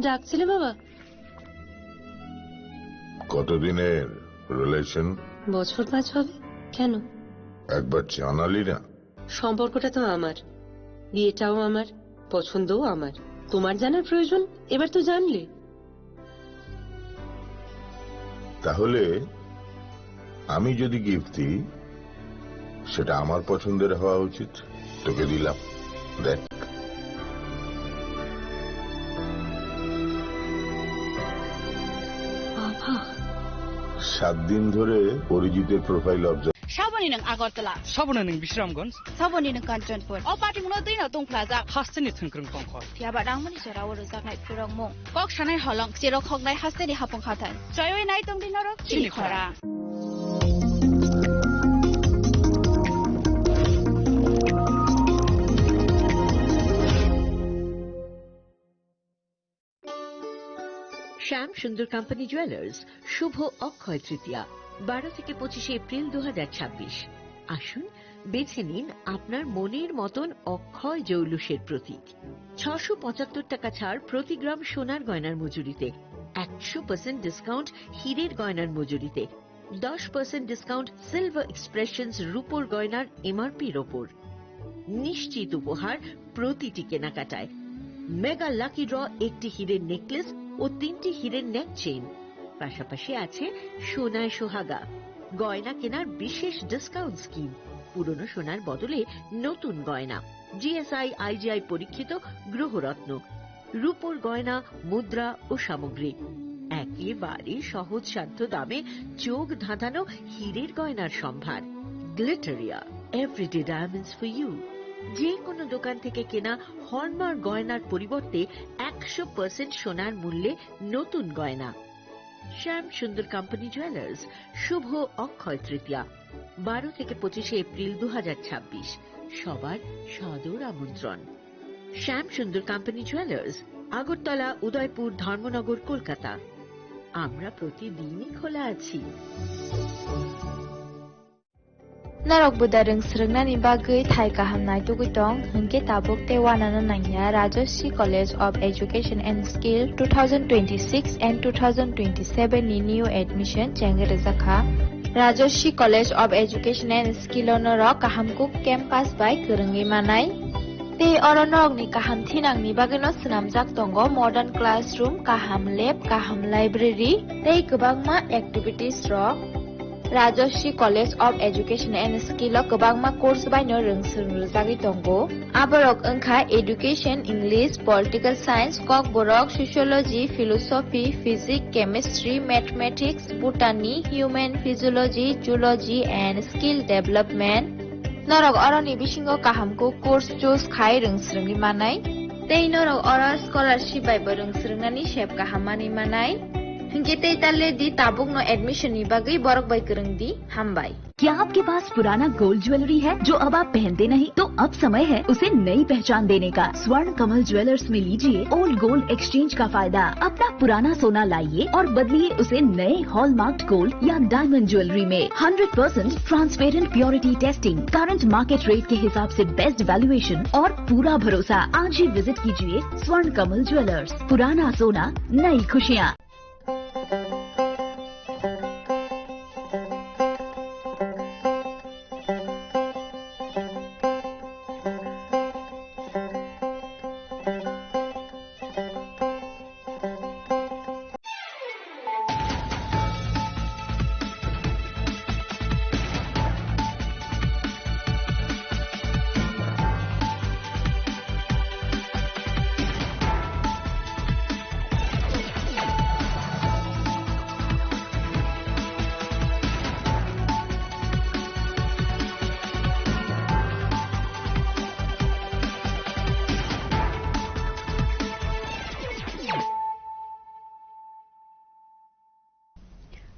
ডাকছিলে বাবা? কতদিনের রিলেশন? বছর 5 হবে। কেন? একবার জানালি না? সম্পর্কটা তো আমার, বিয়েটাও আমার, পছন্দও আমার। তোমার জানার প্রয়োজন এবার তো জানলে। তাহলে আমি যদি গিফট দিই সেটা আমার পছন্দের হওয়া উচিত। তোকে দিলাম, দেখ। বাবা, 7 দিন ধরে অরিজিতের প্রোফাইল অবজার্ভ। সাবনি নং আগরতলা, সাবনা नों बिश्रामगंज, साबनि नों काञ्चनपुर, अ पार्टी मुनो दैनो दं प्लाजा, हास्टेनि थंख्रं पंखर, याबा रांमनि जराव रोजानाय फोरंमु, कक सानाय हलं, जेरो खगनाय हास्टेनि हापं खाथाय, जयवे नाय दं दिनरो चिनिखरा। শ্যাম সুন্দর কোম্পানি জুয়েলার্স শুভ অক্ষয় তৃতীয়া 12 থেকে 25 এপ্রিল 2026। আসুন বেছে নিন আপনার মনের মতন অক্ষয় জৌলুসের প্রতীক। 675 টাকা ছাড় প্রতি গ্রাম সোনার গয়নার মজুরিতে, 100% ডিসকাউন্ট হীরের গয়নার মজুরিতে, 10% ডিসকাউন্ট সিলভার এক্সপ্রেশনস রূপোর গয়নার এমআরপির ওপর। নিশ্চিত উপহার প্রতিটি কেনাকাটায়। মেগা লাকি ড্র একটি হীরের নেকলেস ও 3টি হীরের নেক চেইন। পাশাপাশি আছে সোনায় সোহাগা। গয়না কেনার বিশেষ ডিসকাউন্ট স্কিম। পুরনো সোনার বদলে নতুন গয়না। জিএসআই আইজিআই পরীক্ষিত গ্রহরত্ন, রূপোর গয়না, মুদ্রা ও সামগ্রী। একেবারে সহজসাধ্য দামে চোখ ধাঁধানো হীরের গয়নার সম্ভার। Glitteria, everyday diamonds for you. যে কোনো দোকান থেকে কেনা হলমার্ক গয়নার পরিবর্তে 100% সোনার মূল্যে নতুন গয়না। শ্যাম সুন্দর কোম্পানি জুয়েলার্স শুভ অক্ষয় তৃতীয়া 12 থেকে 25 এপ্রিল 2026। সবার সাদর আমন্ত্রণ। শ্যাম সুন্দর কোম্পানি জুয়েলার্স, আগরতলা, উদয়পুর, ধর্মনগর, কলকাতা। আমরা প্রতিদিনই খোলা আছি। Narok budareng srengna ni bagui thai kahamnai tugitong hingke tabuk te wanana nangya Rajashri College of Education and Skill 2026 and 2027 ni new admission chengere zakha Rajashri College of Education and Skill onoro kahamkuk campus by kurungi manai te oronok ni kaham thinang ni bagino snamjak tongo modern classroom, kaham lab, kaham library tei kwbangma activities rok Rajashri College of Education and Skill o kwbangma course baino rungsung rujagui tongo. Aborok wngkha Education, English, Political Science, Kok Borok, Sociology, Philosophy, Physics, Chemistry, Mathematics, Botany, Human Physiology, Zoology and Skill Development. Norok oroni bisingo kahamko course choose khai rungsrungni manai. Tei norok oro scholarship bai bo rungsrungnani sep kahamani manai. Hinge ताले दी Tabuk no admission नि बागै बरक by करंग दी हम by. क्या आपके पास पुराना gold jewellery है जो अब आप पहनते नहीं? तो अब समय है उसे नई पहचान देने का। स्वर्ण कमल ज्वेलर्स में लीजिए ओल्ड गोल्ड एक्सचेंज का फायदा। अपना पुराना सोना लाइए और बदलिए उसे नए हॉलमार्क्ड गोल्ड या डायमंड ज्वेलरी में। 100% transparent purity testing, current market rate के हिसाब से बेस्ट वैल्यूएशन और पूरा भरोसा। आज ही विजिट कीजिए स्वर्ण कमल ज्वेलर्स। पुराना सोना, नई खुशियाँ।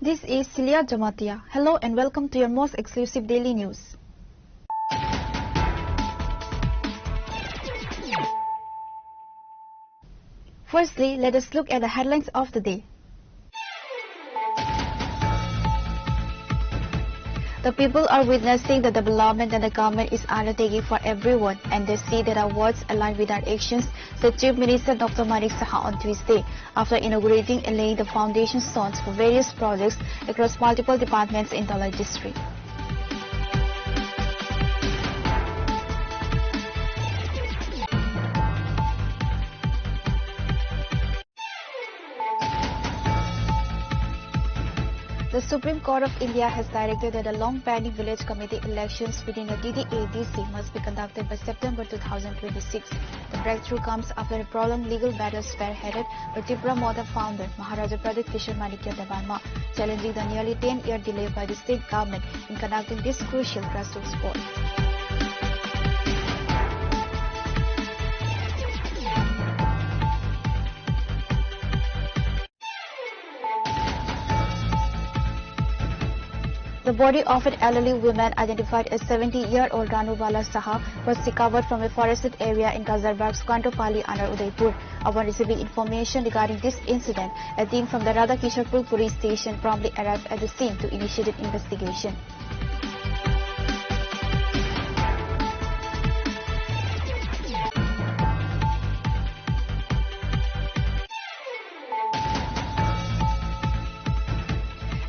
This is Celia Jamatia. Hello and welcome to your most exclusive daily news. Firstly, let us look at the headlines of the day. The people are witnessing the development that the government is undertaking for everyone, and they see that our words align with our actions, said Chief Minister Dr. Manik Saha on Tuesday, after inaugurating and laying the foundation stones for various projects across multiple departments in Dalai district. The Supreme Court of India has directed that the long-pending village committee elections within the DDA-DC must be conducted by September 2026. The breakthrough comes after a prolonged legal battle spearheaded by Tripura Modern founder Maharaja Pradip Kishore Manikya Devarma, challenging the nearly 10-year delay by the state government in conducting this crucial grassroots poll. The body of an elderly woman identified as 70-year-old Ranubala Saha was recovered from a forested area in Kazarbagh's Kantopali under Udaipur. Upon receiving information regarding this incident, a team from the Radhakisharpur police station promptly arrived at the scene to initiate an investigation.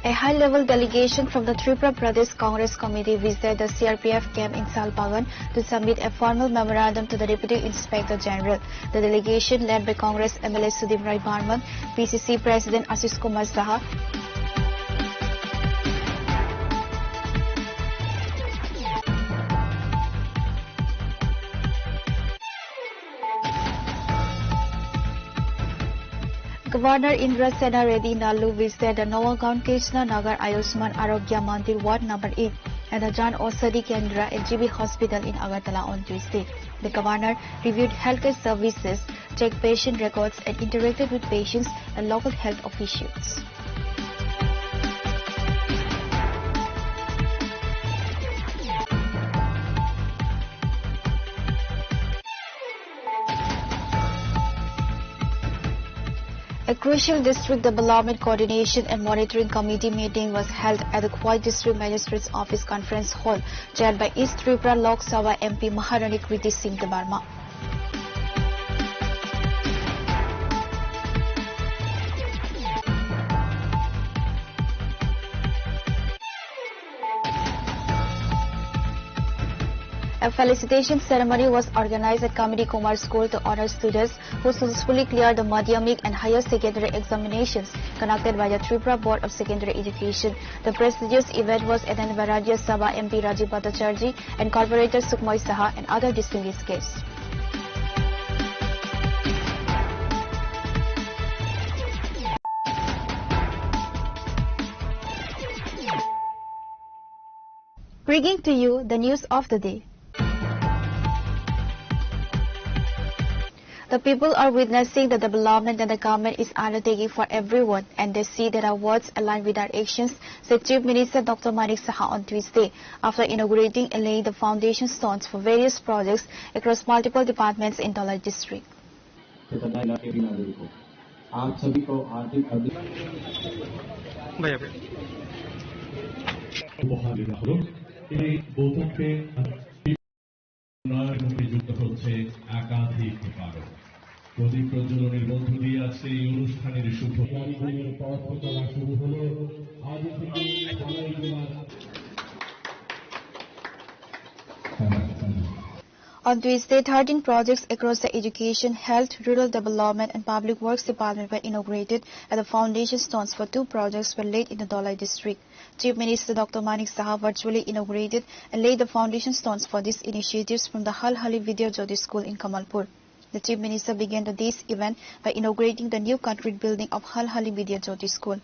A high-level delegation from the Tripura Pradesh Congress Committee visited the CRPF camp in Salpagan to submit a formal memorandum to the Deputy Inspector General. The delegation, led by Congress MLA Sudip Rai Barman, PCC President Ashish Kumar Saha, Governor Indra Sena Reddy Nalu visited the Nawagaon Krishna Nagar Ayushman Arogya Mandir Ward number 8 and the Jan Ausadi Kendra at GB Hospital in Agartala on Tuesday. The governor reviewed healthcare services, checked patient records and interacted with patients and local health officials. A crucial district development coordination and monitoring committee meeting was held at the Khwai District Magistrate's Office Conference Hall, chaired by East Tripura Lok Sabha MP Maharani Kriti Singh Debarma. A felicitation ceremony was organized at Kamini Kumar School to honor students who successfully cleared the Madhyamik and higher secondary examinations conducted by the Tripura Board of Secondary Education. The prestigious event was attended by Rajya Sabha MP Rajiv Bhattacharjee and Corporator Sukhmoy Saha and other distinguished guests. Bringing to you the news of the day. The people are witnessing the development that the government is undertaking for everyone, and they see that our words align with our actions, said Chief Minister Dr. Manik Saha on Tuesday, after inaugurating and laying the foundation stones for various projects across multiple departments in Dalai district. প্রদীপ প্রজ্বলনের মধ্য দিয়ে আজকে এই অনুষ্ঠানের শুভ পথ চলা শুরু হলো আজ থেকে On Tuesday, 13 projects across the education, health, rural development and public works department were inaugurated, and the foundation stones for 2 projects were laid in the Dalai district. Chief Minister Dr. Manik Saha virtually inaugurated and laid the foundation stones for these initiatives from the Hal Hali Vidya Jyoti School in Kamalpur. The Chief Minister began the day's event by inaugurating the new concrete building of Hal Hali Vidya Jyoti School.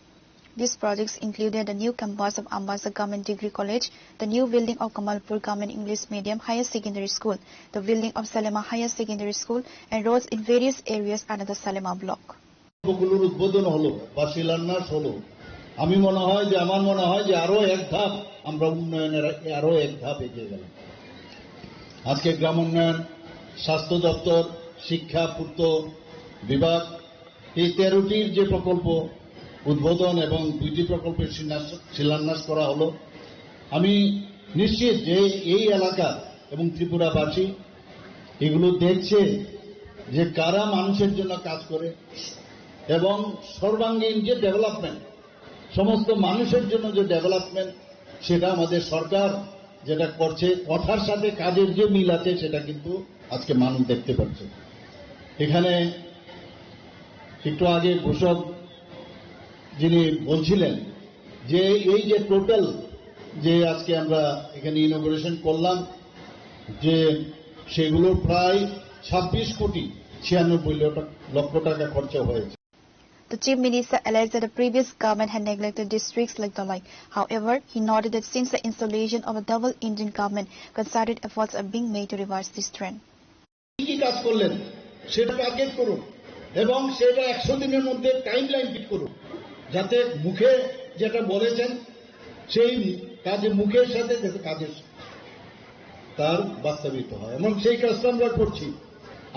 These projects included the new campus of Ambasa Government Degree College, the new building of Kamalpur Government English Medium Higher Secondary School, the building of Salema Higher Secondary School, and roads in various areas under the Salema block. আমি মনে হয় যে আমার মনে হয় যে আরো এক ধাপ আমরা উন্নয়নের আরো এক ধাপ এগিয়ে গেলাম। আজকে গ্রাম উন্নয়ন, স্বাস্থ্য দপ্তর, শিক্ষা পূর্ত বিভাগ এই 13টির যে প্রকল্প উদ্বোধন এবং 2টি প্রকল্পের শিলান্যাস করা হলো আমি নিশ্চিত যে এই এলাকা এবং ত্রিপুরাবাসী এগুলো দেখছে যে কারা মানুষের জন্য কাজ করে এবং সর্বাঙ্গীন যে ডেভেলপমেন্ট, সমস্ত মানুষের জন্য যে ডেভেলপমেন্ট, সেটা আমাদের সরকার যেটা করছে, কথার সাথে কাজের যে মিল আছে সেটা কিন্তু আজকে মানুষ দেখতে পাচ্ছে। এখানে একটু আগে ঘোষক যিনি বলছিলেন যে এই যে টোটাল যে আজকে আমরা এখানে ইনোগ্রেশন করলাম, যে সেগুলো প্রায় 26,96 লক্ষ টাকা খরচা হয়েছে। The Chief Minister alleged that the previous government had neglected districts like Dalai. However, he noted that since the installation of a double Indian government, concerted efforts are being made to reverse this trend. কি কাজ করলেন সেটা target করুন এবং সেটা 100 দিনের মধ্যে timeline fit করুন, যাতে মুখে যেটা বলেছেন সেই কাজে মুখের সাথে কাজের তার বাস্তবিত হয়, এবং সেই কাজটা আমরা করছি।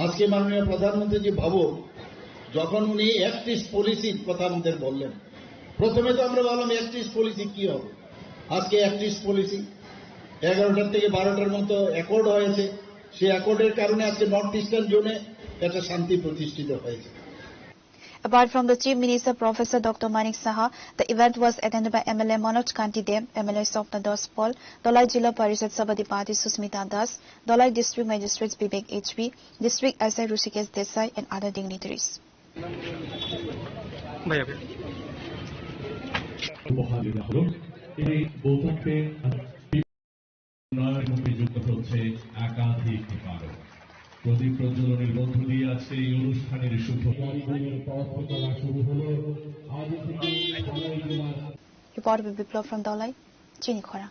আজকে মাননীয় প্রধানমন্ত্রী জি ভাবুন, যখন উনি অ্যাক্ট ইস্ট পলিসির কথা আমাদের বললেন, প্রথমে তো আমরা বললাম অ্যাক্ট ইস্ট পলিসি কি হবে। আজকে অ্যাক্ট ইস্ট পলিসি 11টার থেকে 12টার মতো অ্যাকর্ড হয়েছে। সেই অ্যাকর্ডের কারণে আজকে নর্থ ইস্টার্ন জোনে একটা শান্তি প্রতিষ্ঠিত হয়েছে। Apart from the Chief Minister, Professor Dr. Manik Saha, the event was attended by MLA Manoj Kanti Dem, MLA Swapna Das Paul, Dalai Jilla Parishad Sabadipati Susmita Das, Dalai District Magistrates Vivek HB, District SI Rushikesh Desai, and other dignitaries. এই বৈঠকে যুক্ত হচ্ছে একাধিক কারণ। প্রদীপ প্রজ্বলনের মধ্য দিয়ে আজকে এই অনুষ্ঠানের শুভ পথচলা শুরু হলো। আজ থেকে Report by Biplov from Dalai, Chinikhora.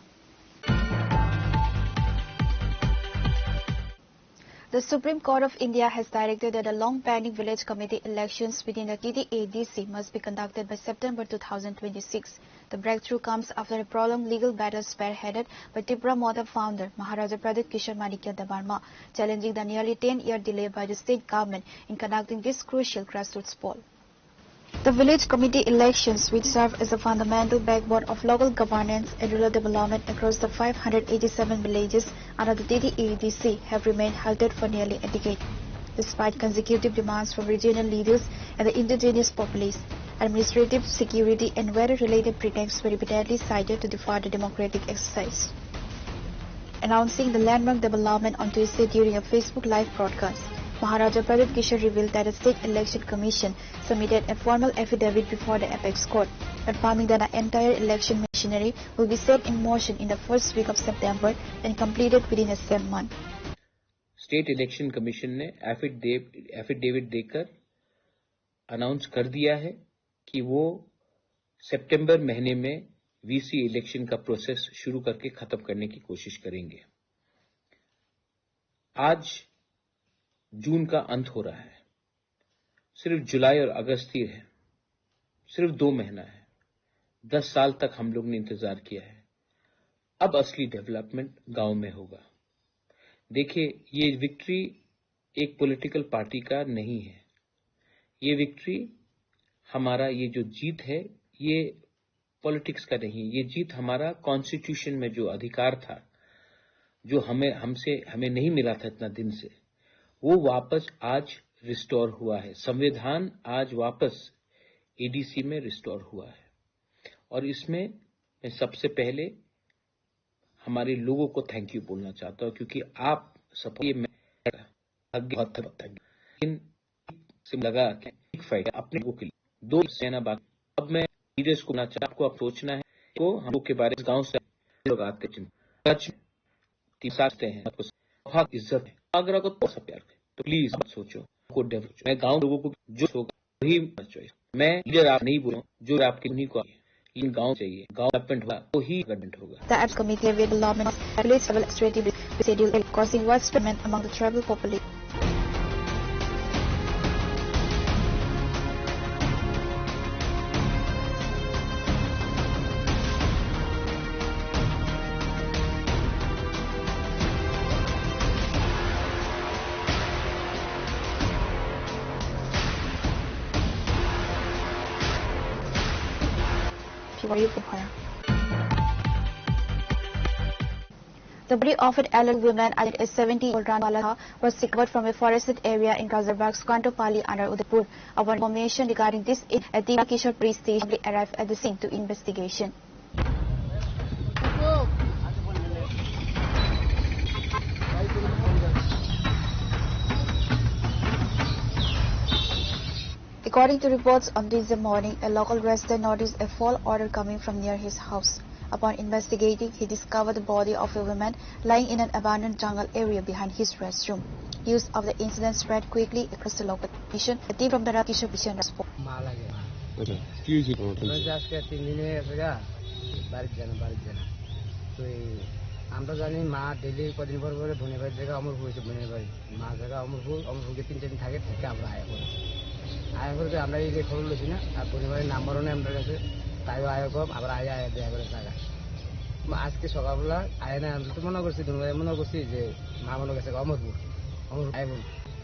The Supreme Court of India has directed that the long-pending village committee elections within the TDADC must be conducted by September 2026. The breakthrough comes after a prolonged legal battle spearheaded by Tripura Model founder Maharaja Pradip Kishore Manikya Debarma, challenging the nearly 10-year delay by the state government in conducting this crucial grassroots poll. The village committee elections, which serve as a fundamental backbone of local governance and rural development across the 587 villages under the TDADC, have remained halted for nearly a decade. Despite consecutive demands from regional leaders and the indigenous populace, administrative, security and weather-related pretexts were repeatedly cited to defer the democratic exercise. Announcing the landmark development on Tuesday during a Facebook Live broadcast, Maharaja Pradip Kishore revealed that the State Election Commission submitted a formal affidavit before the Apex Court, confirming that the entire election machinery will be set in motion in the first week of September and completed within the same month. State election commission ने affidavit देकर announce कर दिया है कि वो सितंबर महीने में VC election का प्रोसेस शुरू करके खत्म करने की कोशिश करेंगे। आज जून का अंत हो रहा है, सिर्फ जुलाई और अगस्त ही है, सिर्फ 2 महीना है। 10 साल तक हम लोग ने इंतजार किया है। अब असली डेवलपमेंट गांव में होगा। देखिए, ये विक्ट्री एक पॉलिटिकल पार्टी का नहीं है। ये विक्ट्री हमारा, ये जो जीत है, ये पॉलिटिक्स का नहीं। ये जीत हमारा कॉन्स्टिट्यूशन में जो अधिकार था, जो हमें नहीं मिला था इतना दिन से, वो वापस आज रिस्टोर हुआ है। संविधान आज वापस एडीसी में रिस्टोर हुआ है। और इसमें मैं सबसे पहले हमारे लोगों को थैंक यू बोलना चाहता हूं, क्योंकि आप सब ये बहुत लगा फाइट अपने लोगों के लिए 2 सेना बाकी। अब मैं लीडर्स को आपको अब सोचना है को हम लोग के बारे में गांव से लोग आते हैं, हैं बहुत इज्जत है, अगर को बहुत प्यार है, तो प्लीज मत सोचो को डेवलप। मैं गांव लोगों को जो होगा वही चॉइस। मैं लीडर आप नहीं बोलूं, जो आपके उन्हीं को लेकिन गांव चाहिए, गांव डेवलपमेंट होगा तो ही गवर्नमेंट होगा। The Apps Committee of Development regulates several administrative schedule causing widespread among the tribal population. The body of an elderly woman, a 70-year-old Ranwala, was recovered from a forested area in Razarbagh, Sukantopalli, under Udaipur. Upon information regarding this, a team of Kishore police station arrived at the scene to investigation. According to reports on Tuesday morning, a local resident noticed a fall odor coming from near his house. Upon investigating, he discovered the body of a woman lying in an abandoned jungle area behind his restroom. News of the incident spread quickly across the local station. A team from the Kishore Bishan responded. আমরা জানি মা daily কদিন পর পরে বোনের বাড়ির জায়গা অমর হয়েছে বোনের বাড়ি মা জায়গা অমরপুরকে 3-4 দিন থাকে আমরা আয়া করে আমরা এই যে খবর লইছি না আর বোনের বাড়ির নাম্বারও নেই আমাদের কাছে তাইও আয়া কম আবার আয়া দেখা করে জায়গা আজকে সকালবেলা আয়া না আমরা তো মনে করছি দুজন মনে করছি যে মা মনে গেছে অমরপুর আয়া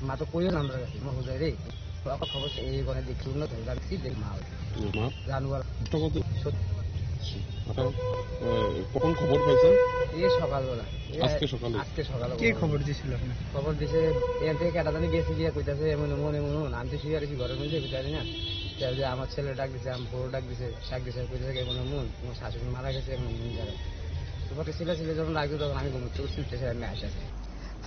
মা তো কইও না আমরা কাছে অমরপুর যাই রে খবর এই বনে দেখি না ধরে রাখছি দেখি মা জানুয়ার কখন খবর পাইছেন? এই সকালবেলা আজকে সকালে কে খবর দিয়েছিল? খবর দিছে এখান থেকে কেটা জানি গেছে গিয়ে কইতাছে এমন আমি তো শুয়ে আছি ঘরের মধ্যে জানি না যে আমার ছেলে ডাক দিছে আমার বড় ডাক দিছে কইতাছে এমন তোমার শাশুড়ি মারা গেছে এমন জায়গায় তোমাকে ছেলে যখন লাগতো তখন আমি ঘুমোতে উঠতেছি আমি আসছি।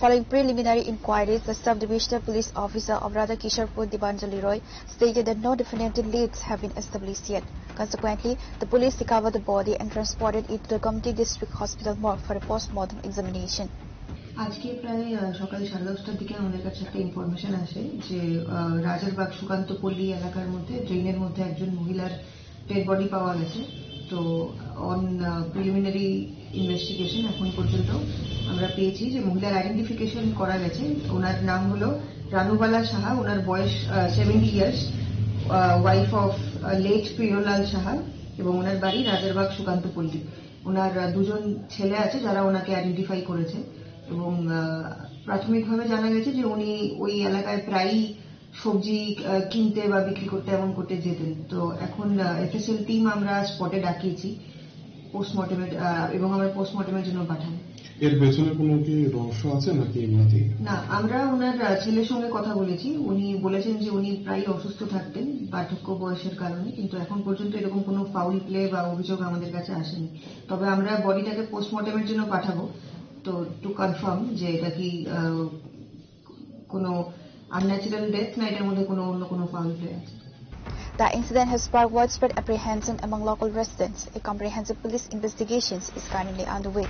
Following preliminary inquiries, the sub-divisional police officer of Radha Kisharpur, Dibanjali Roy, stated that no definitive leads have been established yet. Consequently, the police recovered the body and transported it to the Gomti District Hospital morgue for a post-mortem examination. আজকে প্রায় সকাল 10:30টার দিকে আমাদের কাছে একটা information আসে যে রাজারবাগ সুকান্তপল্লী এলাকার মধ্যে ড্রেনের মধ্যে একজন মহিলার ডেড বডি পাওয়া গেছে। তো অন প্রিলিমিনারি ইনভেস্টিগেশন এখন পর্যন্ত আমরা পেয়েছি যে মহিলার আইডেন্টিফিকেশন করা গেছে। ওনার নাম হলো রানুবালা সাহা, ওনার বয়স 70 years, wife of late Priyalal Saha, এবং ওনার বাড়ি রাজারবাগ সুকান্তপল্লী। ওনার 2জন ছেলে আছে যারা ওনাকে আইডেন্টিফাই করেছে এবং প্রাথমিকভাবে জানা গেছে যে উনি ওই এলাকায় প্রায়ই সবজি কিনতে বা বিক্রি করতে এমন করতে যেতেন। তো এখন এফএসএল টিম আমরা স্পটে ডাকিয়েছি পোস্টমর্টেমের এবং আমরা পোস্টমর্টেমের জন্য পাঠাবো। এর পেছনে কোনো কি রহস্য আছে নাকি এমনিতেই? না, আমরা ওনার ছেলের সঙ্গে কথা বলেছি। উনি বলেছেন যে উনি প্রায় অসুস্থ থাকতেন বার্ধক্য বয়সের কারণে, কিন্তু এখন পর্যন্ত এরকম কোনো ফাউল প্লে বা অভিযোগ আমাদের কাছে আসেনি। তবে আমরা বডিটাকে পোস্টমর্টেমের জন্য পাঠাবো তো টু কনফার্ম যে এটা কি কোনো unnatural death না এটার মধ্যে কোনো অন্য কোনো ফাউল প্লে আছে। The incident has sparked widespread apprehension among local residents. A comprehensive police investigation is currently underway.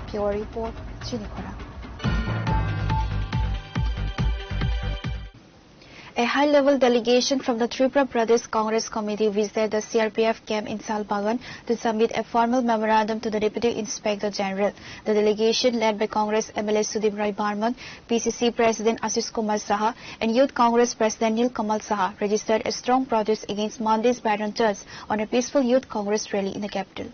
Pure Report, Chinikhora. A high-level delegation from the Tripura Pradesh Congress Committee visited the CRPF camp in Salbagan to submit a formal memorandum to the Deputy Inspector General. The delegation, led by Congress MLA Sudip Rai Barman, PCC President Ashish Kumar Saha, and Youth Congress President Nil Kamal Saha, registered a strong protest against Monday's Baron Church on a peaceful Youth Congress rally in the capital.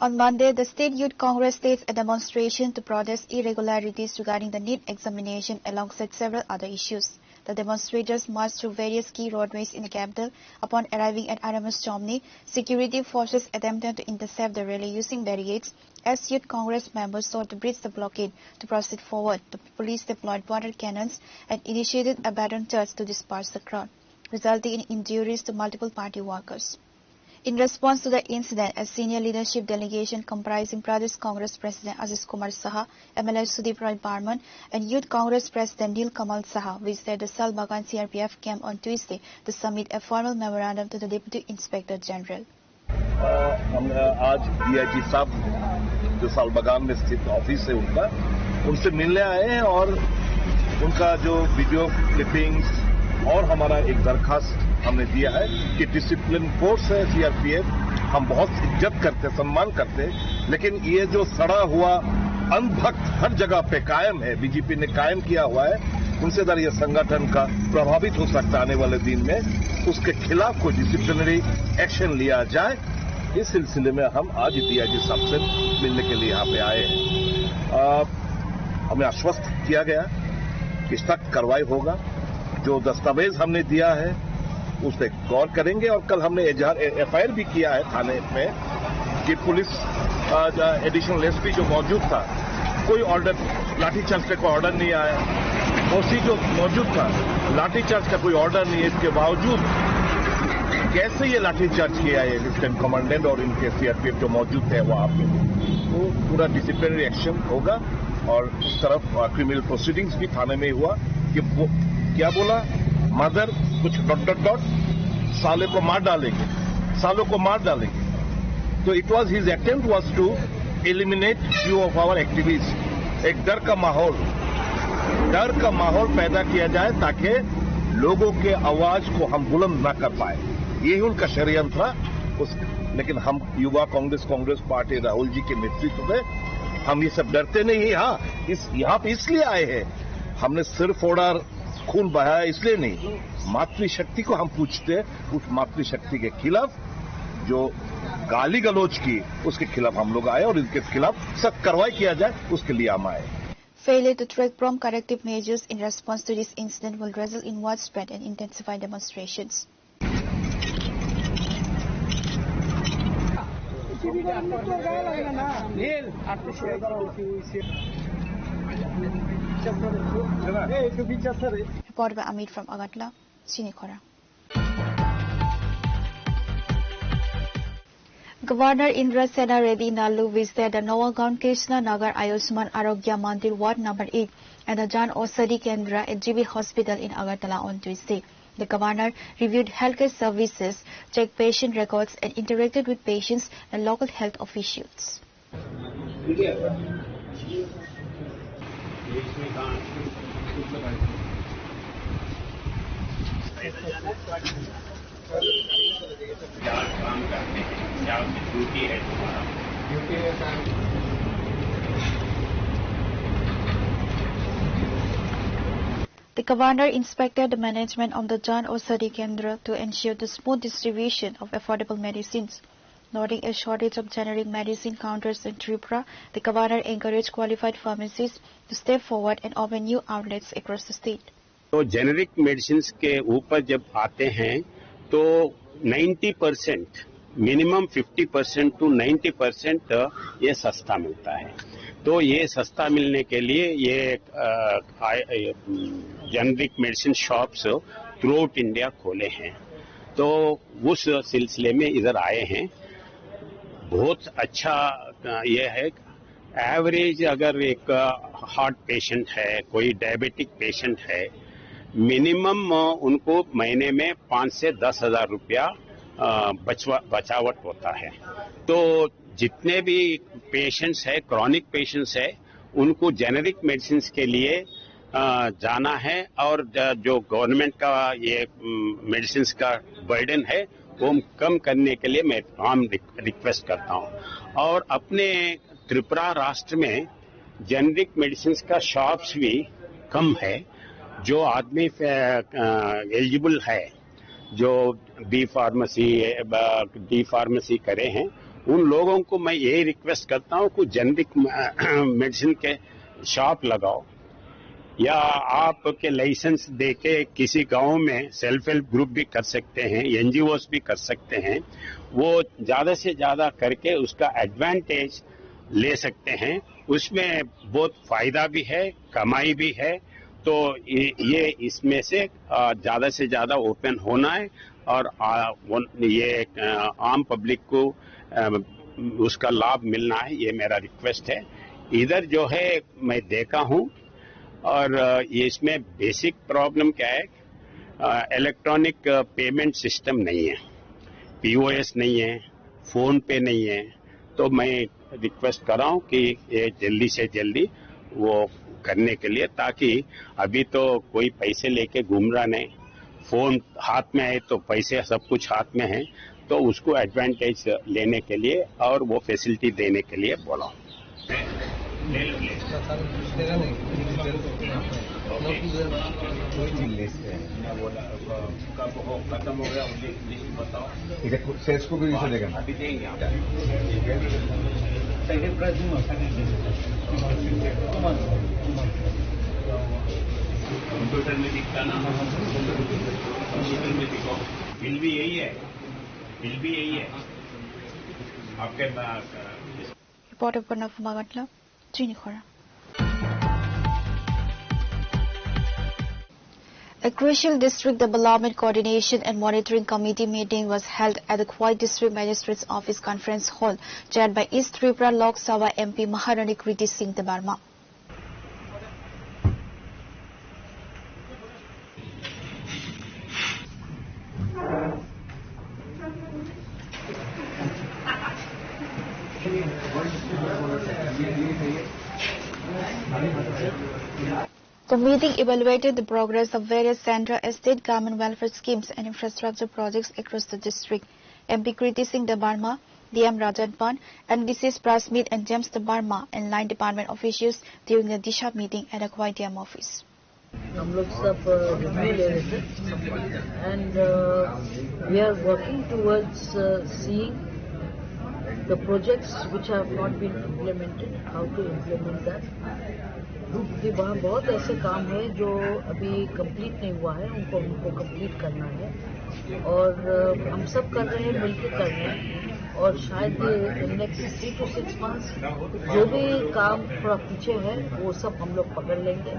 On Monday, the State Youth Congress staged a demonstration to protest irregularities regarding the NEET examination alongside several other issues. The demonstrators marched through various key roadways in the capital. Upon arriving at RMS Chomni, security forces attempted to intercept the rally using barricades. As Youth Congress members sought to breach the blockade to proceed forward, the police deployed water cannons and initiated a baton charge to disperse the crowd, resulting in injuries to multiple party workers. In response to the incident, a senior leadership delegation comprising Pradesh Congress President Ashish Kumar Saha, MLA Sudip Rai Barman, and Youth Congress President Nil Kamal Saha visited the Salbagan CRPF camp on Tuesday to submit a formal memorandum to the Deputy Inspector General. हम आज DIG साहब जो सालबागान में स्थित office है उनसे मिलने आए हैं और उनका जो वीडियो क्लिपिंग्स और हमारा एक दरखास्त हमने दिया है कि डिसिप्लिन फोर्स है सीआरपीएफ, हम बहुत इज्जत करते सम्मान करते लेकिन ये जो सड़ा हुआ अंधभक्त हर जगह पे कायम है, बीजेपी ने कायम किया हुआ है, उनसे अगर ये संगठन का प्रभावित हो सकता आने वाले दिन में, उसके खिलाफ कोई डिसिप्लिनरी एक्शन लिया जाए। इस सिलसिले में हम आज डीआईजी साहब से मिलने के लिए यहाँ पे आए हैं। हमें आश्वस्त किया गया कि सख्त कार्रवाई होगा। जो दस्तावेज हमने दिया है उस पर गौर करेंगे और कल हमने एफआईआर भी किया है थाने में कि पुलिस एडिशनल एसपी जो मौजूद था, कोई ऑर्डर लाठीचार्ज का कोई ऑर्डर नहीं आया। ओसी जो मौजूद था, लाठीचार्ज का कोई ऑर्डर नहीं है, इसके बावजूद कैसे ये लाठीचार्ज किया है लेफ्टिनेंट कमांडेंट और इनके सीआरपीएफ जो मौजूद है वहां पे, तो पूरा डिसिप्लिनरी एक्शन होगा। और उस तरफ क्रिमिनल प्रोसीडिंग्स भी थाने में हुआ कि वो क्या बोला, मदर कुछ डॉट साले को मार डालेंगे, सालों को मार डालेंगे। तो it was his attempt was to eliminate few of our activist. एक डर का माहौल पैदा किया जाए ताकि लोगों के आवाज को हम बुलंद न कर पाए, यही उनका षड्यंत्र था। लेकिन हम युवा कांग्रेस पार्टी राहुल जी के नेतृत्व में हम ये सब डरते नहीं है। हाँ, यहाँ पे इसलिए आए हैं, हमने सिर फोड़ा खून बहाया इसलिए नहीं, मातृशक्ति को हम पूछते हैं। उस मातृशक्ति के खिलाफ जो गाली गलौज की, उसके खिलाफ हम लोग आए और इनके खिलाफ सख्त कार्रवाई किया जाए, उसके लिए हम आए। Failure to take prompt corrective measures in response to this incident will result in widespread and intensified demonstrations. Reported by Amit from Agatla, Sinikora. Governor Indra Sena Reddy Nalu visited the Nawagaon Krishna Nagar Ayushman Arogya Mandir Ward number 8 and the Jan Ausadi Kendra at GB Hospital in Agartala on Tuesday. The governor reviewed healthcare services, checked patient records and interacted with patients and local health officials. The governor inspected the management of the Jan Ausadi Kendra to ensure the smooth distribution of affordable medicines. Noting a shortage of generic medicine counters in Tripura, the governor encouraged qualified pharmacists to step forward and open new outlets across the state. तो generic medicines के ऊपर जब आते हैं तो 90%, minimum 50% to 90% ये सस्ता मिलता है। तो ये सस्ता मिलने के लिए ये generic medicine shops through out India खोले हैं। तो उस सिलसिले में इधर आए हैं। बहुत अच्छा ये है। एवरेज अगर एक हार्ट पेशेंट है, कोई डायबिटिक पेशेंट है, मिनिमम उनको महीने में 5 से 10 हजार रुपया बचावट होता है। तो जितने भी पेशेंट्स है, क्रॉनिक पेशेंट्स है, उनको जेनेरिक मेडिसिन के लिए जाना है और जो गवर्नमेंट का ये मेडिसिन का बर्डन है वो कम करने के लिए मैं तमाम रिक्वेस्ट करता हूँ। और अपने त्रिपुरा राष्ट्र में जेनेरिक मेडिसिन का शॉप्स भी कम है। जो आदमी एलिजिबल है, जो डी फार्मेसी करे हैं, उन लोगों को मैं यही रिक्वेस्ट करता हूँ कि जेनेरिक मेडिसिन के शॉप लगाओ, या आपके लाइसेंस देके किसी गांव में सेल्फ हेल्प ग्रुप भी कर सकते हैं, एनजीओस भी कर सकते हैं। वो ज्यादा से ज्यादा करके उसका एडवांटेज ले सकते हैं। उसमें बहुत फायदा भी है, कमाई भी है। तो ये इसमें से ज्यादा से ज्यादा ओपन होना है और ये आम पब्लिक को उसका लाभ मिलना है, ये मेरा रिक्वेस्ट है। इधर जो है मैं देखा हूँ और ये इसमें बेसिक प्रॉब्लम क्या है, इलेक्ट्रॉनिक पेमेंट सिस्टम नहीं है, पीओएस नहीं है, फोन पे नहीं है। तो मैं रिक्वेस्ट कर रहा हूँ कि ये जल्दी से जल्दी वो करने के लिए, ताकि अभी तो कोई पैसे लेके घूम रहा नहीं, फोन हाथ में है तो पैसे सब कुछ हाथ में है, तो उसको एडवांटेज लेने के लिए और वो फैसिलिटी देने के लिए बोला। खत्म हो गया, ठीक है, सेल्स को भी इसे देगा अभी देंगे कंप्यूटर में दिखता ना, कंप्यूटर में दिखो, बिल भी यही है, बिल भी यही है आपके Reporter Pranav Magatla, Chinikhora. A crucial district development coordination and monitoring committee meeting was held at the Khwai District Magistrate's Office Conference Hall, chaired by East Tripura Lok Sabha MP Maharani Kriti Singh Debarma. The meeting evaluated the progress of various central and state government welfare schemes and infrastructure projects across the district. MP Kriti Singh Debarma, DM Rajan Pan, and Mrs. Prasmit and James Debarma and line department officials during the Disha meeting at the Khwai DM office. हम लोग सब review ले रहे थे and we are working towards seeing the projects which have not been implemented, how to implement that. कि वहाँ बहुत ऐसे काम है जो अभी कंप्लीट नहीं हुआ है, उनको कंप्लीट करना है और हम सब कर रहे हैं, मिलकर कर रहे हैं और शायद नेक्स्ट 3 to 6 months जो भी काम थोड़ा पीछे है वो सब हम लोग पकड़ लेंगे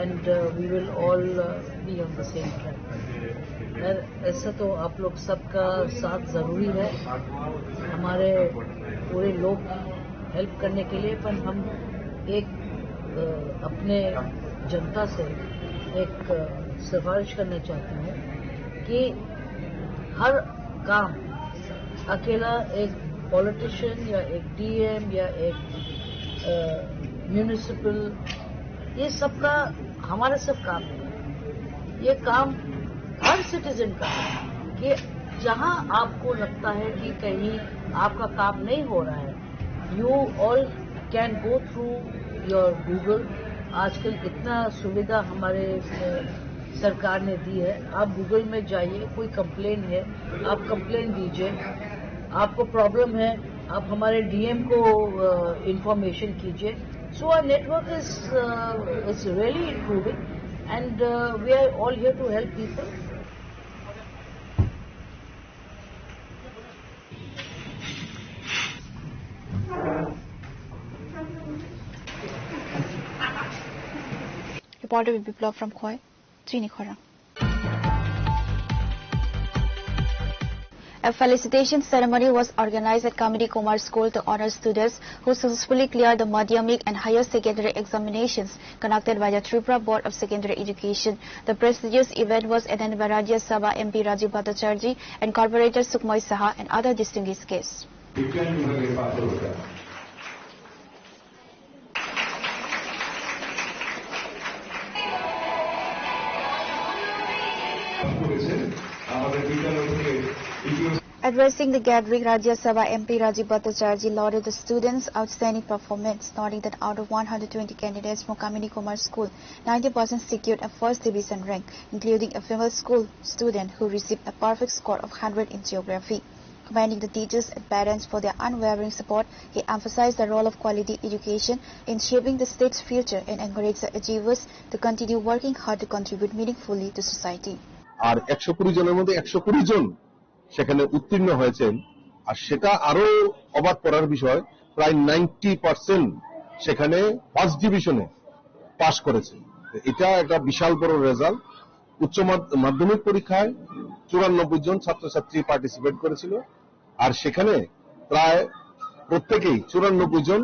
and we will all be on the same track. ऐसा तो आप लोग सबका साथ ज़रूरी है, हमारे पूरे लोग हेल्प करने के लिए, पर हम एक अपने जनता से एक सिफारिश करना चाहती हूँ कि हर काम अकेला एक पॉलिटिशियन या एक डीएम या एक म्यूनिसिपल, ये सबका हमारा सब काम है। ये काम हर सिटीजन का है कि जहाँ आपको लगता है कि कहीं आपका काम नहीं हो रहा है, you all can go through your Google. आजकल इतना सुविधा हमारे सरकार ने दी है, आप गूगल में जाइए, कोई कंप्लेन है आप कंप्लेन दीजिए, आपको प्रॉब्लम है आप हमारे डीएम को इंफॉर्मेशन कीजिए। So our network is really improving and we are all here to help people. Reporter Biplov from Khwai, Chinikhora. A felicitation ceremony was organized at Kamini Kumar School to honor students who successfully cleared the Madhyamik and higher secondary examinations conducted by the Tripura Board of Secondary Education. The prestigious event was attended by Rajya Sabha MP Rajiv Bhattacharjee and Corporator Sukhmoy Saha and other distinguished guests. Addressing the gathering, Rajya Sabha MP Rajiv Bhattacharjee lauded the students' outstanding performance, noting that out of 120 candidates from Kamini Kumar School, 90% secured a first division rank, including a female school student who received a perfect score of 100 in geography. Commending the teachers and parents for their unwavering support, he emphasized the role of quality education in shaping the state's future and encouraged the achievers to continue working hard to contribute meaningfully to society. আর 120 জনের মধ্যে 120 জন সেখানে উত্তীর্ণ হয়েছেন, আর সেটা আরো অবাক করার বিষয়, প্রায় 90% সেখানে ফার্স্ট ডিভিশনে পাস করেছে। এটা একটা বিশাল বড় রেজাল্ট। উচ্চ মাধ্যমিক পরীক্ষায় 94 জন ছাত্রছাত্রী পার্টিসিপেট করেছিল, আর সেখানে প্রায় প্রত্যেকেই 94 জন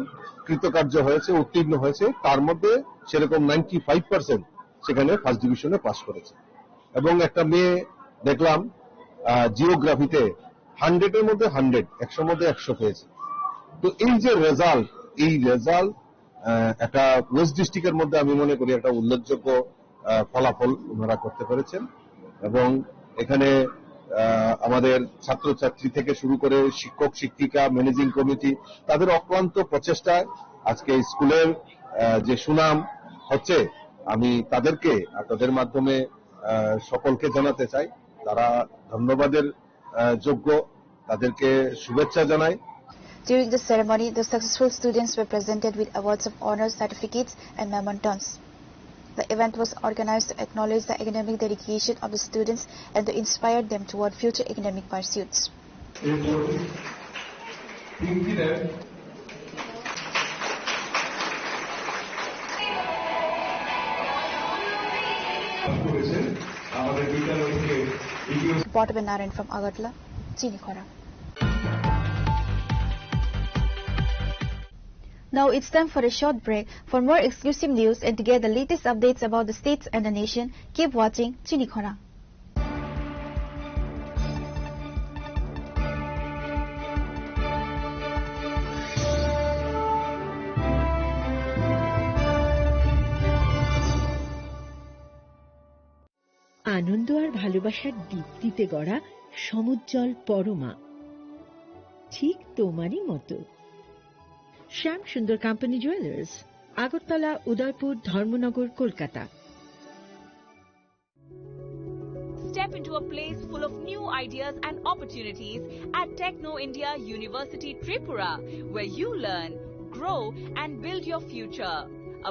কৃতকার্য হয়েছে, উত্তীর্ণ হয়েছে। তার মধ্যে সেরকম 95% সেখানে ফার্স্ট ডিভিশনে পাস করেছে। এবং একটা মেয়ে দেখলাম জিওগ্রাফিতে 100-এর মধ্যে 100, 100-এর মধ্যে 100 পেয়েছে। তো এই যে রেজাল্ট, এই রেজাল্ট একটা ওয়েস্ট ডিস্ট্রিক্টের মধ্যে আমি মনে করি একটা উল্লেখযোগ্য ফলাফল ওনারা করতে পেরেছেন। এবং এখানে আমাদের ছাত্রছাত্রী থেকে শুরু করে শিক্ষক শিক্ষিকা ম্যানেজিং কমিটি তাদের অক্লান্ত প্রচেষ্টায় আজকে স্কুলের যে সুনাম হচ্ছে আমি তাদেরকে তাদের মাধ্যমে সকলকে জানাতে চাই তারা ধন্যবাদের যোগ্য তাদেরকে শুভেচ্ছা জানাই During the ceremony, the successful students were presented with awards of honor, certificates and mementos. The event was organized to acknowledge the academic dedication of the students and to inspire them toward future academic pursuits. Reporter Narayan from Agartala, Chinikhora. Now it's time for a short break. For more exclusive news and to get the latest updates about the states and the nation, keep watching Chinikhora. আনন্দ আর ভালোবাসার দীপ্তিতে গড়া সমুজ্জ্বল পরমা ঠিক তোমারই মতো শ্যাম সুন্দর company jewellers Agartala Udaipur Dharmanagar Kolkata Step into a place full of new ideas and opportunities at Techno India University Tripura, where you learn, grow and build your future.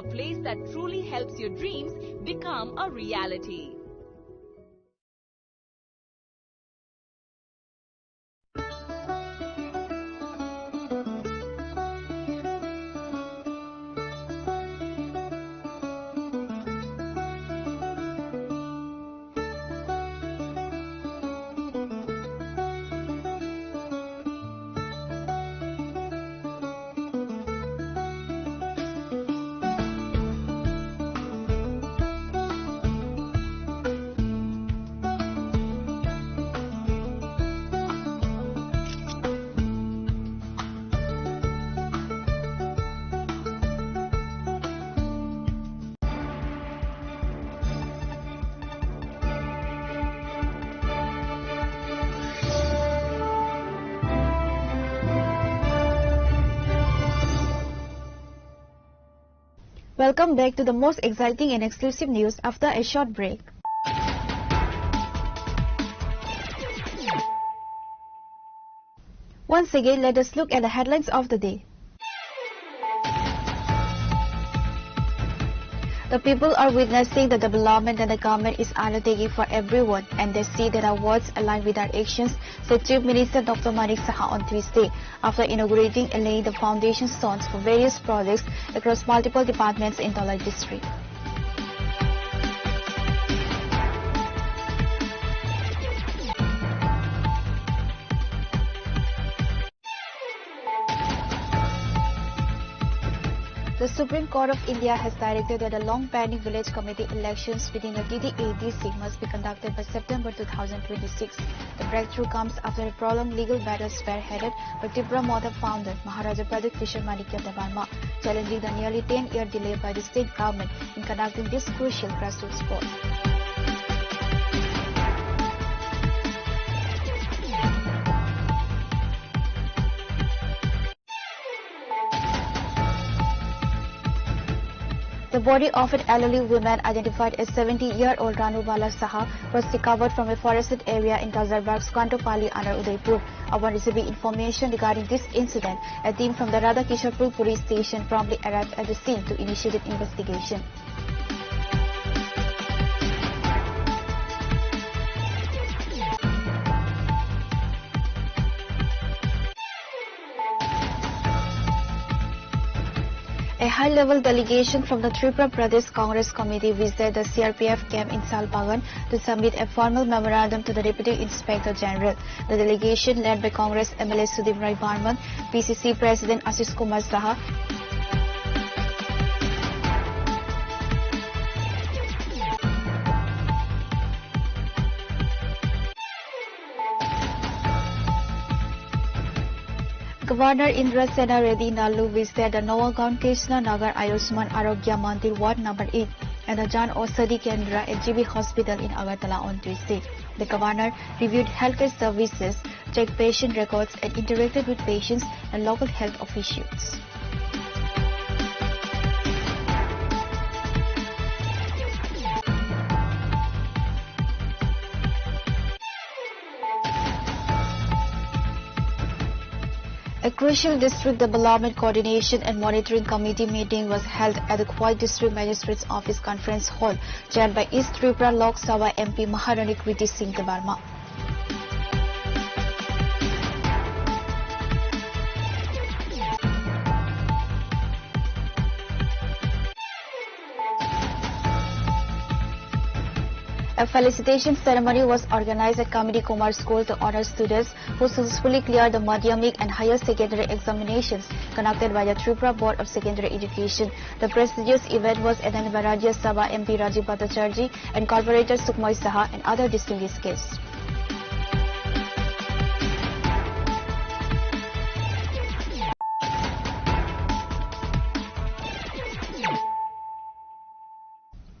A place that truly helps your dreams become a reality. Welcome back to the most exciting and exclusive news after a short break. Once again, let us look at the headlines of the day. The people are witnessing the development that the government is undertaking for everyone, and they see that our words align with our actions, said Chief Minister Dr. Manik Saha on Tuesday, after inaugurating and laying the foundation stones for various projects across multiple departments in Dholai district. The Supreme Court of India has directed that the long-pending village committee elections within the TDADC must be conducted by September 2026. The breakthrough comes after a prolonged legal battle spearheaded by Tripura Moda founder Maharaja Pradip Kishan Manikya Debarma, challenging the nearly 10-year delay by the state government in conducting this crucial grassroots poll. The body of an elderly woman identified as 70-year-old Ranubala Saha was recovered from a forested area in Gazarbagh, Skantopalli under Udaipur. Upon receiving information regarding this incident, a team from the Radhakisharpur police station promptly arrived at the scene to initiate an investigation. A high-level delegation from the Tripura Pradesh Congress Committee visited the CRPF camp in Salbagan to submit a formal memorandum to the Deputy Inspector General. The delegation, led by Congress MLA Sudeep Rai Barman, PCC President Ashish Kumar Saha, Governor Indra Sena Reddy Nalu visited the Nawagaon Krishna Nagar Ayushman Arogya Mandir Ward number 8 and the Jan Ausadi Kendra at GB Hospital in Agartala on Tuesday. The governor reviewed healthcare services, checked patient records, and interacted with patients and local health officials. A crucial district development coordination and monitoring committee meeting was held at the Khwai District Magistrate's Office Conference Hall, chaired by East Tripura Lok Sabha MP Maharani Kriti Singh Debarma. A felicitation ceremony was organized at Comedy Kumar School to honor students who successfully cleared the Madhyamik and higher secondary examinations conducted by the Tripura Board of Secondary Education. The prestigious event was attended by Rajya Sabha MP Rajiv Bhattacharjee and Corporator Sukhmoy Saha and other distinguished guests.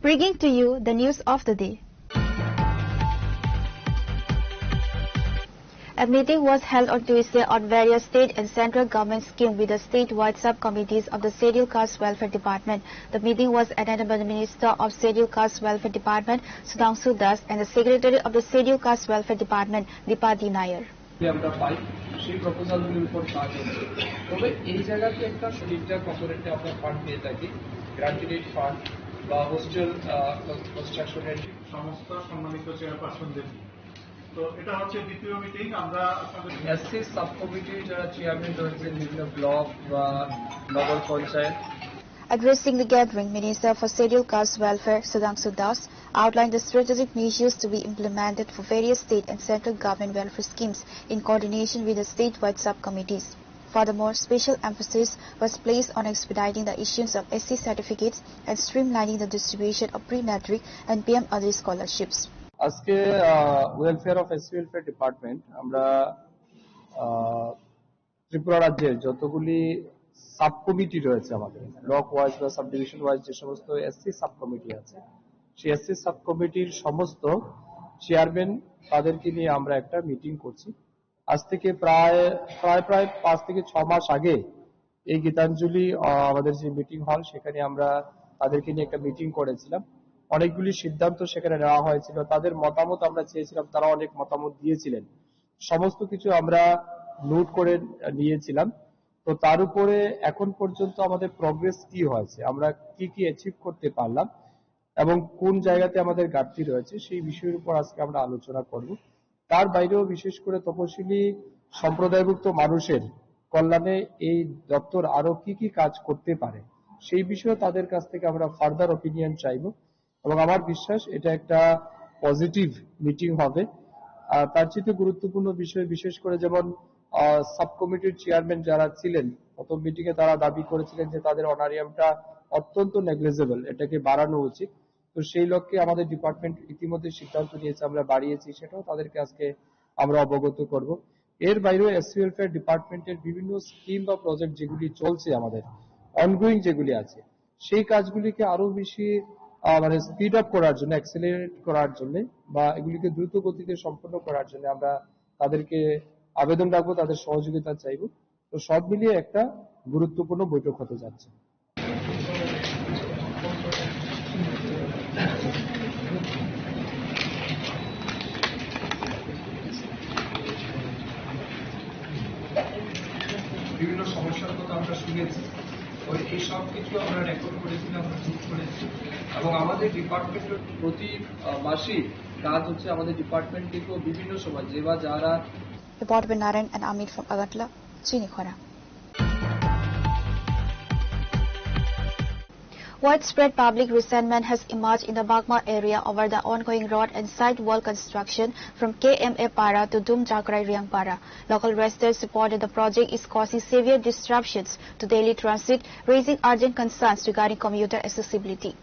Bringing to you the news of the day. A meeting was held on Tuesday on various state and central government schemes with the statewide subcommittees of the Scheduled Caste Welfare Department. The meeting was attended by the Minister of Scheduled Caste Welfare Department, Sudhanshu Das, and the Secretary of the Scheduled Caste Welfare Department, Dipadi Nair. আমরা পাই সেই প্রপোজালগুলোর উপর কাজ হচ্ছে তবে এই জায়গাতে একটা তিনটা কম্পোনেন্টে আমরা ফান্ড পেয়ে থাকি গ্র্যাজুয়েট ফান্ড বা হোস্টেল কনস্ট্রাকশনের সমস্ত সম্মানিত চেয়ারপারসনদের তো এটা হচ্ছে দ্বিতীয় মিটিং আমরা এসসি সাব কমিটির যারা চেয়ারম্যান রয়েছেন বিভিন্ন ব্লক বা নগর panchayat Addressing the gathering, Minister for Scheduled Caste Welfare, Sudhanshu Das, outlined the strategic measures to be implemented for various state and central government welfare schemes in coordination with the statewide subcommittees. Furthermore, special emphasis was placed on expediting the issuance of SC certificates and streamlining the distribution of pre-matric and PM other scholarships. আজকে welfare of SC welfare department আমরা ত্রিপুরা রাজ্যের যতগুলি sub committee রয়েছে আমাদের block wise বা sub division wise যে সমস্ত SC sub committee আছে সেই এসসি সাব কমিটির সমস্ত চেয়ারম্যান তাদেরকে নিয়ে আমরা একটা মিটিং করছি আজ থেকে প্রায় 5 থেকে 6 মাস আগে এই গীতাঞ্জলি আমাদের যে মিটিং হল সেখানে আমরা তাদেরকে নিয়ে একটা মিটিং করেছিলাম অনেকগুলি সিদ্ধান্ত সেখানে নেওয়া হয়েছিল তাদের মতামত আমরা চেয়েছিলাম তারা অনেক মতামত দিয়েছিলেন সমস্ত কিছু আমরা নোট করে নিয়েছিলাম তো তার উপরে এখন পর্যন্ত আমাদের প্রগ্রেস কি হয়েছে আমরা কি কি অ্যাচিভ করতে পারলাম এবং কোন জায়গাতে আমাদের ঘাটতি রয়েছে সেই বিষয়ের উপর আজকে আমরা আলোচনা করব তার বাইরেও বিশেষ করে তপশিলি সম্প্রদায়ভুক্ত মানুষের কল্যাণে এই দপ্তর আরো কি কি কাজ করতে পারে সেই বিষয়ে তাদের কাছ থেকে আমরা ফার্দার অপিনিয়ন চাইব এবং আমার বিশ্বাস এটা একটা পজিটিভ মিটিং হবে তার চেয়ে গুরুত্বপূর্ণ বিষয় বিশেষ করে যেমন সাব কমিটির চেয়ারম্যান যারা ছিলেন প্রথম মিটিং এ তারা দাবি করেছিলেন যে তাদের অনারিয়ামটা অত্যন্ত নেগলিজেবল এটাকে বাড়ানো উচিত তো সেই লক্ষ্যে আমাদের ডিপার্টমেন্ট ইতিমধ্যে সিদ্ধান্ত নিয়েছে আমরা বাড়িয়েছি সেটাও তাদেরকে আজকে আমরা অবগত করব এর বাইরেও এসসি ওয়েলফেয়ার ডিপার্টমেন্টের বিভিন্ন স্কিম বা প্রজেক্ট যেগুলি চলছে আমাদের অনগোয়িং যেগুলি আছে সেই কাজগুলিকে আরো বেশি মানে স্পিড আপ করার জন্য অ্যাক্সেলারেট করার জন্য বা এগুলিকে দ্রুত গতিতে সম্পন্ন করার জন্য আমরা তাদেরকে আবেদন রাখবো তাদের সহযোগিতা চাইব তো সব মিলিয়ে একটা গুরুত্বপূর্ণ বৈঠক হতে যাচ্ছে বিভিন্ন সমস্যার কথা আমরা শুনেছি এই সব কিছু আমরা রেকর্ড করেছি আমরা নোট করেছি এবং আমাদের ডিপার্টমেন্টের প্রতি মাসিক কাজ হচ্ছে আমাদের ডিপার্টমেন্ট থেকেও বিভিন্ন সময় যেবা যারা Report by Narayan and Amit from Agartala, Chinikhora. Widespread public resentment has emerged in the Bagma area over the ongoing road and side wall construction from KMA Para to Dum Jakrai Riangpara. Local residents reported the project is causing severe disruptions to daily transit, raising urgent concerns regarding commuter accessibility.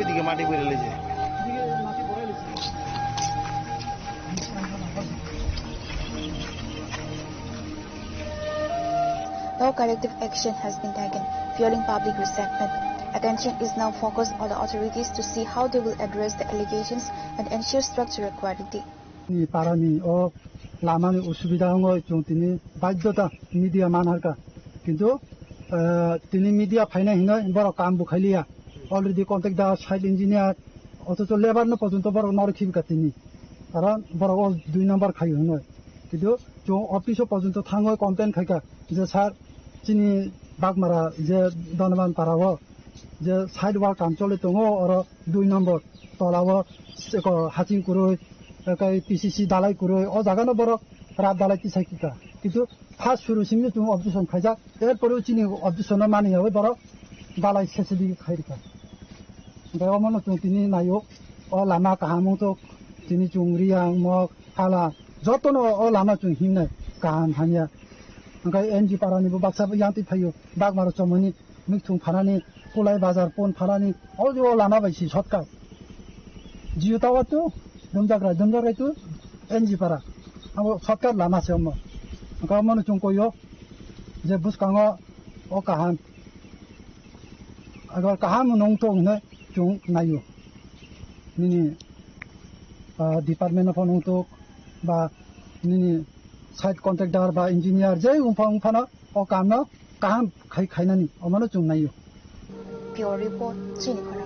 ওইদিকে মাটি বেড়ে লেছে No corrective action has been taken, fueling public resentment. Attention is now focused on the authorities to see how they will address the allegations and ensure structural quality. 바람이 라만의 우수비다한 거 좀 드니 바이도다 미디어 만할까 কিন্তু তিনি media ফাইনা হিনা বড় কাম বুখাইলিয়া already contact দা site engineer অথচ labour না পর্যন্ত বড় নরখিবিকা তিনি কারণ বড় 2 নম্বর খাই হনো কিন্তু जो অফিস পর্যন্ত থাঙ্গ কমপ্লেন খাইকা যে স্যার চিনি বাগমারা যে দনবান পারাও যে সাইড ওয়ার্ক কাম চলে দङ আর 2 নম্বর তলাও হাচিং কুরৈ কাই পিসিসি দালাই কুরৈ ও জাগানো বড় রাত দালাই কি সাইকিকা কিন্তু ফার্স্ট শুরুसिमनि जों অবজেকশন খাইजा এরপরেও চিনি অবজেকশন মানিयाबो বড় দালাই শেষেদি খাইরিকা বেমন जों তিনি নাইও ও লামা কাহামতো তিনি জুংরিয়া মক হালা যতনো ও লামা जों হিমनाय गाहाम हानिया ओंखाय एनजि पारानिबो बाक्साबो यान्ति फायो बागमारो चमनि मिथुं फानानि कुलाय बाजार पन फानानि अजो लामा बायसि शर्टकाट जिउतावातो दमजाग्रायतु एनजि पारा आबो शर्टकाट लामा सेम गामनो जों कोयो जे बुसकाङो ओ काहाम अगर काहाम नंतो ने जों नायो निनि डिपार्टमेन्ट अफ नंतो बा निनि साइट कन्ट्राक्टर बा इंजिनियर जे उफाना ओ कामनो काहाम खाइनानि अमनो जों नायो Pure report Chinikhara.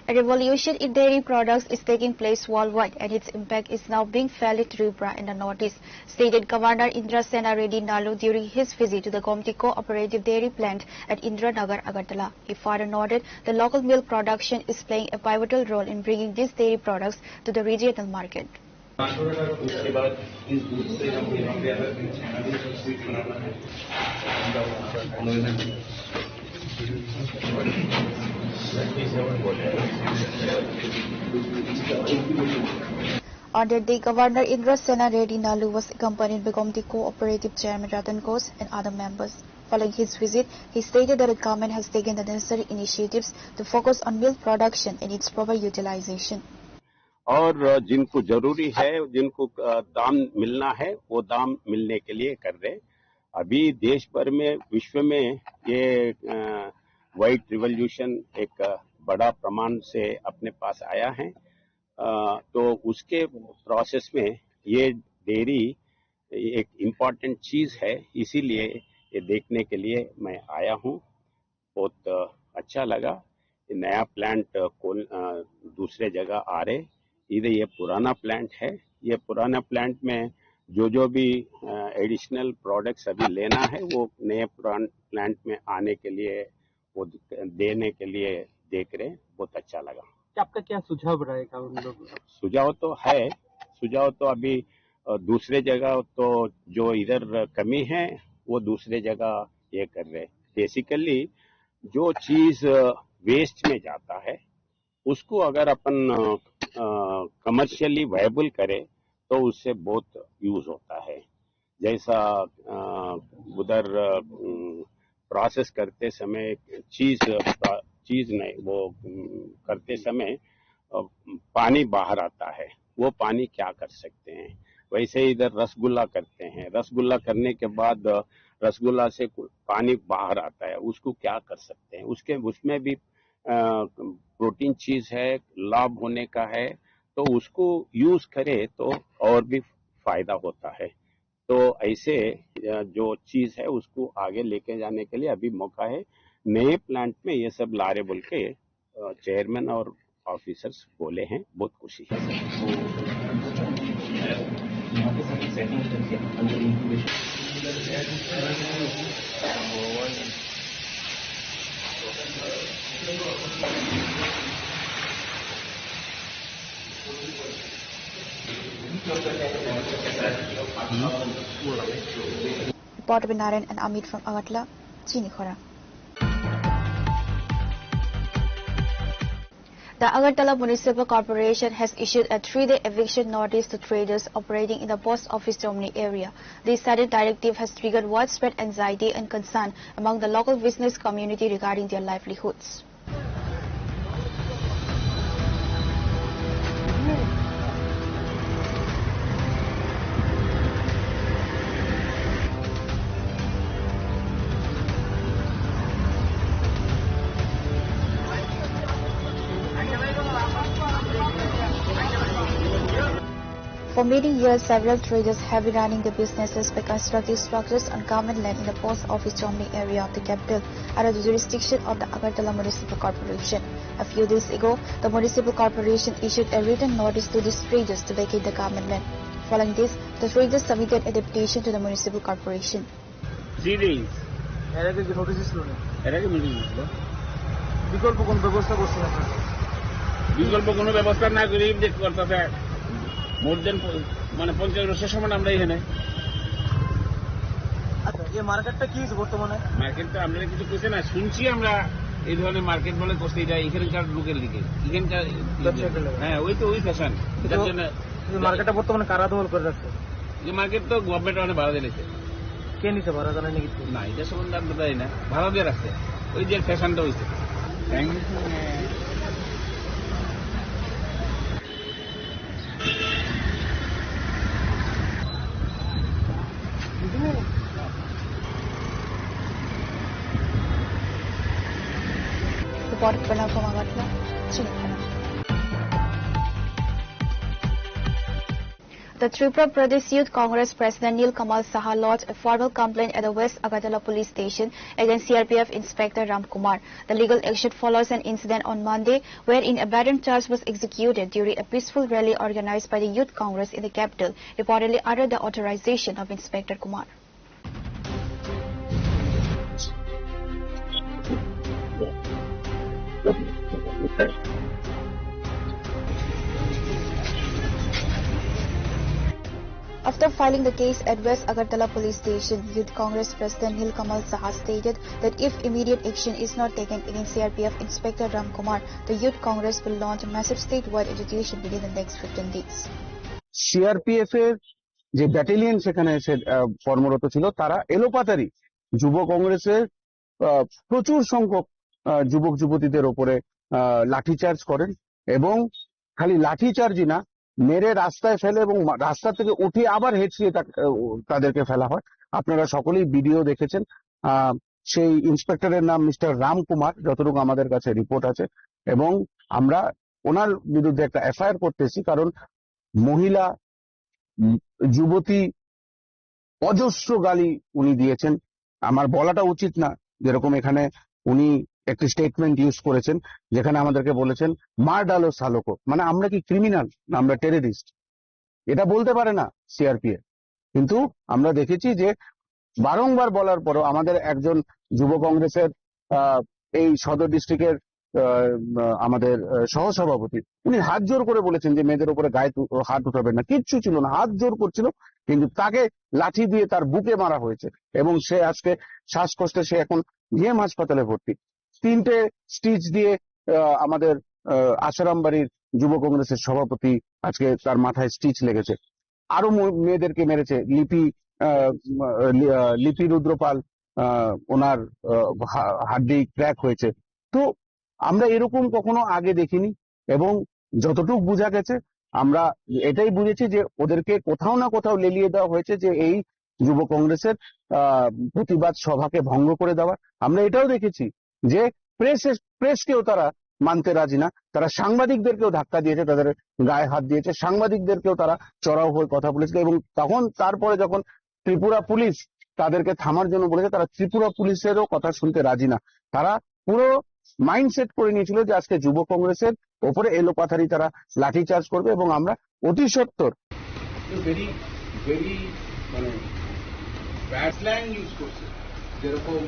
A revolution in dairy products is taking place worldwide, and its impact is now being felt in Tripura in the northeast, stated Governor Indra Sena Reddy Nalu during his visit to the Gomti Cooperative Dairy Plant at Indranagar, Agartala. He further noted the local milk production is playing a pivotal role in bringing these dairy products to the regional market. उसके बाद इस दूध से हम यहाँ पे sweet बनाना है On that day, Governor Indra Sena Reddy Nalu was accompanied by Gomti Cooperative Chairman Ratan Kos and other members. Following his visit, he stated that the government has taken the necessary initiatives to focus on milk production and its proper utilization. और जिनको जरूरी है जिनको दाम मिलना है वो दाम मिलने के लिए कर रहे अभी देश भर में विश्व में ये व्हाइट रिवॉल्यूशन एक बड़ा प्रमाण से अपने पास आया है तो उसके प्रोसेस में ये डेयरी एक इम्पोर्टेंट चीज है इसीलिए ये देखने के लिए मैं आया हूँ बहुत अच्छा लगा ये नया प्लांट दूसरे जगह आ रहे इधर ये पुराना प्लांट है ये पुराना प्लांट में जो भी एडिशनल प्रोडक्ट्स अभी लेना है वो नए प्लांट में आने के लिए वो देने के लिए देख रहे बहुत अच्छा लगा आपका क्या सुझाव रहेगा उन लोग सुझाव तो है सुझाव तो अभी दूसरे जगह तो जो इधर कमी है वो दूसरे जगह ये कर रहे बेसिकली जो चीज वेस्ट में जाता है उसको अगर अपन कमर्शियली वायबल करे तो उससे बहुत यूज होता है जैसा उधर प्रोसेस करते समय चीज नहीं वो करते समय पानी बाहर आता है वो पानी क्या कर सकते हैं वैसे इधर रसगुल्ला करते हैं रसगुल्ला करने के बाद रसगुल्ला से पानी बाहर आता है उसको क्या कर सकते हैं उसमें भी प्रोटीन चीज है लाभ होने का है तो उसको यूज करे तो और भी फायदा होता है तो ऐसे जो चीज है उसको आगे लेके जाने के लिए अभी मौका है नए प्लांट में ये सब ला रहे बोल के चेयरमैन और ऑफिसर्स बोले हैं बहुत खुशी है Report by Narayan and Amit from Agatla, Chinikhara. The Agartala Municipal Corporation has issued a 3-day eviction notice to traders operating in the post office Germany area. This sudden directive has triggered widespread anxiety and concern among the local business community regarding their livelihoods. For many years, several traders have been running their businesses by constructing structures on government land in the post office Germany area of the capital under the jurisdiction of the Agartala Municipal Corporation. A few days ago, the municipal corporation issued a written notice to these traders to vacate the government land. Following this, the traders submitted a deputation to the municipal corporation. 3 days. বিকল্প কোনো ব্যবস্থা না করে করতেছে মোর দেন মানে 50 বছরের সময় আমরা এখানে আচ্ছা এই মার্কেটটা কি বর্তমানে মার্কেটটা আমরা কিছু কইছে না শুনছি আমরা এই ধরনের মার্কেট বলে করতে এটা এখানকার লোকের দিকে এখানকার হ্যাঁ ওই ফ্যাশন যার জন্য এই মার্কেটটা বর্তমানে কারা দখল করে রাখছে এই মার্কেট তো গভর্নমেন্ট অনেক ভাড়া দিয়েছে কে নিছে ভাড়া জানেন নাকি না এটা সম্বন্ধে আমরা জানি না ভাড়া দিয়ে রাখছে ওই যে ফ্যাশনটা হইছে Reported by Naufal Agartala, Chinikhara. The Tripura Pradesh Youth Congress President Nil Kamal Saha lodged a formal complaint at the West Agartala Police Station against CRPF Inspector Ram Kumar. The legal action follows an incident on Monday wherein a baton charge was executed during a peaceful rally organized by the Youth Congress in the capital, reportedly under the authorization of Inspector Kumar. After filing the case at West Agartala Police Station, Youth Congress President Nil Kamal Saha stated that if immediate action is not taken against CRPF Inspector Ram Kumar, the Youth Congress will launch a massive statewide agitation within the next 15 days. CRPF এর যে battalion সেখানে এসে কর্মরত ছিল তারা এলোপাতারি যুব কংগ্রেসের প্রচুর সংখ্যক যুবক যুবতীদের উপরে লাঠিচার্জ করেন এবং খালি লাঠিচার্জই না মেরে রাস্তায় ফেলে এবং রাস্তা থেকে উঠে আবার হেঁচড়িয়ে তাদেরকে ফেলা হয়। আপনারা সকলেই ভিডিও দেখেছেন। সেই ইন্সপেক্টরের নাম মিস্টার রাম কুমার, যতটুকু আমাদের কাছে রিপোর্ট আছে, এবং আমরা ওনার বিরুদ্ধে একটা এফআইআর করতেছি কারণ মহিলা যুবতী অজস্র গালি উনি দিয়েছেন। আমার বলাটা উচিত না, যেরকম এখানে উনি একটি স্টেটমেন্ট ইউজ করেছেন যেখানে আমাদেরকে বলেছেন মার ডালো সালোকো, মানে আমরা কি ক্রিমিনাল না আমরা টেররিস্ট, এটা বলতে পারে না সিআরপিএফ। কিন্তু আমরা দেখেছি যে বারংবার বলার পরও আমাদের একজন যুব কংগ্রেসের এই সদর ডিস্ট্রিক্টের আমাদের সহসভাপতি উনি হাত জোর করে বলেছেন যে মেয়েদের উপরে গায়ে হাত উঠাবেন না, কিচ্ছু ছিল না, হাত জোর করছিল, কিন্তু তাকে লাঠি দিয়ে তার বুকে মারা হয়েছে এবং সে আজকে শ্বাসকষ্টে সে এখন জিএম হাসপাতালে ভর্তি। 3টে স্টিচ দিয়ে আমাদের আশারাম বাড়ির যুব কংগ্রেসের সভাপতি আজকে তার মাথায় স্টিচ লেগেছে। আরো মেয়েদেরকে মেরেছে। লিপি রুদ্রপাল, ওনার হাড্ডি ক্র্যাক হয়েছে। তো আমরা এরকম কখনো আগে দেখিনি এবং যতটুকু বোঝা গেছে আমরা এটাই বুঝেছি যে ওদেরকে কোথাও না কোথাও লেলিয়ে দেওয়া হয়েছে যে এই যুব কংগ্রেসের প্রতিবাদ সভাকে ভঙ্গ করে দেওয়া। আমরা এটাও দেখেছি যে প্রেসকেও তারা মানতে রাজি না, তারা সাংবাদিকদেরকেও ধাক্কা দিয়েছে, তাদের গায়ে হাত দিয়েছে, সাংবাদিকদেরকেও তারা চড়াও হয়ে কথা বলেছিল এবং তারপরে যখন ত্রিপুরা পুলিশ তাদেরকে থামার জন্য বলেছে, তারা ত্রিপুরা পুলিশেরও কথা শুনতে রাজি না। তারা পুরো মাইন্ডসেট করে নিয়েছিল যে আজকে যুব কংগ্রেসের ওপরে এলোপাথারি তারা লাঠিচার্জ করবে এবং আমরা অতি সত্বর ভেরি ভেরি মানে ব্যাড স্ল্যাং ইউজ করছে, যেরকম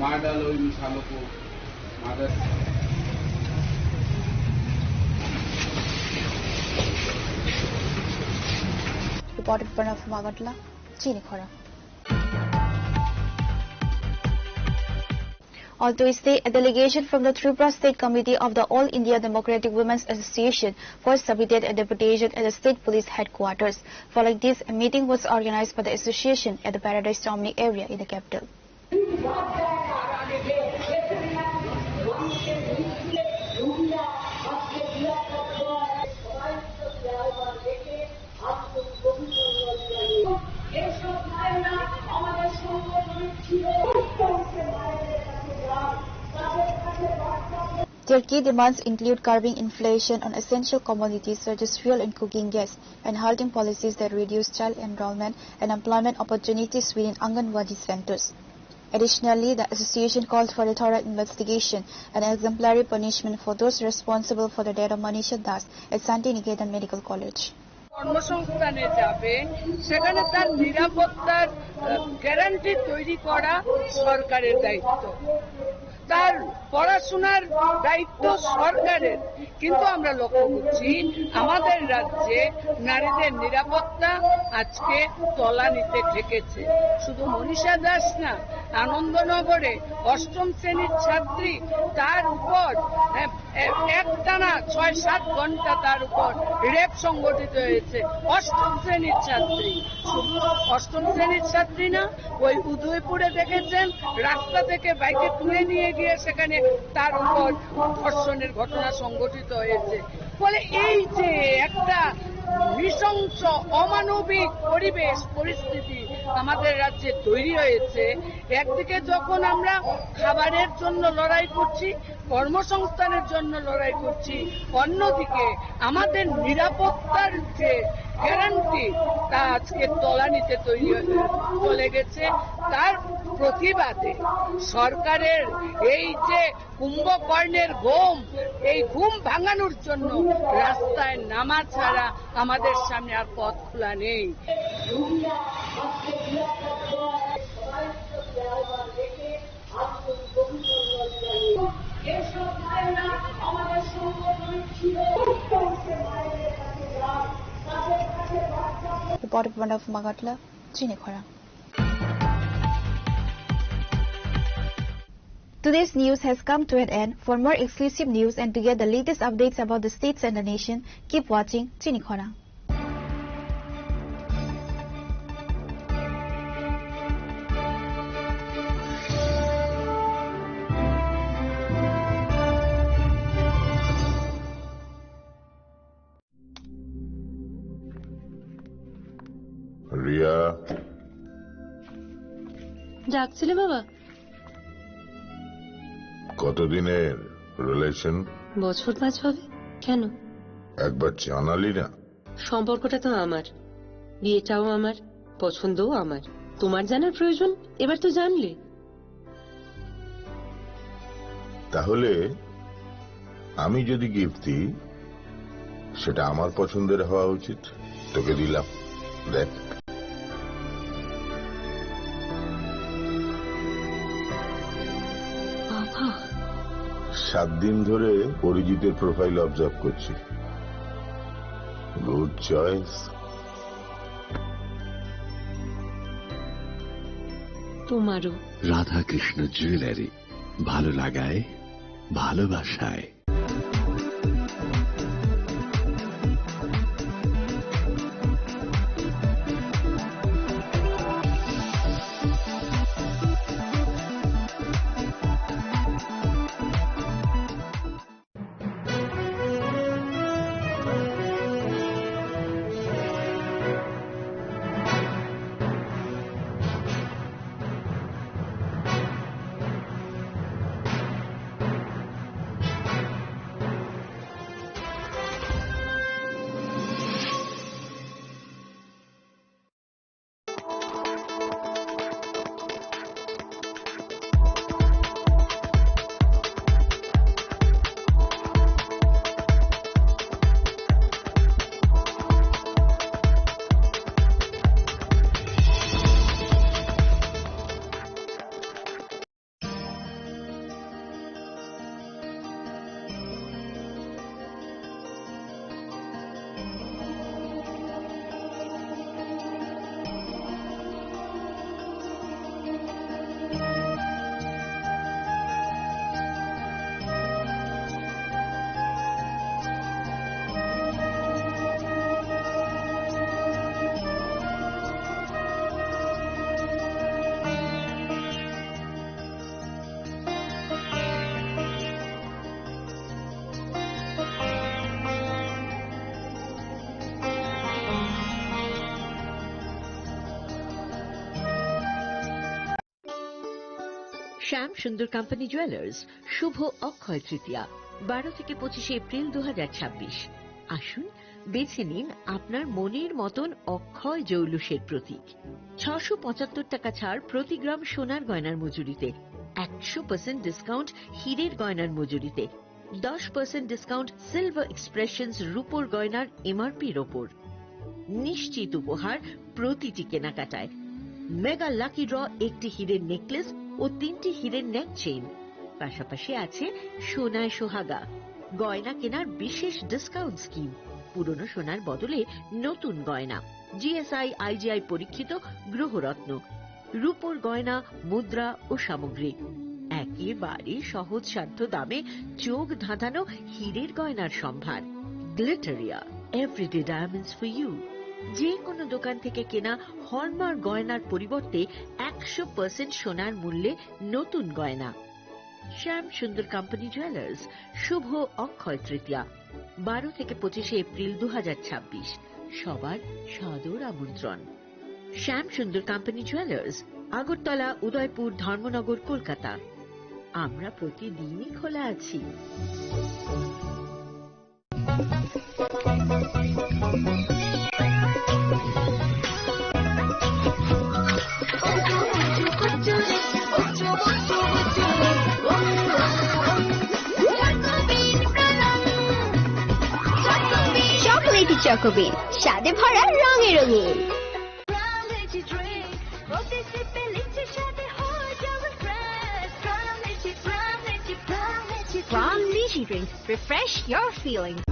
মার ডালো মিশালোকো mother. Reported by Naufal Agartala, Chinikhara. On Tuesday, a delegation from the Tripura State Committee of the All India Democratic Women's Association first submitted a deputation at the state police headquarters. Following this, a meeting was organized by the association at the Paradise Tomni area in the capital. Their key demands include curbing inflation on essential commodities such as fuel and cooking gas, and halting policies that reduce child enrollment and employment opportunities within Anganwadi centers. Additionally, the association called for a thorough investigation and exemplary punishment for those responsible for the death of Manisha Das at Santi Niketan Medical College. কর্মসংস্থানে যাবে সেখানে তার নিরাপত্তার guarantee তৈরি করা সরকারের দায়িত্ব, তার পড়াশোনার দায়িত্ব সরকারের। কিন্তু আমরা লক্ষ্য করছি আমাদের রাজ্যে নারীদের নিরাপত্তা আজকে তলানিতে ঠেকেছে। শুধু মনীষা দাস না, আনন্দনগরে অষ্টম শ্রেণীর ছাত্রী, তার উপর একটানা ৬-৭ ঘন্টা তার উপর রেপ সংগঠিত হয়েছে। অষ্টম শ্রেণীর ছাত্রী, শুধু অষ্টম শ্রেণীর ছাত্রী না, ওই উদয়পুরে দেখেছেন রাস্তা থেকে বাইকে তুলে নিয়ে গিয়ে সেখানে তার উপর ধর্ষণের ঘটনা সংঘটিত হয়েছে। ফলে এই যে একটা নৃশংস অমানবিক পরিবেশ পরিস্থিতি আমাদের রাজ্যে তৈরি হয়েছে, একদিকে যখন আমরা খাবারের জন্য লড়াই করছি, কর্মসংস্থানের জন্য লড়াই করছি, অন্যদিকে আমাদের নিরাপত্তার যে গ্যারান্টি তা আজকে তলানিতে তৈরি চলে গেছে। তার প্রতিবাদে সরকারের এই যে কুম্ভকর্ণের ঘুম, এই ঘুম ভাঙানোর জন্য রাস্তায় নামা ছাড়া আমাদের সামনে আর পথ খোলা নেই। Reported by Magatla, Chinikhara. Today's news has come to an end. For more exclusive news and to get the latest updates about the states and the nation, keep watching Chinikhara. Riya, ডাকছিলে বাবা? কতদিনের রিলেশন? বছর 5 হবে। কেন? একবার জানালি না? সম্পর্কটা তো আমার, বিয়েটাও আমার, পছন্দও আমার। তোমার জানার প্রয়োজন এবার তো জানলে। তাহলে আমি যদি গিফট দিই সেটা আমার পছন্দের হওয়া উচিত। তোকে দিলাম, দেখ। বাবা, 7 দিন ধরে অরিজিতের প্রোফাইল অবজার্ভ করছি। Good choice. তোমারও। রাধাকৃষ্ণ জুয়েলারি, ভালো লাগায় ভালোবাসায়। শ্যাম সুন্দর কোম্পানি জুয়েলার্স শুভ অক্ষয় তৃতীয়া 12 থেকে 25 এপ্রিল 2026। আসুন বেছে নিন আপনার মনের মতন অক্ষয় জৌলুসের প্রতীক। 675 টাকা ছাড় প্রতি গ্রাম সোনার গয়নার মজুরিতে, 100% ডিসকাউন্ট হীরের গয়নার মজুরিতে, 10% ডিসকাউন্ট সিলভার এক্সপ্রেশনস রূপোর গয়নার এমআরপির ওপর। নিশ্চিত উপহার প্রতিটি কেনাকাটায়। মেগা লাকি ড্র একটি হীরের নেকলেস ও 3টি হীরের নেক চেইন। পাশাপাশি আছে সোনায় সোহাগা গয়না কেনার বিশেষ ডিসকাউন্ট স্কিম। পুরনো সোনার বদলে নতুন গয়না, জিএসআই আইজিআই পরীক্ষিত গ্রহরত্ন, রূপোর গয়না, মুদ্রা ও সামগ্রী। একেবারে সহজসাধ্য দামে চোখ ধাঁধানো হীরের গয়নার সম্ভার। Glitteria, everyday diamonds for you. যে কোনো দোকান থেকে কেনা হলমার্ক গয়নার পরিবর্তে 100% সোনার মূল্যে নতুন গয়না। শ্যাম সুন্দর কোম্পানি জুয়েলার্স শুভ অক্ষয় তৃতীয়া 12 থেকে 25 এপ্রিল 2026। সবার সাদর আমন্ত্রণ। শ্যাম সুন্দর কোম্পানি জুয়েলার্স, আগরতলা, উদয়পুর, ধর্মনগর, কলকাতা। আমরা প্রতিদিনই খোলা আছি। চকোলেটি চকোবিন, স্বাদে ভরা রঙে রঙিন। From Lychee Drinks, refresh your feelings.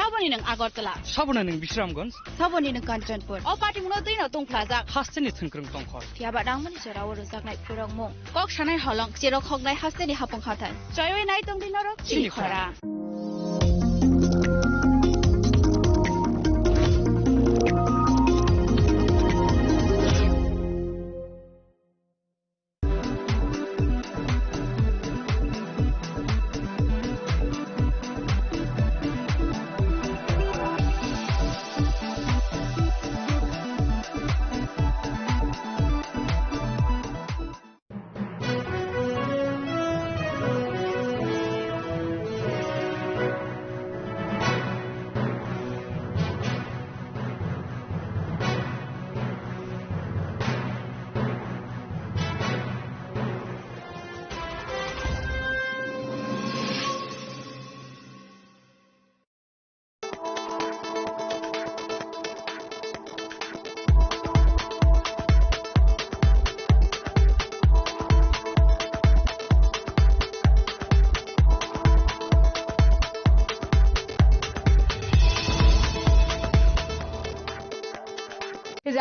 사번이는 아거르텔라, 사번에는 비스람건스, 사번이는 간전뿐. 어파티문어 뜨이너 똥플라자. 하스니 튼크릉 똥커. 피아바랑만이 저라워로 작나이 푸렁몽. 꼭 샤나이 헐렁 지로 콩나이 하스니 하뽕카탄. 저요의 나이 똥디너로 지리커라.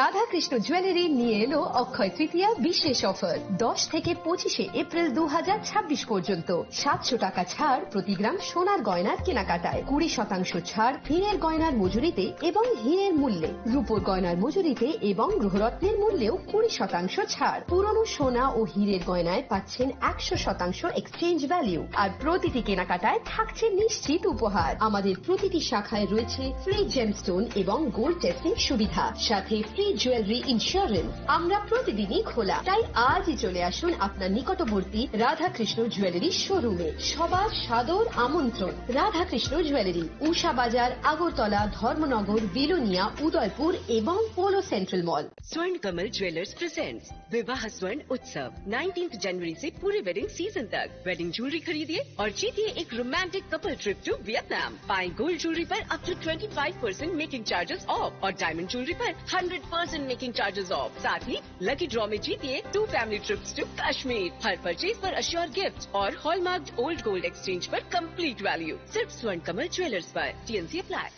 Radhakrishna jewellery নিয়ে এলো অক্ষয় তৃতীয়া বিশেষ অফার। 10 থেকে 25 এপ্রিল 2026 পর্যন্ত 700 টাকা ছাড় প্রতি গ্রাম সোনার গয়নার কেনাকাটায়, 20% ছাড় হীরের গয়নার মজুরিতে এবং হীরের মূল্যে, রূপোর গয়নার মজুরিতে এবং গ্রহরত্নের মূল্যেও 20% ছাড়। পুরনো সোনা ও হীরের গয়নায় পাচ্ছেন 100% এক্সচেঞ্জ ভ্যালু, আর প্রতিটি কেনাকাটায় থাকছে নিশ্চিত উপহার। আমাদের প্রতিটি শাখায় রয়েছে ফ্রি জেমস্টোন এবং গোল্ড টেস্টিং সুবিধা, সাথে এসপি জুয়েলারি ইন্স্যুরেন্স আমরা প্রতিদিনই খোলা, তাই আজই চলে আসুন আপনার নিকটবর্তী রাধাকৃষ্ণ জুয়েলারি শোরুমে। সবার সাদর আমন্ত্রণ। রাধাকৃষ্ণ জুয়েলারি, উষা বাজার, আগরতলা, ধর্মনগর, বিলোনিয়া, उदयपुर एवं पोलो सेंट्रल मॉल। स्वर्ण कमल ज्वेलर्स प्रेजेंट्स विवाह स्वर्ण उत्सव 19 जनवरी से पूरे वेडिंग सीजन तक। वेडिंग ज्वेलरी खरीदिए और जीतिए एक romantic couple trip to Vietnam. पाएं गोल्ड ज्वेलरी पर up to 25% making charges off और डायमंड ज्वेलरी पर 100% मेकिंग चार्जेस ऑफ। साथ ही लकी ड्रॉ में जीतिए 2 फैमिली ट्रिप्स टू कश्मीर। हर परचेज पर अश्योर गिफ्ट और हॉलमार्क ओल्ड गोल्ड एक्सचेंज पर कंप्लीट वैल्यू। सिर्फ स्वर्ण कमल ज्वेलर्स पर। TNC apply.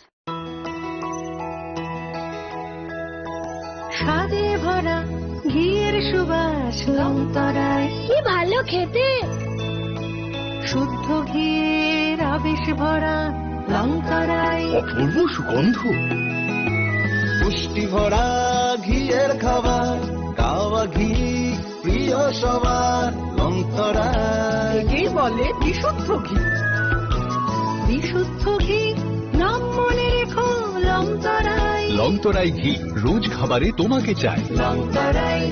স্বাদে ভরা ঘিয়ের সুবাস লংতরায়, কি ভালো খেতে। শুদ্ধ ঘিয়ের আবেশ ভরা লংতরায়, অপূর্ব সুগন্ধ। পুষ্টি ভরা ঘিয়ের খাবার, গাওয়া ঘি প্রিয় সবার লংতরায়। একেই বলে বিশুদ্ধ ঘি। বিশুদ্ধ ঘি নাম মনে রেখো লংতরায়। লংতরাই ঘি রোজ খাবারে তোমাকে চাই। লংতরাই,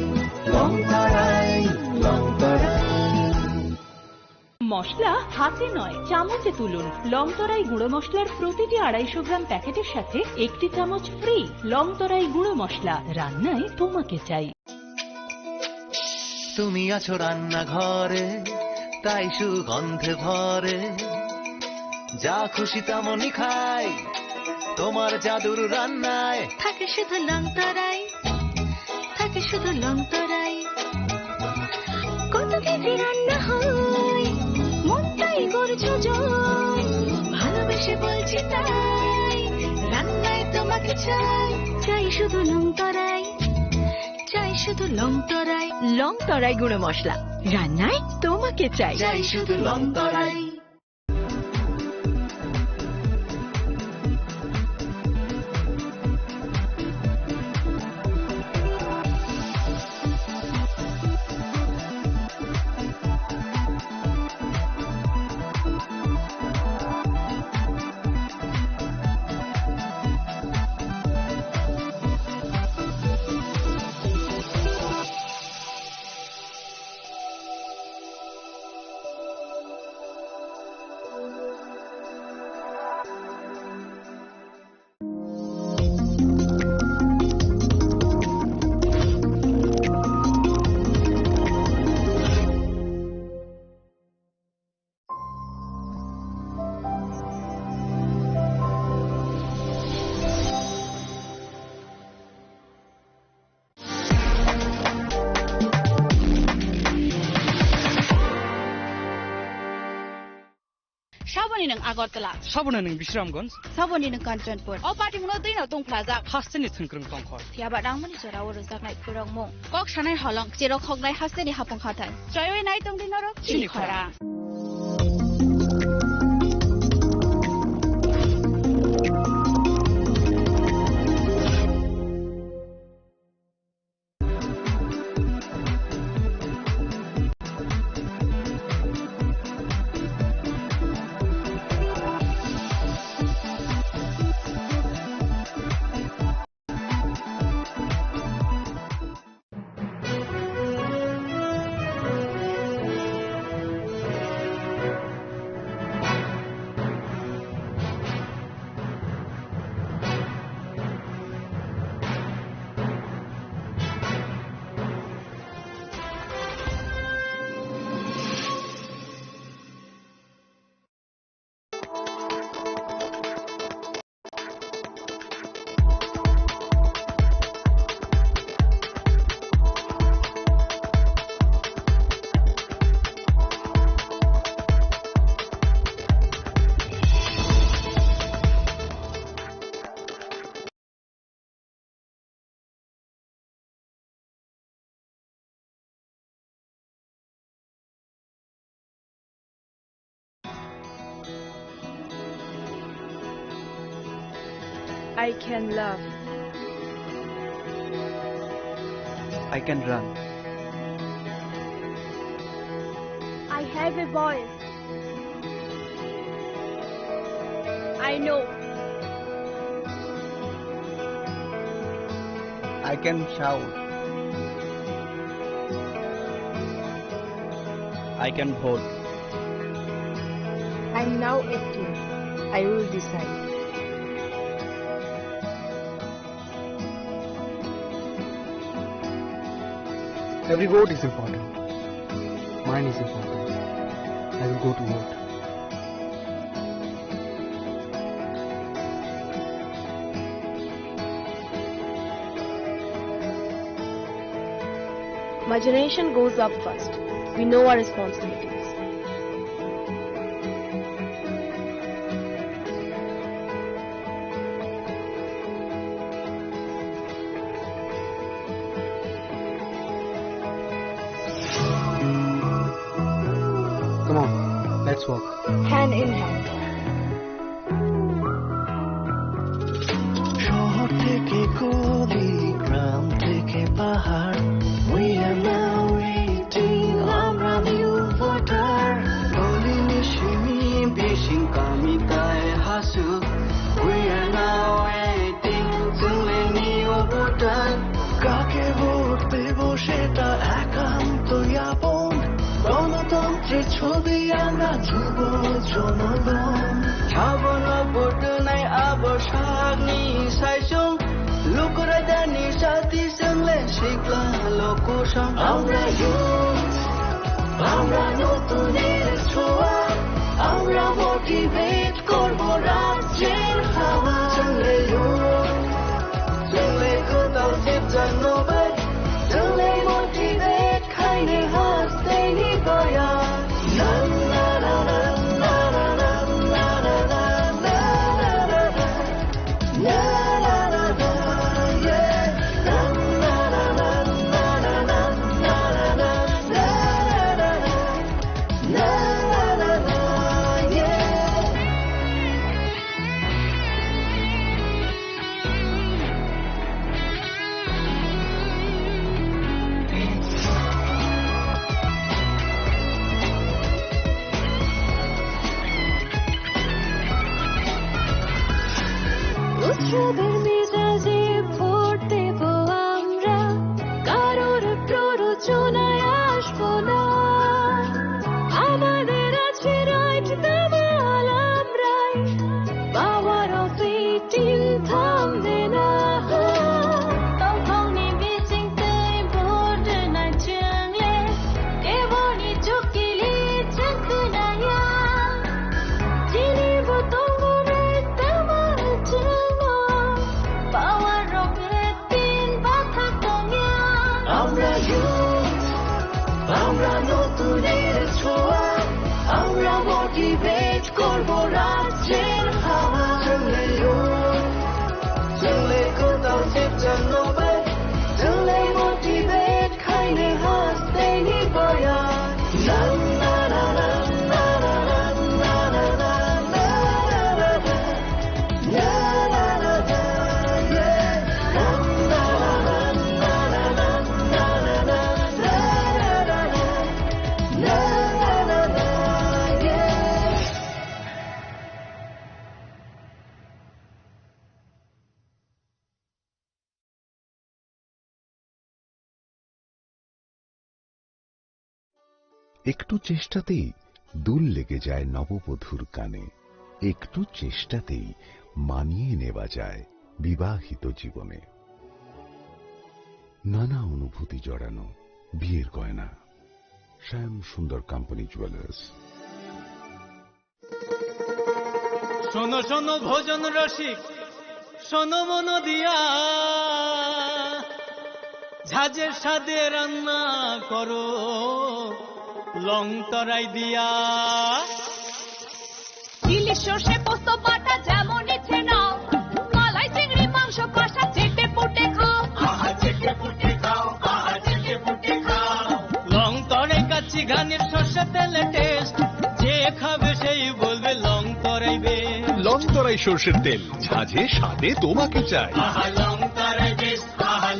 লংতরাই, লংতরাই। মশলা হাতে নয় চামচে তুলুন। লংতরাই গুঁড়ো মশলার প্রতিটি 250 গ্রাম প্যাকেটের সাথে 1 চামচ ফ্রি। লংতরাই গুঁড়ো মশলা, রান্নায় তোমাকে চাই। তুমি আছো রান্নাঘরে, তাই সুগন্ধে ভরে, যা খুশি তেমনই খাই তোমার জাদুর রান্নায়। থাকে শুধু লংতরাই, থাকে শুধু লংতরাই। কত কেজি রান্না হয়, মনটাই করছো জয়। ভালোবেসে বলছি তাই, রান্নায় তোমাকে চাই। চাই শুধু লংতরাই, চাই শুধু লংতরাই। লংতরাই গুঁড়ো মশলা, রান্নায় তোমাকে চাই। চাই শুধু লংতরাই। साबोनी नों आगरतला, साबोना नों विश्रामगंज, साबोनी नों कांचनपुर, अ पार्टी मुनो दैनाव दं प्लाजा, हास्टेनि थुनख्रों तंखर, थियाबा दांमोनि जराव रोजाकनाय फोरंमु, कक सानाय हलं, जेराव खगनाय हास्टेनि हाफंखाथाय, जयवे नाय दं दिनरो चिनिखरा। I can love. I can run. I have a voice. I know. I can shout. I can vote. I'm now 18. I will decide. Every vote is important. Mine is important. I will go to vote. My generation goes up first. We know our responsibilities. Come on, let's walk. Hand in hand. শহর থেকে গলি, গ্রাম থেকে পাহাড়, we are now waiting, আমরা new voter. গলি নিশিনি বেশিং কামিতায় হাসুক, we are now waiting, চলে new voter. কাকে vote দেব সেটা একান্তই আপন, গণতন্ত্রের ছবি আমরা যুব জনগণ. ছাবন ভোট নাই আবসাগনি সাইসং, লুকুরাদানি সাথী সঙ্গে শিখলা লোকসং. আমরা youth, আমরা নতুনের ছোঁয়া, আমরা মোটিভেট করব রাজ্যের হাওয়া. চলে youth, চলে কোথাও জীবজনবাদ, চলে মোটিভেট খাইনে হাসতে নিবয়া. La la la la la la la la la la la la la la la la, yeah. La la la la la la la la la la la la la, yeah. উৎসবের মেজাজে vote দেব আমরা, কারোর প্ররোচনায় আসবো না। আমাদের আছে right, দামাল আমরাই, পাওয়ার অফ 18 থামবে না। tổng thống ni biết chính tới vote này trường lên, để vô ni chúc kỳ lý chẳng cứ này ya. Chỉ ni vô tổng vô này damal trường ngô, power of 18 bắt thác đồng ya. আমরা youth, আমরা নতুনের ছোঁয়া, আমরা motivate করব রাজ্যের হাওয়া. চলে youth, চলে কোথাও জীবজনবাদ, চলে মোটিভেট খাইনে হাসতে নিবয়া. La la la la la la la la la la la la la, la la la la, yeah. La la la la la la la la la la la la la la, yeah. একটু চেষ্টাতেই দুল লেগে যায় নববধূর কানে, একটু চেষ্টাতেই মানিয়ে নেওয়া যায় বিবাহিত জীবনে। নানা অনুভূতি জড়ানো বিয়ের গয়না। শ্যাম সুন্দর কোম্পানি জুয়েলার্স। শোনো শোনো ভোজন রসিক, শোনো মন দিয়া, ঝাঁঝের স্বাদে রান্না করো লং তরাই দিয়া। ইলিশ সর্ষে পোস্ত বাটা যেমন ইচ্ছে নাও, মালাই চিংড়ি মাংস কষা চেটে পুটে খাও, চেটে পুটে খাও, চেটে পুটে খাও। লং তরাই কাচ্চি ঘানির সর্ষে তেলে টেস্ট, যে খাবে সেই বলবে লং তরাই বেশ। লং তরাই সর্ষের তেল, ঝাঁঝে স্বাদে তোমাকে চাই। লং তরাই বেশ,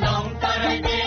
লং তরাই বেশ।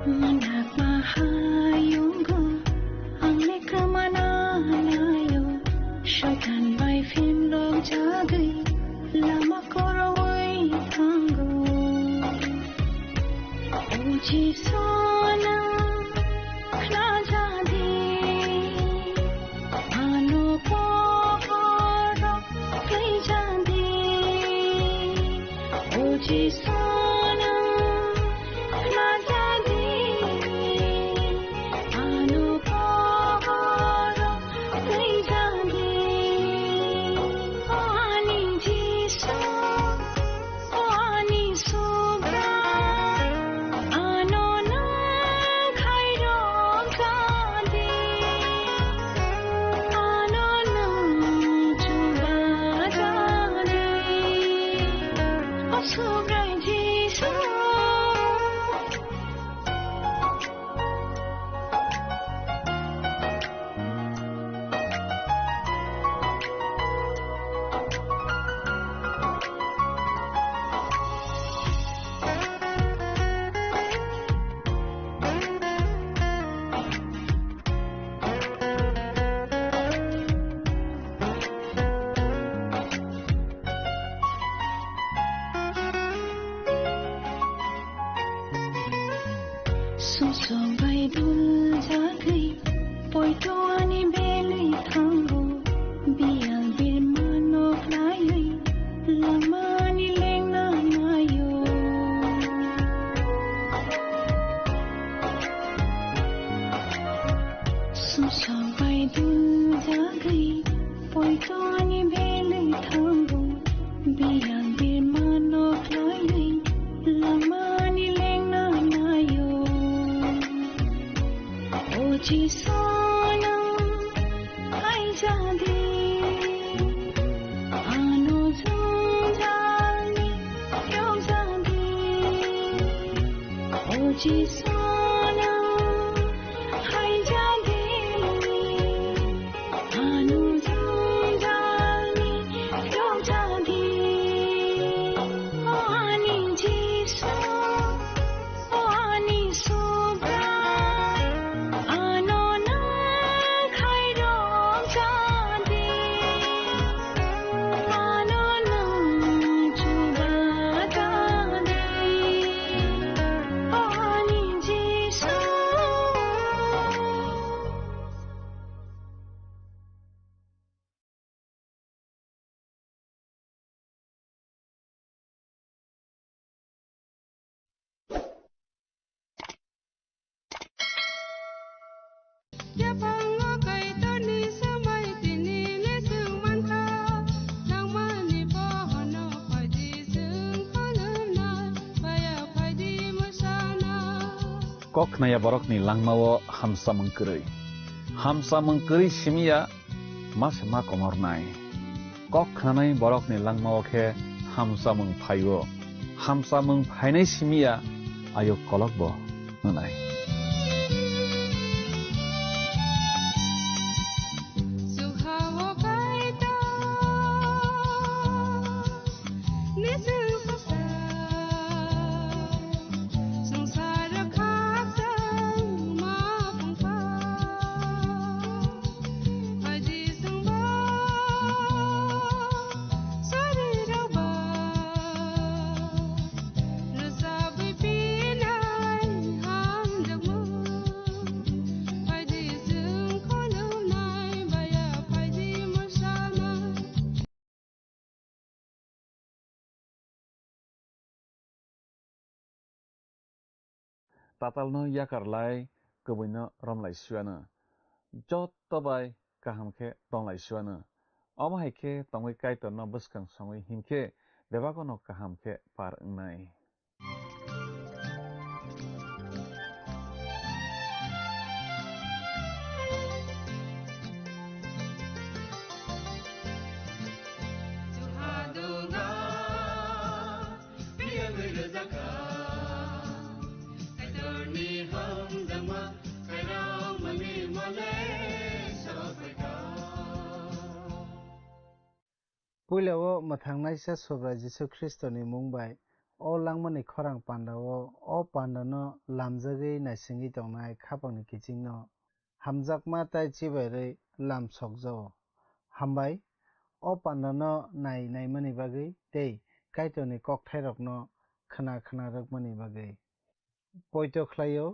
Manak mahayunggo ang nagkamanayo Syaitan bay finlog jagay lama koraway tanggo Uji sana knajadi ano pahara kay jadi Uji sana knajadi ano pahara kay jadi Ani jiso Ani sobra ano na khairo jadi ano na chuba jadi sobra jiso Susubay dul jagay Poito ani belay tango Bial bir manok layoy Lamani leng na mayo Susubay dul jagay Poito ani belay tango Bial bir manok layoy Lamani leng na mayo Oji sana ay jadi ano jali yo jadi Oji sana ay jadi ano jali yo jadi Ani jiso Ani sobra ano na khairo jadi ano na chuba jadi Ani jiso Kok naya borok ni langmawo hamsa mengkeri. Hamsa mengkeri simia mas ma komornai. Kok nanai borok ni langmawo ke hamsa mengphayo. Hamsa mengphainai simia ayo kolok bo nanai. Tatalno yakarlai kebuino romlai suana. Jot tobai kahamke tonglai suana. Omahaike tongwi kaito no buskang songwi himke bebagono kahamke par ngnai. Puilawo mathangnai sa sobra Jisu Kristo ni mungbai o langmani khorang pandao o pandano lamjagui naisingi tongnai khapangni kichingno hamjakma tai chibairei lam sokjao hambai o pandano naimani bagui tei kaitoni kokthairokno khana khana rokmani bagui poito khlaio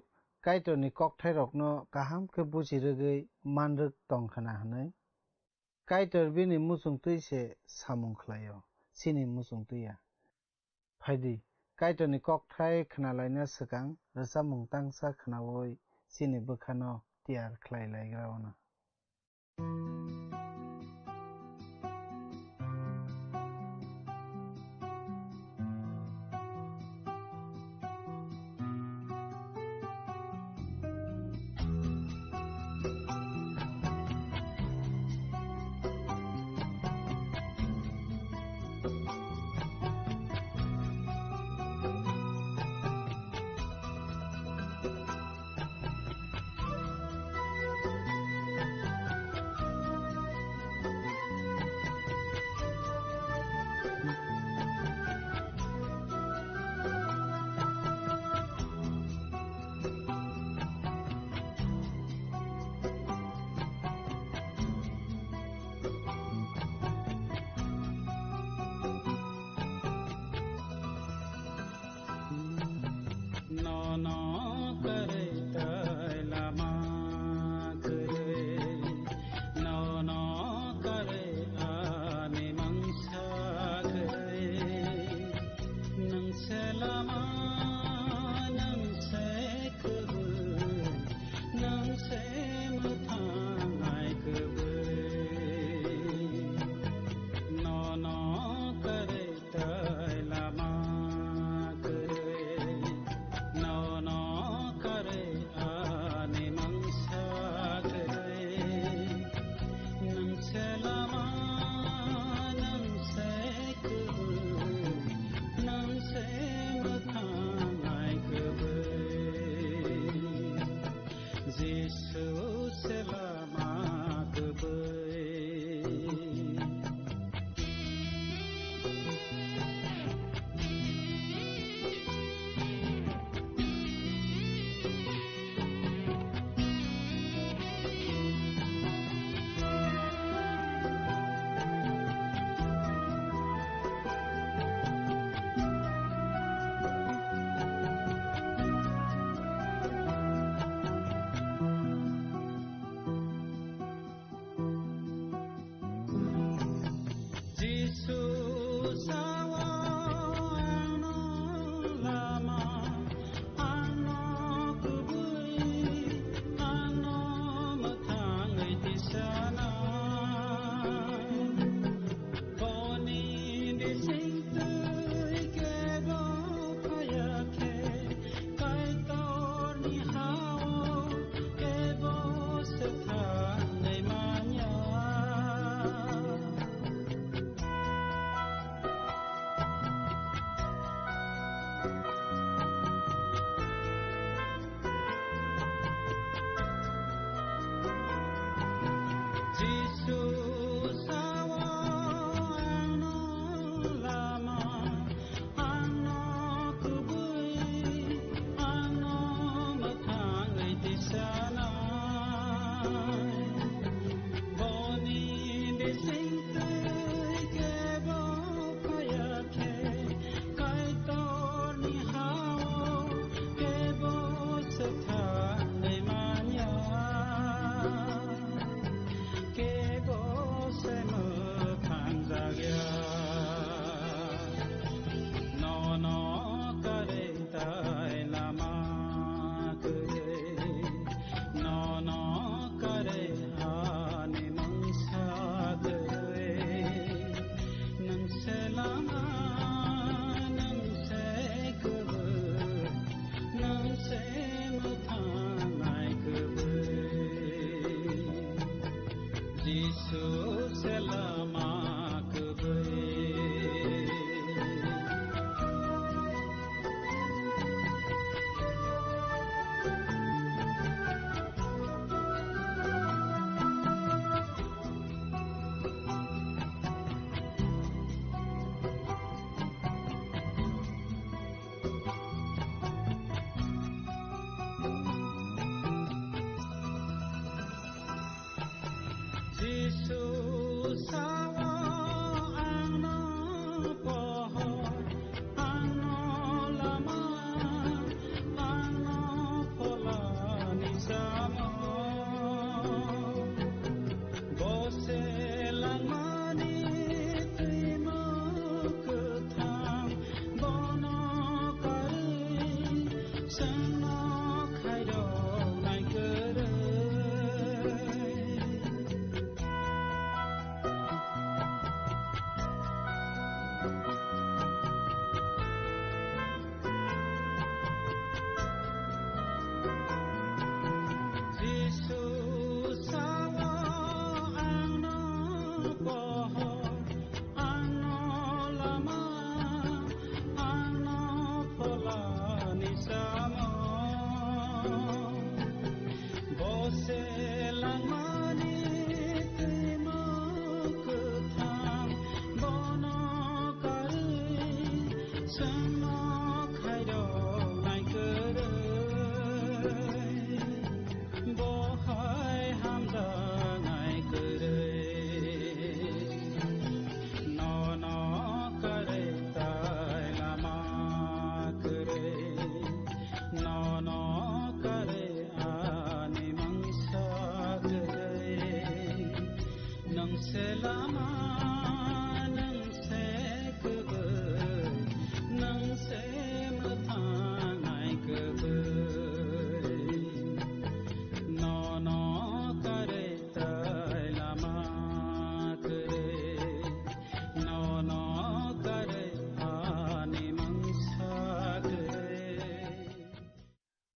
kaitoni kokthairokno kaham khe bujirogui manrok tongkhana hinui kaitor bini muchungtui se samung khlaio chini muchungtuia phaidi kaitoni kokthai khnalaina swkang rwchabmung tangsa khnaoi chini bwkhano tiyar khlailaigrao.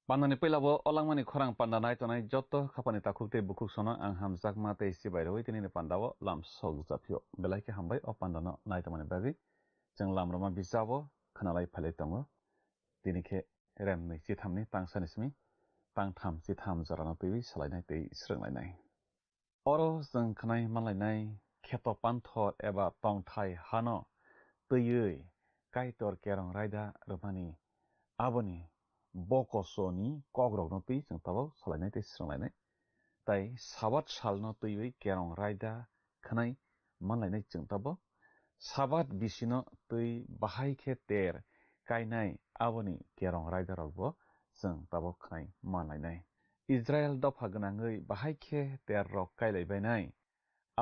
Pandani pelabo olangmani khorang pandanai tonai joto khapani takhukte bukhuk sono ang hamjak mate sibairoi tinini pandawo lam sok japio belaike hambai o pandano naitamani bagi jeng lam roma bijabo khanalai phalai tongo tinike rem nei chithamni tangsanismi tangtham chitham jarana tui salainai tei srenglainai oro jeng khnai manlainai kheto panthor eba tongthai hano tui kaitor kerong raida romani aboni bokosoni kogrok no tui jeng tabo salainai tei srenglainai tai sabat salno tui kerong raida khnai manlainai jeng tabo sabat bisino tui bahai khe ter kainai aboni kerong raida rokbo jeng tabo khnai manlainai Israel dopha gnangoi bahai khe ter rok kailaibainai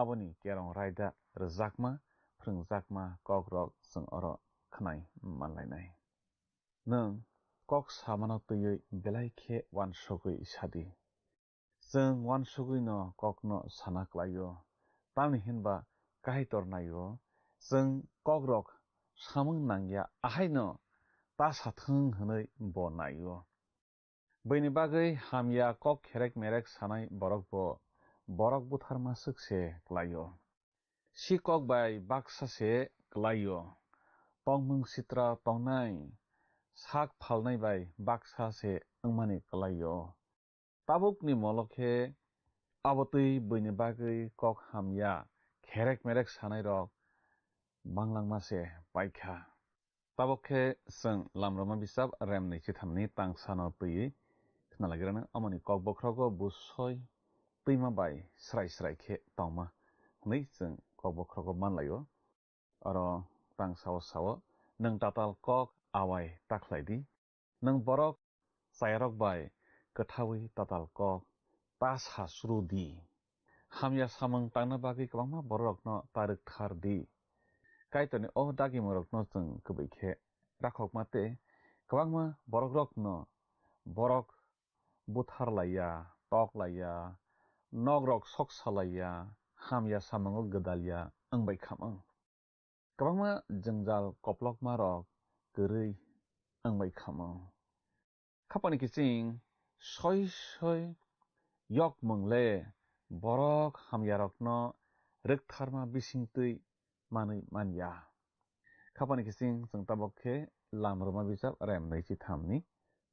aboni kerong raida rjakma phringjakma kogrok jeng oro khnai manlainai nung kok samano tui belai khe wansogui sadi jeng wansogui no kok no sana klaio tamni hinba kaitor naio jeng kogrok samung nangya ahai no ta sathung hwnoi bo naio bini bagui hamya kok kherek merek sanai borok bo borok butharma sukse klaio si kok bai baksa se klaio tongmung sitra tongnai sak phalnai bai baksa se wngmani klaio tabukni molokhe abotui bini bagui kok hamya kherek merek sanai rok banglangma se paikha tabokhe jeng lamrama bisap rem nei chithamni tangsano tui khnalagirana amoni kok bokrogo busoi tuima bai srai srai khe tongma hnei jeng kok bokrogo manlaio oro tangsao sao nung tatal kok awai takhlaidi nung borok chairok bai kothawi tatal kok ta sasrudi hamya samung tangna bagui kwbangma borok no taruk thardi kaitoni o dagi morok no jeng kubui khe rakhokma te kwbangma borok rok no borok butharlaiya toklaiya nogrok soksalaiya hamya samungo gdalya wngbai khamung kwbangma jengjal koplokma rok kwrui wngbai khamung khapani kiching soi soi yok mungle borok hamya rok no rwktharma bisingtui manui manya khapani kiching jeng tabokhe lamroma bijap rem nei chithamni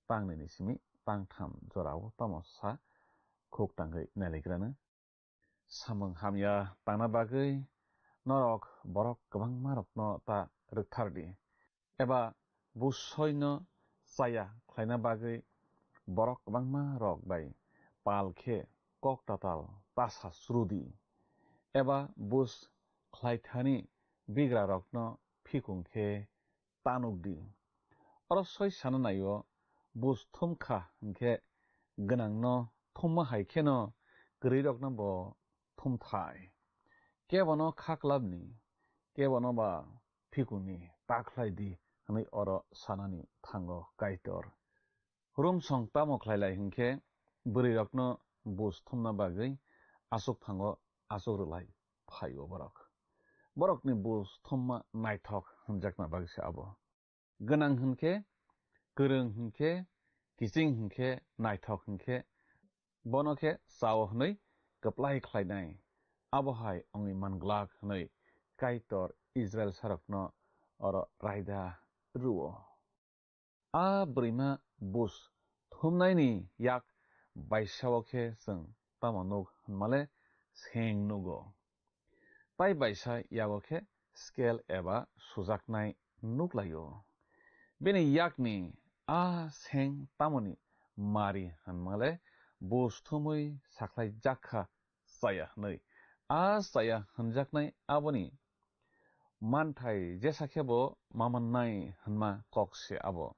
tangnai ni simi tangtham jorao tamosa khuk tangoi nailagrana samung hamya tangna bagui norok borok kwbangma rok no ta rwkthardi eba busoi no chaya khlaina bagui borok kwbangma rok bai palkhe kok tatal tasa srudi eba bus khlaithani bigra rok no phikungkhe tanukdi oro soi sana naio bus thumkha hingkhe gwnang no thumma haikhe no kwrui rok no bo thumthai kebono khaklabni kebono ba phikungni takhlaidi hwnoi oro sanani thango kaitor Rum song tamo khlailai hingke buri rokno bus thumna bagui asuk thango asuk rulai phaio borok. Borokni bus thumma naithok hunjakna bagse abo. Ganang hingke korong hingke kiching hingke naithok hingke bonoke sao hnoi kaplai khlainai abohai ongi manglak hnoi kaitor Israel sarokno oro raida ruo. A brima bus thumnaini yak baisawokhe seng tamanuk male seng nugo. Tai baisa yagokhe scale eba sujaknai nuklayo. Bini yakni a seng tamoni mari hanmale bus thumui saklai jakha saya hnoi. A saya hanjaknai aboni manthai jesakhebo mamannai hanma kokse abo.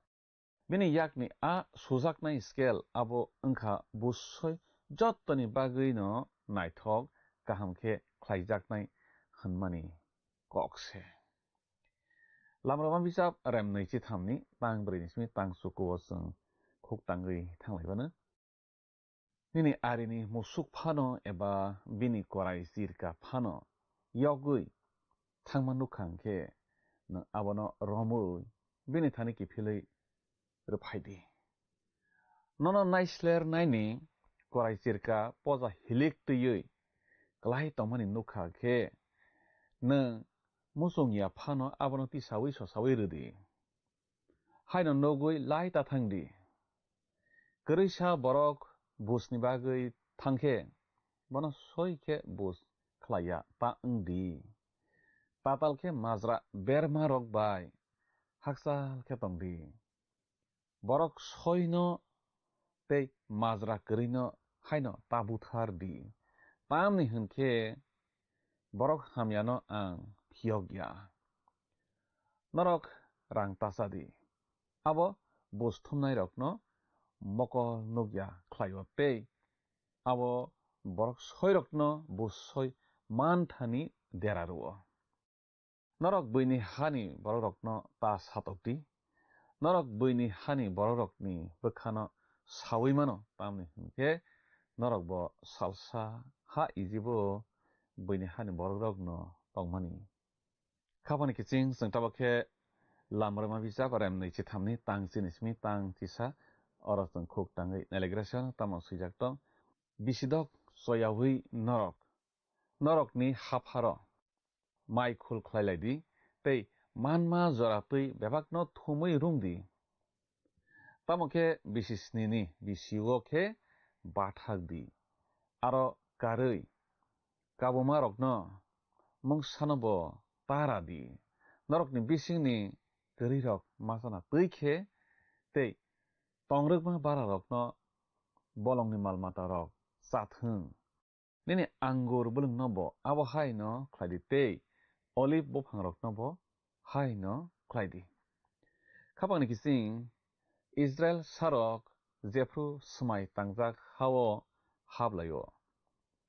Bini yakni a sujaknai scale abo engkha bussoi jottoni bagui no naithok kahamkhe khlaijaknai hanmani kokse. Lamrama bisap rem neichi thamni tang brinismi tang sukuo seng khuk tangui thanglaibano. Bini arini musuk phano eba bini korai sirka phano yogui thangmanukangkhe nang abono romui bini thani kifilui ruphaidi. Nono naisler naini korai sirka poja hilik tuyui klai tomani nukha khe nang musung ya phano abono tisawi sosawi rudi. Haino nogui lai tathangdi. Kerisa borok busni bagui thangkhe bono soikhe bus khlaya ta engdi. Tatalkhe mazra berma rok bai haksal khe tongdi. Borok soino tei mazra kerino haino tabuthar di. Tamni hunkhe borok hamyano ang phiyogya. Norok rang tasadi. Abo bus thumnai rokno moko nugya khlaio tei abo borok soi rokno bus soi manthani deraruo. Norok buini hani borok rokno ta satokdi. Norok buini hani borok rokni bekhano sawi mano tamni hunkhe norok bo salsa ha ijibo buini hani borok rokno tongmani. Khapani kiching seng tabakhe lamrama bisap rem neichi thamni tang jinismi tang tisa oro seng khuk tangui nailagrasyon tamo swijak tong bisidok soyawi norok. Norokni hapharo mai khul khlailai tei manma joratui bebakno thumui rungdi. Tamokhe bisisnini bisiwokhe bathakdi. Aro karui kabuma rokno mungsanobo taradi. Norokni bisingni kari rok masana tuikhe tei tongrukma bara rokno bolongni malmata rok chathung. Nini angur bulung nobo abo haino khlaidi tei olive bofang rokno bo haino khlaidi. Khapangni kising Israel sarok jefru smai tangjak hao hablayo.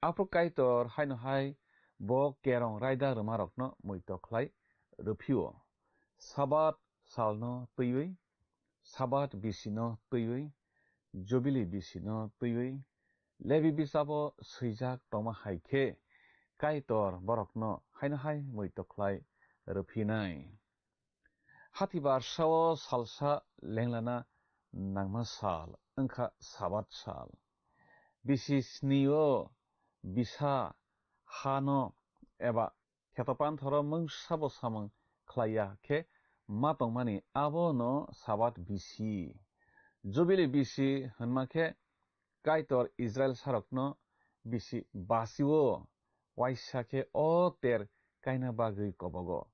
Afro kaitor haino hai bo kerong raida ruma rokno muito khlai ruphiyo. Sabat salno tuyui, sabat bisino tuyui, jubili bisino tuyui, levi bisabo swijak toma haikhe kaitor borokno haino hai muito khlai ruphinai. Hatibar sao salsa lenglana nangma sal engkha sabat sal. Bisi snio bisa hano eba khetopan thoro mungsabo samang khlaya khe matongmani abo no sabat bisi. Jubili bisi hanmakhe kaitor Israel sarokno bisi basiwo waisa khe o ter kaina bagui kobogo.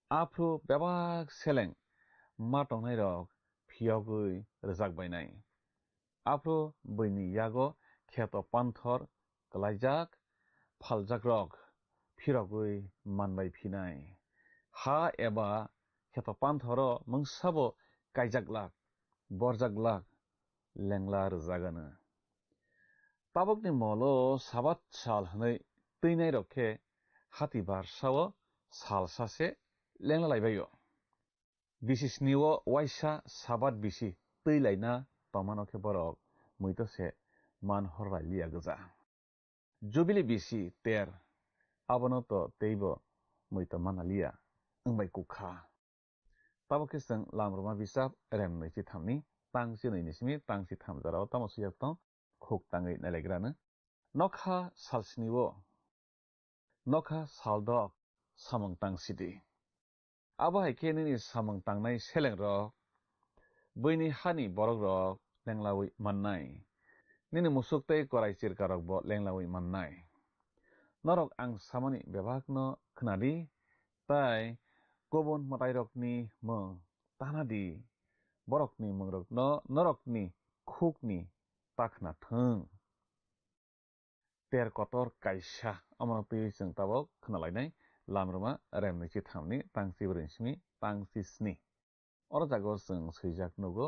Afro bebak seleng matongnai rok phiyogui rjakbainai. Afro buini yago kheto panthor klaijak phaljak rok phirogui manbai phinai. Ha eba kheto panthoro mungsabo kaijaklak borjaklak lengla rjagana. Tabukni molo sabat sal hnoi tuinai rokhe hatibar sao salsase lengla laibayo. Bisi snio waisa sabat bisi tuilaina tongmano khe borok muito se man horrai liya goja jubili bisi ter abono to teibo muito manalia engbai kukha tabo khe seng lamroma bisap rem nei chi thamni tangsi nei nismi tangsi thamjaro tamo siyak to khuk tangai nalegrana nokha salsniwo nokha saldok samang tangsidi abo haike nini samang tangnai seleng rok boini hani borok rok lenglawi mannai nini musuk tei korai chirka rok bo lenglawi mannai norok ang samani bebak no khnadi tai kobon matai rok ni mung tanadi borok ni mung rok no norok ni khuk ni takhna thung ter kotor kaisa amana tui sing tabok khnalainai lamroma remni chi thamni tangsi brinsmi tangsi sni oro jago sing swijak nugo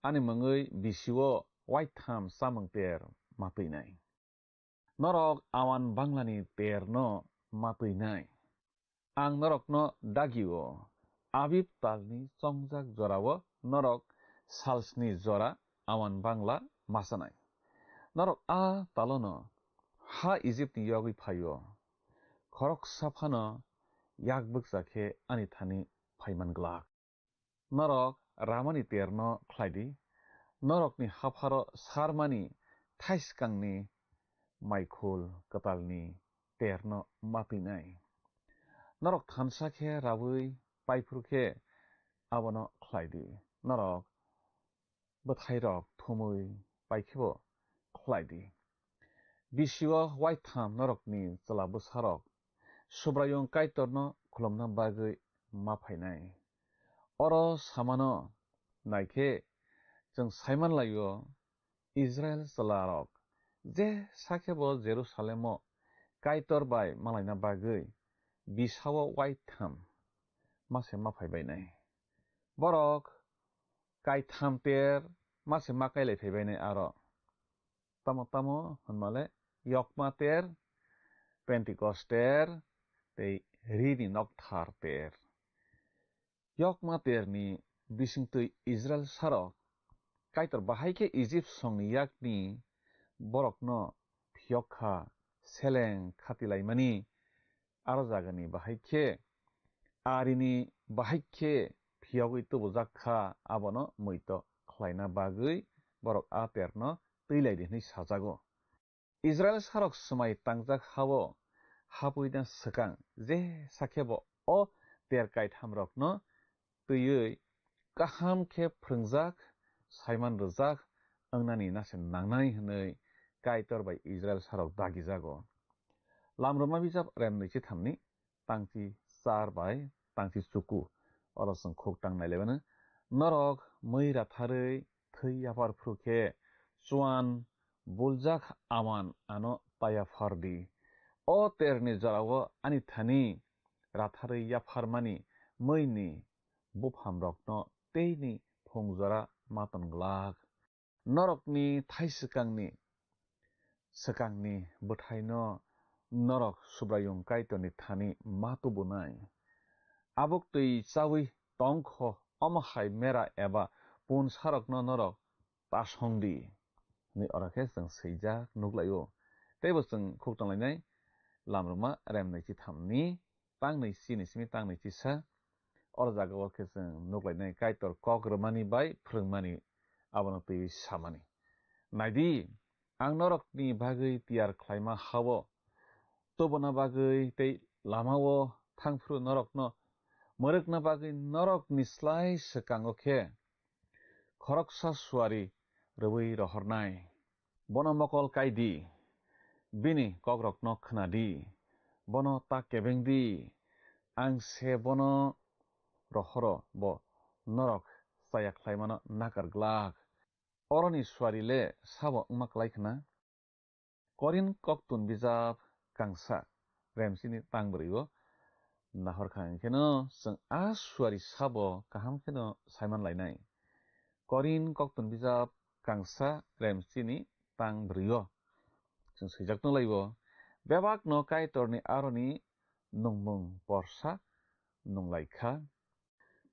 ani mangui bisiwo white tham samang ter matuinai norok awan banglani ter no matuinai ang norok no dagiwo abib talni songjak jorawo norok salsni jora awan bangla masanai norok a talono ha Egypt ni yogui phayo khorok saphano yak bukjakhe ani thani phaiman glak norok ramani terno khlaidi norok ni hapharo sarmani thaiskangni maikhul katalni terno matuinai norok thansa khe rabui paifurkhe abono khlaidi norok bwthai rok thumui paikhebo khlaidi bisiwo white tham norokni chela bwsarok subrayung kaitorno khulomna bagui maphainai oro samano naikhe jeng saiman laio Israel chelarok je sakhebo Jerusalemo kaitor bai malaina bagui bisawo white tham mase maphaibainai borok kaitham ter mase makailai phaibainai aro tamo honmale yokma ter Pentecost ter tei rini nokthar ter yokma terni bisingtui Israel sarok kaitor bahaike Egypt songni yakni borokno phiyokha seleng khatilaimani aro jagani bahaike arini bahaike phiyogui tubujakha abono muito khlaina bagui borok a terno twilaidi hini sajago Israel sarok smai tangjak hawo hapuina swkang je sakhebo o ter kaitham rokno twiwi kaham khe phringjak saiman rwjak angnani nase nangnai hnoi kaitor bai Israel sarok dagijago lamroma bijap remni chi thamni tangchi 4 bai tangchi chuku oro sing khuk tangnai lebana norok moi ratharui thei yapar phurukhe chuan buljak aman ano paya fardi o terni jarawo ani thani ratharui yafarmani moini bupham rokno teini phungjora maton glak norokni thaiswkangni bwthaino norok subrayung kaitoni thani matubunai abuk tui chawi tongkho omhai mera eba pun sarokno norok tasongdi ni orakhe sing seijak nuglaio teibo sing khuk tanglainai lamroma remnai chi thamni tangnai si ni simi tangnai chi sa oro jagao khe sing nuglainai kaitor kok rwmani bai phwrwngmani abono tui samani naidi ang norokni bagui tiyar khlaima hawo tobona bagui tei lamao thangphru norokno mwerkna bagui norokni slai swkango khe khoroksa suwari rwui rohornai bono mokol kaidi bini kokrokno khnadi bono ta kebengdi ang se bono rohoro bo norok saya khlaimano nakar glak oroni suwarile sabo wngma klaikhna korin koktun bijap kangsa remsini tangbrio nahorkha kheno sing a suwari sabo kaham kheno saiman lainai korin koktun bijap kangsa remsini tangbrio sing swijak tunglaibo bebak no kaitorni aroni nungmung porsa nunglaikha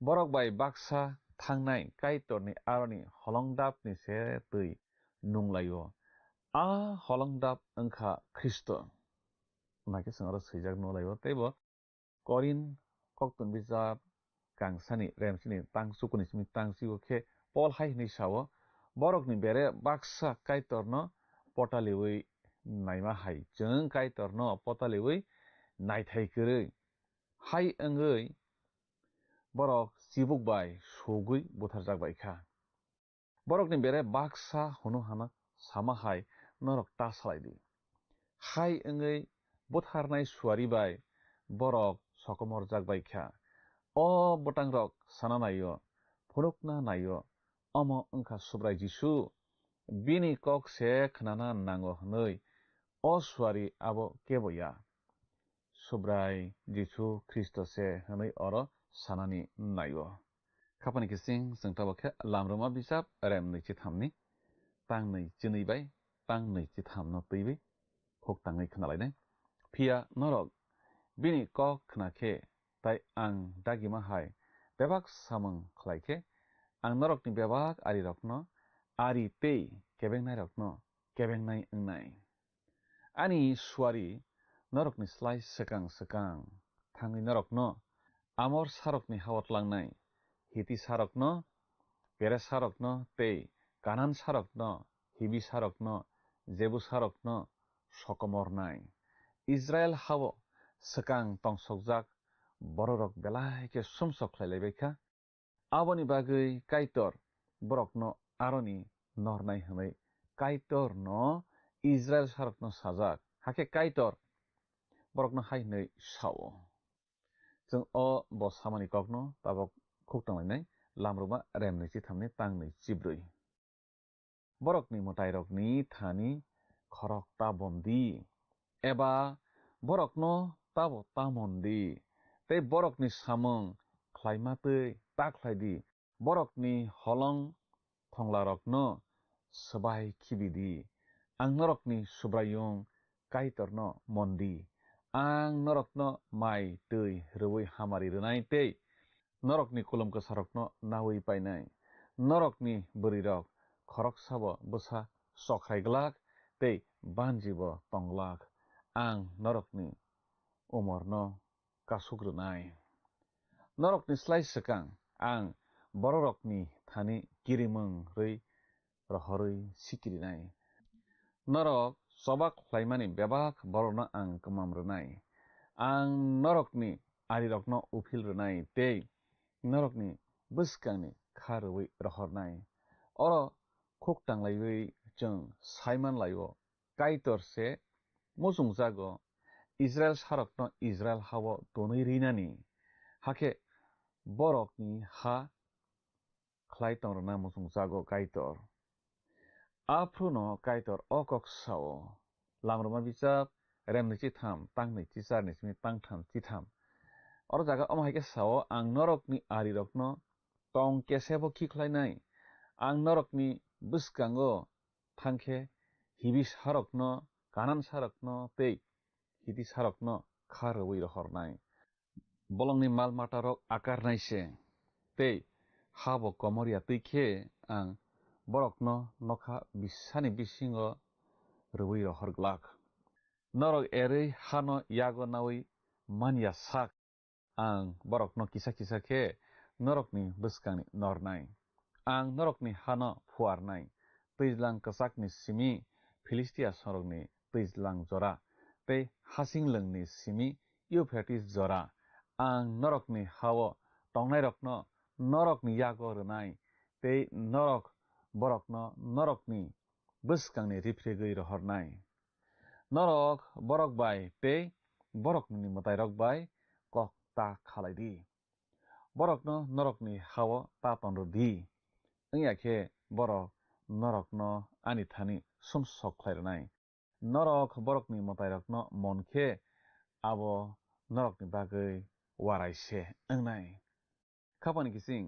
borok bai baksa थांनाय काइटरनि आरनि हलंदाबनि से तै नुंलायो आ हलंदाब अंखा Christ माके संग सैजाक नलायो तेबो करिन कक्तन बिजाब गांसानि रेमसिनि तांसुकुनि सिमि तांसिगो खे पल हाइनि सावो बरकनि बेरे बाक्सा काइटरनो पटालिवै नायमा हाय जों काइटरनो पटालिवै नायथायकरै हाय अंगै बरक सिबुक बाय सगै बुथार जाबायखा बरकनि बेरे बाक्सा हनु हाना सामा हाय नरक तासालायदि हाय अंगै बुथारनाय सुवारि बाय बरक सकमर जाबायखा अ बटां रक साना नायो फुरुकना नायो अमो अंखा सुब्राय जिसु बिनि कक से खनाना नांगो हनै अ सुवारि आबो केबया सुब्राय जिसु ख्रिस्ट से हनै अर सानानि नायो खापानि किसिं जोंताबखे लामरुमा बिजाब रेम नैथि थामनि तां नै जिनैबाय तां नैथि थामनो तैबै खक ताङै खोनालायनाय फिया नरक बिनि कक खनाखे ताइ आं दागिमा हाय बेबाक सामों खलायखे आं नरकनि बेबाक आरि रकनो आरि तै केबेंनाय रकनो केबेंनाय अंनाय आनि सुवारि नरकनि स्लाय सेकां सेकां थाङै नरकनो आमर सारकनि हावत लांनाय हिति सारकनो बेरे सारकनो तै कानान सारकनो हिबि सारकनो जेबु सारकनो सकमरनाय इजराइल हावो सेकां तंसकजाक बररक बेलायके सुमसख्लायलायबायखा आबनि बागै काइटर बरकनो आरनि नरनाय हनै काइटर न इजराइल सारकनो साजाक हाके काइटर बरकनो हायनै सावो जों अ बसामानि ककनो ताबक खुकतांलायनाय लामरुमा रेमनैथि थामनि तांनै जिब्रै बरकनि मोटाइरकनि थानि खरक ताबन्दी एबा बरकनो ताबो तामन्दी तै बरकनि सामों ख्लायमातै ताख्लायदि बरकनि हलं थंलारकनो सबाय खिबिदि आं नरकनि सुब्रायं काइटरनो मन्दी आं नरकनो माइ दै रवै हामारि रोनाय तै नरकनि कुलुमको सारकनो नावै पाइनाय नरकनि बोरिरक खरक साबो बसा सखायग्लाक तै बानजिबो तंग्लाक आं नरकनि उमरनो कासुग्रोनाय नरकनि स्लाय सेकां आं बररकनि थानि गिरिमों रै रहरै सिकिरिनाय नरक सबक ख्लायमानि बेबाक बरनो आं कमामरोनाय आं नरकनि आरिरकनो उफिलरोनाय तै नरकनि बसकांनि खारवै रहरनाय अर खुकतांलायवै जों साइमान लायो काइटर से मुजुं जागो इजराइल सारकनो इजराइल हावो दोनै रिनानि हाके बरकनि हा ख्लायतंरना मुजुं जागो काइटर आफ्रुनो काइटर अकक सावो लामरुमा बिजाब रेमनैथि थाम तां नैथि चार नैथिनि तां थामथि थाम और जागा अमाहायके सावो आं नरकनि आरिरकनो तंग केसेबो खिख्लायनाय आं नरकनि बसकांगो थांखे हिबि सारकनो कानान सारकनो तै हिति सारकनो खारवै रहरनाय बलंनि माल माटारक आकारनायसे तै हाबो कमरिया तैखे आं बरकनो नखा बिसानि बिसिंगो रवै रहरग्लाक नरक एरै हानो यागो नावै मानिया साक आं बरकनो किसा किसाखे नरकनि बसकांनि नरनाय आं नरकनि हानो फुवारनाय तैज्लां कसाकनि सिमि फिलिस्टिया सरकनि तैज्लां जरा तै हासिंलोंनि सिमि इउफ्रेटिस जरा आं नरकनि हावो तंनाय रकनो नरकनि यागो रोनाय तै नरक बरकनो नरकनि बसकांनि रिफ्रेगै रहरनाय नरक बरक बाय तै बरकनि मोताइरक बाय कक ता खालायदि बरकनो नरकनि हावो ता तनरदि अंयाखे बरक नरकनो आनि थानि सुमसख्लायरनाय नरक बरकनि मोताइरकनो मनखे आबो नरकनि बागै वारायसे अंनाय खापानि किसिं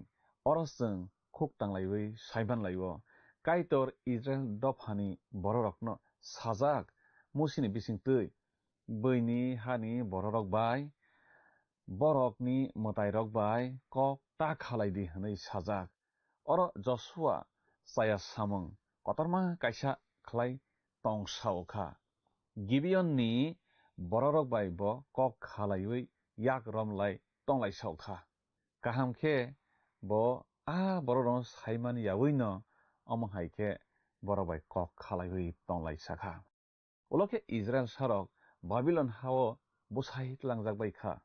अरसजों खुकतांलायवै साइबानलायो काइटर इजराइल दफानि बररकनो साजाक मुसिनि बिसिंतै बैनि हानि बररक बाय बरकनि मोताइरक बाय कक ता खालायदि हनै साजाक Oro Joshua saya samung kotorma kaisa khlai tong sauka. Gibeon ni bororok bai bo kok khalaiwi yak romlai tonglai sauka. Kaham ke bo bororong saiman yawi no omong haike borobai kok khalaiwi tonglai saka. Uloke Israel sarok Babylon hao busai langjak bai kha.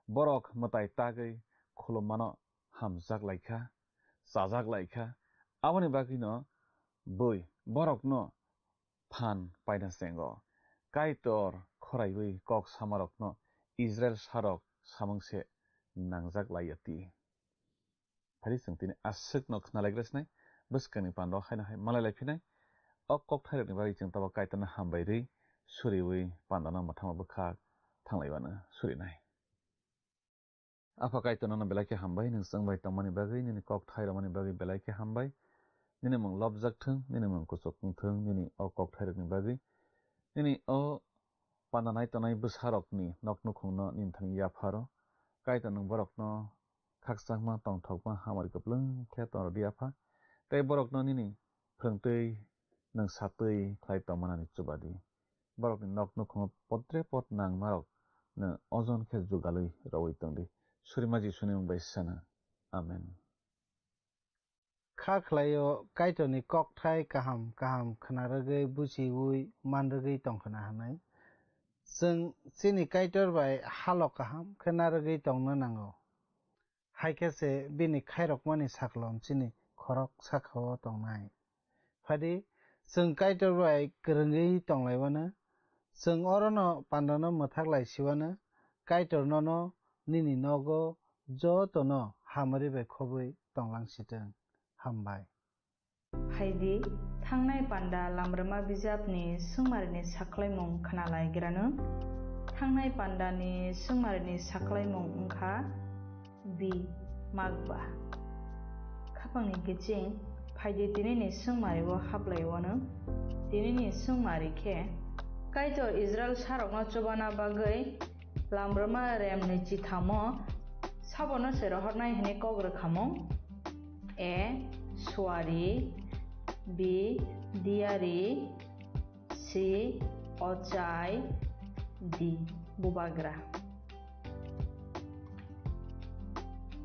Borok matai tagai khulumano hamjak laika sajak laika aboni bagi no boi borok no phan paina sengo kaitor khoraiwi kok samarok no Israel sarok samungse nangjak layati phari singtini asik no khnalaigresnai buskani pando haina hai malai laiphinai ok kok thairok ni bagi jingtaba kaitana hambairi suriwi pandana mathama bukha thanglaibana surinai Apa kaitana na belai ke hambai ning sangbai tamani bagi nini kok thairomani bagi belai ke hambai nini mung lobjak thung nini mung kusok thung nini o kok thairok ni bagi nini o pandanai tanai busarok ni nok nukhung no nin thang ya pharo kaitana borok no khaksakma tongthokma hamari kaplung khe tor dia pha tei borok no nini phungtui nang satui khlai tongmanani chubadi borok ni nok nukhung potre pot nang marok na ojon khe jugalui rawi tongdi Surimaji sunim baisana. Amen. Khaklayo kaitoni kokthai kaham khnaragei buchiwi manragei tongkhana hanai. जों chini kaitor bai halok kaham khnaragei tongno nango. Haikese bini khairokmani saklom chini khorok sakhao tongnai. Phadi जों kaitor bai krungei tonglaibana जों orono pandano muthaklai siwana kaitor no nini nogo jotono hamari bai khobui tonglangsiteng hambai Haidi thangnai panda lamrama bijapni sungmarni saklaimung khnalaigrano thangnai pandani sungmarni saklaimung ungkha bi magba khapangni kiching phaidi tinini sungmarigo hablaiwano tinini sungmari khe kaito Israel sarokno chobana bagai lamrama remni chithamo sabono serohornai hene kogro khamung a swari b diari c ochai d bubagra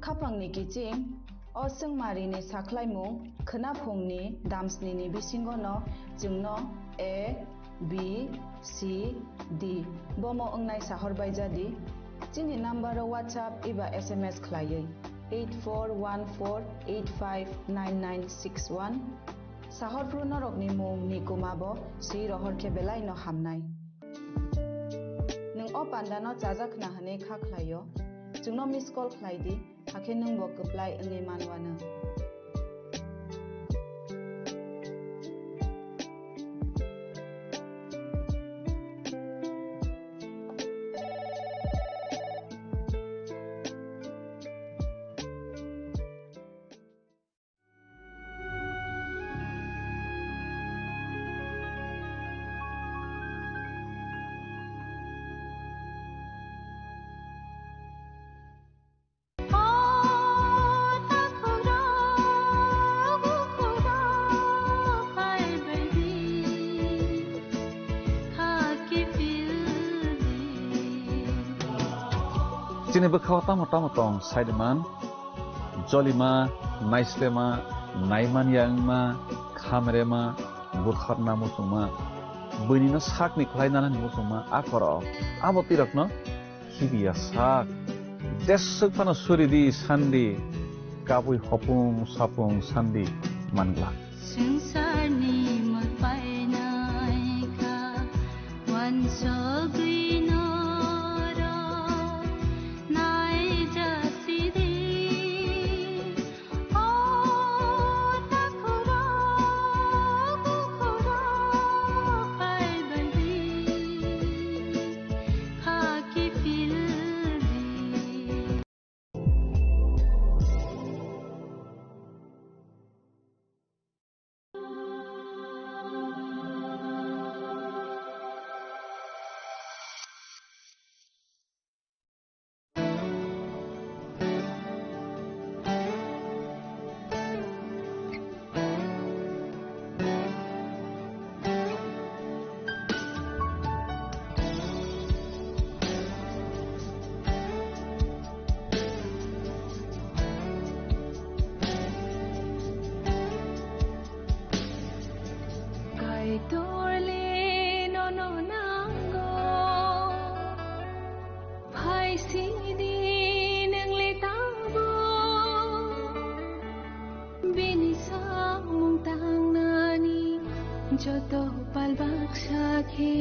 khapangni kiching o sungmarini saklaimung khnaphungni damsnini bisingo no jungno a b c d bomo ongnai sahorbai jadi chini number WhatsApp iba SMS khlaiei 8414859961 sahorpru norokni mung ni kumabo si rohor ke belai no hamnai nung o pandano chajakna hane kha khlaio jungno miss call khlaidi hakhe nung bo apply angi manwana Chini bekhaw tamo tong Saideman, Jolima, Naislema, Naiman Yangma, Khamrema, Burkharna Musuma, Bunino Sakni Klainana Musuma, Akoro, Abotirokno, Hibia Sak, Desukano Suridi Sandi, Kabui Hopung Sapung Sandi, Mangla. Joto palbak sakhe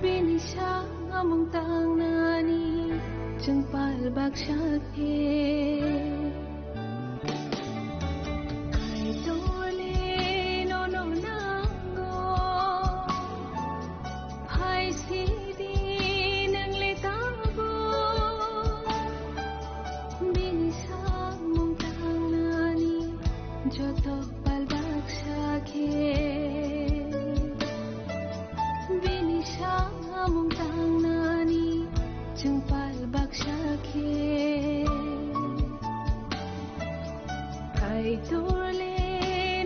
binisha among tang nani jeng palbak sakhe kai tole no no nango phai si di nang le tabo binisha among tang nani joto binisha among tang nani jeng palbak sakhe kai turle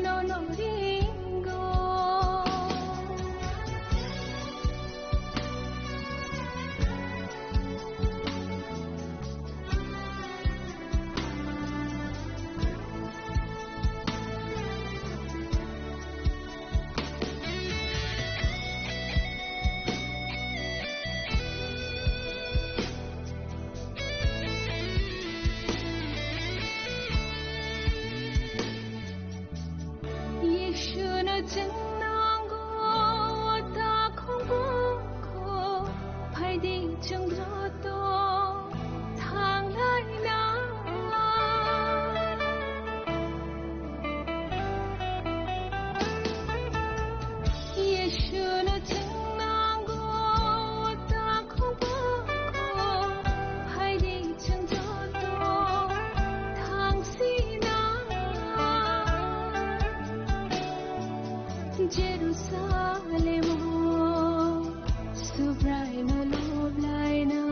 no no ringo Jerusalem, subrai no loblaina.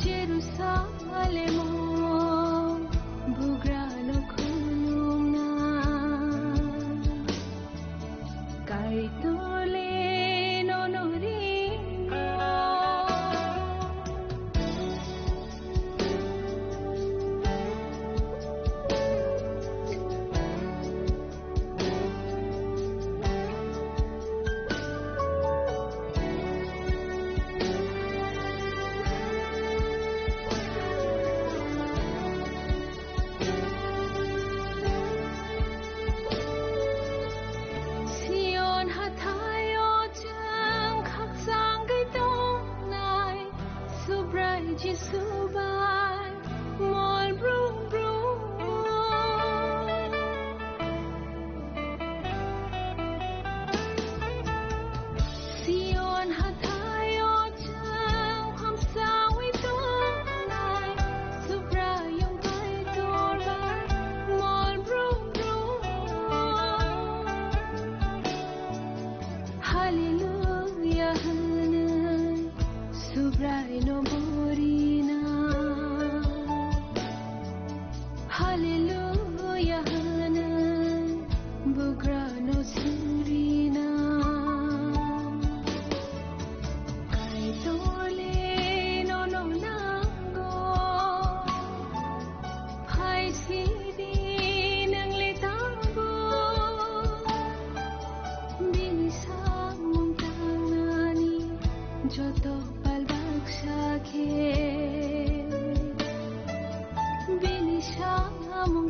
Jerusalem, bugra no khulungna. Kai tole no no ringo. Jisubai mol brum brum Sion hatayo chang ham sawi tonai subrayong bai torbai mol brum brum Hallelujah hanan subray no Hallelujah, hanan bugra no surina. Kai tole no no nango, phai si di nang le tango. Binisha mong tang nani, joto palbak sakhe. Binisha among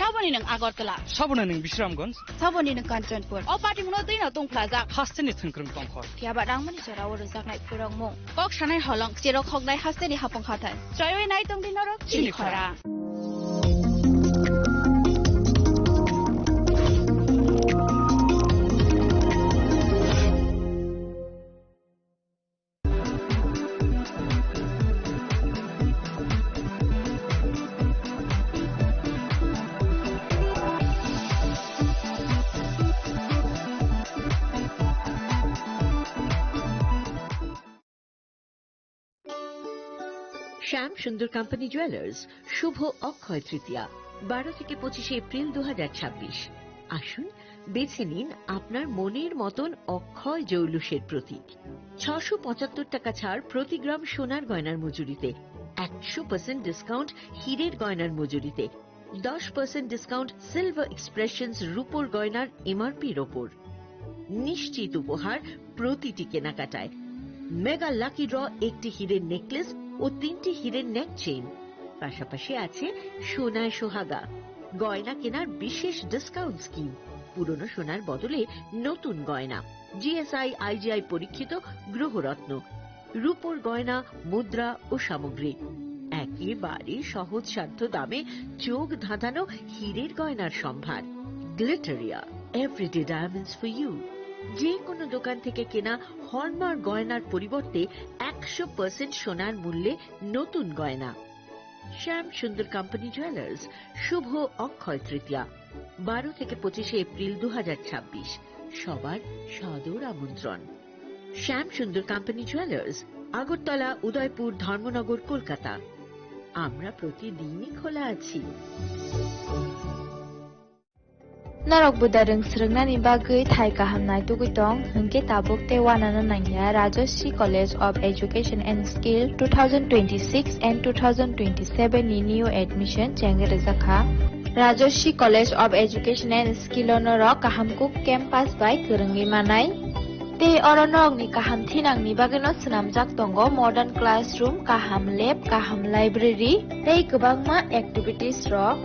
Saboni ng Agartala. Saboni ng Bishramganj. Saboni ng Kanchanpur. O party mo na din atong plaza. Hasteni thungkrung tongkhor. Tiaba rangmani charaw rozak nai purong mo. Kok shanai holong chirok hognai hasteni hapong khatan. Joy nai tong din norok chili khora. শ্যাম সুন্দর company jewellers শুভ অক্ষয় তৃতীয়া 12 থেকে 25 April 2026। আসুন বেছে নিন আপনার মনের মতন অক্ষয় জৌলুসের প্রতীক। 675 টাকা ছাড় প্রতি গ্রাম সোনার গয়নার মজুরিতে, 100% ডিসকাউন্ট হীরের গয়নার মজুরিতে, 10% ডিসকাউন্ট সিলভার এক্সপ্রেশনস রূপোর গয়নার এমআরপির ওপর। নিশ্চিত উপহার প্রতিটি কেনাকাটায়। মেগা লাকি ড্র একটি হীরের নেকলেস ও 3টি হীরের নেক চেইন, পাশাপাশি আছে সোনায় সোহাগা। গয়না কেনার বিশেষ ডিসকাউন্ট স্কিম, পুরনো সোনার বদলে নতুন গয়না, জিএসআই আইজিআই পরীক্ষিত গ্রহরত্ন, রূপোর গয়না, মুদ্রা ও সামগ্রী, একেবারে সহজসাধ্য দামে চোখ ধাঁধানো হীরের গয়নার সম্ভার। Glitteria, everyday diamonds for you. যে কোনো দোকান থেকে কেনা হলমার্ক গয়নার পরিবর্তে 100% সোনার মূল্যে নতুন গয়না। শ্যাম সুন্দর কোম্পানি জুয়েলার্স, শুভ অক্ষয় তৃতীয়া, 12 থেকে 25 এপ্রিল 2026। সবার সাদর আমন্ত্রণ। শ্যাম সুন্দর কোম্পানি জুয়েলার্স, আগরতলা, উদয়পুর, ধর্মনগর, কলকাতা। আমরা প্রতিদিনই খোলা আছি। Norok budareng srengna ni bagai thai kahamnai tugitong hengke tabuk te wanana nangya Rajoshi College of Education and Skill 2026 and 2027 ni new admission chenge rezakha Rajoshi College of Education and Skill norok kahamkuk campus by kerengi manai te oronok ni kaham thinang ni bageno snamjak tongo modern classroom, kaham lab, kaham library tei kebangma activities rok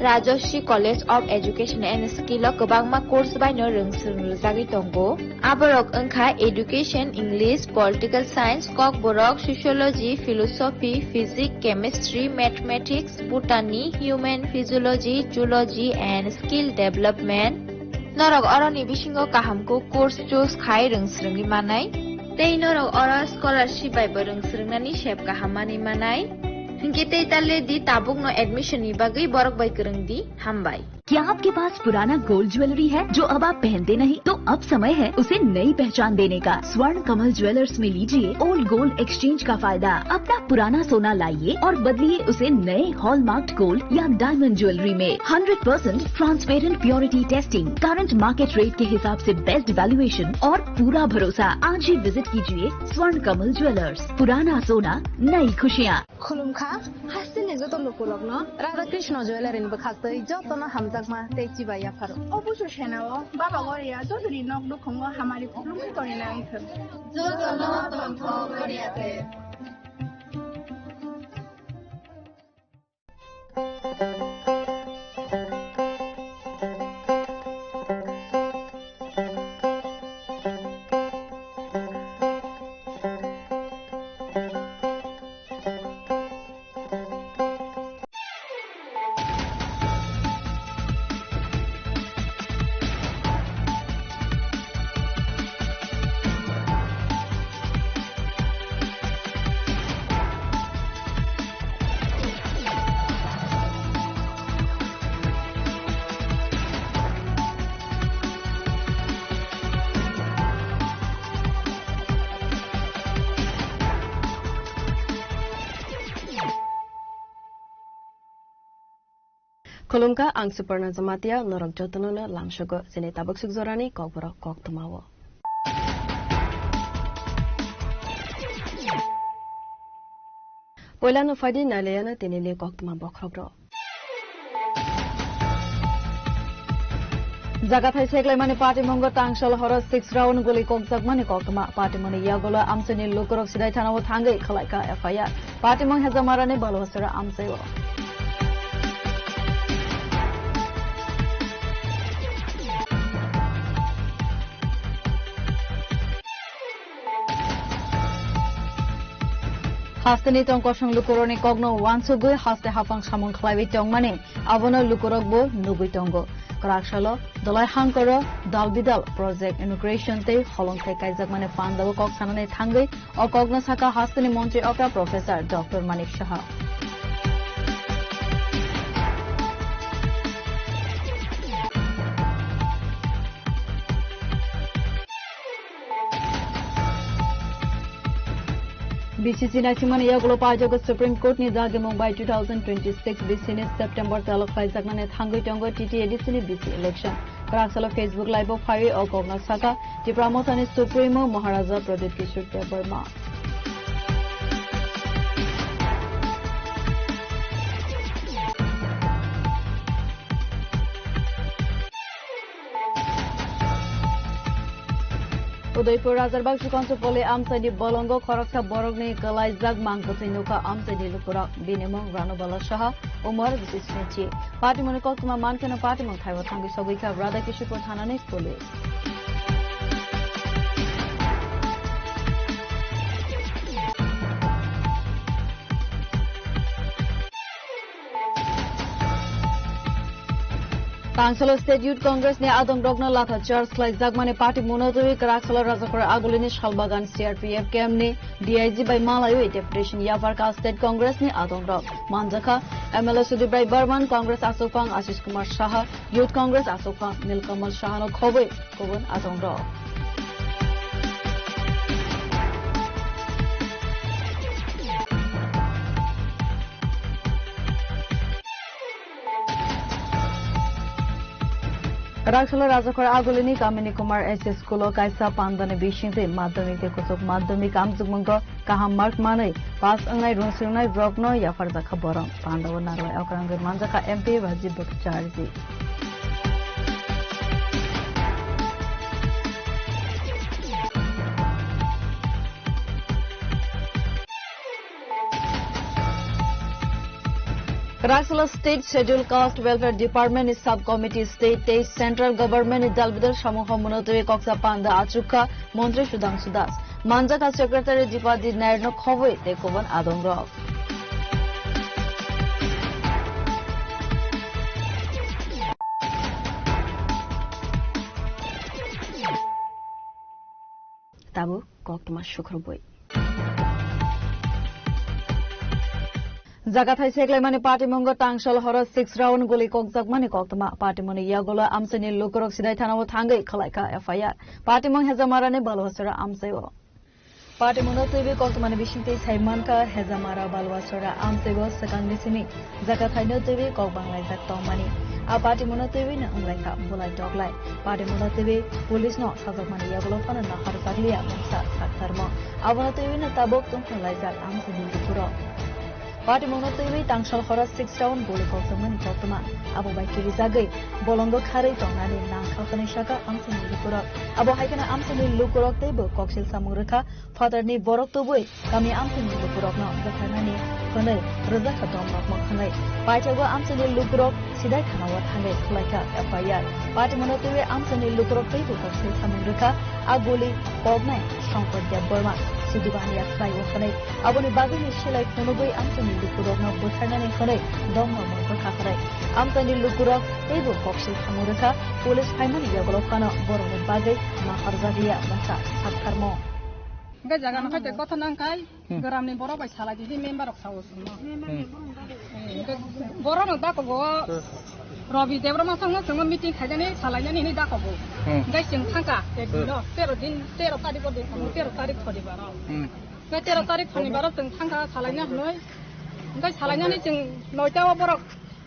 Rajoshi College of Education and Skill o kebangma course by no rengsung rujagi tongo aborok engkha education, English, political science, kok borok sociology, philosophy, physics, chemistry, mathematics, botany, human physiology, zoology and skill development norok oroni bisingo kahamko course choose khai rengsrungi manai tei norok ora scholarship by rengsrungnani shep kahamani manai हिंकेते ताले दी Tabuk no admission नि बागै बरक bye करंग दी हमबाई। क्या आपके पास पुराना gold jewellery है जो अब आप पहनते नहीं? तो अब समय है उसे नई पहचान देने का। स्वर्ण कमल ज्वेलर्स में लीजिए ओल्ड गोल्ड एक्सचेंज का फायदा। अपना पुराना सोना लाइए और बदलिए उसे नए हॉलमार्क्ड गोल्ड या डायमंड ज्वेलरी में। 100% transparent purity testing, current market rate के हिसाब से बेस्ट वैल्यूएशन और पूरा भरोसा। आज ही विजिट कीजिए स्वर्ण कमल ज्वेलर्स। पुराना सोना, नई खुशियाँ। खुलुमखा हासिने जतो लुकुलग्न राधा कृष्ण ज्वेलरी नि बखाक्तै जतन हामजाकमा तेची बाया फारो অবশ্য সেনাও বাবা গরিয়া যদি নক দুখঙ্গ হামারি খুলুমকে করে না আইথ জতন তন্থ গরিয়াতে खुलुमखा आं सुपर्णा जमातिया नरक जतननो लामसगो जेने ताबक सुगजरानि ककबरा कक्तमावो पोइलानो फाइदि नालेयानो तेनेले कक्तमा बख्रग्र जागाथाय सेग्लायमानि पार्टी मंग तांगसल हर 6 राउन्ड गोली कक्जाकमानि कक्तमा पार्टी मनि यागोला आमसेनि लोकरक सिदाय थानाव थांगै खलायका एफआईआर पार्टी मंग हेजामारानि बालहसरा आमसेयो हास्तेनि टंकसं लुकुरनि कग्नो वानसुगै हास्ते हाफां सामं खलायबि टंमाने आबनो लुकुरकबो नुगै टंगो क्राकसालो दलाय हांकर दालबिदाल प्रोजेक्ट इमिग्रेशन ते हलंखाय कायजाकमाने फान्दाव कक सानाने थांगै अ कग्नो साका हास्तेनि मन्त्री अफ्रा professor doctor Manik Saha BCC nasimani yagulo pajago Supreme Court ni dage Mumbai 2026 BC ni September talok faizakna ne thangoi tongo TT edisini BC election Kraksalo Facebook live of Hari o Kogna Saka Dipramotani Supremo Maharaja Pradip Kishore Devarma Udaipur Rajarbag सुकांसु पोले आमसाइनि बलंगो खरकसा बरगनि कलाइजाग मांगकसैनुका आमसाइनि लुकुरा बिनेमं रानुबाला शाह उमर बिसिसनेची पार्टी मने कक्तमा मानकेन पार्टी मं थाइव थांगि सबैका राधा किशोर थानानि police Tangsalo State Youth Congress ni Adong Rogna Latha Charles Clay Zagmani Party Monotoi Karaksala Rajakor Agulini Shalbagan CRPF Camp ni DIG by Malayu Deputation Yavarka State Congress ni Adong Rog Manjaka MLA Sudibrai Burman Congress Asofang Ashish Kumar Shah Youth Congress Asofang Nilkamal Shahano Khoboi Koban Adong Rog Karaksala Rajakor Agulini Kamini Kumar SS School Kaisa Pandane Bishinte Madhyamik Kusuk Madhyamik Amjugmungko Kaham Mark Manai Pas Angai Runsunai Brokno Yafarjaka Borong Pandawa Narwai Okrangir Manjaka MP Rajiv Bhattacharya Karaksala State Scheduled Caste Welfare Department is Subcommittee State Taste Central Government is Dalbidar Shamuha Munotoi Koksa Panda Achukha Montri Sudhanshu Das Manjaka Secretary Dipadi Nairno Khoboi Tekoban Adong Rog Tabu Koktuma Shukruboi Jagathai Seklemani Party Mongo Tangshal Hora 6 round Guli Kokzakmani Koktama Party Moni Yagola Amsani Lukurok Sidai Tanawo Tangai Kalaika FIR Party Mong Hezamarane Balwasara Amsewo Party Monotivi Koktamani Bishinte Saimanka Hezamara Balwasara Amsewo Second Lisimi Jagathai no TV Kokbanglai Zaktomani A Party Monotivi na Umlaika Bulai Doglai Party Monotivi Police no Sazakmani Yagola Fana na Harsaglia Mumsa Saktarmo Avonotivi na Tabok Tumlai Zak Amsani Lukuro Party Monotivi Tangshal Hora 6 round Guli Koktamani Koktama Abu Baikiri Zagai Bolongo Kari Tongani Nangkhalkani Shaka Amsani Lukurok Abu Haikana Amsani Lukurok Tebo Kokshil Samurika Fatherni Borok Tobui Kami Amsani Lukurok no Zakhanani Khonai Razaka Domrok Mokhanai Paitago Amsani Lukurok Sidai Khanawat Hangai Khlaika FIR Party Monotivi Amsani Lukurok Tebo Kokshil Samurika Aguli Pognai Shankar Burma Sidibania Sai Wakhanai Abuni Bagani Shilai Khonogoi Amsani Lukurok no Buthanani Khonai Domno Mokhanai Amsani Lukurok Tebo Kokshil Samurika Police Haimani Yagolo Khana Borong Bagai Maharzagia Masa Sakkarmo Enggak jangan pakai kota nangkai, geram nih borok baik salah jadi member saus semua. Borok nak kau Robi Debra masang semua meeting saja nih salahnya ini dah kau. Enggak sih tangka, no, tero tarik kau di barang. Enggak tero tarik kau di barang tangka salahnya noi. Enggak salahnya nih jeng noi tahu borok,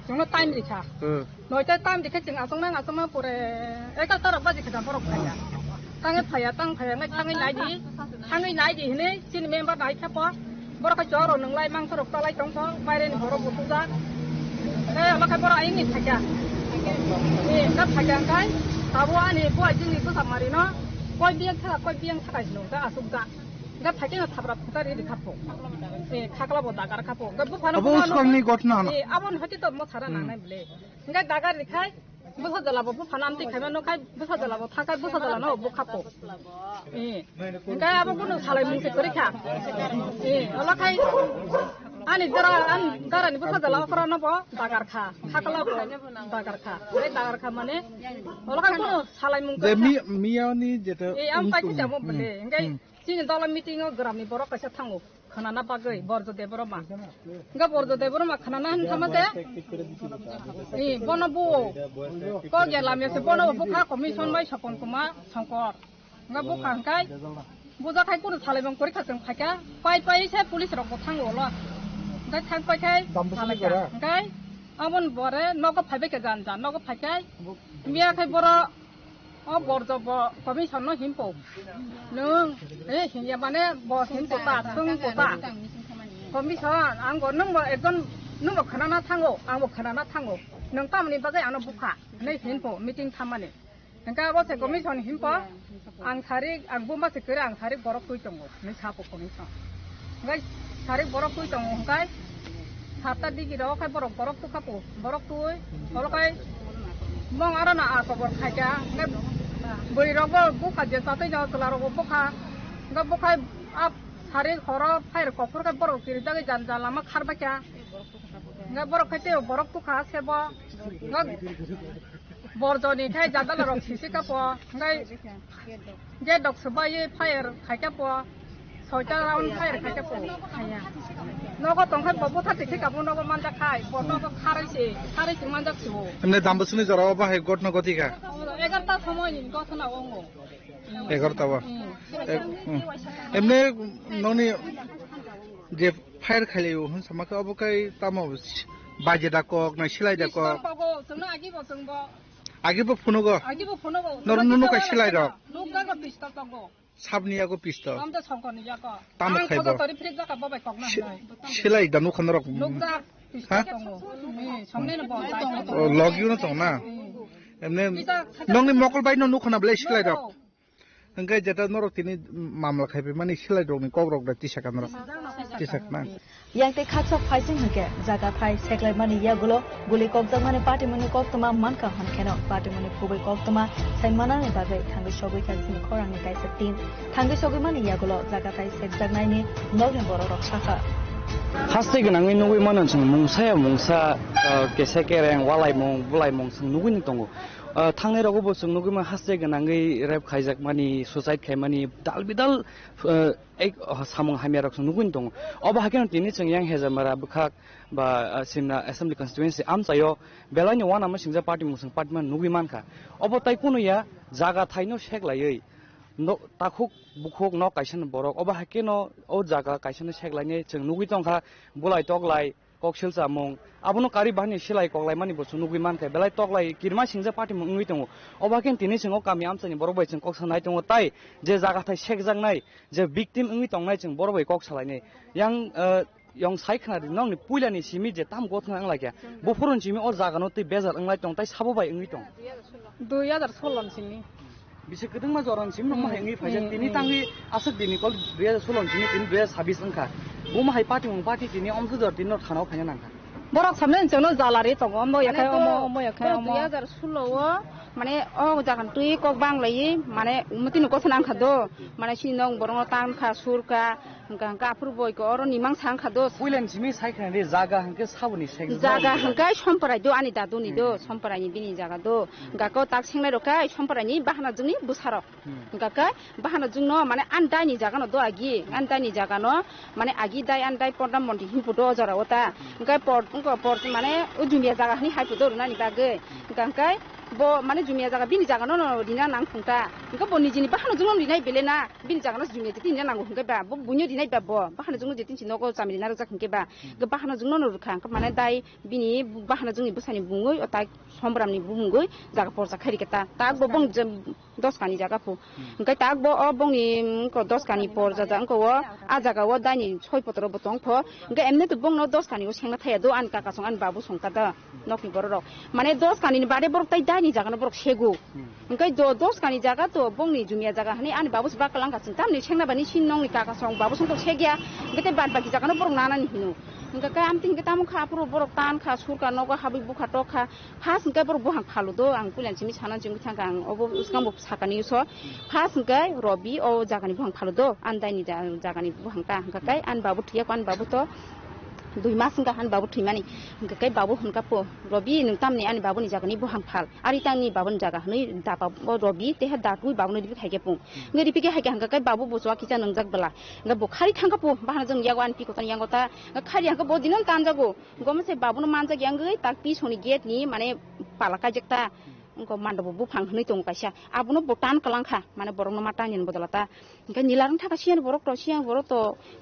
jeng time dikah. Noi time dikah jeng asong mah pure, ekal taruh baju kita borok saja. Tangan saya nggak tangan naik ini sini member naik apa? Baru kacau orang lain mang sorok talai tongso, bayar ini baru butuh. Makan baru ini saja. Nggak saja kan? Tahu ani buat jenis itu sama Rino. Kau biang cakap itu, dah asuk dah. Nggak saja nggak sabrak kita di kapok. Kakak buat dagar kapok. Abang sekarang ni got nana. Abang hati tu mau cara nana beli. Nggak dagar dikai. Busa jala bu panam ti kami no kai busa jala bu thakai busa jala no bu kapo kai abu bunu salai mung se korika ola kai ani dara ni busa jala okra no bo dagar kha khakala bo dagar kha mane ola kai bunu salai mung de miao ni jeta am pai ki jamo bele kai sini dala meeting o gram ni borok kaisa thango khana pagai borjo debro ma nga borjo debro ma khana han thamate bono bu ko gela me se bono bu kha commission bai sapon kuma sangkor nga bu khangkai buja khai kun salai bang korika jeng phaka pai se police rok thango lo nga thang pai khai ngai amon bore nogo phaibe ke jan nogo phakai mia khai boro o borjo bo commission no himpo nung hinja mane bo himpo ta tung ko ta commission anggo nung bo ekjon nung bo khana na thango angbo khana na thango nung tamni bagai ano bukha nei himpo meeting thamane nangka bo se commission himpo ang thari ang bumba se kere ang thari borok tui tongo nei sapo commission ngai thari borok tui tongo ngai hata digi ro khai borok tu kapo borok tui borokai mong arana asabor khaja ngai boi rogo buka je satai na selaro buka nggak buka ap hari khoro phair kopur ka borok kiri jage jan lama kharba kya nggak borok khate borok tu kha sebo nggak borjoni khai jadala rok sisi kapo ngai je dok sabai fire khai kapo soita round fire khai kapo khaya nogo tongkhai bobo thati khai kapo nogo manja khai bono ko kharai si manja sibo এমনি দাম বসুনি জরাও বা হে গটন গতিকা 11টা সময় নি গথনা ওঙ্গো 11টা বা এমনি ননি যে fire খাইলেও হন সামাকে অবকাই তামো বাজে ডাকক না সিলাই ডাকক আগিবো ফোনগো নরনুনো কাই সিলাই ডাক সাবনিয়াগো পিস্ত তামো খাইবো সিলাই দানু খান রক হ্যাঁ লগিও না তো না এমনি নংনি মকল বাই ননু খানা বলে সিলাই ডাক Engkau jatuh norok ini mamlak hebat mana silai dong ni kobrok dah tisakan norok tisak na. Yang te kacok paising hingga jaga pai seklai mani ya guli kok jang mani parti mani kok tama man ka han keno parti mani kubai kok tama sai mana ni bagai tanggai shogai kan sini korang ni kai setin tanggai shogai mani ya jaga pai sek jag nai ni nog ni borok saka. Haste genang ni nungui mana sung mungsa kesekereng walai mong bulai mong sung nungui ni tongo. Tangai ragu bosung nungui mah haste genang ni rap kaijak mani society kai mani dal bidal ek samung hamia rak sung nungui ni tongo. Oba hakian tini sung yang heza mara bukhak ba simna assembly constituency am sayo belanya wana ma singja party musung party man nungui man ka. Oba tai kuno ya jaga thai no shek lai no takuk bukhok no kaisan borok oba hake no o jaga kaisan shek lai ne chung nugui tongkha bulai tok lai kokshil samong abono kari bahni silai kok lai mani bosu nugui man kai belai tok lai kirma singja party mungui tongo oba ken tini singo kami amchani borok bai chung kok sanai tongo tai je jaga thai shek jang nai je victim ungui tongnai chung borok bai kok salai ne yang sai khana nong ni puilani simi je tam go thang la kya bofurun simi o jaga no tei bezar anglai tong tai sabo bai ungui tong 2016 sini bisa kedeng ma joran sim nang ma hengi phajan tini tangi asuk dini kol 2016 tini 2026 angka buma hai party tini omsu jor tini thanau phanya nang borok samne jono jalari to omo yakai omo yakai omo 2016 o mane o jagan tui kok bang lai mane umtinu ko sanang khado mane sinong borong tan kha surka gangka purboy ko oro nimang sang khado puilen simi sai khane re jaga hangke sabuni seg jaga hangkai somparai do ani dadu ni do somparai ni bini jaga do gako tak sengnai rokai somparai ni bahana jungni busaro gaka bahana jungno mane andai ni jaga no do agi andai ni jaga no mane agi dai andai pordam monti hinpudo jara ota gangkai por mane ujumia jaga ni haipudo na ni bagai gangkai bo mane jumia jaga bini jaga no dina nang phungta engko bo nijini bahana jungno dinai belena bini jaga no jumia jeti dina nang hungkai ba bo bunyo dinai ba bo bahana jungno jeti sino ko samiri na rojak hungkai ba ge bahana jungno no rukha engko mane dai bini bahana jungni busani bungoi otai sombramni bungoi jaga porja khari keta tak bo bong 10 kani jaga pu engkai tak bo o bongni ko 10 kani porja ja engko o a jaga o dai ni 6 potro botong pho engkai emne to bong no 10 kani o sengna thaya do an ka ka song an babu songta da nokni borok mane 10 kani ni bade borok tai ni jaga no borok sego engkai do 10 kani jaga to bongni jumia jaga hani ani babu ba kalang ka cinta ni sengna bani sinong ni ka ka song babu song to segya engkai ban bagi jaga no borok nana ni hinu engkai ka amting kita mu kha puro borok tan kha surka no ko habi bu kha to kha has engkai borok buhang phalu do ang pulan chimi sanan chimi thanga ang obo uskam bu sakani so has engkai robi o jaga ni buhang phalu do andai ni jaga ni buhang ta engkai an babu thiya kan babu to 2 mas engka han babu thimani engkai babu hunka po robi nung tamni ani babu ni jaga ni buhang phal ari tangni babu ni jaga hani da babu robi te ha da tui babu ni bi khaike pung ngeri pike haike hangka kai babu boswa kicha nungjak bala nga bo khari thangka po bahana jong yago an piko tan yango ta khari hangka bo dinon tanjago gomse babu no manja yangai tak pi soni gate ni mane palaka jekta engko mandabo bu phang hnoi tong kaisa abuno botan kalangkha mane borong no mata nin bodolata engka nilarang thaka sian borok to siang borok to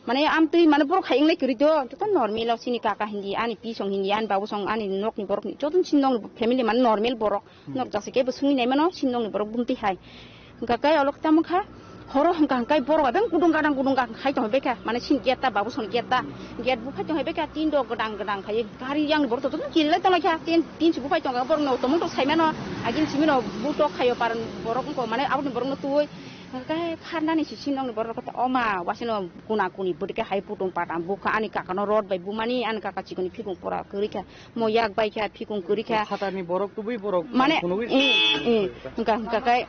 mane amtui mane borok khaing lai kri do to normal sini kaka hindi ani pi song hindi an babu song ani nok ni borok ni jodun sinong family man normal borok nok jase ke busung ni nei mano sinong ni borok bumti hai engka kai olok tamukha horo hangkai borok adang kudung kadang khai to beka mane sin geta babu son geta get bu khai to beka tin do gadang khai gari yang borok to kille to la tin su bu khai to borok no to mun to sai mano agin simino bu to khayo paran borok ko mane abun borok no tuoi kai pharna ni sinong ni borok to oma wasino kuna kuni budike hai putung patam bu kha ani kaka no rod bai bu mani an kaka chikoni phikung pora kurika mo yak bai kha phikung kurika hatani borok tu bui borok mane engka kai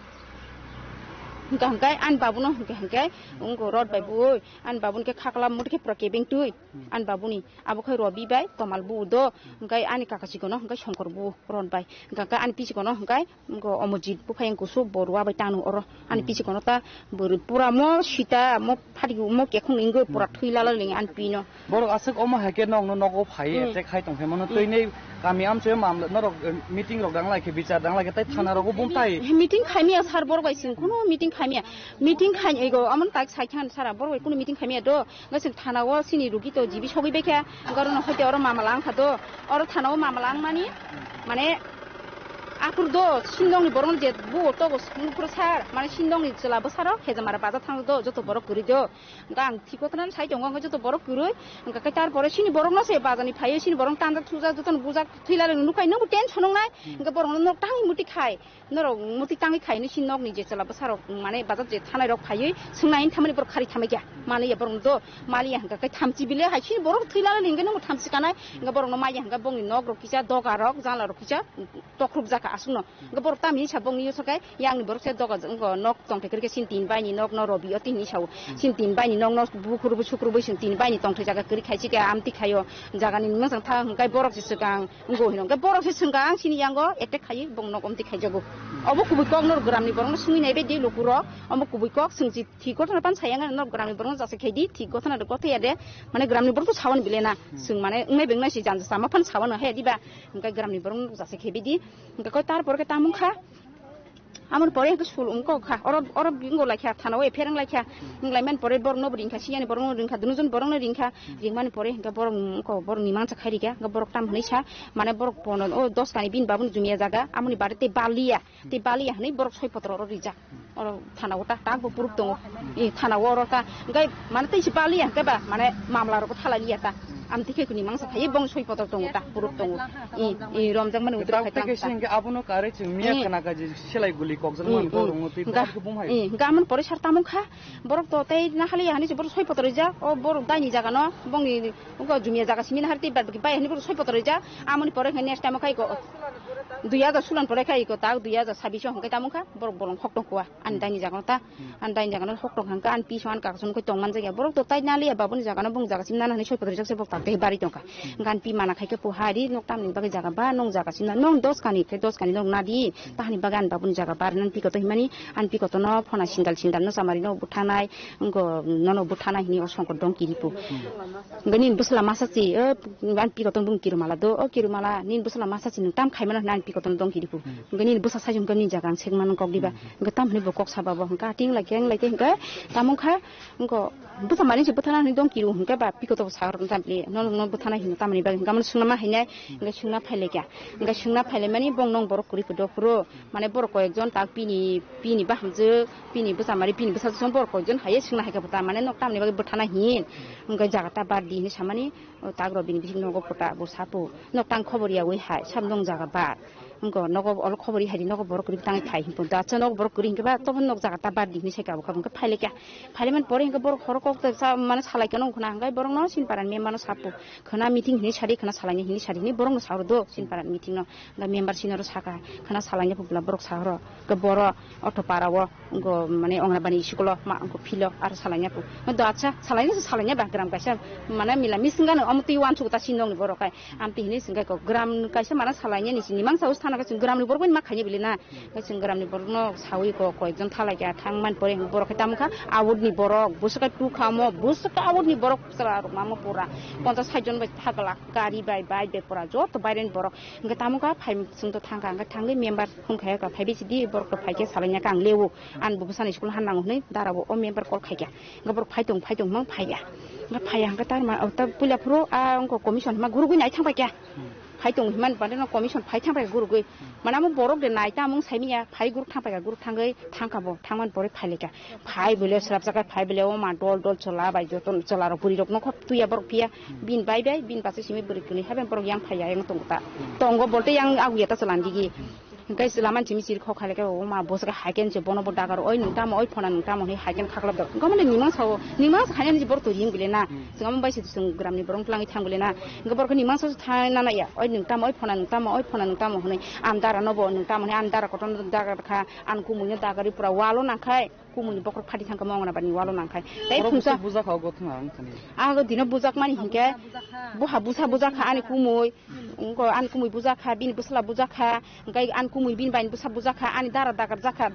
hangkai an babun hangkai ungko rod bai bu an babun ke khakla mut ke prakebing tui an babuni abo khoi robi bai tomal bu do hangkai ani kakasi kono hangkai shongkor bu ron bai hangkai an pisi kono hangkai ungko omojit bu phayang kusu borwa bai tanu oro ani pisi kono ta bur pura mo shita mo phari mo ke khung ingo pura thuila la ling an pino bor asek omo hake nong no nogo phai te khai tong phemano toi nei kami am chhe mamla no meeting rok dang lai ke bichar dang lai ke tai thana rok bum tai meeting khaimia sar bor bai sing kono meeting khaimia meeting khai ego amon tak sai khan sara bor bai kono meeting khaimia do ngasing thana wo sini rugi to jibi sogi bekha garon hoite oro mamalang khato oro thana wo mamalang mane akur do sindong ni borong je bu to go mupro sar mane sindong ni chela bosaro hejamara baza thang do joto borok kuri do gang thikotran sai jong gang joto borok kurui ga ka tar pore sini borong no se baza ni phai sini borong tanda thuja joton bujak thila le nukai no ten chonong nai ga borong no tang muti khai no muti tangi khai ni sindong ni je chela bosaro mane baza je thanai rok phai sungnain thamani bor khari thamai kya mane ya borong do mali hanga ka thamchi bile hai sini borong thila le linge no thamchi kanai ga borong no mai hanga bongi nok rok kisa doga rok jala rok kisa tokrub jaka asuno gabor tami sabong ni sokai yang ni borok se doga ngo nok tong thekir ke sin tin bai ni nok no robi oti ni sau sin tin bai ni nok no bukhur bu chukru bu sin tin bai ni tong the jaga kri khai chi ka amti khayo jaga ni mang sang tha hangkai borok si sekang ngo hinong ga borok si sengang sini yang go ete khai bong nok omti khai jago obo kubu kok nor gram ni borong sungui nai be di lokuro obo kubu kok sungji thi ko thana pan sayang nor gram ni borong jase khai di thi ko thana ko the ade mane gram ni borong to sawan bilena sung mane ngai beng na si jan sama pan sawan he di ba hangkai gram ni borong jase khai be di hangkai ko tar ke tamung kha amon pore ke sul umko kha oro bingo la kha thana we ferang la kha nglai men pore bor no bring kha siani bor no ring kha dunujun bor no ring kha ringman pore ga bor ko bor nimang cha khairi ga bor tam hni sa mane bor ponon o 10 kani bin babun jumia jaga amoni barete balia hni bor 6 potro ro rija oro thana ota ta go purup tong e thana oro ta ngai mane te si balia ka ba mane mamla ro ko thala liya ta am tike kuni mangsa khai bong 6 potro tong ta purup tong e rom jang man utra khai ta ke singe abuno kare chimia kana ka ji selai guli kok jang man borong ti ko bum hai gaman pore sar tamung kha borok to tai na khali hani bor 6 potro ja o borok dai ni jaga no bong ni ko jumia jaga simin harti bar bai hani bor 6 potro ja amoni pore khai next time khai ko 2000 sulan pore khai ko ta 2026 hangkai tamung kha borok borong hok tong kwa an dai ni jaga ta an dai ni jaga no hok tong hangka an pi san ka sun ko tong man jaga borok to tai na li babun jaga no bong jaga sim na hani 6 potro ja se bok ta te bari tong ka gan pi mana khai ke po hari nok tam ni bagai jaga ba nong jaga sim na nong 10 kani ke 10 kani nong na di ta hani bagan babun jaga bar nan pi ko to himani an pi ko to no phona sindal no samari no buthanai ngo no buthanai ni osongko dong kiripu ngani busla masachi an pi ko to bung kirmala do o kirmala nin busla masachi nung tam khaimana nan pi ko to dong kiripu ngani busa sajum gani jaga segman kok diba ngatam ni bokok sababa hangka ting la keng hangka tamung kha ngo busa mari si buthana ni dong kiru hangka ba pi ko to sar tam le no buthana hin tam ni ba ngaman sungna hainai nga sungna phaile kya nga sungna phaile mani bong nong borok kuri do puro mane borok ko ekjon tak pini ba hamje pini busa mari pini busa son borok ko ekjon haye sungna haika buta mane nok tam ni ba buthana hin nga jaga ta bar di ni samani tagro bini bising no go pota bo sapu nok tang khoboriya oi hai samdong jaga ba ngo nogo ol khobori hari nogo borok kuri tang thai hin da cha nogo borok kuri hinga to nok jaga ta bar di ni sai ka ba ka phaile kya phaile man pore hinga borok horok ta sa mane salai ka no khna hangai borok no sin paran member no sapu khna meeting ni sari khna salai ni sari ni borok no saur do sin paran meeting no da member sinaro saka khna salai ni publa borok sauro ka boro auto parawo ngo mane ongra bani sikulo ma ngo philo ar salai ni pu da acha salai ni ba gram kaisa mane mila misinga no amti wan chu ta sinong ni borok kai amti ni singa ko gram kaisa mana salai ni ni mang saus thana ka gram ni borok ma khani bilena ka gram ni borok no sawi ko ekjon thalai ka thangman pore borok khaitam kha awud ni borok busaka tu khamo busaka awud ni borok sara mama pura 50 jon ba thagala gari bai be pura jot bairen borok nga tamuka phai sung to thangka nga thangle member khum khaya ka phai bisi di borok to phai ke salanya kang lewu an bu busani school hanang nei darabo o member kol khai kya nga borok phai tong mang phai ya nga phai yang ka tar ma ta pula pro a ko commission ma guru gu nai thang ba kya phai tong himan ba no commission phai thang ba guru gu mana mo borok de nai ta mong saimiya phai guru thang ba guru thangai thangka bo thangman pore phai le kya phai bele srap jaka phai bele o ma dol chola bai joton chola ro puri rok no khop tuya borok pia bin bai bin pase simi buri kuni haben borok yang phai ya yang tongta tongo bolte yang aguya ta chalan digi Ngay selaman cimi sir kho khale ke o ma bos ka haken che bono bo dagar oi nungta ma oi phona nungta ma he haken khaklab da gamane nimang sa khane ni bor to ring bile na singam bai se sung gram ni borong tlangi thang bile na ngabor ko nimang sa tha na na ya oi nungta ma oi phona nungta ma hone amdara no bo nungta ma he amdara koton dagar kha an ku munya dagari pura walo na khai kumuni bokor phati thangka mongna bani walo nangkai dai phungsa buza khaw go thang khani ago dino bujak mani hinke buha busa kha ani kumui ngo an kumui buja kha bin busla buja kha ngai an kumui bin bain busa buja kha ani dagar jakha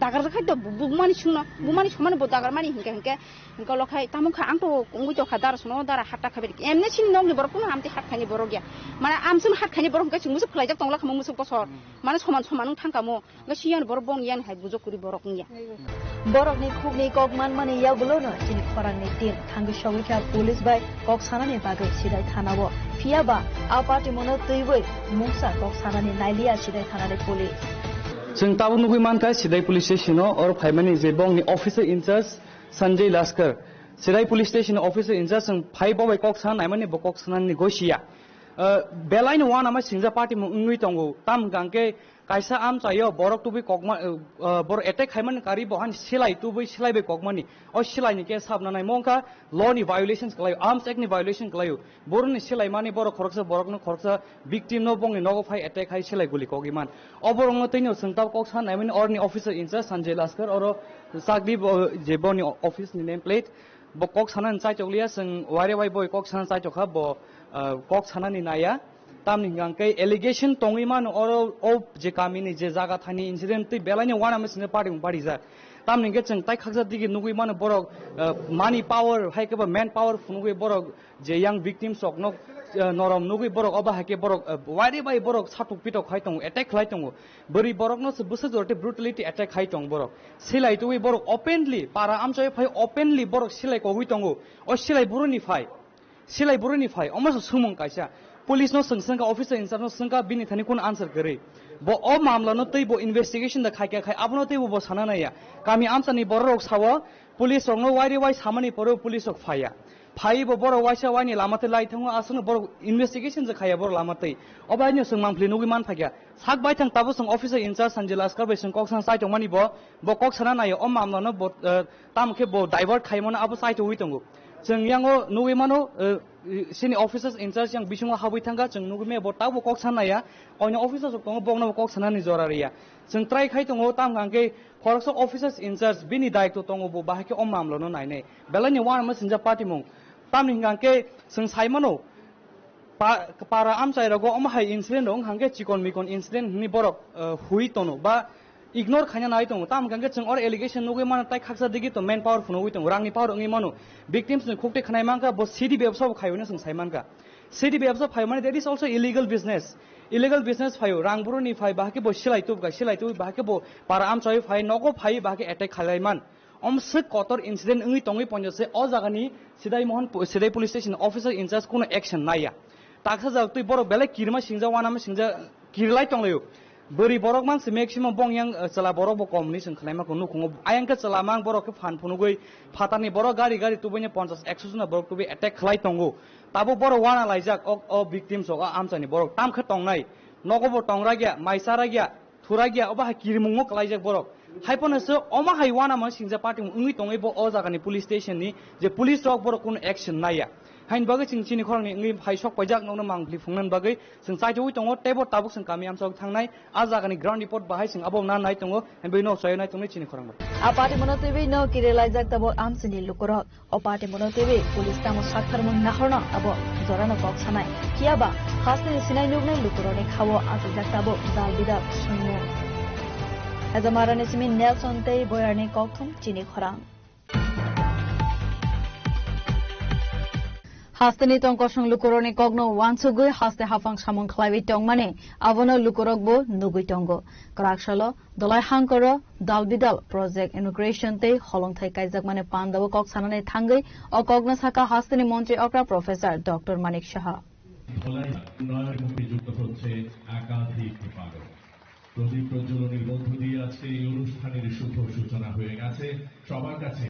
to bumani sungna bumani somane bo dagar mani hinke ngo lokhai tamung kha ang to ngui to kha dar suno dara hatta kha beri emne chin nong ni bor kuno amti hat khani borok ya mana amsum hat khani borok ka chungmusu khlaijak tongla khamo musu posor mana soman thangkamo ngasiyan bor bong yan hai bujok kuri borok ya borok ni khub ni kok man mani yaw bolono chini khorang ni tin thang shogika police bai kok sana ni bagai sidai thanabo phiaba a party mono tuiboi mungsa kok sana ni nailia sidai thanare police जों ताबु नुगै मानका सिदाई police station और फाइमानि जे बंगनि officer in charge Sanjay Laskar Sidhai police station officer in charge जों फाइव बाय कक सान नायमानि बकक साननि गोसिया बेलाइन वान आमा सिंजा पार्टी मु उंगै तंगो ताम गांके कायसा आम चायो बरक तुबि ककमा बर अटैक खायमान कारी बहान सिलाइ तुबि सिलाइबे ककमानि ओ सिलाइनि के साबनानाय मंका लॉ नि वायोलेशंस कलायो आर्म्स एक्ट नि वायोलेशन कलायो बरनि सिलाइमानि बर खरकसा बरकनो खरकसा विक्टिम नो बंगनि नगो फाइ अटैक हाय सिलाइ गुलि कगिमान अबरंग तैनो संताव ककसान नायमानि ऑर्डनि ऑफिसर इंचार्ज संजय लास्कर और सागदि जेबोनि ऑफिस नि नेम प्लेट ब ककसानान चाइचोलिया जों वारे वाइ बय ककसानान चाइचोखा ब ककसानानि नाया तामनि गांकै एलिगेशन तंगिमान और ओ जे कामिनि जे जागा थानि इंसिडेंट तै बेलानि वाना मसिनो पार्टी जा तामनि गे जों ताइ खागजा दिगि नुगै मान बरक मानि पावर हाइकेबा मैन पावर फुनुगै बरक जे यांग विक्टिम्स अक न नरम नुगै बरक अबा हाइके बरक वारि बाय बरक साटुक पिटक खायतं अटैक खायतं बोरि बरक न बुसे जरते ब्रुटलिटी अटैक खायतं बरक सिलाइ तुइ बरक ओपनली पारा आमचय फाय ओपनली बरक सिलाइ कगै तंगो ओ सिलाइ बुरुनि फाय अमस सुमं कायसा पुलिस नो संसंगा ऑफिसर इंचार्ज नो संगा बिनि थानि कोन आंसर करे बो ओ मामला नो तै बो इन्वेस्टिगेशन द खाय खाय आबनो तै बो साना नाया कामी आमसानि बरक सावो पुलिस नो वाइरि वाइ सामानि परो पुलिस अक फाया फाइ बो बर वाइसा वाइनि लामाते लाइ थंगो आसनो बर इन्वेस्टिगेशन ज खाया बर लामाते अबायनो सं मामफ्लि नुगि मान फाया साक बाय थं ताबो सं ऑफिसर इंचार्ज संजय लास्कर बै सं ककसान साइटं मानि बो कक साना नायो ओ मामला नो बो तामखे बो डाइवर्ट खायमन आबो साइट होइ तंगो जों यांगो नुगि मानो सिनि ऑफिसर्स इंचार्ज yang बिसुङा हाबै थांगा जों नुगमे बटाव कक सानाया अनो ऑफिसर्स दङ बंगना कक सानानि जरारिया जों ट्राइ खाय दङ ताम गांगे फरेस्ट ऑफिसर्स इंचार्ज बिनि दायित्व दङ बो बाहाके अम मामलानो नायने बेलानि वान मसिनजा पार्टी मं ताम गांगे जों साइमानो पारा आमचाय रगो अम हाय इंसिडेंट दं हांगे चिकन मिकन इंसिडेंट नि बरक हुइ तनो बा इग्नोर खाना नाय दङ ताम गांगे जों और एलिगेशन नुगै मान ताइ खागजा दिगि तो मेन पावर फुनुगै दङ रांनि पावर अंगै मानो विक्टिम्स नि खुक्ते खानाय मांका बो सिडी बेबसा खायनो जों साइमानका सिडी बेबसा फाय माने that is also illegal business फायो रां बुरुनि फाय बाहाके बो सिलाइतु बाहाके बो पारा आमचाय फाय नगो फाय बाहाके अटैक खालायमान अमसे कतर इंसिडेंट अंगै तंगै पन्जसे अ जागानि सिदाई पुलिस स्टेशन ऑफिसर इंचार्ज कोनो एक्शन नाया ताखा जा तै बर बेले किरमा सिंजा वानामा सिंजा किरलाय तंलायो बोरि बरक मानसि मैक्सिमम बं yang चला बरक बो कमनि जों खालायमाखौ नुखङो आयंका चला मां बरक फान फुनुगै फातानि बरक गारि तुबैने 50-100 जना बरक तुबे अटैक खालाय तंगो ताबो बर वाना लाइजाक अ विक्टिम्स अ आमचानि बरक तामखा तंनाय नगबो तंग्रा गया माइसारा गया थुरा गया अबा किरमुङो खालायजाक बरक हाइपनसो अमा हाइवाना मा सिंजा पार्टी उंगै तंगै बो अ जागानि पुलिस स्टेशननि जे पुलिस रक बरक कुन एक्शन नाया हाइन बागै जों चिनि खरंनि इंगै फाइसक पाइजाक ननो मांग्लि फुंनान बागै जों चाइथोइ दङ टेबो ताबुक जों गामि आमसाव थांनाय आ जागानि ग्राउन्ड रिपोर्ट बाहाय जों आबो ना नाय दङ बे न सय नाय तंनि चिनि खरंबा आ पार्टी मनोतेबे न किरेलाइजाक तबो आमसिनि लुकरक अ पार्टी मनोतेबे पुलिस तामो साथारमु नाहरना आबो जरानो कक सानाय कियाबा खासनि सिनाय नुगनै लुकरनि खावो आजाक तबो दाल बिदा सुनु एजमारानि सिमिन नेलसन तै बयारनि ककथुम चिनि खरां हास्तेनि टंकसं लुकरनि कगनो वानसुगै हास्ते हाफां सामं खलाइबि टंमाने आबनो लुकरकबो नुगै टंगो क्राकसालो दलाय हांकर दालबिदाल प्रोजेक्ट इनोग्रेशन ते हलंथाय काइजाक माने पांदाबो कक सानानै थांगै अ कगनो साका हास्तेनि मन्त्री अक्रा प्रोफेसर डॉक्टर मानिक शाह যুক্ত হচ্ছে একাধিক বিভাগ প্রদীপ প্রজ্বলনের মধ্য দিয়ে আজকে এই অনুষ্ঠানের শুভ সূচনা হয়ে গেছে সবার কাছে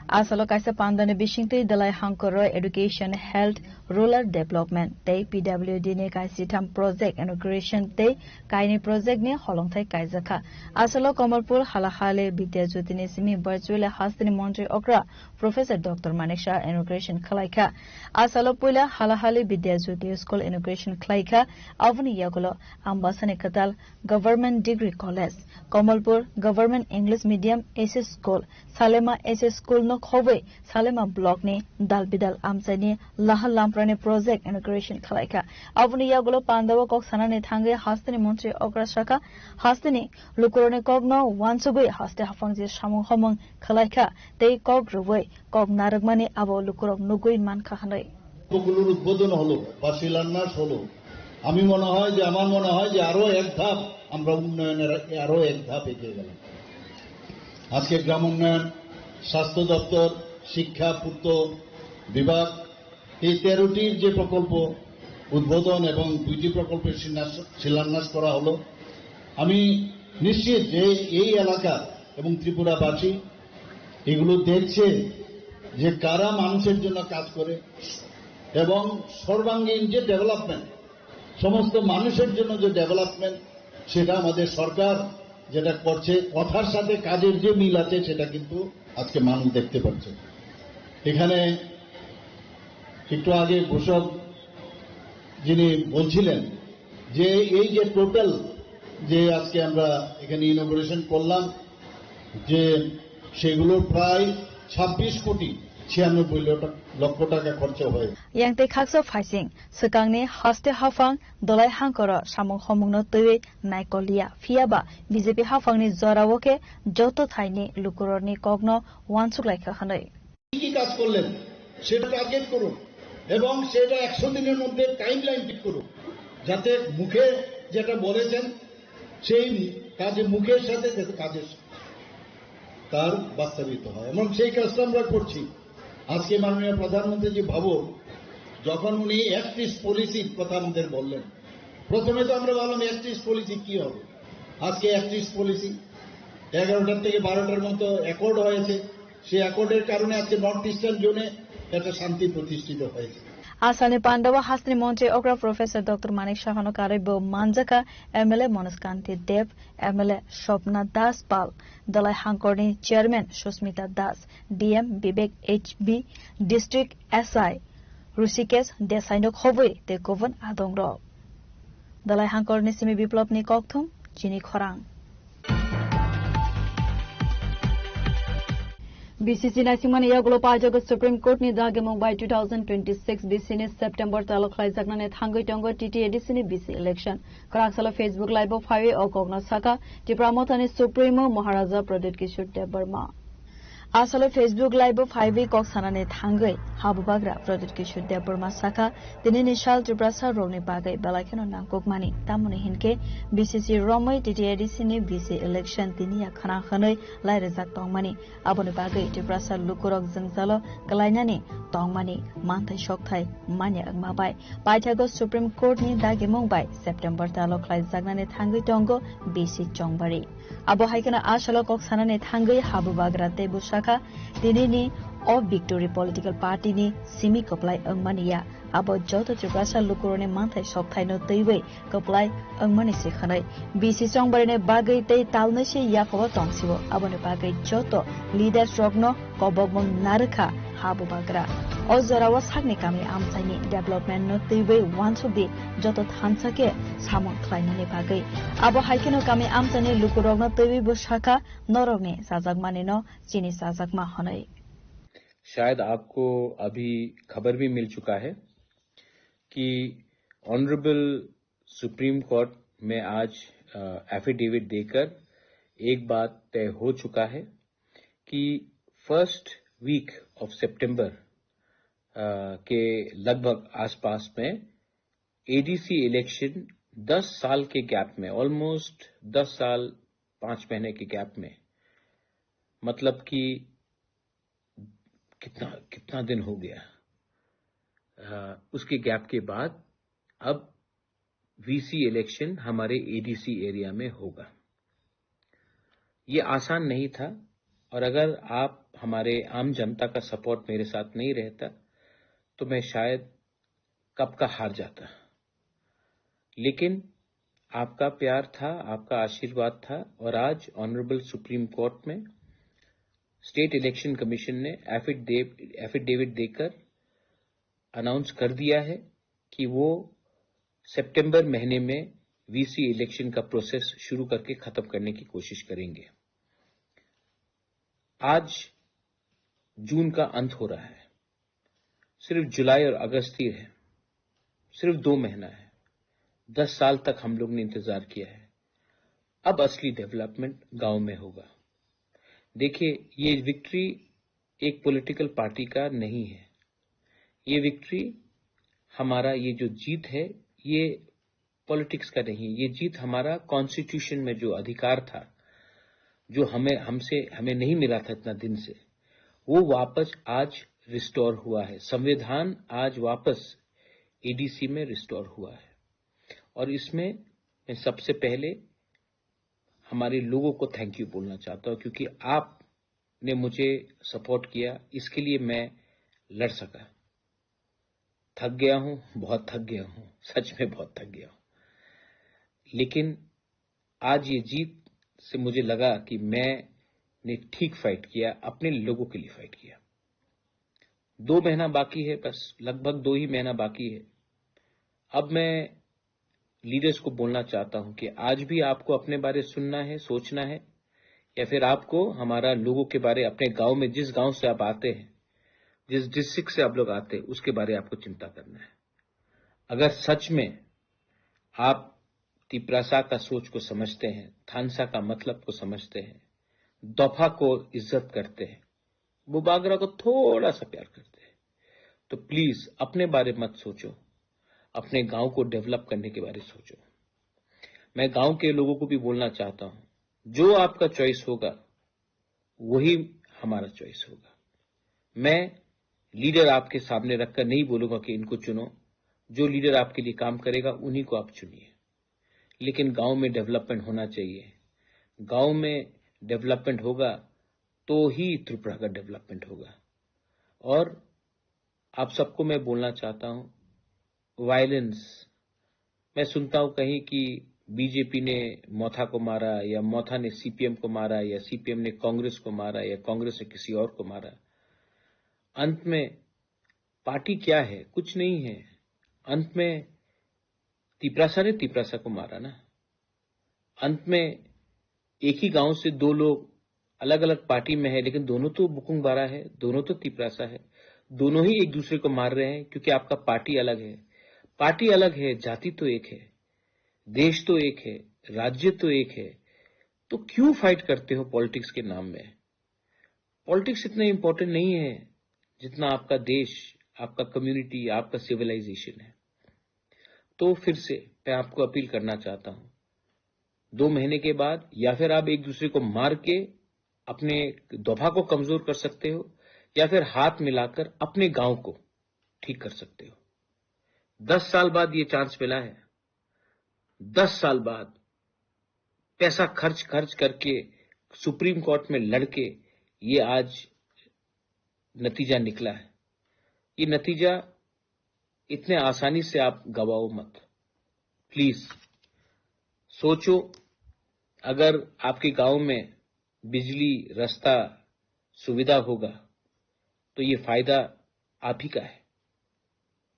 Asalo kaisa pandane bishingte dalai hankoro education health rural development tei PWD ne kaisi tham project inauguration tei kaini project ne holongthai kaijaka asalo Kamalpur halahale Vidyajyoti ne simi virtual hastini mantri okra Professor Dr. Manisha inauguration khlaika asalo puila halahale Vidyajyoti school inauguration khlaika avni yagulo ambasane katal government degree college Kamalpur government English medium SS school Salema SS school no khove Salema block ne dalbidal amsani lahal lamprane project inauguration khlaika avni yagulo pandawa kok sanane thange hastini mantri okra shaka hastini lukurone kogno wansugui haste hafangje samung homong khlaika tei kog ruwei kog naragmani abo lukurok nugui মান খাহানাই গুলোর উদ্বোধন হলো বা শিলান্যাস হলো আমি মনে হয় যে আমার মনে হয় যে আরো এক ধাপ আমরা উন্নয়নের আরো এক ধাপ এগিয়ে গেলাম আজকে গ্রাম উন্নয়ন স্বাস্থ্য দপ্তর শিক্ষা পূর্ত বিভাগ এই 13টির যে প্রকল্প উদ্বোধন এবং 2টি প্রকল্পের শিলান্যাস করা হলো আমি নিশ্চিত যে এই এলাকা এবং ত্রিপুরাবাসী এগুলো দেখছে যে কারা মানুষের জন্য কাজ করে এবং সর্বাঙ্গীন যে ডেভেলপমেন্ট সমস্ত মানুষের জন্য যে ডেভেলপমেন্ট সেটা আমাদের সরকার যেটা করছে কথার সাথে কাজের যে মিল আছে সেটা কিন্তু আজকে মানুষ দেখতে পাচ্ছে এখানে একটু আগে ঘোষক যিনি বলছিলেন যে এই যে টোটাল যে আজকে আমরা এখানে ইনোগ্রেশন করলাম যে সেগুলোর প্রায় 26 কোটি 96 লক্ষ টাকা খরচ হয় yang te khakso phaising sakangni haste hafang dolai hangkoro samung homungno tei naikolia fiaba BJP hafangni jorawoke joto thaini lukurorni kogno wansuk laika khanai কি কাজ করলেন সেটা টার্গেট করুন এবং সেটা 100 দিনের মধ্যে টাইমলাইন ঠিক করুন যাতে মুখে যেটা বলেছেন সেই কাজে মুখের সাথে কাজের তার বাস্তবায়িত হয় এবং সেই কাজটা আমরা করছি আজকে মাননীয় প্রধানমন্ত্রী জি ভাবুন যখন উনি অ্যাক্টিভ পলিসির কথা আমাদের বললেন প্রথমে তো আমরা বললাম অ্যাক্টিভ পলিসি কি হবে আজকে অ্যাক্টিভ পলিসি 11টার থেকে 12টার মতো অ্যাকর্ড হয়েছে সেই অ্যাকর্ডের কারণে আজকে নর্থ ইস্টার্ন জোনে একটা শান্তি প্রতিষ্ঠিত হয়েছে Asani Pandawa Hastini Monte Okra Professor Dr. Manik Shahano Karibo Manjaka MLA Monaskanti Dev MLA Shopna Das Pal Dalai Hankorni Chairman Shusmita Das DM Bibek HB District SI Rusikesh Desainok Hobui Te Kovan Adongro Dalai Hankorni Simi Biplopni Kokthum Chini Khorang BCC Nasimani Yagulo Pajago Supreme Court ni dage Mumbai 2026 BC ni September talo khlai jakna ne thangoi tongo TT edition ni BC election Kraksala Facebook live of highway o kogna saka Tipramotani Supremo Maharaja Pradit Kishore Dev Burma Asale Facebook live of highway kok sanane thangoi habubagra Pradit Kishore Dev Burma saka tini nishal Triprasa rogni bagai balakheno nangkok mani tamune hinke BCC Romoi TT edition ni BC election tini ya khana khanoi lai rezak tongmani aboni bagai Triprasa lukurok jengzalo kalainani tongmani manthai shokthai manya angmabai paithago Supreme Court ni dage Mumbai September talo khlai jagnane thangoi tongo BC Chongbari abo haikana asalo kok sanane thangoi habubagra te busaka tini ni of Victory Political Party ni Simi Koplai Angmania abo joto Triprasa lukurone manthai shokthai no teiwe Koplai Angmani sekhanai BC Chongbari ne bagai tei talne se yakoba tongsibo abo ne bagai joto leader rogno kobogmong narkha habu bagra ozarawa sakni kami amsaini development no teiwe wansudi joto thansake samon khlainani bagai abo haikeno kami amsani lukurogno teiwe busaka norogni sajagmani no chini sajagma hanai शायद आपको अभी खबर भी मिल चुका है कि honourable supreme court में आज एफिडेविट देकर एक बात तय हो चुका है कि फर्स्ट वीक ऑफ सितंबर के लगभग आसपास में एडीसी इलेक्शन 10 साल के गैप में ऑलमोस्ट 10 साल 5 महीने के गैप में मतलब कि कितना दिन हो गया उसके गैप के बाद अब वीसी इलेक्शन हमारे एडीसी एरिया में होगा ये आसान नहीं था और अगर आप हमारे आम जनता का सपोर्ट मेरे साथ नहीं रहता तो मैं शायद कब का हार जाता। लेकिन आपका प्यार था, आपका आशीर्वाद था, और आज ऑनरेबल सुप्रीम कोर्ट में स्टेट इलेक्शन कमीशन ने एफिडेविट देकर अनाउंस कर दिया है कि वो सितंबर महीने में वीसी इलेक्शन का प्रोसेस शुरू करके खत्म करने की कोशिश करेंगे। आज जून का अंत हो रहा है, सिर्फ जुलाई और अगस्त ही है, सिर्फ 2 महीना है। 10 साल तक हम लोग ने इंतजार किया है। अब असली डेवलपमेंट गांव में होगा। देखिए, ये विक्ट्री एक पॉलिटिकल पार्टी का नहीं है। ये विक्ट्री, हमारा ये जो जीत है, ये पॉलिटिक्स का नहीं है। ये जीत हमारा कॉन्स्टिट्यूशन में जो अधिकार था, जो हमें नहीं मिला था इतना दिन से, वो वापस आज रिस्टोर हुआ है। संविधान आज वापस एडीसी में रिस्टोर हुआ है। और इसमें मैं सबसे पहले हमारे लोगों को थैंक यू बोलना चाहता हूं, क्योंकि आपने मुझे सपोर्ट किया, इसके लिए मैं लड़ सका। थक गया हूं, बहुत थक गया हूं, सच में बहुत थक गया हूं। लेकिन आज ये जीत से मुझे लगा कि मैंने ठीक फाइट किया, अपने लोगों के लिए फाइट किया। 2 महीना बाकी है, बस लगभग 2 ही महीना बाकी है। अब मैं लीडर्स को बोलना चाहता हूं कि आज भी आपको अपने बारे सुनना है, सोचना है, या फिर आपको हमारा लोगों के बारे, अपने गांव में, जिस गांव से आप आते हैं, जिस डिस्ट्रिक्ट से आप लोग आते हैं, उसके बारे आपको चिंता करना है। अगर सच में आप तिपरासा का सोच को समझते हैं, थानसा का मतलब को समझते हैं, दफा को इज्जत करते हैं, बुबागरा को थोड़ा सा प्यार करते हैं, तो प्लीज अपने बारे मत सोचो, अपने गांव को डेवलप करने के बारे में सोचो। मैं गांव के लोगों को भी बोलना चाहता हूं, जो आपका चॉइस होगा वही हमारा चॉइस होगा। मैं लीडर आपके सामने रखकर नहीं बोलूंगा कि इनको चुनो। जो लीडर आपके लिए काम करेगा उन्हीं को आप चुनिए। लेकिन गांव में डेवलपमेंट होना चाहिए। गांव में डेवलपमेंट होगा तो ही त्रिपुरा का डेवलपमेंट होगा। और आप सबको मैं बोलना चाहता हूं, वायलेंस, मैं सुनता हूं कहीं कि बीजेपी ने मोथा को मारा, या मोथा ने सीपीएम को मारा, या सीपीएम ने कांग्रेस को मारा, या कांग्रेस ने किसी और को मारा। अंत में पार्टी क्या है? कुछ नहीं है। अंत में तिपरासा ने तिपरासा को मारा ना। अंत में एक ही गांव से 2 लोग अलग अलग पार्टी में है, लेकिन दोनों तो बुकुंग बारा है, दोनों तो तिपरासा है, दोनों ही एक दूसरे को मार रहे हैं, क्योंकि आपका पार्टी अलग है। पार्टी अलग है, जाति तो एक है, देश तो एक है, राज्य तो एक है, तो क्यों फाइट करते हो पॉलिटिक्स के नाम में? पॉलिटिक्स इतना इंपॉर्टेंट नहीं है जितना आपका देश, आपका कम्युनिटी, आपका सिविलाइजेशन है। तो फिर से मैं आपको अपील करना चाहता हूं, 2 महीने के बाद या फिर आप एक दूसरे को मार के अपने दफा को कमजोर कर सकते हो, या फिर हाथ मिलाकर अपने गांव को ठीक कर सकते हो। 10 साल बाद ये चांस मिला है। 10 साल बाद पैसा खर्च करके सुप्रीम कोर्ट में लड़के ये आज नतीजा निकला है। ये नतीजा इतने आसानी से आप गवाओ मत। प्लीज सोचो, अगर आपके गांव में बिजली, रास्ता, सुविधा होगा तो ये फायदा आप ही का है,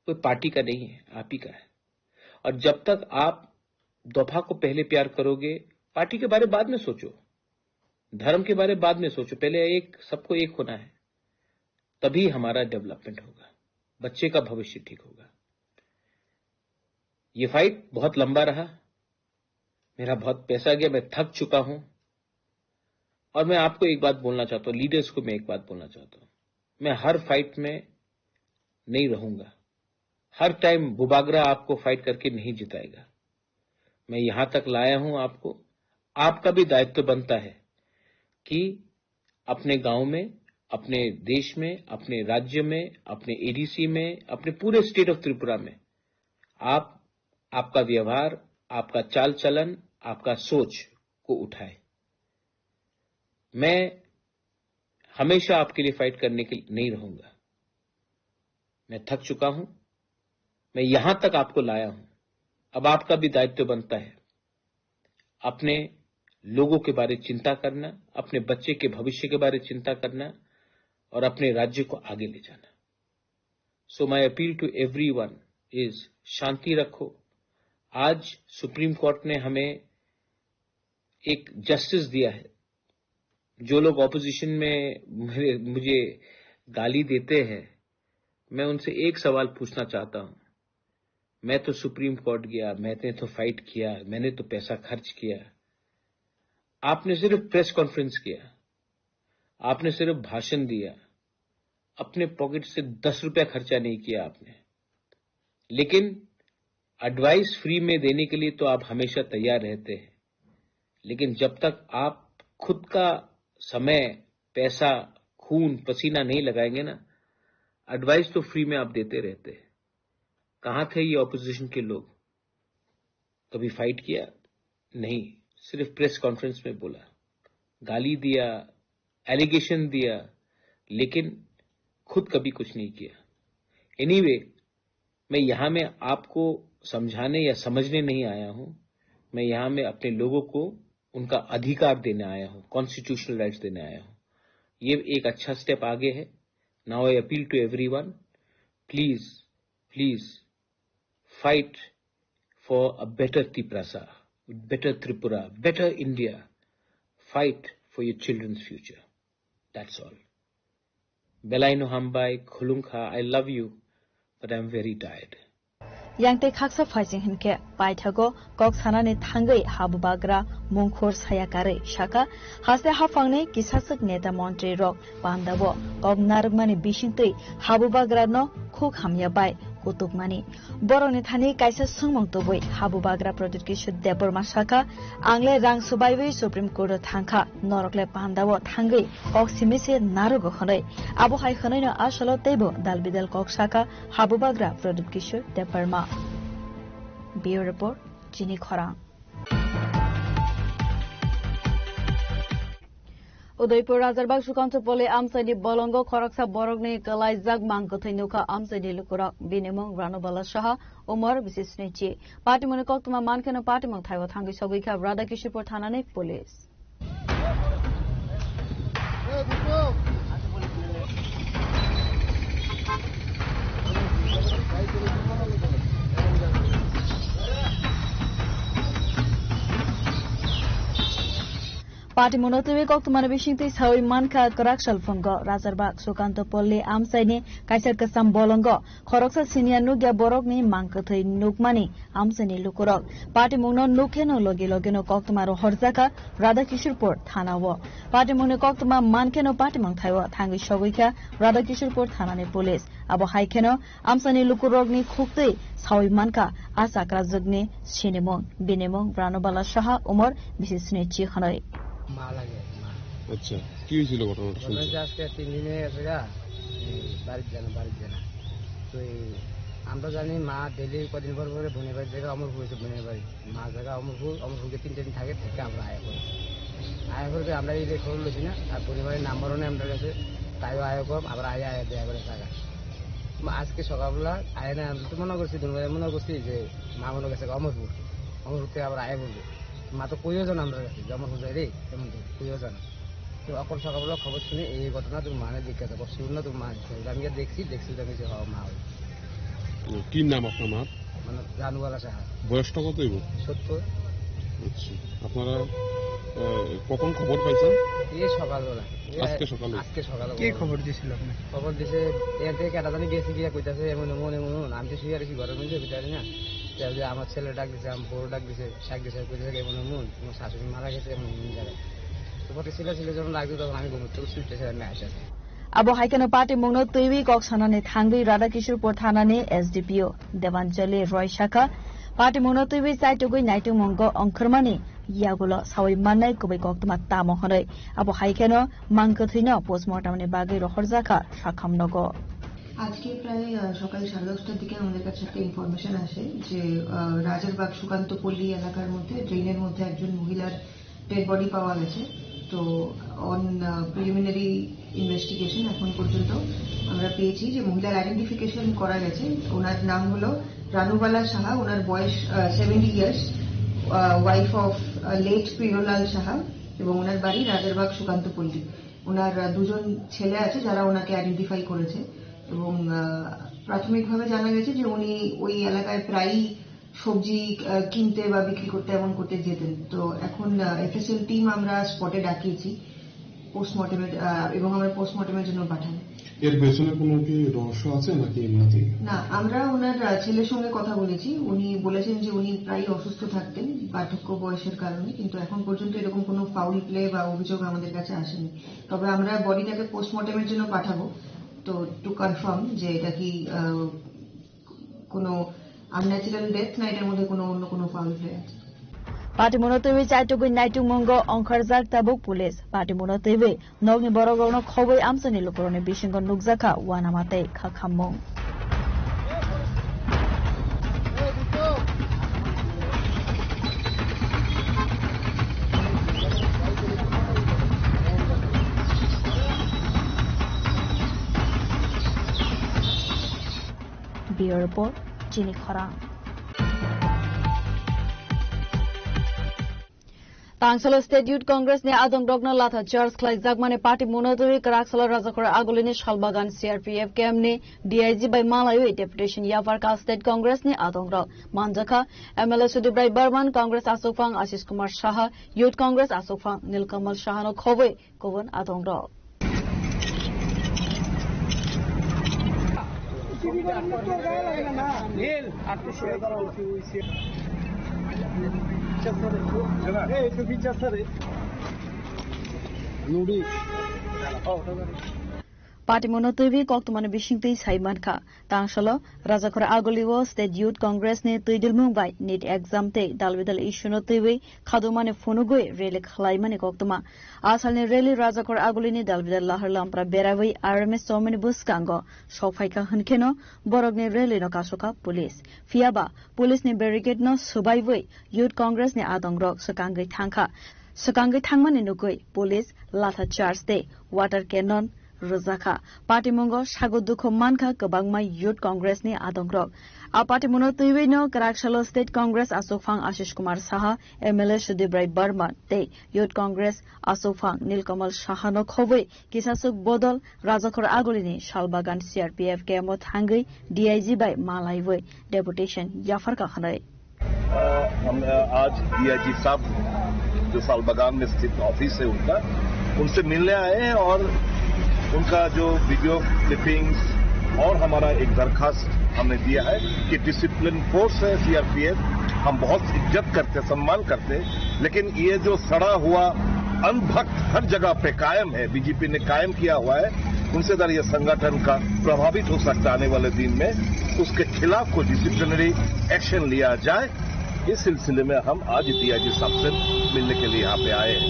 कोई पार्टी का नहीं है, आप ही का है। और जब तक आप दफा को पहले प्यार करोगे, पार्टी के बारे बाद में सोचो, धर्म के बारे बाद में सोचो, पहले सबको एक होना है, तभी हमारा डेवलपमेंट होगा, बच्चे का भविष्य ठीक होगा। ये फाइट बहुत लंबा रहा, मेरा बहुत पैसा गया, मैं थक चुका हूं। और मैं आपको एक बात बोलना चाहता हूं, लीडर्स को मैं एक बात बोलना चाहता हूं, मैं हर फाइट में नहीं रहूंगा। हर टाइम बुबागरा आपको फाइट करके नहीं जिताएगा। मैं यहां तक लाया हूं आपको। आपका भी दायित्व बनता है कि अपने गांव में, अपने देश में, अपने राज्य में, अपने एडीसी में, अपने पूरे स्टेट ऑफ त्रिपुरा में आपका व्यवहार, आपका चाल चलन, आपका सोच को उठाए। मैं हमेशा आपके लिए फाइट करने के लिए नहीं रहूंगा। मैं थक चुका हूं, मैं यहां तक आपको लाया हूं। अब आपका भी दायित्व बनता है अपने लोगों के बारे में चिंता करना, अपने बच्चे के भविष्य के बारे में चिंता करना और अपने राज्य को आगे ले जाना। So my appeal to everyone is शांति रखो। आज सुप्रीम कोर्ट ने हमें एक जस्टिस दिया है। जो लोग ऑपोजिशन में मुझे गाली देते हैं, मैं उनसे एक सवाल पूछना चाहता हूं। मैं तो सुप्रीम कोर्ट गया, मैंने तो फाइट किया, मैंने तो पैसा खर्च किया। आपने सिर्फ प्रेस कॉन्फ्रेंस किया, आपने सिर्फ भाषण दिया, अपने पॉकेट से 10 रुपया खर्चा नहीं किया आपने। लेकिन एडवाइस फ्री में देने के लिए तो आप हमेशा तैयार रहते हैं, लेकिन जब तक आप खुद का समय, पैसा, खून, पसीना नहीं लगाएंगे ना, एडवाइस तो फ्री में आप देते रहते हैं। कहां थे ये ऑपोजिशन के लोग? कभी फाइट किया? नहीं, सिर्फ प्रेस कॉन्फ्रेंस में बोला, गाली दिया, एलिगेशन दिया, लेकिन खुद कभी कुछ नहीं किया। एनीवे, मैं यहां में आपको समझाने या समझने नहीं आया हूं। मैं यहां में अपने लोगों को उनका अधिकार देने आया हूं, कॉन्स्टिट्यूशनल राइट्स देने आया हूं। ये एक अच्छा स्टेप आगे है। Now I appeal to everyone, please please fight for a better Tiprasa, better Tripura, better India. Fight for your children's future. That's all. Belaino Hambai, Khulungkha, I love you, but I'm very tired. Yang te khaksa phasing hinke paithago kok sanane thangai habubagra mungkhor sayakare shaka haste hafangne kisasak neta montri rok pandabo kok narmani bishintui habubagra no khuk hamya bai kutukmani boroni thani kaisa sungmong toboi habubagra project ki sudepor masaka angle rang subaiwi supreme court thangkha norokle pandabo thangai kok simise narogo khonai abo hai khonai no asalo tebo dalbidal kok saka habubagra project ki sudepor ma Bureau Report, Jini Khorang. Udaipur Rajarbaগ সুকান্ত পলে আমসাইনি বলঙ্গ খরকসা বরগনি কলাইজাগ মাংকথৈনুকা আমসাইনি লুকুরক বিনিমং রানুবালা সাহা উমর বিশেষনিচি পাটিমনে কক্তমা মানকেন পাটিমং থাইবা থাঙ্গি সগৈখা রাধাকিশোরপুর থানানে police Party monotui kok tumana bishingti sawi manka korakshal fungo Rajarbaগ সুকান্ত পল্লী আমসাইনি kaisar kesam bolongo khoroksa senior nugya borokni mangkathai nukmani amsaini lukurok party mungno nukheno logino kok tumaro horjaka Radhakishorpur thanawo party mungno kok tuma mankeno party mang thaiwa thangi sogoika Radhakishorpur thanani police abo haikeno amsaini lukurokni khuktui sawi manka asakra jogni sinimong binimong Ranobala Saha Umar bishisne chi khanoi আচ্ছা কি হয়েছিল ঘটনাটা শুনছি আজকে 3 দিনে এসেগা বাড়ি জানা তো আমরা জানি মা ডেলি কদিন পর পরে বোনের বাড়ি থেকে অমরপুর হয়েছে বোনের বাড়ি মা জায়গা অমরপুরকে 3 দিন থাকে আমরা আয়া করে আমরা এই যে খবর লইছি না আর বোনের বাড়ির নাম্বারও নেই আমাদের কাছে তাইও আয়া কম আবার আয়া দেয়া করে টাকা আজকে সকালবেলা আয়া না আমি তো মনে করছি বোনের মনে করছি যে মা মনে গেছে অমরপুর থেকে আবার আয়া বলবে মা তো কইও জানা আমরা কাছে যেমন হয়ে যায় রে তেমন তো কইও জানা তো এখন সকালবেলা খবর শুনে এই ঘটনা তোর মানে জিজ্ঞাসা করছি না তোর মা আমি দেখছি আমি যে মা কি নাম আপনার মা মানে রানুবালা সাহা বয়সটা কত হইব 70 আচ্ছা আপনারা কখন খবর পাইছেন এই সকালবেলা আজকে সকালে কি খবর দিছিল আপনি খবর দিছে এর থেকে একটা জানি গেছে গিয়া কইতাছে এমন আমি তো শুয়ে কি ঘরের মধ্যে বিটারি না যে আমার ছেলে ডাক দিছে আমার বড় ডাক দিছে শাক দিছে কইতাছে এমন তোমার শাশুড়ি মারা গেছে এমন জায়গায় তো পরে ছেলে যখন লাগতো তখন আমি ঘুমোতে শুইতেছে আমি আসে abo haikeno party mungno tuiwi kok sanane thangui Radhakishorpur thanani SDPO Devanjali Roy Shaka party mungno tuiwi saitugui naitu mongo ongkhormani yagulo sawi mannai kubai kok tuma tamo honoi abo haikeno mangkothuino postmortem ni bagui rohorjaka sakhamnogo আজকে প্রায় সকাল 10:30টার দিকে আমাদের কাছে একটা information আসে যে রাজারবাগ সুকান্ত পল্লী এলাকার মধ্যে ড্রেনের মধ্যে একজন মহিলার ডেড বডি পাওয়া গেছে তো অন প্রিলিমিনারি ইনভেস্টিগেশন এখন পর্যন্ত আমরা পেয়েছি যে মহিলার আইডেন্টিফিকেশন করা গেছে। ওনার নাম হলো রানুবালা সাহা, ওনার বয়স 70 years, wife of late Priyalal Saha, এবং ওনার বাড়ি রাজারবাগ সুকান্তপল্লী। ওনার দুজন ছেলে আছে যারা ওনাকে আইডেন্টিফাই করেছে, এবং প্রাথমিকভাবে জানা গেছে যে উনি ওই এলাকায় প্রায়ই সবজি কিনতে বা বিক্রি করতে এমন করতে যেতেন। তো এখন এফএসএল টিম আমরা স্পটে ডাকিয়েছি পোস্টমর্টেমের, এবং আমরা পোস্টমর্টেমের জন্য পাঠাই। এর পেছনে কোনো কি রহস্য আছে নাকি এমনিতে? না, আমরা ওনার ছেলের সঙ্গে কথা বলেছি, উনি বলেছেন যে উনি প্রায় অসুস্থ থাকতেন বার্ধক্য বয়সের কারণে, কিন্তু এখন পর্যন্ত এরকম কোনো ফাউল প্লে বা অভিযোগ আমাদের কাছে আসেনি। তবে আমরা বডিটাকে পোস্টমর্টেমের জন্য পাঠাবো, তো টু কনফার্ম যে এটা কি কোনো আনন্যাচারাল ডেথ না এটার মধ্যে কোনো অন্য কোনো ফাউল প্লে আছে। Party Monotivi Chaitugui Naitung Mongo Onkarzak Tabuk Police. Party Monotivi Nogni Borogono Khoboi Amsani Lukoroni Bishingo Nugzaka Wanamate Kakamong. Bureau Report, Jini Khorang. Tangsala State Youth Congress ne Adong Dogna Latha Charles Clay Zagmane Party Monotori Karaksala Razakora Agolini Shalbagan CRPF Kemne DIG by Malayu Deputation Yavarka State Congress ne Adong Rao Manjaka MLA Sudibrai Barman Congress Asofang Ashish Kumar Shaha Youth Congress Asofang Nilkamal Shahano Khove Kovan Adong Rao Party Monotivi Koktumane Bishingti Saimanka Tangshala Razakora Agoliwo State Youth Congress ne Tuidil Mumbai Need Exam Te Dalvidal Ishunotivi Khadumane Funugoi Rele Khlaimane Koktuma Asalne Reli Razakora Agolini Dalvidal Lahar Lampra Berawi RMS Somani Buskango Shofaika Hankeno Borogne Reli no Kasoka Police Fiaba Police ne Barricade no Subaivoi Youth Congress ne Adongrok Sukangai Tangka Sukangai Tangmane Nugoi Police Latha Charge Te Water Cannon Rozaka Party Mongo Shagodukho Manka Kabangma Youth Congress ni Adongrok A Party Monotivi no Karakshala State Congress Asofang Ashish Kumar Saha MLA Sudibrai Barman Te Youth Congress Asofang Nilkamal Shahano Khove Kisasuk Bodol Razakor Agolini Shalbagan CRPF Kemot Hangi DIG by Malaiwe Deputation Jafar Kakhanai हम आज DIG साहब जो सालबागान में स्थित office है उनसे मिलने आए हैं और उनका जो वीडियो क्लिपिंग्स और हमारा एक दरखास्त हमने दिया है कि डिसिप्लिन फोर्स है सीआरपीएफ, हम बहुत इज्जत करते सम्मान करते, लेकिन ये जो सड़ा हुआ अंधभक्त हर जगह पे कायम है, बीजेपी ने कायम किया हुआ है, उनसे अगर ये संगठन का प्रभावित हो सकता आने वाले दिन में, उसके खिलाफ कोई डिसिप्लिनरी एक्शन लिया जाए। इस सिलसिले में हम आज डीआईजी साहब से मिलने के लिए यहाँ पे आए हैं।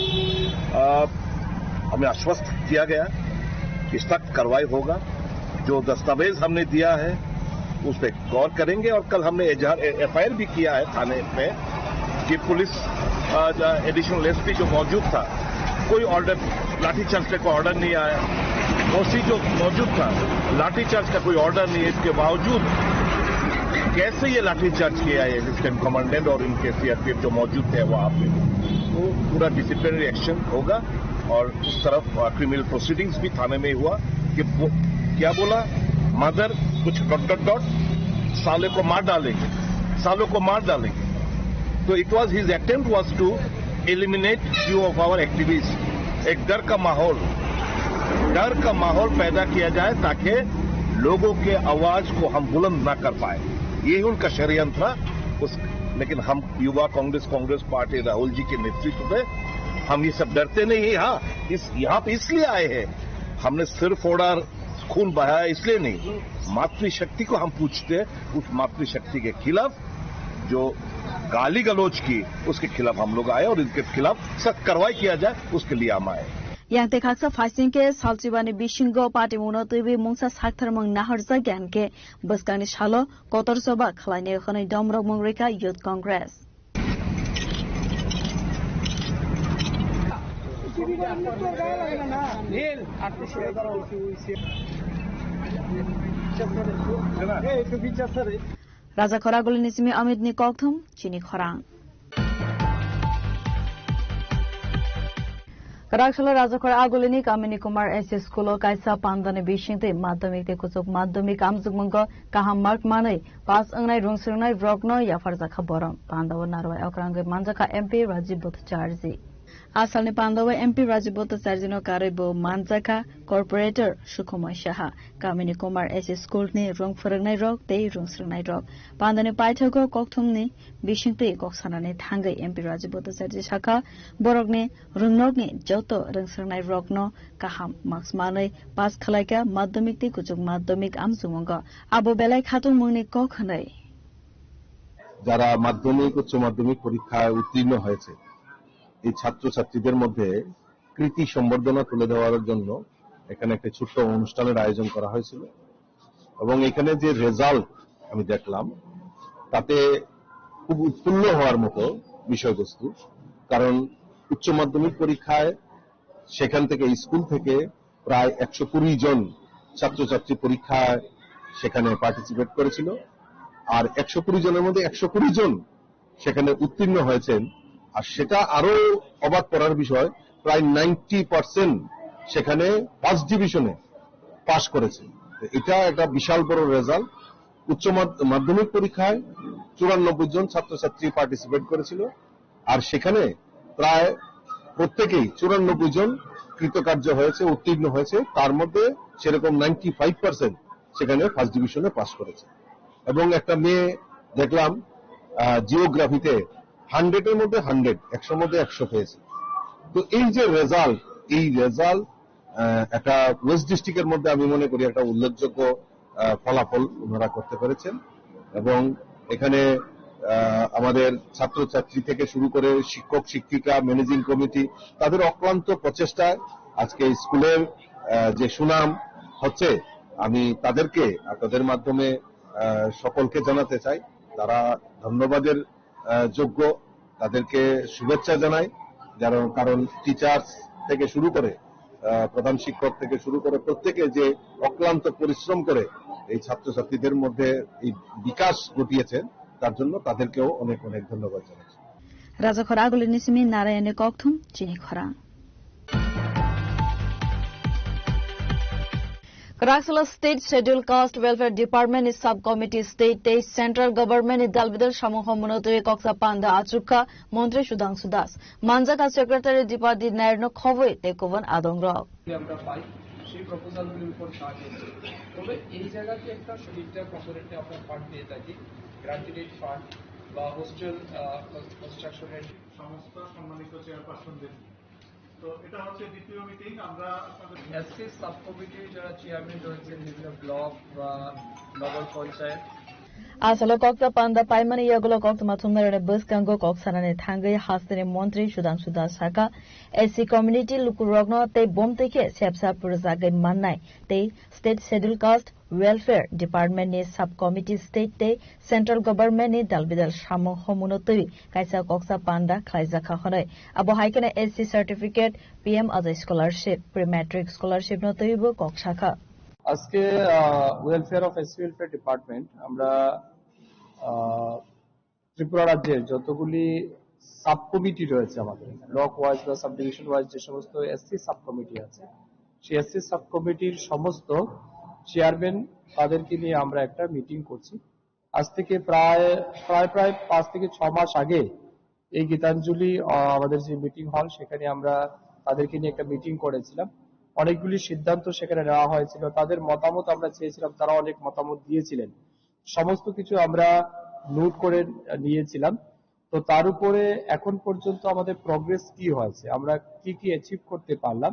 हमें आश्वस्त किया गया कि सख्त कार्रवाई होगा, जो दस्तावेज हमने दिया है उस पर गौर करेंगे और कल हमने एफआईआर भी किया है थाने में कि पुलिस एडिशनल एसपी जो मौजूद था, कोई ऑर्डर लाठीचार्ज का कोई ऑर्डर नहीं आया, ओसी जो मौजूद था लाठीचार्ज का कोई ऑर्डर नहीं है, इसके बावजूद कैसे ये लाठीचार्ज किया है लेफ्टिनेंट कमांडेंट और इनके सीआरपीएफ जो मौजूद थे वहां पे, तो पूरा डिसिप्लिनरी एक्शन होगा। और उस तरफ क्रिमिनल प्रोसीडिंग्स भी थाने में हुआ कि क्या बोला मदर कुछ डॉट साले को मार डालेंगे, सालों को मार डालेंगे। तो it was his attempt was to eliminate few of our activist. एक डर का माहौल पैदा किया जाए ताकि लोगों के आवाज को हम बुलंद ना कर पाए, यही उनका षड्यंत्र था। लेकिन हम युवा कांग्रेस पार्टी राहुल जी के नेतृत्व में हम ये सब डरते नहीं। हाँ, यहाँ पे इसलिए आए हैं, हमने सिर्फ और खून बहाया इसलिए नहीं, मातृशक्ति को हम पूछते हैं, उस मातृशक्ति के खिलाफ जो गाली गलौज की उसके खिलाफ हम लोग आए और इनके खिलाफ सख्त कार्रवाई किया जाए उसके लिए हम आए। Yang tekaksa fasting ke salchibani bishingo party monotibi mungsa sakthar mong naharza gyan ke baskani shalo kotor soba khlaine khonai domrok mongrika Youth Congress Raja Khoragul Nisimi Amit Ni Kokthum, Chini Khorang. Karakhala Raja Khoragulini Kamini Kumar SS School Kaisa Pandane Bishinte Madhamik Te Kusuk Madhamik Amzugmungo Kaham Mark Mane Pas Angnai Rungsungnai Rokno Yafarza Khaboram Pandawa Narwa Okrang Manjaka MP Rajiv Bhattacharjee Asalni Pandawa MP Rajiv Bhattacharjee no Karibo Manjaka Corporator Shukumai Shaha Kamini Kumar SS School ni Rung Furangnai Rok Te Rungsungnai Rok Pandane Paithago Kokthumni Bishinte Koksanane Thangai MP Rajiv Bhattacharjee Shaka Borokni Rungnokni Joto Rungsungnai Rokno Kaham Marks Mane Pas Khalaika Madhamik Te Kuchuk Madhamik Amzugmungo Abo Belai Khatung Mungni Kokhanai যারা মাধ্যমিক উচ্চ মাধ্যমিক পরীক্ষায় উত্তীর্ণ হয়েছে এই ছাত্রছাত্রীদের মধ্যে কৃতি সম্বর্ধনা তুলে দেওয়ার জন্য এখানে একটা ছোট্ট অনুষ্ঠানের আয়োজন করা হয়েছিল এবং এখানে যে রেজাল্ট আমি দেখলাম তাতে খুব উৎফুল্ল হওয়ার মতো বিষয়বস্তু কারণ উচ্চ মাধ্যমিক পরীক্ষায় সেখান থেকে স্কুল থেকে প্রায় 120 জন ছাত্রছাত্রী পরীক্ষায় সেখানে পার্টিসিপেট করেছিল আর 120 জনের মধ্যে 120 জন সেখানে উত্তীর্ণ হয়েছেন আর সেটা আরো অবাক করার বিষয় প্রায় 90% সেখানে ফার্স্ট ডিভিশনে পাস করেছে এটা একটা বিশাল বড় রেজাল্ট উচ্চ মাধ্যমিক পরীক্ষায় 94 জন ছাত্রছাত্রী পার্টিসিপেট করেছিল আর সেখানে প্রায় প্রত্যেকেই 94 জন কৃতকার্য হয়েছে উত্তীর্ণ হয়েছে তার মধ্যে সেরকম 95% সেখানে ফার্স্ট ডিভিশনে পাস করেছে এবং একটা মেয়ে দেখলাম জিওগ্রাফিতে 100 এর মধ্যে 100 100 মধ্যে 100 পেয়েছে তো এই যে রেজাল্ট এই রেজাল্ট একটা ওয়েস্ট ডিস্ট্রিক্টের মধ্যে আমি মনে করি একটা উল্লেখযোগ্য ফলাফল ওনারা করতে পেরেছেন এবং এখানে আমাদের ছাত্রছাত্রী থেকে শুরু করে শিক্ষক শিক্ষিকা ম্যানেজিং কমিটি তাদের অক্লান্ত প্রচেষ্টায় আজকে স্কুলের যে সুনাম হচ্ছে আমি তাদেরকে আপনাদের মাধ্যমে সকলকে জানাতে চাই তারা ধন্যবাদের যোগ্য তাদেরকে শুভেচ্ছা জানাই কারণ টিচার্স থেকে শুরু করে প্রধান শিক্ষক থেকে শুরু করে প্রত্যেকে যে অক্লান্ত পরিশ্রম করে এই ছাত্রছাত্রীদের মধ্যে এই বিকাশ ঘটিয়েছেন তার জন্য তাদেরকেও অনেক অনেক ধন্যবাদ জানাচ্ছি Raja Khoragul Nisimi Narayane Kokthum Chini Khorang Karaksala State Scheduled Caste Welfare Department is Subcommittee State Day Central Government is Dalbidal Shamuho Monotoi Koksa Panda Achukha Montri Sudhanshu Das Manjaka Secretary Dipadi Nairno Khoboi Tekovan Adong Rao আমরা পাই সেই প্রপোজালগুলোর উপর কাজ হচ্ছে তবে এই জায়গাতে একটা সুবিধা কম্পোনেন্টে আমরা ফান্ড দিয়ে থাকি গ্র্যান্টেড ফান্ড বা হোস্টেল কনস্ট্রাকশনের সমস্ত সম্মানিত চেয়ারপারসনদের তো এটা হচ্ছে দ্বিতীয় মিটিং আমরা এসসি সাব কমিটির যারা চেয়ারম্যান রয়েছেন বিভিন্ন ব্লক বা নগর panchayat Asalo Kokta Panda Paimani Yagolo Kokta Matumere Buskango Koksanane Tangai Hastane Montri Shudanshu Das Shaka SC Community Lukurogno Te Bomteke Sepsa Purazaga Manai Te State Scheduled Caste Welfare Department ni Subcommittee State Te Central Government ni Dalbidal Shamo Homunotui Kaisa Koksa Panda Klaizaka Honoi Abo Haikane SC Certificate PM as a Scholarship Pre-Matric Scholarship Notuibo Kokshaka আজকে welfare of SC welfare department আমরা ত্রিপুরা রাজ্যের যতগুলি sub committee রয়েছে আমাদের block wise বা sub division wise যে সমস্ত SC sub committee আছে সেই এসসি সাব কমিটির সমস্ত চেয়ারম্যান তাদেরকে নিয়ে আমরা একটা মিটিং করছি আজ থেকে প্রায় 5 থেকে 6 মাস আগে এই গীতাঞ্জলি আমাদের যে মিটিং হল সেখানে আমরা তাদেরকে নিয়ে একটা মিটিং করেছিলাম অনেকগুলি সিদ্ধান্ত সেখানে নেওয়া হয়েছিল তাদের মতামত আমরা চেয়েছিলাম তারা অনেক মতামত দিয়েছিলেন সমস্ত কিছু আমরা নোট করে নিয়েছিলাম তো তার উপরে এখন পর্যন্ত আমাদের প্রগ্রেস কি হয়েছে আমরা কি কি অ্যাচিভ করতে পারলাম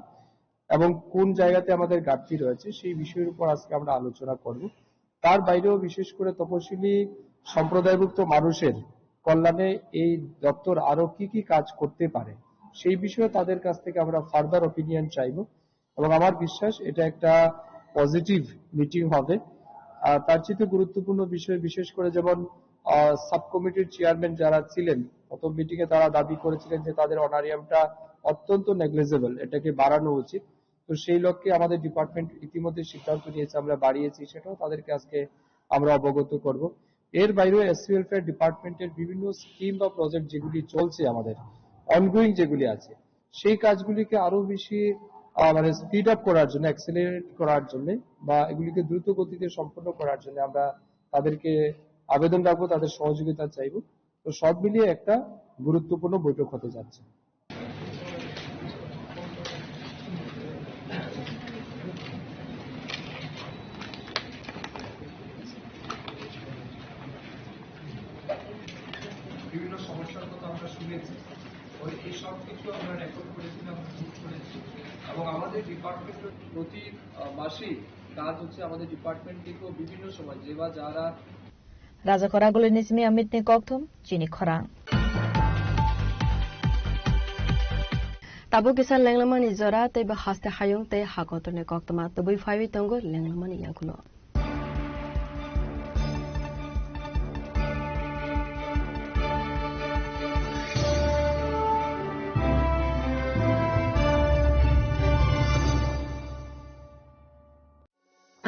এবং কোন জায়গাতে আমাদের ঘাটতি রয়েছে সেই বিষয়ের উপর আজকে আমরা আলোচনা করব তার বাইরেও বিশেষ করে তপশিলি সম্প্রদায়ভুক্ত মানুষের কল্যাণে এই দপ্তর আরো কি কি কাজ করতে পারে সেই বিষয়ে তাদের কাছ থেকে আমরা ফার্দার অপিনিয়ন চাইবো এবং আমার বিশ্বাস এটা একটা পজিটিভ মিটিং হবে তার চেয়ে গুরুত্বপূর্ণ বিষয় বিশেষ করে যেমন সাব কমিটির চেয়ারম্যান যারা ছিলেন প্রথম মিটিংয়ে তারা দাবি করেছিলেন যে তাদের অনারিয়ামটা অত্যন্ত নেগলিজেবল, এটাকে বাড়ানো উচিত। তো সেই লক্ষ্যে আমাদের ডিপার্টমেন্ট ইতিমধ্যে সিদ্ধান্ত নিয়েছে, আমরা বাড়িয়েছি, সেটাও তাদেরকে আজকে আমরা অবগত করব। এর বাইরেও এসসি ওয়েলফেয়ার ডিপার্টমেন্টের বিভিন্ন স্কিম বা প্রজেক্ট যেগুলি চলছে, আমাদের অনগোয়িং যেগুলি আছে, সেই কাজগুলিকে আরো বেশি মানে স্পিড আপ করার জন্য, অ্যাক্সেলারেট করার জন্য বা এগুলিকে দ্রুত গতিতে সম্পন্ন করার জন্য আমরা তাদেরকে আবেদন রাখবো, তাদের সহযোগিতা চাইব। তো সব মিলিয়ে একটা গুরুত্বপূর্ণ বৈঠক হতে যাচ্ছে। বিভিন্ন সমস্যার কথা আমরা শুনেছি, এই সব কিছু আমরা রেকর্ড করেছিলাম, নোট করেছি এবং আমাদের ডিপার্টমেন্টের প্রতি মাসেই কাজ হচ্ছে। আমাদের ডিপার্টমেন্ট থেকেও বিভিন্ন সময় যে বা যারা রাজা খরাগুলি নিসমি অমিত নি ককথুম চিনি খরাং তাবো কিসান লেংলামানি জরা তে বা হাসতে হায়ং তে হাকতনে কক্তমা তবই ফাইবি তঙ্গ লেংলামানি ইয়াগুলো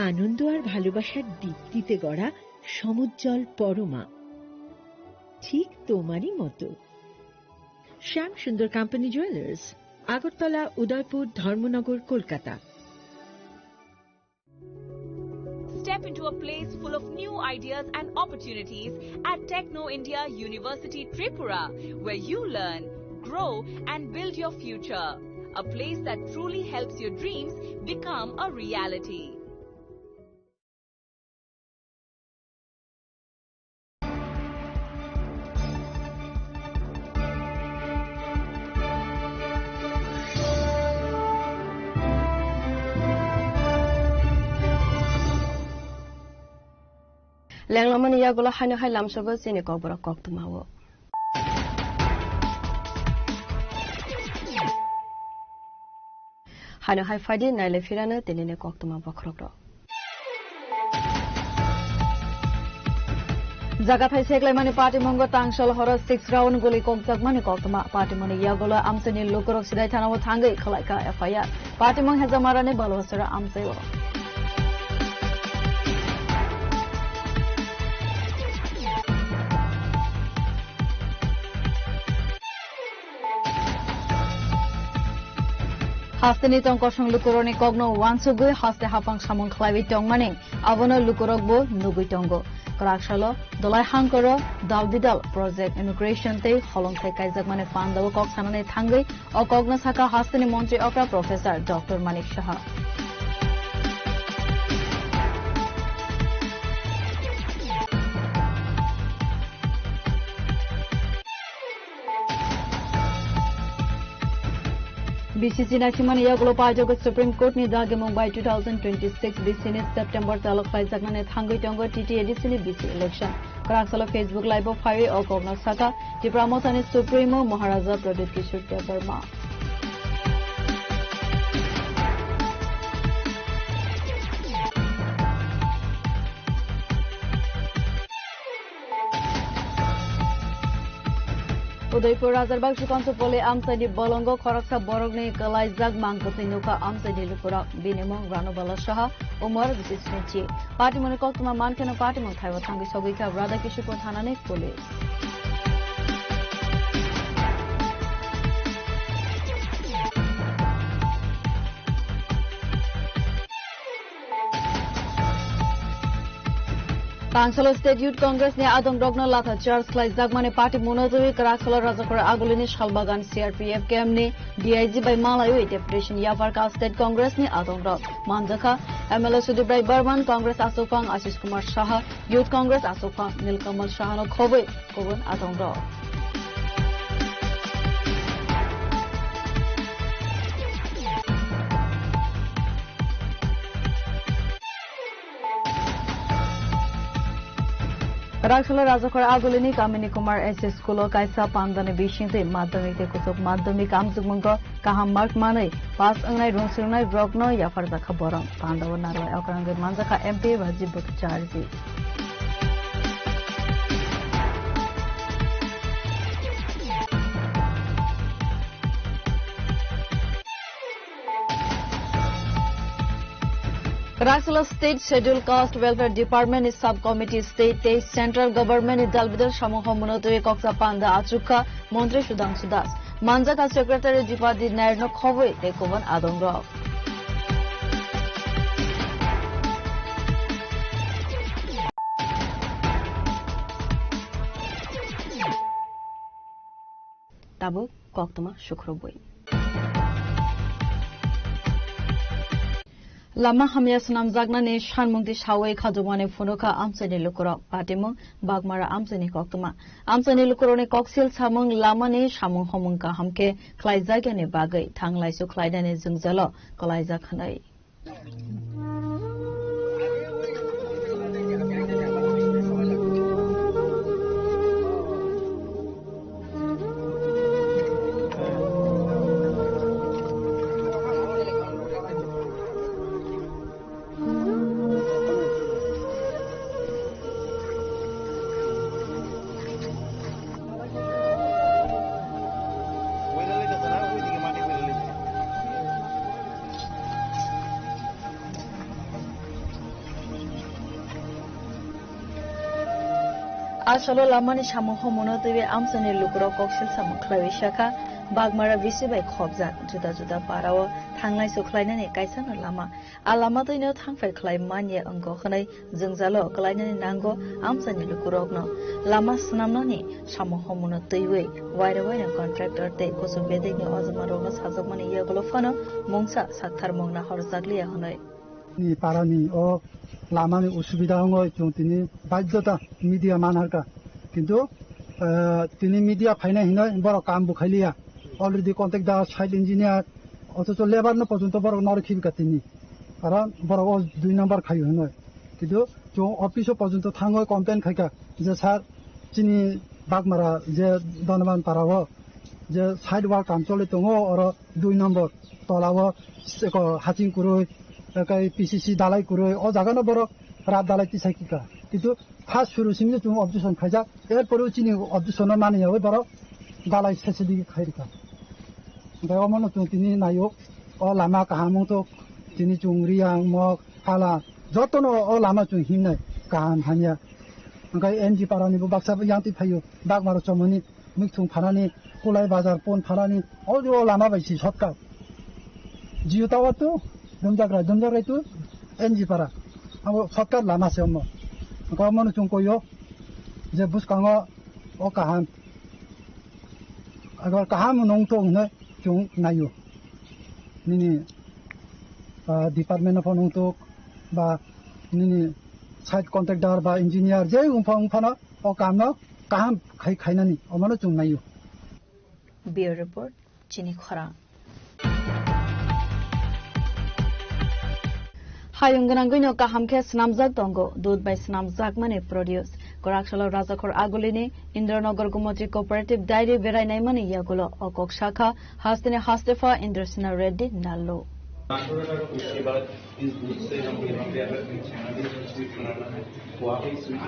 আনন্দ আর ভালোবাসার দীপ্তিতে গড়া সমুজ্জ্বল পরমা, ঠিক তোমারই মতো। শ্যাম সুন্দর company jewellers, Agartala, Udaipur, Dharmanagar, Kolkata. Step into a place full of new ideas and opportunities at Techno India University Tripura, where you learn, grow and build your future. A place that truly helps your dreams become a reality. লেংলামানি ইয়াগুলো হাইনো হাই লামসবো চিনি ককবরা কক্তমাও হাইনো high ফাইডি নাইলে ফিরানো তিনিনে কক্তমা বখরগ্র জায়গা থাই সেগলাইমানি party মঙ্গ টাংশল হর 6 round গুলি ককজাকমানি কক্তমা পার্টি মনি ইয়াগুলো আমসেনি লোকরক সিদাই থানাও থাঙ্গै খলাইকা এফআইআর পার্টি মং হেজামারানি বালুহাসরা আমসেও Hasteni tong kosong lukuroni kogno wansugui haste hapang samong khlaibi tong mani abono lukurokbo nugui tongo krakshalo dolai hangkoro daldidal project immigration te holong thai kaijak mane pandawo kok sanane thangai o kogno saka hasteni montri okra professor Dr. Manik Shaha BCC Nachiman Yagulo Pajog Supreme Court ni dage Mumbai 2026 BC ni September talok Faizak mane thangai tongo TTAD ni BC election Kraksalo Facebook live of highway o Kogna Saka Tipramotani Supremo Maharaja Pradip Kishore Devarma Udaipur Razarbag Shukanto Pole Amsadi Bolongo Koraksa Borogni Kalaizag Mangpati Nuka Amsadi Lupura Binimong Ranobala Shaha Umar Visisnichi Party Monikotuma Mankana Party Montaiwa Tangi Sogika Radha Kishupur Hanane Police Tangsalo State Youth Congress ne Adong Rogna Latha Charles Clay Zagmane Party Monozoi Kraksalo Razakor Agulini Shalbagan CRPF KM ne DIG by Malayo Deputation Yavarka State Congress ne Adong Rog Manjaka MLA Sudibrai Burman Congress Asopang Ashish Kumar Shaha Youth Congress Asopang Nilkamal Shahano Khoboi Kobun Adong Rog Rakshala Razakor Agulini Kamini Kumar SS Kulo Kaisa Pandane Bishinte Madhyamik te kusuk Madhyamik Amjugmungo Kaham Mark Manai Pas Angnai Rungsirnai Rogno Yafarzakha Borong Pandawa Narwai Akrangir Manjaka MP Wajib Bukcharji Karaksala State Scheduled Caste Welfare Department is Subcommittee State Central Government is Dalbidal Shamuho Munotwe Koksa Panda Achuka Montri Sudang Sudas Manjaka Secretary Dipadi Nairno Khove Tekovan Adongrov. Tabu Koktama Shukrobui. Lama hamya sunam zagna ne shanmungti shawai khajumane funuka amsani lukuro patimung bagmara amsani koktuma amsani lukuro ne koksil samung lama ne shamung homung ka hamke klaizagya ne bagai thanglai su klaida ne jungzalo klaiza khanai Ashalo lamani shamuho monotibe amsani lukro koksil samuklawi shaka bagmara visibai khobjat juda juda parao thanglai suklainani kaisana lama alama toino thangfai khlai manye angko khnai jungjalo klainani nango amsani lukrokno lama snamnani shamuho monotiwe wairawaina contractor te kosubedekni ozmarona sajokmani yegolo fano mongsa sakthar mongna horjakliya honai ni parani o লামানি অসুবিধা হয় তিনি বাধ্যতা media মানহারকা কিন্তু তিনি media ফাইনা হিনা বড় কাম বুখাইলিয়া already contact দা site engineer অথচ labour না পর্যন্ত বড় নরখিবিকা তিনি কারণ বড় 2 নম্বর খাই হয় কিন্তু जो অফিসও পর্যন্ত থাঙ্গ কমপ্লেন খাইকা যে স্যার চিনি বাগমারা যে দনবান পারাও যে সাইড ওয়ার্ক কাম চলে দङ আর 2 নম্বর তলাও হাচিং কুরৈ PCC dalai kuroi o jaga no boro rat dalai ti sakika kitu first shuru simne tum objection khaja er poru chini objection mani hoy boro dalai sesedi khairika dawa mono tum tini nayo o lama kahamung to tini chungriang mok kala jotono o lama chung himnai kaham hanya ngai NG parani bu baksa yanti phayo bagmaro chomoni mikthung pharani kulai bazar pon pharani o jo lama baisi shotka jiu tawatu 점자가 itu NG para amo sakar lama semmo kamu chung koyo je bus kanga o kahan agar kaham nongtong ne chung nayo nini department of nongtok ba nini site contractor ba engineer je umphana o kamno kaham khainani omano chung nayo Bureau report Chini Khara Hayunganangoino kahamke snamjak tongo dud by snamjak mane produce Korakshala Rajakhor Agulini Indranagar Gumotri Cooperative Dairy Berai Naimani Yagulo Okok Shaka Hastine Hastefa Indrasina Reddy Nallo उसके बाद इस दूध से हम यहाँ पे अगर sweet बनाना है तो आप ही sweet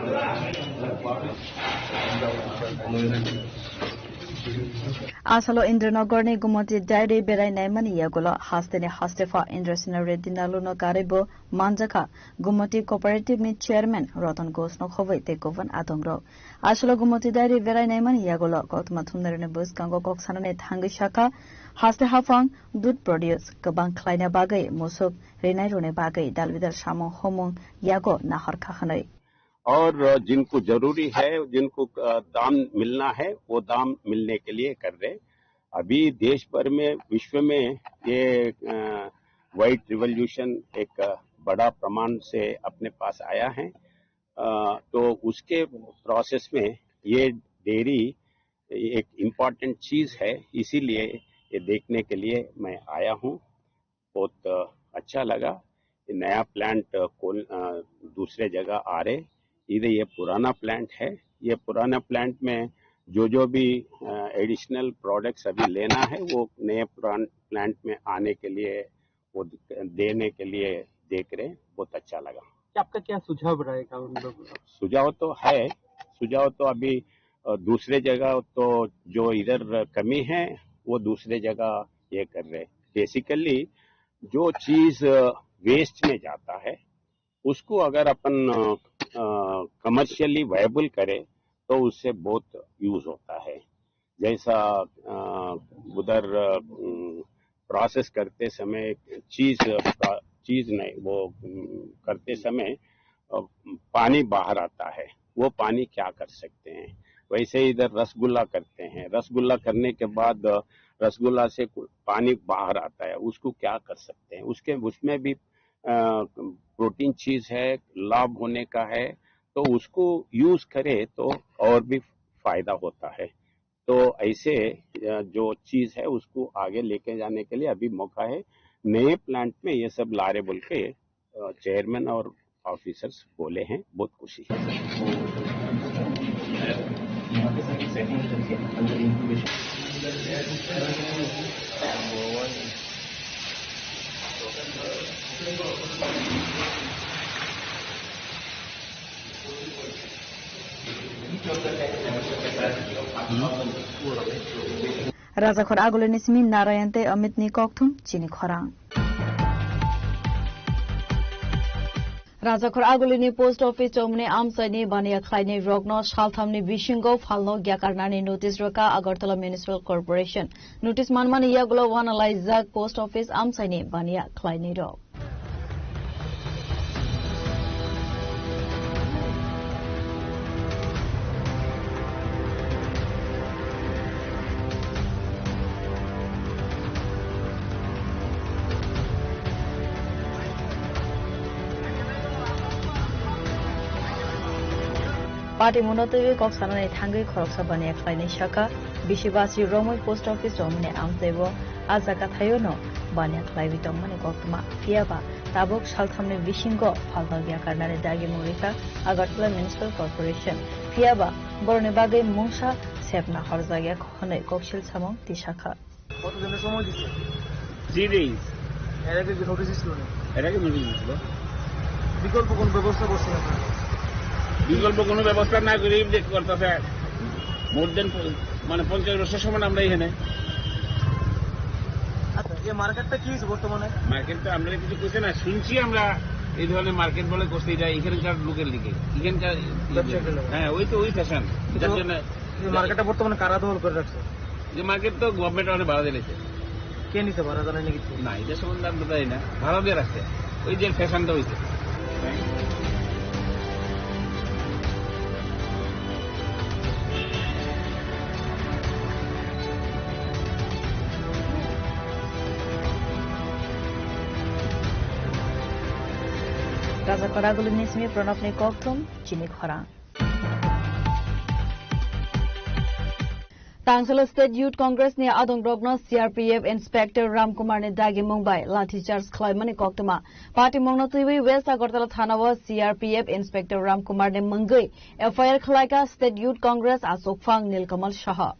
Asalo Indranagar ne Gumoti Dairy Berai Naimani Yagulo Hastine Hastefa Indrasina Reddy Nallo no Karibo Manjaka Gumoti Cooperative Meet Chairman Rotan Gosno Khove Tekovan Adongro Asalo Gumoti Dairy Berai Naimani Yagulo Gotma Thumnarene Bus Kango Koksanane Thangi Shaka Haste Hafang Dud Produce Kabang Kleina Bagai Musuk Renai Rune Bagai Dalvidal Shamo Homung Yago Nahar Kakhanai और जिनको जरूरी है जिनको दाम मिलना है वो दाम मिलने के लिए कर रहे अभी देश भर में विश्व में ये व्हाइट रिवॉल्यूशन एक बड़ा प्रमाण से अपने पास आया है तो उसके प्रोसेस में ये डेयरी एक इम्पोर्टेंट चीज है इसीलिए ये देखने के लिए मैं आया हूँ बहुत अच्छा लगा नया प्लांट दूसरे जगह आ रहे इधर ये पुराना प्लांट है ये पुराना प्लांट में जो भी एडिशनल प्रोडक्ट्स अभी लेना है वो नए प्लांट में आने के लिए वो देने के लिए देख रहे बहुत अच्छा लगा आपका क्या सुझाव रहेगा उन लोग सुझाव तो है सुझाव तो अभी दूसरे जगह तो जो इधर कमी है वो दूसरे जगह ये कर रहे बेसिकली जो चीज वेस्ट में जाता है उसको अगर अपन कमर्शियली वायबल करें तो उससे बहुत यूज होता है। जैसा उधर प्रोसेस करते समय चीज नहीं वो करते समय पानी बाहर आता है, वो पानी क्या कर सकते हैं। वैसे इधर रसगुल्ला करते हैं, रसगुल्ला करने के बाद रसगुल्ला से पानी बाहर आता है, उसको क्या कर सकते हैं। उसमें भी प्रोटीन चीज है, लाभ होने का है, तो उसको यूज करे तो और भी फायदा होता है। तो ऐसे जो चीज है उसको आगे लेके जाने के लिए अभी मौका है। नए प्लांट में ये सब ला रहे बोल के चेयरमैन और ऑफिसर्स बोले हैं, बहुत खुशी है। Rajakhor agulini simi narayante amitni kokthum chini khorang. Rajakhor agulini post office chomne amsani bania khlaini rogno shalthamni bishingo phalno gyakarnani notice roka Agartala Municipal Corporation. Notice manmani yagulo wanalize post office amsani bania khlaini rog. Party Monotovi Coxana Tangi Koroksabanea Kleine Shaka, Bishibasi Romo Post Office Domine Amsevo, Azakatayono, Bania Clavitomani Gokma, Fiaba, Tabok Shaltamne Vishingo, Palvagia Karnare Dagi Morika, Agartala Municipal Corporation, Fiaba, Bornebage Munsha, Sepna Horzagia Kone Kokshil Samon, Tishaka. What is the name of this? 3 days. Arabic notices. Arabic notices. বিকল্প কোন ব্যবস্থা করছেন আপনারা? বিকল্প কোনো ব্যবস্থা না করে ইমডেট করতেছে মোর দেন মানে 50 বছর সমান আমরা এখানে। আচ্ছা এই মার্কেটটা কি হইছে বর্তমানে? মার্কেটটা আমরা কিছু কইছে না, শুনছি আমরা এই ধরনের মার্কেট বলে করতে যায় এখানকার লোকের দিকে। এখানকার হ্যাঁ ওই ফ্যাশন। যার জন্য এই মার্কেটটা বর্তমানে কারা দখল করে রাখছে? যে মার্কেট তো গভর্নমেন্ট অনেক ভাড়া দিয়েছে। কে নিছে ভাড়া জানেন নাকি? না এটা সম্বন্ধে আমরা জানি না, ভাড়া দিয়ে রাখছে। ওই যে ফ্যাশনটা হইছে। Rajakhor agulini simi pranapni kokthum chini khorang. Tangsala State Youth Congress ne Adong Rogno CRPF Inspector Ramkumar ne dagi Mumbai lathi charge khlaimani koktuma party mongno tuiwi West Agartala Thana wa CRPF Inspector Ramkumar ne mangai FIR khlaika State Youth Congress Asok Phang Nilkamal Shah.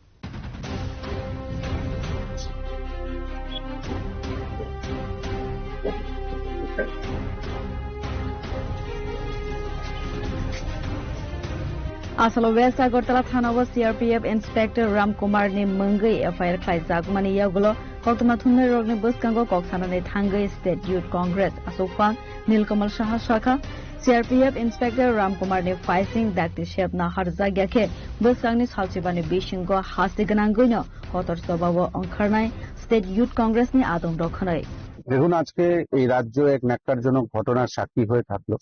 Asalo West Agartala Thana wa CRPF Inspector Ramkumar ne mangai FIR khlaijak mani yagulo koktuma thunne rogne buskango koksana ne thangai State Youth Congress Asokphang Nilkamal Shah Shakha CRPF Inspector Ramkumar ne facing dakti shepna harja gyakhe buskangni salchibani bishingo hasiganangoino hotor sobawo onkharnai State Youth Congress ni adong rokhanai. দেখুন আজকে এই রাজ্য এক ন্যাক্কারজনক ঘটনার সাক্ষী হয়ে থাকলো।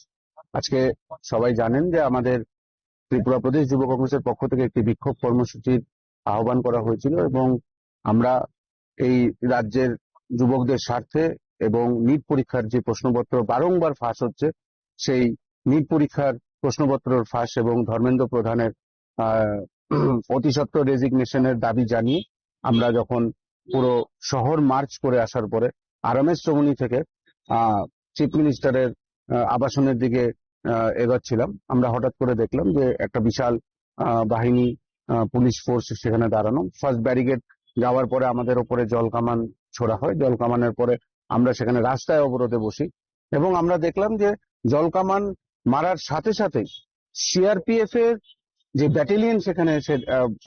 আজকে সবাই জানেন যে আমাদের ত্রিপুরা প্রদেশ যুব কংগ্রেসের পক্ষ থেকে একটি বিক্ষোভ কর্মসূচির আহ্বান করা হয়েছিল এবং আমরা এই রাজ্যের যুবকদের স্বার্থে এবং নিট পরীক্ষার যে প্রশ্নপত্র বারংবার ফাঁস হচ্ছে সেই নিট পরীক্ষার প্রশ্নপত্রের ফাঁস এবং ধর্মেন্দ্র প্রধানের অতিসত্বর রেজিগনেশনের দাবি জানিয়ে আমরা যখন পুরো শহর মার্চ করে আসার পরে আরএমএস চৌমুহনী থেকে চিফ মিনিস্টারের আবাসনের দিকে এগোচ্ছিলাম, আমরা হঠাৎ করে দেখলাম যে একটা বিশাল বাহিনী পুলিশ ফোর্স সেখানে দাঁড়ানো। ফার্স্ট ব্যারিকেড যাওয়ার পরে আমাদের ওপরে জল কামান ছোড়া হয়। জল কামানের পরে আমরা সেখানে রাস্তায় অবরোধে বসি এবং আমরা দেখলাম যে জল কামান মারার সাথে সাথে সিআরপিএফ এর যে ব্যাটালিয়ন সেখানে এসে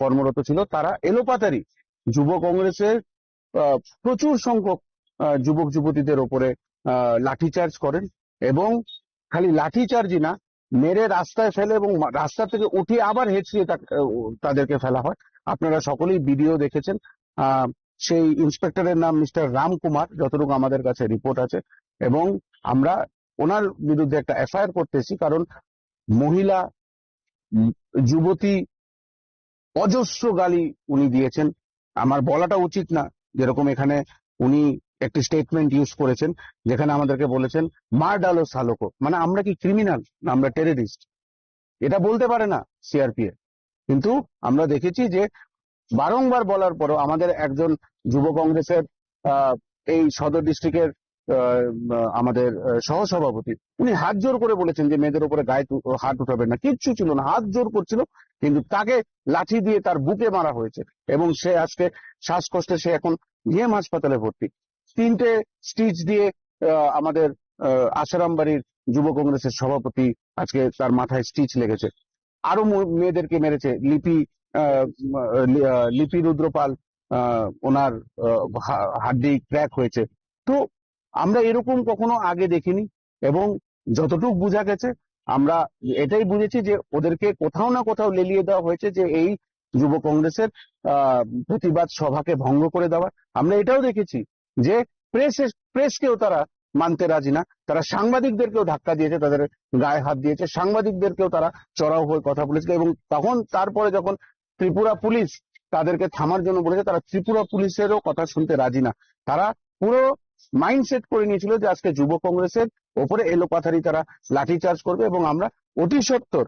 কর্মরত ছিল তারা এলোপাতারি যুব কংগ্রেসের প্রচুর সংখ্যক যুবক যুবতীদের ওপরে লাঠিচার্জ করেন এবং খালি লাঠিচার্জই না, মেরে রাস্তায় ফেলে এবং রাস্তা থেকে উঠিয়ে আবার হেঁচড়িয়ে তাদেরকে ফেলা হয়। আপনারা সকলেই ভিডিও দেখেছেন। সেই ইন্সপেক্টরের নাম মিস্টার রাম কুমার, যতটুকু আমাদের কাছে রিপোর্ট আছে, এবং আমরা ওনার বিরুদ্ধে একটা এফআইআর করতেছি, কারণ মহিলা যুবতী অজস্র গালি উনি দিয়েছেন। আমার বলাটা উচিত না, যেরকম এখানে উনি একটি স্টেটমেন্ট ইউজ করেছেন যেখানে আমাদেরকে বলেছেন মার ডালো সালোকো, মানে আমরা কি ক্রিমিনাল না আমরা টেররিস্ট, এটা বলতে পারে না সিআরপিএফ। কিন্তু আমরা দেখেছি যে বারংবার বলার পরও আমাদের একজন যুব কংগ্রেসের এই সদর ডিস্ট্রিক্টের আমাদের সহসভাপতি উনি হাত জোর করে বলেছেন যে মেয়েদের উপরে গায়ে হাত উঠাবেন না, কিচ্ছু ছিল না, হাত জোর করছিল, কিন্তু তাকে লাঠি দিয়ে তার বুকে মারা হয়েছে এবং সে আজকে শ্বাসকষ্টে সে এখন জিএম হাসপাতালে ভর্তি। 3টে স্টিচ দিয়ে আমাদের আসারামবাড়ির যুব কংগ্রেসের সভাপতি আজকে তার মাথায় স্টিচ লেগেছে। আরো মেয়েদেরকে মেরেছে। লিপি রুদ্রপাল, ওনার হাড্ডি ক্র্যাক হয়েছে। তো আমরা এরকম কখনো আগে দেখিনি এবং যতটুকু বোঝা গেছে আমরা এটাই বুঝেছি যে ওদেরকে কোথাও না কোথাও লেলিয়ে দেওয়া হয়েছে যে এই যুব কংগ্রেসের প্রতিবাদ সভাকে ভঙ্গ করে দেওয়া। আমরা এটাও দেখেছি যে প্রেসকেও তারা মানতে রাজি না, তারা সাংবাদিকদেরকেও ধাক্কা দিয়েছে, তাদের গায়ে হাত দিয়েছে, সাংবাদিকদেরকেও তারা চড়াও হয়ে কথা বলেছে এবং তারপরে যখন ত্রিপুরা পুলিশ তাদেরকে থামার জন্য বলেছে, তারা ত্রিপুরা পুলিশেরও কথা শুনতে রাজি না। তারা পুরো মাইন্ডসেট করে নিয়েছিল যে আজকে যুব কংগ্রেসের ওপরে এলোপাথারি তারা লাঠিচার্জ করবে এবং আমরা অতি সত্বর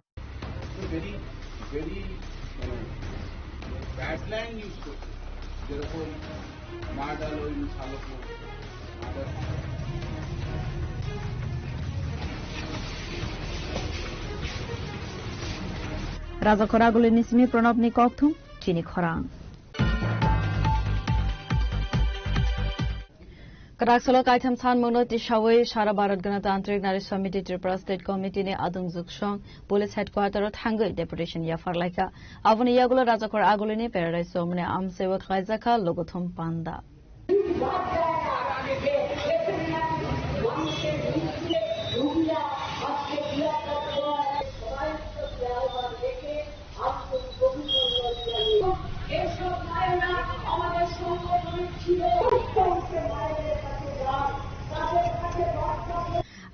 রাজাখরাগুলি নিসমি প্রণব নিকথুম চিনি খরাং Karaksalok item san mono tishawe Shara Bharat Ganatantrik Nari Samiti Tripura State Committee ne Adung Zukshong Police Headquarter Hangai Deputation Yafar Laika Avuni Yagulo Rajakor Agulini Paradise Somne Amsewa Klaizaka Logothum Panda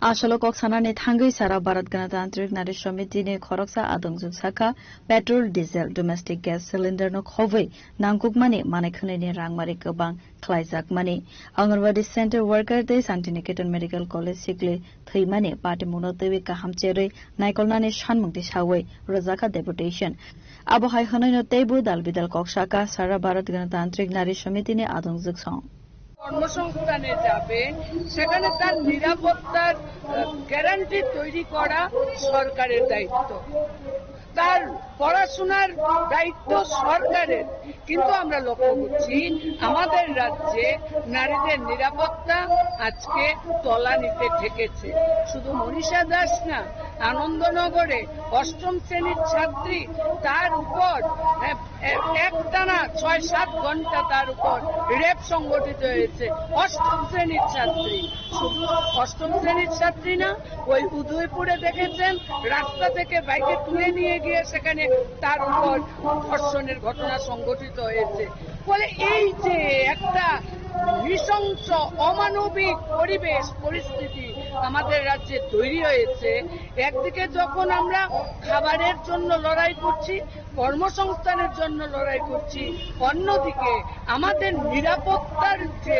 Ashalo Koksana ne Thangai Sara Bharat Ganatantrik Nari Samiti ne Khoroksa Adungjuk Saka petrol diesel domestic gas cylinder no khowei nangkuk mani manekhane ne rangmari gobang khlaijak mani Anganwadi center worker de Santiniketan Medical College sikle theimani party monotewi kaham chere naikolna ne shanmungti sawei Rajaka deputation Abo hai hanoi no tebu dalbidal koksaka Sara Bharat Ganatantrik Nari Samiti ne Adungjuk Song কর্মসংস্থানে যাবে সেখানে তার নিরাপত্তার guarantee তৈরি করা সরকারের দায়িত্ব, তার পড়াশোনার দায়িত্ব সরকারের। কিন্তু আমরা লক্ষ্য করছি আমাদের রাজ্যে নারীদের নিরাপত্তা আজকে তলানিতে ঠেকেছে। শুধু মনীষা দাস না, আনন্দনগরে 8ম শ্রেণীর ছাত্রী, তার উপর একটানা 6-7 ঘন্টা তার উপর রেপ সংগঠিত হয়েছে। 8ম শ্রেণীর ছাত্রী, শুধু 8ম শ্রেণীর ছাত্রী না, ওই উদয়পুরে দেখেছেন রাস্তা থেকে বাইকে তুলে নিয়ে গিয়ে সেখানে তার উপর ধর্ষণের ঘটনা সংঘটিত হয়েছে। ফলে এই যে একটা নৃশংস অমানবিক পরিবেশ পরিস্থিতি আমাদের রাজ্যে তৈরি হয়েছে, একদিকে যখন আমরা খাবারের জন্য লড়াই করছি, কর্মসংস্থানের জন্য লড়াই করছি, অন্যদিকে আমাদের নিরাপত্তার যে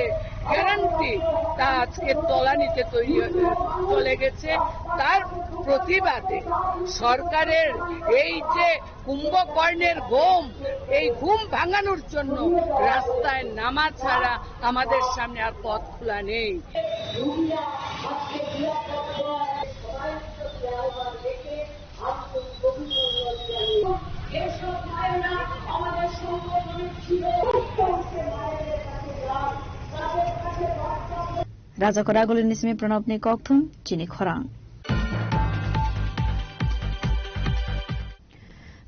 গ্যারান্টি তা আজকে তলানিতে তৈরি চলে গেছে। তার প্রতিবাদে সরকারের এই যে কুম্ভকর্ণের ঘুম, এই ঘুম ভাঙানোর জন্য রাস্তায় নামা ছাড়া আমাদের সামনে আর পথ খোলা নেই। Rajakora Nismi Pranopni Kokthum, Chini Khorang.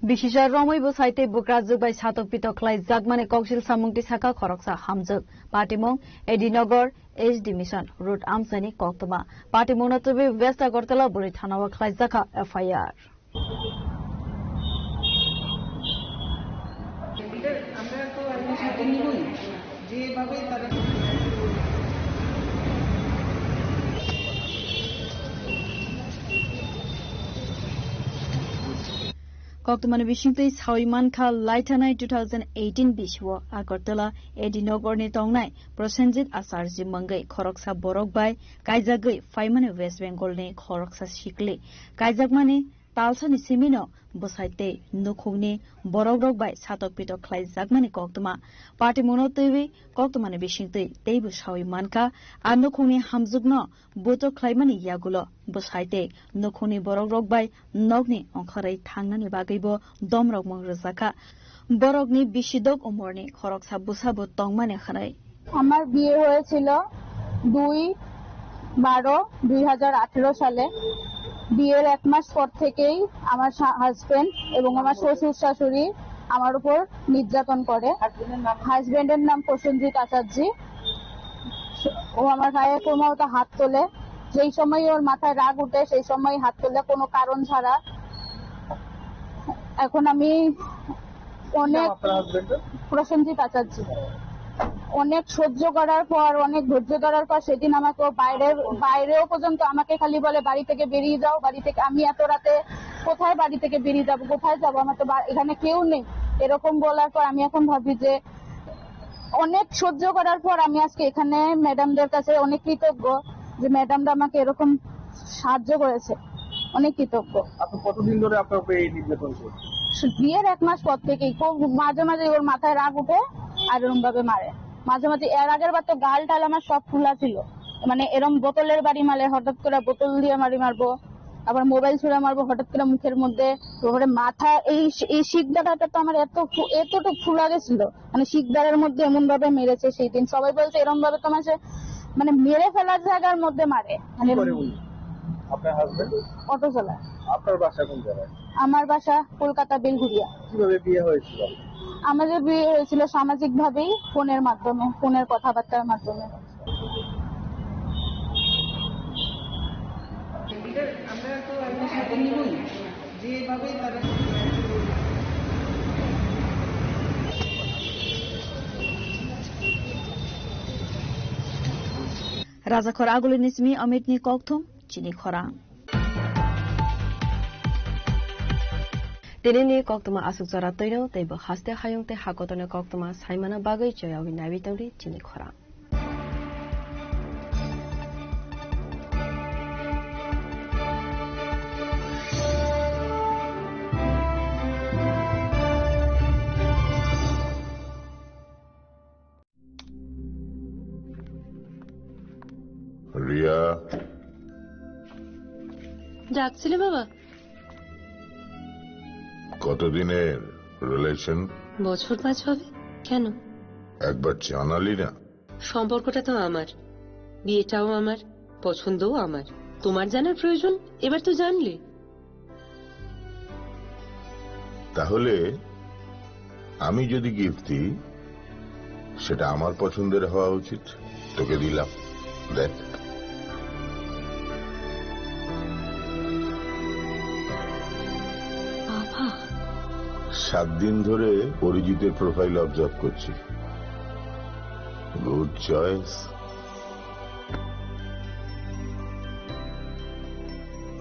Bishisha Romoi Busaite Bukrazuk by Satok Pitok Lai Zagmane Kokshil Samungti Saka Koroksa Hamzuk Patimong Edinogor HD Mission Route Amsani Koktoma Patimona to be Vesta Gortala Buritanawa Klai Zaka FIR. Koktomane Bishingtui Sauiman Kha Laitanai 2018 Bishwo Agartala Edinogor ni Tongnai Prosenjit Asarji Mangai Khoroksa Borok Bai Kaijagui Faimane West Bengal ni Khoroksa Shikli Kaijagmani Talsani Simino Bosaite Nukhugni Borok Bai Satok Pitok Klai Zagmani Koktoma Party Monotivi Koktomane Bishingtui Tebu Sauiman Kha Anukhugni Hamzugno Boto Klaimani Yagulo Bosaite Nukhugni Borok Bai Nogni Onkharai Thangnani Bagaibo Domrok Mongrozaka Borokni Bishidok Omorni Khoroksa Busabo Tongmane Khanai আমার বিয়ে হয়েছিল 2/12/2018 সালে বিয়ের এক মাস পর থেকেই আমার husband এবং আমার শ্বশুর শাশুড়ি আমার উপর নির্যাতন করে হাজবেন্ডের নাম প্রসেনজিৎ আচার্য ও আমার গায়ে ক্রমাগত হাত তোলে যেই সময় ওর মাথায় রাগ উঠে সেই সময় হাত তোলে কোনো কারণ ছাড়া এখন আমি অনেক প্রসেনজিৎ আচার্য অনেক সহ্য করার পর অনেক ধৈর্য ধরার পর সেদিন আমাকে বাইরেও পর্যন্ত আমাকে খালি বলে বাড়ি থেকে বেরিয়ে যাও বাড়ি থেকে আমি এত রাতে কোথায় বাড়ি থেকে বেরিয়ে যাব কোথায় যাব আমার তো এখানে কেউ নেই এরকম বলার পর আমি এখন ভাবি যে অনেক সহ্য করার পর আমি আজকে এখানে ম্যাডামদের কাছে অনেক কৃতজ্ঞ যে ম্যাডামরা আমাকে এরকম সাহায্য করেছে অনেক কৃতজ্ঞ। আপনি কতদিন ধরে আপনার উপরে এই নির্যাতন চলছে? বিয়ের এক মাস পর থেকেই মাঝে মাঝে ওর মাথায় রাগ উঠে আর এরকম ভাবে মারে মাঝে মাঝে এর আগের বার তো গাল টাল আমার সব ফুলা ছিল মানে এরকম বোতলের বাড়ি মারে হঠাৎ করে বোতল দিয়ে মারবো আবার মোবাইল ছুঁড়ে মারবো হঠাৎ করে মুখের মধ্যে তারপরে মাথা এই শিকদারটা তো আমার এতটুকু ফুলা গেছিল মানে শিকদারের মধ্যে এমন ভাবে মেরেছে সেই দিন সবাই বলছে এরকম ভাবে তোমার মানে মেরে ফেলার জায়গার মধ্যে মারে মানে আপনার হাজবেন্ড অটো চালায়। আপনার বাসা কোন জায়গায়? আমার বাসা কলকাতা বেলঘুরিয়া। কিভাবে বিয়ে হয়েছিল? আমাদের বিয়ে হয়েছিল সামাজিক ভাবেই ফোনের মাধ্যমে ফোনের কথাবার্তার মাধ্যমে। Razakor Agulinismi Amitni Koktum Chini Khorang Tinini Koktuma Asuk Zaratoino Tebo Haste Hayungte Hakotone Koktuma Saimana Bagai Joyawi Navitari Chini Khorang Riya ডাকছিলে বাবা? কতদিনের রিলেশন? বছর 5 হবে। কেন? একবার জানালি না? সম্পর্কটা তো আমার, বিয়েটাও আমার, পছন্দও আমার। তোমার জানার প্রয়োজন এবার তো জানলে। তাহলে আমি যদি গিফট দিই সেটা আমার পছন্দের হওয়া উচিত। তোকে দিলাম, দেখ। বাবা 7 দিন ধরে অরিজিতের প্রোফাইল অবজার্ভ করছি। Good choice.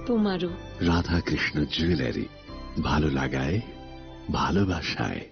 তোমারও। রাধা কৃষ্ণ জুয়েলারি, ভালো লাগায় ভালোবাসায়।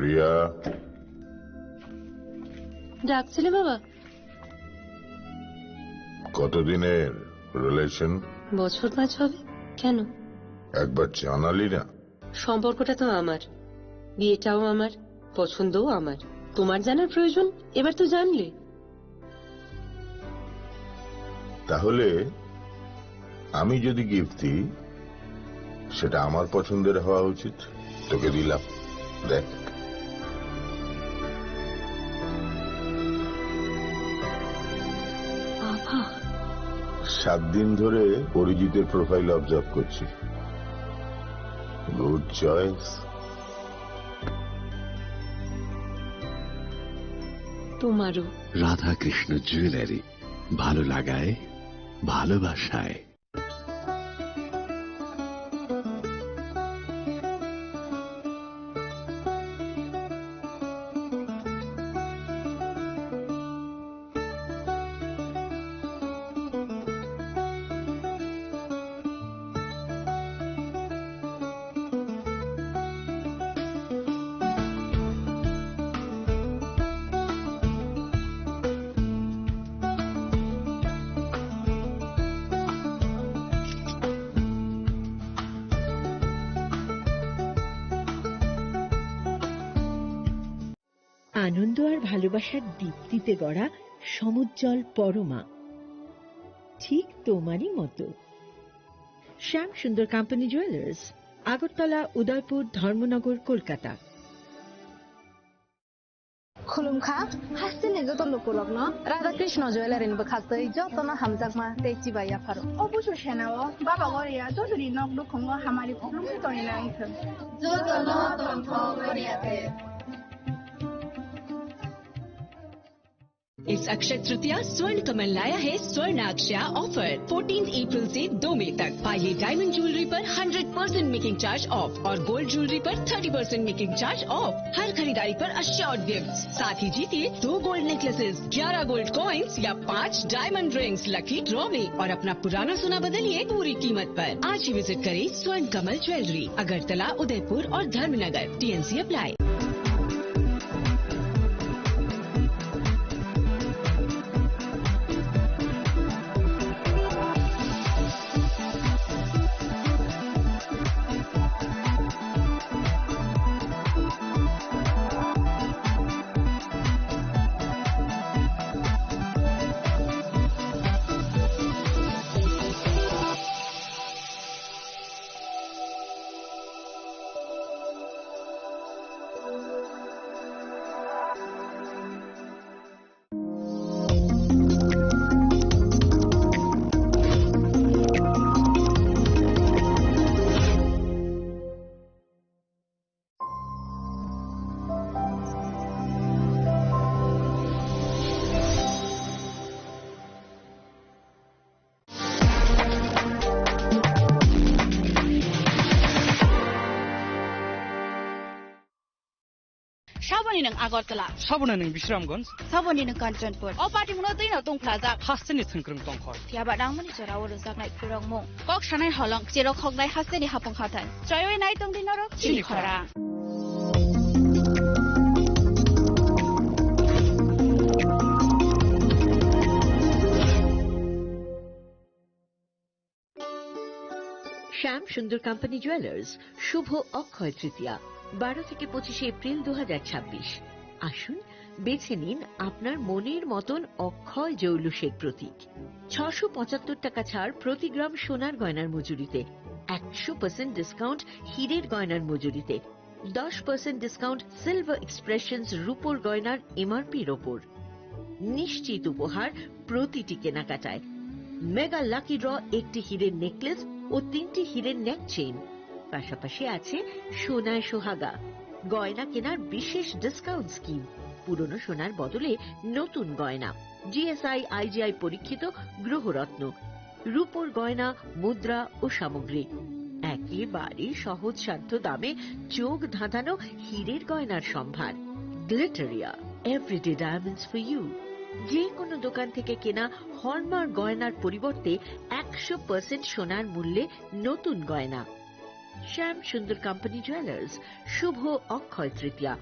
রিয়া, ডাকছিলে বাবা? কতদিনের রিলেশন? বছর 5 হবে। কেন? একবার জানালি না? সম্পর্কটা তো আমার, বিয়েটাও আমার, পছন্দও আমার। তোমার জানার প্রয়োজন এবার তো জানলে। তাহলে আমি যদি গিফট দিই সেটা আমার পছন্দের হওয়া উচিত। তোকে দিলাম, দেখ। বাবা, 7 দিন ধরে অরিজিতের প্রোফাইল অবজার্ভ করছি। Good choice. তোমারও। রাধা কৃষ্ণ জুয়েলারি, ভালো লাগায় ভালোবাসায়। আনন্দ আর ভালোবাসার দীপ্তিতে গড়া সমুজ্জ্বল পরমা, ঠিক তোমারই মতো। শ্যাম সুন্দর কোম্পানি জুয়েলার্স, আগরতলা, উদয়পুর, ধর্মনগর, কলকাতা। खुलुमखा हास्तिनि जत लोकलग्न राधा कृष्ण ज्वेलारिनिबो खास्तै जतन हामजाकमा तेची बाया फारो অবশ্য সেনাও বাবা গরিয়া যদি নক দুখঙ্গ হামারি খুলুমে তনি না ইথ जतन तन्थ गरियाते। इस अक्षय तृतीया स्वर्ण कमल लाया है स्वर्ण अक्षया ऑफर 14 अप्रैल से 2 मई तक। पाइए डायमंड ज्वेलरी पर 100% मेकिंग चार्ज ऑफ और गोल्ड ज्वेलरी पर 30% मेकिंग चार्ज ऑफ। हर खरीदारी पर अश्योर्ड गिफ्ट, साथ ही जीतिए 2 गोल्ड नेकलेसेस, 11 गोल्ड कॉइन्स या 5 डायमंड रिंग्स लकी ड्रॉ में, और अपना पुराना सोना बदलिए पूरी कीमत पर। आज ही विजिट करें स्वर्ण कमल ज्वेलरी, अगरतला, उदयपुर और धर्मनगर। TNC apply. साबनी नों आगरतला, साबना नों विश्रामगंज, साबनी नों कांचनपुर, अ पार्टी मुनो दैनो दं प्लाजा, हास्तेनि थंख्रों दंखर, थियाबा दांमनि जराव रोजाकनाय खुरंमु, कक सानाय हलं, जेराव खगनाय हास्तेनि हापं खाथाय, त्रयोय नाय दं दिनरो चिलिखरा। শ্যাম সুন্দর কোম্পানি জুয়েলার্স, শুভ অক্ষয় তৃতীয়া, 12 থেকে 25 এপ্রিল 2026। আসুন বেছে নিন আপনার মনের মতন অক্ষয় জৌলুসের প্রতীক। 675 টাকা ছাড় প্রতি গ্রাম সোনার গয়নার মজুরিতে, 100% ডিসকাউন্ট হীরের গয়নার মজুরিতে, 10% ডিসকাউন্ট সিলভার এক্সপ্রেশনস রূপোর গয়নার এমআরপির ওপর। নিশ্চিত উপহার প্রতিটি কেনাকাটায়। মেগা লাকি ড্র, একটি হীরের নেকলেস ও 3টি হীরের নেক চেইন। পাশাপাশি আছে সোনায় সোহাগা, গয়না কেনার বিশেষ ডিসকাউন্ট স্কিম, পুরনো সোনার বদলে নতুন গয়না, GSI IGI পরীক্ষিত গ্রহরত্ন, রূপোর গয়না, মুদ্রা ও সামগ্রী, একেবারে সহজসাধ্য দামে চোখ ধাঁধানো হীরের গয়নার সম্ভার। Glitteria, everyday diamonds for you. যে কোনো দোকান থেকে কেনা হলমার্ক গয়নার পরিবর্তে 100% সোনার মূল্যে নতুন গয়না। শ্যাম সুন্দর কোম্পানি জুয়েলার্স শুভ অক্ষয় তৃতীয়া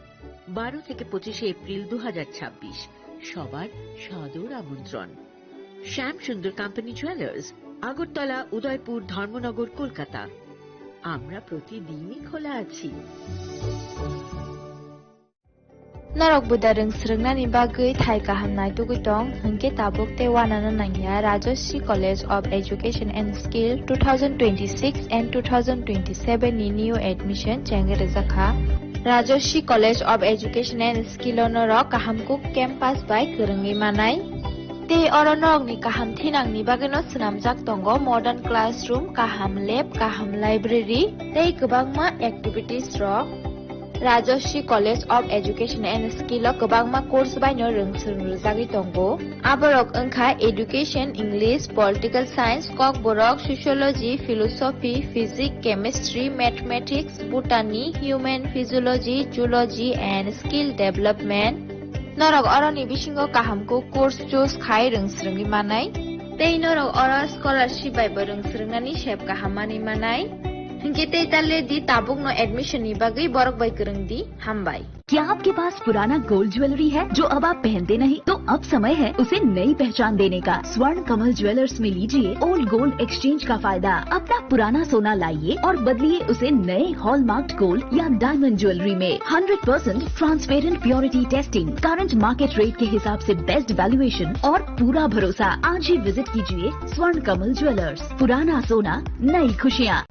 12 থেকে 25 এপ্রিল 2026 সবার সাদর আমন্ত্রণ। শ্যাম সুন্দর কোম্পানি জুয়েলার্স, আগরতলা, উদয়পুর, ধর্মনগর, কলকাতা। আমরা প্রতিদিনই খোলা আছি। Narok budareng srengna ni bagui thai kahamnai tugitong hingke tabuk te wanana nangya Rajoshi College of Education and Skill 2026 and 2027 ni new admission chengere zakha Rajoshi College of Education and Skill onoro kahamkuk campus by kerengi manai te oronok ni kaham thinang ni bageno snamjak tongo modern classroom, kaham lab, kaham library tei kwbangma activities rok Rajoshi College of Education and Skill o kwbangma course baino rungsrungjagi tongo aborok wngkha education, English, political science, kok borok sociology, philosophy, physics, chemistry, mathematics, botany, human physiology, zoology and skill development norok oroni bisingo kahamko course choose khai rungsrungi manai tei norok oro scholarship bai bo rungsrungnani sep kahamani manai Hinge तले दी Tabuk no admission नि बागै बरक by करंग दी हम by. क्या आपके पास पुराना gold jewellery है जो अब आप पहनते नहीं? तो अब समय है उसे नई पहचान देने का। स्वर्ण कमल ज्वेलर्स में लीजिए ओल्ड गोल्ड एक्सचेंज का फायदा। अपना पुराना सोना लाइए और बदलिए उसे नए हॉलमार्क्ड गोल्ड या डायमंड ज्वेलरी में। 100% transparent purity testing, current market rate के हिसाब से बेस्ट वैल्यूएशन और पूरा भरोसा। आज ही विजिट कीजिए स्वर्ण कमल ज्वेलर्स। पुराना सोना, नई खुशियाँ।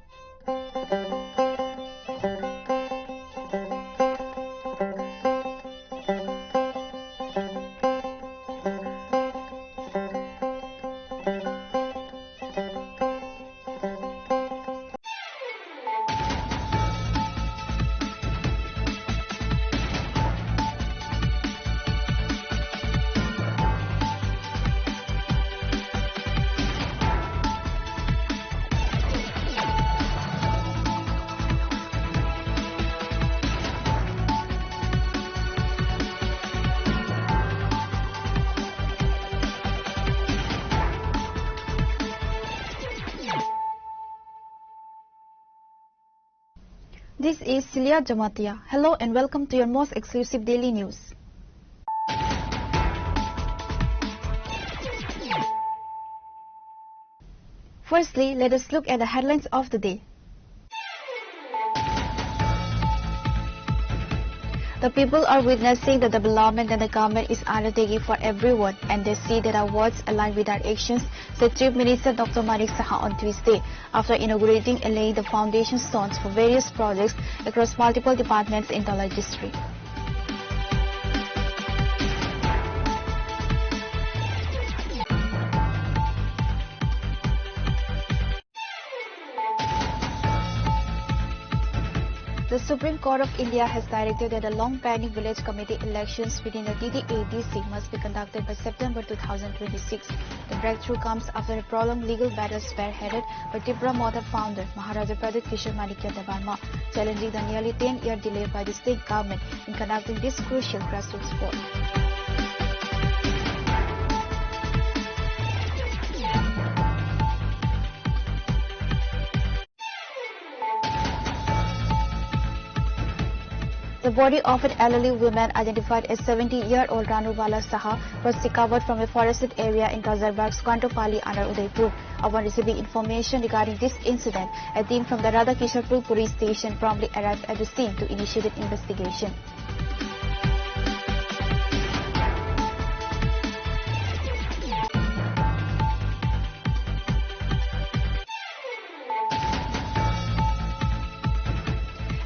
This is Celia Jamatia. Hello and welcome to your most exclusive daily news. Firstly, let us look at the headlines of the day. The people are witnessing the development that the government is undertaking for everyone, and they see that our words align with our actions, said Chief Minister Dr. Manik Saha on Tuesday, after inaugurating and laying the foundation stones for various projects across multiple departments in Dalai district. The Supreme Court of India has directed that the long-pending village committee elections within the DDADC must be conducted by September 2026. The breakthrough comes after a prolonged legal battle spearheaded by Tripura Motor founder Maharaja Pradip Kishore Manikya Devarma, challenging the nearly 10-year delay by the state government in conducting this crucial grassroots vote. The body of an elderly woman identified as 70-year-old Ranubala Saha was recovered from a forested area in Kazarbag's Kwantopali under Udaipur. Upon receiving information regarding this incident, a team from the Radhakisharpur police station promptly arrived at the scene to initiate an investigation.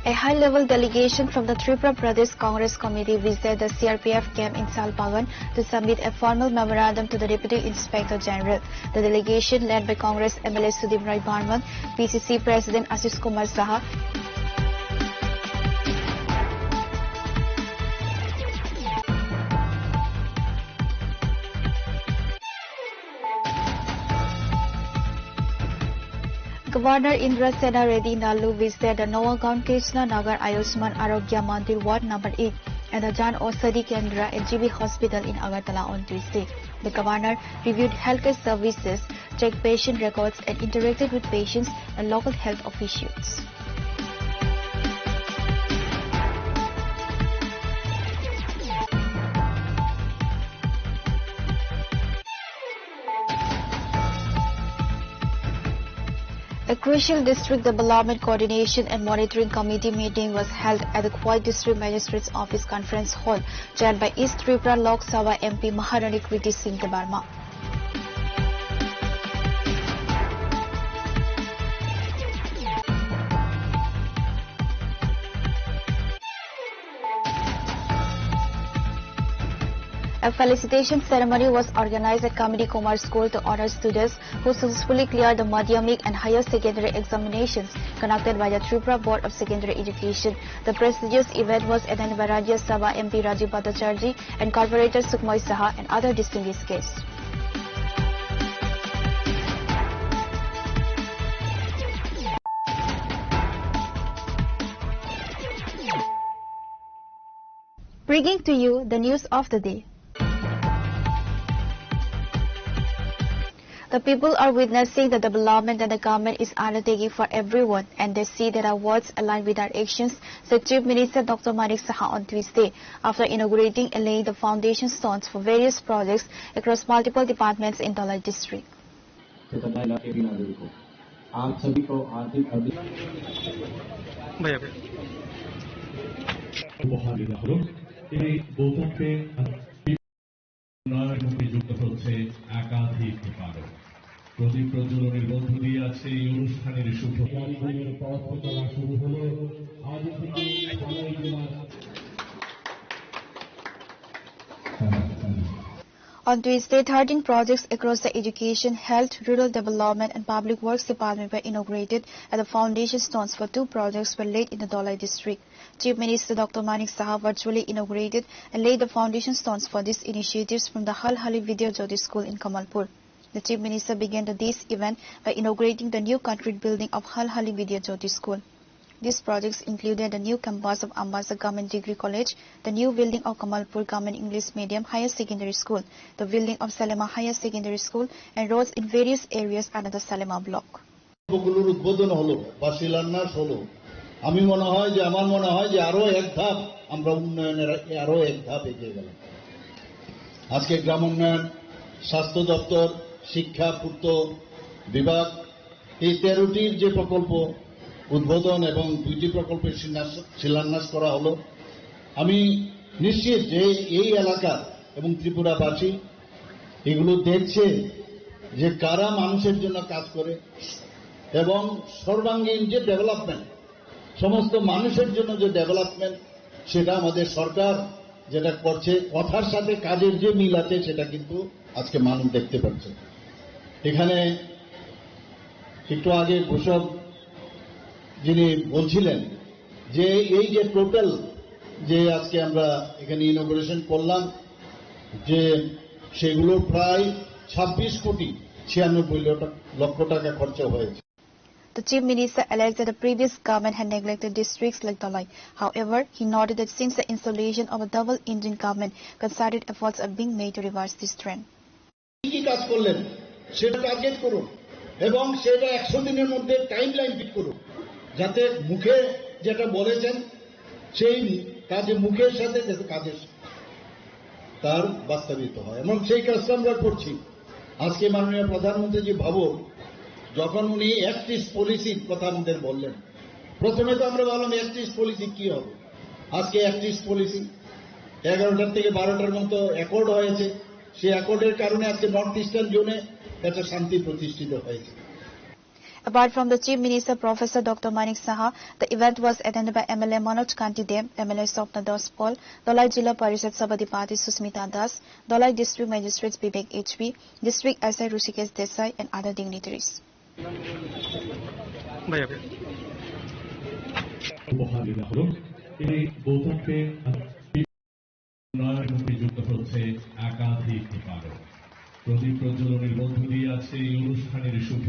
A high-level delegation from the Tripura Pradesh Congress Committee visited the CRPF camp in Salpagan to submit a formal memorandum to the Deputy Inspector General. The delegation, led by Congress MLA Sudip Rai Barman, PCC President Ashish Kumar Saha, Governor Indra Sena Reddy Nalu visited the Nawagaon Krishna Nagar Ayushman Arogya Mandir Ward No. 8 and the Jan Ausadi Kendra and GB Hospital in Agartala on Tuesday. The governor reviewed healthcare services, checked patient records and interacted with patients and local health officials. A crucial district development coordination and monitoring committee meeting was held at the Khwai District Magistrate's Office Conference Hall, chaired by East Tripura Lok Sabha MP Maharani Kriti Singh Debarma. A felicitation ceremony was organized at Kamini Kumar School to honor students who successfully cleared the Madhyamik and higher secondary examinations conducted by the Tripura Board of Secondary Education. The prestigious event was attended by Rajya Sabha MP Rajiv Bhattacharjee and Corporator Sukhmoy Saha and other distinguished guests. Bringing to you the news of the day. The people are witnessing the development that the government is undertaking for everyone, and they see that our words align with our actions, said Chief Minister Dr. Manik Saha on Tuesday, after inaugurating and laying the foundation stones for various projects across multiple departments in Dholai district. প্রদীপ প্রজ্বলনের মধ্য দিয়ে আছে এই অনুষ্ঠানের শুভ পথ চলা শুরু হলো আজ থেকে On Tuesday, 13 projects across the education, health, rural development and public works department were inaugurated, and the foundation stones for 2 projects were laid in the Dholai district. Chief Minister Dr. Manik Saha virtually inaugurated and laid the foundation stones for these initiatives from the Hal Hali Vidya Jyoti School in Kamalpur. The Chief Minister began this event by inaugurating the new concrete building of Hal Hali Vidya Jyoti School. These projects included the new campus of Ambasa Government Degree College, the new building of Kamalpur Government English Medium Higher Secondary School, the building of Salema Higher Secondary School, and roads in various areas under the Salema block. উদ্বোধন হলো বা শিলান্যাস হলো, আমি মনে হয় যে আমার মনে হয় যে আরো এক ধাপ আমরা উন্নয়নের আরো এক ধাপ এগিয়ে গেলাম। আজকে গ্রাম উন্নয়ন, স্বাস্থ্য দপ্তর, শিক্ষা পূর্ত বিভাগ এই 13টির যে প্রকল্প উদ্বোধন এবং 2টি প্রকল্পের শিলান্যাস করা হলো। আমি নিশ্চিত যে এই এলাকা এবং ত্রিপুরাবাসী এগুলো দেখছে যে কারা মানুষের জন্য কাজ করে এবং সর্বাঙ্গীন যে ডেভেলপমেন্ট, সমস্ত মানুষের জন্য যে ডেভেলপমেন্ট, সেটা আমাদের সরকার যেটা করছে, কথার সাথে কাজের যে মিল আছে সেটা কিন্তু আজকে মানুষ দেখতে পাচ্ছে। এখানে একটু আগে ঘোষক যিনি বলছিলেন যে এই যে টোটাল যে আজকে আমরা এখানে ইনোগ্রেশন করলাম, যে সেগুলো প্রায় 26 কোটি 96 লক্ষ টাকা খরচা হয়েছে। The Chief Minister alleged that the previous government had neglected districts like Dholai. However, he noted that since the installation of a double-engine government, concerted efforts are being made to reverse this trend. কি কাজ করলেন সেটা target করুন এবং সেটা 100 দিনের মধ্যে timeline fit করুন, যাতে মুখে যেটা বলেছেন সেই কাজে মুখের সাথে যাতে কাজের তার বাস্তবায়িত হয়, এবং সেই কাজটা আমরা করছি। আজকে মাননীয় প্রধানমন্ত্রী জি ভাবুন, যখন উনি অ্যাক্ট ইস্ট পলিসির কথা আমাদের বললেন, প্রথমে তো আমরা বললাম অ্যাক্ট ইস্ট পলিসি কি হবে। আজকে অ্যাক্ট ইস্ট পলিসি 11টার থেকে 12টার মতো অ্যাকর্ড হয়েছে। সেই অ্যাকর্ডের কারণে আজকে নর্থ ইস্টার্ন জোনে একটা শান্তি প্রতিষ্ঠিত হয়েছে। Apart from the Chief Minister, Professor Dr. Manik Saha, the event was attended by MLA Manoj Kanti Dem, MLA Swapna Das Paul, Dholai Jilla Parishad Sabadipati Susmita Das, Dholai District Magistrates Vivek HB, District SI Rushikesh Desai, and other dignitaries. প্রদীপ প্রজ্বলনের মধ্য দিয়ে আছে এই অনুষ্ঠানের শুভ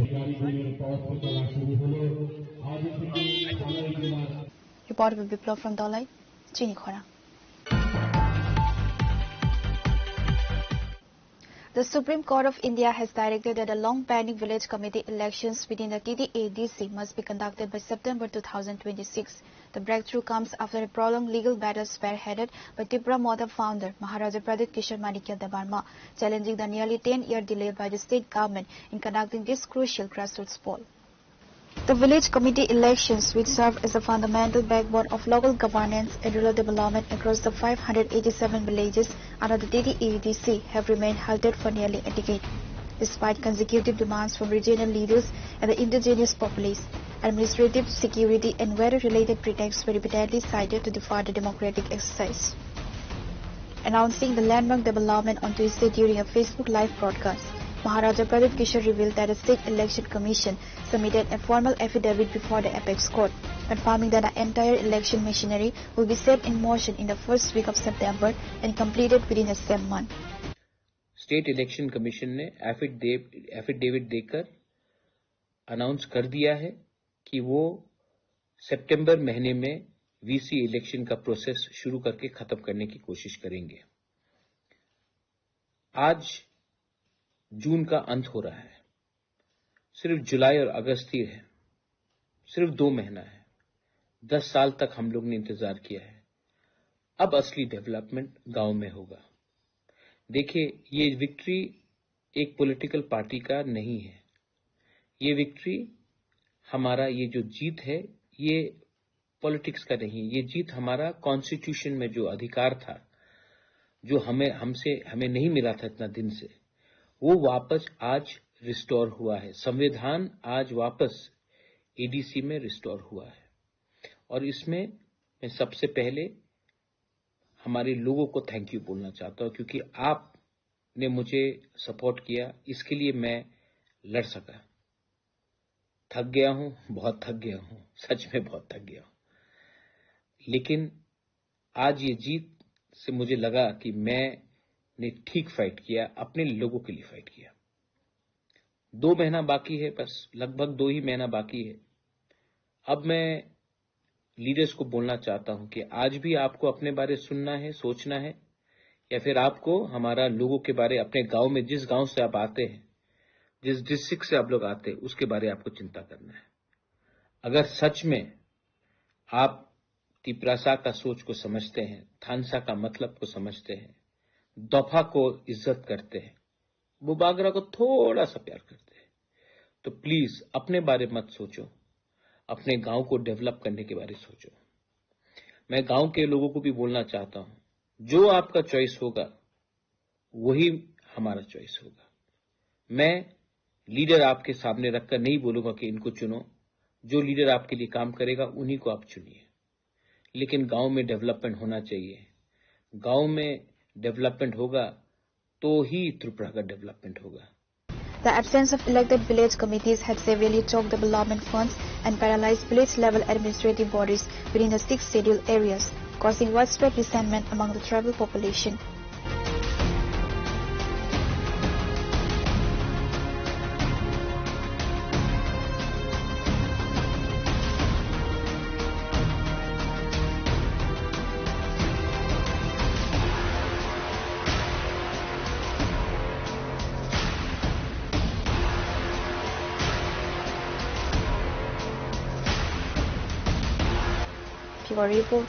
পথ চলা শুরু হলো আজ থেকে। Report by Biplov from Dholai, Chini Khora. The Supreme Court of India has directed that the long-pending village committee elections within the TTADC must be conducted by September 2026. The breakthrough comes after a prolonged legal battle spearheaded by Tripura Model founder Maharaja Pradip Kishore Manikya Debarma, challenging the nearly 10-year delay by the state government in conducting this crucial grassroots poll. The village committee elections, which serve as the fundamental backbone of local governance and rural development across the 587 villages under the DDEDC, have remained halted for nearly a decade. Despite consecutive demands from regional leaders and the indigenous populace, administrative, security and weather-related pretexts were repeatedly cited to defer the democratic exercise. Announcing the landmark development on Tuesday during a Facebook Live broadcast, Maharaja Pradip Kishore revealed that the State Election Commission submitted a formal affidavit before the Apex Court, confirming that the entire election machinery will be set in motion in the first week of September and completed within the same month. State election commission ने affidavit देकर announce कर दिया है कि वो सितंबर महीने में VC election का प्रोसेस शुरू करके खत्म करने की कोशिश करेंगे। आज जून का अंत हो रहा है, सिर्फ जुलाई और अगस्त ही है, सिर्फ 2 महीना है। 10 साल तक हम लोग ने इंतजार किया है। अब असली डेवलपमेंट गांव में होगा। देखिए, ये विक्ट्री एक पॉलिटिकल पार्टी का नहीं है। ये विक्ट्री हमारा, ये जो जीत है ये पॉलिटिक्स का नहीं, ये जीत हमारा कॉन्स्टिट्यूशन में जो अधिकार था, जो हमें नहीं मिला था इतना दिन से, वो वापस आज रिस्टोर हुआ है। संविधान आज वापस एडीसी में रिस्टोर हुआ है और इसमें मैं सबसे पहले हमारे लोगों को थैंक यू बोलना चाहता हूं, क्योंकि आपने मुझे सपोर्ट किया, इसके लिए मैं लड़ सका। थक गया हूं, बहुत थक गया हूं, सच में बहुत थक गया हूं, लेकिन आज ये जीत से मुझे लगा कि मैंने ठीक फाइट किया, अपने लोगों के लिए फाइट किया। 2 महीना बाकी है, बस लगभग 2 ही महीना बाकी है। अब मैं लीडर्स को बोलना चाहता हूं कि आज भी आपको अपने बारे सुनना है, सोचना है, या फिर आपको हमारा लोगों के बारे, अपने गांव में, जिस गांव से आप आते हैं, जिस डिस्ट्रिक्ट से आप लोग आते हैं, उसके बारे आपको चिंता करना है। अगर सच में आप तिपरासा का सोच को समझते हैं, थानसा का मतलब को समझते हैं, दफा को इज्जत करते हैं, बुबागरा को थोड़ा सा प्यार करते हैं, तो प्लीज अपने बारे मत सोचो, अपने गांव को डेवलप करने के बारे में सोचो। मैं गांव के लोगों को भी बोलना चाहता हूं, जो आपका चॉइस होगा वही हमारा चॉइस होगा। मैं लीडर आपके सामने रखकर नहीं बोलूंगा कि इनको चुनो, जो लीडर आपके लिए काम करेगा उन्हीं को आप चुनिए, लेकिन गांव में डेवलपमेंट होना चाहिए। गांव में डेवलपमेंट होगा तो ही त्रिपुरा का डेवलपमेंट होगा। The absence of elected village committees had severely choked development funds and paralyzed village-level administrative bodies within the 6 scheduled areas, causing widespread resentment among the tribal population. Report,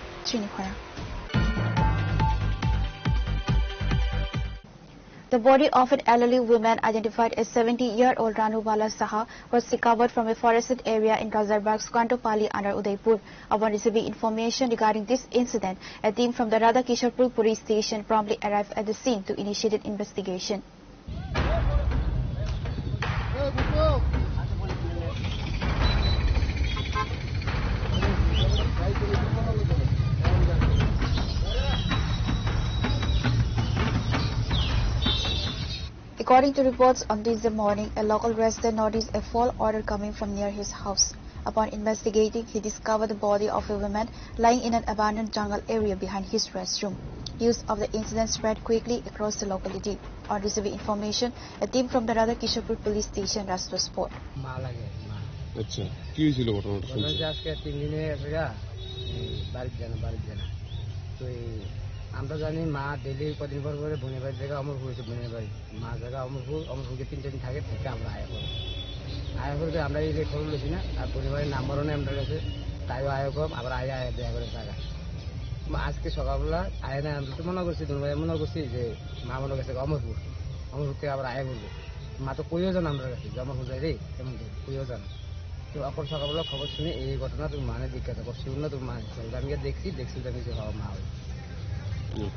the body of an elderly woman identified as 70-year-old Ranubala Saha was recovered from a forested area in Razarbag's Kantopali under Udaipur. Upon receiving information regarding this incident, a team from the Radhakisharpur police station promptly arrived at the scene to initiate an investigation. According to reports on Tuesday morning, a local resident noticed a fall odor coming from near his house. Upon investigating, he discovered the body of a woman lying in an abandoned jungle area behind his restroom. News of the incident spread quickly across the locality. On receiving information, a team from the Radhakisharpur police station rushed to the spot. আচ্ছা, কি হয়েছিল ঘটনাটা? আজকে 3 দিনে বাড়ির জানা তো আমরা জানি মা ডেলি কদিন পর পরে বোনের বাড়ির জায়গা অমরপুর হয়েছে, বোনের বাড়ি মা জায়গা অমরপুরকে 3 দিন থাকে আমরা আয়া করে আমরা এই যে খবর লইছি না, আর বোনের বাড়ির নাম্বারও নেই আমাদের কাছে, তাইও আয়া কম আবার আয়া দেখা করে জায়গা। আজকে সকালবেলা আয়া না, আমরা তো মনে করছি মনে করছি যে মা মনে গেছে অমরপুর থেকে আবার আয়া বলবে, মা তো কইও জান আমরা কাছে যে অমরপুর যাই রে, কেমন কইও জান। তো এখন সকালবেলা খবর শুনে এই ঘটনা তুমি মানে জিজ্ঞাসা করছি না তুমি মানে আমি দেখছি তো আমি মা হই।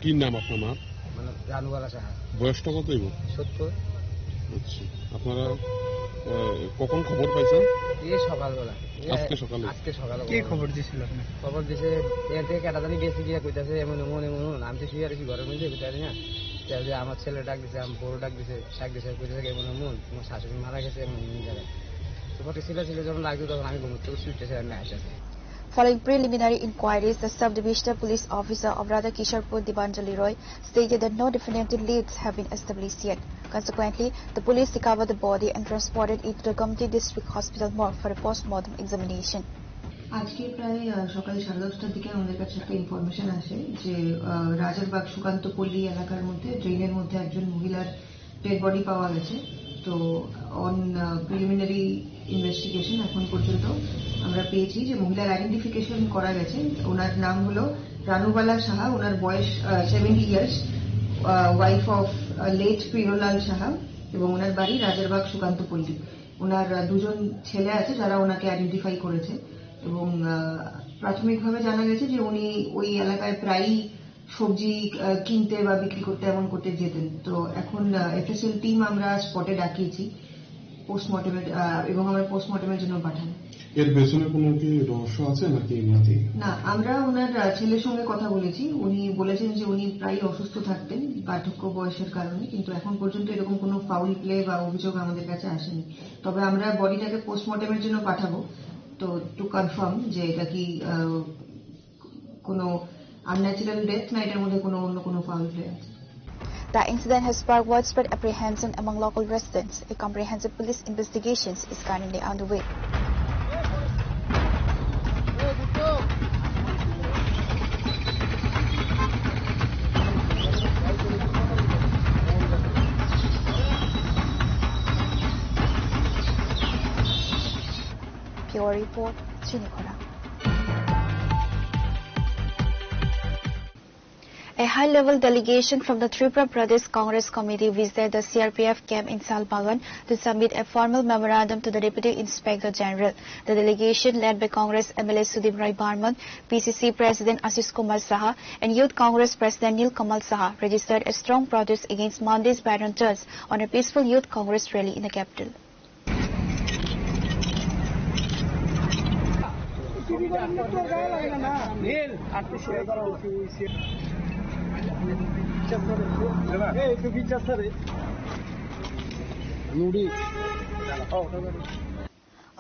কি নাম আপনার মা? মানে রানুবালা সাহা। বয়সটা কত? 70। আচ্ছা, আপনারা কখন খবর পাইছেন? এই সকালবেলা। আজকে সকালে। কি খবর দিয়েছিল আপনি? খবর দিয়েছে এর থেকে একটা জানি বেশি গিয়ে কইতাছে এমন আমি তো শুয়ে আর কি ঘরের মধ্যে কইতাছি না, যে আমার ছেলে ডাক দিছে, আমার বড় ডাক দিছে কইতাছে এমন তোমার শাশুড়ি মারা গেছে এমন জায়গায়। তোমাকে ছিল যখন লাগতো তখন আমি ঘুমোতে শুইতেছি আর না আসে। Following preliminary inquiries, the sub-divisional police officer of Radha Kisharpur, Dibanjali Roy, stated that no definitive leads have been established yet. Consequently, the police recovered the body and transported it to the Gamti District Hospital morgue for a post-mortem examination. আজকে প্রায় সকাল 10:30টার দিকে আমাদের কাছে একটা information আসে যে রাজারবাগ সুকান্তপল্লী এলাকার মধ্যে ড্রেনের মধ্যে একজন মহিলার ডেড বডি পাওয়া গেছে। তো অন প্রিলিমিনারি ইনভেস্টিগেশন এখন পর্যন্ত আমরা পেয়েছি যে মহিলার আইডেন্টিফিকেশন করা গেছে। ওনার নাম হলো রানুবালা সাহা, ওনার বয়স 70 years, wife of late Priyalal Saha, এবং ওনার বাড়ি রাজারবাগ সুকান্তপল্লী। ওনার দুজন ছেলে আছে যারা ওনাকে আইডেন্টিফাই করেছে, এবং প্রাথমিকভাবে জানা গেছে যে উনি ওই এলাকায় প্রায়ই সবজি কিনতে বা বিক্রি করতে এমন করতে যেতেন। তো এখন এফএসএল টিম আমরা স্পটে ডাকিয়েছি পোস্টমর্টেমের, এবং আমরা পোস্টমর্টেমের জন্য পাঠান। এর পেছনে কোনো কি রহস্য আছে নাকি? না, আমরা ওনার ছেলের সঙ্গে কথা বলেছি। উনি বলেছেন যে উনি প্রায় অসুস্থ থাকতেন বার্ধক্য বয়সের কারণে, কিন্তু এখন পর্যন্ত এরকম কোনো ফাউল প্লে বা অভিযোগ আমাদের কাছে আসেনি। তবে আমরা বডিটাকে পোস্টমর্টেমের জন্য পাঠাবো, তো টু কনফার্ম যে এটা কি কোনো unnatural death না এটার মধ্যে কোনো অন্য কোনো ফাউল প্লে আছে। The incident has sparked widespread apprehension among local residents. A comprehensive police investigation is currently underway. Pure Report, Chinikhora. A high-level delegation from the Tripura Pradesh Congress Committee visited the CRPF camp in Salbagan to submit a formal memorandum to the Deputy Inspector General. The delegation, led by Congress MLA Sudip Rai Barman, PCC President Ashish Kumar Saha, and Youth Congress President Nil Kamal Saha, registered a strong protest against Monday's Baron Church on a peaceful Youth Congress rally in the capital.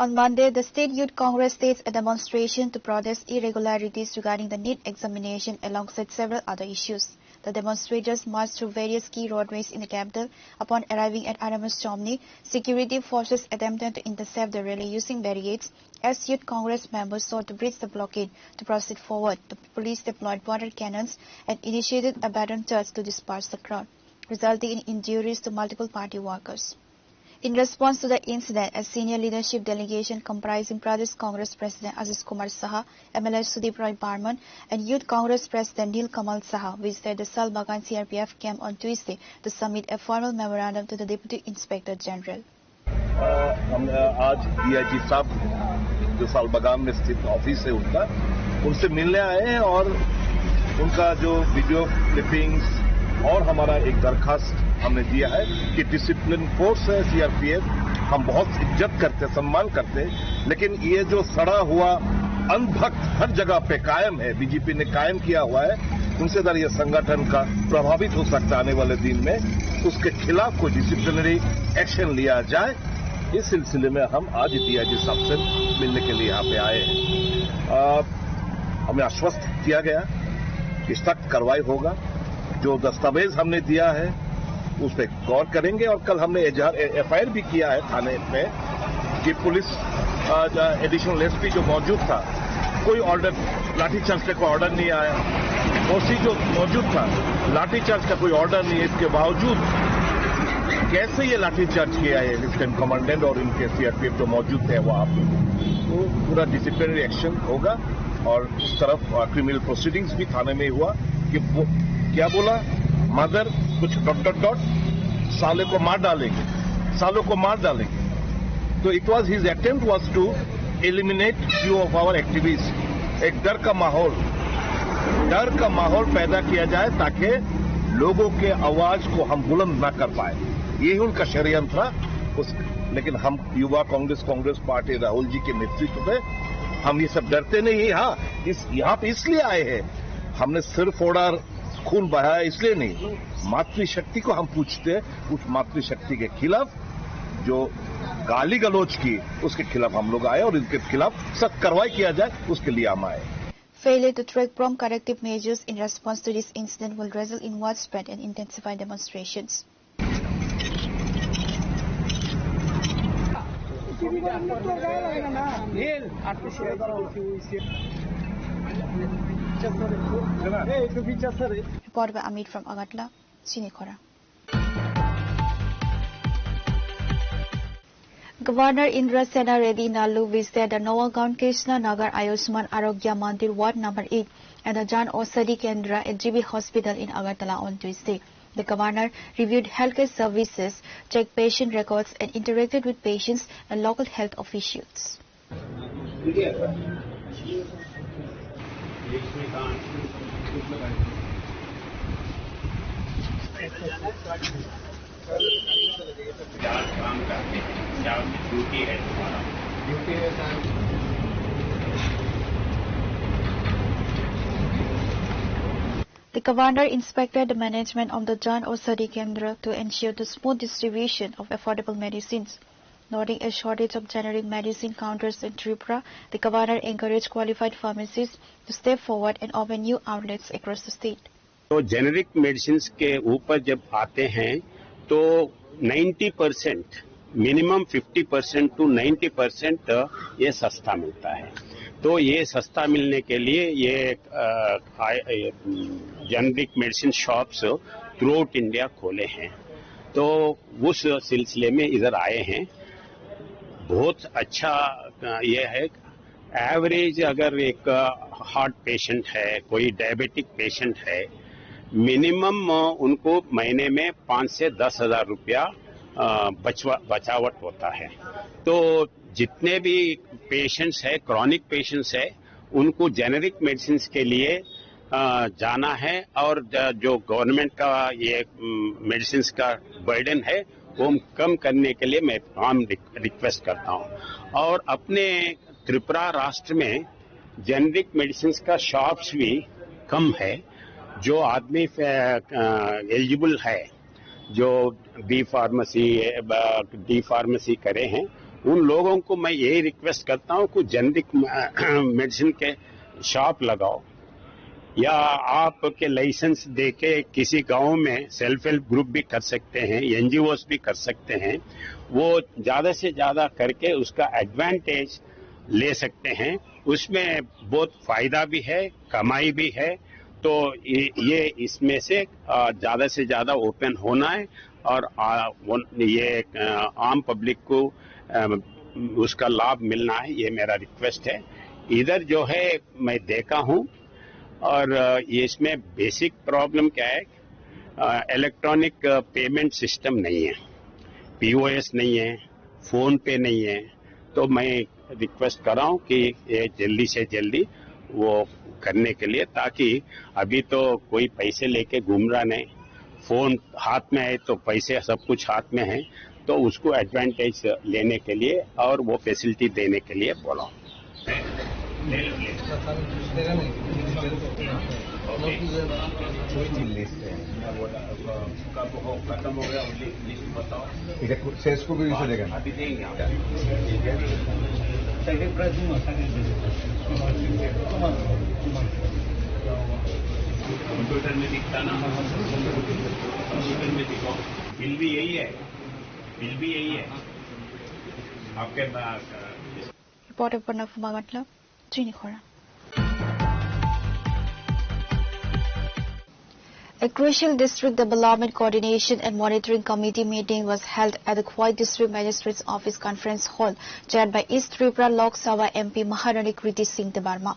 On Monday, the State Youth Congress staged a demonstration to protest irregularities regarding the NEET examination alongside several other issues. The demonstrators marched through various key roadways in the capital. Upon arriving at RMS Chomni, security forces attempted to intercept the rally using barricades. As Youth Congress members sought to breach the blockade to proceed forward, the police deployed water cannons and initiated a baton charge to disperse the crowd, resulting in injuries to multiple party workers. In response to the incident, a senior leadership delegation comprising Pradesh Congress President Ashish Kumar Saha, MLA Sudip Rai Barman, and Youth Congress President Nil Kamal Saha visited the Salbagan CRPF camp on Tuesday to submit a formal memorandum to the Deputy Inspector General. हम आज DIG साहब जो सालबागान में स्थित office है उनसे मिलने आए हैं, और उनका जो वीडियो क्लिपिंग्स और हमारा एक दरखास्त हमने दिया है कि डिसिप्लिन फोर्स है CRPF, हम बहुत इज्जत करते, सम्मान करते, लेकिन ये जो सड़ा हुआ अंधभक्त हर जगह पे कायम है, बीजेपी ने कायम किया हुआ है, उनसे अगर ये संगठन का प्रभावित हो सकता आने वाले दिन में, उसके खिलाफ कोई डिसिप्लिनरी एक्शन लिया जाए। इस सिलसिले में हम आज DIG साहब से मिलने के लिए यहाँ पे आए हैं। हमें आश्वस्त किया गया कि सख्त कार्रवाई होगा। जो दस्तावेज हमने दिया है उस पर गौर करेंगे, और कल हमने FIR भी किया है थाने में कि पुलिस एडिशनल SP जो मौजूद था, कोई ऑर्डर लाठीचार्ज का कोई ऑर्डर नहीं आया। OC जो मौजूद था, लाठीचार्ज का कोई ऑर्डर नहीं है, इसके बावजूद कैसे ये लाठीचार्ज किया है लेफ्टिनेंट कमांडेंट और इनके CRPF जो मौजूद थे वहां पर, तो पूरा डिसिप्लिनरी एक्शन होगा। और उस तरफ क्रिमिनल प्रोसीडिंग्स भी थाने में हुआ कि वो क्या बोला, मदर कुछ ... साले को मार डालेंगे, सालों को मार डालेंगे। तो it was his attempt was to eliminate few of our activists. एक डर का माहौल पैदा किया जाए ताकि लोगों के आवाज को हम बुलंद ना कर पाए. यही उनका षड्यंत्र था. लेकिन हम युवा कांग्रेस पार्टी राहुल जी के नेतृत्व में हम ये सब डरते नहीं. हाँ, यहाँ पे इसलिए आए हैं. हमने सिर्फ फोड़ा खून बहाया इसलिए नहीं. मातृशक्ति को हम पूछते हैं. उस मातृशक्ति के खिलाफ जो गाली गलौज की उसके खिलाफ हम लोग आए और इनके खिलाफ सख्त कार्रवाई किया जाए उसके लिए हम आए. Failure to take prompt corrective measures in response to this incident will result in widespread and intensified demonstrations. Reported by Amit from Agatla, Chinikhora. Governor Indra Sena Reddy Nalu visited the Nawagaon Krishna Nagar Ayushman Arogya Mandir Ward No. 8 and the Jan Aushadhi Kendra at GB Hospital in Agartala on Tuesday. The governor reviewed healthcare services, checked patient records and interacted with patients and local health officials. The governor inspected the management of the Jan Aushadhi Kendra to ensure the smooth distribution of affordable medicines. Noting a shortage of generic medicine counters in Tripura, the governor encouraged qualified pharmacists to step forward and open new outlets across the state. तो generic medicine के ऊपर जब आते हैं तो 90% minimum 50% to 90% ये सस्ता मिलता है. तो ये सस्ता मिलने के लिए ये generic medicine shops through out India खोले हैं. तो उस सिलसिले में इधर आए हैं. बहुत अच्छा ये है. एवरेज अगर एक हार्ट पेशेंट है, कोई डायबिटिक पेशेंट है, मिनिमम उनको महीने में 5 से 10 हजार रुपया बचावट होता है. तो जितने भी पेशेंट्स है, क्रॉनिक पेशेंट्स है, उनको जेनेरिक मेडिसिन के लिए जाना है और जो गवर्नमेंट का ये मेडिसिन का बर्डन है वो कम करने के लिए मैं आम रिक्वेस्ट करता हूं. और अपने त्रिपुरा राष्ट्र में जेनेरिक मेडिसिन का शॉप्स भी कम है. जो आदमी एलिजिबल है, जो बी फार्मेसी डी फार्मेसी करे हैं, उन लोगों को मैं यही रिक्वेस्ट करता हूं कि जेनेरिक मेडिसिन के शॉप लगाओ या आपके लाइसेंस देके किसी गांव में सेल्फ हेल्प ग्रुप भी कर सकते हैं, एनजीओस भी कर सकते हैं. वो ज्यादा से ज्यादा करके उसका एडवांटेज ले सकते हैं. उसमें बहुत फायदा भी है, कमाई भी है. तो ये इसमें से ज्यादा से ज्यादा ओपन होना है और ये आम पब्लिक को उसका लाभ मिलना है. ये मेरा रिक्वेस्ट है. इधर जो है मैं देखा हूं और इसमें बेसिक प्रॉब्लम क्या है, इलेक्ट्रॉनिक पेमेंट सिस्टम नहीं है, पीओएस नहीं है, फोन पे नहीं है. तो मैं रिक्वेस्ट कर रहा हूं कि ये जल्दी से जल्दी वो करने के लिए, ताकि अभी तो कोई पैसे लेके घूम रहा नहीं. फोन हाथ में है तो पैसे सब कुछ हाथ में है. तो उसको एडवांटेज लेने के लिए और वो फैसिलिटी देने के लिए बोला. खत्म हो गया, लिस्ट बताओ. सेल्स को भी देगा अभी देंगे. कंप्यूटर में दिखता ना, कंप्यूटर में दिखाओ. बिल भी यही है, बिल भी यही है आपके पास. Reporter Purnag from Agatla, Chinikhora. A crucial district development coordination and monitoring committee meeting was held at the Khwai District Magistrate's Office Conference Hall, chaired by East Tripura Lok Sabha MP Maharani Kriti Singh Debarma.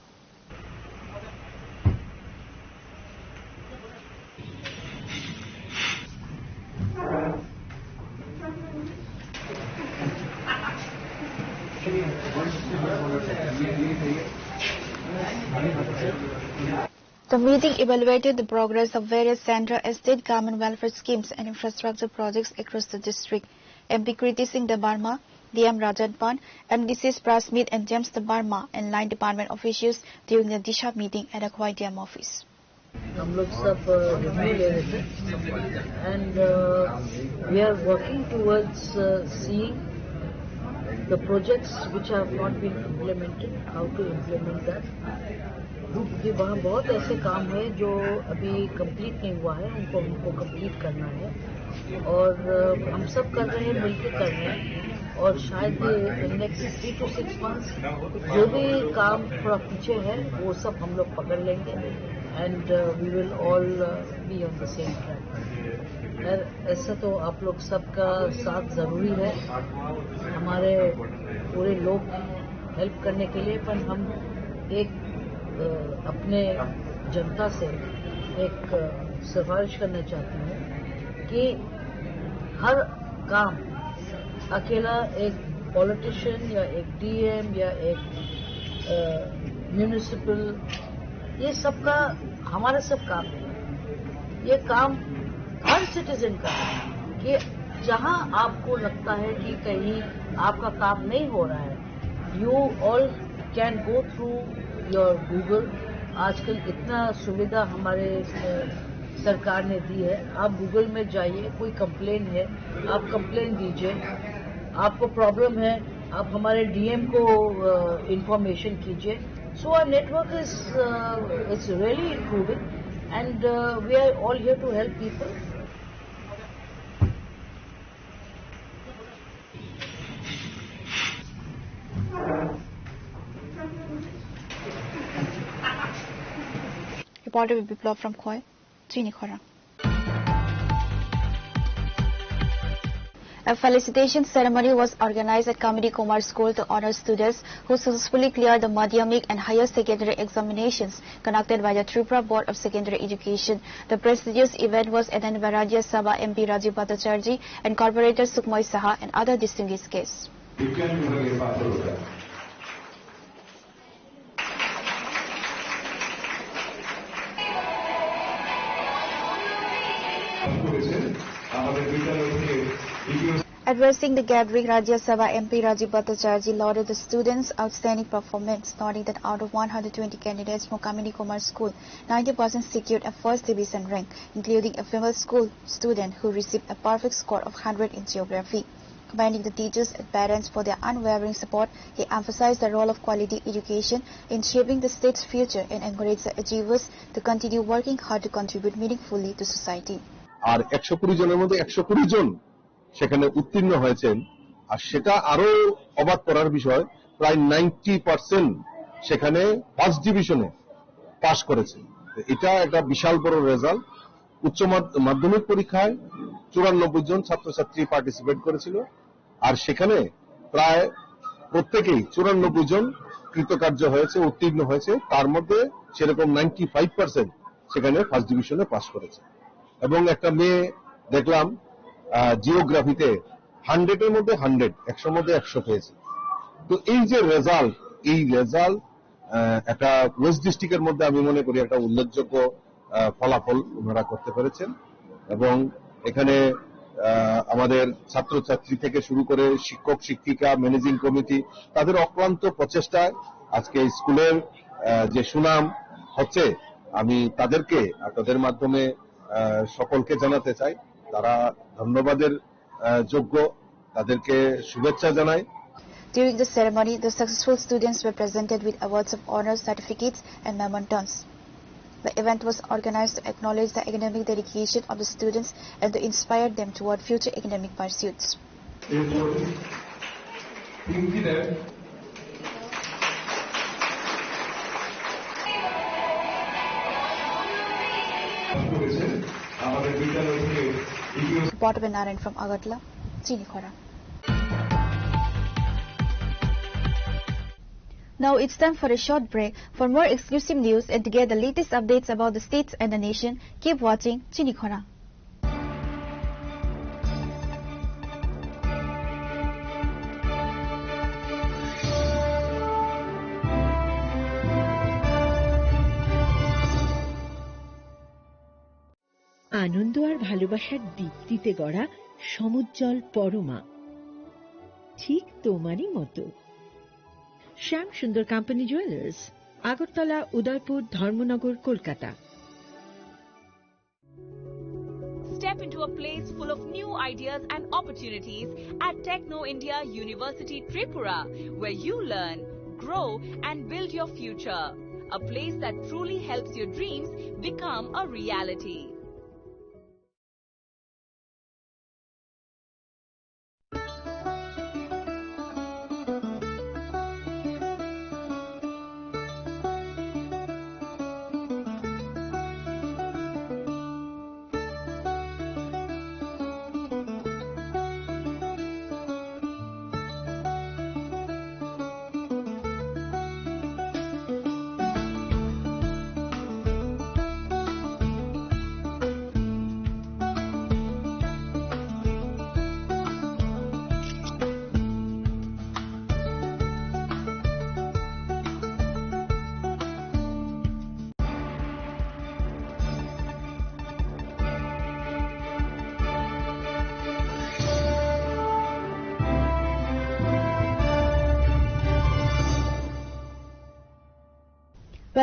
The meeting evaluated the progress of various central and state government welfare schemes and infrastructure projects across the district. MP Kriti Singh Debarma, DM Rajan Pan, MDCs Prasmith and James Debarma and line department officials during the Disha meeting at the Khoi DM office. हम लोग सब review ले रहे थे and we are working towards seeing the projects which have not been implemented, how to implement that. क्योंकि वहाँ बहुत ऐसे काम है जो अभी कंप्लीट नहीं हुआ है, उनको कंप्लीट करना है और हम सब कर रहे हैं, मिलकर कर रहे हैं और शायद नेक्स्ट 3 to 6 months जो भी काम थोड़ा पीछे है वो सब हम लोग पकड़ लेंगे and we will all be on the same track. ऐसा तो आप लोग सबका साथ जरूरी है, हमारे पूरे लोग हेल्प करने के लिए, पर हम एक अपने जनता से एक सिफारिश करना चाहती हूँ कि हर काम अकेला एक पॉलिटिशियन या एक डीएम या एक म्यूनिसिपल, ये सबका हमारा सब काम है। ये काम हर सिटीजन का है कि जहां आपको लगता है कि कहीं आपका काम नहीं हो रहा है, you all can go through your Google. आजकल इतना सुविधा हमारे सरकार ने दी है, आप गूगल में जाइए, कोई कंप्लेन है आप कंप्लेन दीजिए, आपको प्रॉब्लम है आप हमारे डीएम को इंफॉर्मेशन कीजिए। So our network is really improving and we are all here to help people. Reporter Biplov from Khoi, Chini Khora. A felicitation ceremony was organized at Kamini Kumar School to honor students who successfully cleared the Madhyamik and higher secondary examinations conducted by the Tripura Board of Secondary Education. The prestigious event was attended by Rajya Sabha MP Rajiv Bhattacharjee and Corporator Sukhmoy Saha and other distinguished guests. Addressing the gathering, Rajya Sabha MP Rajiv Bhattacharjee lauded the students' outstanding performance, noting that out of 120 candidates from Kamini Kumar School, 90% secured a first division rank, including a female school student who received a perfect score of 100 in geography. Commending the teachers and parents for their unwavering support, he emphasized the role of quality education in shaping the state's future and encouraged the achievers to continue working hard to contribute meaningfully to society. আর 120 জনের মধ্যে 120 জন সেখানে উত্তীর্ণ হয়েছেন, আর সেটা আরো অবাক করার বিষয়, প্রায় 90% সেখানে ফার্স্ট ডিভিশনে পাস করেছে। এটা একটা বিশাল বড় রেজাল্ট। উচ্চ মাধ্যমিক পরীক্ষায় 94 জন ছাত্রছাত্রী পার্টিসিপেট করেছিল, আর সেখানে প্রায় প্রত্যেকেই 94 জন কৃতকার্য হয়েছে, উত্তীর্ণ হয়েছে। তার মধ্যে সেরকম 95% সেখানে ফার্স্ট ডিভিশনে পাস করেছে। এবং একটা মেয়ে দেখলাম জিওগ্রাফিতে 100-এর মধ্যে 100, 100-র মধ্যে 100 পেয়েছে। তো এই যে রেজাল্ট, এই রেজাল্ট একটা ওয়েস্ট ডিস্ট্রিক্টের মধ্যে আমি মনে করি একটা উল্লেখযোগ্য ফলাফল ওনারা করতে পেরেছেন। এবং এখানে আমাদের ছাত্রছাত্রী থেকে শুরু করে শিক্ষক শিক্ষিকা, ম্যানেজিং কমিটি, তাদের অক্লান্ত প্রচেষ্টায় আজকে স্কুলের যে সুনাম হচ্ছে, আমি তাদেরকে আপনাদের মাধ্যমে সকলকে জানাতে চাই, তারা ধন্যবাদের যোগ্য, তাদেরকে শুভেচ্ছা জানাই। During the ceremony, the successful students were presented with awards of honor, certificates and mementos. The event was organized to acknowledge the academic dedication of the students and to inspire them toward future academic pursuits. Reporter Narayan from Agartala, Chini Khora. Now it's time for a short break. For more exclusive news and to get the latest updates about the states and the nation, keep watching Chini Khora. আনন্দ আর ভালোবাসার দীপ্তিতে গড়া সমুজ্জ্বল পরমা, ঠিক তোমারই মতো। শ্যাম সুন্দর company jewellers, Agartala, Udaipur, Dharmanagar, Kolkata. Step into a place full of new ideas and opportunities at Techno India University Tripura, where you learn, grow and build your future. A place that truly helps your dreams become a reality.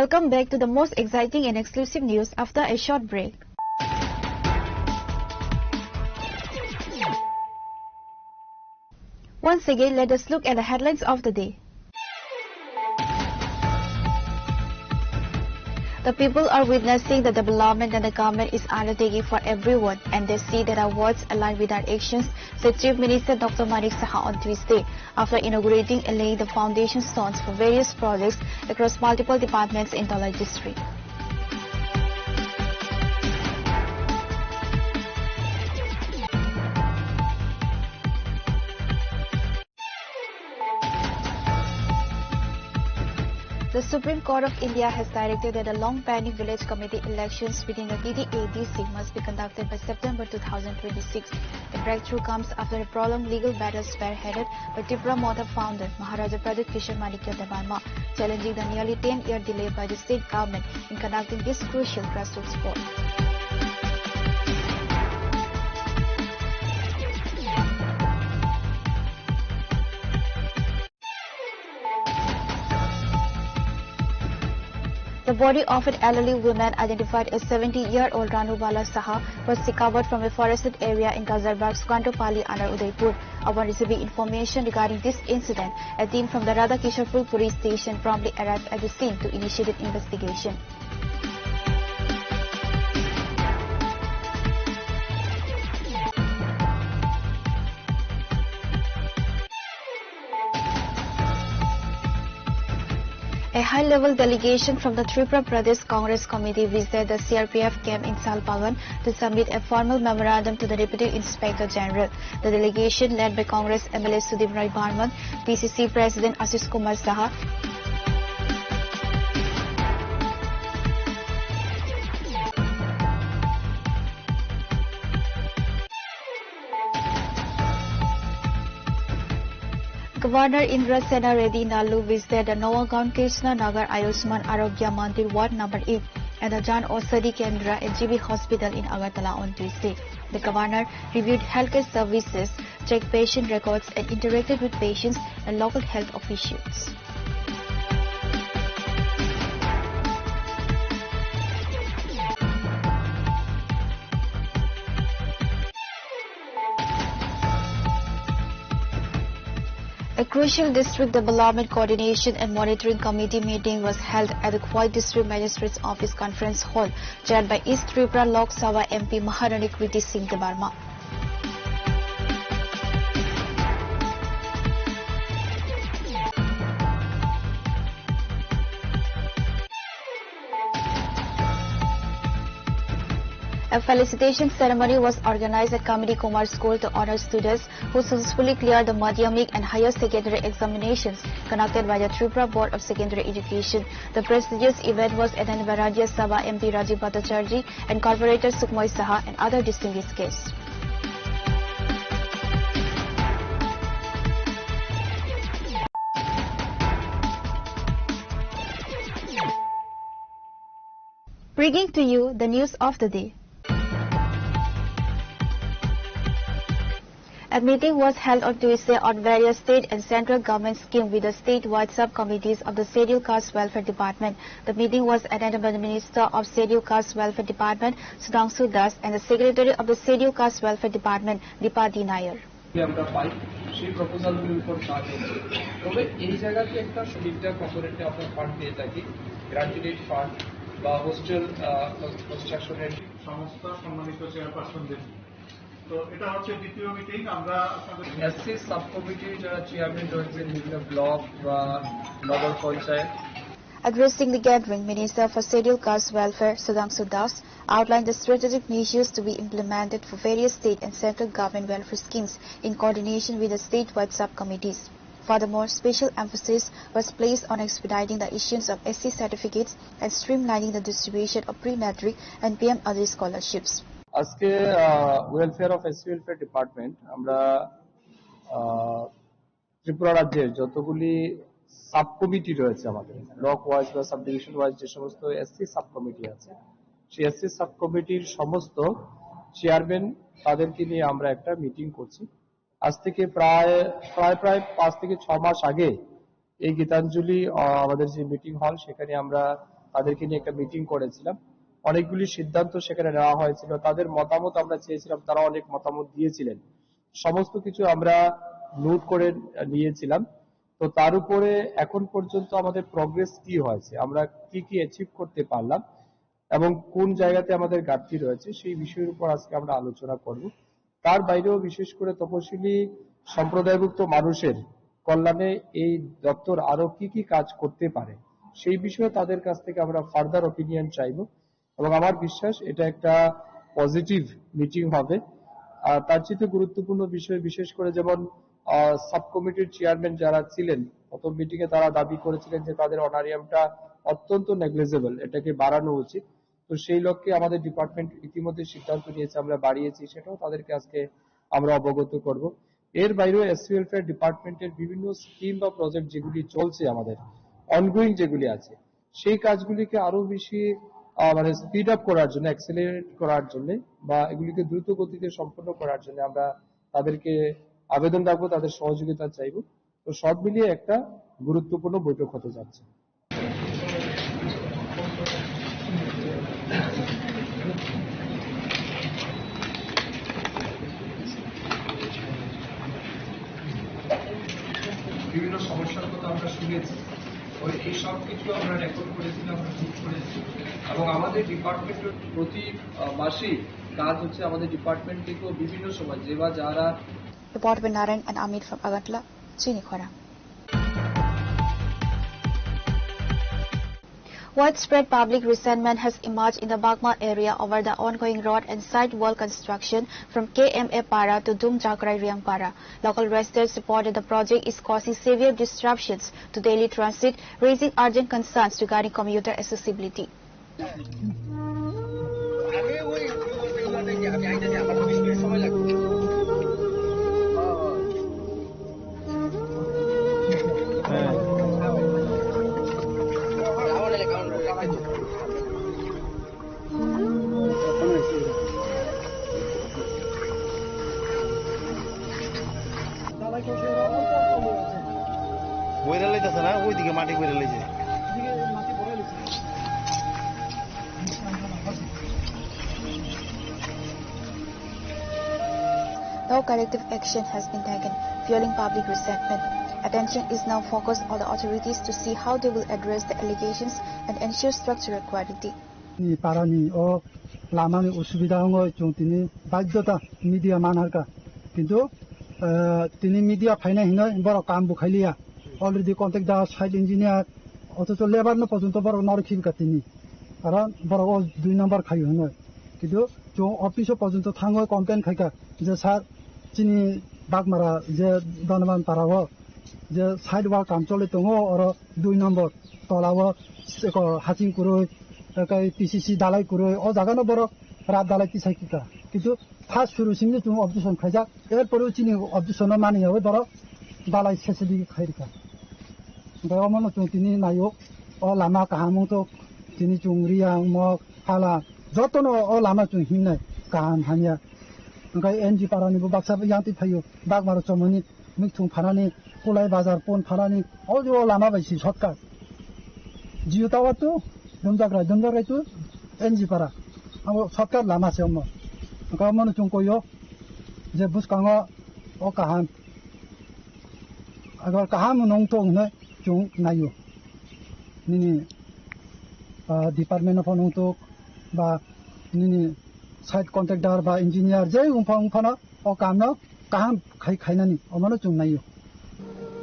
Welcome back to the most exciting and exclusive news after a short break. Once again, let us look at the headlines of the day. The people are witnessing the development that the government is undertaking for everyone, and they see that our words align with our actions, said Chief Minister Dr. Manik Saha on Tuesday, after inaugurating and laying the foundation stones for various projects across multiple departments in Dhalai district. The Supreme Court of India has directed that the long-pending village committee elections within the TDADC must be conducted by September 2026. The breakthrough comes after a prolonged legal battle spearheaded by Tripura Motor founder Maharaja Pradip Kishan Manikya Devarma, challenging the nearly 10-year delay by the state government in conducting this crucial grassroots vote. The body of an elderly woman identified as 70-year-old Ranubala Saha was recovered from a forested area in Gazarbagh, Sukantopalli under Udaipur. Upon receiving information regarding this incident, a team from the Radhakisharpur police station promptly arrived at the scene to initiate an investigation. A high-level delegation from the Tripura Pradesh Congress Committee visited the CRPF camp in Salpagan to submit a formal memorandum to the Deputy Inspector General. The delegation, led by Congress MLA Sudip Rai Barman, PCC President Ashish Kumar Saha, Governor Indra Sena Reddy Nalu visited the Nawagaon Krishna Nagar Ayushman Arogya Mandir Ward number 8 and the Jan Ausadi Kendra and GB Hospital in Agartala on Tuesday. The governor reviewed healthcare services, checked patient records and interacted with patients and local health officials. A crucial district development coordination and monitoring committee meeting was held at the Khwai District Magistrate's Office Conference Hall, chaired by East Tripura Lok Sabha MP Maharani Kriti Singh Debarma. A felicitation ceremony was organized at Kamini Kumar School to honor students who successfully cleared the Madhyamik and higher secondary examinations conducted by the Tripura Board of Secondary Education. The prestigious event was attended by Rajya Sabha MP Rajiv Bhattacharjee and Corporator Sukhmoy Saha and other distinguished guests. Bringing to you the news of the day. A meeting was held on Tuesday on various state and central government schemes with the statewide subcommittees of the Scheduled Caste Welfare Department. The meeting was attended by the Minister of Scheduled Caste Welfare Department, Sudhanshu Das, and the Secretary of the Scheduled Caste Welfare Department, Dipati Nair. আমরা পাই সেই প্রপোজালগুলির উপর কাজ হচ্ছে। তবে এই জায়গাতে একটা তিনটা কম্পোনেন্টে আমরা ফান্ড দিয়ে থাকি, গ্র্যাজুয়েট ফান্ড বা হোস্টেল কনস্ট্রাকশনের সংস্থা সম্মানিত চেয়ারপারসনদের। তো এটা হচ্ছে দ্বিতীয় মিটিং। আমরা এসসি সাব কমিটির যারা চেয়ারম্যান রয়েছেন বিভিন্ন ব্লক বা নগর panchayat. Addressing the gathering, Minister for Scheduled Caste Welfare, Sudhanshu Das, outlined the strategic measures to be implemented for various state and central government welfare schemes in coordination with the statewide subcommittees. Furthermore, special emphasis was placed on expediting the issuance of SC certificates and streamlining the distribution of pre-matric and PM-ADRI scholarships. আজকে welfare of SC welfare department আমরা ত্রিপুরা রাজ্যের যতগুলি sub committee রয়েছে আমাদের block wise বা sub division wise যে সমস্ত SC sub committee আছে, সেই এসসি সাব কমিটির সমস্ত চেয়ারম্যান তাদেরকে নিয়ে আমরা একটা মিটিং করছি। আজ থেকে প্রায় 5 থেকে 6 মাস আগে এই গীতাঞ্জলি আমাদের যে মিটিং হল সেখানে আমরা তাদেরকে নিয়ে একটা মিটিং করেছিলাম। অনেকগুলি সিদ্ধান্ত সেখানে নেওয়া হয়েছিল, তাদের মতামত আমরা চেয়েছিলাম, তারা অনেক মতামত দিয়েছিলেন, সমস্ত কিছু আমরা নোট করে নিয়েছিলাম। তো তার উপরে এখন পর্যন্ত আমাদের প্রগ্রেস কি হয়েছে, আমরা কি কি অ্যাচিভ করতে পারলাম এবং কোন জায়গাতে আমাদের ঘাটতি রয়েছে সেই বিষয়ের উপর আজকে আমরা আলোচনা করব। তার বাইরেও বিশেষ করে তপশিলি সম্প্রদায়ভুক্ত মানুষের কল্যাণে এই দপ্তর আরো কি কি কাজ করতে পারে সেই বিষয়ে তাদের কাছ থেকে আমরা ফার্দার অপিনিয়ন চাইব এবং আমার বিশ্বাস এটা একটা পজিটিভ মিটিং হবে। তার চেয়ে গুরুত্বপূর্ণ বিষয় বিশেষ করে যেমন সাব কমিটির চেয়ারম্যান যারা ছিলেন প্রথম মিটিং এ তারা দাবি করেছিলেন যে তাদের অনারিয়ামটা অত্যন্ত নেগলিজেবল, এটাকে বাড়ানো উচিত। তো সেই লক্ষ্যে আমাদের ডিপার্টমেন্ট ইতিমধ্যে সিদ্ধান্ত নিয়েছে, আমরা বাড়িয়েছি, সেটাও তাদেরকে আজকে আমরা অবগত করব। এর বাইরেও এসসি ওয়েলফেয়ার ডিপার্টমেন্টের বিভিন্ন স্কিম বা প্রজেক্ট যেগুলি চলছে আমাদের অনগোয়িং যেগুলি আছে সেই কাজগুলিকে আরো বেশি মানে স্পিড আপ করার জন্য, অ্যাক্সেলারেট করার জন্য বা এগুলিকে দ্রুত গতিতে সম্পন্ন করার জন্য আমরা তাদেরকে আবেদন রাখবো, তাদের সহযোগিতা চাইব। তো সব মিলিয়ে একটা গুরুত্বপূর্ণ বৈঠক হতে যাচ্ছে। বিভিন্ন সমস্যার কথা আমরা শুনেছি, এই সব কিছু আমরা রেকর্ড করেছি, আমরা নোট করেছি এবং আমাদের ডিপার্টমেন্টের প্রতি মাসিক কাজ হচ্ছে আমাদের ডিপার্টমেন্ট থেকেও বিভিন্ন সময় যেবা যারা Report by Narayan and Amit from Agartala, Chinikhara. Widespread public resentment has emerged in the Bagma area over the ongoing road and side wall construction from KMA Para to Dumjakrai Riangpara. Local residents reported the project is causing severe disruptions to daily transit, raising urgent concerns regarding commuter accessibility. বইরা লাইতেছে না, ওইদিকে মাটি বইরা লাইছে। No corrective action has been taken, fueling public resentment. Attention is now focused on the authorities to see how they will address the allegations and ensure structural quality. পারানি ও লামানি অসুবিধা হয় তিনি বাধ্যতা media মানহারকা কিন্তু তিনি মিডিয়া ফাইনা হিনা বড় কাম বুখাইলিয়া অলরেডি কন্ট্যাক্ট দা site engineer অথচ labour না পর্যন্ত বড় নরখিবকা তিনি কারণ বড় 2 নম্বর খাই হয় কিন্তু অফিসে পর্যন্ত থাঙ্গ কমপ্লেন খাইকা যে স্যার চিনি বাগমারা যে দনমান পারাও যে সাইড ওয়াল কাম চলে দङ आरो 2 নম্বর তলাও হাচিং কুরৈ পিসিসি দালাই কুরৈ ও জাগানো বড় রাত দালাই কি সাইকিকা কিন্তু ফার্স্ট শুরুसिमनि जों অবজেকশন খাইজা এরপরেও চিনি অবজেকশন মানি হবে বড় দালাই শেষে দিকে খাইরিকা গরমনো তিনি নাইও ও লামা কাহামো তো তিনি চুংরিয়া ম ফালা যতনো ও লামা চুং হিমনাই কাহাম হানিয়া ओंखाय एनजि पारानिबो बाक्सा यांति फायो बागमारो चमनि मिथुं फानानि कुलाय बाजार पन फानानि अजो लामा बायसि शर्टकाट जिउतावातु दमजाग्रायतु एनजि पारा आंबो शर्टकाट लामा सेमो ओंखाय मनु चंकोयो जे बुसकांगो ओ काहाम अगर काहाम नंगतो ने चुं नायो निनि डिपार्टमेंट अफ नंगतो बा निनि साइट कन्ट्रेक्टर बा इंजिनियर जे उफाना ओ कामनो काहाम खाइनानि अमनो चुं नायो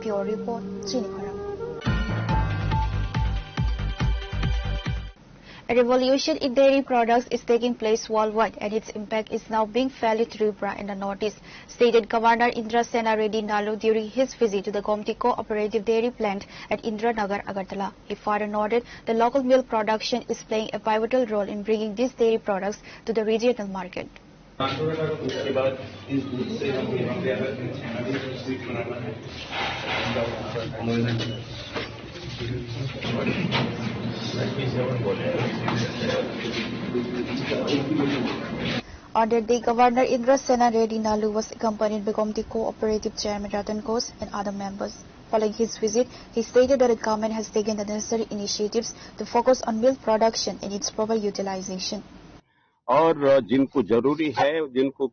Pure Report, Chinikhara. A revolution in dairy products is taking place worldwide, and its impact is now being felt in Tripura in the northeast, stated Governor Indra Sena Reddy Nalu during his visit to the Gomti Cooperative Dairy Plant at Indranagar, Agartala. He further noted the local milk production is playing a pivotal role in bringing these dairy products to the regional market. उसके बाद इस दूध से हम यहाँ पे अगर छेना भी स्वीट बनाना है On that day, Governor Indra Sena Reddy Nalu was accompanied by Gomti Cooperative Chairman Ratan Kos and other members. Following his visit, he stated that the government has taken the necessary initiatives to focus on milk production and its proper utilization. और जिनको जरूरी है, जिनको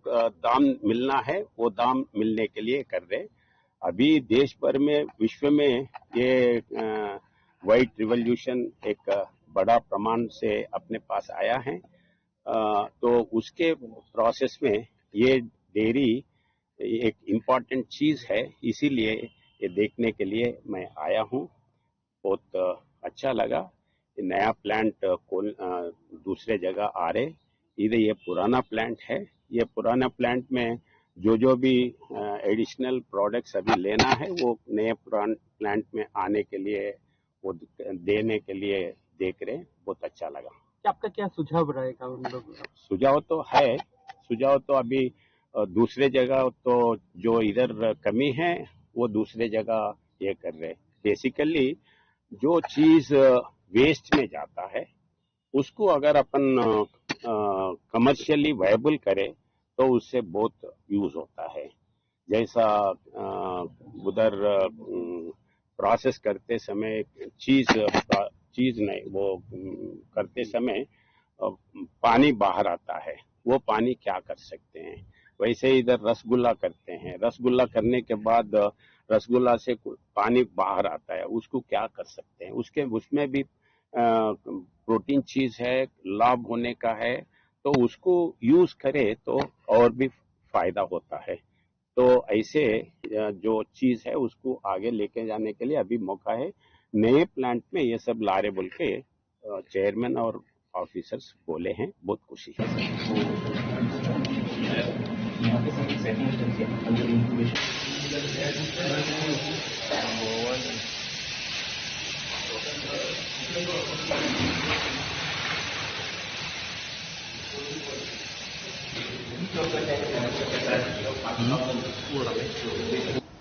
दाम मिलना है, वो दाम मिलने के लिए कर रहे। अभी देश भर में, विश्व में ये व्हाइट रिवॉल्यूशन एक बड़ा प्रमाण से अपने पास आया है। तो उसके प्रोसेस में ये डेयरी एक इम्पॉर्टेंट चीज है, इसीलिए ये देखने के लिए मैं आया हूँ। बहुत अच्छा लगा। ये नया प्लांट दूसरे जगह आ रहे, इधर ये पुराना प्लांट है। ये पुराना प्लांट में जो भी एडिशनल प्रोडक्ट्स अभी लेना है वो नए पुराने प्लांट में आने के लिए, वो देने के लिए देख रहे हैं। बहुत अच्छा लगा। आपका क्या सुझाव रहेगा उन लोगों का? सुझाव तो है, सुझाव तो अभी दूसरे जगह तो जो इधर कमी है वो दूसरे जगह ये कर रहे। बेसिकली जो चीज वेस्ट में जाता है उसको अगर अपन कमर्शियली वायबल करें तो उससे बहुत यूज होता है। जैसा उधर प्रोसेस करते समय चीज नहीं, वो करते समय पानी बाहर आता है, वो पानी क्या कर सकते हैं। वैसे इधर रसगुल्ला करते हैं, रसगुल्ला करने के बाद रसगुल्ला से पानी बाहर आता है, उसको क्या कर सकते हैं। उसमें भी प्रोटीन चीज है, लाभ होने का है, तो उसको यूज करे तो और भी फायदा होता है। तो ऐसे जो चीज है उसको आगे लेके जाने के लिए अभी मौका है। नए प्लांट में ये सब ला रहे बोल के चेयरमैन और ऑफिसर्स बोले हैं। बहुत खुशी है।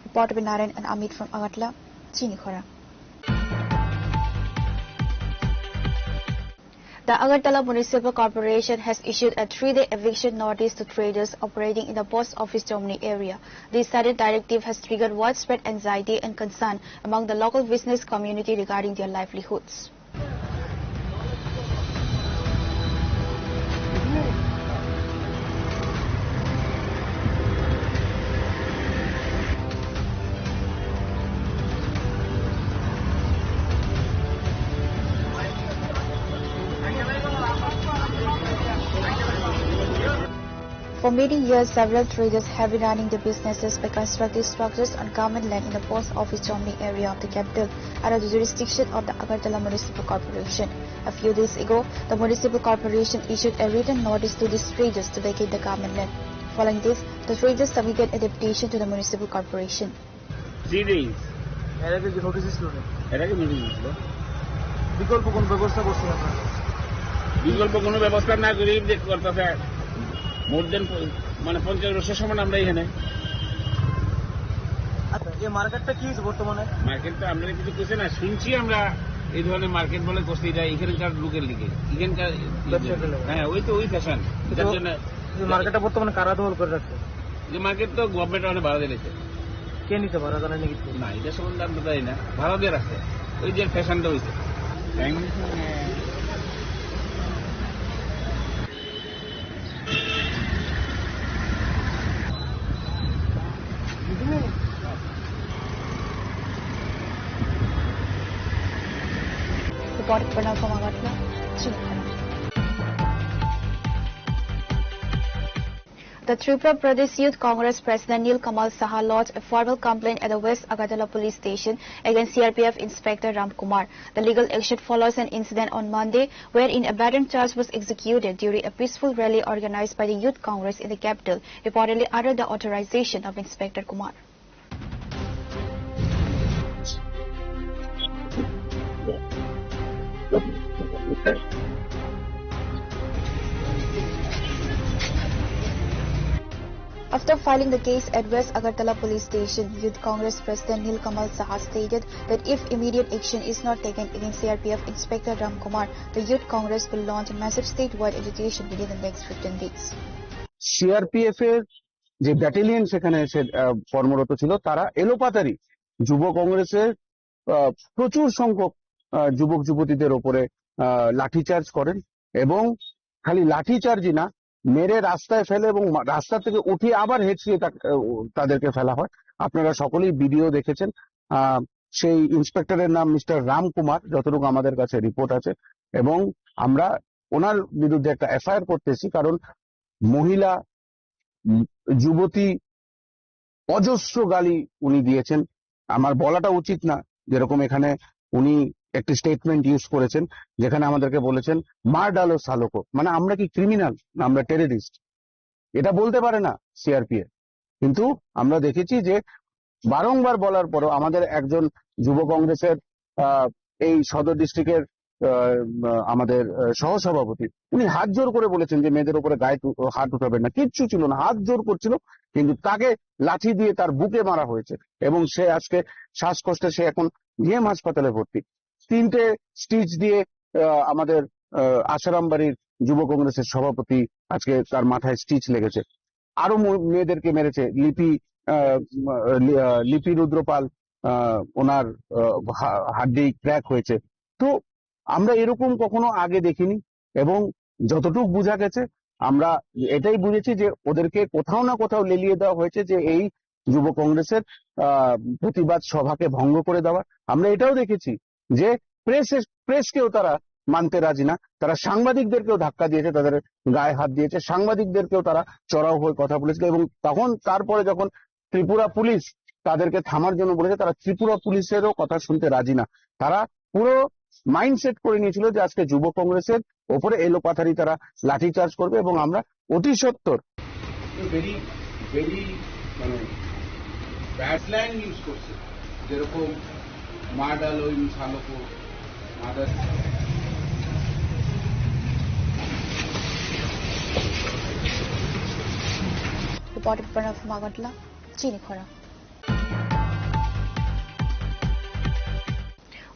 Report by Narayan and Amit from Agartala, Chinikhara. The Agartala Municipal Corporation has issued a 3-day eviction notice to traders operating in the post office Domini area. This sudden directive has triggered widespread anxiety and concern among the local business community regarding their livelihoods. For many years, several traders have been running their businesses by constructing structures on government land in the post office Domini area of the capital under the jurisdiction of the Agartala Municipal Corporation. A few days ago, the Municipal Corporation issued a written notice to these traders to vacate the government land. Following this, the traders submitted a deputation to the Municipal Corporation. 3 days. বিকল্প কোন ব্যবস্থা করছেন আপনারা? বিকল্প কোনো ব্যবস্থা না করে করতেছে মোর দেন মানে 50 বছর সমান আমরা এখানে। আচ্ছা, এই মার্কেটটা কি হচ্ছে বর্তমানে? মার্কেটটা আমরা কিছু কিছু না শুনছি আমরা এই ধরনের মার্কেট বলে করতে যায় এখানকার লোকের লিগে, এখানকার হ্যাঁ ওই তো ওই ফ্যাশন যার জন্য মার্কেটটা বর্তমানে কারা দখল করে রাখছে? যে মার্কেট তো গভর্নমেন্ট অনেক ভাড়া দিয়ে দিয়েছে। কে নিতে ভাড়া জানেন নাকি? না, এটা সম্বন্ধে আমি জানি না, ভাড়া দিয়ে রাখছে। ওই যে ফ্যাশনটা হয়েছে Reported Pranav from Agartala, Chennai. The Tripura Pradesh Youth Congress President Nil Kamal Saha lodged a formal complaint at the West Agartala police station against CRPF Inspector Ram Kumar. The legal action follows an incident on Monday wherein a battery charge was executed during a peaceful rally organized by the Youth Congress in the capital, reportedly under the authorization of Inspector Kumar. After filing the case at West Agartala police station, Youth Congress President Nil Kamal Saha stated that if immediate action is not taken against CRPF Inspector Ram Kumar, the Youth Congress will launch a massive statewide agitation within the next 15 days. CRPF এর যে battalion সেখানে এসে কর্মরত ছিল, তারা এলোপাতারি যুব কংগ্রেসের প্রচুর সংখ্যক যুবক যুবতীদের ওপরে লাঠিচার্জ করেন এবং খালি লাঠিচার্জই না, মেরে রাস্তায় ফেলে এবং রাস্তা থেকে উঠিয়ে আবার হেঁচিয়ে তাদেরকে ফেলা হয়। আপনারা সকলেই ভিডিও দেখেছেন। সেই ইন্সপেক্টরের নাম মিস্টার রাম কুমার, যতটুকু আমাদের কাছে রিপোর্ট আছে, এবং আমরা ওনার বিরুদ্ধে একটা এফআইআর করতেছি, কারণ মহিলা যুবতী অজস্র গালি উনি দিয়েছেন। আমার বলাটা উচিত না, যেরকম এখানে উনি একটি স্টেটমেন্ট ইউজ করেছেন যেখানে আমাদেরকে বলেছেন মার ডালো সালোকো, মানে আমরা কি ক্রিমিনাল না আমরা টেররিস্ট, এটা বলতে পারে না সিআরপিএফ। কিন্তু আমরা দেখেছি যে বারংবার বলার পরও আমাদের একজন যুব কংগ্রেসের এই সদর ডিস্ট্রিক্টের আমাদের সহসভাপতি, উনি হাত জোর করে বলেছেন যে মেয়েদের উপরে গায়ে হাত উঠাবেন না, কিচ্ছু ছিল না, হাত জোর করছিল, কিন্তু তাকে লাঠি দিয়ে তার বুকে মারা হয়েছে এবং সে আজকে শ্বাসকষ্টে সে এখন জিএম হাসপাতালে ভর্তি। 3টে স্টিচ দিয়ে আমাদের আসারাম বাড়ির যুব কংগ্রেসের সভাপতি আজকে তার মাথায় স্টিচ লেগেছে। আরো মেয়েদেরকে মেরেছে। লিপি রুদ্রপাল, ওনার হাড্ডি ক্র্যাক হয়েছে। তো আমরা এরকম কখনো আগে দেখিনি এবং যতটুকু বোঝা গেছে আমরা এটাই বুঝেছি যে ওদেরকে কোথাও না কোথাও লেলিয়ে দেওয়া হয়েছে যে এই যুব কংগ্রেসের প্রতিবাদ সভাকে ভঙ্গ করে দেওয়া। আমরা এটাও দেখেছি যে প্রেসকেও তারা মানতে রাজি না, তারা সাংবাদিকদেরকেও ধাক্কা দিয়েছে, তাদের গায়ে হাত দিয়েছে, সাংবাদিকদেরকেও তারা চড়াও হয়ে কথা বলেছিল এবং তারপরে যখন ত্রিপুরা পুলিশ তাদেরকে থামার জন্য বলেছে, তারা ত্রিপুরা পুলিশেরও কথা শুনতে রাজি না। তারা পুরো মাইন্ডসেট করে নিয়েছিল যে আজকে যুব কংগ্রেসের ওপরে এলোপাথারি তারা লাঠিচার্জ করবে এবং আমরা অতি সত্বর ভেরি ভেরি মানে ব্যাড ল্যান্ড ইউজ করছে, যেরকম মা ডালো ইনসালোকো mother. Reported Pranav from Agartala, Chennai.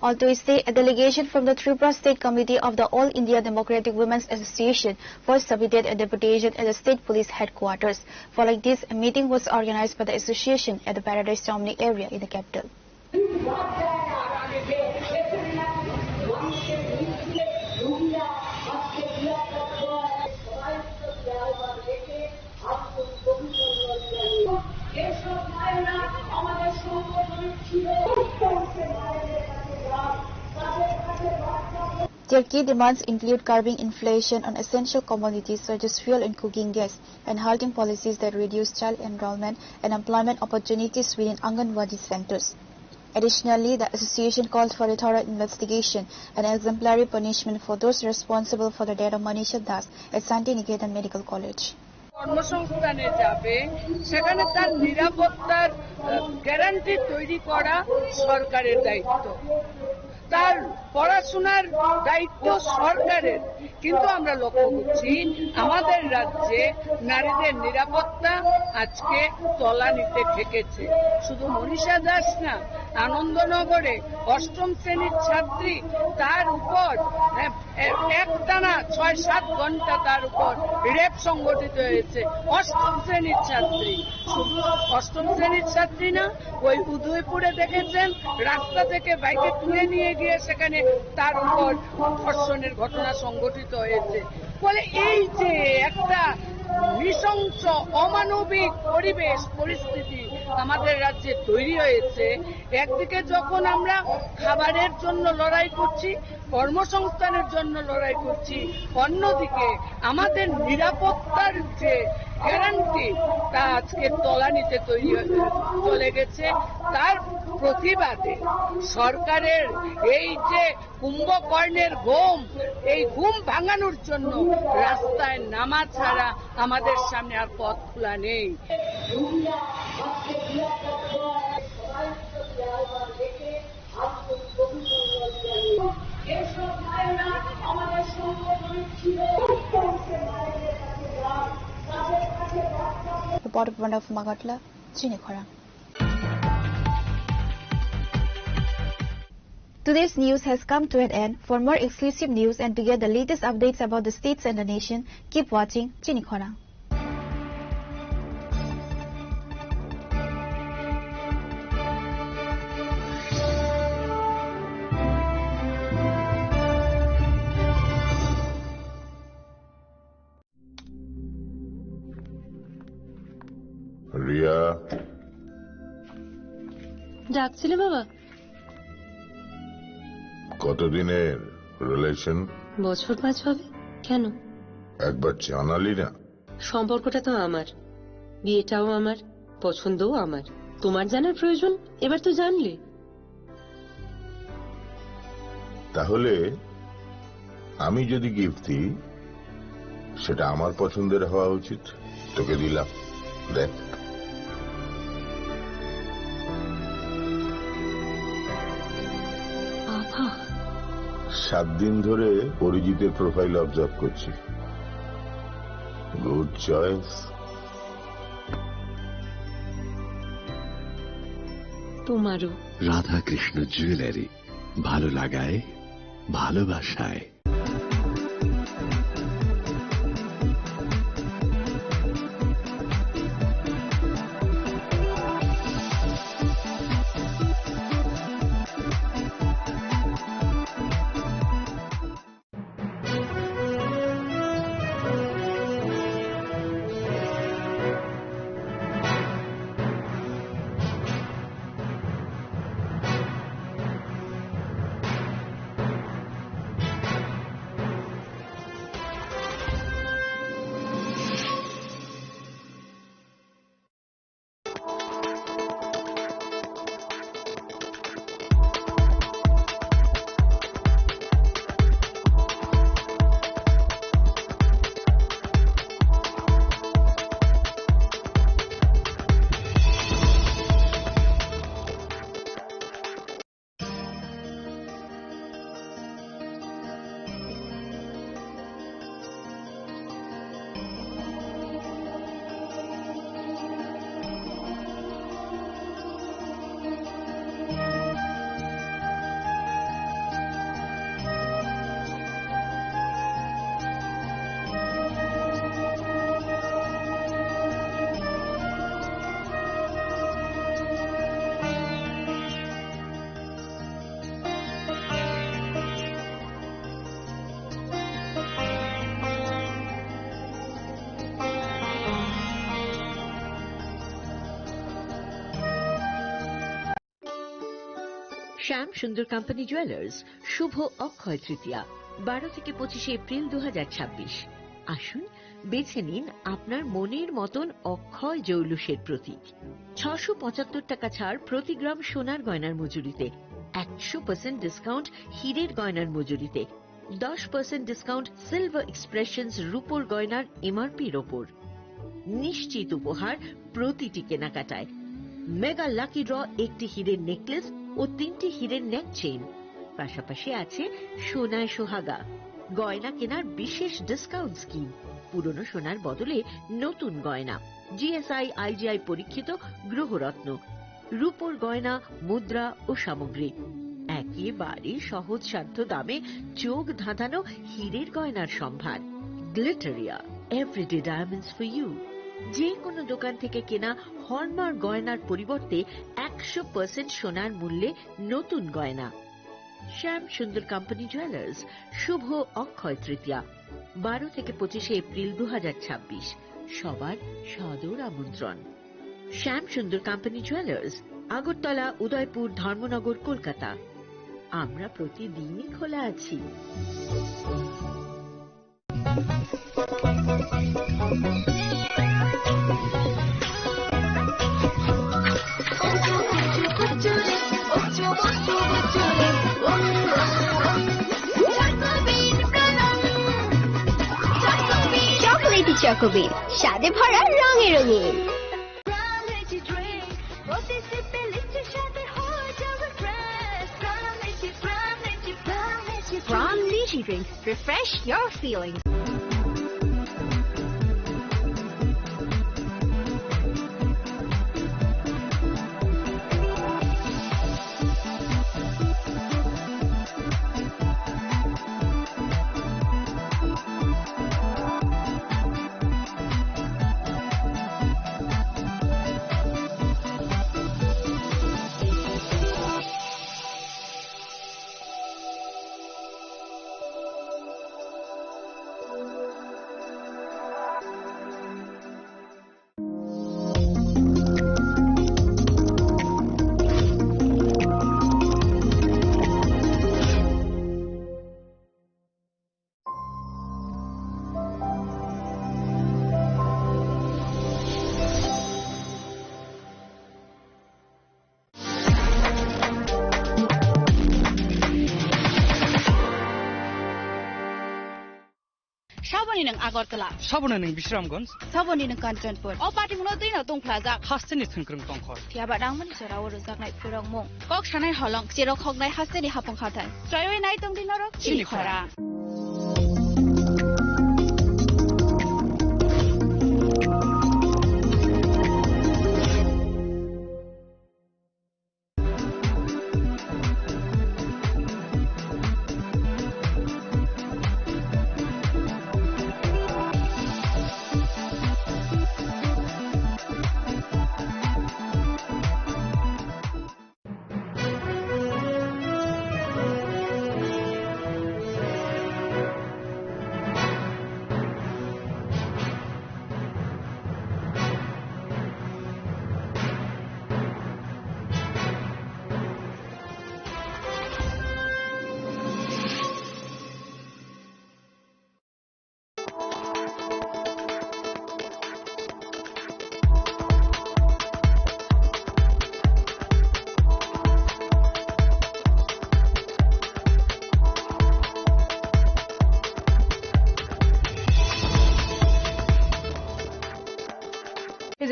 On Tuesday, a delegation from the Tripura State Committee of the All India Democratic Women's Association first submitted a deputation at the state police headquarters. Following this, a meeting was organized by the association at the Paradise Chowmini area in the capital. Their key demands include curbing inflation on essential commodities such as fuel and cooking gas, and halting policies that reduce child enrollment and employment opportunities within Anganwadi centers. Additionally, the association calls for a thorough investigation and exemplary punishment for those responsible for the death of Manisha Das at Santiniketan Medical College. কর্মসংস্থানে যাবে, সেখানে তার নিরাপত্তার guarantee তৈরি করা সরকারের দায়িত্ব, তার পড়াশোনার দায়িত্ব সরকারের। কিন্তু আমরা লক্ষ্য করছি আমাদের রাজ্যে নারীদের নিরাপত্তা আজকে তলানিতে ঠেকেছে। শুধু মনীষা দাস না, আনন্দনগরে অষ্টম শ্রেণীর ছাত্রী, তার উপর একটানা 6-7 ঘন্টা তার উপর রেপ সংগঠিত হয়েছে। অষ্টম শ্রেণীর ছাত্রী, শুধু অষ্টম শ্রেণীর ছাত্রী না, ওই উদয়পুরে দেখেছেন রাস্তা থেকে বাইকে তুলে নিয়ে গিয়ে সেখানে তার উপর ধর্ষণের ঘটনা সংঘটিত হয়েছে। ফলে এই যে একটা নৃশংস অমানবিক পরিবেশ পরিস্থিতি আমাদের রাজ্যে তৈরি হয়েছে, একদিকে যখন আমরা খাবারের জন্য লড়াই করছি, কর্মসংস্থানের জন্য লড়াই করছি, অন্যদিকে আমাদের নিরাপত্তার যে গ্যারান্টি তা আজকে তলানিতে তৈরি চলে গেছে। তার প্রতিবাদে সরকারের এই যে কুম্ভকর্ণের ঘুম, এই ঘুম ভাঙানোর জন্য রাস্তায় নামা ছাড়া আমাদের সামনে আর পথ খোলা নেই। Reporter Pranav Magatla, Chinikhara. Today's news has come to an end. For more exclusive news and to get the latest updates about the states and the nation, keep watching Chinikhara. Riya, ডাকছিলে বাবা? কতদিনের রিলেশন? বছর 5 হবে। কেন? একবার জানালি না? সম্পর্কটা তো আমার, বিয়েটাও আমার, পছন্দও আমার। তোমার জানার প্রয়োজন? এবার তো জানলে। তাহলে আমি যদি গিফট দিই, সেটা আমার পছন্দের হওয়া উচিত। তোকে দিলাম, দেখ। 7 দিন ধরে অরিজিতের প্রোফাইল অবজার্ভ করছি। Good choice. তোমারও। রাধাকৃষ্ণ জুয়েলারি, ভালো লাগায় ভালোবাসায়। শ্যাম সুন্দর কোম্পানি জুয়েলার্স শুভ অক্ষয় তৃতীয়া 12 থেকে 25 এপ্রিল 2026। আসুন বেছে নিন আপনার মনের মতন অক্ষয় জৌলুসের প্রতীক। 675 টাকা ছাড় প্রতি গ্রাম সোনার গয়নার মজুরিতে, 100% ডিসকাউন্ট হীরের গয়নার মজুরিতে, 10% ডিসকাউন্ট সিলভার এক্সপ্রেশনস রূপোর গয়নার এমআরপির ওপর। নিশ্চিত উপহার প্রতিটি কেনাকাটায়। মেগা লাকি ড্র একটি হীরের নেকলেস ও 3টি হীরের নেক চেইন। পাশাপাশি আছে সোনায় সোহাগা। গয়না কেনার বিশেষ ডিসকাউন্ট স্কিম। পুরনো সোনার বদলে নতুন গয়না। জিএসআই আইজিআই পরীক্ষিত গ্রহরত্ন। রূপোর গয়না, মুদ্রা ও সামগ্রী। একেবারে সহজসাধ্য দামে চোখ ধাঁধানো হীরের গয়নার সম্ভার। Glitteria, everyday diamonds for you. যে কোনো দোকান থেকে কেনা হলমার্ক গয়নার পরিবর্তে 100% সোনার মূল্যে নতুন গয়না। শ্যাম সুন্দর কোম্পানি জুয়েলার্স, শুভ অক্ষয় তৃতীয়া, 12 থেকে 25 এপ্রিল 2026। সবার সাদর আমন্ত্রণ। শ্যাম সুন্দর কোম্পানি জুয়েলার্স, আগরতলা, উদয়পুর, ধর্মনগর, কলকাতা। আমরা প্রতিদিনই খোলা আছি। চকোলেটি চকোবিন, স্বাদে ভরা রঙে রঙিন। From Lychee Drink, refresh your feelings. Saboni ng Agartala. Saboni ng Bisramganj. Saboni ng Kanchanpur. O pati mo na din atong plaza. Hasteni thungkrung tongkhor. Tiaba rang man sora oro zaknai purang mong. Kok shanai holong siro khognai hasteni hapong khatai. Troyoi nai tong din norok chili khora.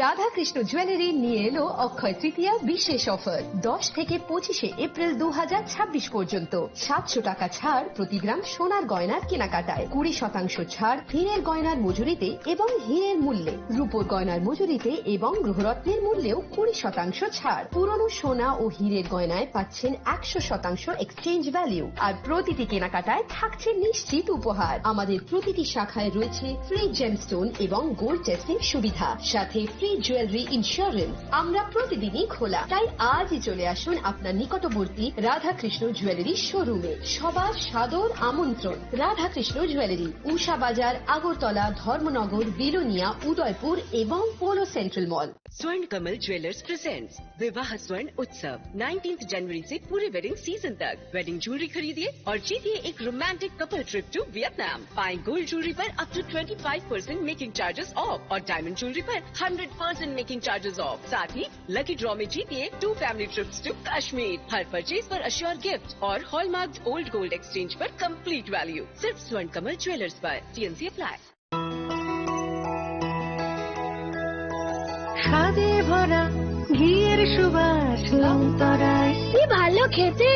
Radha Krishna jewellery নিয়ে এলো অক্ষয় তৃতীয়া বিশেষ offer. 10 থেকে 25 April 2026 পর্যন্ত 700 টাকা ছাড় প্রতি গ্রাম সোনার গয়নার কেনাকাটায়, 20% ছাড় হীরের গয়নার মজুরিতে এবং হীরের মূল্যে, রূপোর গয়নার মজুরিতে এবং গ্রহরত্নের মূল্যেও 20% ছাড়। পুরনো সোনা ও হীরের গয়নায় পাচ্ছেন 100% এক্সচেঞ্জ ভ্যালু, আর প্রতিটি কেনাকাটায় থাকছে নিশ্চিত উপহার। আমাদের প্রতিটি শাখায় রয়েছে ফ্রি জেমস্টোন এবং গোল্ড টেস্টিং সুবিধা, সাথে ফ্রি জুয়েলারি ইন্স্যুরেন্স। আমরা প্রতিদিনই খোলা, তাই আজই চলে আসুন আপনার নিকটবর্তী রাধাকৃষ্ণ জুয়েলারি শোরুমে। সবার সাদর আমন্ত্রণ। রাধাকৃষ্ণ জুয়েলারি, উষা বাজার, আগরতলা, ধর্মনগর, বিলোনিয়া, উদয়পুর এবং পোলো सेंट्रल मॉल। स्वर्ण कमल ज्वेलर्स प्रेजेंट्स विवाह स्वर्ण उत्सव 19 जनवरी से पूरे वेडिंग सीजन तक। वेडिंग ज्वेलरी खरीदिए और जीतिए एक romantic couple trip to Vietnam. पाएं गोल्ड ज्वेलरी पर up to 25% making charges off और डायमंड ज्वेलरी पर 100% मेकिंग चार्जेस ऑफ। साथ ही लकी ड्रॉ में जीतिए 2 फैमिली ट्रिप्स टू कश्मीर। हर परचेज पर अश्योर गिफ्ट और हॉलमार्क ओल्ड गोल्ड एक्सचेंज पर कंप्लीट वैल्यू। सिर्फ स्वर्ण कमल ज्वेलर्स पर। TNC apply. স্বাদে ভরা ঘিয়ের সুবাস লংতরায়, কি ভালো খেতে।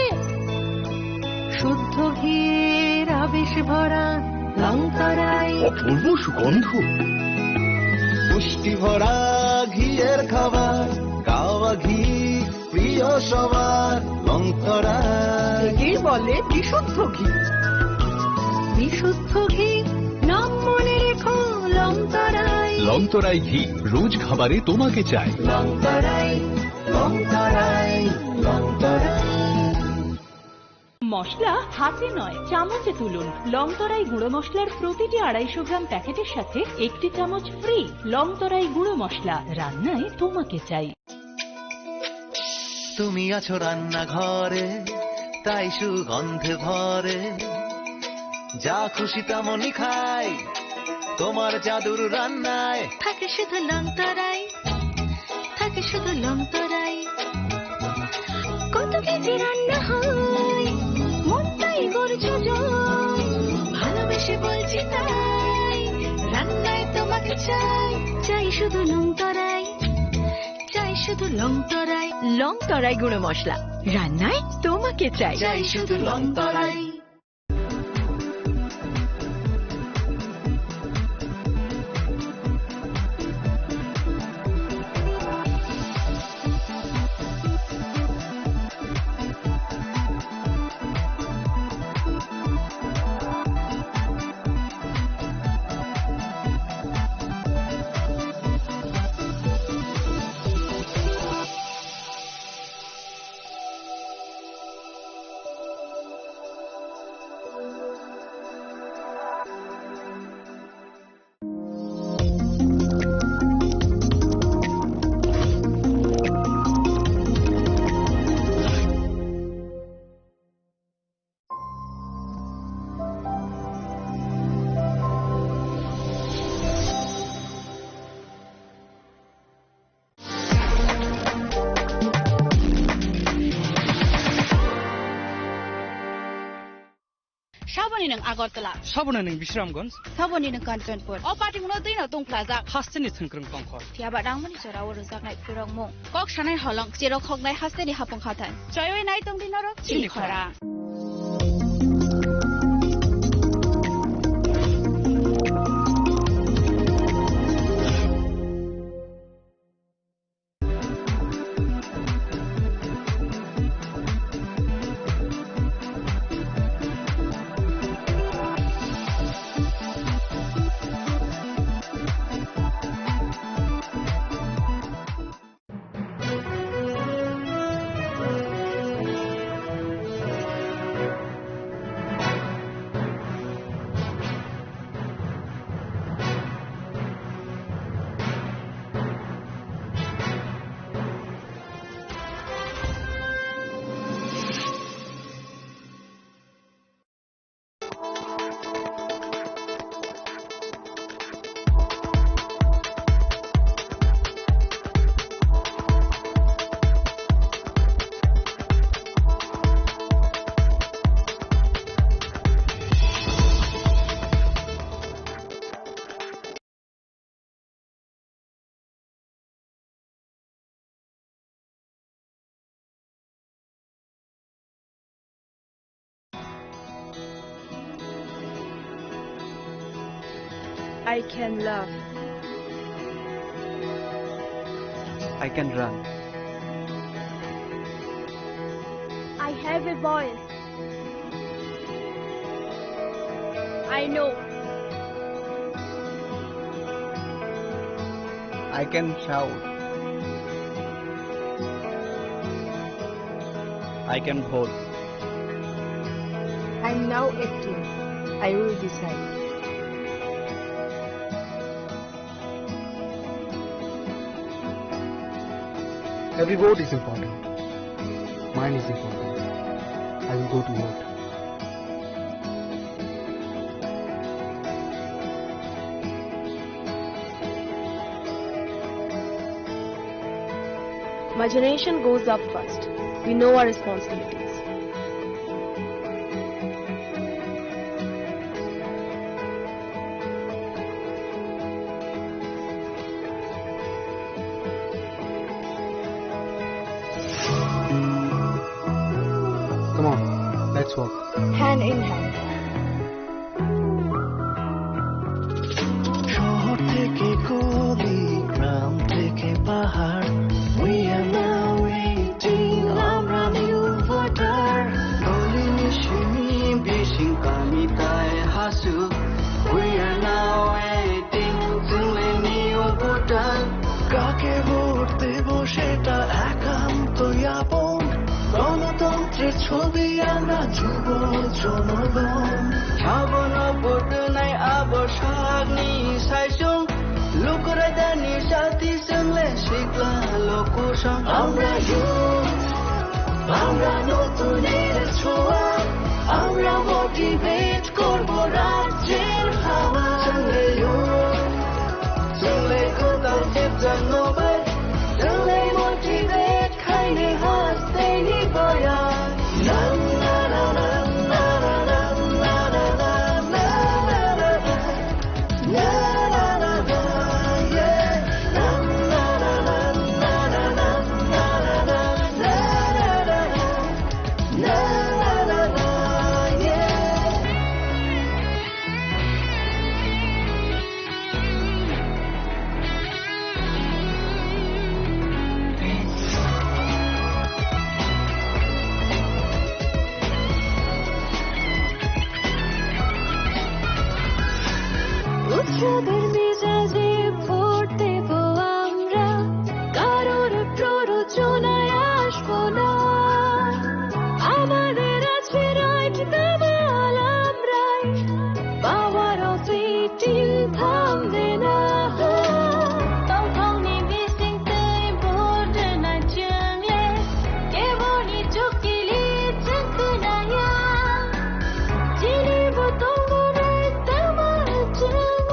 শুদ্ধ ঘিয়ের আবেশ ভরা লংতরায়, অপূর্ব সুগন্ধ। পুষ্টি ভরা ঘিয়ের খাবার, গাওয়া ঘি সবার লংতরায়। ঘি বলে বিশুদ্ধ ঘি। বিশুদ্ধ ঘি নাম মনে রেখো লংতরাই। লংতরাই ঘি রোজ খাবারে তোমাকে চাই। লংতরাই লংতরাই লংতরাই। মশলা হাতে নয় চামচে তুলুন। লংতরাই গুঁড়ো মশলার প্রতিটি 250 গ্রাম প্যাকেটের সাথে 1 চামচ ফ্রি। লংতরাই গুঁড়ো মশলা, রান্নায় তোমাকে চাই। তুমি আছো রান্নাঘরে, তাই সুগন্ধে ভরে, যা খুশি তেমনই খাই তোমার জাদুর রান্নায়। থাকে শুধু লংতরাই, থাকে শুধু লংতরাই। কত কেজি রান্না হয়, মনটাই করছো জয়। ভালোবেসে বলছি তাই, রান্নায় তোমাকে চাই। চাই শুধু লংতরাই, চাই শুধু লংতরাই। লংতরাই গুঁড়ো মশলা, রান্নায় তোমাকে চাই। চাই শুধু লংতরাই। Saboni ng Agartala. Saboni ng Bisramganj. Saboni ng Kanchanpur. O party mo din na tong plaza. Hasteni Thangkrung Tongkhor. Tiaba dang mani chora oro zaknai purong mo. Kok shanai halong chero khognai hasteni hapong khatan. Choyoi nai tong dinaro chini khora. I can love. I can run. I have a voice. I know. I can shout. I can hold. I'm now 18. I will decide. Every vote is important. Mine is important. I will go to vote. My generation goes up first. We know our responsibilities. Come on, let's walk. Hand in hand. শহর থেকে গলি, গ্রাম থেকে পাহাড়, we are now waiting. ছবি আমরা যুব জনগণ Habana Bodunai Aboshagni Saishung Lukuradani Shati Sungle Shikla Lokushang আমরা youth আমরা নতুনের ছোঁয়া আমরা মোটিভেট করব রাজ্যের হাওয়া Sungle youth Sungle Kotal Tipjan Nobel Sungle motivate খাইনে হাসতে নিবয়া না না না না না না না না না না না না yeah na na na na na na na na na na yeah উৎসবের মেজাজে ভোট দেব আমরা কারোর প্ররোচনায় আসবো না আমাদের আছে রাইট দাবাল আমরাই পাওয়ার অফ 18 থামবে না tổng thống ni biết sinh tươi vốn đơn là trường lệ kế vô ni chúc kỳ lý chân tư na ya chỉ đi vô tổng vô đây ta mà trường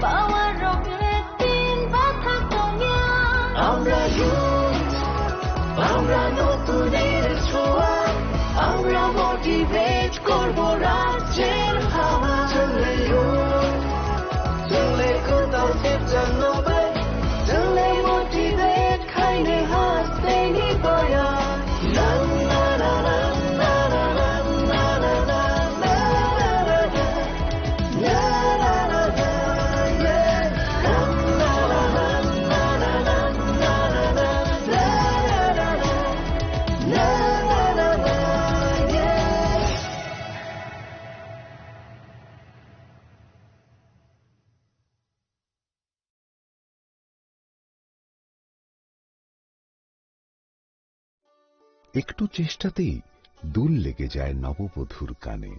power of letting বাধা কোয়া আমরা youth আমরা নতুনের ছোঁয়া আমরা motivate করব রাজ্যের হাওয়া Sungle youth Sungle Kotal Tipjan Nobel Sungle motivate খাইনে হাসতে নিবয়া Na na na na na na na na na na na na na na yeah na na na na na na na na na na yeah একটু চেষ্টাতেই দুল লেগে যায় নববধূর কানে,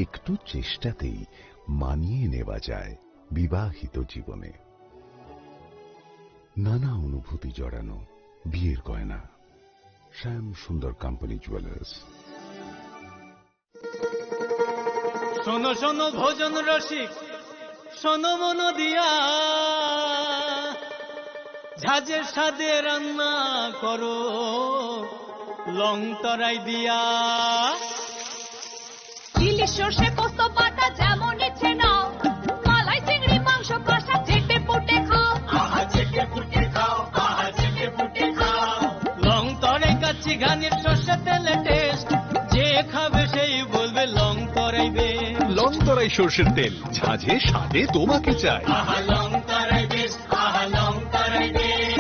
একটু চেষ্টাতেই মানিয়ে নেওয়া যায় বিবাহিত জীবনে। নানা অনুভূতি জড়ানো বিয়ের গয়না। শ্যাম সুন্দর কোম্পানি জুয়েলার্স। শোনো শোনো ভোজন রসিক, শোনো মন দিয়া, ঝাঁঝের স্বাদে রান্না করো লং তরাই দিয়া। ইলিশ সর্ষে পোস্ত বাটা যেমন ইচ্ছে নাও, মালাই চিংড়ি মাংস কষা চেটে পুটে খাও, আহা চেটে পুটে খাও, আহা চেটে পুটে খাও। লং তরাই কাচ্চি ঘানির সর্ষে তেলে টেস্ট, যে খাবে সেই বলবে লং তরাই বেশ। লং তরাই সর্ষের তেল, ঝাঁঝে স্বাদে তোমাকে চাই। আহা লং তরাই বেশ, আহা লং তরাই বেশ।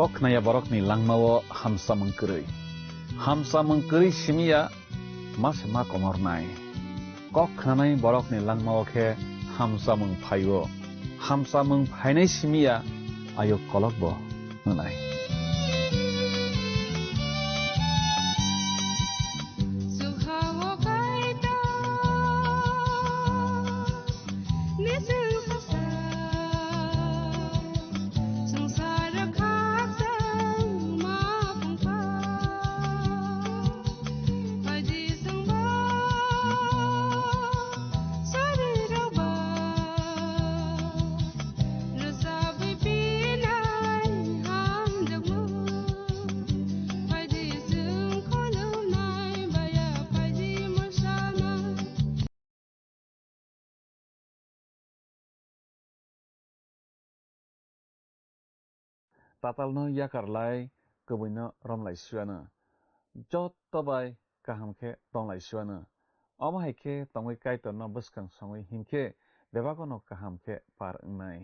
Koknaya borokni langmao hamsa mengkeri simia mas mak omornai koknanai borokni langmao ke hamsa mengphayo hamsa mengphainai simia ayo kolokbo nunai tatalno yakarlai kubuino romlai suana jotobai kahamke tonglai suana omahaike tongoi kaitorno buskang songoi himke bebagono kahamke par ngnai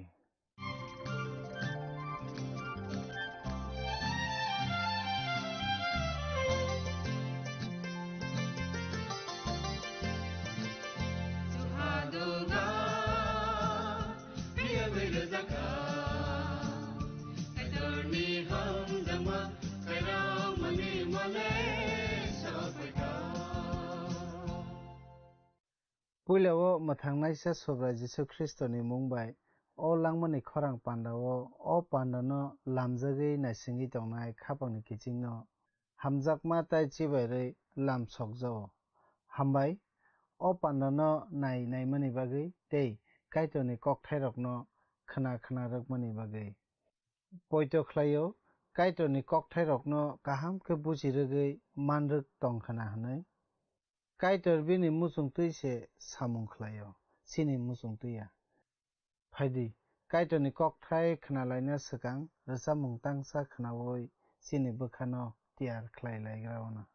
Puilao mathangnai sobra Jesu Kristo ni mungbai o langmani khorang pandao o pandano lamjagei naisingi tongnai khapangni kichingno hamjakma tai chibairei lam sogjao hambai o pandano naimani bagui tei kaitoni kokthairokno khana rokmani bagui पयट' ख्लायो काइटरनि ककथाइरकनो काहामखो बुजिरोगै मानरोग तंखाना हनै काइटर बिनि मुसुं तुइसे सामुं ख्लायो सिनि मुसुं तुइया फाइदि काइटरनि ककथाइ खोनालायनो सिगां रोजामुं तांसा खोनावै सिनि बोखानो तियार ख्लायलायग्रावनो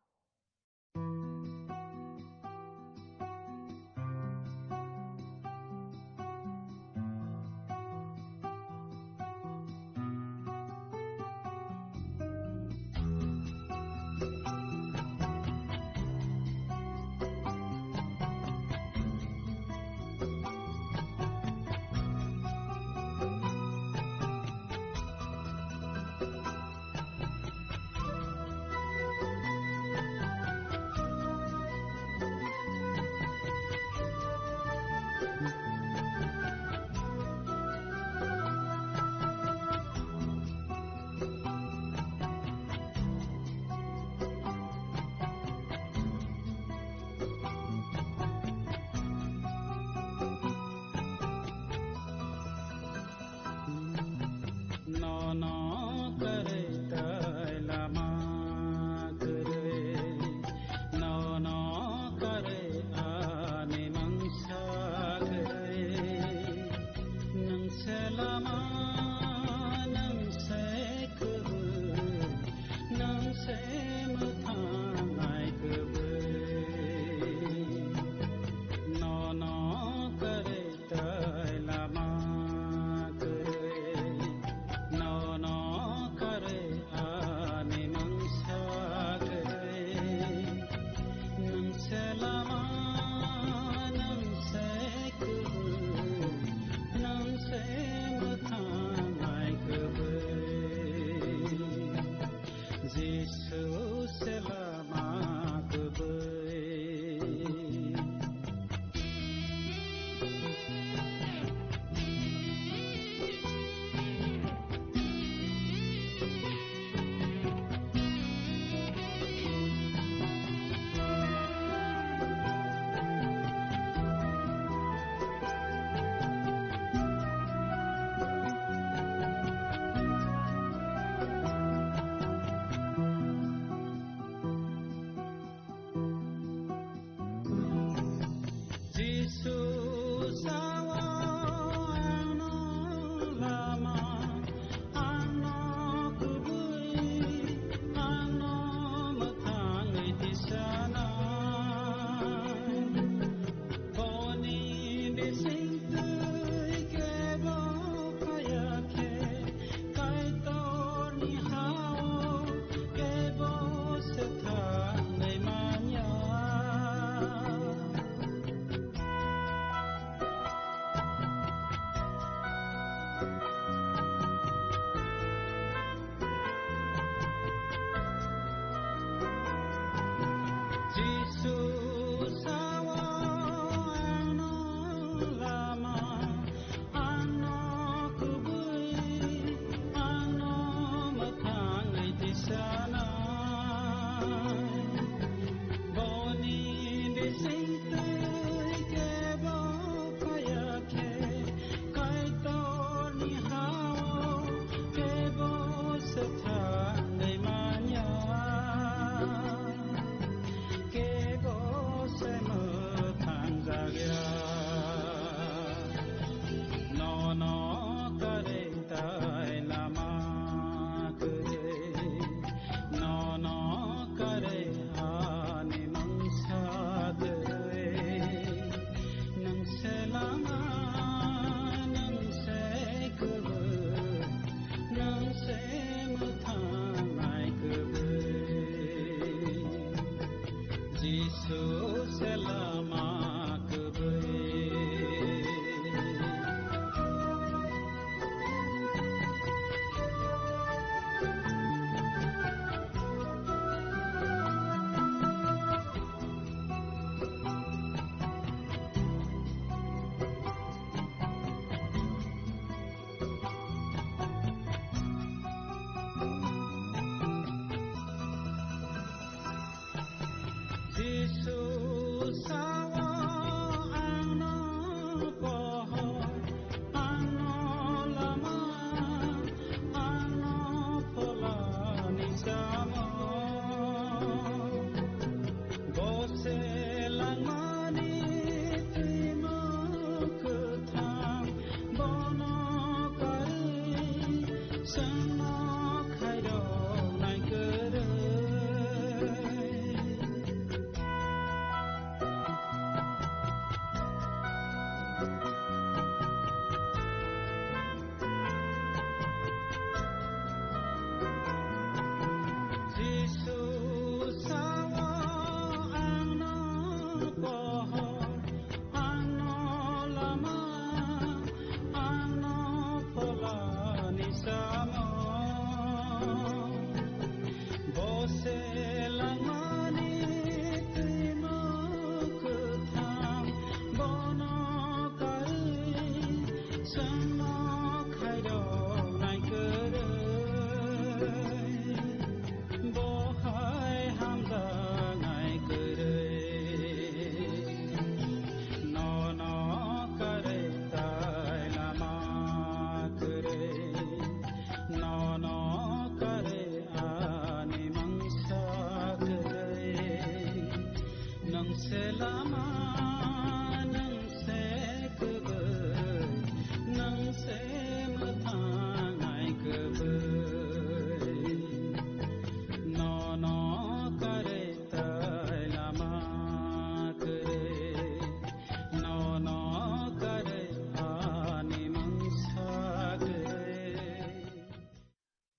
no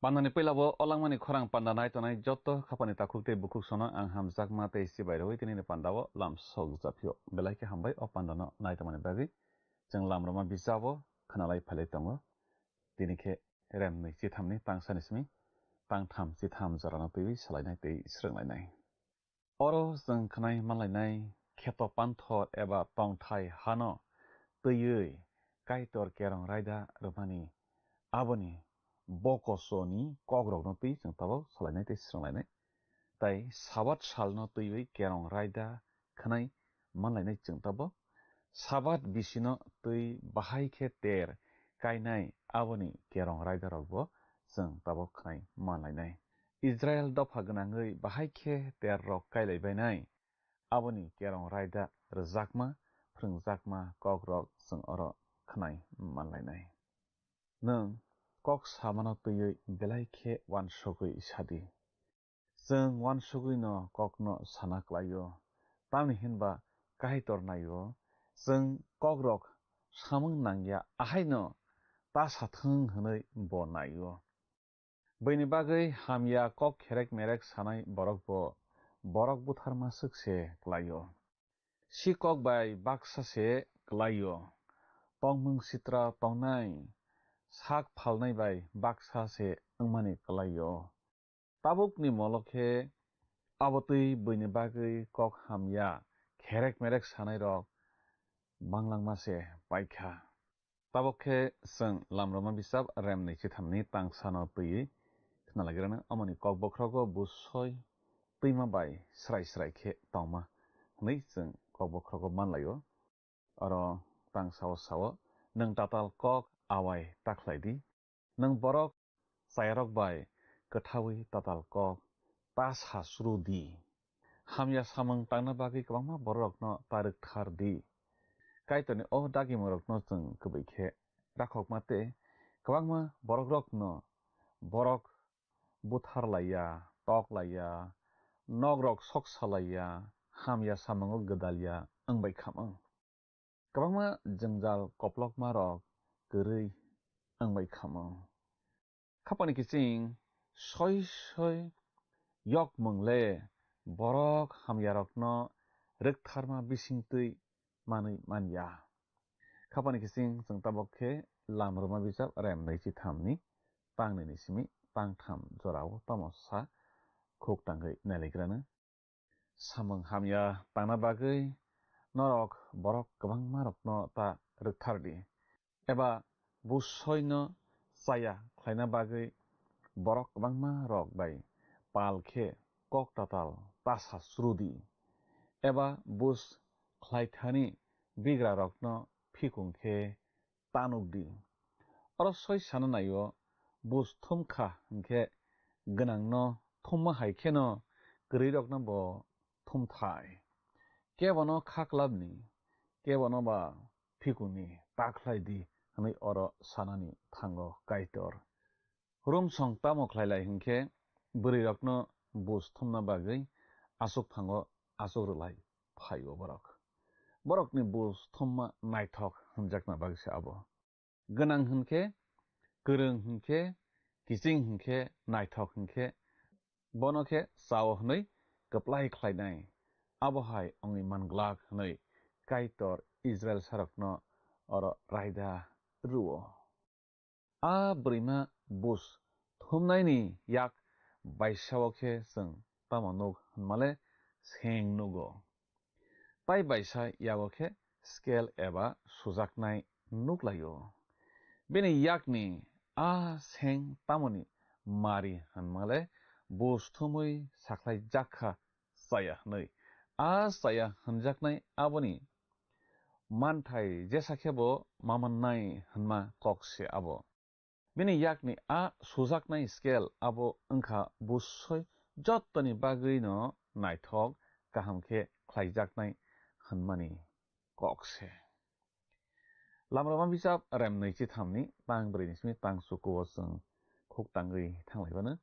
Pandani pelabo olangmani khorang pandanai tonai joto khapani takukte bukuk sono ang hamjak mate isi bairoi tini pandawo lam sok japio belai ke hambai o pandano naitamani bagi jeng lam roma bisabo khanalai phalai tongo tini ke rem ni chithamni tangsani smi tang tham chitham jarana tei salainai tei srenglainai oro jeng khnai manlainai kheto panthor eba tongthai hano teiui kaitor kerong raida romani aboni bokosoni kogrok no tei jeng tabo salainai tei srenglainai tai sabat salno teiui kerong raida khnai manlainai jeng tabo sabat bisino tei bahai khe ter kainai aboni kerong raida rokbo jeng tabo khnai manlainai Israel dopha gnangui bahai khe ter rok kailaibainai aboni kerong raida rjakma phringjakma kogrok jeng oro khnai manlainai nung kok samano teiui belai khe wansogui sadi jeng wansogui no kok no sana klaio tamni hinba kaitor naio jeng kogrok samung nangya ahaino ta sathung hwnui bo naio bini bagui hamya kok kherek merek sanai borok butharma sukse klaio si kok bai baksa se klaio tongmung sitra tongnai sak phalnai bai baksa se wngmani klaio tabukni molokhe abotui bini bagui kok hamya kherek merek sanai rok banglangma se paikha tabokhe jeng lamroma bisap rem ni chithamni tangsano tui khnalagrana amoni kok bokrogo busoi tuima bai srai srai khe tongma hnei jeng kok bokrogo manlaio oro tangsao sao nung tatal kok awai takhlaidi nung borok chairok bai kothaui tatal kok tas hasrudi hamya samung tangna bagui kwbangma borok no taruk thardi kaitoni o dagi morok no jeng kubui khe rakhokma tei kwbangma borok rok no borok butharlaia toklaia nogrok soksalaiya hamya samungo gdalya wngbai khamung kwbangma jengjal koplokma rok kwrui wngbai khamung khapani kiching soi yok mungle borok hamya rok no rwktharma bisingtui manui manya khapani kiching jeng tabokhe lamroma bijap rem nei chithamni tangni ni simi tangtham jorao tamosa khuk tangui nailagrana samung hamya tangna bagui norok borok kwbangma rok no ta rwkthardi eba busoi no chaya khlaina bagui borok kwbangma rok bai pal khe kok tatal tasa srudi eba bus khlaithani bigra rok no phikung khe tanukdi oro soi sana naio bus thumkha hingkhe gwnang no thumma hai khe no kwrui rok no bo thumthai kebono khaklabni kebono ba phikuni takhlaidi hnui oro sanani thango kaitor rumsong tamo khlailai hingkhe bwrui rok no bus thumna bagui asuk phango asuk rwlai phaio borokni bus thumma naithok hwnjakna bagse abo gwnang hingkhe kwrung hingkhe kiching hingkhe naithok hingkhe bono khe chao hnui kwplai khlainai abohai ongui manglak hnui kaitor Israel sarok no oro raida ruo a bwrima bus thumnaini yak baisao khe jeng tamo nuk hwnmale seng nugo tai baisa yago khe scale eba sujaknai nuklaio bini yakni a seng tamoni mari hwnmale bus thumui saklai jakha chaya hnui a chaya hwnjaknai aboni manthai jesa khebo mamannai hwnma kokse abo bini yakni a sujaknai scale abo wngkha busoi jottoni bagui no naithok kaham khe khlaijaknai hwnmani kokse lamrama bijap rem nei chithamni tangbrui ni simi tangsukuo jeng khuk tangui thanglaibano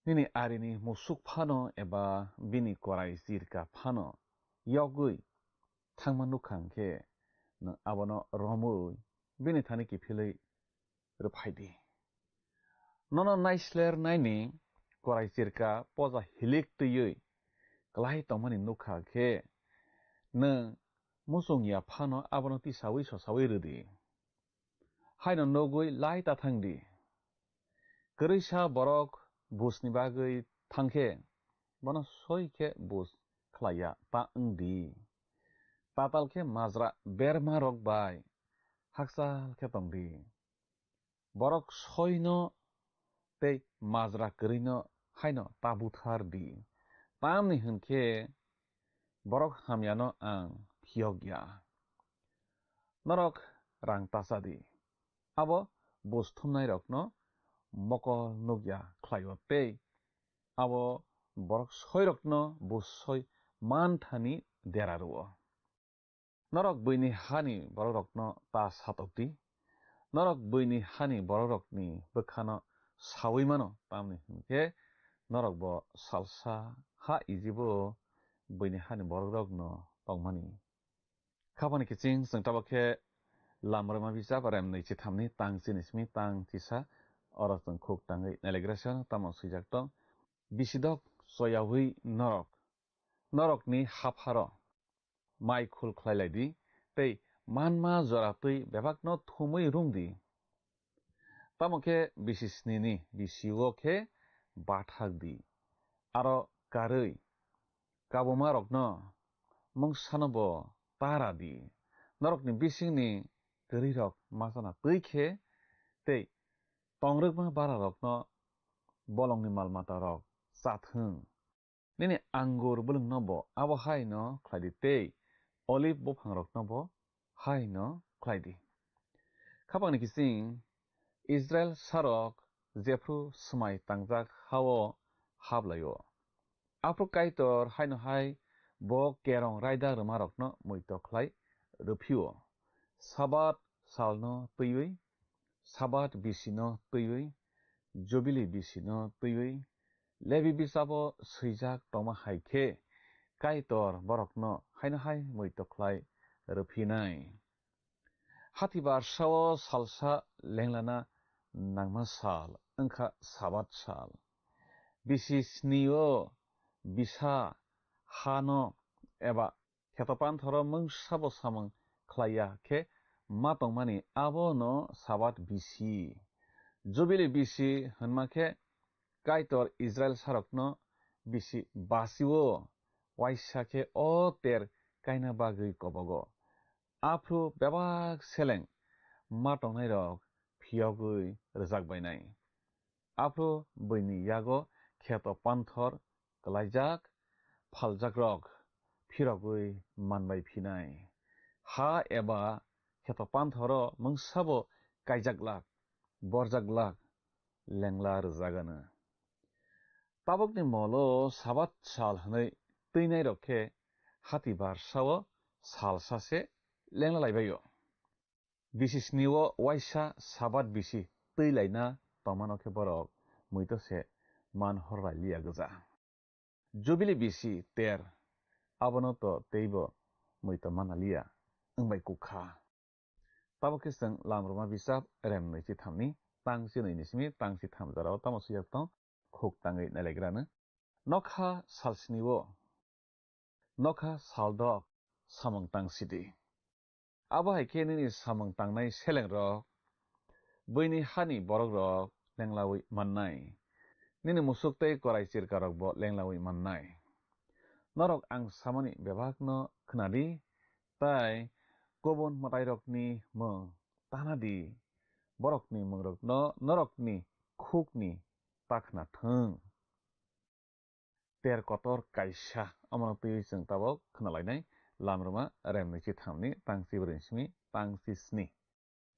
bini arini musuk phano eba bini korai jirka phano yogui thangma nukha hingkhe abono romui bini thani kiphilui rwphaidi nono naisler naini korai cirka poza hilik tuyui kelai tongmani nukha ke neng musung ya phano abono ti sawi so sawi rudi haino nogui lai ta thangdi kerisa borok busni bagui thangke bono soi ke bus khlaya ta ngdi tatal ke mazra berma rok bai haksal ke tongdi borok soino tei mazra kerino haino tabuthar di tamni hunke borok hamyano ang phiogya norok rang tasadi abo bus thumnai rokno mokol nugya khlayo tei abo borok soirokno bus soi manthani deraruo norok buini hani borokno ta satokti norok buini hani borokni bekhano sawimano tamni hunke norok bo salsa ha ijibo buini hani borokno tongmani khabani kiching jeng tabake lamrama bisa barem nei chithamni tang chinismi tang tisa orok jeng khuk tangai nelegrasyon tamo sujak tong bisidok soyawi norokni hapharo mai khul khlailadi tei manma joratui bebakno thumui rungdi tamoke bisisnini bisiwo ke bathakdi aro karui kabuma rokno mungsanabo taradi norokni bisingni keri rok masana tuikhe tei tongrokma bara rokno bolongni malmata rok chathung nini angur bulungno bo abo haino khlaidi tei olive buphang rokno bo haino khlaidi khapangni kising Israel sarok jefru smai tangjak hao hablayo afro kaitor haino hai bo kerong raida rokno muito khlai ruphiyo sabat salno tuiwi sabat bisino tuiwi jubili bisino tuiwi levi bisabo swijak toma haikhe kaitor borokno haino hai muito khlai ruphinai hatibar sao salsa lenglana nangma sal engkha sabat sal bisi snio bisa hano eba khetopan thoro mungsabo samang khlaya khe matongmani abono sabat bisi jubili bisi hunmakhe kaitor Israel sarokno bisi basiwo waisa khe o ter kaina bagui kobogo afru bebak seleng matongnai rok phiogui rjakbainai afru buini yago kheto panthor klaijak phaljak rok phirogui manbai phinai ha eba kheto panthoro mungsabo kaijaklak borjaklak lengla rjagana tabokni molo sabat sal hnai tuinai rokhe hatibar sao salsase lengla laibayo bisi snio waisa sabat bisi tuilaina tongmanokhe borok muito se man horrai liya gja jubili bisi ter abono to teibo muito manalia engbai kukha tabokhe jeng lamroma bisap rem nei chithamni tang chinoi nismi tang chitham jarao tamo suyak tong khuk tangai nalegrana nokha salsniwo nokha saldok samang tang sidi abo haikhe nini samang tangnai seleng rok buini hani borok rok lenglawi mannai nini musuk tei korai cirka rok bo lenglawi mannai norok ang samani bebakno khnadi tai kobon matai rokni mung tanadi borokni mungrokno norokni khukni takhna thung ter kotor kaisa amano tui jeng tabok khnalainai lamroma remni chithamni tangsi brinchmi tangsi sni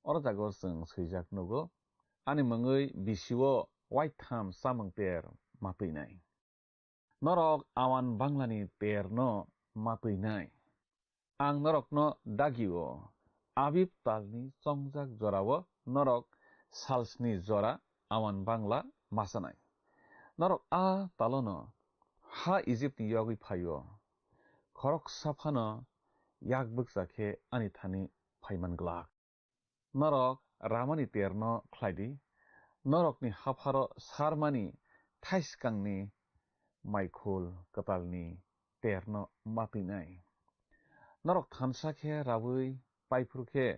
oro jago jeng swijak nugo ani mungui bisiwo waitham samung ter matuinai norok awan banglani terno matuinai ang norokno dagiwo abib talni chongjak jorao norok salsni jora awan bangla masanai norok a talono ha Egypt ni yogui phayo khorok saphano yak bukjakhe ani thani phaimanglak norok ramani terno khlaidi Norokni hafaro sarmani thaiskangni maikul katalni terno mapinai. Norok thansakhe rabui paipurkhe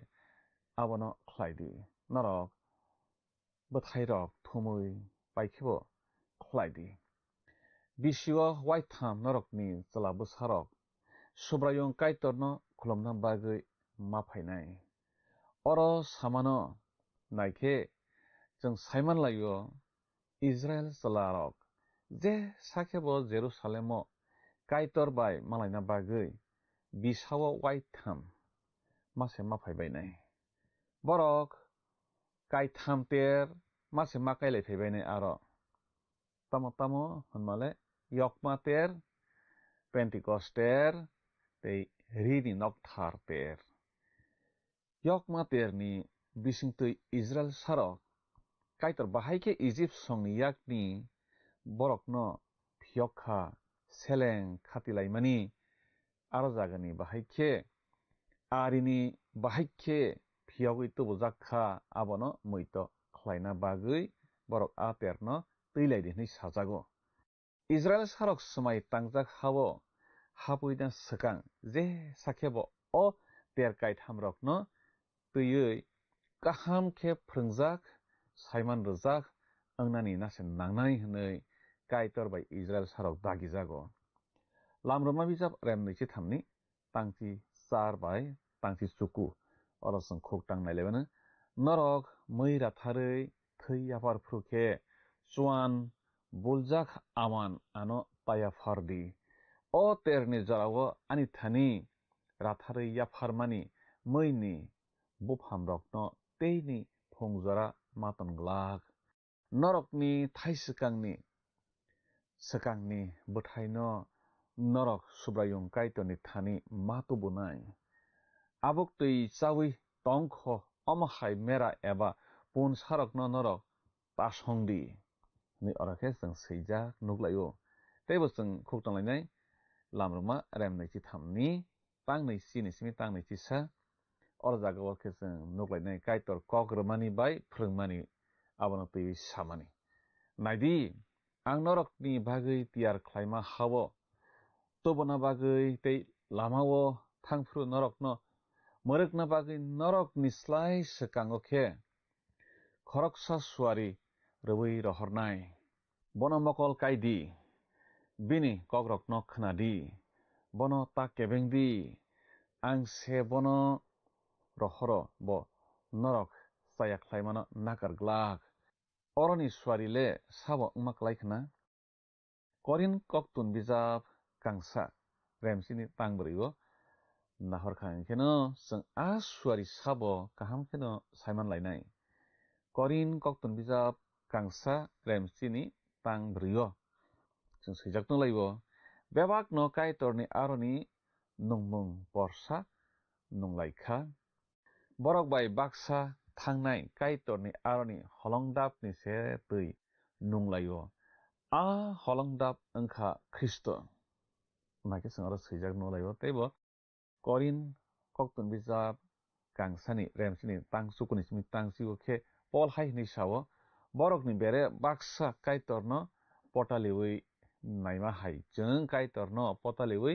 abono khlaidi. Norok bothairok thumui paikhebo khlaidi. Bisio white tham norokni chalabusarok subrayong kaitorno khulomna bagui maphainai. Oro samano naikhe जों साइमान लायो Israel चलारक जे साखेबो जेरुसालेमो काइटर bye मालायना बागै बिसावो वाइथाम मासे माफायबायनाय बरक काइथाम तेर मासे माकायलाय फैबायनाय आरो तमो तमो होनमाले यकमा तेर पेन्टिकस्ट तेर ते रिनि नकथार तेर यकमा तेरनि बिसिंतै Israel सारक Kaitor bahayke Egypt songni yakni borokno phiyokha seleng khatilaimani aro jagani bahayke arini bahayke phiyogui tubujakha abono muito khlaina bagui borok aterno teilaidini sajago Israel sarok smai tangjak hawo hapuina sakang je sakhebo o terkait hamrokno teiui kaham khe phringjak Simon Razak angnani nasen nangnai hnei kaitor by Israel sarok dagi jago. Lamroma bijab remneichi thamni tangchi sar by tangchi suku orosong khok tangnai lebana norok moira tharei thei apar phruke chuan buljak aman ano paya fardi o terni jarawo ani thani ratharei yafarmani moini buphamrokno teini phongjara matan glak norokni thaisikangni sakangni bothaino norok subrayung kaitoni thani matubunai abuk tui chawi tongkho amahai mera eba pun sarokno norok tasongdi ni orakhe jeng seijak nuglaio tebo jeng khoktanglai lamroma remneichi thamni tangnei sini simi tangnei chisa or jagao khe jeng nuglainai kaitor kogrmani bai phrungmani abono tui samani naidi ang norokni bagui tiar khlaima hawo tobona bagui tei lamao thangphru norokno morekna bagui norokni slai sakango khe khoroksa suari rwui rohornai bono mokol kaidi bini kogrokno khnadi bono ta kebengdi ang se bono rohoro bo norok saya khlaimano nakar glak oroni swarile sabo ngmaklai khna korin koktun bijab kangsa remsini tangbrio nahor khang kheno jeng a swari sabo kaham kheno saiman lainai korin koktun bijab kangsa remsini tangbrio jeng sejak no laibo bebak no kaitorni aroni nungmung porsa nunglaikha borok bai baksa thangnai kaitorni aroni holongdapni se tui nunglaio a holongdap angkha Kristo maike sangaro sejak no laibo teibo korin koktun bijab kangsani remsini tangsukuni simi tangsigo khe pol hai ni sawo borokni bere baksa kaitorno potaliwi naima hai jeng kaitorno potaliwi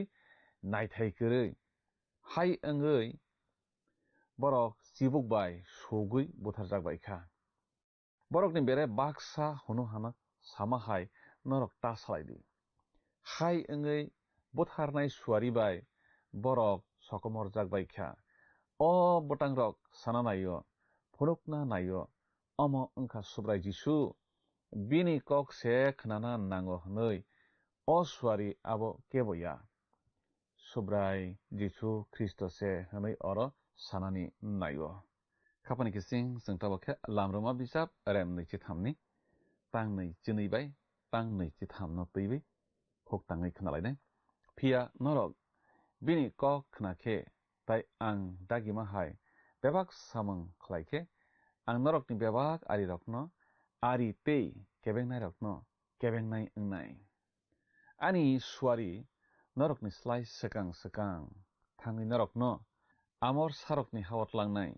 naithai kwrui hai angoi borok sibuk bai sugui butharjak baikha borokni bere baksa hunu hanak sama hai norok ta salaidi hai angoi butharnai suari bai borok sokomorjak baikha o botangrok sana nayo phunukna nayo omo angkha subrai jisu bini kok se khnana nango hnoi o suari abo keboya subrai jisu Kristo se hnoi oro sanani nayo khapani kising sengtabo khe lamroma bijab remnei chi thamni tangnei chinui bai tangnei chi thamno teibai khok tangai khnalainai phia norok bini kok khna khe tai ang dagima hai bebak samung khlaikhe ang norokni bebak ari rokno ari tei kebengnai rokno kebengnai angnai ani suari norokni slai sakang sakang thangni norokno amor sarokni hawat langnai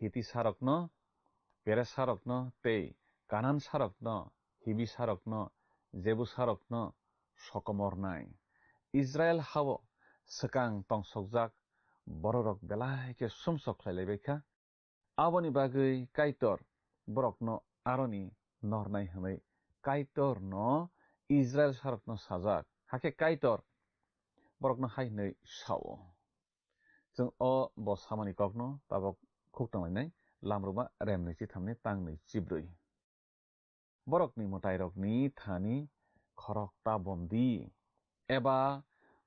hiti sarokno pere sarokno tei kanan sarokno hibi sarokno jebu sarokno sokomornai Israel hawo sekang tongsokjak bororok belai ke sumsok khlailaibekha aboni bagui kaitor borokno aroni nornai hwnai kaitor no Israel sarokno sajak hake kaitor borokno hainai sao जों bo samani kokno tabok khuktanglai lamruba remni chi thamni tangni chibrui borokni motairokni thani khorok tabondi eba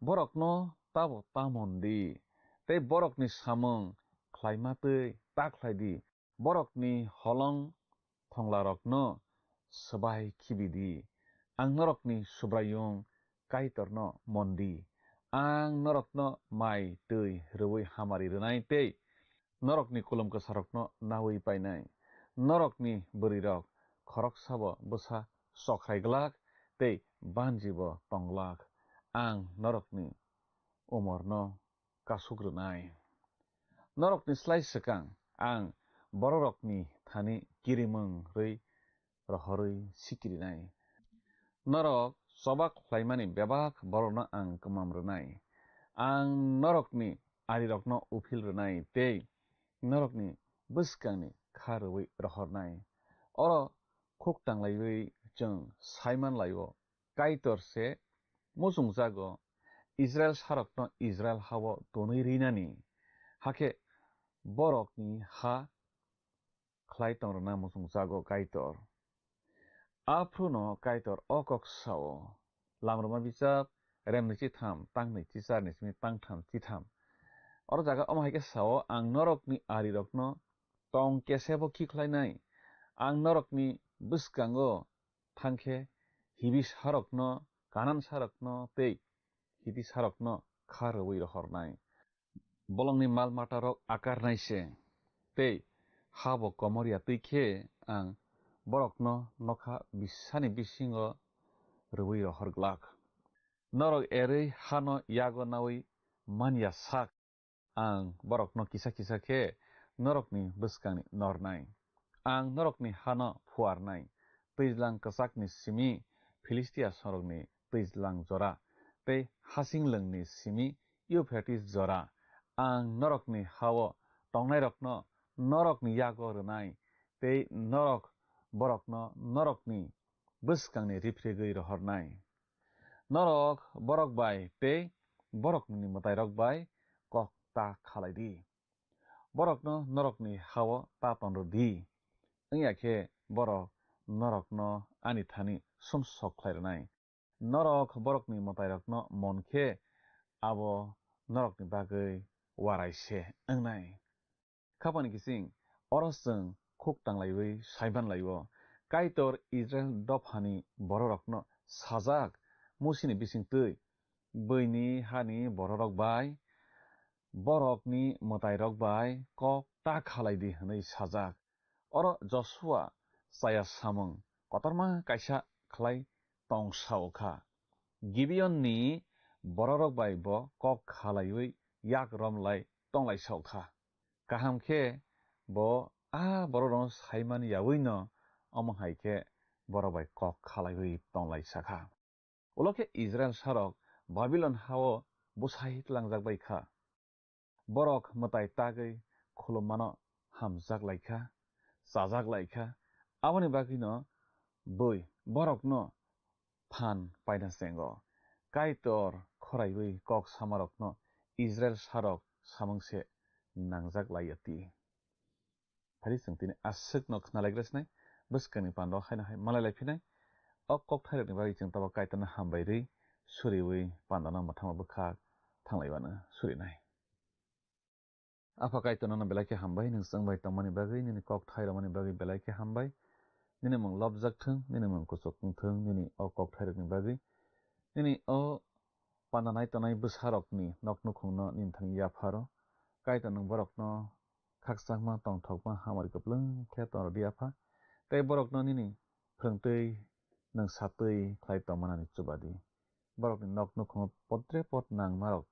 borokno tabo tamondi tei borokni samung khlaimatui takhlaidi borokni holong thonglarokno sabai khibidi ang norokni subrayung kaitorno mondi ang norokno mai tui rui hamari rwnai tei norokni kulumko sarokno nawi painai norokni burirok khorok sabo busa sokhaiglak tei banjibo tonglak ang norokni umorno kasugrunai norokni slai sekang ang bororokni thani kirimung rui rohorui sikirinai norok sobak khlaimani bebak borokno ang kmamrunai ang norokni arirokno ufilrunai tei norokni bwskangni kharui rohornai oro khuktanglaiwi जों saimanlaio kaitor se musungjago Israel sarokno Israel hawo tonui rinani hake borokni ha khlai tongrona musungjago kaitor afruno kaitor okok sao lamruma bichap remni chi tham tangni chi charni simi tangtham chi tham oro jaga omhaike sao ang norokni arirokno tong kesebo khikhlainai ang norokni bwskango thangkhe hibi sarokno kanan sarokno tei hidi sarokno kharui rohornai bolongni mal matarok akarnaise tei habo komoria tuikhe ang borokno nokha bisani bisingo rui rohorglak norok erui hano yago nawi manya sak ang borokno kisa kisa khe norokni bwskangni nornai ang norokni hano phuarnai twijlang kwchakni simi Philistia sorokni twijlang jora tei hasinglungni simi Euphrates jora ang norokni hawo tongnairokno norokni yago rwnai tei norok borokno norokni bwskangni rifregui rohornai norok borok bai tei borokni motairok bai kok ta khalaidi borokno norokni hawo ta tonrodi wngya borok norokno ani thani sumsok khlairwnai norok borokni motairokno monkhe abo norokni bagui waraise wngnai khapani kising oro chwng khuktanglaiwi saimanlaio kaitor Israel dophani bororokno sajak musini bisingtui buini hani bororok bai borokni motairok bai kok ta khalaidi hwnui sajak oro Joshua chaya samung kotorma kaisa khlai tongsaokha Gibeonni bororok bai bo kok khalaiwi yak romlai tonglaisokha kahamkhe bo bororok saimani yawi no omohaikhe borok bai kok khalaiwi tonglaisakha ulokhe Israel sarok Babylon hawo busai tlangjak borok mwtai tagui khulummano hamjaklaikha chajaklaikha aboni bagui no bui borokno phan paina chengo kaitor khoraiwi kok samarokno Israel sarok samungse nangjaklaiyati phari chungtini aswkno khnalaigrasnai bwskangni pando haina hai malailaifinai o kok thairokni bagui chung tabo kaitorno hambairui suriwi pandano mothama bwkhak thanglaibano surinai Apa kaitorno belai khe hambai nung changbai tongmani bagui nini kok thairokmani bagui belai khe hambai nini mung lobjak thung nini mung kuchuk thung nini o kok thairokni bagui nini o pandanai tonai bwsarokni nok nukhungno nini thani yapharo kaitor nung borokno khakchangma tongthokma hamari kuplung khe tongrodi apha tei borokno nini phwrwngtwi nung satwi khlai tongmanani chubadi borokni nok nukhungo podre pod nangmarok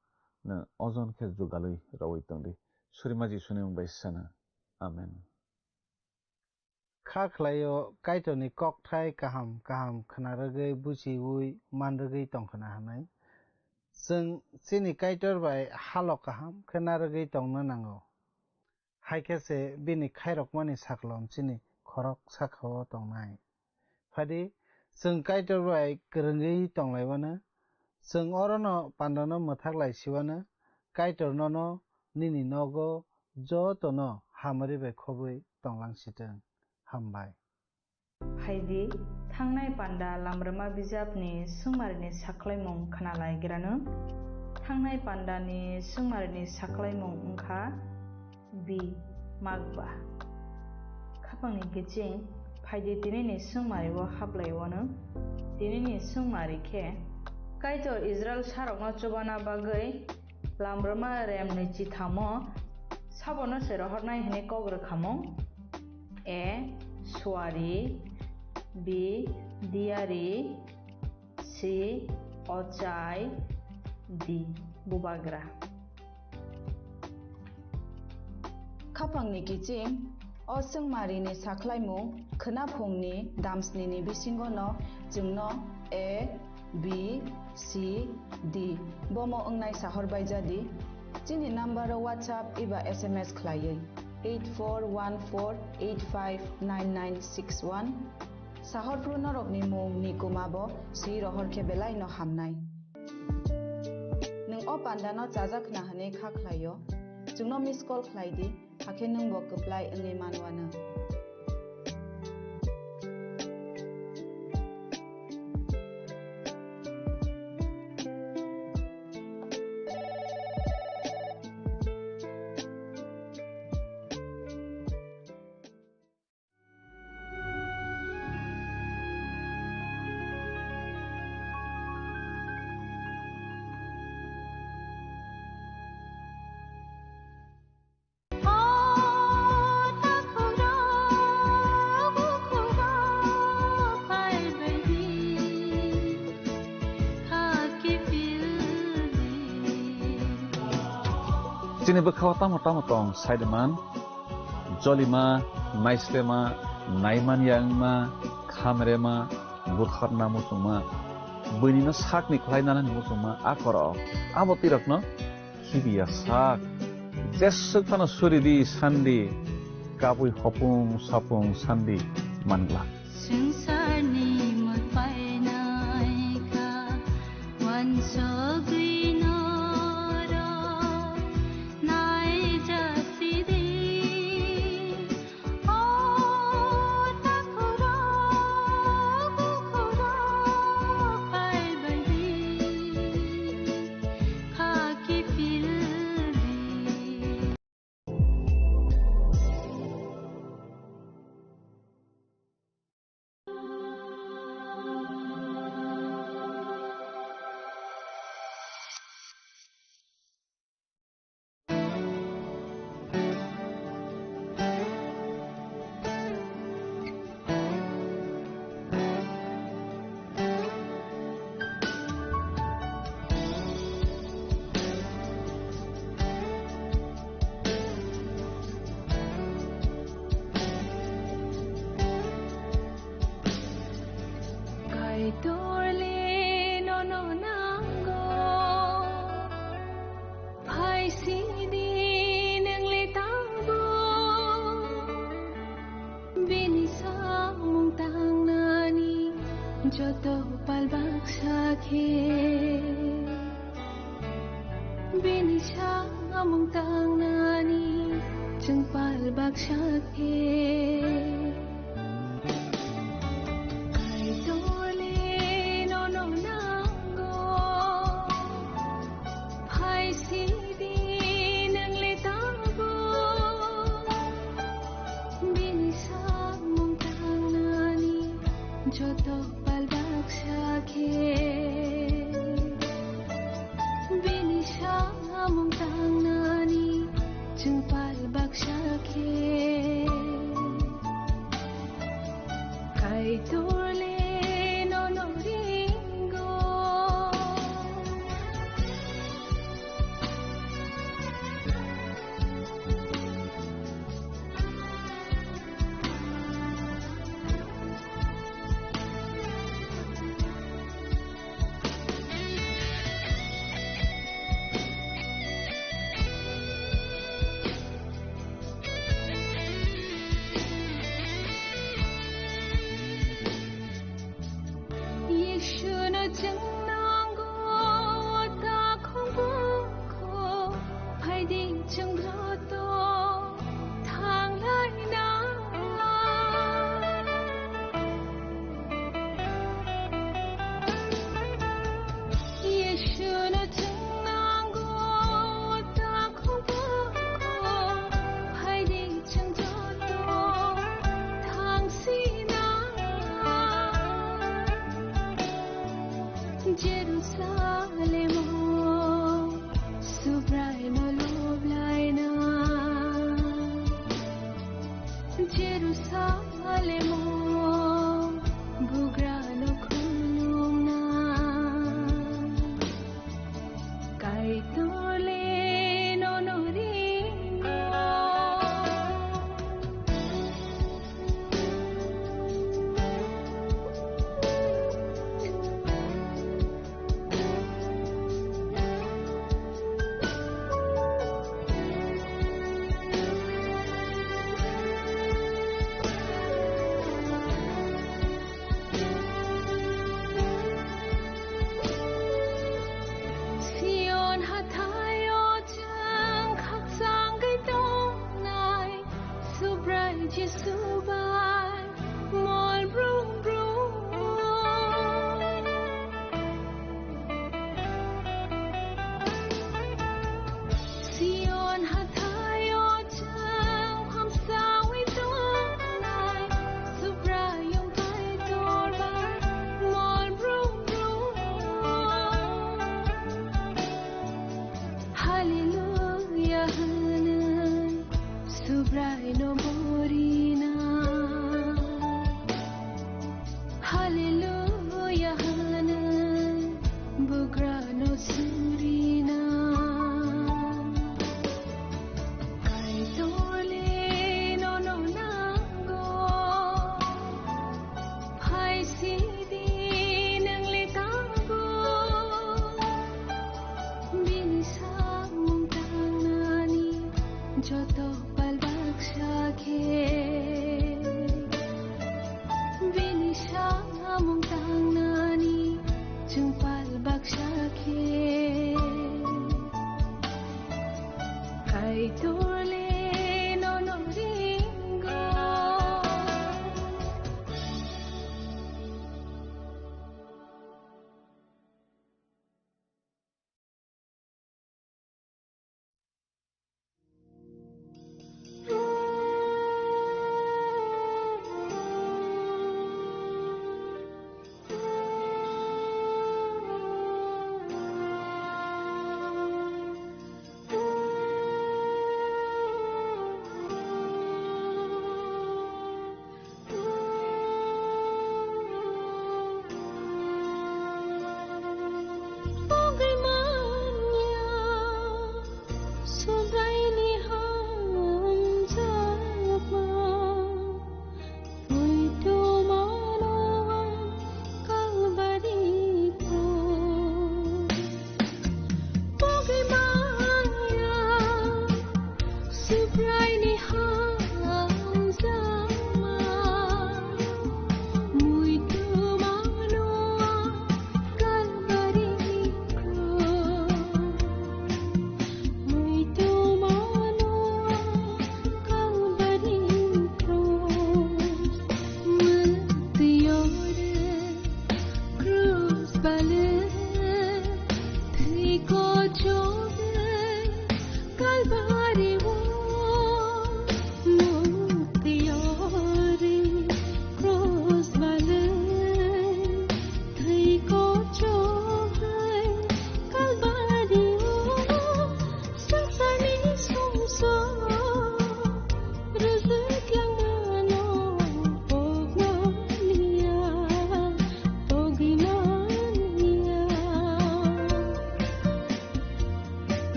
nung ojon khe jugalwi rawi tongdi Surima Jisuni mung bai sana. Amen. खाख्लायो काइटोनि ककथाय गाहाम गाहाम खोनारोगै बुजिउई मानरोगै तंखोना हानाय जों सिनि काइटर bye हालक गाहाम खोनारोगै तंनो नांगौ हाइकेसे बिनि खायरकमानि साख्लम सिनि खरक साखाव तंनाय फादि जों काइटर बाय गोरोंगै तंलायबानो जों अरनो पान्डनो मोथागलायसिबानो काइटरनो निनि नगो जतनो हामरि बाय खबै तंलांसिथों हामबाय हायदि थांनाय पान्डा लामरोमा बिजाबनि सुंमारिनि साख्लायमुं खोनालायग्रानो थांनाय पान्डानि सुंमारिनि साख्लायमुं ओंखा बि मागबा खापांनि गिचिं फायदि दिनैनि सुंमारिव हाबलायवनो दिनैनि सुंमारिखे काइटर इजराइल सारकनो चुबाना बागै लामरोमा रेम नैथि थामो साबनो सेरहरनाय हने कग्रखामुं ए सुवारि बि दियारि सि अचाय दि बुबाग्रा खापांनि गिचिं असंमारिनि साख्लायमुं खोनाफुंनि दामस्निनि बिसिंगनो जोंनो ए बि सि डि बमो ओंनाय साहरबाय जादि जोंनि नाम्बाराव WhatsApp एबा SMS खलायै 8414859961 साहरफ्रु नरकनि मुं निकुमाबो सि रहरखे बेलायनो हामनाय नों अ पान्डानो जाजाखना हने खाख्लायो जोंनो मिस कल खलायदि हाखे नोंबो कप्लाय ओंनि मानवानो Sini bekhawa tamo tong Saideman, Jolima, Naislema, Naiman Yangma, Kamerema, Bukharna Musuma, Bunino Sakni Klainana Musuma, Akoro, Abotirakno, Hibia Sak, Jesukano Suridi, Sandi, Kabui Hopung, Sapung, Sandi, Mangla. Joto palbak sakhe bini sa among tangnani jeng palbak sakhe kai dole no nango phai si di nang le tabo bini sa among tangnani joto bini sa among tangnani jeng palbak sakhe kai dole no ringo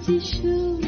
Cross me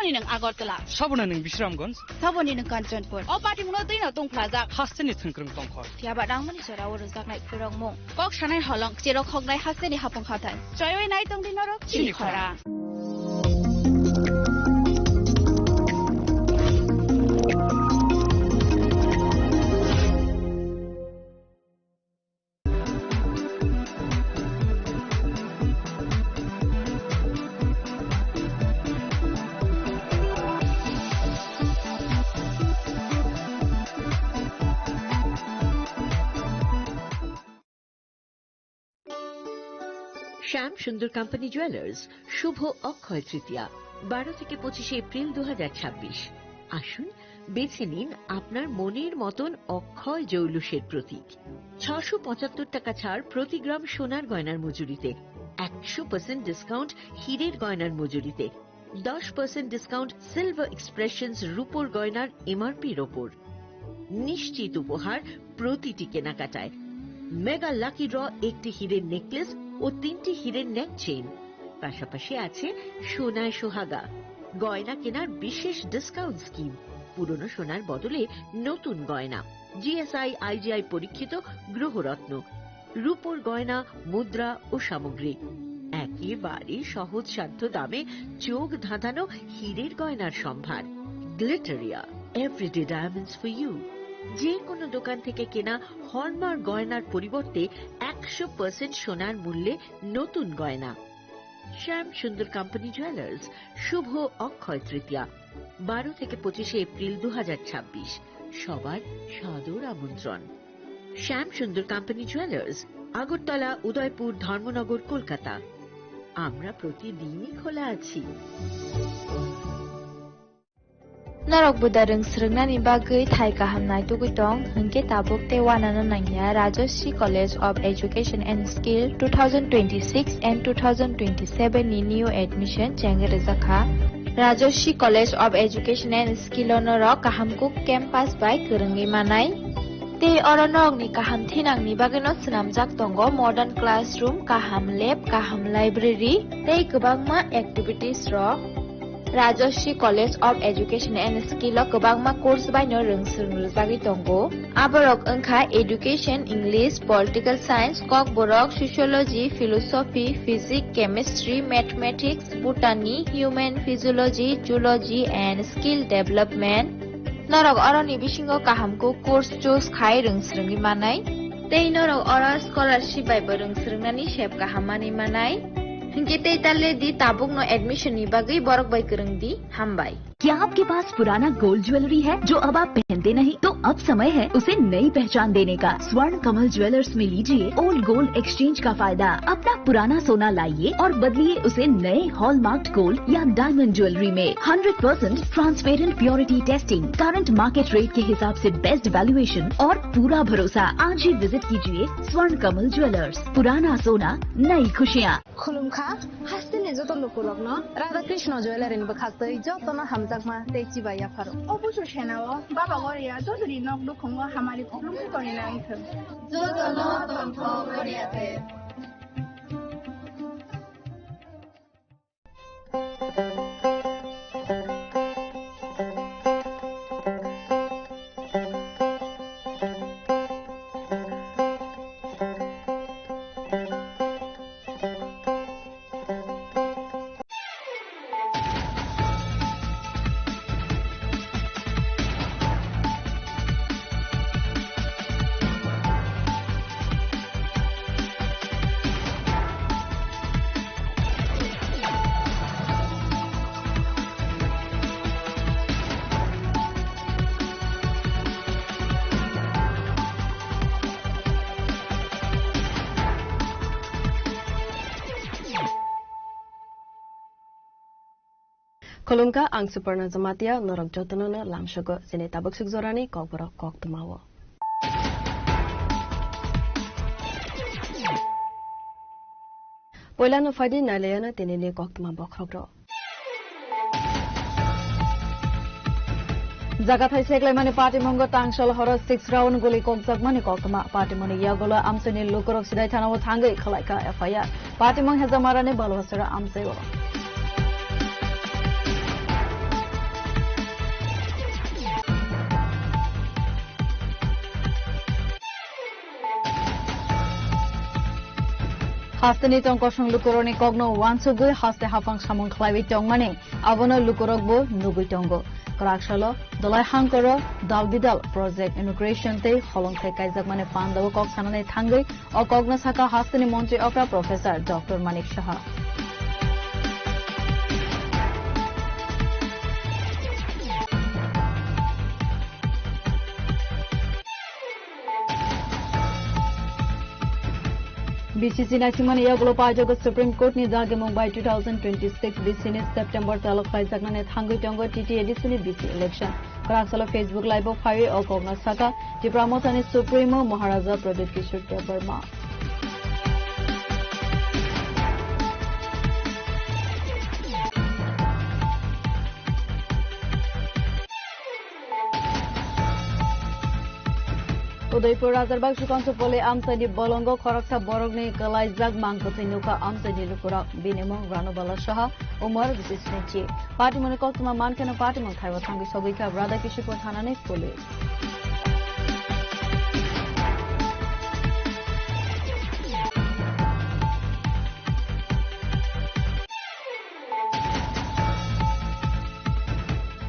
Saboni nang Agartala. Sabona ning Bishramganj. Saboni nang Kanchanpur. O party muna din atong plaza. Hasteni Thangkrung Tongkhor. Tiaba dang mani sora ur zaknai phirong mong. Kok shanai halong chirok khognai hasteni hapong khatai. Choywei nai tong din norok chini khara. শ্যাম সুন্দর company jewellers শুভ অক্ষয় তৃতীয়া 12 থেকে 25 April 2026। আসুন বেছে নিন আপনার মনের মতন অক্ষয় জৌলুসের প্রতীক। 675 টাকা ছাড় প্রতি গ্রাম সোনার গয়নার মজুরিতে, 100% ডিসকাউন্ট হীরের গয়নার মজুরিতে, 10% ডিসকাউন্ট সিলভার এক্সপ্রেশনস রূপোর গয়নার এমআরপির ওপর। নিশ্চিত উপহার প্রতিটি কেনাকাটায়। মেগা লাকি ড্র একটি হীরের নেকলেস ও 3টি হীরের নেক চেইন, পাশাপাশি আছে সোনায় সোহাগা। গয়না কেনার বিশেষ ডিসকাউন্ট স্কিম, পুরনো সোনার বদলে নতুন গয়না, জিএসআই আইজিআই পরীক্ষিত গ্রহরত্ন, রূপোর গয়না, মুদ্রা ও সামগ্রী, একেবারে সহজসাধ্য দামে চোখ ধাঁধানো হীরের গয়নার সম্ভার। Glitteria, everyday diamonds for you. যে কোনো দোকান থেকে কেনা হলমার্ক গয়নার পরিবর্তে 100% সোনার মূল্যে নতুন গয়না। শ্যাম সুন্দর কোম্পানি জুয়েলার্স শুভ অক্ষয় তৃতীয়া 12 থেকে 25 এপ্রিল 2026। সবার সাদর আমন্ত্রণ। শ্যাম সুন্দর কোম্পানি জুয়েলার্স, আগরতলা, উদয়পুর, ধর্মনগর, কলকাতা। আমরা প্রতিদিনই খোলা আছি। Narok budareng srengna bagui thai kahamnai tugutong hingke tabuk te wanana nangya Rajoshi College of Education and Skill 2026 and 2027 ni new admission chengere zakha Rajoshi College of Education and Skill onoro kahamkuk campus by kerengi manai te oronok ni kaham thinang ni bageno snamjak tongo modern classroom, kaham lab, kaham library te gobangma activities rok Rajoshi College of Education and Skill o gobangma course by no rungsrungbagi tongo aborok engkha education, English, political science, kok borok sociology, philosophy, physics, chemistry, mathematics, botany, human physiology, zoology and skill development norok oroni bisingo kahamko course choose khai rungsrungi manai tei norok ora scholarship by rungsrungnani shep kahamani manai Hinge ताले दी Tabuk no admission नि बागई बरक by करंग दी हम by. क्या आपके पास पुराना gold jewellery है जो अब आप पहनते नहीं? तो अब समय है उसे नई पहचान देने का। स्वर्ण कमल ज्वेलर्स में लीजिए ओल्ड गोल्ड एक्सचेंज का फायदा। अपना पुराना सोना लाइए और बदलिए उसे नए हॉलमार्क्ड गोल्ड या डायमंड ज्वेलरी में। 100% transparent purity testing, current market rate के हिसाब से बेस्ट वैल्यूएशन और पूरा भरोसा। आज ही विजिट कीजिए स्वर्ण कमल ज्वेलर्स। पुराना सोना, नई खुशियाँ। खुलुमखा हास्तिनि जत लोकलक न राधा कृष्ण ज्वेलरी नि बखासै जत न हमजाकमा तेची बाया फारो অবশ্য সেনাও বাবা গরিয়া যদি নক দুখঙ্গ হামারি খুলুম করে না আইথ যত ন তন্থ গরিয়াতে Kolumka ang Suparna Zamatia norok jotonono lamshogo jene tabuk sugzorani kokborok kok tumawo. Poilano fadi naleyana tenene kok tuma bokrokro. Jaga thai seklai mani party mongo tangshal horo 6 round goli kokjak mani koktuma party mani yagolo amseni lokorok sidai thanawo thangai khalaika FIR party mong hezamarane balwasara amsei olo. Hastani tong kosong lukuroni kogno wansugui haste hafang samong khlaibi tong mane abono lukurokbo nugui tongo. Karaksalo dolai hangkoro dalbidal project immigration te holong thai kaijak mane pandawo kok sanane thangai o kogna saka hastani mantri okra professor Dr. Manik Shaha. BCC Nasimani Yaglo Pajago Supreme Court ni Dage Mumbai 2026 BC ni September Talok Khaisak Nane Thangai Tongo TT edition BC election. Karaksala Facebook Live of Highway or Kogna Saka, Dipramotani Supremo Maharaja Pradip Kishore Burma. Udaipur Rajarbaগ Sukanso Pole Amsani Bolongo Koraksa Borogni Kalaizag Mangkotai Nuka Amsani Lukurak Binemo Ranobala Shaha Umar Visisnechi Party Monokotuma Mankana Party Montaiwa Tangi Sogika Radha Kishiko Tanane Police.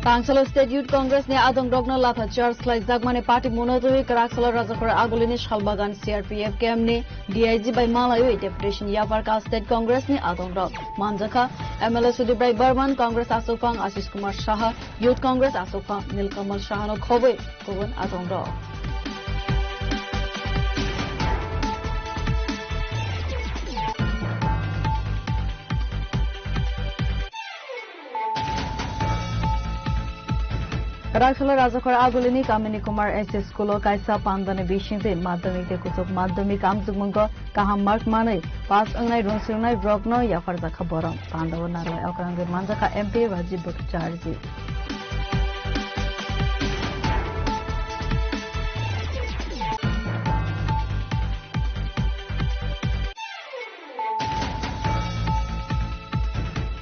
Tangsalo State Youth Congress ne Adong Rogna Latha Charles Klai Zagmane Party Monotoi Karaksala Rajakhora Agolini Shalbagan CRPF camp ne DIG by Malayo Deputation Yavarka State Congress ne Adong Rog Manjaka MLA Sudibrai Burman Congress Asopang Ashish Kumar Shaha Youth Congress Asopang Nilkamal Shahano Khobe Koban Adong Rog. Karaksala Rajakhora Agolini Kamini Kumar SS School Kaisa Pandane Bishinte Madhyamik te Kusok Madhyamik Amjugmungo Kaham Mark Manai Pass Angnai Ronsirnai Brokno Yafarjaka Borong Pandawa Naroi Akrangir Manjaka MP Rajiv Bhattacharya.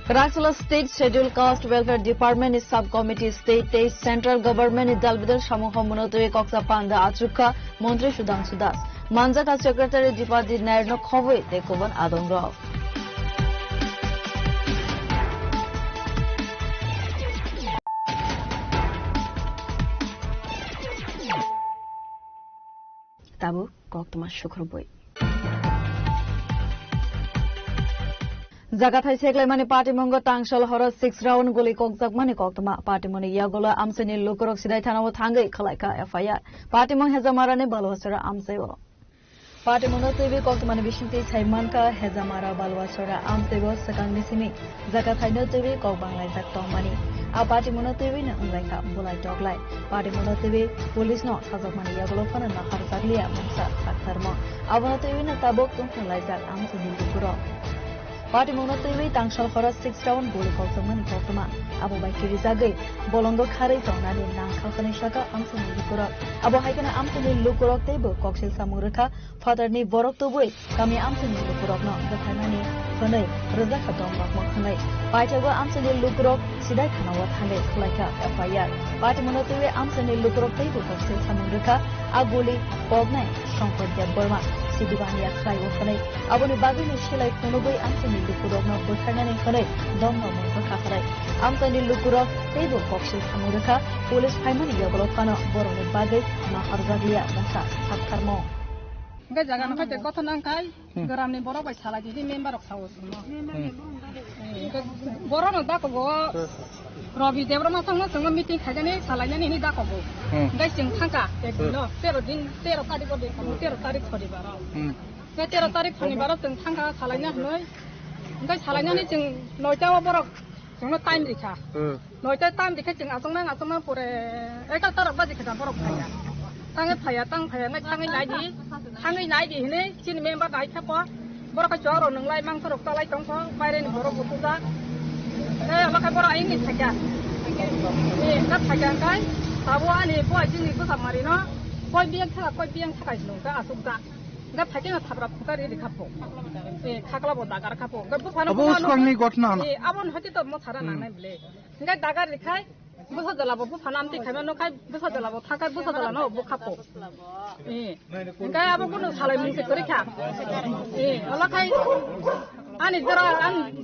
Karaksala State Scheduled Caste Welfare Department is Subcommittee State Central Government is Dalbidal Shamuha Monotoi Koksa Panda Achukha Montri Sudhanshu Das Manjaka Secretary Dipadi Nairno Khove Tekoban Adong Rog. Tabu Koktuma Shukruboi. Zagathai Seklaimani Party Mongo Tangsal Hora 6 round goli kokjak mani koktama Party Moni Yagola Amsani Lukurok Sidai Thanawo Thangai Khalaika FIR Party Mong Hezamarane Balwasara Amseo Party Monotoi Koktamani Bishinte Chaimanka Hezamara Balwasara Amseo Sakang Nisimi Zagathai Notoi Kok Banglai Jak Tongmani A Party Monotoi na Ungaika Bulai Doglai Party Monotoi Police no Khazak Mani Yagola Fana na Kharzaglia Mungsa Saktarmo Avanotoi na Tabok Tungkhulai Jak Amsani Lukurok Party Monotoi Tangsal Hora 6 round goli kokjak koktama Abo bai kirijagai Bolongo Kharei Tongnani Nangkhalkani Shaka Amsani Lukurok Abo haikana Amsani Lukurok teibo Koksil Samurukha Fatherni Borok Tubui Kami Amsani Lukurok no Gathanani Khonai Rajak Khatong Bakmo Khanai Paitago Amsani Lukurok Sidai Thanawo Thangai Khalaika FIR Party Monotoi Amsani Lukurok teibo Koksil Samurukha Agoli Pognai Shankar Burma Sidibania Khai Khanai Aboni Bagini Shilai Khonoboi Amsani Lukurok no Buthanani Khanai Dongno Mungkha Khanai Amsani Lukurok teibo Koksil Samurukha Police Haimani Yagolo Kana Boroni Bagai Maharjaglia Mungsa Saktarmo Ga jaga no kate kotha nang kai garamni borok bai sala di member ok sawo borok no da ko go Robi Debrama sangma sangma meeting khajani salainani ni da ko go gai sing thangka ekno 13 tarik ko de 13 tarik chori bara ga 13 tarik chori bara teng thangka salaina hnoi gai salainani jeng noita borok jengno time dikha noita time dikha jeng asongna pore 11 tarak baji kha borok khaya Tangai phaya ngai tangai nai di hene chin member nai thapa borok choro nanglai mang sorok talai tongso baire ni borok butuja makai borok ai ni thaka ka thaka kai tabo ani boi jini ko samari no koi biang thaka nungka asukta ga thake na thabra phutari ri khapo khakla bo dagar khapo ga bu phano abo skong ni gotna abon hoti to mo thara na nai bile ga dagar likhai busadala bu phanam ti khaima no khai busadala bu thakai busadala no bu khapo ngai abo kono salai mungse kori kha ola khai ani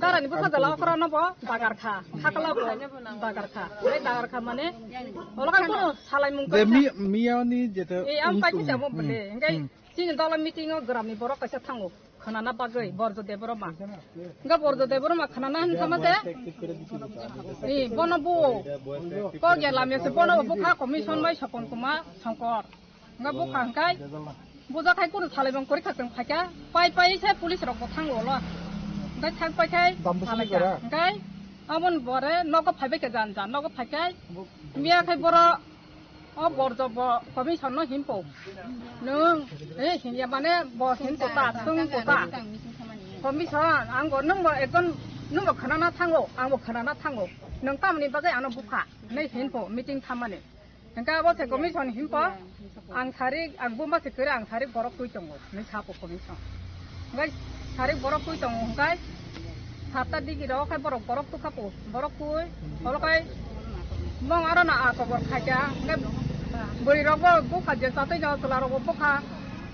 darani busadala okra no bo dagar kha thakala bo dagar kha ei dagar kha mane ola khai kono salai mung kori de miyani jeta am pai ki jabo bole ngai sin dala meeting o grami borok kaisa thango khana bagoi borjo deboroma nga borjo deboroma khana han samate bono bu ko gela me se bono bu kha commission mai sapon kuma sangkor nga bu khangkai buja khai kono salebang kori khakeng phaka pai se police rok thango lo ngai thang pai khai salaka ngai amon bore nogo phaibe ke jan nogo phakai miya khai boro o borjo bo commission no himpo nung hinya mane bo himpo ta tung ko ta commission anggo nung mo ekon nung mo khana na thango angbo khana na thango nung tamni bagai ano bukha nei himpo meeting thamane engka bo se commission himpo ang thari ang bumba se kere ang thari borok kui tongo nei sapo commission ngai thari borok kui tongo ngai sata digi ro khai borok tu khapo borok kui holokai mong arana a ko bor khaja ngai buri rogo bukha je sate jaw tula rogo bukha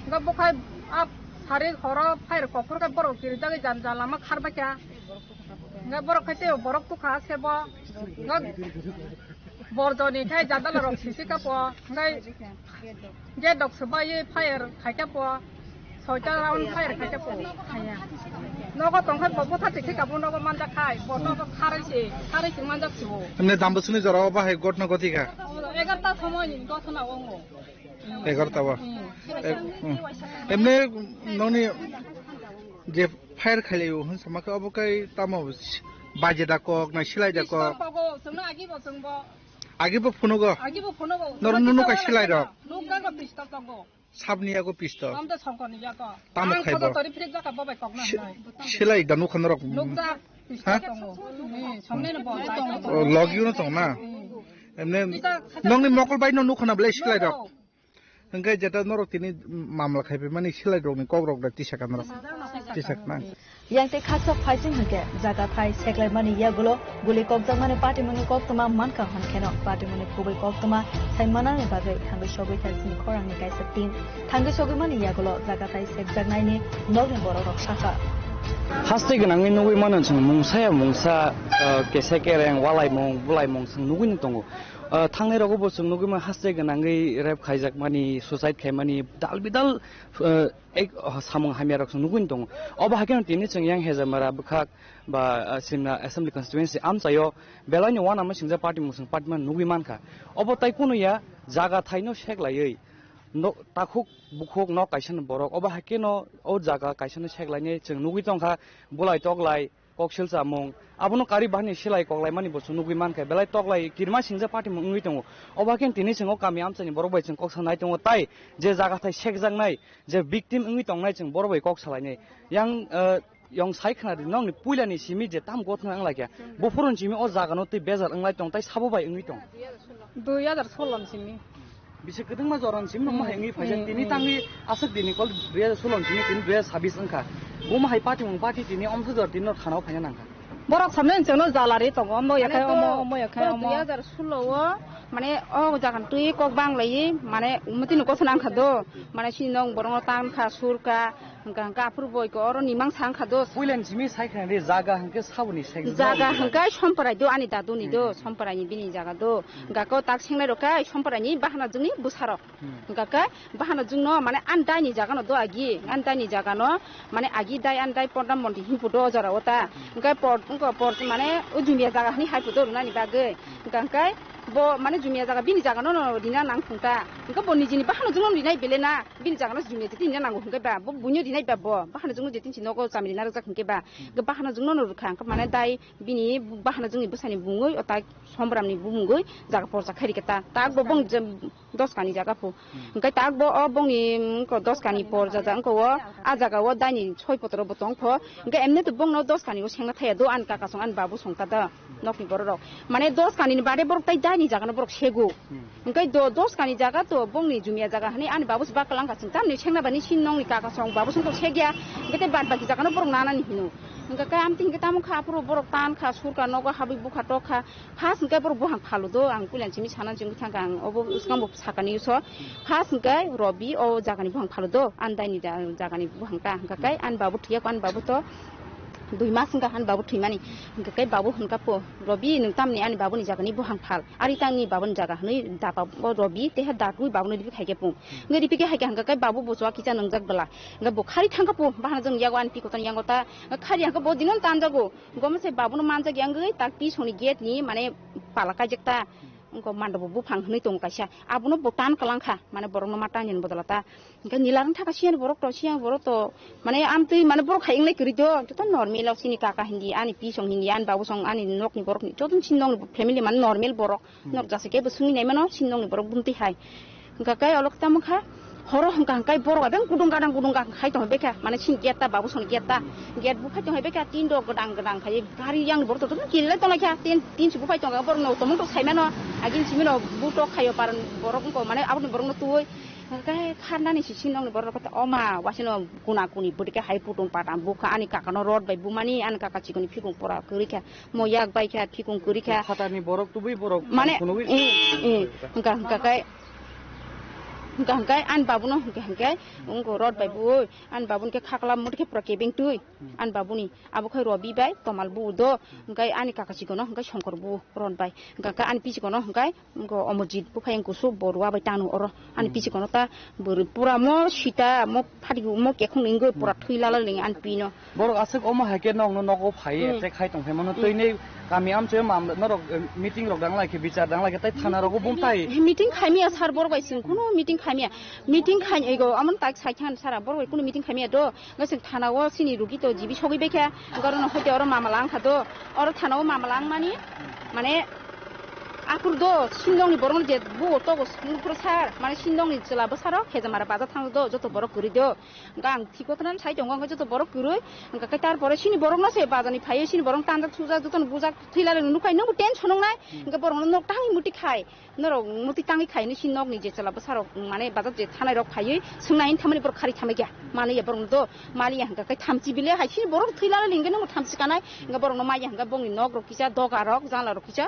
nga bukha ap thari khoro phair ko phur ka borok kiri jage jan lama kharba kya nga borok khate borok tu kha sebo nga borjoni khai jadal rok sisi ka po ngai je dok sabai phair khaja po soita raun phair khaja po khaya nogo tongkhai bobo thati ki kabu nogo manja khai bono ko kharai si manja chibo amne dambasuni jara ba hai gotna goti ka 11টা সময় নি কথা না ওঙ্গো 11টা ba emne noni je fire khaleyo hun samaka abokai tamo baje da kok na silai da kok sumna agi bo phunogo nor ka silai rok nuga ga pista tango sabniya go pista amda sangkoni ja ka tamo khaibo tori fridge ka babai kok na silai da nu khanrok nuga pista tango samne na bo logyu no tong na emne nongni mokol bai no nu khana blai silai rok engkai jeta norok tini mamla khaibe mani silai rok ni kok rok da tisak na tisak na yang te khasok phaising hake jaga thai seklai mani yagulo guli kokjang mani party mani koktama manka han kheno party mani khubei koktama sai manane bagai thangai shogoi thasin khorang ni kaisa tin thangai shogoi mani yagulo jaga thai sekjak nai ni nogne borok rok saka haste gnangni nugui manan chung mungsaya mungsa kesekereng walai mong bulai mong sung nugui ni tongo thangnai rogo bo chung nugui ma haste gnangai rep khaijak mani suicide khaimani dalbidal ek samung hamya rok chung nugui ni tongo oba haken tini chung yang hezamara bukhak ba simna assembly constituency amchayo belani wana ma singja party mung sung party man nugui mankha obo tai kuno ya jaga thaino seklaiei no takhuk bukhok no kaisan borok oba hakeno o jaga kaisan seklaine chung nugui tongkha bulai toklai koksil chamung abono kari bahni silai koklai mani bosu nugui mankha belai toklai kirma singja party mung nugui tongo oba ken tini chung kami amchani borok bai chung koksanai tongo tai je jaga thai sekjangnai je victim nugui tongnai chung borok bai koksalaine yang yong sai khana nong ni puilani simi je tam gothna ang laikya bofuron simi o jaga no tei bejar anglai tong tai sabo bai nugui tong 2016 simi bisa kedeng ma joran sim ma hengi phajan tini tangi asak dini kol 2016 tini 2026 angka bo ma hai party mung party tini omsu jor tini khanau phanya nangka borok samne jono jalari to mo yakai mo yakai mo 2016 o মানে ও জাগান তুই cock বাংলাই মানে মতিন কোসনাং খাদো মানে সিনং বরং তান খা সুরকা গাঙ্কা ফুরবই কো or নিমাং Tsang খাদো পুইলেন Jimmy সাইখান রে জাগা হাঙ্কে সাবনি সাই জাগা হাঙ্কা সম্পরাই দো আনি দাদু নি দো সম্পরাই বিনি জাগা দো গাকো তাক সেংনাই রকা সম্পরাই বাহানা জুনি বুসারক গাকা বাহানা জুনো মানে আনদাইনি জাগানো দো আগি আনদাইনি জাগানো মানে আগি দাই আনদাই পড়াম মন্দি হিপুদো জরা ওতা গায় পড় মানে ও জুমিয়া জাগা নি হাইপুদো নানি বাগে গাঙ্কাই bo mane jumia jaga bini jaga no dina nang phungta ko boni jini bahano jung dinai belena bini jaga no jumia ti dina nang hungke ba bo bunyo dinai ba bo bahano jung je tin no ko samini na jak hungke ba go bahano jung no khang mane dai bini bahano jung busani bungoi ota sombram ni bungoi jaga porja khari keta ta go bong 10 kani jaga phu hungke ta bo o bong ni ko 10 kani porja jang ko a jaga o dai ni 6 potro botong pho hungke emne to bong no 10 kani o sengna thaya do an ka ka song an babu songta da nokni borok mane 10 kani ni bare borok tai ni jaga no borok sego engkai do 10 kani jaga to bongni jumia jaga hani ani babus bakalang ka singtam ni sengna bani sin nong ni ka ka song babus ko segya gete bad baki jaga no borok nana ni hinu enggak kayak am tinggi tamu kah puru borok tan kah surga nogo habis buka toka pas enggak borok buang palu do ang kuliah cimi sana jenguk tanggang obo uskam bu sakani so pas enggak Robi o jagani buang palu do andai ni jagani buang ta enggak kayak an babu tiap an babu to 2 mas enggak an babu timani enggak kayak babu enggak po Robi nung tam ni an babu ni jagani buang pal ari tang ni babu jaga ni dapat Robi teh datui babu ni dipik haike pung enggak dipik haike enggak kayak babu boswa kita nung jag bela enggak bu khari thangka po bahana jeng yawan pikotan yang kota khari angka bo dinon tan jago gom se babu no manja yang gai tak pi soni gate ni mane palaka jekta engko mandobo bu phang hnoi tong kaisa abuno botan kalangkha mane borong no mata nyen bodolata engka nilarang thaka sian borok to siang borok to mane amtui mane borok khaing lai kri do to normal sini kaka hindi ani pi song hindi an babu song ani nok ni borok ni jodun sinnong ni family man normal borok nok jase ke busung ni mano sinnong ni borok bunti hai engka kai olok tamukha horo hangkang kai borok adang kudung kadang khai tong beka mane sin geta babu song geta get bu khai tong beka tin do gadang khai gari yang borok to kile tong lakha tin su bu khai tong borok no to mong to sai mano agin simino bu to khayo paran borok ko mane abun borok no tuoi kai khanda ni sin nong borok ko oma wasino kuna kuni budike hai putung patam buka ani kakano rod bai bumani an kakak cikoni phikung pora kurika moyak bai kha phikung kurika khatani borok tu bui borok mane engka kai Gangkai an babu no gangkai ungko rod bai bu an babun ke khakla mut ke prakebing tui an babuni abu khai Robi bai tomal bu do gangkai ani kakasi kono gangkai shongkor bu ron bai gangkai an pisi kono gangkai ungko omojit bu khai kusu borwa bai tanu oro an pisi kono ta bur pura mo sita mo phadi mo ke khung inggo pura thuilala ling an pino borok asek omo hake nong no nogo phai te khai tong phemano toine kami am che mam norok meeting rok dang lai ke bichar dang lai ke tai thana rok bum tai meeting khaimia sar borok bai sing kuno meeting khaimia meeting khai ego amon tak saikhan sara borok bai kuno meeting khaimia do ngasing thana wo sini rugi to jibi sogi bekha garono hote oro mamalang khado oro thana wo mamalang mane akur do sindong ni borong je bu to go prasar mane sindong ni chela basaro khejamara baza thang do joto borok kuri do gang thikotran sai jong gang joto borok kuri ga kai tar pore sini borong na se bazani phai sini borong tanjak suja joton bujak thilare nu khai nang tension nang nai ga borong nok tangi muti khai noro muti tangi khai ni sinok ni je chela basaro mane baza je thanai rok phai sungnain thamani bor khari thamai gya mane ya borong do mali ya ga kai thamchi bile hai sini borong thilare linge nang thamchi kanai ga borong no ma ya ga bongni nok rok kisa doga rok jala rok kisa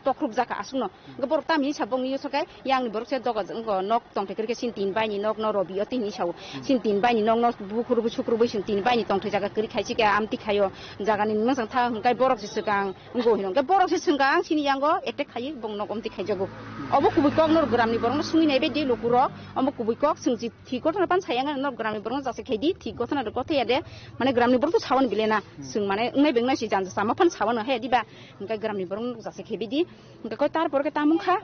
tokruk jaka asno gabor tam ni sabong ni sokai yang ni borok se doga ngo nok tong te ke sin tin bai ni nok no Robi ati ni saw sin tin bai ni nok no bukhuru bu chukru bu sin tin bai ni tong te jaga kri khai chi ka amti khayo jaga ni mang sang tha kai borok se sekang ngo hinong ke borok se sengang sini yang go etek khai bong nok amti khai jago obo kubu kok nor gram ni borong sungni nei be de lokuro obo kubu kok sungji thi ko thana pan sayang nor gram ni borong jase khai di thi ko thana ko the ade mane gram ni borong to sawan bilena sung mane ngai beng na si jan sama pan sawan he di ba ngai gram ni borong jase khai be di ngai ko tar ke tamung kha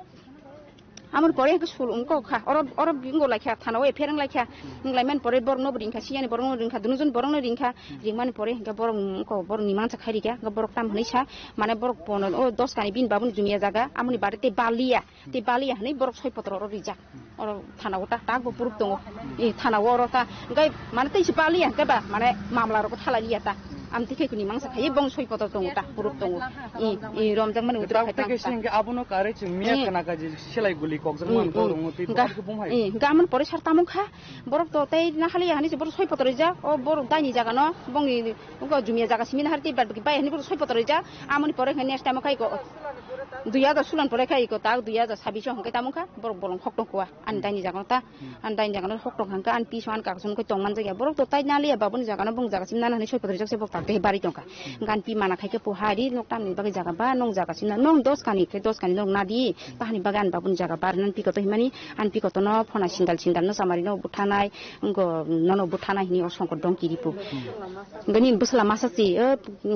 amon pore ke sul ungko kha oro bingo laikha thana we ferang laikha nglai men pore bor no bring kha siani bor no ring kha dunujun bor no ring kha ringman pore ga bor ko bor nimang cha khairi ga bor tam hni sa mane bor pon o 10 kani bin babun jumia jaga amoni barete balia te balia hni bor 6 potro ro rijak oro thana ota ta go purup tongo e thana oro ta ngai mane te si balia ga ba mane mamla ro ko thala liya ta amti ke kuni mangsa khai bong 6 potro tongo ta purup tongo e romjang mane udra khai ta ke sing ga abuno kare chung mia kana ka ji selai guli kokjang man to ngoti to ke bum hai gaman pore sar tamung kha borok to tai na khali hani se bor 6 potro ja o bor dani jaga no bongi ko jumia jaga simin harti bar ki bai hani bor 6 potro ja amoni pore khani next time khai ko 2000 sulan pore khai ko ta 2026 hangkai tamung kha borok bolong hok tong kwa an dani jaga ta an dani jaga no hok tong hangka an pi swan ka sun ko tong man jaga borok to tai na le babun jaga no bong jaga sim na hani 6 potro ja se bok ta te bari tong ka gan pi mana khai ke po hari nok tam ni bagai jaga ba nong jaga sim na nong 10 kani ke 10 kani nong nadi tahani bagan babun jaga bar nan pi ko to himani an pi ko to no phona singal no samari no buthanai ngo nono buthanai ni osongko dong kiripu ngani busla masasi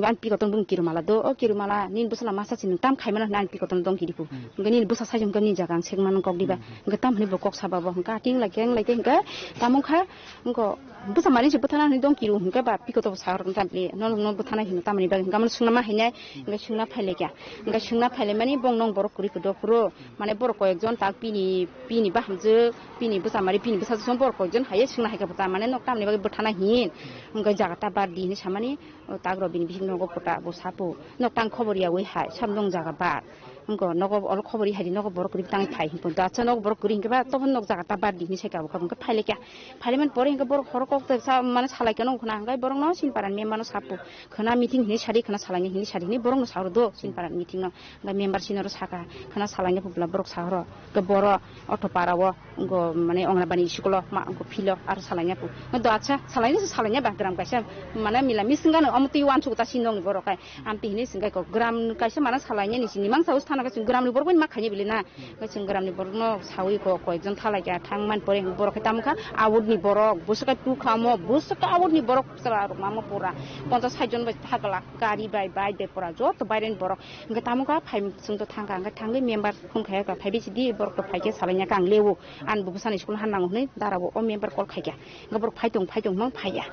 an pi ko to bung kirumala do o kirumala nin busla masasi ning tam khaimana nan pi ko to dong kiripu ngani busa sajum ngani jaga segman kok diba ngatam ni bokok sababa hangka ting la keng ga tamung kha ngo busa mari je buthana ni dong kiru hangka ba pi ko to sar tam ple no buthana hin tam ni ba ngaman sungna ma hinai nga sungna phaile kya nga sungna phaile mani bong nong borok kuri ko do puro mane borok ko ekjon tak pini ba hamje pini busa mari pini busa son borok ko ekjon haye sungna haika buta mane nok tam ni ba buthana hin nga jaga ta bar di ni samani tagro bini bing no go pota bo sapu nok tang khobor ya we hai samdong jaga ba हमको नगो अल खबरी हारि नगो बर करि तांग phi हिंपो dacha नगो बर करि हिंके बा तबन नग जागा ता बार दिनि सेका बखा हमको फाइले क्या फाइलेमन परे हिंके बर खर कक सा माने सालाय केनो खना हंगाय बर न सिन पारान मेम्बार न सापु खना मिटिं हिनि सारि खना सालायनि हिनि सारि नि बर न सारो दो सिन पारान मिटिं न मेम्बार सिनरो साका खना सालायनि पुबला बर सारो के बर अटो पारावो गो माने अंगनाबानि स्कुल मा अंको फिलो आरो सालायनि पु दाचा सालायनि बा ग्राम काइसा माने मिला मिसिंगानो अमति वान सुता सिनंग बर काय आमपि हिनि सिंगाय को ग्राम काइसा माने सालायनि निसिनि मां साउस थाना काइसा ग्रामनि बर मा खानि बिलेना काइसा ग्रामनि बर न सावि को कयजन थालायगा थांमान परे बर खै तामखा आवडनि बर बुसका टु खामो बुसका आवडनि बर सरा मामा पुरा 50-60 जन बाय थागला गारि बाय बेपरा जत बायरेन बर इंगा तामखा फाइ सुंत थांगा इंगा थांगै मेम्बार खनखाया का फाइ बिसिदि बर को फाइके सालायनि कां लेवो आन बुसानि स्कुल हाननांगौ नै दाराबो अ मेम्बार कल खायगा इंगा बर फाइदं मा फाइया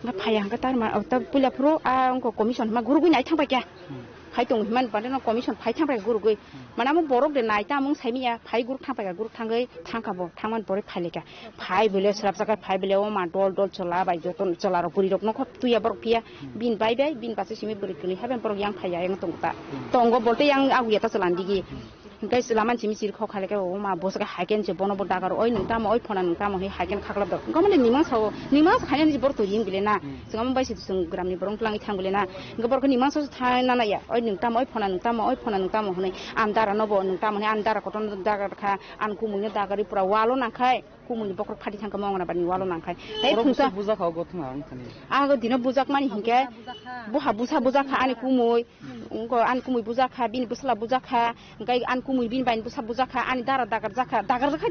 इंगा फाइया इंगा तार मा त पुलाफ्रो आ अंको कमिसन मा गुरुगै नाय थांबाय क्या फाइदं हिमान बादेन कमिसन फाइ थांबाय गुरुगै माना मो बरक दे नाय ता मं साइमिया फाइ गुरु थांबाय गुरु थांगै थांखाबो थांमान परे फाइलेका फाइ बेले सराब जाका फाइ बेले ओ मा दल चला बाय जतन चला र पुरि रक नख तुया बर पिया बिन बाय बिन पासे सिमे बरि कनि हाबेन बर yang फाइया yang तंगता तंगो बोलते yang आगुया ता चलानदिगी गाइस लामान सिमि सिर ख खालेका ओ मा बसका हाइकेन से बनबो दागार ओइ नोंता म ओइ फना नोंता म हाइकेन खागला द गमले निमा खायन जि बर तो रिं बिलेना जों म बाइसे जों ग्रामनि बरं लांगि थां बिलेना गबरखो निमा सो थाना नाया ओइ नोंता म ओइ फना नोंता म हनै आम दारा नबो नोंता म आन दारा कटन दागार खा आन कुमुनि दागारि पुरा वालो नाखाय कुमुनि बकर फाटि थांका मावना बानि वालो नाखाय ए खुंसा बुजा खाव गथं आं थानि आगो दिनो बुजाक मानि हिंके बुहा बुजा खा आनि कुमुय उंको आन कुमुय बुजा खा बिन बुसला बुजा खा गाय आन कुमुय बिन बाइन बुसा बुजा खा आनि दारा दागार जाखा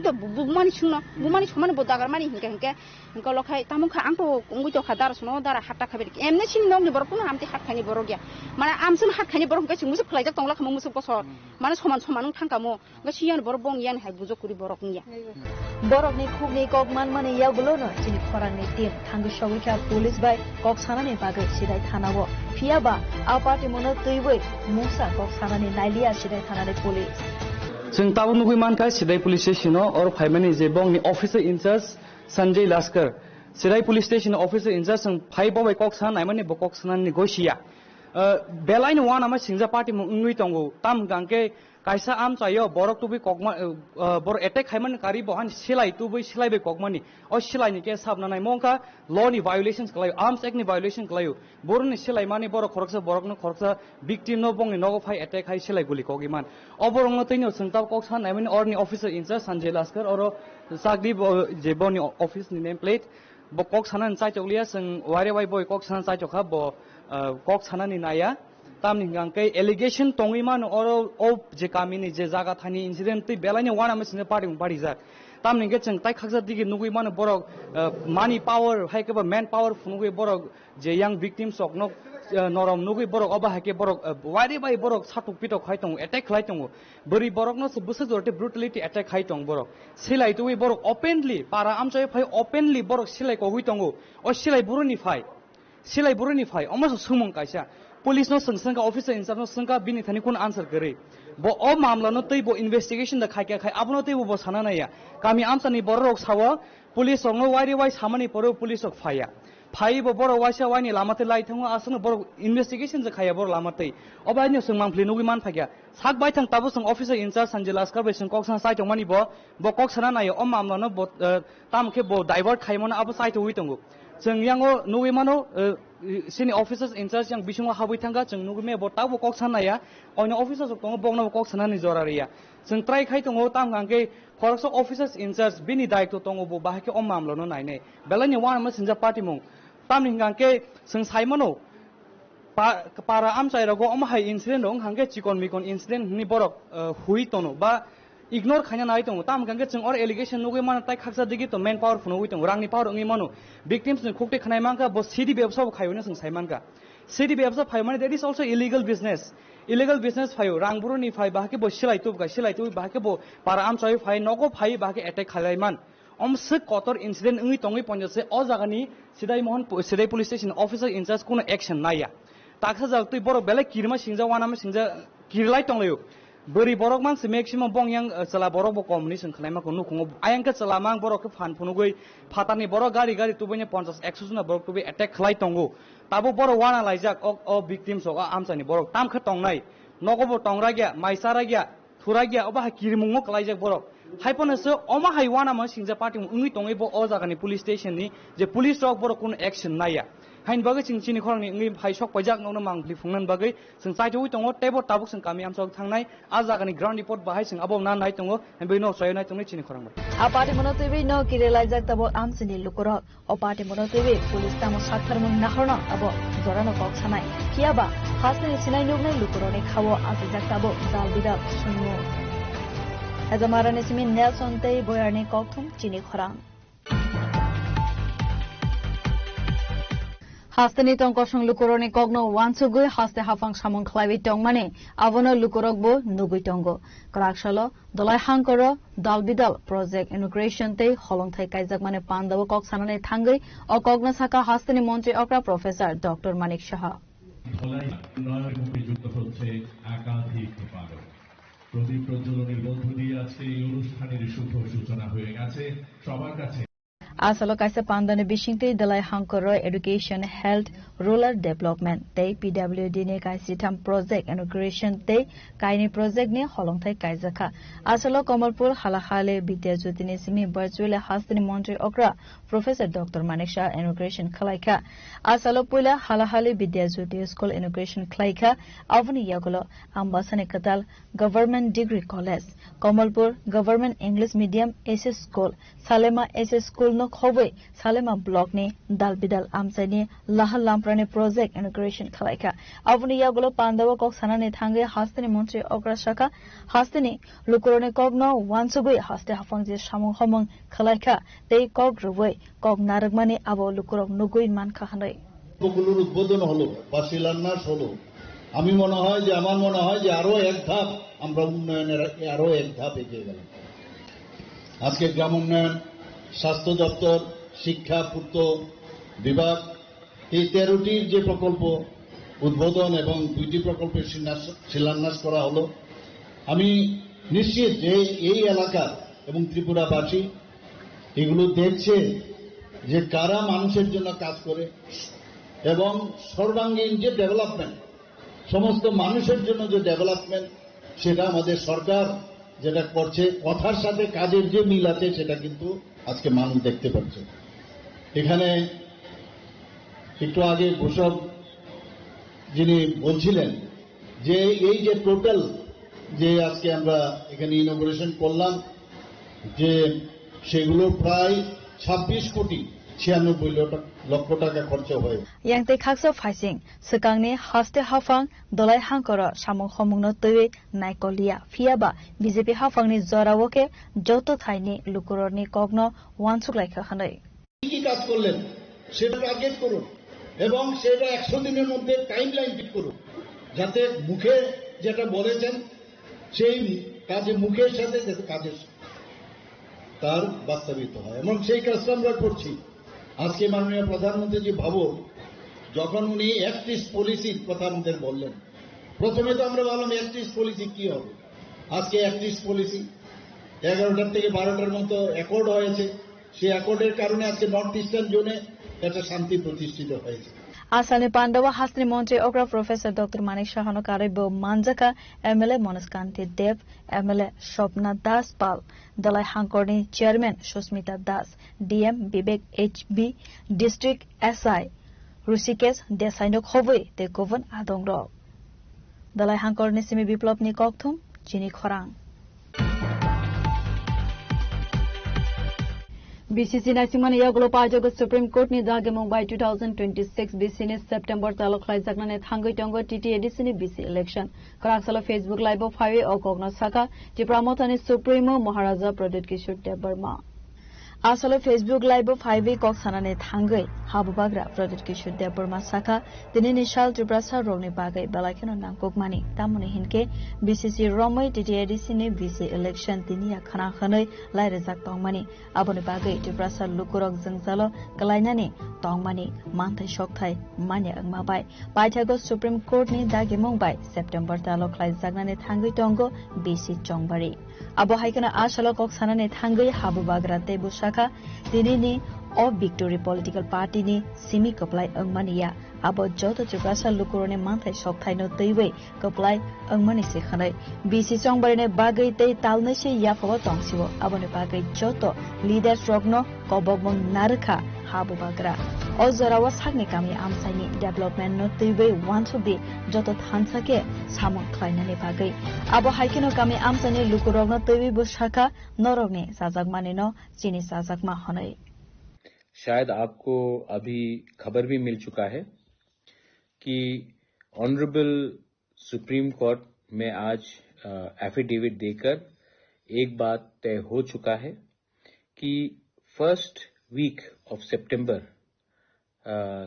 तो बुमानि सुनो बुमानि समान बो दागार मानि हिंके लखाय तामुखा आंथ उंगै तो खा दारा सुनो दारा हाटा खाबे एमने सिन नंनि बर कुनो आमति हाट खानि बर गया माने आमसुन हाट खानि बर गय मुसु खलायजा तंला खम मुसु बसर माने समान थांकामो गसियान बर बं यान हाय बुजकुरि बरकनिया बरकनि खुबनि ककमान माने यागुलो न चिनि खरांनि टीम थांगु सगैखा पुलिस बाय कक सानानि बागै सिदाय थानावो फियाबा आपाति मनो तैबै मुसा कक सानानि नाइलिया सिदाय थानानि पुलिस जों ताबो नुगै मानका सिदाय पुलिस स्टेशनाव और फाइमानि जे बंनि officer in charge Sanjay Laskar Sidhai police station officer in charge जों फाइबाव बाय कक सान नाइमानि ब कक सानानि गसिया बेलाइन वान आमा सिंजा पार्टी मु उंगै तंगौ ताम गांके कायसा आम चायो बरक तुबि ककमा बर अटैक खायमान कारी बहान सिलाई तुबि सिलाइबे ककमानि ओ सिलाइनि के साबना नाय मंका लॉनि वायोलेशंस कलायो आर्म्स एक्ट नि वायोलेशन कलायो बरनि सिलाई माने बरक खरकसा बरकनो खरकसा विक्टिम नो बंनि नगो फाइ अटैक हाय सिलाई गुलि कगिमान अबरंग तैनो संताव कक सान नायमानि ऑर्डनी ऑफिसर इंचार्ज संजय लास्कर और सागदि जेबोनि ऑफिस नि नेम प्लेट ब कक सानान चाइचौलिया जों वारे वाइ बय कक सानान चाइचौखा ब कक सानानि नाया तामनि गांकै एलिगेशन तंगिमान और ओ जे कामिनि जे जागा थानि इंसिडेंट तै बेलाइनि वाना मसिन पार्टी जा तामनि गे जों ताइ खागजा दिगे नुगै मान बरक मानि power हाइकेबा man power फुनुगै Barak J Yang victims of नरम नुगै बरक अबा हाइके बरक वारि बाय बरक साटुक पिटक खायतं अटैक खायतं बोरि बरक न बुस जरते ब्रुटलिटी अटैक खायतं बरक सिलाइ तुइ बरक ओपनली पारा आमचाय फाय ओपनली बरक सिलाइ को हुइतं ओ सिलाइ बुरुनि फाय अमस सुमं कायसा पुलिस नो संसंगा ऑफिसर इंचार्ज नो संगा बिनि थानि कोन आंसर करे बो ओ मामला नो तै बो इन्वेस्टिगेशन द खायके खाय आबनो तै बो साना नाया कामी आमसानि बर रक साव पुलिस नो वारि वाइ सामानि पर पुलिस क फाया फाइ बो बर वाइसा वानि लामाते लाई थंग आसन बर इन्वेस्टिगेशन ज खाया बर लामाते अबायनो सं मांफ्लि नुगि मान फाग्या साक बाय थां ताबो सं ऑफिसर इंचार्ज संजय लास्कर बे सं कक्सन साइटं मानि बो कक साना नायो ओ मामला नो बो तामखे बो डाइवर्ट खायमन आबो साइट हुइतंगो जों यांगो नुगि मानो सिनि ऑफिसर्स इंचार्ज yang बिसुङा हाबै थांगा जों नुगमे बटाबो कक सानाया अयनो ऑफिसर्स दङ बंनो कक सानानि जरारिया जों ट्राइ खाइ दङ ताम गांगे खरस ऑफिसर्स इंचार्ज बिनि दायित्व दङ बो बाहाके अ मामलानो नायने बेलानि वान मसिनजा पार्टी मुं तामनि गांगे जों साइमनो पारा आमचाइरगो अमहाय इंसिडेंट दं हांगे चिकन मिकन इंसिडेंट नि बरक हुइ तनो बा इग्नोर खायना नाय दङ ताम गांगे जों और एलिगेशन नुगै मान ताइ खागजा दिगि तो मेन पावर फुनो हुइ दङ रांनि पावर अंगि मानो विक्टिम्स नि खुक्ते खनाय मांका बो सिडी व्यवसाय खायनो जों साइमानका सिडी व्यवसाय फाय माने that is also illegal business फायो रांबुरुनि फाय बाहाके बो सिलाइतु बाहाके बो पारा आमचाइ फाय नगो फाय बाहाके अटैक खालायमान अमसे कतर इंसिडेंट अंगि तंगि पंजसे अ जागानि सिदाइ पुलिस स्टेशन ऑफिसर इंचार्ज कोनो एक्शन नाया ताखसा जागतै बर बेले किरमा सिंजा वानामा सिंजा किरलाय तंलायो बोरि बरक मानसि मैक्सिमम बं yang चला बरक बो कमनि जों खलायमा को नुखुङो आयंका चला मां बरक फान फुनुगै फातानि बरक गारि तुबैने 50-100 जुना बरक तुबे अटैक खलाय तंगो ताबो बर वाना लाइजाक अ विक्टिम्स अ आमसानि बरक तामखा तंनाय नगबो टंगरागिया माइसारागिया थुरागिया अबा किरमुंगो कलाइजक बरक हाइपनसो अमा हाइवाना म सिंजा पार्टी उंगि टंगैबो अ जागानि पुलिस स्टेशन नि जे पुलिस रक बर कुन एक्शन नाया हाइन बागै सिं सिनि खरनि उंगि हाइसक पाइजाक ननो मांगलि फुंनान बागै जों साइथोइ टंगो टेबो ताबुक जों कामि आमसक थांनाय आ जागानि ग्राउन्ड रिपोर्ट बाहाय जों अबो ना नाय टंगो बेनो सय नाय टंगनि सिनि खरंबा आ पार्टी मनोतेबि न किरेलाइजाक तबो आमसिनि लुकर अ पार्टी मनोतेबि पुलिस तामो साथरमन नाखरन अबो जरानो कक सानाय कियाबा हासनि सिनाय नुगनै लुकरनि खावो आजिजाक तबो जाल बिदा सुनु Hajamara Simi Nelson Tay Boyarni Koktum Chini Khorang. Hastani Tong Koshong Lukoroni Kogno Wansugui Haste Hafang Samon Clavi Tongmani Avono Lukorogbo Nuguitongo Krakshalo Dolai Hankoro Dalbidal Project Integration Tay Holong Thai Kaizak Mane Pandawa Kok Sanane Tangai or Kogna Saka Hastani Monte Okra Professor Dr. Manik Shah. প্রদীপ প্রজ্বলনের মধ্য দিয়ে আজকে এই অনুষ্ঠানের শুভ সূচনা হয়ে গেছে সবার কাছে Asalo kaisa pandane bishingte dalai hankoro education health rural development tei PWD ne kaisi tham project integration tei kaini project ne holongthai kaizakha asalo Kamalpur halahale bidyajyoti ne simi virtual hastani montri okra Professor Dr. Manik Shah integration khlaika asalo puila halahale bidyajyoti school integration khlaika avni yagolo ambasane katal government degree college Kamalpur government English medium SS school Salema SS school no Khoboi Salema block ni dalbidal amsani lahal lamprane project integration khalaika avuni yagolo pandawa kok sanane thange hastani montri okra shaka hastani lukurone kogno wansugui haste hafangje samung homong khalaika tei kog ruboi kog naragmani abo lukurok nugui man khanai গুলোর উদ্বোধন হলো বা শিলান্যাস হলো আমি মনে হয় যে আমার মনে হয় যে আরো এক ধাপ আমরা উন্নয়নের আরো এক ধাপ এগিয়ে গেলাম আজকে গ্রাম উন্নয়ন স্বাস্থ্য দপ্তর শিক্ষা পূর্ত বিভাগ এই 13টির যে প্রকল্প উদ্বোধন এবং 2টি প্রকল্পের শিলান্যাস করা হলো আমি নিশ্চিত যে এই এলাকা এবং ত্রিপুরাবাসী এগুলো দেখছে যে কারা মানুষের জন্য কাজ করে এবং সর্বাঙ্গীন যে ডেভেলপমেন্ট সমস্ত মানুষের জন্য যে ডেভেলপমেন্ট সেটা আমাদের সরকার যেটা করছে কথার সাথে কাজের যে মিল আছে সেটা কিন্তু আজকে মানুষ দেখতে পাচ্ছে এখানে একটু আগে ঘোষক যিনি বলছিলেন যে এই যে টোটাল যে আজকে আমরা এখানে ইনোগ্রেশন করলাম যে সেগুলো প্রায় 26 কোটি 96 লক্ষ টাকা খরচ হয় yang te khakso phaising sekangni haste hafang dolai hangkoro samung homungno tui naikolia fiaba BJP hafangni jorawoke joto thaini lukurorni kogno wansuk laika khanai কি কাজ করলেন সেটা টার্গেট করুন এবং সেটা 100 দিনের মধ্যে টাইমলাইন ঠিক করুন যাতে মুখে যেটা বলেছেন সেই কাজে মুখের সাথে কাজের তার বাস্তবায়িত হয় এবং সেই কাজটা আমরা করছি আজকে মাননীয় প্রধানমন্ত্রী জি ভাবুন যখন উনি অ্যাক্টিভ পলিসির কথা আমাদের বললেন প্রথমে তো আমরা বললাম অ্যাক্টিভ পলিসি কি হবে আজকে অ্যাক্টিভ পলিসি 11টার থেকে 12টার মতো অ্যাকর্ড হয়েছে সেই অ্যাকর্ডের কারণে আজকে নর্থ ইস্টার্ন জোনে একটা শান্তি প্রতিষ্ঠিত হয়েছে Asani Pandawa Hastani Monte Okra Professor Dr. Manik Shahano Karibo Manjaka MLA Monaskanti Dev MLA Shopna Das Pal Dalai Hankorni Chairman Shusmita Das DM Bibek HB District SI Rusikes Desainok Hovoi Te Govan Adongro Dalai Hankorni Simi Biplop Ni Kokthum Chini Khorang BCC Nasimani Yaglo Pajogo Supreme Court ni Dage Mumbai 2026 BC ni September talo khlai jaknane thangai tongo TT edition ni BC election Karaksala Facebook live of highway o Kogna Saka Tipramotani Supremo Maharaja Pradit Kishore Debarma Asalo Facebook live of highway kok sanane thangai habubagra Pradit Kishore Debarma Saka dini nishal Triprasa rogni bagai balakeno nangkokmani tamuni hinke BCC Romai TT edition ni BC election tinia khana khanai laire jak tongmani aboni bagai Triprasa lukurok jengzalo kalainani tongmani manthai shokthai manya angmabai paithago Supreme Court ni dage Mumbai September talo khlai jaknane thangai tongo BC Chongbari abo haikana asalo kok sanane thangai habubagra tebu shaka dinini of Victory Political Party ni Simi Kaplai Angmania abo joto chukrasa lukurone manthai sokthai no teiwei koplai angmani se khanai bc chongbari ne bagai tei talne se yafawa tongsiwo abo ne bagai joto leaders rogno kobogmong narkha habu bagra ozarawa sakni kami amsaini development no teiwei wanthudi joto thansake samong khlainani bagai abo haikino kami amsani lukurogno teiwei bushaka norogni sajagmani no chini sajagma hanai। शायद आपको अभी खबर भी मिल चुका है कि honourable supreme court में आज एफिडेविट देकर एक बात तय हो चुका है कि फर्स्ट वीक ऑफ सितंबर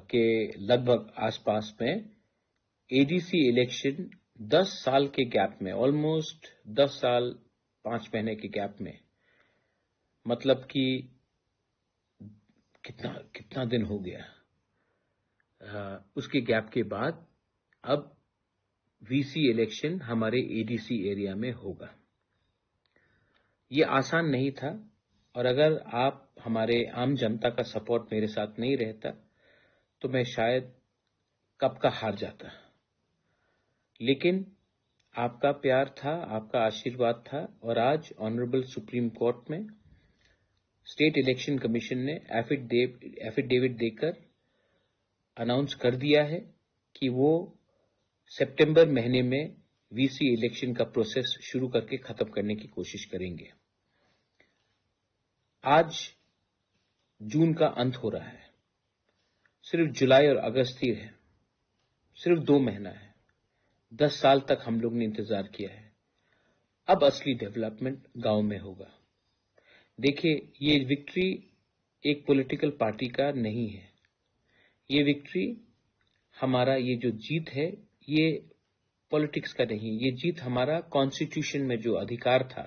के लगभग आसपास में एडीसी इलेक्शन 10 साल के गैप में, ऑलमोस्ट 10 साल 5 महीने के गैप में, मतलब कि कितना दिन हो गया, उसके गैप के बाद अब वीसी इलेक्शन हमारे एडीसी एरिया में होगा। ये आसान नहीं था और अगर आप हमारे आम जनता का सपोर्ट मेरे साथ नहीं रहता तो मैं शायद कब का हार जाता, लेकिन आपका प्यार था, आपका आशीर्वाद था और आज ऑनरेबल सुप्रीम कोर्ट में स्टेट इलेक्शन कमीशन ने एफिडेविट देकर अनाउंस कर दिया है कि वो सितंबर महीने में वीसी इलेक्शन का प्रोसेस शुरू करके खत्म करने की कोशिश करेंगे। आज जून का अंत हो रहा है, सिर्फ जुलाई और अगस्त ही है, सिर्फ 2 महीना है। 10 साल तक हम लोग ने इंतजार किया है, अब असली डेवलपमेंट गांव में होगा। देखिए, ये विक्ट्री एक पॉलिटिकल पार्टी का नहीं है, ये विक्ट्री हमारा, ये जो जीत है ये पॉलिटिक्स का नहीं, ये जीत हमारा कॉन्स्टिट्यूशन में जो अधिकार था,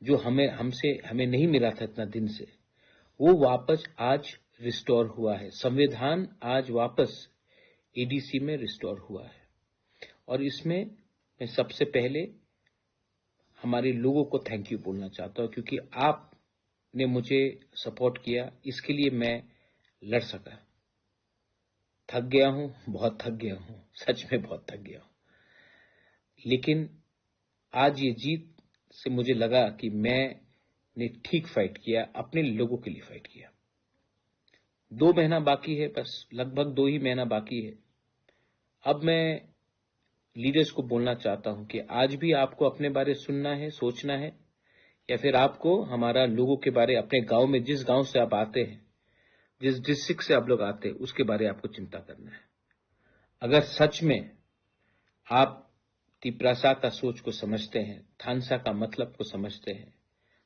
जो हमें नहीं मिला था इतना दिन से, वो वापस आज रिस्टोर हुआ है। संविधान आज वापस एडीसी में रिस्टोर हुआ है और इसमें मैं सबसे पहले हमारे लोगों को थैंक यू बोलना चाहता हूं, क्योंकि आपने मुझे सपोर्ट किया, इसके लिए मैं लड़ सका। थक गया हूं, बहुत थक गया हूं, सच में बहुत थक गया हूं, लेकिन आज ये जीत से मुझे लगा कि मैंने ठीक फाइट किया, अपने लोगों के लिए फाइट किया। 2 महीना बाकी है, बस लगभग 2 ही महीना बाकी है। अब मैं लीडर्स को बोलना चाहता हूं कि आज भी आपको अपने बारे सुनना है, सोचना है, या फिर आपको हमारा लोगों के बारे, अपने गांव में, जिस गांव से आप आते हैं, जिस डिस्ट्रिक्ट से आप लोग आते हैं, उसके बारे आपको चिंता करना है। अगर सच में आप तिप्रासा का सोच को समझते हैं, थानसा का मतलब को समझते हैं,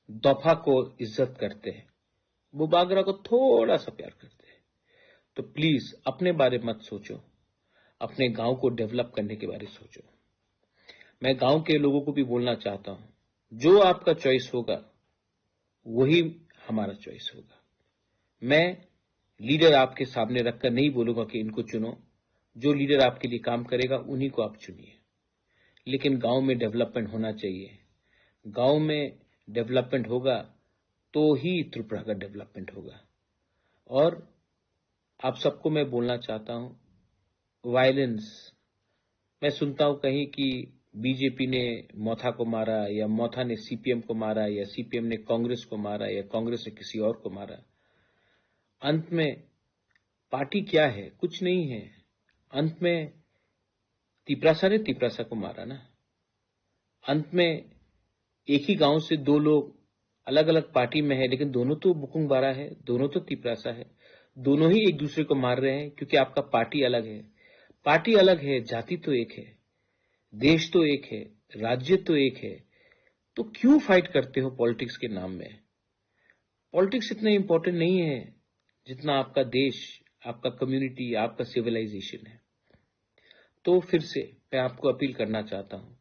दोफा को इज्जत करते हैं, बुबागरा को थोड़ा सा प्यार करते हैं, तो प्लीज अपने बारे मत सोचो, अपने गांव को डेवलप करने के बारे में सोचो। मैं गांव के लोगों को भी बोलना चाहता हूं, जो आपका चॉइस होगा वही हमारा चॉइस होगा। मैं लीडर आपके सामने रखकर नहीं बोलूंगा कि इनको चुनो, जो लीडर आपके लिए काम करेगा उन्हीं को आप चुनिए, लेकिन गांव में डेवलपमेंट होना चाहिए। गांव में डेवलपमेंट होगा तो ही त्रिपुरा का डेवलपमेंट होगा। और आप सबको मैं बोलना चाहता हूं, वायलेंस, मैं सुनता हूं कहीं कि बीजेपी ने मोथा को मारा, या मोथा ने सीपीएम को मारा, या सीपीएम ने कांग्रेस को मारा, या कांग्रेस ने किसी और को मारा। अंत में पार्टी क्या है? कुछ नहीं है। अंत में तिप्रासा ने तिप्रासा को मारा ना। अंत में एक ही गांव से 2 लोग अलग अलग पार्टी में है, लेकिन दोनों तो बुकुंग बारा है, दोनों तो तिप्रासा है, दोनों ही एक दूसरे को मार रहे हैं, क्योंकि आपका पार्टी अलग है। पार्टी अलग है, जाति तो एक है, देश तो एक है, राज्य तो एक है, तो क्यों फाइट करते हो पॉलिटिक्स के नाम में? पॉलिटिक्स इतना इंपॉर्टेंट नहीं है जितना आपका देश, आपका कम्युनिटी, आपका सिविलाइजेशन है। तो फिर से मैं आपको अपील करना चाहता हूं,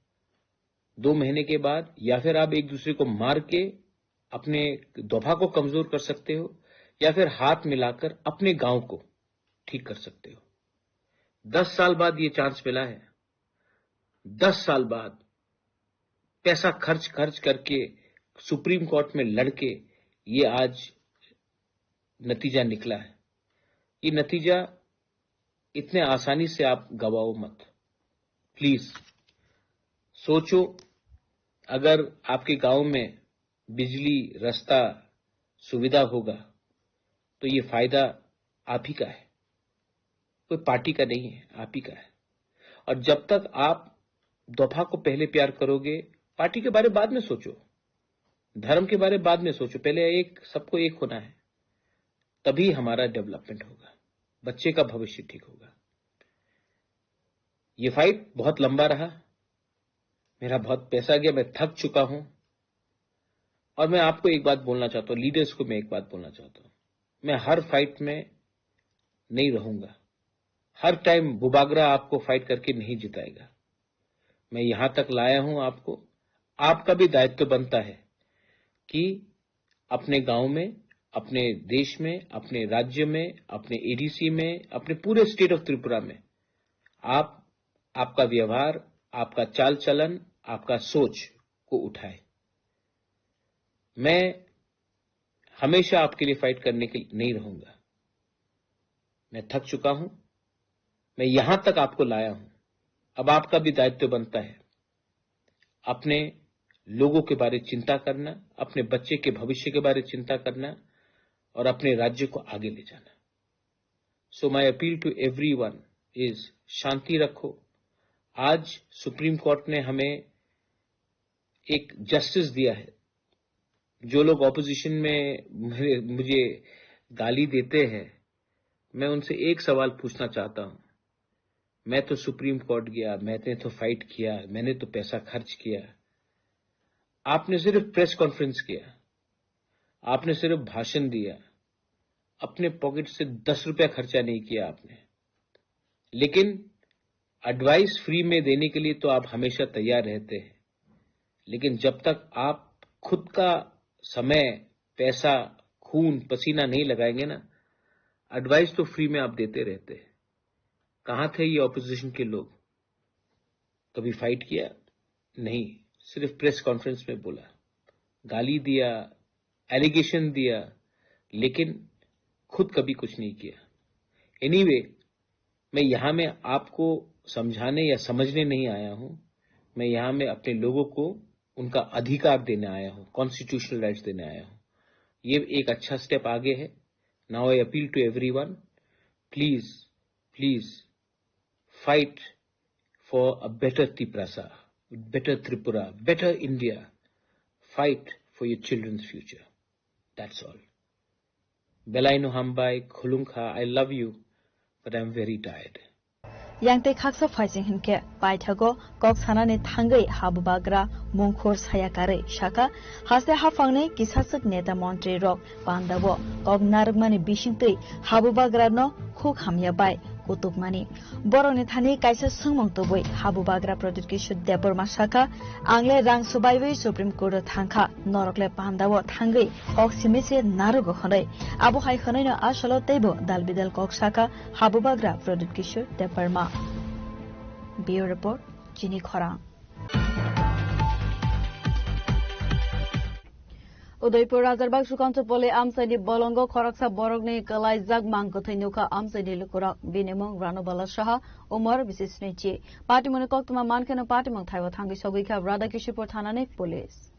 2 महीने के बाद या फिर आप एक दूसरे को मार के अपने दोफा को कमजोर कर सकते हो, या फिर हाथ मिलाकर अपने गांव को ठीक कर सकते हो। 10 साल बाद ये चांस मिला है। 10 साल बाद पैसा खर्च करके सुप्रीम कोर्ट में लड़के ये आज नतीजा निकला है। ये नतीजा इतने आसानी से आप गवाओ मत। प्लीज सोचो, अगर आपके गांव में बिजली, रास्ता, सुविधा होगा तो ये फायदा आप ही का है, कोई पार्टी का नहीं है, आप ही का है। और जब तक आप दफा को पहले प्यार करोगे, पार्टी के बारे बाद में सोचो, धर्म के बारे बाद में सोचो, पहले सबको एक होना है, तभी हमारा डेवलपमेंट होगा, बच्चे का भविष्य ठीक होगा। ये फाइट बहुत लंबा रहा, मेरा बहुत पैसा गया, मैं थक चुका हूं। और मैं आपको एक बात बोलना चाहता हूं, लीडर्स को मैं एक बात बोलना चाहता हूं, मैं हर फाइट में नहीं रहूंगा, हर टाइम बुबागरा आपको फाइट करके नहीं जिताएगा। मैं यहां तक लाया हूं आपको, आपका भी दायित्व बनता है कि अपने गांव में, अपने देश में, अपने राज्य में, अपने एडीसी में, अपने पूरे स्टेट ऑफ त्रिपुरा में आपका व्यवहार, आपका चाल चलन, आपका सोच को उठाए। मैं हमेशा आपके लिए फाइट करने के लिए नहीं रहूंगा, मैं थक चुका हूं, मैं यहां तक आपको लाया हूं, अब आपका भी दायित्व बनता है अपने लोगों के बारे चिंता करना, अपने बच्चे के भविष्य के बारे चिंता करना और अपने राज्य को आगे ले जाना। So my appeal to everyone is शांति रखो। आज सुप्रीम कोर्ट ने हमें एक जस्टिस दिया है। जो लोग ऑपोजिशन में मुझे गाली देते हैं, मैं उनसे एक सवाल पूछना चाहता हूं। मैं तो सुप्रीम कोर्ट गया, मैंने तो फाइट किया, मैंने तो पैसा खर्च किया, आपने सिर्फ प्रेस कॉन्फ्रेंस किया, आपने सिर्फ भाषण दिया, अपने पॉकेट से 10 रुपया खर्चा नहीं किया आपने। लेकिन एडवाइस फ्री में देने के लिए तो आप हमेशा तैयार रहते हैं, लेकिन जब तक आप खुद का समय, पैसा, खून, पसीना नहीं लगाएंगे ना, एडवाइस तो फ्री में आप देते रहते हैं। कहां थे ये ऑपोजिशन के लोग? कभी फाइट किया? नहीं, सिर्फ प्रेस कॉन्फ्रेंस में बोला, गाली दिया, एलिगेशन दिया, लेकिन खुद कभी कुछ नहीं किया। एनीवे, मैं यहां में आपको समझाने या समझने नहीं आया हूं, मैं यहां में अपने लोगों को उनका अधिकार देने आया हूं, कॉन्स्टिट्यूशनल राइट्स देने आया हूं। ये एक अच्छा स्टेप आगे है। Now I appeal to everyone, please please fight for a better Tripura, better Tripura, better India. Fight for your children's future. That's all. Belaino Hambai, Khulungkha, I love you, but I'm very tired. Yang te khaksa phasing hinke paithago kok sanane thangai habubagra mungkhor sayakare shaka haste hafangne kisasak neta montri rok pandabo kok narmani bishingtei habubagra no khuk hamya bai kutukmani boroni thani kaisa sungmong toboi habubagra project ki shuddepur masaka angle rang subaibai supreme court thangkha norokle pandabo thangai kok simise narugo khonai abo hai khonai no asolo teibo dalbidal kok saka habubagra project ki shuddepur ma Bureau Report, Jini Khorang. Udaipur Rajarbaগ Sukanto Pole Amsani Bolongo Khoraksa Borogni Kalai Zag Mangkothinuka Amsani Lukurak Binemong Ranobala Shaha Umar Bisisnechi Party Monokokma Mankano Party Mong Thaiwa Thangi Sogika Radakishipur Thanane Police.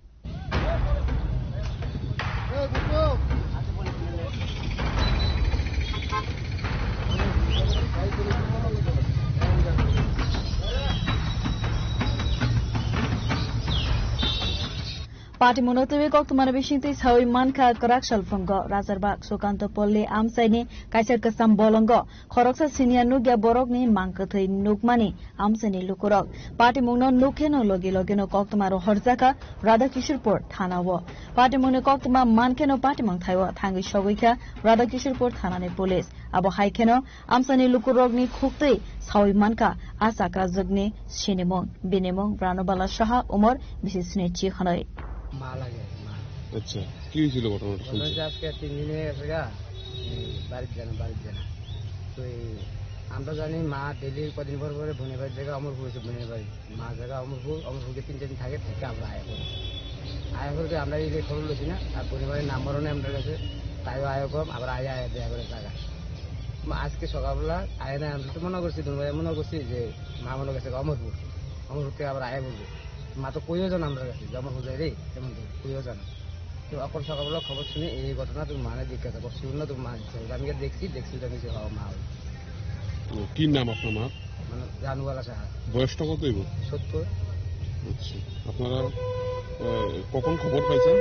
Party Monotovi Koktumana Bishinti Sawi Manka Korakshal Fungo Rajarbaগ Sukanto Pole Amsani Kaisar Kasam Bolongo Khoroksa Senior Nugia Borogni Mankathai Nukmani Amsani Lukurok Party Mono Nukeno Logino Koktumaro Horzaka Radakishirpur Thanawo Party Mono Koktuma Mankeno Party Mong Thaiwa Thangi Shogika Radakishirpur Thanane Police Abo Haikeno Amsani Lukurogni Khukti Sawi Manka Asakra Zugni Shinimong Binemong Ranobala Shaha Umar Bisisnechi Hanoi আচ্ছা কি হয়েছিল ঘটনাটা শুনছি আজকে 3 দিনে এসেগা বাড়ি জানা তো আমরা জানি মা ডেলি কদিন পর পরে বোনের বাড়ি জায়গা অমরপুর হয়েছে বোনের বাড়ি মা জায়গা অমরপুরকে 3 দিন থাকে আমরা আয়া করে আমরা এই যে খবর লইছি না আর বোনের বাড়ির নাম্বারও নেই আমাদের কাছে তাই আয়া কম আবার আয়া দেয়া করে জায়গা আজকে সকালবেলা আয় না, আমরা তো মনে করছি মনে করছি যে মা মনে করছে অমরপুর থেকে আবার আয় বলবো, মা তো কইও জানা আমরা কাছে যে অমরপুর যাই রে, তেমন কইও জানা। তো এখন সকালবেলা খবর শুনে এই ঘটনা তুমি মানে জিজ্ঞাসা করছি না, তুমি মা দিচ্ছে আমি দেখছি জানিছি মা হয়। কি নাম আপনার মা? মানে জানুয়ালা সাহা। বয়সটা কত? 70। আচ্ছা, আপনারা কখন খবর পাইছেন?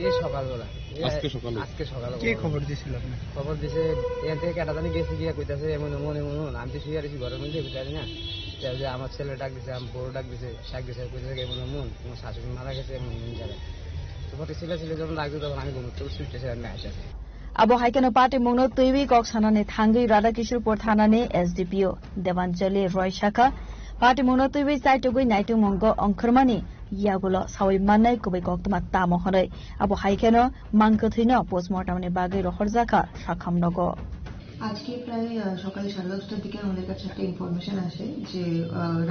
এই সকালবেলা। আজকে সকালে? আজকে সকালে। কি খবর দিয়েছিল আপনি? খবর দিছে এখান থেকে কেটা জানি গেছে গিয়া কইতাছে এমন আমি তো শুয়ে আছি ঘরের মধ্যে বুঝতে না, যে আমার ছেলে ডাক দিছে, আমার বড় ডাক দিছে, কইতেছে এমন তোমার শাশুড়ি মারা গেছে এমন জায়গায়। তো পরে ছেলে যখন ডাকছে তখন আমি ঘুমোতে সুইটেছে আমি আসে। Abo haikano party mongno tuiwi kok sanane thangi Radhakishorpur thanane SDPO Devanjali Roy Shaka party mongno tuiwi saitogui naitu mongo ongkhormani yagulo sawi manai kubai koktuma tamo honai abo haikano mangkothuino postmortem ni bagai rohorjaka sakhamnogo আজকে প্রায় সকাল 10:30টার দিকে আমাদের কাছে একটা information আসে যে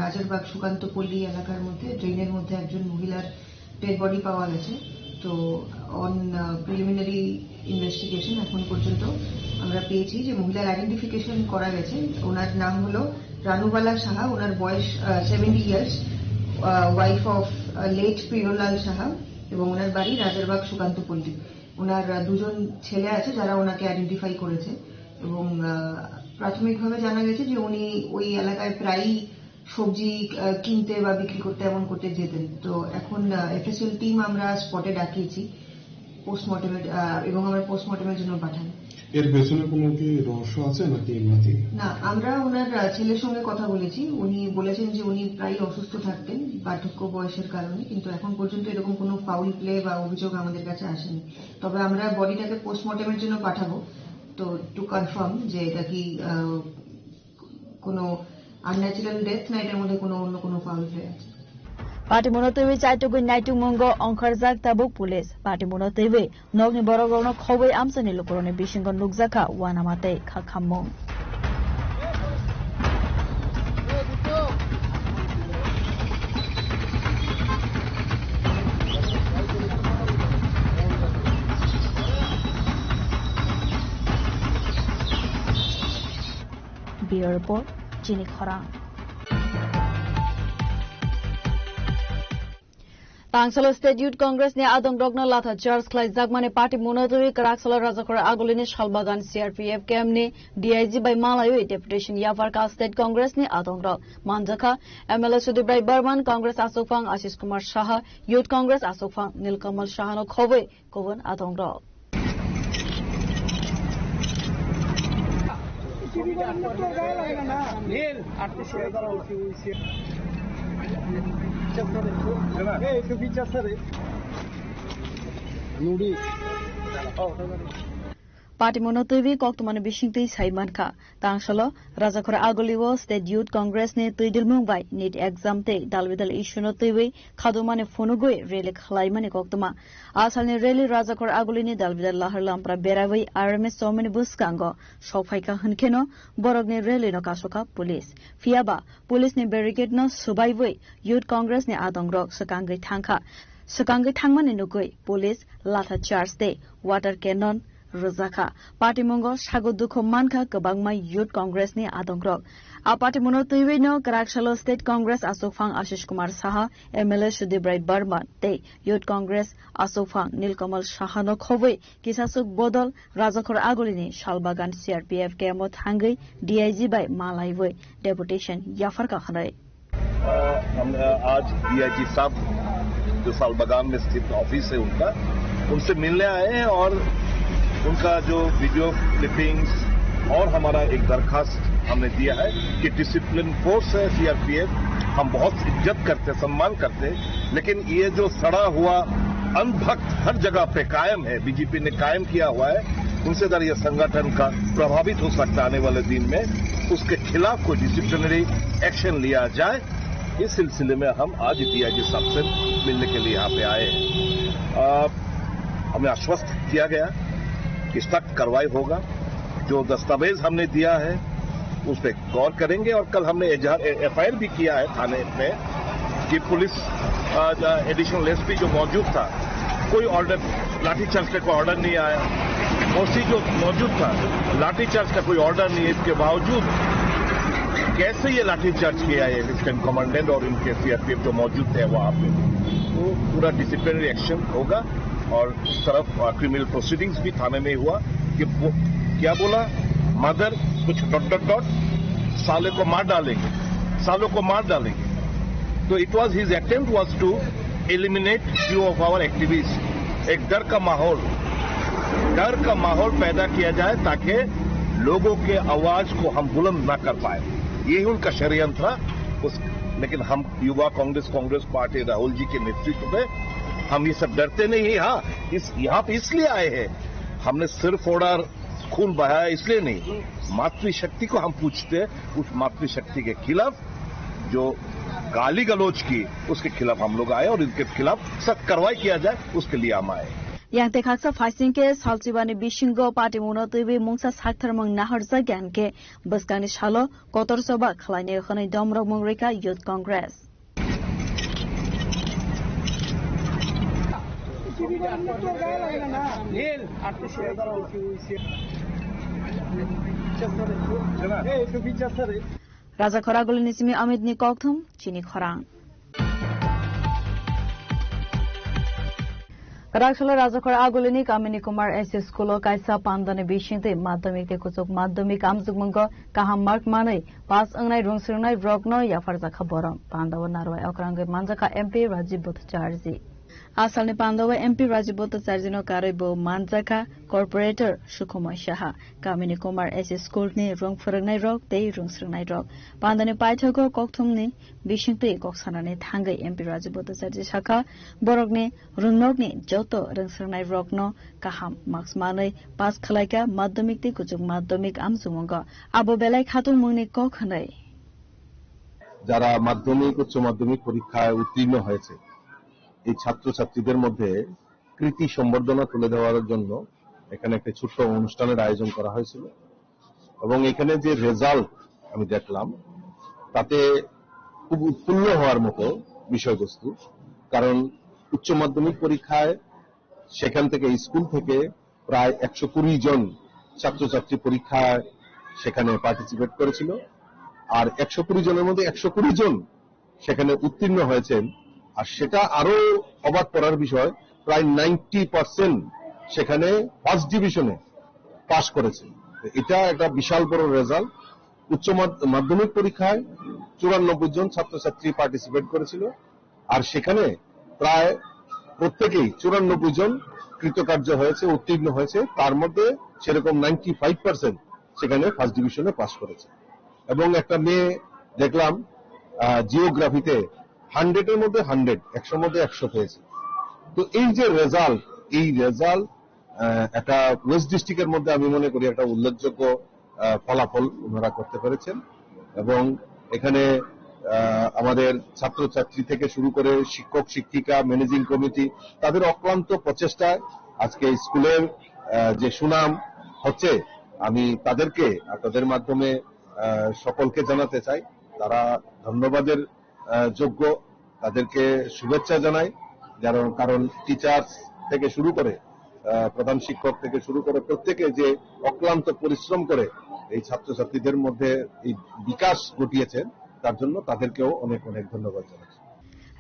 রাজারবাগ সুকান্তপল্লী এলাকার মধ্যে ড্রেনের মধ্যে একজন মহিলার ডেড বডি পাওয়া গেছে। তো অন প্রিলিমিনারি ইনভেস্টিগেশন এখন পর্যন্ত আমরা পেয়েছি যে মহিলার আইডেন্টিফিকেশন করা গেছে। ওনার নাম হলো রানুবালা সাহা, ওনার বয়স 70 years, wife of late Priyalal Saha এবং ওনার বাড়ি রাজারবাগ সুকান্তপল্লী। ওনার দুজন ছেলে আছে যারা ওনাকে আইডেন্টিফাই করেছে এবং প্রাথমিকভাবে জানা গেছে যে উনি ওই এলাকায় প্রায়ই সবজি কিনতে বা বিক্রি করতে এমন করতে যেতেন। তো এখন এফএসএল টিম আমরা স্পটে ডাকিয়েছি পোস্টমর্টেমের এবং আমরা পোস্টমর্টেমের জন্য পাঠাই। এর পেছনে কোনো কি রহস্য আছে নাকি? না, আমরা ওনার ছেলের সঙ্গে কথা বলেছি, উনি বলেছেন যে উনি প্রায় অসুস্থ থাকতেন বার্ধক্য বয়সের কারণে, কিন্তু এখন পর্যন্ত এরকম কোনো ফাউল প্লে বা অভিযোগ আমাদের কাছে আসেনি। তবে আমরা বডিটাকে পোস্টমর্টেমের জন্য পাঠাবো তো টু কনফার্ম যে এটা কি কোনো আনন্যাচারাল ডেথ না এটার মধ্যে কোনো অন্য কোনো ফাউল প্লে আছে। Party monotoi chaitogui naitu mongo ongkharjak tabuk police party monotoi nokni borogorno khoboi amsani lukoroni bisingo nukjaka wanamate khakhammong Bureau Report Jini Khorang Tangsalo State Youth Congress ni adong dogna latha Charles Clay Jagmani Party monotoi Karaksala Rajakor Agolini Shalbagan CRPF camp ni DIG by Malayo deputation Yavarka State Congress ni adong rok Manjaka MLA Sudibrai Barman Congress Asokfang Ashish Kumar Shaha Youth Congress Asokfang Nilkamal Shahano Khoboi Kovan adong rok Party monotoi koktumani bisingtui saimanka tangsalo Rajakor Agoliwo State Youth Congress ni tuidilmung bai NEET exam te dalbidal issue tui khadumani phonugoi rally khlaimani koktuma asalni rally Rajakor Agolini dalbidal lahar lampra berawai RMS somani buskango sophaika hunkheno borogni rally no kasoka police fiaba police ni barricade no subaiboi Youth Congress ni adongrok sakangai thangmani nugoi police latha charge te water cannon Rojaka Party Mongo Shagodukho Manka Kabangma Youth Congress ni adongrok A party monotoi no Karaksala State Congress Asokfang Ashish Kumar Saha MLA Sudibrai Barman te Youth Congress Asokfang Nilkamal Shahano Khoboi Kisasuk Bodol Rajakor Agolini Shalbagan CRPF Kemot Hangai DIG by Malaivoi Deputation Yafarka Khanai हम आज DIG साहब जो सालबागान में स्थित office है उनसे मिलने आए हैं और उनका जो वीडियो क्लिपिंग्स और हमारा एक दरखास्त हमने दिया है कि डिसिप्लिन फोर्स है CRPF, हम बहुत इज्जत करते सम्मान करते, लेकिन ये जो सड़ा हुआ अंधभक्त हर जगह पे कायम है, बीजेपी ने कायम किया हुआ है, उनसे अगर ये संगठन का प्रभावित हो सकता है आने वाले दिन में, उसके खिलाफ कोई डिसिप्लिनरी एक्शन लिया जाए। इस सिलसिले में हम आज DIG साहब से मिलने के लिए यहाँ पे आए हैं। हमें आश्वस्त किया गया कि सख्त कार्रवाई होगा, जो दस्तावेज हमने दिया है उस पर गौर करेंगे और कल हमने FIR भी किया है थाने में कि पुलिस एडिशनल SP जो मौजूद था कोई ऑर्डर लाठीचार्ज का कोई ऑर्डर नहीं आया, ओसी जो मौजूद था, लाठीचार्ज का कोई ऑर्डर नहीं है, इसके बावजूद कैसे ये लाठीचार्ज किया है लेफ्टिनेंट कमांडेंट और इनके सीआरपीएफ जो मौजूद थे वहां पे, वो पूरा डिसिप्लिनरी एक्शन होगा। और उस तरफ क्रिमिनल प्रोसीडिंग्स भी थाने में हुआ कि क्या बोला, मदर कुछ डॉट साले को मार डालेंगे, सालों को मार डालेंगे। तो it was his attempt was to eliminate few of our activist. एक डर का माहौल पैदा किया जाए ताकि लोगों के आवाज को हम बुलंद न कर पाए, यही उनका षड्यंत्र था। लेकिन हम युवा कांग्रेस पार्टी राहुल जी के नेतृत्व में हम ये सब डरते नहीं है। हाँ, यहाँ पे इसलिए आए हैं, हमने सिर्फ ऑर्डर खून बहाया इसलिए नहीं, मातृशक्ति को हम पूछते, उस मातृशक्ति के खिलाफ जो गाली गलौज की उसके खिलाफ हम लोग आए और इनके खिलाफ सख्त कार्रवाई किया जाए उसके लिए हम आए। yang te khaksa faising ke salchibani bishingo party mono tebe mungsa sakthar mang naharza gyan ke baskani shalo kotor soba khlaine khonai domrok mongreka youth congress raja khora goli nisimi amit ni kokthum chini khorang Karakhala Rajakhora Agulini Kamini Kumar SS School Kaisa Pandane Bishinte Madhyamik te Kusuk Madhyamik Amzugmungo Kaham Mark Manai Pas Angnai Rungsurnai Rogno Yafarza Khaboram Pandawa Narwai Okrangai Manjaka MP Rajiv Bhattacharya Asalni Pandawa MP Rajiv Bhattacharya no Karibo Manjaka Corporator Shukumar Shaha Kamini Kumar SS School ni Rungfurangnai Rog te Rungsurnai Rog Pandane Paithogo Kokthumni Bishinte Koksanane Thangai MP Rajiv Bhattacharya Shaka Borogni Rungnogni Joto Rungsurnai Rogno Kaham Max Manai Pas Khalaika Madhyamik te Kujuk Madhyamik Amzugmungo Abo Belai Khatun Mungni Kokhanai যারা মাধ্যমিক উচ্চ মাধ্যমিক পরীক্ষায় উত্তীর্ণ হয়েছে এই ছাত্রছাত্রীদের মধ্যে কৃতি সম্বর্ধনা তুলে দেওয়ার জন্য এখানে একটা ছোট্ট অনুষ্ঠানের আয়োজন করা হয়েছিল এবং এখানে যে রেজাল্ট আমি দেখলাম তাতে খুব উৎফুল্ল হওয়ার মতো বিষয়বস্তু কারণ উচ্চ মাধ্যমিক পরীক্ষায় সেখান থেকে স্কুল থেকে প্রায় 120 জন ছাত্রছাত্রী পরীক্ষায় সেখানে পার্টিসিপেট করেছিল আর 120 জনের মধ্যে 120 জন সেখানে উত্তীর্ণ হয়েছেন আর সেটা আরো অবাক করার বিষয় প্রায় 90% সেখানে ফার্স্ট ডিভিশনে পাস করেছে এটা একটা বিশাল বড় রেজাল্ট উচ্চ মাধ্যমিক পরীক্ষায় 94 জন ছাত্রছাত্রী পার্টিসিপেট করেছিল আর সেখানে প্রায় প্রত্যেকেই 94 জন কৃতকার্য হয়েছে উত্তীর্ণ হয়েছে তার মধ্যে সেরকম 95% সেখানে ফার্স্ট ডিভিশনে পাস করেছে এবং একটা মেয়ে দেখলাম জিওগ্রাফিতে 100 এর মধ্যে 100 100 মধ্যে 100 পেয়েছে তো এই যে রেজাল্ট একটা ওয়েস্ট ডিস্ট্রিক্টের মধ্যে আমি মনে করি একটা উল্লেখযোগ্য ফলাফল ওনারা করতে পেরেছেন এবং এখানে আমাদের ছাত্রছাত্রী থেকে শুরু করে শিক্ষক শিক্ষিকা ম্যানেজিং কমিটি তাদের অক্লান্ত প্রচেষ্টায় আজকে স্কুলের যে সুনাম হচ্ছে আমি তাদেরকে তাদের মাধ্যমে সকলকে জানাতে চাই তারা ধন্যবাদের যোগ্য তাদেরকে শুভেচ্ছা জানাই কারণ টিচার্স থেকে শুরু করে প্রধান শিক্ষক থেকে শুরু করে প্রত্যেকে যে অক্লান্ত পরিশ্রম করে এই ছাত্রছাত্রীদের মধ্যে এই বিকাশ ঘটিয়েছেন তার জন্য তাদেরকেও অনেক অনেক ধন্যবাদ জানাচ্ছি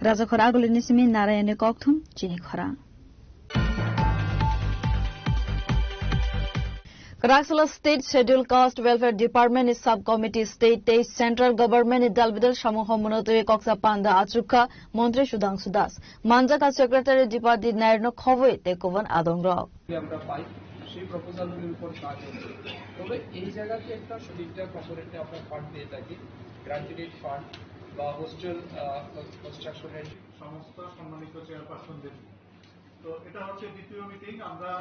রাজাখরা আগুলি নিসিমি নারায়ণে ককথুম চিনি খরা Karakhala State Scheduled Caste Welfare Department is Subcommittee State Day Central Government Dalbidal Shamuho Monotoe Koksa Panda Achukha Montri Sudhanshu Das Manjaka Secretary Department Nairno Khove Tekovan Adongra আমরা পাই সেই প্রপোজালগুলোর উপর কাজ হচ্ছে তবে এই জায়গাতে একটা সুবিধা কর্পোরেটে আমরা ফান্ড দিয়ে থাকি গ্র্যাজুয়েট ফান্ড বা হোস্টেল কনস্ট্রাকশনের সমস্ত সম্মানিত চেয়ারপারসনদের তো এটা হচ্ছে দ্বিতীয় মিটিং আমরা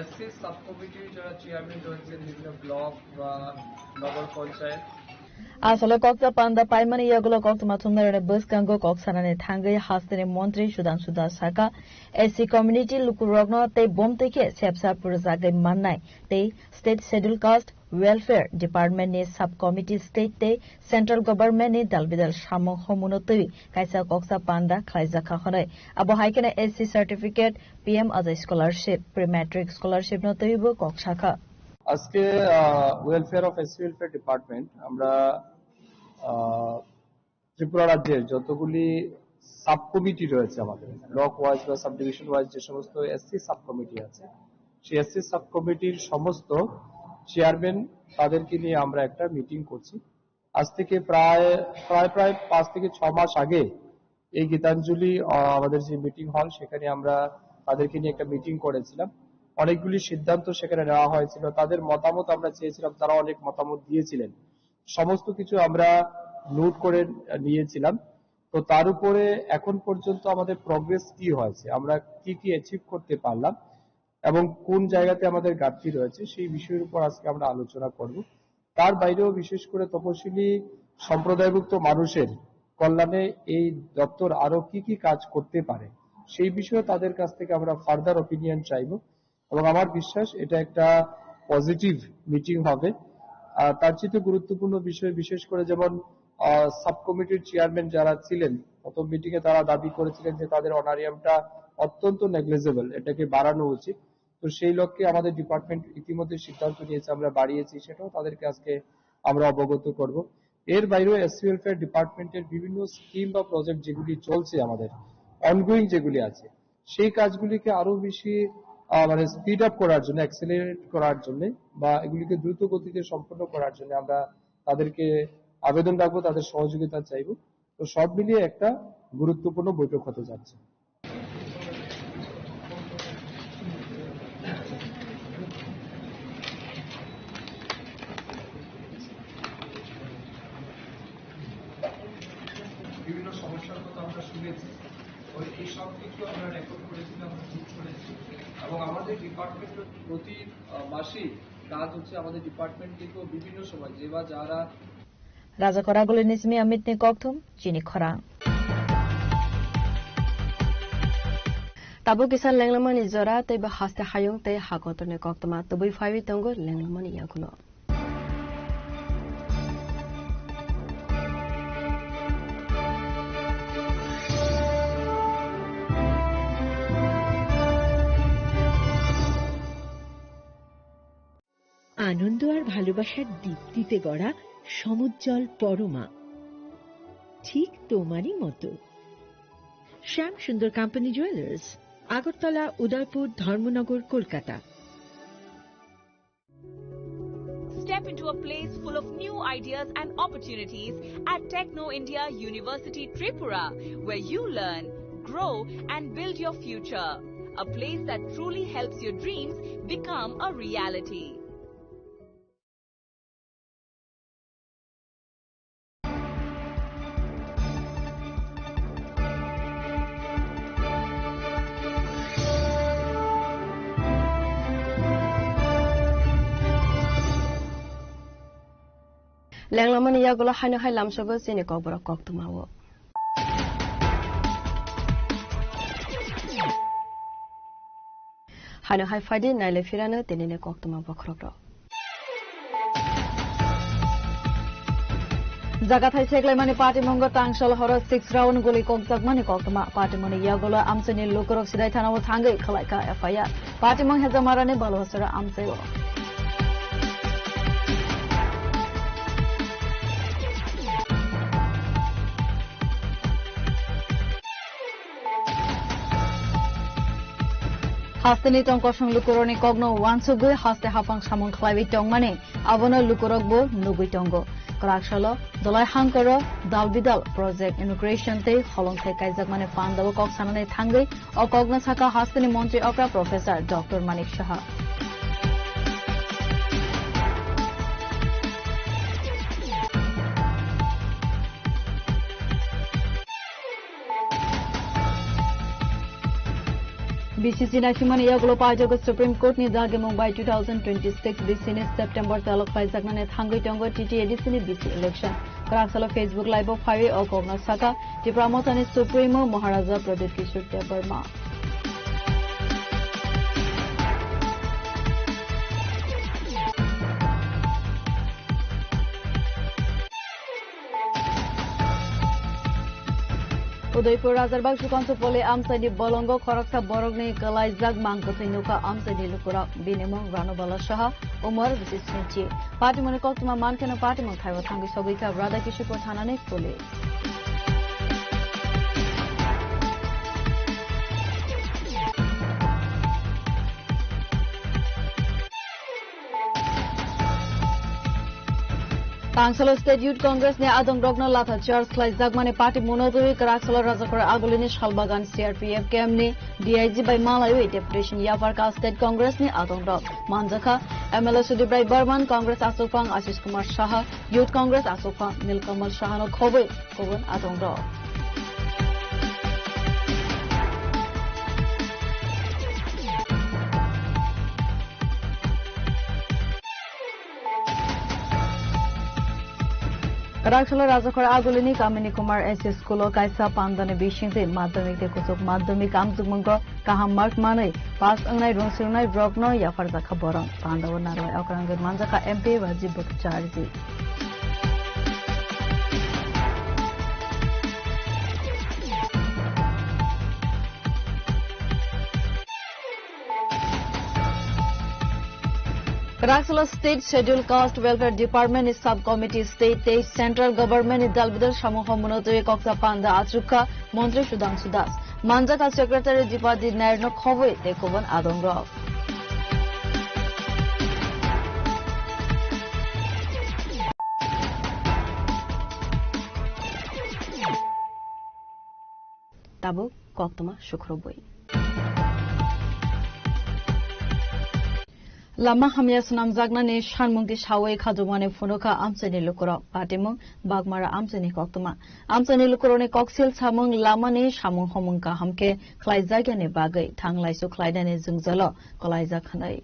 এসসি সাব কমিটির যারা চেয়ারম্যান রয়েছেন বিভিন্ন ব্লক বা নগর panchayat Asala Koksa Panda Paimani Yagulo Koktuma Tunare Buskango Koksanane Tangai Hastini Montri Shudanshu Das Saka SC Community Lukurogno Te Bomteke Sepsa Purzaga Manai Te State Scheduled Caste welfare department नि sub committee state ते central government नि दालबिदाल सामं हमुनतै कायसा कक्सा पांडा खायजाखा खनै अबो हाइकेना SC certificate PM Ajay scholarship pre matric scholarship नतैबो कक्षाखा আজকে welfare of SC welfare department আমরা ত্রিপুরা রাজ্যের যতগুলি সাব কমিটি রয়েছে আমাদের ব্লক ওয়াইজ বা সাব ডিভিশন ওয়াইজ যে সমস্ত এসসি সাব কমিটি আছে সেই এসসি সাব কমিটির সমস্ত চেয়ারম্যান তাদেরকে নিয়ে আমরা একটা মিটিং করছি আজ থেকে প্রায় 5 থেকে 6 মাস আগে এই গীতাঞ্জলি আমাদের যে মিটিং হল সেখানে আমরা তাদেরকে নিয়ে একটা মিটিং করেছিলাম অনেকগুলি সিদ্ধান্ত সেখানে নেওয়া হয়েছিল তাদের মতামত আমরা চেয়েছিলাম তারা অনেক মতামত দিয়েছিলেন সমস্ত কিছু আমরা নোট করে নিয়েছিলাম তো তার উপরে এখন পর্যন্ত আমাদের প্রোগ্রেস কি হয়েছে আমরা কি কি অ্যাচিভ করতে পারলাম এবং কোন জায়গাতে আমাদের ঘাটতি রয়েছে সেই বিষয়ের উপর আজকে আমরা আলোচনা করব তার বাইরেও বিশেষ করে তপশিলি সম্প্রদায়ভুক্ত মানুষের কল্যাণে এই দপ্তর আরো কি কি কাজ করতে পারে সেই বিষয়ে তাদের কাছ থেকে আমরা ফার্দার অপিনিয়ন চাইবো এবং আমার বিশ্বাস এটা একটা পজিটিভ মিটিং হবে তার চেয়ে গুরুত্বপূর্ণ বিষয় বিশেষ করে যেমন সাব কমিটির চেয়ারম্যান যারা ছিলেন প্রথম মিটিং এ তারা দাবি করেছিলেন যে তাদের অনারিয়ামটা অত্যন্ত নেগলিজেবল এটাকে বাড়ানো উচিত তো সেই লক্ষ্যে আমাদের ডিপার্টমেন্ট ইতিমধ্যে সিদ্ধান্ত নিয়েছে আমরা বাড়িয়েছি সেটাও তাদেরকে আজকে আমরা অবগত করব এর বাইরেও এসসি ওয়েলফেয়ার ডিপার্টমেন্টের বিভিন্ন স্কিম বা প্রজেক্ট যেগুলি চলছে আমাদের অনগোয়িং যেগুলি আছে সেই কাজগুলিকে আরো বেশি মানে স্পিড আপ করার জন্য অ্যাক্সেলারেট করার জন্য বা এগুলিকে দ্রুত গতিতে সম্পন্ন করার জন্য আমরা তাদেরকে আবেদন রাখবো তাদের সহযোগিতা চাইবো তো সব মিলিয়ে একটা গুরুত্বপূর্ণ বৈঠক হতে যাচ্ছে বিভিন্ন সমস্যার কথা আমরা শুনেছি এই সব কিছু আমরা রেকর্ড করেছি আমরা নোট করেছি এবং আমাদের ডিপার্টমেন্টের প্রতি মাসে কাজ হচ্ছে আমাদের ডিপার্টমেন্ট থেকে বিভিন্ন সময় যে বা যারা রাজা করাগুলি নিসমি আমিতনি ককথুম চিনি খরাং তাবো কিসান লেংলামানি জরা তৈবা হাস্তে হায়ং তৈ হাগতনে কক্তমা তবই ফাইবি তঙ্গ লেংলামানি ইয়াগুলো আনন্দ আর ভালোবাসার দীপ্তিতে গড়া সমুজ্জ্বল পরমা ঠিক তোমারই মতো শ্যাম সুন্দর company jewellers Agartala Udaipur Dharmanagar Kolkata Step into a place full of new ideas and opportunities at Techno India University Tripura where you learn, grow and build your future. A place that truly helps your dreams become a reality. লেংলামানি ইয়াগুলো হাইনো হাই লামসগো চিনি ককবরা কক্তমাও হাইনো high ফাইদি নাইলে ফিরানো তিনিনে কক্তমা বখরক জায়গা থাই সেগলাইমানি পার্টিমঙ্গ তাংশল হর 6 round গুলি ককজাকমানি কক্তমা পার্টিমনি ইয়াগুলো আমসেনি লোকরক Sidhai থানাও থাঙ্গৈ খলাইকা FIR পার্টিমং হেজামারানি বালহসরা আমসেও Hasteni tong kosong lukuroni kogno wansugui haste hafang samong khlaibi tong mane abono lukurokbo nubui tongo krakshalo dolai hangkoro dalbidal project integration te holong thai kaijak mane pandabo kok sanane thangai o kogna saka hasteni montri okra professor Dr. Manik Shaha BCC National Yagulo Pajago Supreme Court ni Dage Mumbai 2026 BC ni September talok Faizak mane Thangoi Tongo TTA ni BC election Kraksalo Facebook live of Highway o Kogna Saka Dipramotani Supremo Maharaja Pradip Kishore Debarma Udaipur Rajarbaग Sukantopoli Amsani Bolongo Khoraksa Borogni Kalaizak Mangkothinuka Amsani Lukura Binimong Ranobala Shaha Umar Visisnichi Party Monikotuma Mankana Party Mothaiwa Tangi Sobika Radha Kishupur Thanane Police Tangsalo State Youth Congress ne Adong Rogna Latha Charles Clay Zagmane Party Monodori Karaksalo Rajakora Agulini Shalbagan CRPF Camp ne DIG by Malawi Deputation Yavarka State Congress ne Adong Rog Manjaka MLA Sudibrai Burman Congress Asopang Ashish Kumar Shah Youth Congress Asopang Nilkamal Shahano Khobe Koban Adong Rog Karaksalo Rajakora Agulini Kamini Kumar SS School Kaisa Pandane Bishinte Madhyamik te Kusuk Madhyamik Amjugmungko Kaham Mark Manai Pass Angnai Rungsungnai Brogno Yafarjaka Borong Pandawa Naroi Akrangir Manjaka MP Wajib Bukcharji Karaksalo State Scheduled Caste Welfare Department is Subcommittee State Central Government is Dalbidal Shamuho Munotoi Koksa Panda Atruka Montri Sudang Sudas Manjaka Secretary Dipadi Nairno Khove Tekoban Adong Rog Tabu Koktama Shukroboi Lama Hamya Sunam Zagnani Shanmungi Shawe Khadumane Funuka Amsani Lukuro Patimung Bagmara Amsani Koktuma Amsani Lukurone Koksil Samung Lamani Shamung Homunka Hamke Klaizagane Bagai Tanglai Su Klaidane Zungzalo Kolaiza Khanai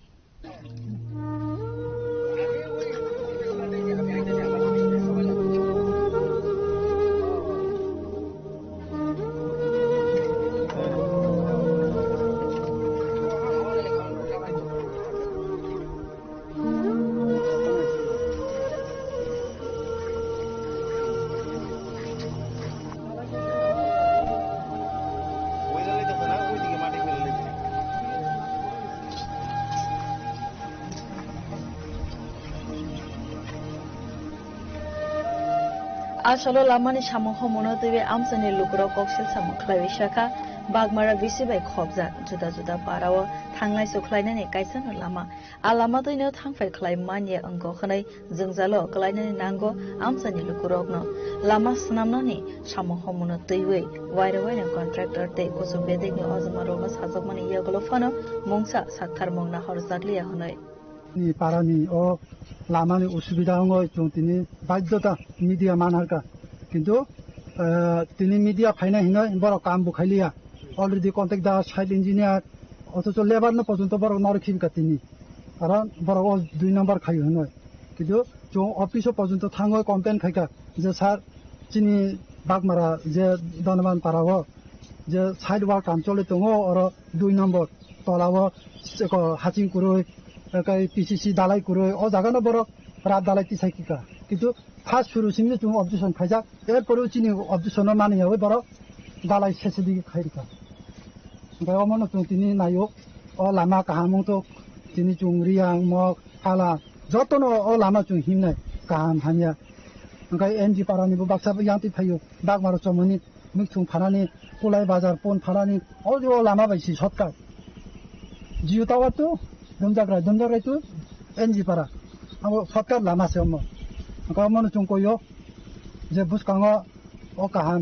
Ashalo Lamani Shamuho Monotivi Amsani Lukuro Koksil Samuklai Shaka Bagmara Visi by Khobza Juda Juda Parawa Tanglai Suklainani Kaisan Lama Alama to no Tangfai Klai Mania Ungohane Zungzalo Klainani Nango Amsani Lukurogno Lama Snamnani Shamuho Monotivi Wide away and contractor take was obeying Ozamaromas Hazamani Yagolofano Mungsa Satar Mona Horzadlia Honai 이 바람이 라만의 우수비다한 거 좀 되니 바이저다 미디어만 할까 কিন্তু তিনি media ফাইনা হিনা বড় কাম বুখাইলিয়া already contact দা side engineer অথচ labour না পর্যন্ত বড় নরখিবিকা তিনি কারণ বড় 2 নাম্বার খাই হয় কিন্তু জ অফিস পর্যন্ত থাঙ্গ কমপ্লেন খাইকা যে স্যার চিনি বাগমারা যে দনমান পারাও যে সাইড ওয়ার্ক কাম চলে দङ আর 2 নম্বর তলাও হাচিং কুরৈ কাই পিসিসি দালাই কুরৈ ও জাগানো বড় রাত দালাই তিসাইকিকা কিন্তু ফার্স্ট শুরুसिमनो जों অবজেকশন খাইजा এরপরেও চিনি অবজেকশন মানিয়া ওই বড় দালাই শেষে দিকে খাইরিকা ओमफ्राय अमनो जों तिनि नायो अ लामा काहामं तो तिनि जों रियां मक काला जतनो अ लामा जों हिमनाय काहाम हानिया ओमफ्राय एनजी पारानिबो बाक्साबो यान्ति फायो बागमारो चमनि मिक्सुं फानानि कुलाय बाजार पन फानानि अ जो लामा बायसि शर्टकाट जिउ तावातो दमजाग्रा तो एनजी पारा अब शर्टकाट लामासे अमो ओमफ्राय अमनो जों कोयो जे बुसकाङो अ काहाम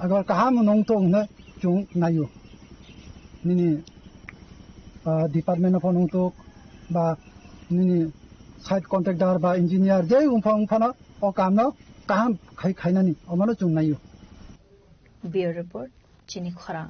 अगर काहाम नंतोंनो जों नायो निनि डिपार्टमेन्ट अफ नंतो बा निनि साइट कन्ट्राक्टर बा इंजिनियर जे उफाना अ कामनो काहाम खाइनानि अमनो जों नायो ब्यूरो रिपोर्ट चिनी खरा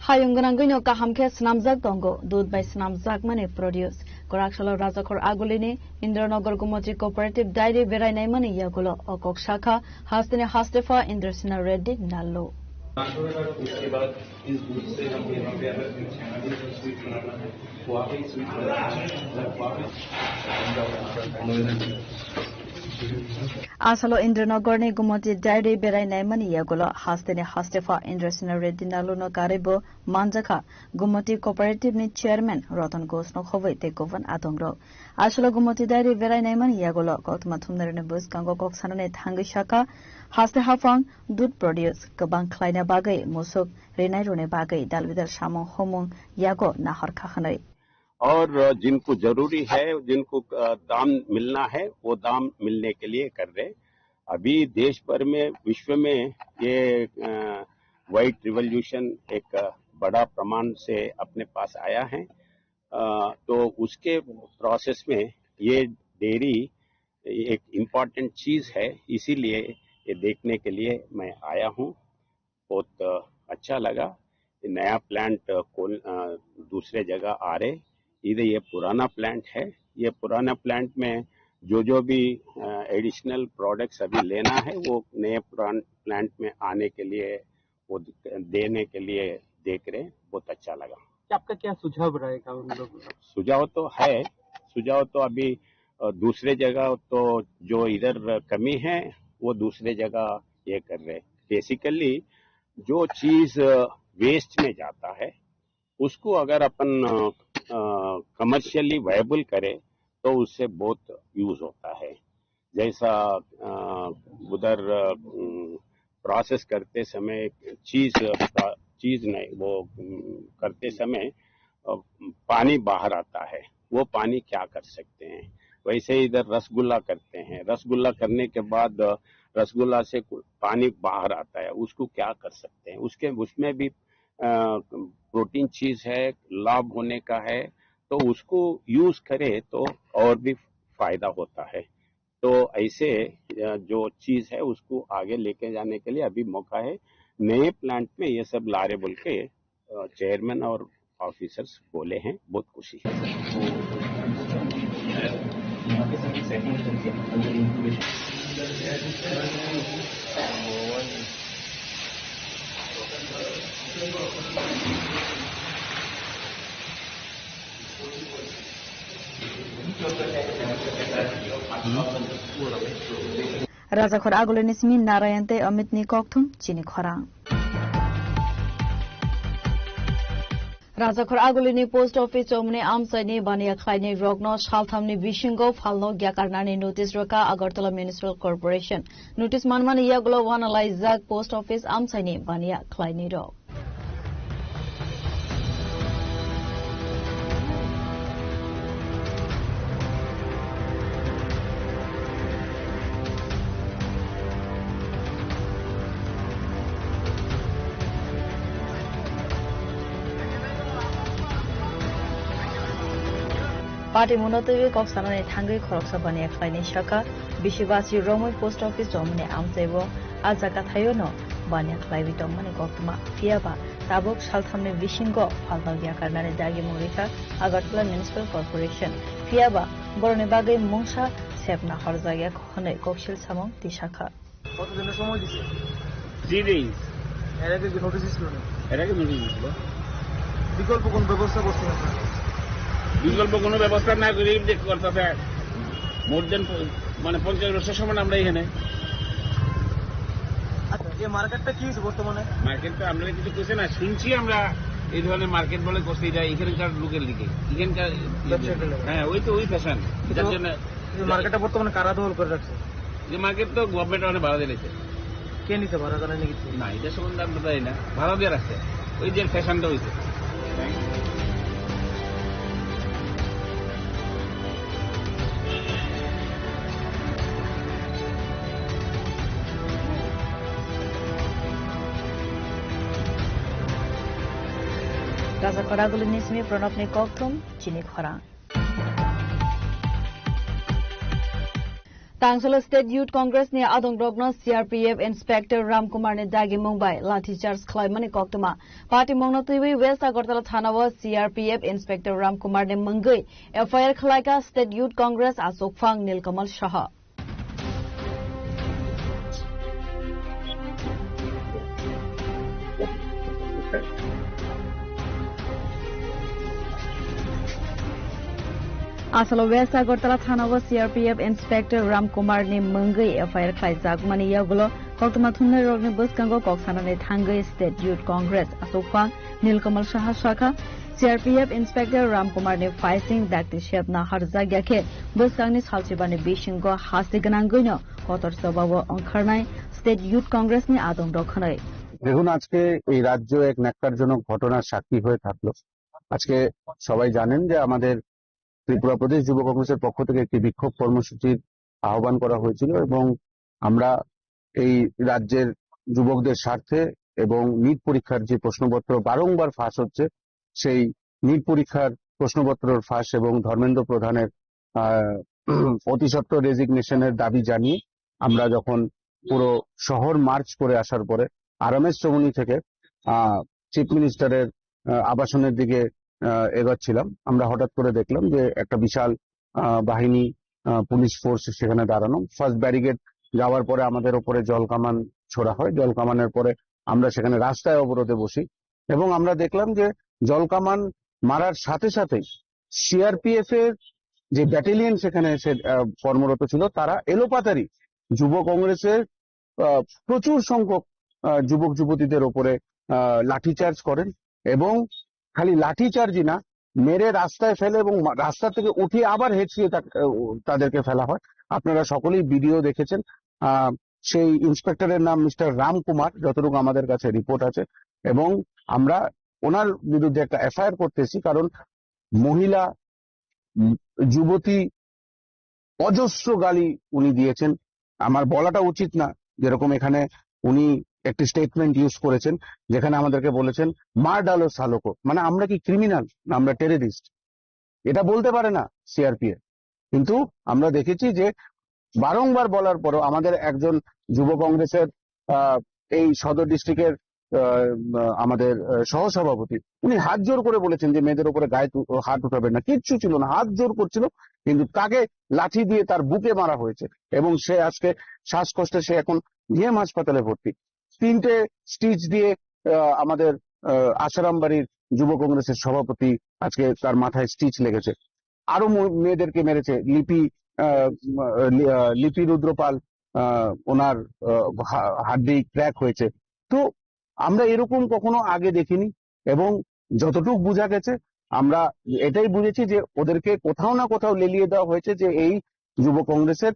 हायुंगनांगैनो काहामखे स्नामजाक दंगो दूध बाय स्नामजाक माने produce Koraksalo Rajakor Agulini Indranagar Gumotri Cooperative Dairy Verai Mani Yagulo Okok Shaka Hastine Hastefa Indrasina Reddy Nallo उसके बाद इस दूध से हम यहाँ पे अगर स्वीट बनाना है तो आप एक स्वीट बनाना है Asalo Indranagar ni Gumati Diary Berai Naimani Yagola Hastene Hastefa Indrasina Redinaluno Karibo Manjaka Gumati Cooperative ni Chairman Rotan Gosno Hove te Govan Atongro. Asalo Gumati Diary Berai Naimani Yagola Gotmatumner Bus Kango Koksanane Tangishaka Haste Hafang Dud Produce Gabang Kleina Bagai Musuk Renai Rune Bagai Dalvidar Shamong Homong Yago Nahar Kakhanai. और जिनको जरूरी है जिनको दाम मिलना है वो दाम मिलने के लिए कर रहे। अभी देश भर में विश्व में ये व्हाइट रिवॉल्यूशन एक बड़ा प्रमाण से अपने पास आया है, तो उसके प्रोसेस में ये डेयरी एक इम्पोर्टेंट चीज है, इसीलिए ये देखने के लिए मैं आया हूँ। बहुत अच्छा लगा। नया प्लांट दूसरे जगह आ रहे, इधर ये पुराना प्लांट है। ये पुराना प्लांट में जो भी एडिशनल प्रोडक्ट्स अभी लेना है वो नए पुराने प्लांट में आने के लिए वो देने के लिए देख रहे हैं। बहुत अच्छा लगा। आपका क्या सुझाव रहेगा उन लोगों का? सुझाव तो है, सुझाव तो अभी दूसरे जगह तो जो इधर कमी है वो दूसरे जगह ये कर रहे। बेसिकली जो चीज वेस्ट में जाता है उसको अगर अपन कमर्शियली वायबल करे तो उससे बहुत यूज होता है। जैसा उधर प्रोसेस करते समय चीज नहीं वो करते समय पानी बाहर आता है, वो पानी क्या कर सकते हैं। वैसे इधर रसगुल्ला करते हैं, रसगुल्ला करने के बाद रसगुल्ला से पानी बाहर आता है, उसको क्या कर सकते हैं। उसमें भी प्रोटीन चीज है, लाभ होने का है, तो उसको यूज करे तो और भी फायदा होता है। तो ऐसे जो चीज है उसको आगे लेके जाने के लिए अभी मौका है। नए प्लांट में ये सब ला रहे बोल के चेयरमैन और ऑफिसर्स बोले हैं। बहुत खुशी Rajakhor Agulini Smin Narayante Amitni Koktum Chini Khorang. Rajakhor Agulini Post Office Omni Amsani Bania Kleine Rogno Shalthamni Vishingo Falno Gyakarnani Notice Roka Agartala Municipal Corporation Notice Manmani Yagulo Wanalizak Post Office Amsani Bania Kleine Rog. Party Monotovi Koksanane Tangi Koroksa Kleine Shaka, Bishivasi Romo Post Office Domine Amsevo, Azakatayono, Bania Klaivi Domine Gokma, Fiaba, Tabuk Shaltamne Vishingo, Palvagia Karnane Dagi Morika, Agartala Municipal Corporation, Fiaba, Bornebage Monsha, Sepna Horzaya Kohone Kokshil Samong, Tishaka. What is the Somoji? 3 days. Erege notices lone. Erege notices lo. বিকল্প কোন ব্যবস্থা করছেন আপনারা? বিকল্প কোনো ব্যবস্থা না করে দেখ করতেছে মোর দেন মানে 50 বছর সময় আমরা এখানে। আচ্ছা এই মার্কেটটা কি হইছে বর্তমানে? মার্কেটটা আমরা কিছু কইছে না, শুনছি আমরা এই ধরনের মার্কেট বলে করতে যাই এখানকার লোকের দিকে। এখানকার হ্যাঁ ওই ফ্যাশন যার জন্য এই মার্কেটটা বর্তমানে কারা দখল করে রাখছে? এই মার্কেট তো গভর্নমেন্ট অনেক ভাড়া দিয়ে রেখেছে। কে নিতে ভাড়া জানেন নাকি? না এটা সম্বন্ধে আমরা জানি না, ভাড়া দিয়ে রাখছে। ওই যে ফ্যাশনটা হইছে। Rajakhor Agulini Smi Pranopni Koktum Chini Khorang. Tangsala State Youth Congress ne Adong Rogno CRPF Inspector Ramkumar ne Dagi Mumbai Lathi Charge Klaimani Koktuma Party Mongno Tiwi West Agartala Thanawa CRPF Inspector Ramkumar ne Mangai FIR Khlaika State Youth Congress Asok Phang Nilkamal Shah. Asalo West Agartala Thanawa CRPF Inspector Ramkumar ni Mungai FIR Khaijak Mani Yagulo Koktama Thunna Rogni Buskango Koksana ni Thangai State Youth Congress Asokang Nilkamal Shah Shaka CRPF Inspector Ramkumar ni Faising Dakti Shepna Harza Gyake Buskang ni Salchibani Bishingo Hasigananguino Kotor Sobawo Onkarnai State Youth Congress ni Adong Dokhanai দেখুন আজকে এই রাজ্য এক ন্যাক্কারজনক ঘটনার সাক্ষী হয়ে থাকলো। আজকে সবাই জানেন যে আমাদের ত্রিপুরা প্রদেশ যুব কংগ্রেসের পক্ষ থেকে একটি বিক্ষোভ কর্মসূচির আহ্বান করা হয়েছিল এবং আমরা এই রাজ্যের যুবকদের স্বার্থে এবং নিট পরীক্ষার যে প্রশ্নপত্র বারংবার ফাঁস হচ্ছে সেই নিট পরীক্ষার প্রশ্নপত্রের ফাঁস এবং ধর্মেন্দ্র প্রধানের অতিসত্বর রেজিগনেশনের দাবি জানিয়ে আমরা যখন পুরো শহর মার্চ করে আসার পরে আরএমএস চৌমুহনী থেকে চিফ মিনিস্টারের আবাসনের দিকে এগোচ্ছিলাম, আমরা হঠাৎ করে দেখলাম যে একটা বিশাল বাহিনী পুলিশ ফোর্স সেখানে দাঁড়ানো। ফার্স্ট ব্যারিকেড যাওয়ার পরে আমাদের ওপরে জল কামান ছোড়া হয়। জল কামানের পরে আমরা সেখানে রাস্তায় অবরোধে বসি এবং আমরা দেখলাম যে জল কামান মারার সাথে সাথেই সিআরপিএফ এর যে ব্যাটালিয়ন সেখানে এসে কর্মরত ছিল তারা এলোপাতারি যুব কংগ্রেসের প্রচুর সংখ্যক যুবক যুবতীদের ওপরে লাঠিচার্জ করেন এবং খালি লাঠিচার্জই না, মেরে রাস্তায় ফেলে এবং রাস্তা থেকে উঠিয়ে আবার হেঁচিয়ে তাদেরকে ফেলা হয়। আপনারা সকলেই ভিডিও দেখেছেন। সেই ইন্সপেক্টরের নাম মিস্টার রামকুমার, যতটুকু আমাদের কাছে রিপোর্ট আছে, এবং আমরা ওনার বিরুদ্ধে একটা এফআইআর করতেছি কারণ মহিলা যুবতী অজস্র গালি উনি দিয়েছেন। আমার বলাটা উচিত না, যেরকম এখানে উনি একটি স্টেটমেন্ট ইউজ করেছেন যেখানে আমাদেরকে বলেছেন মার ডালো সালোকো, মানে আমরা কি ক্রিমিনাল না আমরা টেররিস্ট, এটা বলতে পারে না সিআরপিএফ। কিন্তু আমরা দেখেছি যে বারংবার বলার পরও আমাদের একজন যুব কংগ্রেসের এই সদর ডিস্ট্রিক্টের আমাদের সহসভাপতি উনি হাত জোর করে বলেছেন যে মেয়েদের উপরে গায়ে হাত উঠাবেন না, কিচ্ছু ছিল না, হাত জোর করছিল, কিন্তু তাকে লাঠি দিয়ে তার বুকে মারা হয়েছে এবং সে আজকে শ্বাসকষ্টে সে এখন জিএম হাসপাতালে ভর্তি। 3টে স্টিচ দিয়ে আমাদের আসারাম বাড়ির যুব কংগ্রেসের সভাপতি আজকে তার মাথায় স্টিচ লেগেছে। আরো মেয়েদেরকে মেরেছে। লিপি রুদ্রপাল ওনার হাড্ডি ক্র্যাক হয়েছে। তো আমরা এরকম কখনো আগে দেখিনি এবং যতটুকু বোঝা গেছে আমরা এটাই বুঝেছি যে ওদেরকে কোথাও না কোথাও লেলিয়ে দেওয়া হয়েছে যে এই যুব কংগ্রেসের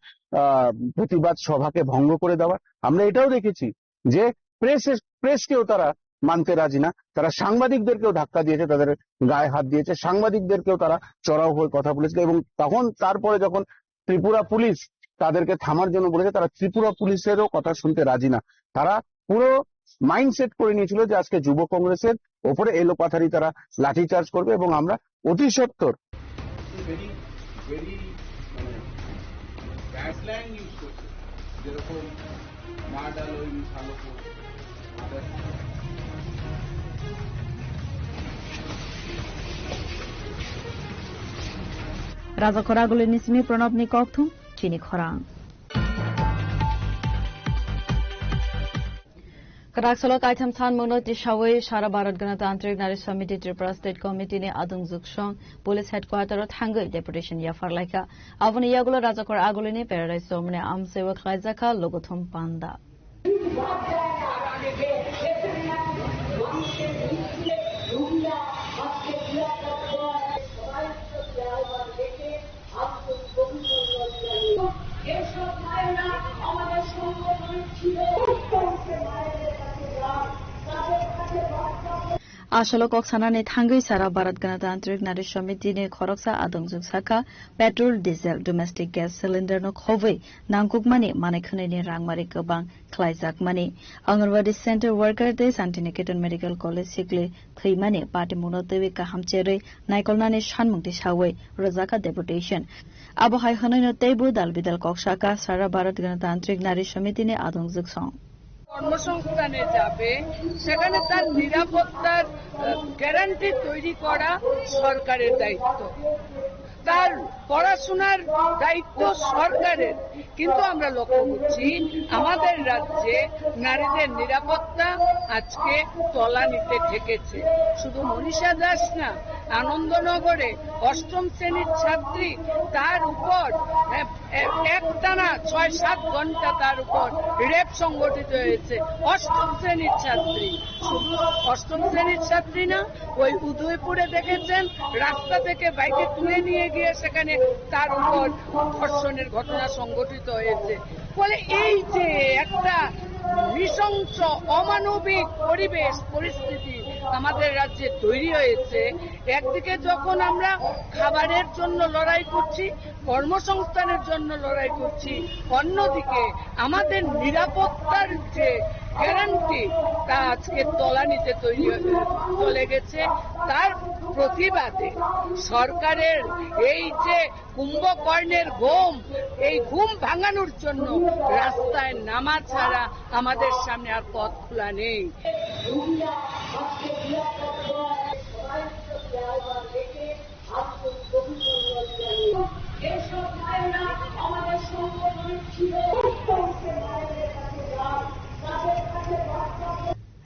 প্রতিবাদ সভাকে ভঙ্গ করে দেওয়া। আমরা এটাও দেখেছি যে প্রেসকেও তারা মানতে রাজি না, তারা সাংবাদিকদেরকেও ধাক্কা দিয়েছে, তাদের গায়ে হাত দিয়েছে, সাংবাদিকদেরকেও তারা চড়াও হয়ে কথা বলেছিল এবং তখন তারপরে যখন ত্রিপুরা পুলিশ তাদেরকে থামার জন্য বলেছে তারা ত্রিপুরা পুলিশেরও কথা শুনতে রাজি না। তারা পুরো মাইন্ডসেট করে নিয়েছিল যে আজকে যুব কংগ্রেসের ওপরে এলোপাথারি তারা লাঠিচার্জ করবে এবং আমরা অতি সত্বর যেরকম Raja Koraguli Nismi Pranab Nikokthum Chini Khorang Karaksolo Kaitam Than Monoti Shaway Shara Bharat Ganatantrik Nari Samiti Tripura State Committee ni Adung Zukshong Police Headquarter Thangai Deputation Yafarlaika Avani Yagulo Raja Koraguli ni Paradise Somne Amsewa Khaizaka Logothum Panda Ashalo Koksana ne Thangai Sara Bharat Ganatantrik Nari Samiti ne Khoroksa Adongjung Saka petrol diesel domestic gas cylinder no khove nangkuk mani manekhane ni rangmari gobang khlaijak mani Anganwadi center worker de Santiniketan medical college sikle khaimani party monotewi ka hamchere naikolna ne shanmungti shawe rozaka deputation abo hai hanoi no tebu dalbidal koksaka Sara Bharat Ganatantrik Nari Samiti ne Adongjung song কর্মসংস্থানে যাবে সেখানে তার নিরাপত্তার guarantee তৈরি করা সরকারের দায়িত্ব। তার পড়াশোনার দায়িত্ব সরকারের, কিন্তু আমরা লক্ষ্য করছি আমাদের রাজ্যে নারীদের নিরাপত্তা আজকে তলানিতে ঠেকেছে। শুধু মনীষা দাস না, আনন্দনগরে 8ম শ্রেণীর ছাত্রী, তার উপর একটানা 6-7 ঘন্টা তার উপর রেপ সংগঠিত হয়েছে। 8ম শ্রেণীর ছাত্রী, শুধু 8ম শ্রেণীর ছাত্রী না, ওই উদয়পুরে দেখেছেন রাস্তা থেকে বাইকে তুলে নিয়ে গিয়ে সেখানে তার উপর ধর্ষণের ঘটনা সংঘটিত হয়েছে। ফলে এই যে একটা নৃশংস অমানবিক পরিস্থিতি আমাদের রাজ্যে তৈরি হয়েছে, একদিকে যখন আমরা খাবারের জন্য লড়াই করছি, কর্মসংস্থানের জন্য লড়াই করছি, অন্যদিকে আমাদের নিরাপত্তার যে গ্যারান্টি তা আজকে তলানিতে চলে গেছে। তার প্রতিবাদে সরকারের এই যে কুম্ভকর্ণের ঘুম, এই ঘুম ভাঙানোর জন্য রাস্তায় নামা ছাড়া আমাদের সামনে আর পথ খোলা নেই।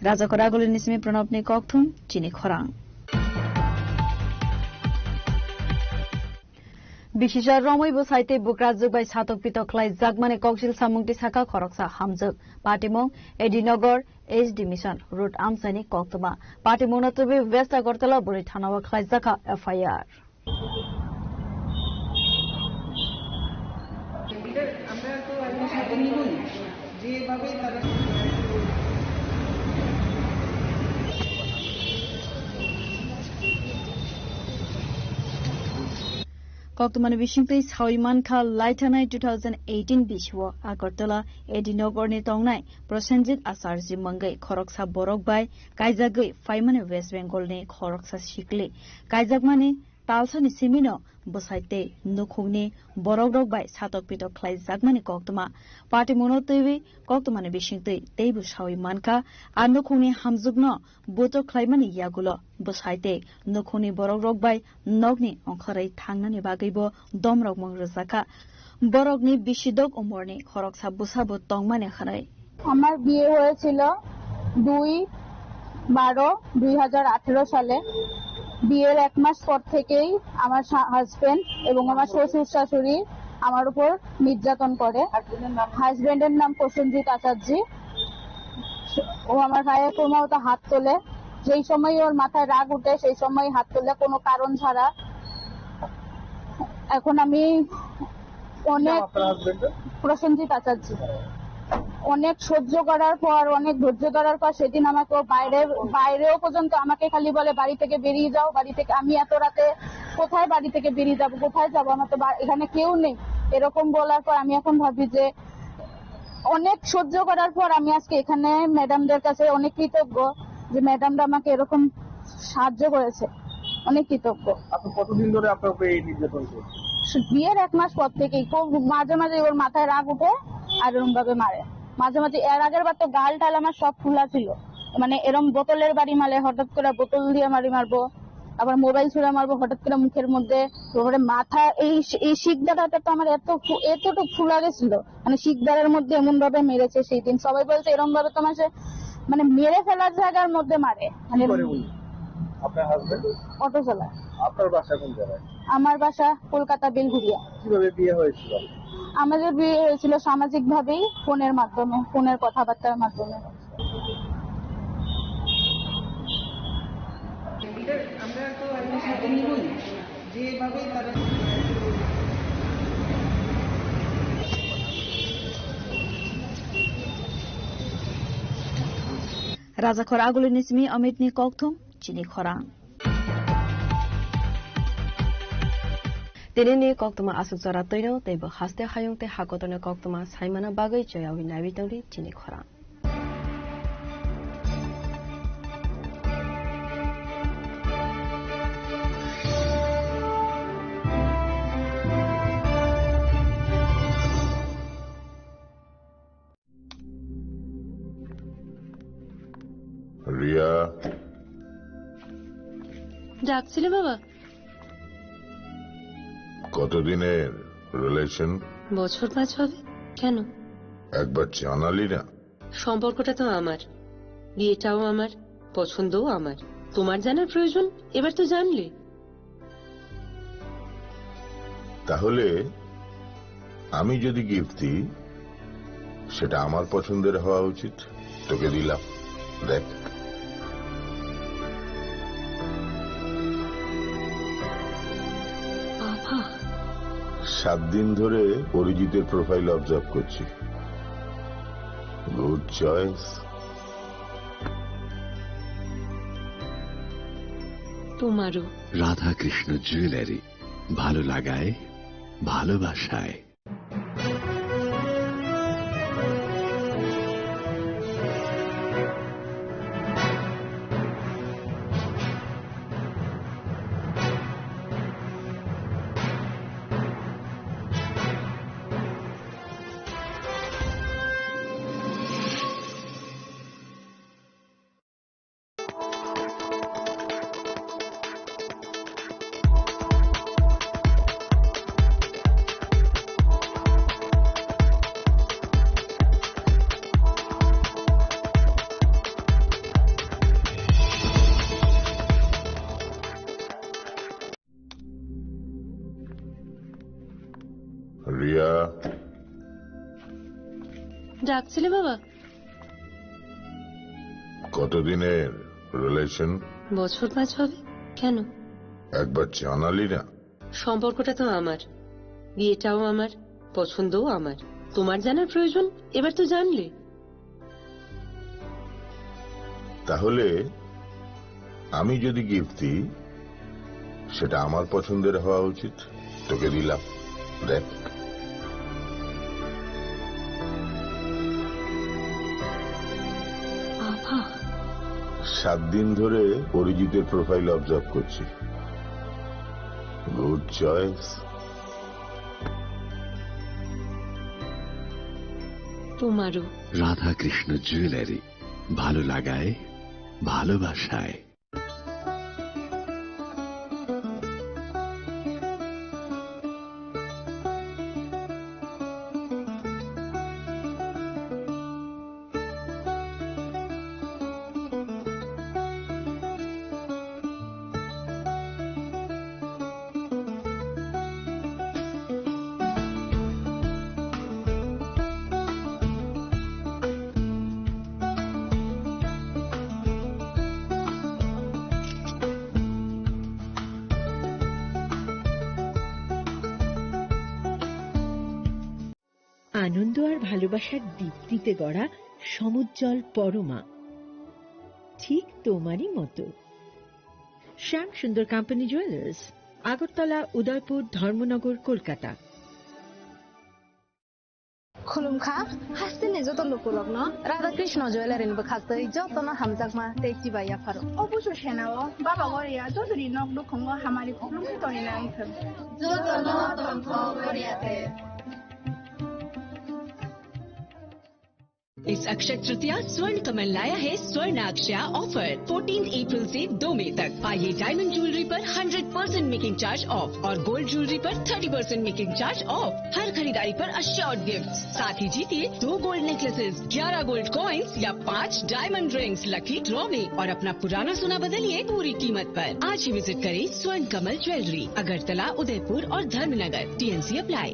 রাজাকরাগুলি নিসমি প্রণবনি ককথুম চিনি খরাং বিশিষার রমৈব সাইতে বুকরাজুক বাই সাতক পিতক লাই জাগমানে ককজিল সামুংটি সাকা খরকসা হামজক পাটিমং এডিনগর HD মিশন রুট আমসানি কক্তমা পাটিমং নতবি ওয়েস্ট আগরতলা বড়ি থানাওয়া খাই জাকা FIR আমরা তো একদম সাথে নিবই যেভাবে তারা কক্তমানে বিশিংতৈ সাউইমানখা লাইথানাই 2018 বিশव আগরতলা এডিনগরনি তংনাই প্রসেনজিৎ আচার্য मंगै খরকসা বরক বাই কাইজাগৈ ফাইমানে ওয়েস্ট বেঙ্গলনি খরকসা শিকলে কাইজাগমানি तालसानि सिमिनो बसाइते नुखुंगनि बरगरग बाय सातक पितक ख्लाइ जागमानि कक्तमा पार्टी मनोतैवि कक्तमानि बिसिंतै तैबु सावि मानका आ नुखुंगनि हामजुगनो बोतो ख्लाइमानि यागुलो बसाइते नुखुंगनि बरगरग बाय नगनि अंखरै थांनानि बागैबो दमरग मंगरजाका बरगनि बिसिदक उमरनि खरकसा बुसाबो तंमाने खनाय আমার বিয়ে হয়েছিল 2/12/2018 সালে বিয়ের 1 মাস পর থেকেই আমার হাজবেন্ড এবং আমার শ্বশুর শাশুড়ি আমার উপর নির্যাতন করে। হাজবেন্ডের নাম প্রসেনজিৎ আচার্য। ও আমার গায়ে ক্রমাগত হাত তোলে, যেই সময় ওর মাথায় রাগ উঠে সেই সময় হাত তোলে কোনো কারণ ছাড়া। এখন আমি অনেক প্রসেনজিৎ আচার্য অনেক সহ্য করার পর, অনেক ধৈর্য ধরার পর সেদিন আমাকে বাইরেও পর্যন্ত আমাকে খালি বলে বাড়ি থেকে বেরিয়ে যাও, বাড়ি থেকে। আমি এত রাতে কোথায় বাড়ি থেকে বেরিয়ে যাব, কোথায় যাব, আমার তো এখানে কেউ নেই। এরকম বলার পর আমি এখন ভাবি যে অনেক সহ্য করার পর আমি আজকে এখানে ম্যাডামদের কাছে অনেক কৃতজ্ঞ যে ম্যাডামরা আমাকে এরকম সাহায্য করেছে, অনেক কৃতজ্ঞ। আপনি কতদিন ধরে আপনার উপরে এই নির্যাতন করছেন? বিয়ের 1 মাস পর থেকেই মাঝে মাঝে ওর মাথায় রাগ উঠে আর এরকম ভাবে মারে। মাঝে মাঝে এর আগের বার তো গাল টাল আমার সব ফুলা ছিল, মানে এরকম বোতলের বাড়ি মারে, হঠাৎ করে বোতল দিয়ে মারবো, আবার মোবাইল ছুঁড়ে মারবো হঠাৎ করে মুখের মধ্যে। তারপরে মাথা এই শিকদারাটা তো আমার এতটুকু ফুলা গেছিল, মানে শিকদারের মধ্যে এমন ভাবে মেরেছে সেই দিন। সবাই বলছে এরকম ভাবে তোমার মানে মেরে ফেলার জায়গার মধ্যে মারে। মানে আপনার হাজবেন্ড অটো চালায়। আপনার বাসা কোন জায়গায়? আমার বাসা কলকাতা বেলঘুরিয়া। কিভাবে বিয়ে হয়েছিল? আমাদের বিয়ে হয়েছিল সামাজিক ভাবেই, ফোনের মাধ্যমে, ফোনের কথাবার্তার মাধ্যমে। আমরা তো একদম সাথে নিবই যেভাবে তারা राजाखर आगुली निसमी अमितनी कक्थुम चिनी खरां तेरेनि कक्तमा आसुक जरा तैनो तैबो हास्ते हायुंते हाकोतने कक्तमा साइमाना बागै जयावि नाबितौरि चिनी खरां রিয়া ডাকছিলে বাবা? কতদিনের রিলেশন? বছর 5 হবে। কেন? একবার জানালি না? সম্পর্কটা তো আমার, বিয়েটাও আমার, পছন্দও আমার। তোমার জানার প্রয়োজন? এবার তো জানলে। তাহলে আমি যদি গিফট দিই সেটা আমার পছন্দের হওয়া উচিত। তোকে দিলাম, দেখ। বাবা, 7 দিন ধরে অরিজিতের প্রোফাইল অবজার্ভ করছি। Good choice. তোমারও। রাধাকৃষ্ণ জুয়েলারি, ভালো লাগায় ভালোবাসায়। রিয়া, ডাকছিলে বাবা? কতদিনের রিলেশন? বছর 5 হবে। কেন? একবার জানালি না? সম্পর্কটা তো আমার, বিয়েটাও আমার, পছন্দও আমার। তোমার জানার প্রয়োজন? এবার তো জানলে। তাহলে আমি যদি গিফট দিই সেটা আমার পছন্দের হওয়া উচিত। তোকে দিলাম, দেখ। 7 দিন ধরে অরিজিতের প্রোফাইল অবজার্ভ করছি। Good choice. তোমারও। রাধাকৃষ্ণ জুয়েলারি, ভালো লাগায় ভালোবাসায়। আনন্দ আর ভালোবাসার দীপ্তিতে গড়া সমুজ্জ্বল পরমা, ঠিক তোমারই মতো। শ্যাম সুন্দর কোম্পানি জুয়েলার্স, আগরতলা, উদয়পুর, ধর্মনগর, কলকাতা। खुलुमखा हास्तिनि जत लोकलग्न राधाकृष्ण ज्वेलारिनिबो खास्तै जतन हामजाकमा तेक्ति बाया फारो অবশ্য সেনাও বাবা গরিয়া যদি নক দুখঙ্গ হামারি খুলুমখি তনি নাইথ जतन तन्थ गरियाते। इस अक्षय तृतीया स्वर्ण कमल लाया है स्वर्ण अक्षया ऑफर 14 अप्रैल से 2 मई तक। पाइए डायमंड ज्वेलरी पर 100% मेकिंग चार्ज ऑफ और गोल्ड ज्वेलरी पर 30% मेकिंग चार्ज ऑफ। हर खरीदारी पर अश्योर्ड गिफ्ट, साथ ही जीतिए 2 गोल्ड नेकलेसेस, 11 गोल्ड कॉइन्स या 5 डायमंड रिंग्स लकी ड्रॉ में, और अपना पुराना सोना बदलिए पूरी कीमत पर। आज ही विजिट करें स्वर्ण कमल ज्वेलरी, अगरतला, उदयपुर और Dharmanagar. TNC apply.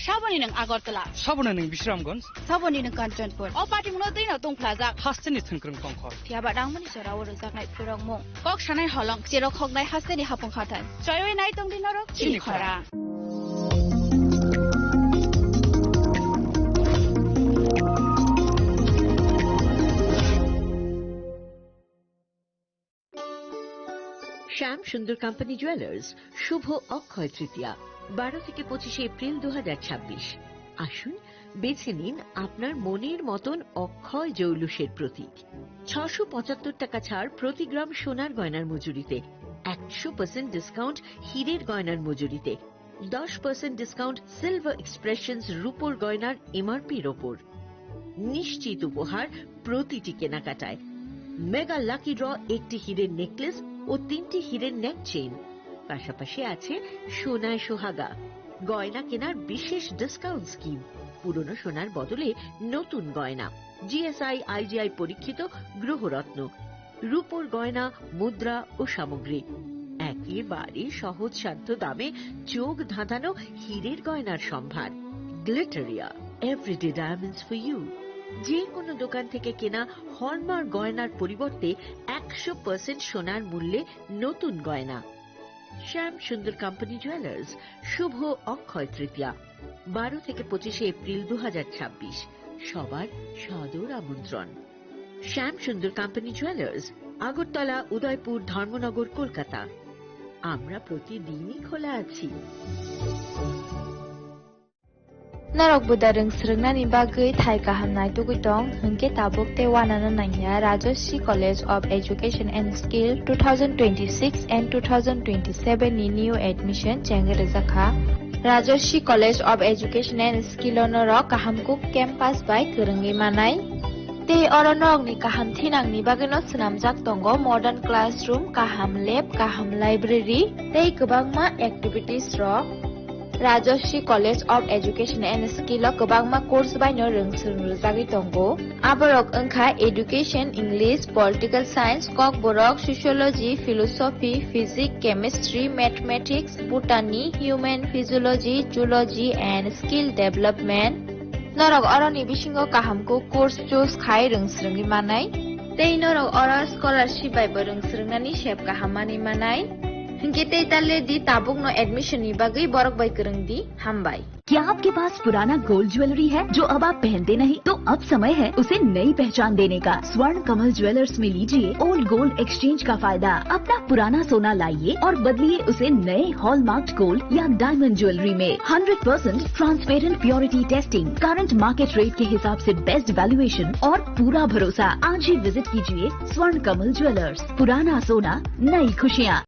Saboni ng Agartala. Sabona ng Bisramgons. Saboni ng Kanchanpur. O pati mo na din tong plaza. Hasteni thangkrang tongkhor. Tiaba dang mani sora woro zaknai purong mo. Kok shanai holong siro khognai hasteni hapong khatan. Choyoi nai tong dinoro chini khara. শ্যাম সুন্দর company jewellers শুভ অক্ষয় তৃতীয়া 12 থেকে 25 April 2026। আসুন বেছে নিন আপনার মনের মতন অক্ষয় জৌলুসের প্রতীক। 675 টাকা ছাড় প্রতি গ্রাম সোনার গয়নার মজুরিতে, 100% ডিসকাউন্ট হীরের গয়নার মজুরিতে, 10% ডিসকাউন্ট সিলভার এক্সপ্রেশনস রূপোর গয়নার এমআরপির ওপর। নিশ্চিত উপহার প্রতিটি কেনাকাটায়। মেগা লাকি ড্র একটি হীরের নেকলেস ও 3টি হীরের নেক চেইন। পাশাপাশি আছে সোনায় সোহাগা গয়না কেনার বিশেষ ডিসকাউন্ট স্কিম। পুরনো সোনার বদলে নতুন গয়না, জিএসআই আইজিআই পরীক্ষিত গ্রহরত্ন, রূপোর গয়না, মুদ্রা ও সামগ্রী। একেবারে সহজসাধ্য দামে চোখ ধাঁধানো হীরের গয়নার সম্ভার। Glitteria, everyday diamonds for you. যে কোনো দোকান থেকে কেনা হলমার্ক গয়নার পরিবর্তে 100% সোনার মূল্যে নতুন গয়না। শ্যাম সুন্দর কোম্পানি জুয়েলার্স শুভ অক্ষয় তৃতীয়া 12 থেকে 25 এপ্রিল 2026। সবার সাদর আমন্ত্রণ। শ্যাম সুন্দর কোম্পানি জুয়েলার্স, আগরতলা, উদয়পুর, ধর্মনগর, কলকাতা। আমরা প্রতিদিনই খোলা আছি। Narok budareng srengna ni bagai thai kahamnai tugitong hengke tabuk te wanana nangya Rajoshi College of Education and Skill 2026 and 2027 ni new admission chengre zakha Rajoshi College of Education and Skill onoro kahamkuk campus by kerengi manai te oronok ni kaham thinang ni bageno snamjak tongo modern classroom, kaham lab, kaham library tei kwbangma activities ro Rajoshi College of Education and Skill o kwbangma course baino rungsrungjagui tongo. Aborok wngkha Education, English, Political Science, Kok Borok, Sociology, Philosophy, Physics, Chemistry, Mathematics, Botany, Human Physiology, Zoology and Skill Development. Norok oroni bisingo kahamko course choose khai rungsrungni manai. Tei norok oro scholarship bai bo rungsrungnani sep kahamani manai. Hinge ताले दी Tabuk no admission नि बागै बरक by करंग दी हम by. क्या आपके पास पुराना gold jewellery है जो अब आप पहनते नहीं? तो अब समय है उसे नई पहचान देने का। स्वर्ण कमल ज्वेलर्स में लीजिए ओल्ड गोल्ड एक्सचेंज का फायदा। अपना पुराना सोना लाइए और बदलिए उसे नए हॉलमार्क्ड गोल्ड या डायमंड ज्वेलरी में। 100% transparent purity testing, current market rate के हिसाब से बेस्ट वैल्यूएशन और पूरा भरोसा। आज ही विजिट कीजिए स्वर्ण कमल ज्वेलर्स। पुराना सोना, नई खुशियाँ।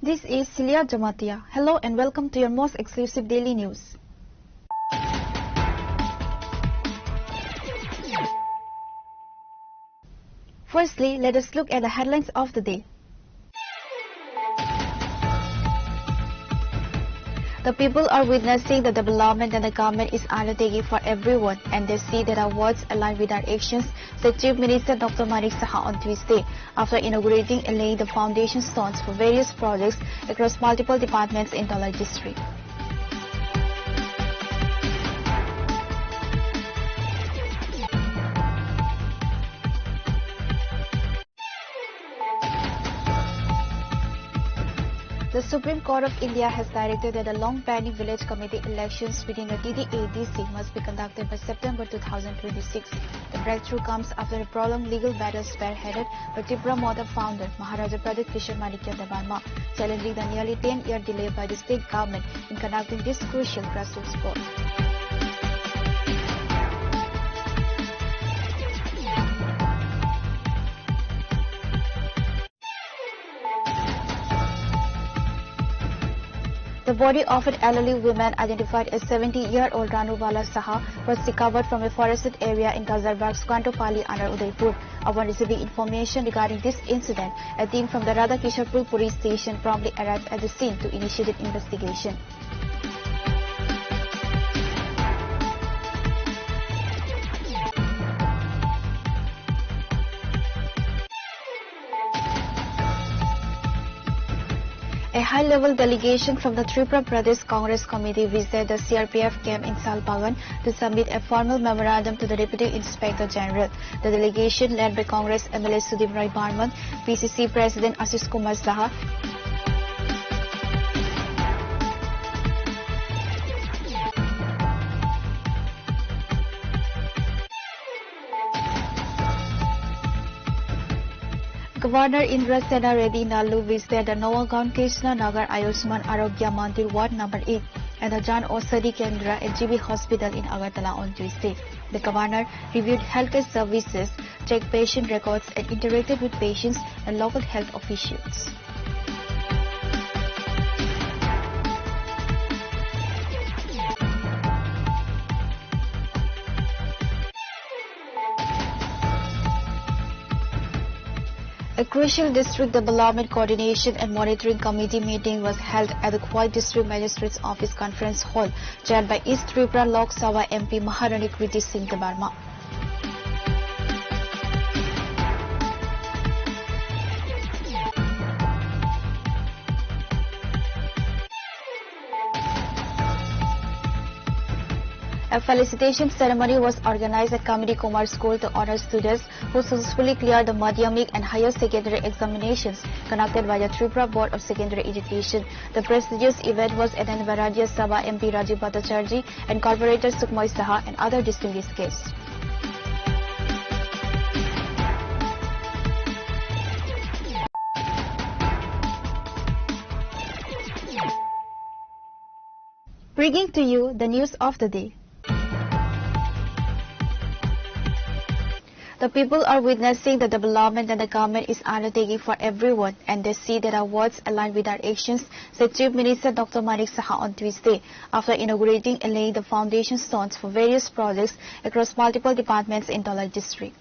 This is Celia Jamatia. Hello and welcome to your most exclusive daily news. Firstly, let us look at the headlines of the day. The people are witnessing the development that the government is undertaking for everyone, and they see that our words align with our actions, said Chief Minister Dr. Manik Saha on Tuesday, after inaugurating and laying the foundation stones for various projects across multiple departments in Dhalai district. The Supreme Court of India has directed that the long-pending village committee elections within the TDADC must be conducted by September 2026. The breakthrough comes after a prolonged legal battle spearheaded by Tripura Model founder Maharaja Pradip Kishore Manikya Debarma, challenging the nearly 10-year delay by the state government in conducting this crucial grassroots vote. The body of an elderly woman identified as 70-year-old Ranubala Saha was recovered from a forested area in Gazarbagh, Sukanto-Pali under Udaipur. Upon receiving information regarding this incident, a team from the Radhakisharpur police station promptly arrived at the scene to initiate an investigation. A high-level delegation from the Tripura Pradesh Congress Committee visited the CRPF camp in Salbagan to submit a formal memorandum to the Deputy Inspector General. The delegation, led by Congress MLA Sudeep Rai Barman, PCC President Ashish Kumar Saha, Governor Indra Sena Reddy Nalu visited the Nawagaon Krishna Nagar Ayushman Arogya Mandir Ward No. 8 and the Jan Ausadi Kendra at GB Hospital in Agartala on Tuesday. The governor reviewed healthcare services, checked patient records and interacted with patients and local health officials. A crucial district development coordination and monitoring committee meeting was held at the Khwai District Magistrate's Office Conference Hall, chaired by East Tripura Lok Sabha MP Maharani Kriti Singh Debarma. A felicitation ceremony was organized at Comedy Kumar School to honor students who successfully cleared the Madhyamik and higher secondary examinations conducted by the Tripura Board of Secondary Education. The prestigious event was attended by Rajya Sabha MP Rajiv Bhattacharjee and Corporator Sukhmoy Saha and other distinguished guests. Bringing to you the news of the day. The people are witnessing the development that the government is undertaking for everyone, and they see that our words align with our actions, said Chief Minister Dr. Manik Saha on Tuesday, after inaugurating and laying the foundation stones for various projects across multiple departments in Dholai district.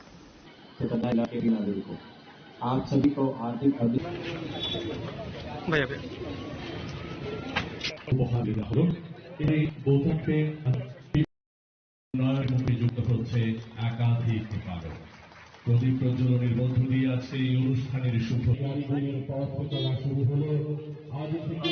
প্রদীপ প্রজ্বলনের মধ্য দিয়ে আছে এই অনুষ্ঠানের শুভ পথ চলা শুরু হলো আজ থেকে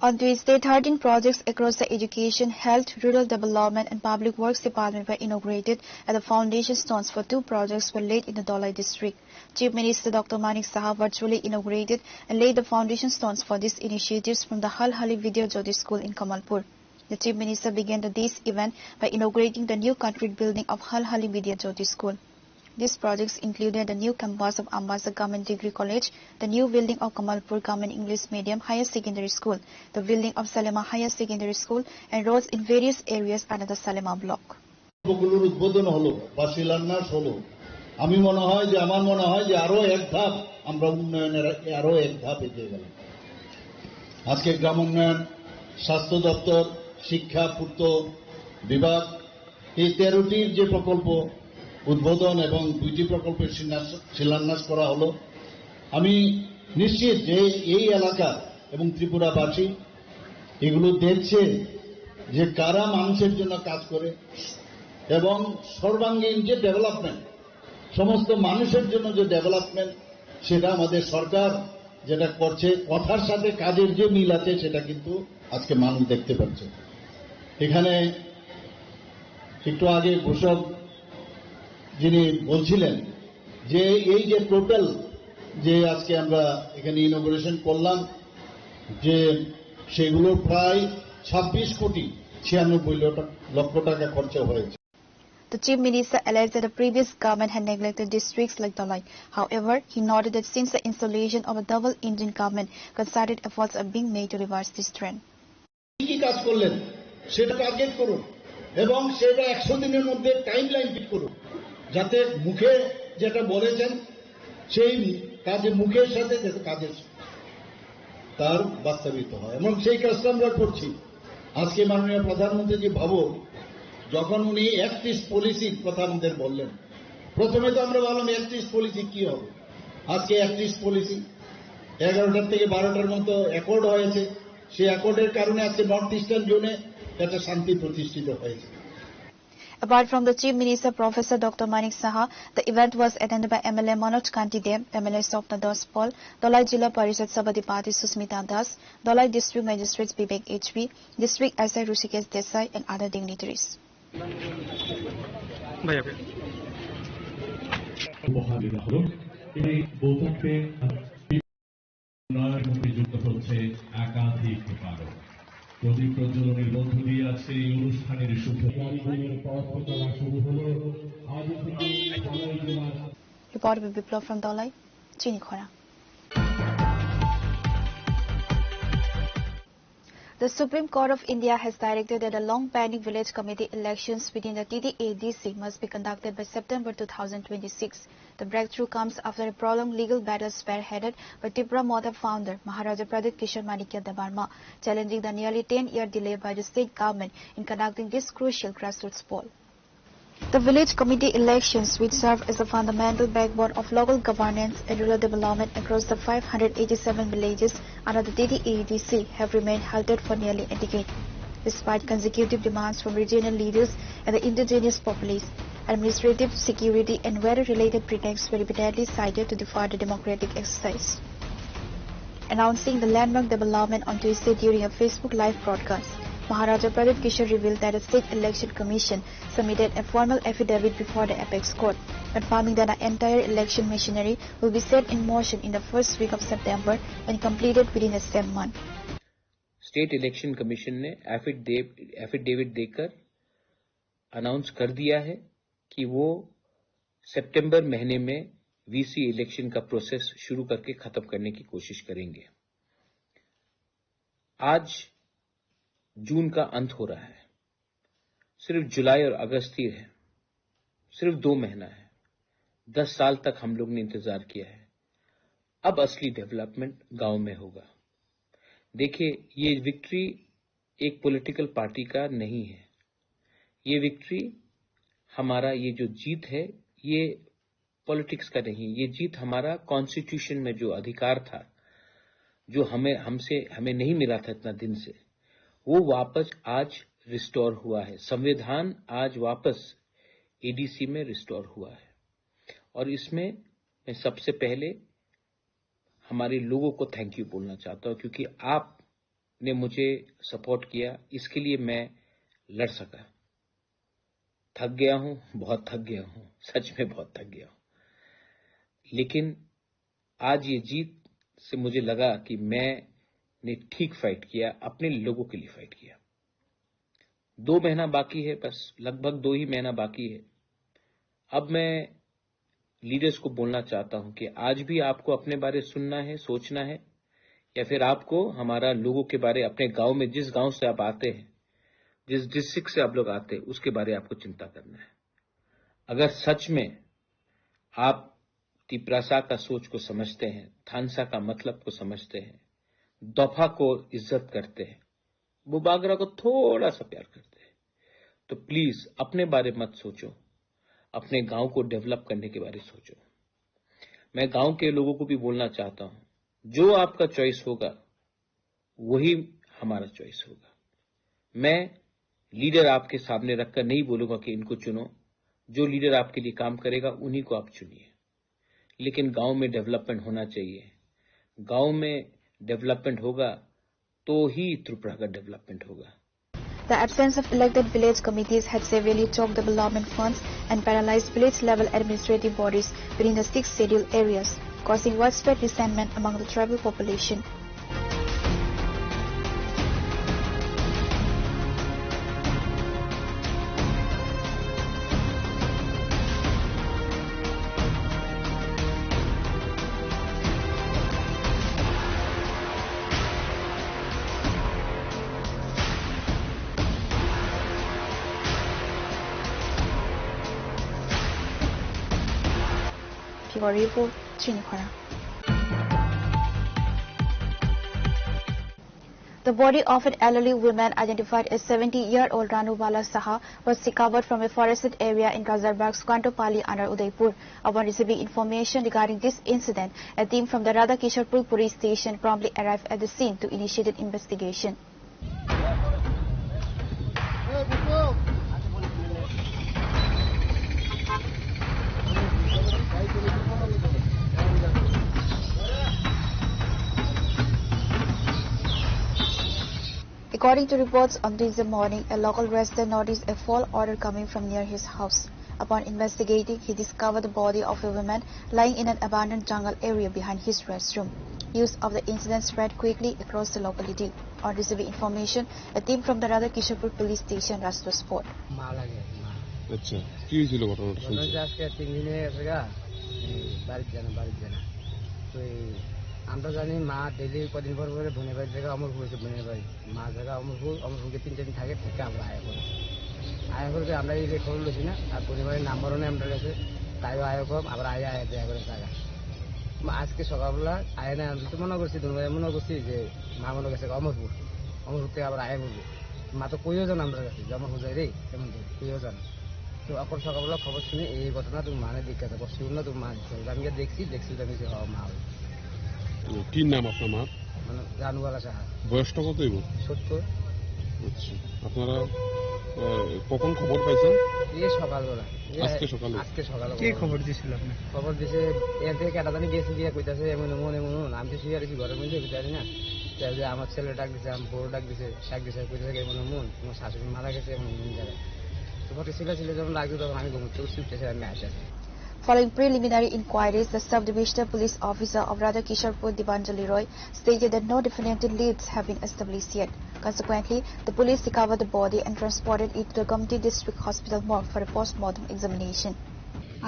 On Tuesday, 13 projects across the education, health, rural development and public works department were inaugurated, and the foundation stones for 2 projects were laid in the Dholai district. Chief Minister Dr. Manik Saha virtually inaugurated and laid the foundation stones for these initiatives from the Hal Hali Vidya Jyoti School in Kamalpur. The Chief Minister began the day's event by inaugurating the new concrete building of Hal Hali Vidya Jyoti School. These projects included the new campus of Ambasa Government Degree College, the new building of Kamalpur Government English Medium Higher Secondary School, the building of Salema Higher Secondary School, and roads in various areas under the Salema block. উদ্বোধন হলো বা শিলান্যাস হলো, আমি মনে হয় যে আমার মনে হয় যে আরো এক ধাপ আমরা উন্নয়নের আরো এক ধাপ এগিয়ে গেলাম। আজকে গ্রাম উন্নয়ন, স্বাস্থ্য দপ্তর, শিক্ষা পূর্ত বিভাগ এই 13টির যে প্রকল্প উদ্বোধন এবং 2টি প্রকল্পের শিলান্যাস করা হলো। আমি নিশ্চিত যে এই এলাকা এবং ত্রিপুরাবাসী এগুলো দেখছে যে কারা মানুষের জন্য কাজ করে এবং সর্বাঙ্গীন যে ডেভেলপমেন্ট, সমস্ত মানুষের জন্য যে ডেভেলপমেন্ট, সেটা আমাদের সরকার যেটা করছে, কথার সাথে কাজের যে মিল আছে সেটা কিন্তু আজকে মানুষ দেখতে পাচ্ছে। এখানে একটু আগে ঘোষক যিনি বলছিলেন যে এই যে টোটাল যে আজকে আমরা এখানে ইনোগ্রেশন করলাম যে সেগুলো প্রায় 26,96,00,000 টাকা খরচা হয়েছে। The Chief Minister alleged that the previous government had neglected districts like Dalai. However, he noted that since the installation of a double-engine government, concerted efforts are being made to reverse this trend. কি কাজ করলেন সেটা target করুন এবং সেটা 100 দিনের মধ্যে timeline fit করুন, যাতে মুখে যেটা বলেছেন সেই কাজে মুখের সাথে যাতে কাজের তার বাস্তবিত হয় এবং সেই কাজটা আমরা করছি। আজকে মাননীয় প্রধানমন্ত্রী জি ভাবুন, যখন উনি অ্যাক্ট ইস্ট পলিসির কথা আমাদের বললেন, প্রথমে তো আমরা বললাম অ্যাক্ট ইস্ট পলিসি কি হবে। আজকে অ্যাক্ট ইস্ট পলিসি 11টার থেকে 12টার মতো অ্যাকর্ড হয়েছে, সেই অ্যাকর্ডের কারণে আজকে নর্থ ইস্টার্ন জোনে একটা শান্তি প্রতিষ্ঠিত হয়েছে। Apart from the Chief Minister, Professor Dr. Manik Saha, the event was attended by MLA Manoj Kanti Dev, MLA Swapna Das Paul, Dalai Jilla Parishad Sabadipati Susmita Das, Dalai District Magistrates Vivek HV, District SI Rushikesh Desai, and other dignitaries. প্রদীপ প্রজ্বলনের মধ্য দিয়ে আছে এই অনুষ্ঠানের শুভ পথ চলা শুরু হলো আজ থেকে। Report by Biplov from Dalai, Chini Khora. The Supreme Court of India has directed that the long-pending village committee elections within the TDADC must be conducted by September 2026. The breakthrough comes after a prolonged legal battle spearheaded by Tripura Modab founder Maharaja Pradip Kishore Manikya Debarma, challenging the nearly 10-year delay by the state government in conducting this crucial grassroots poll. The village committee elections, which serve as the fundamental backbone of local governance and rural development across the 587 villages under the TDADC, have remained halted for nearly a decade. Despite consecutive demands from regional leaders and the indigenous populace, administrative, security and weather-related pretexts were repeatedly cited to defer the democratic exercise. Announcing the landmark development on Tuesday during a Facebook Live broadcast, Maharaja Pradip Kishore revealed that the State Election Commission submitted a formal affidavit before the Apex Court, confirming that the entire election machinery will be set in motion in the first week of September and completed within the same month. State election commission ने affidavit देकर announce कर दिया है कि वो सितंबर महीने में VC election का प्रोसेस शुरू करके खत्म करने की कोशिश करेंगे। आज जून का अंत हो रहा है, सिर्फ जुलाई और अगस्त ही है, सिर्फ 2 महीना है। 10 साल तक हम लोग ने इंतजार किया है। अब असली डेवलपमेंट गांव में होगा। देखिए, ये विक्ट्री एक पॉलिटिकल पार्टी का नहीं है, ये विक्ट्री हमारा, ये जो जीत है ये पॉलिटिक्स का नहीं, ये जीत हमारा कॉन्स्टिट्यूशन में जो अधिकार था, जो हमें नहीं मिला था इतना दिन से, वो वापस आज रिस्टोर हुआ है। संविधान आज वापस एडीसी में रिस्टोर हुआ है और इसमें मैं सबसे पहले हमारे लोगों को थैंक यू बोलना चाहता हूं, क्योंकि आपने मुझे सपोर्ट किया, इसके लिए मैं लड़ सका। थक गया हूं, बहुत थक गया हूं, सच में बहुत थक गया हूं, लेकिन आज ये जीत से मुझे लगा कि मैंने ठीक फाइट किया, अपने लोगों के लिए फाइट किया। 2 महीना बाकी है, बस लगभग 2 ही महीना बाकी है। अब मैं लीडर्स को बोलना चाहता हूं कि आज भी आपको अपने बारे सुनना है, सोचना है, या फिर आपको हमारा लोगों के बारे, अपने गांव में जिस गांव से आप आते हैं, जिस डिस्ट्रिक्ट से आप लोग आते हैं, उसके बारे आपको चिंता करना है। अगर सच में आप तिपरासा का सोच को समझते हैं, थानसा का मतलब को समझते हैं, दफा को इज्जत करते हैं, बुबागरा को थोड़ा सा प्यार करते हैं, तो प्लीज अपने बारे मत सोचो, अपने गांव को डेवलप करने के बारे सोचो। मैं गांव के लोगों को भी बोलना चाहता हूं, जो आपका चॉइस होगा वही हमारा चॉइस होगा। मैं लीडर आपके सामने रखकर नहीं बोलूंगा कि इनको चुनो, जो लीडर आपके लिए काम करेगा उन्हीं को आप चुनिए, लेकिन गांव में डेवलपमेंट होना चाहिए। गांव में डेवलपमेंट होगा तो ही त्रिपुरा का डेवलपमेंट होगा। The absence of elected village committees had severely choked development funds and paralyzed village-level administrative bodies within the 6 scheduled areas, causing widespread resentment among the tribal population. Report, The body of an elderly woman identified as 70-year-old Ranubala Saha was recovered from a forested area in Razarbagh, Sukantopalli under Udaipur. Upon receiving information regarding this incident, a team from the Radhakisharpur police station promptly arrived at the scene to initiate an investigation. According to reports on Tuesday morning, a local resident noticed a fall odor coming from near his house. Upon investigating, he discovered the body of a woman lying in an abandoned jungle area behind his restroom. News of the incident spread quickly across the locality. On receiving information, a team from the Radhakisharpur police station rushed to the spot. আমরা জানি মা daily কদিন পর পরে বোনের বাড়ির জায়গা অমরপুর হয়েছে, বোনের বাড়ি মা জায়গা অমরপুরকে 3 দিন থাকে আমরা আয়া করে আমরা এই খবর লইছি না, আর বোনের বাড়ির নাম্বারও নেই আমাদের কাছে, তাইও আয়া কম আবার আয়া দেয়া করে জায়গা। আজকে সকালবেলা আয়া না আমি তো মনে করছি দুর্গায় মনে করছি যে মা মনে গেছে অমরপুর থেকে আবার আয়া বলবে, মা তো কইও জান আমাদের কাছে যে অমরপুর যাই রে কেমন কইও জান। তো এখন সকালবেলা খবর শুনে এই ঘটনা তুমি মানে জিজ্ঞাসা করছি না, তুমি মা আমি দেখছি আমি যে মা কি নাম আপনার মা? মানে রানুবালা সাহা। বয়সটা কত? 70। আচ্ছা, আপনারা কখন খবর পাইছেন? এই সকালবেলা। আজকে সকালে। কি খবর দিয়েছিল আপনি? খবর দিয়েছে এর থেকে কেটা জানি গেছে দিয়ে কইতাছে এমন আমি তো শুয়ে আছি ঘরের মধ্যে জানি না, যে আমার ছেলে ডাক দিছে, আমার বউ ডাক দিছে, কইতাছে এমন তোমার শাশুড়ি মারা গেছে এমন জায়গায়। তোমার ছেলে যখন লাগছে তখন আমি ঘুমোতে উঠতেছি আমি আসি। Following preliminary inquiries, the sub-divisional police officer of Radhakisharpur, Dibanjali Roy, stated that no definitive leads have been established yet. Consequently, the police recovered the body and transported it to the Comity District Hospital morgue for a post-mortem examination.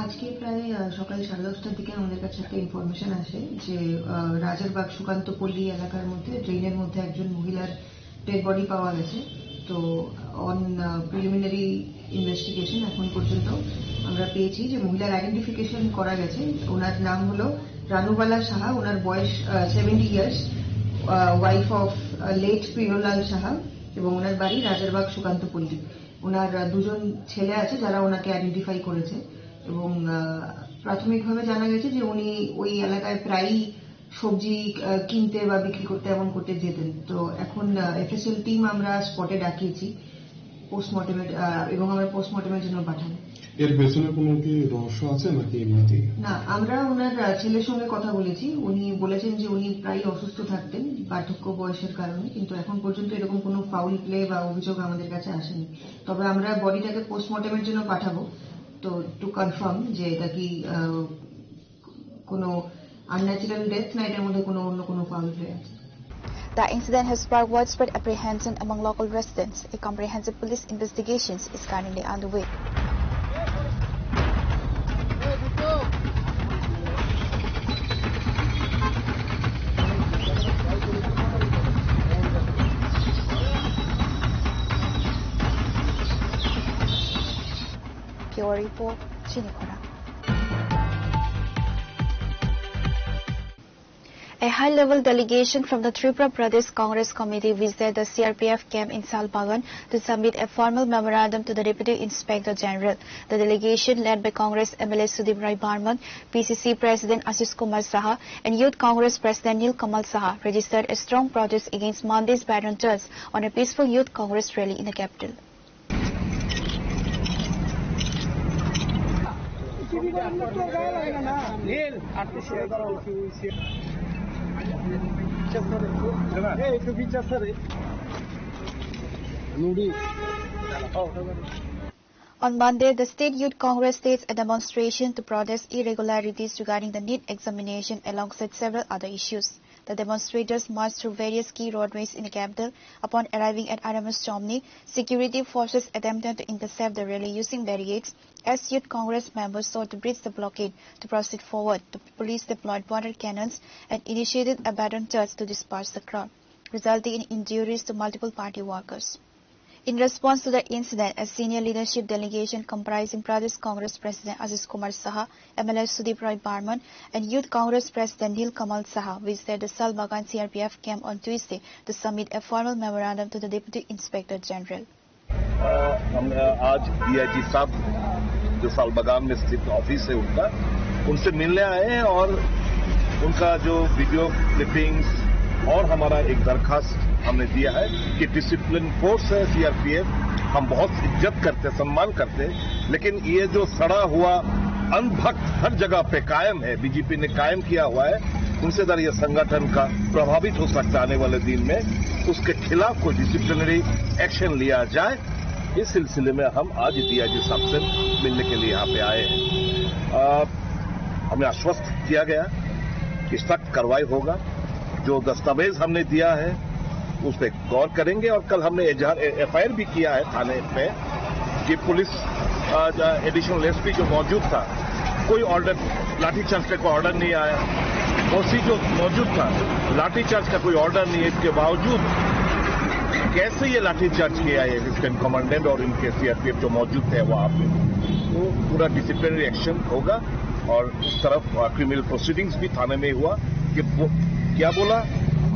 আজকে প্রায় সকাল 10:30টার দিকে আমাদের কাছে একটা information আসে যে রাজারবাগ সুকান্তপল্লী এলাকার মধ্যে ড্রেনের মধ্যে একজন মহিলার ডেড বডি পাওয়া গেছে। তো অন প্রিলিমিনারি ইনভেস্টিগেশন এখন পর্যন্ত আমরা পেয়েছি যে মহিলার আইডেন্টিফিকেশন করা গেছে। ওনার নাম হলো রানুবালা সাহা, ওনার বয়স 70 years, wife of late Priyalal Saha, এবং ওনার বাড়ি রাজারবাগ সুকান্তপল্লী। ওনার 2 ছেলে আছে যারা ওনাকে আইডেন্টিফাই করেছে, এবং প্রাথমিকভাবে জানা গেছে যে উনি ওই এলাকায় প্রায়ই সবজি কিনতে বা বিক্রি করতে এমন করতে যেতেন। তো এখন এফএসএল টিম আমরা স্পটে ডাকিয়েছি পোস্টমর্টেমের, এবং আমরা পোস্টমর্টেমের জন্য পাঠাবো। এর পেছনে কোনো কি রহস্য আছে নাকি এমনিতে? না, আমরা ওনার ছেলের সঙ্গে কথা বলেছি, উনি বলেছেন যে উনি প্রায় অসুস্থ থাকতেন বার্ধক্য বয়সের কারণে, কিন্তু এখন পর্যন্ত এরকম কোনো ফাউল প্লে বা অভিযোগ আমাদের কাছে আসেনি। তবে আমরা বডিটাকে পোস্টমর্টেমের জন্য পাঠাবো, তো টু কনফার্ম যে এটা কি কোনো unnatural death না এটার মধ্যে কোনো অন্য কোনো ফাউল প্লে আছে। The incident has sparked widespread apprehension among local residents. A comprehensive police investigation is currently underway. Pure Report, Chinikhora. A high-level delegation from the Tripura Pradesh Congress Committee visited the CRPF camp in Salbagan to submit a formal memorandum to the Deputy Inspector General. The delegation, led by Congress MLA Sudip Rai Barman, PCC President Ashish Kumar Saha, and Youth Congress President Nil Kamal Saha, registered a strong protest against Monday's ban on drugs on a peaceful Youth Congress rally in the capital. On Monday, the State Youth Congress staged a demonstration to protest irregularities regarding the NEET examination alongside several other issues. The demonstrators marched through various key roadways in the capital. Upon arriving at RMS Chomni, security forces attempted to intercept the rally using barricades. As Youth Congress members sought to breach the blockade to proceed forward, the police deployed water cannons and initiated a baton charge to disperse the crowd, resulting in injuries to multiple party workers. In response to the incident, a senior leadership delegation comprising Pradesh Congress President Aziz Kumar Saha, MLA Sudeep Roy Barman, and Youth Congress President Nil Kamal Saha visited the Salbagan CRPF camp on Tuesday to submit a formal memorandum to the Deputy Inspector General. हम आज DIG साहब जो सालबगान में स्थित office है उनसे मिलने आए हैं और उनका जो वीडियो क्लिपिंग्स और हमारा एक दरखास्त हमने दिया है कि डिसिप्लिन फोर्स है CRPF, हम बहुत इज्जत करते सम्मान करते, लेकिन ये जो सड़ा हुआ अंधभक्त हर जगह पे कायम है, बीजेपी ने कायम किया हुआ है, उनसे अगर ये संगठन का प्रभावित हो सकता है आने वाले दिन में, उसके खिलाफ कोई डिसिप्लिनरी एक्शन लिया जाए। इस सिलसिले में हम आज DIG साहब से मिलने के लिए यहाँ पे आए हैं। हमें आश्वस्त किया गया कि सख्त कार्रवाई होगा। जो दस्तावेज हमने दिया है उस पर गौर करेंगे और कल हमने FIR भी किया है थाने पे कि पुलिस एडिशनल SP जो मौजूद था, कोई ऑर्डर लाठीचार्ज का कोई ऑर्डर नहीं आया। OC जो मौजूद था, लाठीचार्ज का कोई ऑर्डर नहीं है, इसके बावजूद कैसे ये लाठीचार्ज किया है लेफ्टिनेंट कमांडेंट और इनके CRPF जो मौजूद थे वहां पे, तो पूरा डिसिप्लिनरी एक्शन होगा। और उस तरफ क्रिमिनल प्रोसीडिंग्स भी थाने में हुआ कि क्या बोला,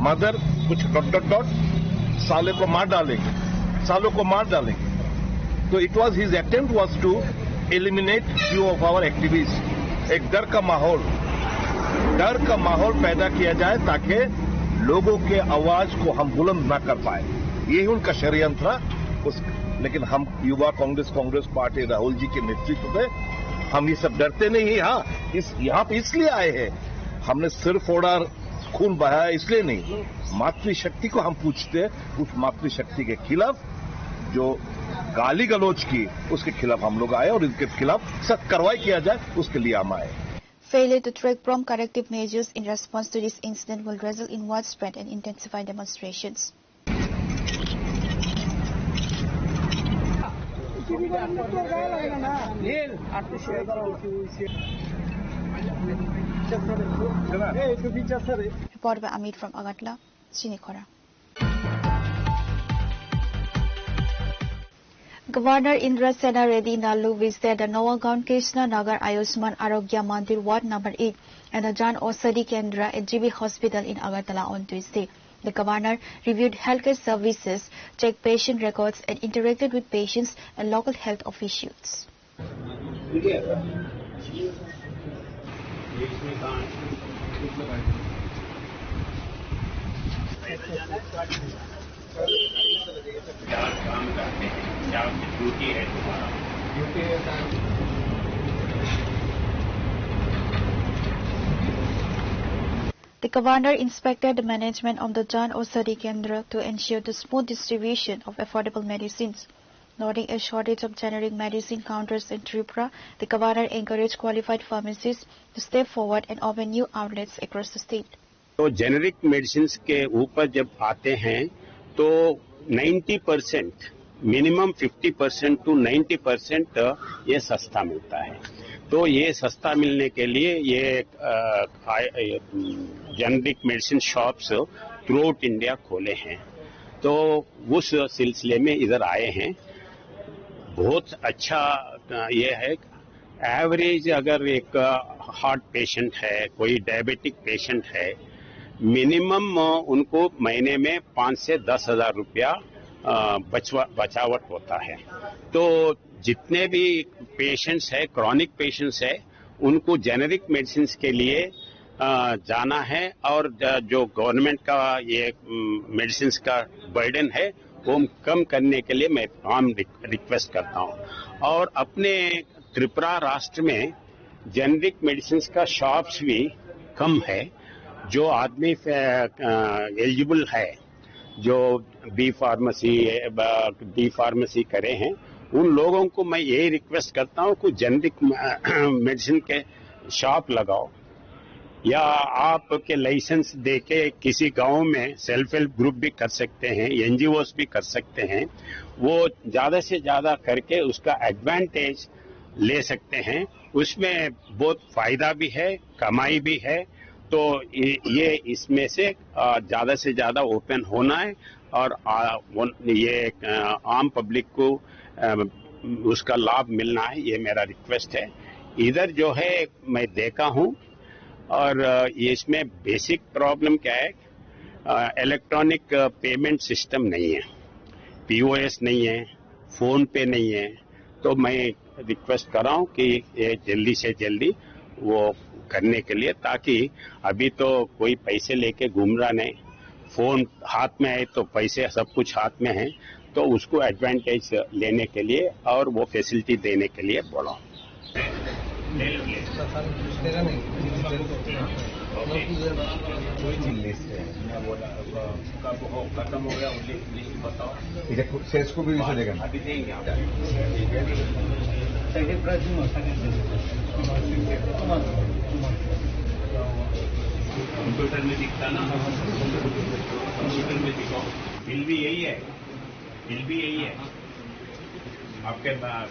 मदर कुछ ... साले को मार डालेंगे, सालों को मार डालेंगे। तो it was his attempt was to eliminate few of our activist. एक डर का माहौल पैदा किया जाए ताकि लोगों के आवाज को हम बुलंद ना कर पाए, यही उनका षड्यंत्र था। लेकिन हम युवा कांग्रेस पार्टी राहुल जी के नेतृत्व में हम ये सब डरते नहीं। हाँ, यहाँ पे इसलिए आए हैं, हमने सिर्फ ऑर्डर खून बहाया इसलिए नहीं, मातृशक्ति को हम पूछते हैं। उस मातृशक्ति के खिलाफ जो गाली गलौज की, उसके खिलाफ हम लोग आए और इनके खिलाफ सख्त कार्रवाई किया जाए, उसके लिए हम आए। Failure to take prompt corrective measures in response to this incident will result in widespread and intensified demonstrations. Reported by Amit from Agatla, Sinikora. Governor Indra Sena Reddy Nalu visited the Nawagaon Krishna Nagar Ayushman Arogya Mandir Ward number 8 and the Jan Ausadi Kendra at GB Hospital in Agartala on Tuesday. The governor reviewed healthcare services, checked patient records and interacted with patients and local health officials. The governor inspected the management of the Jan Ausadi Kendra to ensure the smooth distribution of affordable medicines. Noting a shortage of generic medicine counters in Tripura, the governor encouraged qualified pharmacists to step forward and open new outlets across the state. तो generic medicine के ऊपर जब आते हैं तो 90%, minimum 50% to 90% ये सस्ता मिलता है। तो ये सस्ता मिलने के लिए ये generic medicine shops through out India खोले हैं। तो उस सिलसिले में इधर आए हैं। बहुत अच्छा ये है। एवरेज अगर एक हार्ट पेशेंट है, कोई डायबिटिक पेशेंट है, मिनिमम उनको महीने में 5 से 10 हजार रुपया बचावट होता है। तो जितने भी पेशेंट्स है, क्रॉनिक पेशेंट्स है, उनको जेनेरिक मेडिसिन के लिए जाना है और जो गवर्नमेंट का ये मेडिसिन का बर्डन है वो कम करने के लिए मैं तमाम रिक्वेस्ट करता हूं। और अपने त्रिपुरा राष्ट्र में जेनेरिक मेडिसिन का शॉप्स भी कम है। जो आदमी एलिजिबल है जो बी फार्मेसी करे हैं, उन लोगों को मैं यही रिक्वेस्ट करता हूं कि जेनरिक मेडिसिन के शॉप लगाओ, या आपके लाइसेंस देके किसी गांव में सेल्फ हेल्प ग्रुप भी कर सकते हैं, एनजीओस भी कर सकते हैं। वो ज्यादा से ज्यादा करके उसका एडवांटेज ले सकते हैं। उसमें बहुत फायदा भी है, कमाई भी है। तो ये इसमें से ज्यादा से ज्यादा ओपन होना है और ये आम पब्लिक को उसका लाभ मिलना है, ये मेरा रिक्वेस्ट है। इधर जो है मैं देखा हूं, और इसमें बेसिक प्रॉब्लम क्या है, इलेक्ट्रॉनिक पेमेंट सिस्टम नहीं है, पीओएस नहीं है, फोन पे नहीं है। तो मैं रिक्वेस्ट कर रहा हूं कि ये जल्दी से जल्दी वो करने के लिए, ताकि अभी तो कोई पैसे लेके घूम रहा नहीं, फोन हाथ में है तो पैसे सब कुछ हाथ में है, तो उसको एडवांटेज लेने के लिए और वो फैसिलिटी देने के लिए बोला। खत्म हो गया, लिस्ट बताओ। सेल्स को भी देगा अभी देंगे आप। सेकंड प्राइस कंप्यूटर में दिखता ना, कंप्यूटर में दिखाओ। बिल भी यही है, बिल भी यही है आपके पास।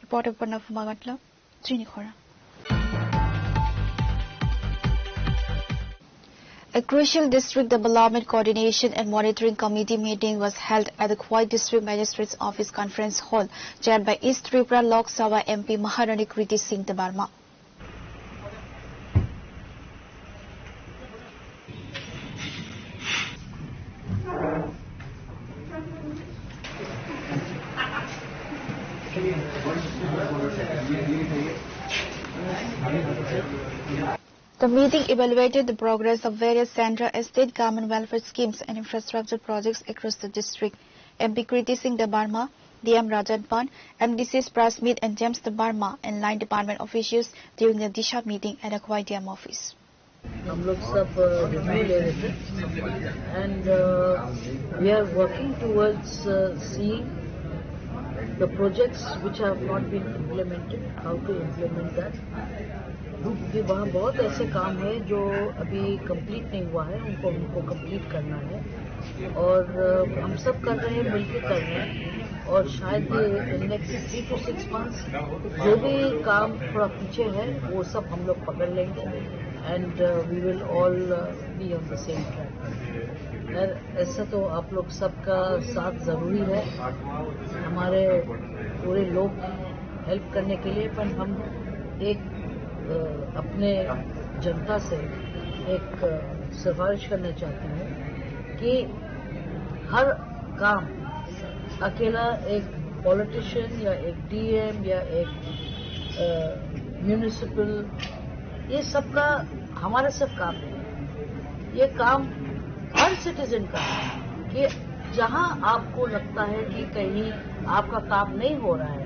Reporter Pranav Magatla, Srinikhora. A crucial district development coordination and monitoring committee meeting was held at the Khwai District Magistrate's Office Conference Hall, chaired by East Tripura Lok Sabha MP Maharani Kriti Singh Debarma. The meeting evaluated the progress of various central and state government welfare schemes and infrastructure projects across the district. MP Kriti Singh Debarma, DM Rajan Pan, MDCs Prasmith and James Debarma, and line department officials during the Disha meeting at the Khwai DM office. हम लोग सब review ले रहे थे and we are working towards seeing the projects which have not been implemented, how to implement that. क्योंकि वहाँ बहुत ऐसे काम है जो अभी कंप्लीट नहीं हुआ है, उनको कंप्लीट करना है और हम सब कर रहे हैं, मिलकर कर रहे हैं और शायद इन नेक्स्ट 3 to 6 months जो भी काम थोड़ा पीछे है वो सब हम लोग पकड़ लेंगे and we will all be on the same track. ऐसा तो आप लोग सबका साथ ज़रूरी है, हमारे पूरे लोग हेल्प करने के लिए, पर हम एक अपने जनता से एक सिफारिश करना चाहते हैं कि हर काम अकेला एक पॉलिटिशियन या एक डीएम या एक म्यूनिसिपल, ये सब का हमारा सब काम है। ये काम हर सिटीजन का है कि जहां आपको लगता है कि कहीं आपका काम नहीं हो रहा है,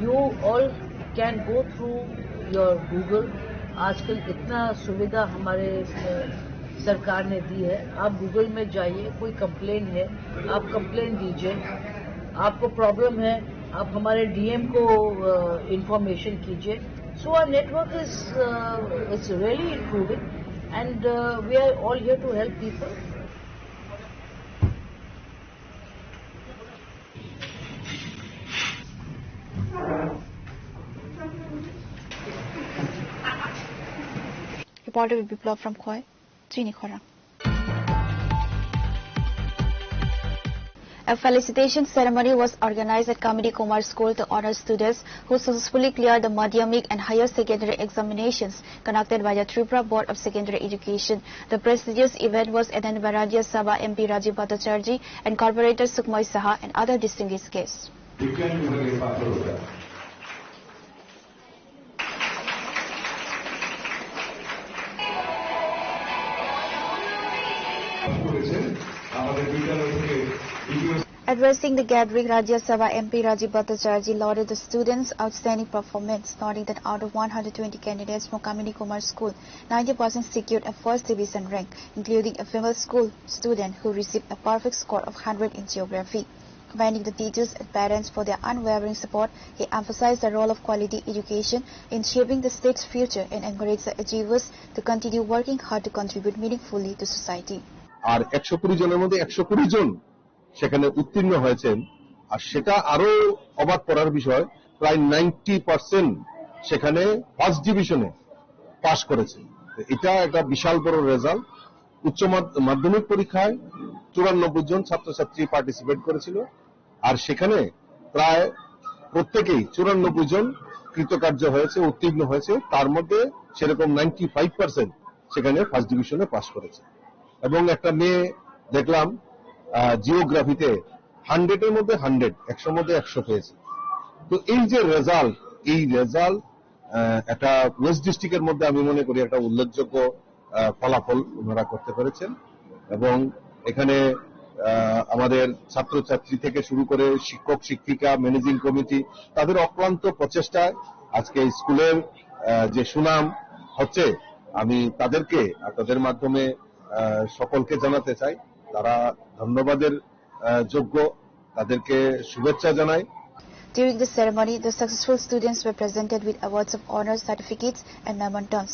you all can go through your Google. आजकल इतना सुविधा हमारे सरकार ने दी है, आप गूगल में जाइए, कोई कंप्लेन है आप कंप्लेन दीजिए, आपको प्रॉब्लम है आप हमारे डीएम को इंफॉर्मेशन कीजिए। So our network is really improving and we are all here to help people. Reporter Biplov from Khwai, Srinikhora. A felicitation ceremony was organized at Kamini Kumar School to honor students who successfully cleared the Madhyamik and higher secondary examinations conducted by the Tripura Board of Secondary Education. The prestigious event was attended by Rajya Sabha MP Rajiv Bhattacharjee and Corporator Sukhmay Saha and other distinguished guests. Addressing the gathering, Rajya Sabha MP Rajiv Bhattacharjee lauded the students' outstanding performance, noting that out of 120 candidates from Kamini Kumar School, 90% secured a first division rank, including a female school student who received a perfect score of 100 in geography. Commending the teachers and parents for their unwavering support, he emphasized the role of quality education in shaping the state's future and encouraged the achievers to continue working hard to contribute meaningfully to society. আর 120 জনের মধ্যে 120 জন সেখানে উত্তীর্ণ হয়েছেন, আর সেটা আরো অবাক করার বিষয়, প্রায় 90% সেখানে ফার্স্ট ডিভিশনে পাস করেছে। এটা একটা বিশাল বড় রেজাল্ট। উচ্চ মাধ্যমিক পরীক্ষায় 94 জন ছাত্রছাত্রী পার্টিসিপেট করেছিল, আর সেখানে প্রায় প্রত্যেকেই 94 জন কৃতকার্য হয়েছে, উত্তীর্ণ হয়েছে। তার মধ্যে সেরকম 95% সেখানে ফার্স্ট ডিভিশনে পাস করেছে। এবং একটা মেয়ে দেখলাম জিওগ্রাফিতে 100-এর মধ্যে 100, 100-র মধ্যে 100 পেয়েছে। তো এই যে রেজাল্ট, এই রেজাল্ট একটা ওয়েস্ট ডিস্ট্রিক্টের মধ্যে আমি মনে করি একটা উল্লেখযোগ্য ফলাফল ওনারা করতে পেরেছেন। এবং এখানে আমাদের ছাত্রছাত্রী থেকে শুরু করে শিক্ষক শিক্ষিকা, ম্যানেজিং কমিটি, তাদের অক্লান্ত প্রচেষ্টায় আজকে স্কুলের যে সুনাম হচ্ছে, আমি তাদেরকে তাদের মাধ্যমে সকলকে জানাতে চাই তারা ধন্যবাদের যোগ্য, তাদেরকে শুভেচ্ছা জানাই। During the ceremony, the successful students were presented with awards of honor, certificates and mementos.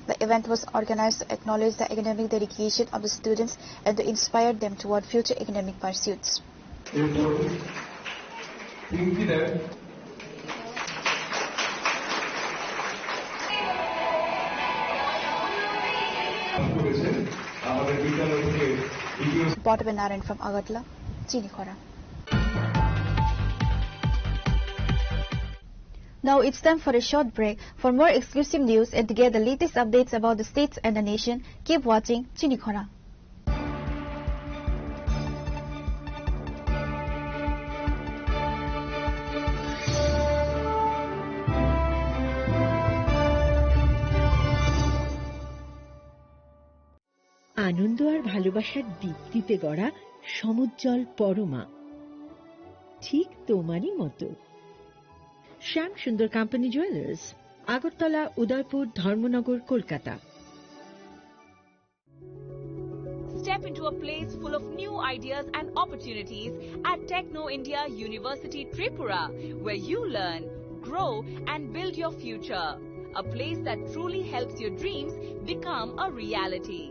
The event was organized to acknowledge the academic dedication of the students and to inspire them toward future academic pursuits. Reported by Narayan from Agartala, Chinikhora. Now it's time for a short break. For more exclusive news and to get the latest updates about the states and the nation, keep watching Chinikhora. আনন্দ আর ভালোবাসার দীপ্তিতে গড়া সমুজ্জ্বল পরমা, ঠিক তোমারই মতো। শ্যাম সুন্দর company jewellers, Agartala, Udaipur, Dharmanagar, Kolkata. Step into a place full of new ideas and opportunities at Techno India University Tripura, where you learn, grow and build your future. A place that truly helps your dreams become a reality.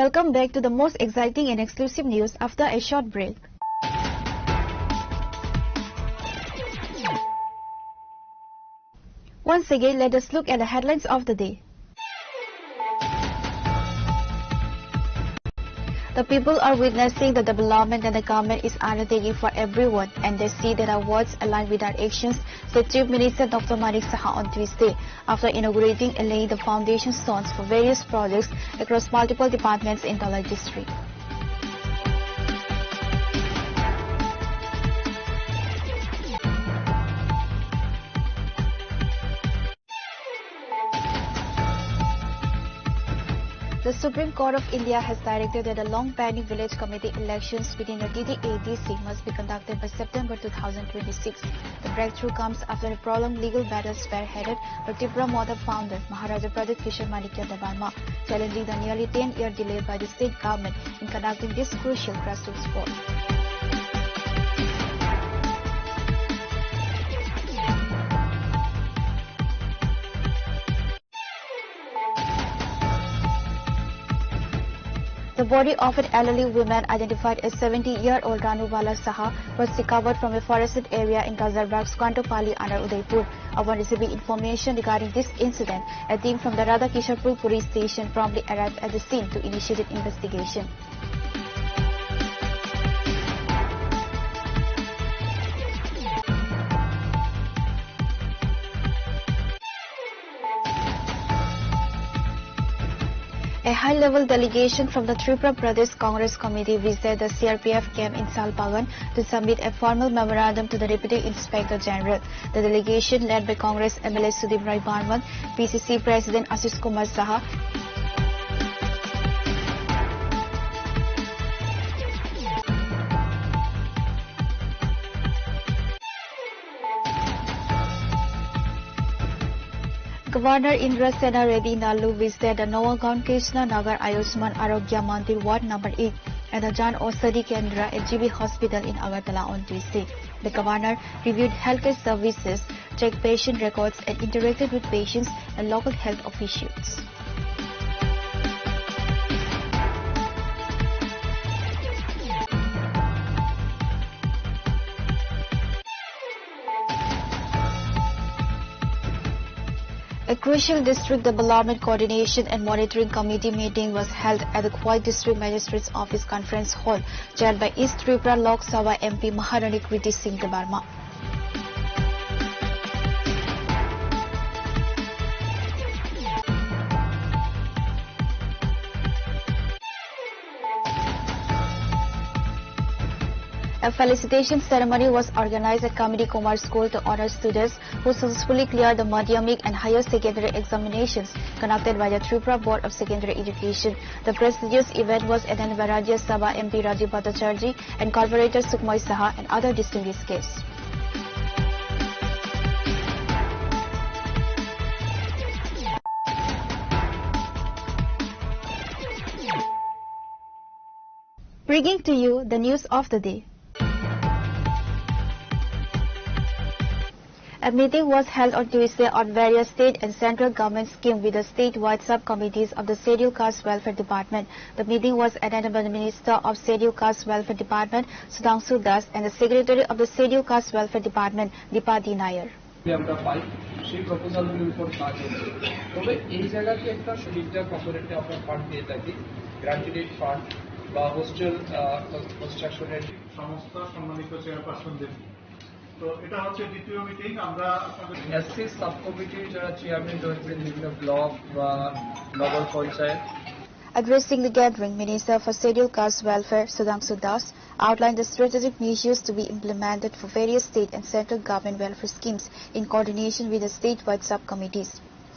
Welcome back to the most exciting and exclusive news after a short break. Once again, let us look at the headlines of the day. The people are witnessing the development that the government is undertaking for everyone, and they see that our words align with our actions, said Chief Minister Dr. Manik Saha on Tuesday, after inaugurating and laying the foundation stones for various projects across multiple departments in Dalai district. The Supreme Court of India has directed that the long-pending village committee elections within the DDA-DC must be conducted by September 2026. The breakthrough comes after a prolonged legal battle spearheaded by Tripura Model founder Maharaja Pradip Kishore Manikya Debarma, challenging the nearly 10-year delay by the state government in conducting this crucial grassroots vote. The body of an elderly woman identified as 70-year-old Ranubala Saha was recovered from a forested area in Gazarbagh, Skantopali under Udaipur. Upon receiving information regarding this incident, a team from the Radhakisharpur police station promptly arrived at the scene to initiate an investigation. A high-level delegation from the Tripura Pradesh Congress Committee visited the CRPF camp in Salbagan to submit a formal memorandum to the Deputy Inspector General. The delegation, led by Congress MLA Sudip Rai Barman, PCC President Ashish Kumar Saha, Governor Indra Sena Reddy Nalu visited the Nawagaon Krishna Nagar Ayushman Arogya Mandir Ward No. 8 and the Jan Ausadi Kendra at GB Hospital in Agartala on Tuesday. The governor reviewed healthcare services, checked patient records and interacted with patients and local health officials. A crucial district development coordination and monitoring committee meeting was held at the Khwai District Magistrate's Office Conference Hall, chaired by East Tripura Lok Sabha MP Maharani Kriti Singh Debarma. A felicitation ceremony was organized at Kamini Kumar School to honor students who successfully cleared the Madhyamik and higher secondary examinations conducted by the Tripura Board of Secondary Education. The prestigious event was attended by Rajya Sabha MP Rajiv Bhattacharjee and Corporator Sukhmoy Saha and other distinguished guests. Bringing to you the news of the day. A meeting was held on Tuesday on various state and central government schemes with the statewide subcommittees of the Scheduled Caste Welfare Department. The meeting was attended by the Minister of Scheduled Caste Welfare Department, Sudhanshu Das, and the Secretary of the Scheduled Caste Welfare Department, Dipati Nair. আমরা পাই সেই প্রপোজালগুলোর উপর কাজ হচ্ছে তবে এই জায়গাতে একটা সুবিধা কর্পোরেটে আমরা ফান্ড দিয়ে থাকি গ্র্যান্টেড ফান্ড বা হোস্টেল কনস্ট্রাকশনের সমস্ত সম্মানিত চেয়ারপারসনদের তো এটা হচ্ছে দ্বিতীয় মিটিং আমরা এসসি সাবকমিটির যারা চেয়ারম্যান রয়েছেন বিভিন্ন ব্লক বা নগর panchayat Addressing the gathering, Minister for Scheduled Caste Welfare, Sudhanshu Das, outlined the strategic measures to be implemented for various state and central government welfare schemes in coordination with the statewide subcommittees.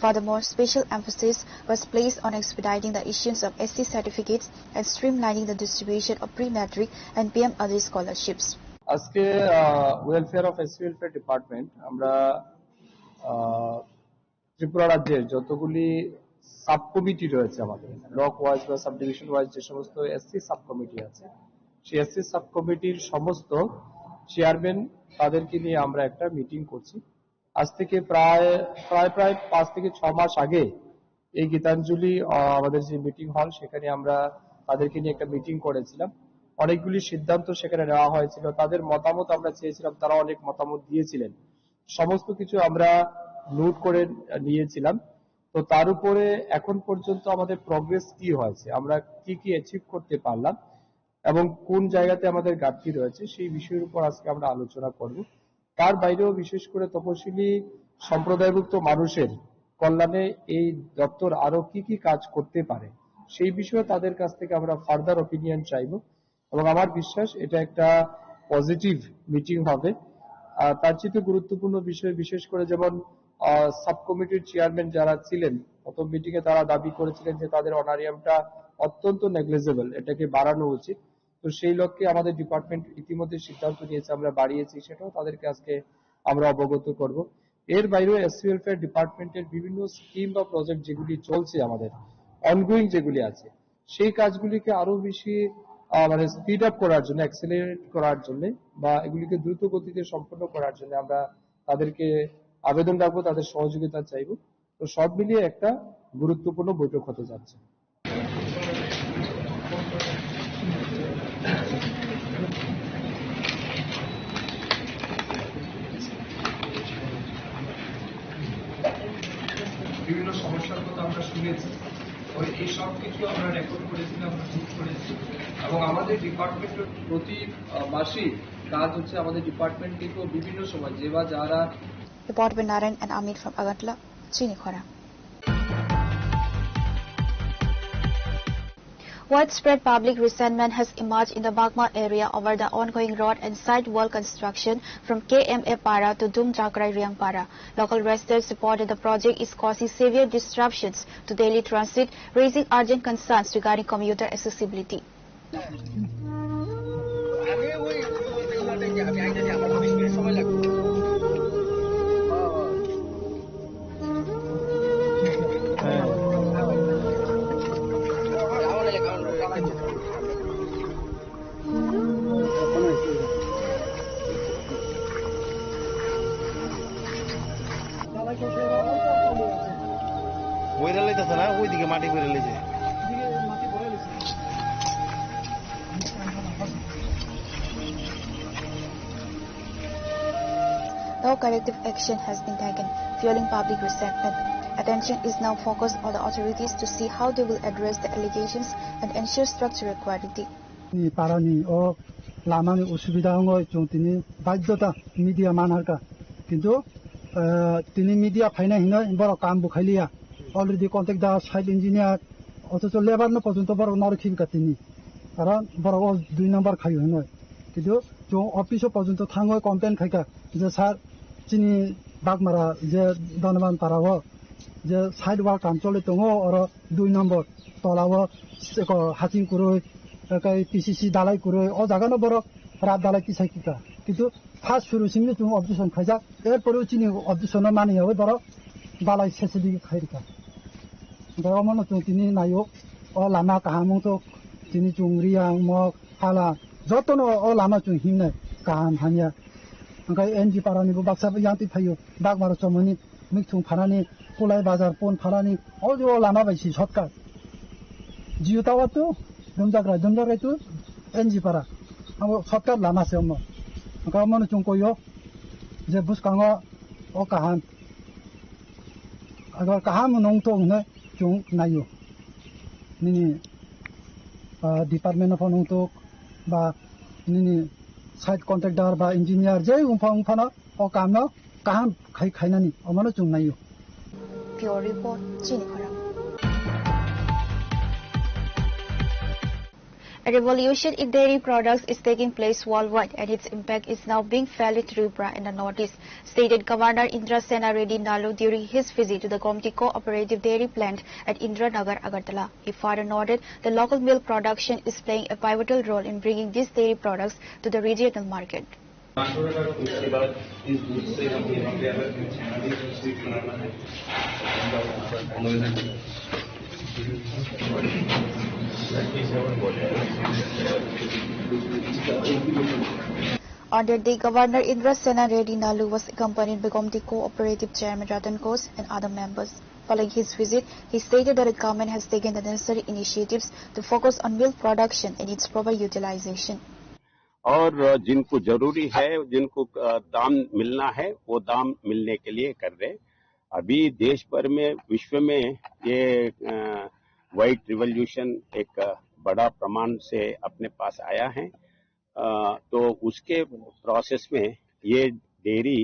Furthermore, special emphasis was placed on expediting the issuance of SC certificates and streamlining the distribution of pre-matric and PM Adi scholarships. আজকে welfare of SC welfare department আমরা ত্রিপুরা রাজ্যের যতগুলি sub committee রয়েছে আমাদের block wise বা sub division wise যে সমস্ত SC sub committee আছে সেই এসসি সাব কমিটির সমস্ত চেয়ারম্যান তাদেরকে নিয়ে আমরা একটা মিটিং করছি আজ থেকে প্রায় 5 থেকে 6 মাস আগে এই গীতাঞ্জলি আমাদের যে মিটিং হল সেখানে আমরা তাদেরকে নিয়ে একটা মিটিং করেছিলাম অনেকগুলি সিদ্ধান্ত সেখানে নেওয়া হয়েছিল তাদের মতামত আমরা চেয়েছিলাম তারা অনেক মতামত দিয়েছিলেন সমস্ত কিছু আমরা নোট করে নিয়েছিলাম তো তার উপরে এখন পর্যন্ত আমাদের প্রোগ্রেস কি হয়েছে আমরা কি কি অ্যাচিভ করতে পারলাম এবং কোন জায়গাতে আমাদের ঘাটতি রয়েছে সেই বিষয়ের উপর আজকে আমরা আলোচনা করব তার বাইরেও বিশেষ করে তপশিলি সম্প্রদায়ভুক্ত মানুষের কল্যাণে এই দপ্তর আরো কি কি কাজ করতে পারে সেই বিষয়ে তাদের কাছ থেকে আমরা ফার্দার অপিনিয়ন চাইবো এবং আমার বিশ্বাস এটা একটা পজিটিভ মিটিং হবে তার চেয়ে গুরুত্বপূর্ণ বিষয় বিশেষ করে যেমন সাব কমিটির চেয়ারম্যান যারা ছিলেন প্রথম মিটিং এ তারা দাবি করেছিলেন যে তাদের অনারিয়ামটা অত্যন্ত নেগলিজেবল এটাকে বাড়ানো উচিত তো সেই লক্ষ্যে আমাদের ডিপার্টমেন্ট ইতিমধ্যে সিদ্ধান্ত নিয়েছে আমরা বাড়িয়েছি সেটাও তাদেরকে আজকে আমরা অবগত করব এর বাইরেও এসসি ওয়েলফেয়ার ডিপার্টমেন্টের বিভিন্ন স্কিম বা প্রজেক্ট যেগুলি চলছে আমাদের অনগোয়িং যেগুলি আছে সেই কাজগুলিকে আরো বেশি মানে স্পিড আপ করার জন্য অ্যাক্সেলারেট করার জন্য বা এগুলিকে দ্রুত গতিতে সম্পন্ন করার জন্য আমরা তাদেরকে আবেদন রাখবো তাদের সহযোগিতা চাইবো তো সব মিলিয়ে একটা গুরুত্বপূর্ণ বৈঠক হতে যাচ্ছে সমস্যার কথা আমরা শুনেছি, ওই এই সব কিছু আমরা রেকর্ড করেছি, আমরা নোট করেছি এবং আমাদের ডিপার্টমেন্টের প্রতি মাসিক কাজ হচ্ছে আমাদের ডিপার্টমেন্ট থেকে বিভিন্ন সময় যে বা যারা Report by Narayan and Amit from Agartala, Chinikhara. Widespread public resentment has emerged in the Bagma area over the ongoing road and sidewall construction from KMA Para to Dumjakrai Riangpara. Local residents reported the project is causing severe disruptions to daily transit, raising urgent concerns regarding commuter accessibility. No corrective action has been taken, fueling public resentment. Attention is now focused on the authorities to see how they will address the allegations and ensure structural equality. পারানি ও লামানি অসুবিধা হয় তিনি বাধ্যতা media মানহারকা কিন্তু তিনি media ফাইনা হিন বড় কাম বুখাইলিয়া already contact দা site engineer অথচ labour ন পর্যন্ত বড় নরখিবকা তিনি কারণ বড় 2 নম্বর খাই হয় কিন্তু অফিস পর্যন্ত থাঙ্গয় কমপ্লেন খাইকা যে স্যার চিনি বাগমারা যে ধনবান পারাও যে সাইড ওয়ার্ক কাম চলে দङ আর 2 নম্বর তলাও হাতিং কুরৈ পিসিসি দালাই কুরৈ ও জাগানো বড় রাত দালাই কি সাইকিকা কিন্তু ফার্স্ট শুরুसिमनो जों অবজেকশন খাইজা এরপরেও চিনি অবজেকশন মানি হবে বড় দালাই শেষে দিকে খাইরিকা দামনো जों তিনি নাইও ও লামা কাহামং তো তিনি जों রিয়াং মক हाला যতনো ও লামা जों হিমনে কাহাম হানিয়া ओंखाय एनजि पारानिबो बाक्साबो यान्ति फायो बागमारा चमनि मिथुं फानानि कुलाय बाजार पन फानानि अजो लामा बायसि शर्टकाट जिउतावातो दमजाग्रा तो एनजि पारा अब शर्टकाट लामासे अम्म ओंखाय मनो जों कोयो जे बुसकाङो ओ काहाम अगर काहाम नंगतो होनो जों नायो निनि डिपार्टमेन्ट अफ नंगतो बा निनि साइट कन्ट्रेक्टर बा इंजिनियर जे उफाना ओ कामनो काहाम खाइनानि अमनो जों नायो Pure Report, Chinikhara. A revolution in dairy products is taking place worldwide, and its impact is now being felt in Tripura in the northeast, stated Governor Indra Sena Reddy Nalu during his visit to the Gomti Cooperative Dairy Plant at Indranagar, Agartala. He further noted the local milk production is playing a pivotal role in bringing these dairy products to the regional market. उसके बाद इस दूध से हम यहाँ पे अगर छानी स्वीट बनाना है On that day, Governor Indra Sena Reddy Nalu was accompanied by Gomti Cooperative Chairman Ratan Kos and other members. Following his visit, he stated that the government has taken the necessary initiatives to focus on milk production and its proper utilization. और जिनको जरूरी है, जिनको दाम मिलना है, वो दाम मिलने के लिए कर रहे। अभी देश भर में, विश्व में ये व्हाइट रिवॉल्यूशन एक बड़ा प्रमाण से अपने पास आया है। तो उसके प्रोसेस में ये डेयरी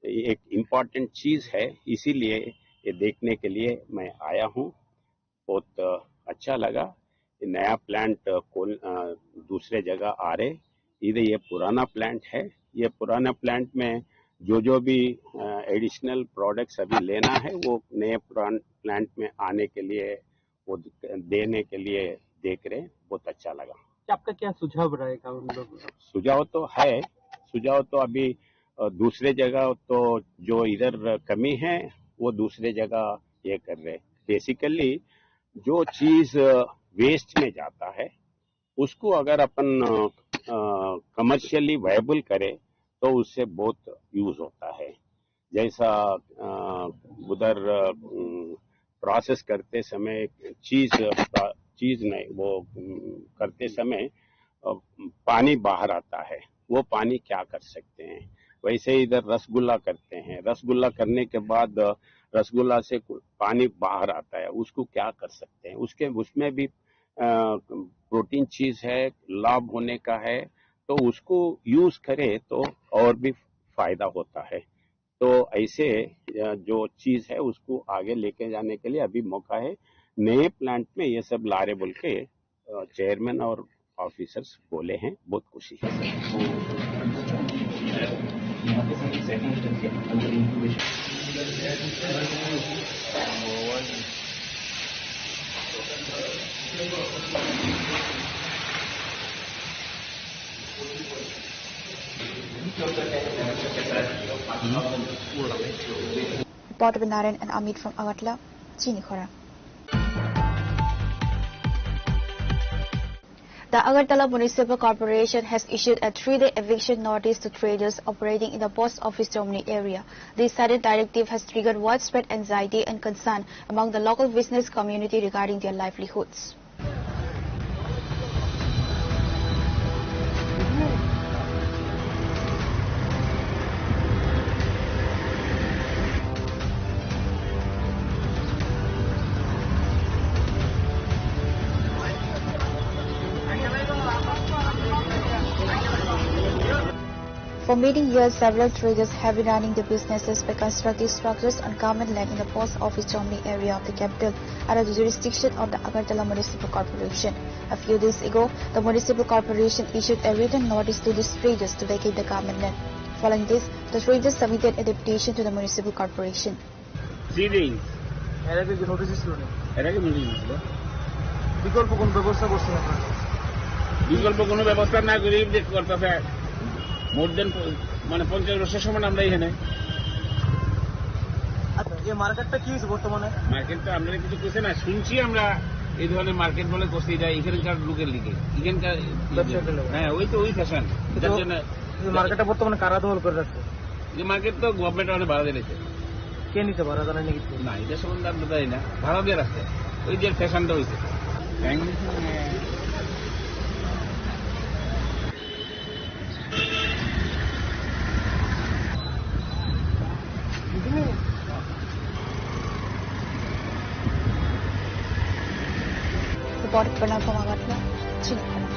एक इम्पॉर्टेंट चीज है, इसीलिए ये देखने के लिए मैं आया हूँ। बहुत अच्छा लगा। ये नया प्लांट दूसरे जगह आ रहे, इधर ये पुराना प्लांट है। ये पुराना प्लांट में जो भी एडिशनल प्रोडक्ट्स अभी लेना है वो नए प्लांट में आने के लिए, वो देने के लिए देख रहे। बहुत अच्छा लगा। आपका क्या सुझाव रहेगा उन लोग? सुझाव तो है, सुझाव तो अभी दूसरे जगह तो जो इधर कमी है वो दूसरे जगह ये कर रहे। बेसिकली जो चीज वेस्ट में जाता है उसको अगर अपन कमर्शियली वायबल करे तो उससे बहुत यूज होता है। जैसा उधर प्रोसेस करते समय चीज नहीं, वो करते समय पानी बाहर आता है, वो पानी क्या कर सकते हैं। वैसे इधर रसगुल्ला करते हैं, रसगुल्ला करने के बाद रसगुल्ला से पानी बाहर आता है, उसको क्या कर सकते हैं? उसमें भी प्रोटीन चीज है, लाभ होने का है, तो उसको यूज करें तो और भी फायदा होता है। तो ऐसे जो चीज है उसको आगे लेके जाने के लिए अभी मौका है। नए प्लांट में ये सब ला रहे बोल के चेयरमैन और ऑफिसर्स बोले हैं, बहुत खुशी है। Reported by Narayan and Amit from Agartala, Chinikhora. The Agartala Municipal Corporation has issued a 3-day eviction notice to traders operating in the post office terminal area. This sudden directive has triggered widespread anxiety and concern among the local business community regarding their livelihoods. For many years, several traders have been running their businesses by constructing structures on government land in the post office terminal area of the capital under the jurisdiction of the Agartala Municipal Corporation. A few days ago, the Municipal Corporation issued a written notice to these traders to vacate the government land. Following this, the traders submitted a deputation to the Municipal Corporation. বিকল্প কোনো ব্যবস্থা না করে করতেছে মোর দেন মানে 50 বছর সমান আমরা এখানে। আচ্ছা, এই মার্কেটটা কি হয়েছে বর্তমানে? মার্কেটটা আমরা কিছু কিছু না শুনছি আমরা এই ধরনের মার্কেট বলে করতে যায় এখানকার লোকের লিগে এখানকার। হ্যাঁ, ওই তো ওই ফ্যাশন। যার জন্য এই মার্কেটটা বর্তমানে কারা দখল করে রাখছে? এই মার্কেট তো গভর্নমেন্ট অনেক ভাড়া দিয়েছে। কে নিতে ভাড়া জানেন নাকি? না, এটা সম্বন্ধে আমরা জানি না, ভাড়া দিয়ে রাখছে। ওই যে ফ্যাশনটা হয়েছে। Reported by Narayan from Agartala, Chinikhora.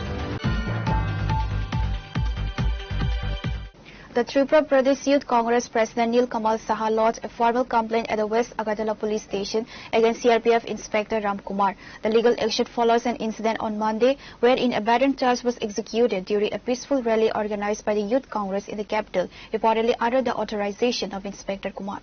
The Tripura Pradesh Youth Congress President Nil Kamal Saha lodged a formal complaint at the West Agartala Police Station against CRPF Inspector Ram Kumar. The legal action follows an incident on Monday wherein a baton charge was executed during a peaceful rally organized by the Youth Congress in the capital, reportedly under the authorization of Inspector Kumar.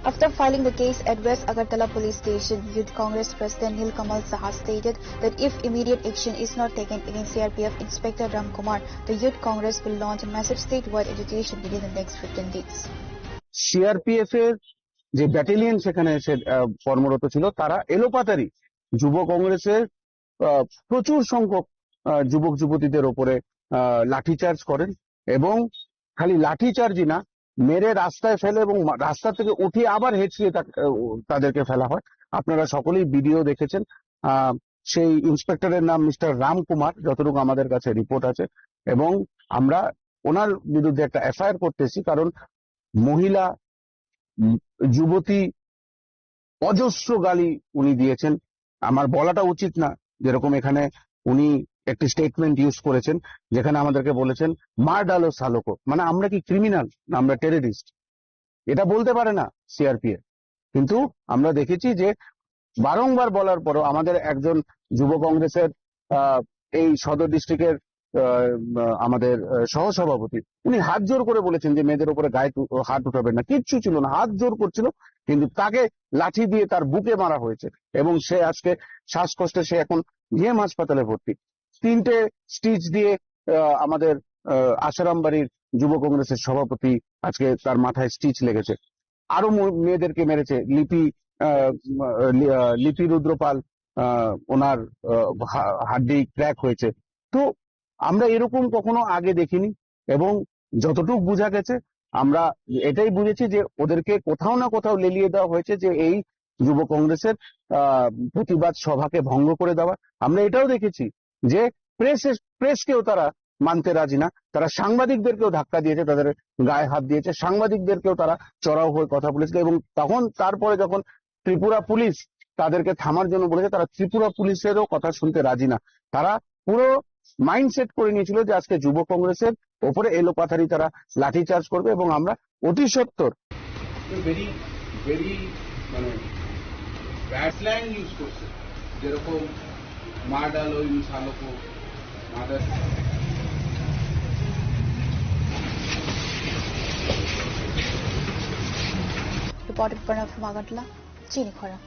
After filing the case at West Agartala Police Station, Youth Congress President Nil Kamal Saha stated that if immediate action is not taken against CRPF Inspector Ram Kumar, the Youth Congress will launch a massive statewide agitation within the next 15 days. CRPF এর যে battalion সেখানে এসে কর্মরত ছিল, তারা এলোপাতারি যুব কংগ্রেসের প্রচুর সংখ্যক যুবক যুবতীদের উপরে লাঠিচার্জ করেন এবং খালি লাঠিচার্জই না, মেরে রাস্তায় ফেলে এবং রাস্তা থেকে উঠিয়ে আবার হেঁচড়িয়ে তাদেরকে ফেলা হয়। আপনারা সকলেই ভিডিও দেখেছেন। সেই ইন্সপেক্টরের নাম মিস্টার রাম কুমার, যতটুকু আমাদের কাছে রিপোর্ট আছে, এবং আমরা ওনার বিরুদ্ধে একটা এফআইআর করতেছি, কারণ মহিলা যুবতী অজস্র গালি উনি দিয়েছেন। আমার বলাটা উচিত না, যেরকম এখানে উনি একটি স্টেটমেন্ট ইউজ করেছেন যেখানে আমাদেরকে বলেছেন মার ডালো সালোকো, মানে আমরা কি ক্রিমিনাল না আমরা টেররিস্ট? এটা বলতে পারে না সিআরপিএফ। কিন্তু আমরা দেখেছি যে বারংবার বলার পরও আমাদের একজন যুব কংগ্রেসের এই সদর ডিস্ট্রিক্টের আমাদের সহসভাপতি, উনি হাত জোর করে বলেছেন যে মেয়েদের উপরে গায়ে হাত উঠাবেন না, কিচ্ছু ছিল না, হাত জোর করছিল, কিন্তু তাকে লাঠি দিয়ে তার বুকে মারা হয়েছে এবং সে আজকে শ্বাসকষ্টে সে এখন জিএম হাসপাতালে ভর্তি। 3টে স্টিচ দিয়ে আমাদের আশারাম বাড়ির যুব কংগ্রেসের সভাপতি আজকে তার মাথায় স্টিচ লেগেছে। আরো মেয়েদেরকে মেরেছে। লিপি রুদ্রপাল, ওনার হাড্ডি ক্র্যাক হয়েছে। তো আমরা এরকম কখনো আগে দেখিনি এবং যতটুকু বোঝা গেছে আমরা এটাই বুঝেছি যে ওদেরকে কোথাও না কোথাও লেলিয়ে দেওয়া হয়েছে যে এই যুব কংগ্রেসের প্রতিবাদ সভাকে ভঙ্গ করে দেওয়া। আমরা এটাও দেখেছি যে প্রেসকেও তারা মানতে রাজি না, তারা সাংবাদিকদেরকেও ধাক্কা দিয়েছে, তাদের গায়ে হাত দিয়েছে, সাংবাদিকদেরকেও তারা চড়াও হয়ে কথা বলেছিল। এবং তারপরে যখন ত্রিপুরা পুলিশ তাদেরকে থামার জন্য বলেছে, তারা ত্রিপুরা পুলিশেরও কথা শুনতে রাজি না। তারা পুরো মাইন্ডসেট করে নিয়েছিল যে আজকে যুব কংগ্রেসের ওপরে এলোপাথারি তারা লাঠিচার্জ করবে এবং আমরা অতি সত্বর ভেরি ভেরি মানে ব্যাড স্ল্যাং ইউজ করছে, যেরকম মার ডালো ইন সালোকো মাদার। Reported Pranav Magatla, Chinikhara.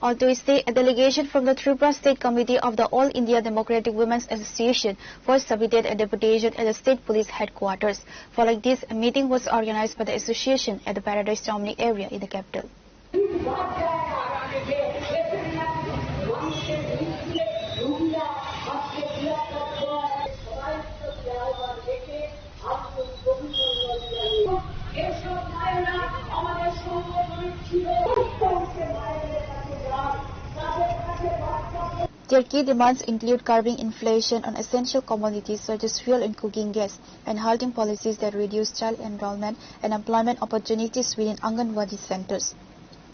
On Tuesday, a delegation from the Tripura State Committee of the All India Democratic Women's Association first submitted a deputation at the State Police Headquarters. Following this, a meeting was organized by the association at the Paradise Domini area in the capital. Their key demands include curbing inflation on essential commodities such as fuel and cooking gas, and halting policies that reduce child enrollment and employment opportunities within Anganwadi centers.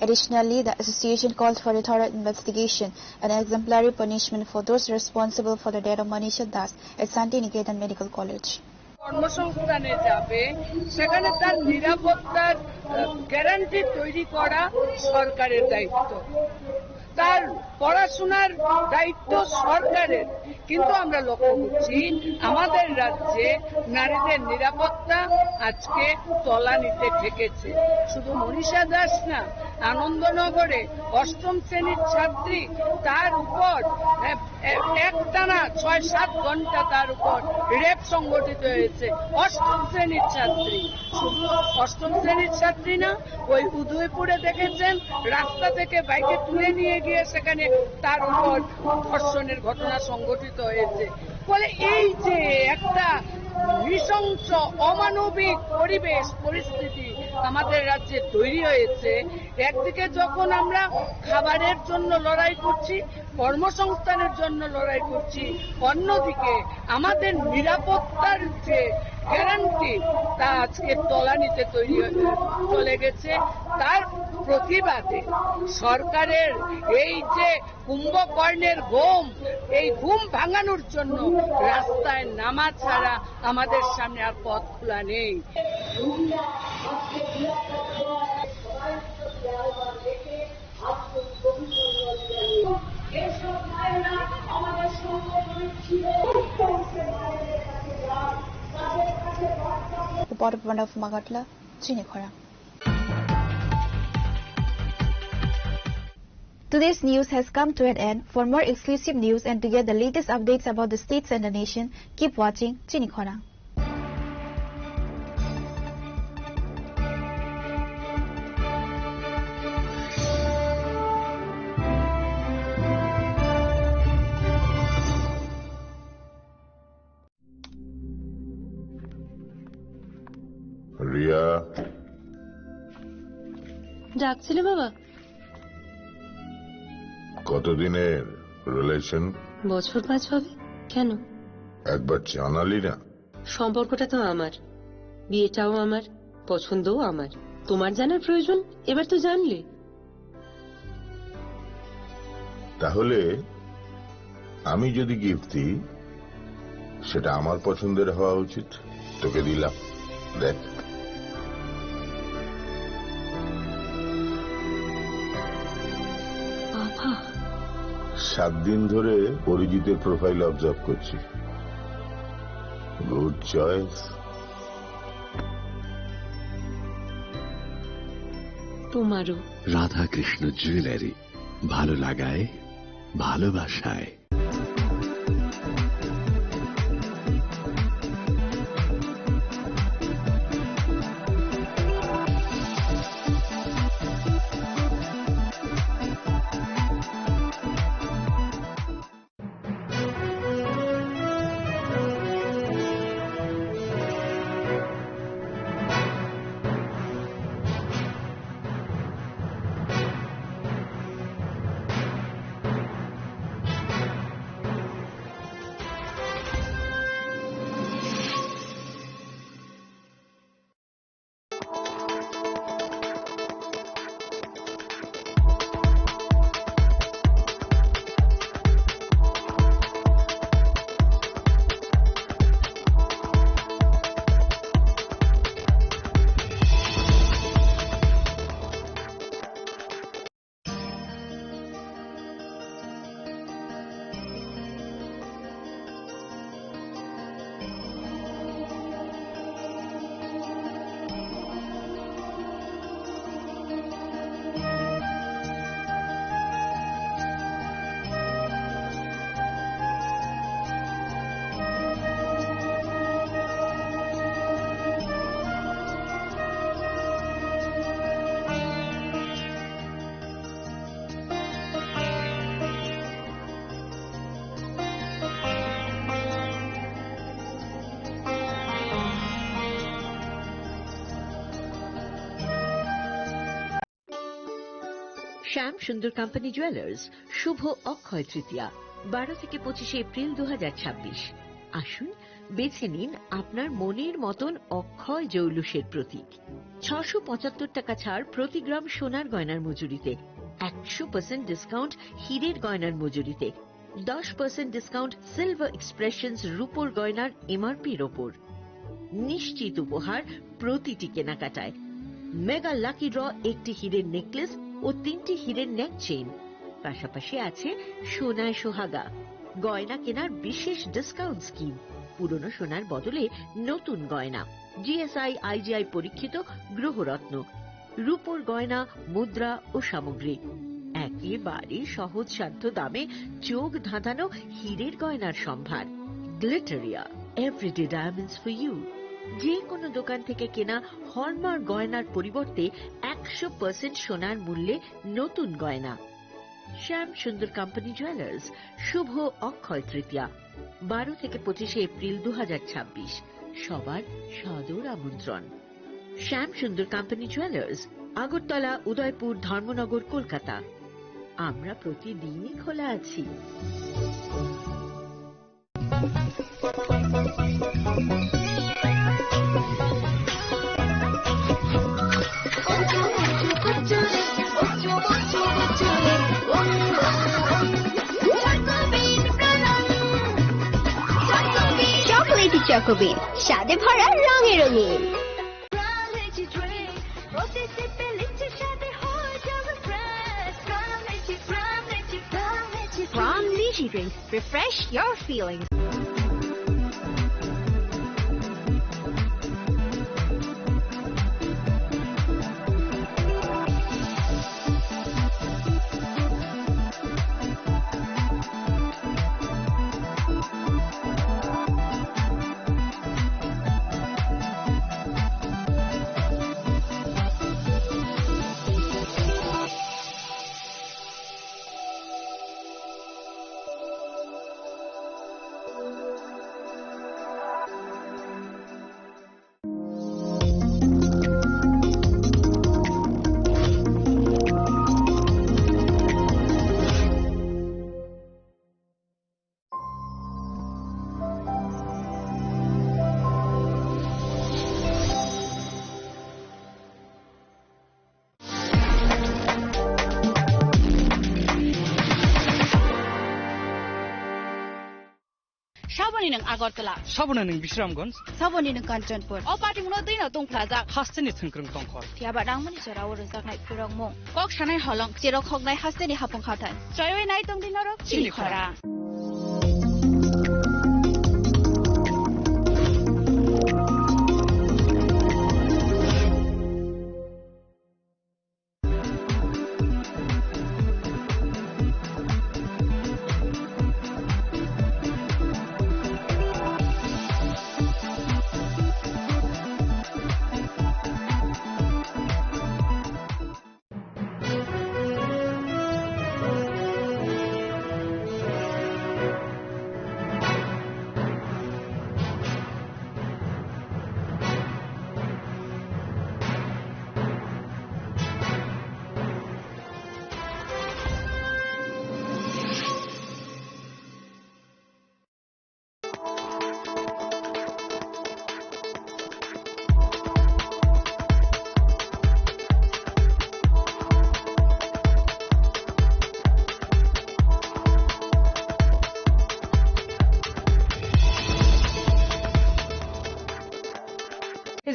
Additionally, the association called for a thorough investigation and exemplary punishment for those responsible for the death of Manisha Das at Santiniketan Medical College. কর্মসংস্থানে যাবে, সেখানে তার নিরাপত্তার guarantee তৈরি করা সরকারের দায়িত্ব, তার পড়াশোনার দায়িত্ব সরকারের। কিন্তু আমরা লক্ষ্য করছি আমাদের রাজ্যে নারীদের নিরাপত্তা আজকে তলানিতে ঠেকেছে। শুধু মনীষা দাস না, আনন্দনগরে 8ম শ্রেণীর ছাত্রী, তার উপর একটানা 6-7 ঘন্টা তার উপর রেপ সংগঠিত হয়েছে। 8ম শ্রেণীর ছাত্রী, শুধু 8ম শ্রেণীর ছাত্রী না, ওই উদয়পুরে দেখেছেন রাস্তা থেকে বাইকে তুলে নিয়ে গিয়ে সেখানে তার উপর ধর্ষণের ঘটনা সংঘটিত হয়েছে। ফলে এই যে একটা নৃশংস অমানবিক পরিস্থিতি আমাদের রাজ্যে তৈরি হয়েছে, একদিকে যখন আমরা খাবারের জন্য লড়াই করছি, কর্মসংস্থানের জন্য লড়াই করছি, অন্যদিকে আমাদের নিরাপত্তার যে গ্যারান্টি তা আজকে তলানিতে তৈরি চলে গেছে। তার প্রতিবাদে সরকারের এই যে কুম্ভকর্ণের ঘুম, এই ঘুম ভাঙানোর জন্য রাস্তায় নামা ছাড়া আমাদের সামনে আর পথ খোলা নেই। Reported Pranav Magatla, Chinikhara. Today's news has come to an end. For more exclusive news and to get the latest updates about the states and the nation, keep watching Chinikhara. Riya, ডাকছিলে বাবা? কতদিনের রিলেশন? বছর 5 হবে। কেন? একবার জানালি না? সম্পর্কটা তো আমার, বিয়েটাও আমার, পছন্দও আমার। তোমার জানার প্রয়োজন এবার তো জানলে। তাহলে আমি যদি গিফট দিই সেটা আমার পছন্দের হওয়া উচিত। তোকে দিলাম, দেখ। বাবা, 7 দিন ধরে অরিজিতের প্রোফাইল অবজার্ভ করছি। Good choice. তোমারও। রাধাকৃষ্ণ জুয়েলারি, ভালো লাগায় ভালোবাসায়। শ্যাম সুন্দর কোম্পানি জুয়েলার্স শুভ অক্ষয় তৃতীয়া 12 থেকে 25 এপ্রিল 2026। আসুন বেছে নিন আপনার মনের মতন অক্ষয় জৌলুসের প্রতীক। 675 টাকা ছাড় প্রতি গ্রাম সোনার গয়নার মজুরিতে, 100% ডিসকাউন্ট হীরের গয়নার মজুরিতে, 10% ডিসকাউন্ট সিলভার এক্সপ্রেশনস রূপোর গয়নার এমআরপির ওপর। নিশ্চিত উপহার প্রতিটি কেনাকাটায়। মেগা লাকি ড্র একটি হীরের নেকলেস ও 3টি হীরের নেক চেইন, পাশাপাশি আছে সোনায় সোহাগা। গয়না কেনার বিশেষ ডিসকাউন্ট স্কিম, পুরনো সোনার বদলে নতুন গয়না, জিএসআই আইজিআই পরীক্ষিত গ্রহরত্ন, রূপোর গয়না, মুদ্রা ও সামগ্রী, একেবারে সহজসাধ্য দামে চোখ ধাঁধানো হীরের গয়নার সম্ভার। Glitteria, everyday diamonds for you. যে কোনো দোকান থেকে কেনা হলমার্ক গয়নার পরিবর্তে 100% সোনার মূল্যে নতুন গয়না। শ্যাম সুন্দর কোম্পানি জুয়েলার্স শুভ অক্ষয় তৃতীয়া 12 থেকে 25 এপ্রিল 2026। সবার সাদর আমন্ত্রণ। শ্যাম সুন্দর কোম্পানি জুয়েলার্স, আগরতলা, উদয়পুর, ধর্মনগর, কলকাতা। আমরা প্রতিদিনই খোলা আছি। চকোলেটি চকোবিন, স্বাদে ভরা রঙে রঙিন। From Lychee Drinks, refresh your feelings. Saboni ng Agortala. Saboni ng Bisramganj. Saboni ng Kanchanpur. O pati mo na din na tong plaza. Hasteni thengkrang tongkhor. Tiaba dang mani sara ur sak nai phirong mo. Kok sanai holong chero khok nai hasteni hapong khatan. Choiwe nai tong din ro chili khora.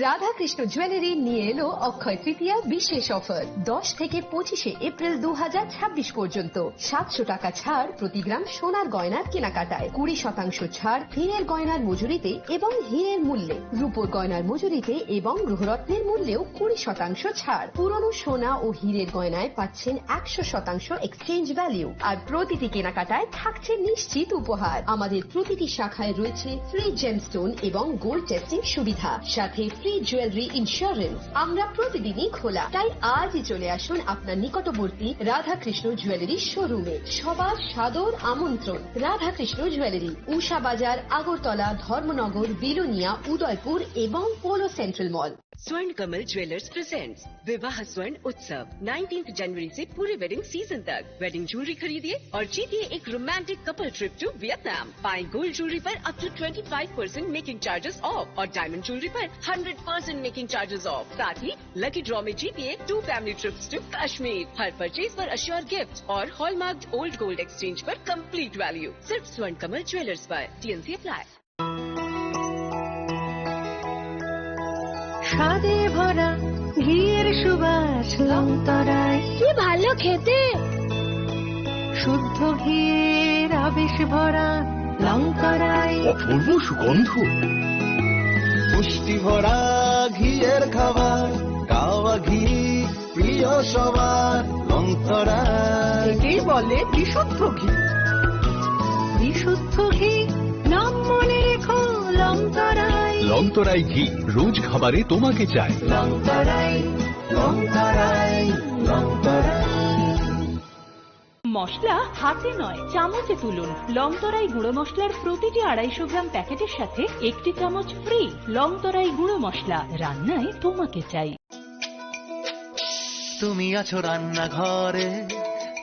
Radhakrishna jewellery নিয়ে এলো অক্ষয় তৃতীয়া বিশেষ offer. 10 থেকে 25 April 2026 পর্যন্ত 700 টাকা ছাড় প্রতি গ্রাম সোনার গয়নার কেনাকাটায়, 20% ছাড় হীরের গয়নার মজুরিতে এবং হীরের মূল্যে, রূপোর গয়নার মজুরিতে এবং গ্রহরত্নের মূল্যেও 20% ছাড়। পুরনো সোনা ও হীরের গয়নায় পাচ্ছেন 100% এক্সচেঞ্জ ভ্যালু, আর প্রতিটি কেনাকাটায় থাকছে নিশ্চিত উপহার। আমাদের প্রতিটি শাখায় রয়েছে ফ্রি জেমস্টোন এবং গোল্ড টেস্টিং সুবিধা, সাথে ফ্রি জুয়েলারি ইন্স্যুরেন্স। আমরা প্রতিদিনই খোলা, তাই আজই চলে আসুন আপনার নিকটবর্তী রাধাকৃষ্ণ জুয়েলারি শোরুমে। সবার সাদর আমন্ত্রণ। রাধাকৃষ্ণ জুয়েলারি, উষা বাজার, আগরতলা, ধর্মনগর, বিলোনিয়া, उदयपुर एवं पोलो सेंट्रल मॉल। स्वर्ण कमल ज्वेलर्स प्रेजेंट्स विवाह स्वर्ण उत्सव 19 जनवरी से पूरे वेडिंग सीजन तक। वेडिंग ज्वेलरी खरीदिए और जीतिए एक romantic couple trip to Vietnam. पाएं गोल्ड ज्वेलरी पर up to 25% making charges off और डायमंड ज्वेलरी पर 100% मेकिंग चार्जेस ऑफ। साथ ही लकी ड्रॉ में जीतिए 2 फैमिली ट्रिप्स टू कश्मीर। हर परचेज पर अश्योर गिफ्ट और हॉलमार्क ओल्ड गोल्ड एक्सचेंज पर कंप्लीट वैल्यू। सिर्फ स्वर्ण कमल ज्वेलर्स पर। TNC apply. স্বাদে ভরা ঘিয়ের সুবাস লংতরায়, কি ভালো খেতে। শুদ্ধ ঘিয়ের আবেশ ভরা লংতরায়, অপূর্ব সুগন্ধ, পুষ্টি ভরা ঘিয়ের খাবার, গাওয়া ঘি প্রিয় সবার লংতরায়। একেই বলে বিশুদ্ধ ঘি। বিশুদ্ধ ঘি নাম মনে রেখো লংতরায়। লংতরাই ঘি রোজ খাবারে তোমাকে চাই। লংতরায় লংতরায় লংতরায়। মশলা হাতে নয় চামচে তুলুন। লংতরাই গুঁড়ো মশলার প্রতিটি 250 গ্রাম প্যাকেটের সাথে 1 চামচ ফ্রি। লংতরাই গুঁড়ো মশলা, রান্নায় তোমাকে চাই। তুমি আছো রান্নাঘরে,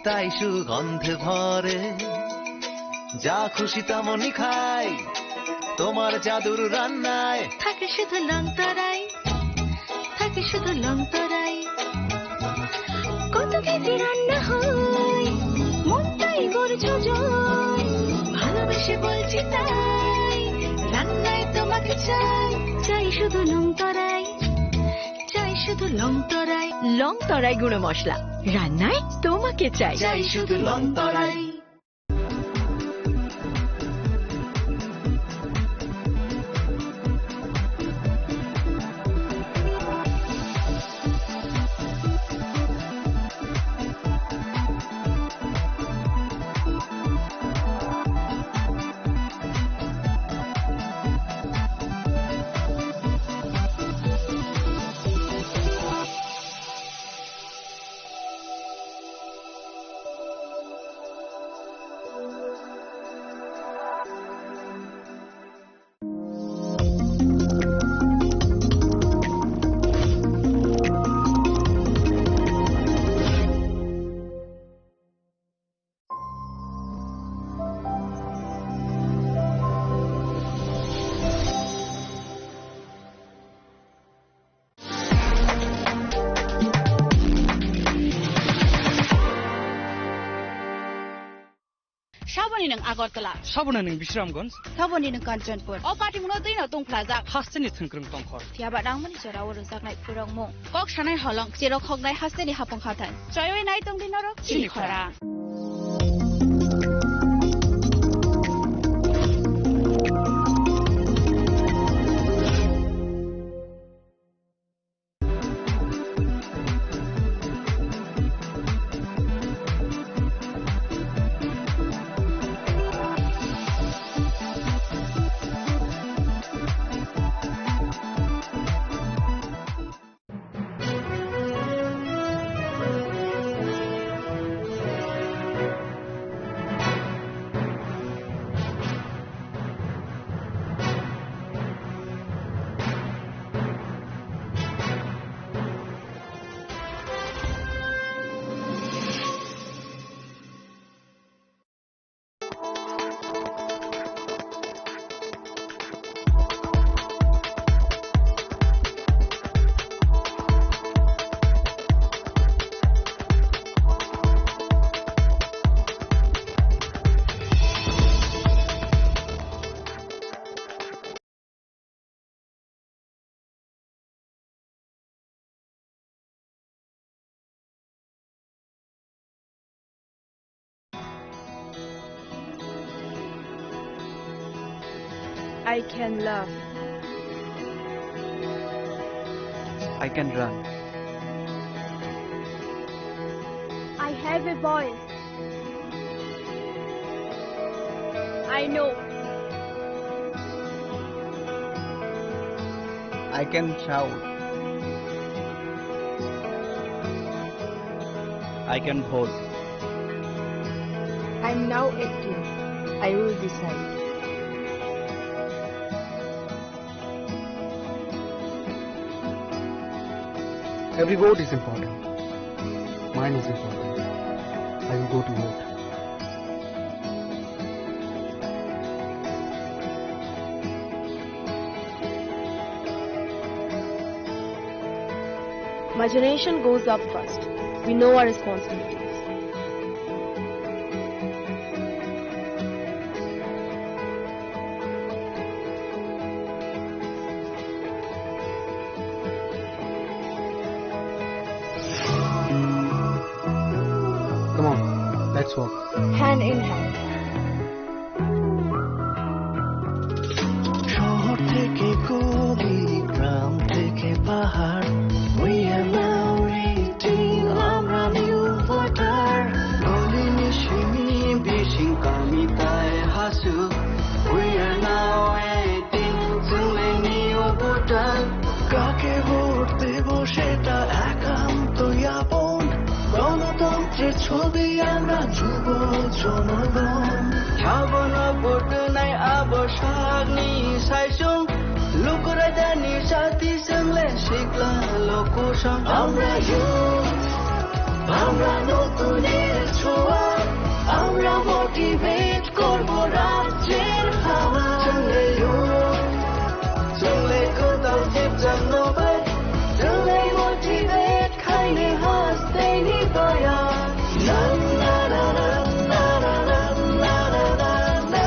তাই সুগন্ধে ভরে, যা খুশি তেমনই খাই তোমার জাদুর রান্নায়। থাকে শুধু লংতরাই, থাকে শুধু লংতরাই। কত কেজি রান্না হয়, মনটাই করছো জয়। ভালোবেসে বলছি তাই, রান্নায় তোমাকে চাই। চাই শুধু লংতরাই, চাই শুধু লংতরাই। লংতরাই গুঁড়ো মশলা, রান্নায় তোমাকে চাই। চাই শুধু লংতরাই। साबनी नों आगरतला, साबना नों विश्रामगंज, साबनी नों कांचनपुर, अ पार्टी मुनो दैनो दं प्लाजा, हास्टेनि थंख्रों तंखर, थियाबा रांमनि जराव रोजाकनाय फोरंमु, कक सानाय हलं, जेराव खगनाय हास्टेनि हाफं खाथान, जयवे नाय दं दिनरो चिखरा। I can love. I can run. I have a voice. I know. I can shout. I can vote. I'm now 18. I will decide. Every vote is important. Mine is important. I will go to vote. My generation goes up first. We know our responsibilities. Come on, let's walk. Hand in hand. শহর থেকে গলি, গ্রাম থেকে পাহাড়, we are now reaching, আমরা new voter. গলি মিশিমি বেশি কামিতায় Hasu, we are now 18, চলে new voter. কাকে ভোট দেব সেটা একান্তই আপন, গণতন্ত্রের ছবি আমরা যুব জনগণ. ছাবন ভোট নাই আবসাগনি সাইসুং, লুকুরা জানি সাথী সঙ্গে শিখলা লোকসং. আমরা youth, আমরা নতুনের ছোঁয়া, আমরা মোটিভেট করব রাজ্যের হাওয়া. চলে youth, চলে কোথাও জীবন নবাই, চলে মোটিভেট খাইলে হাসতে নিবয়া. না না না না না না না না না না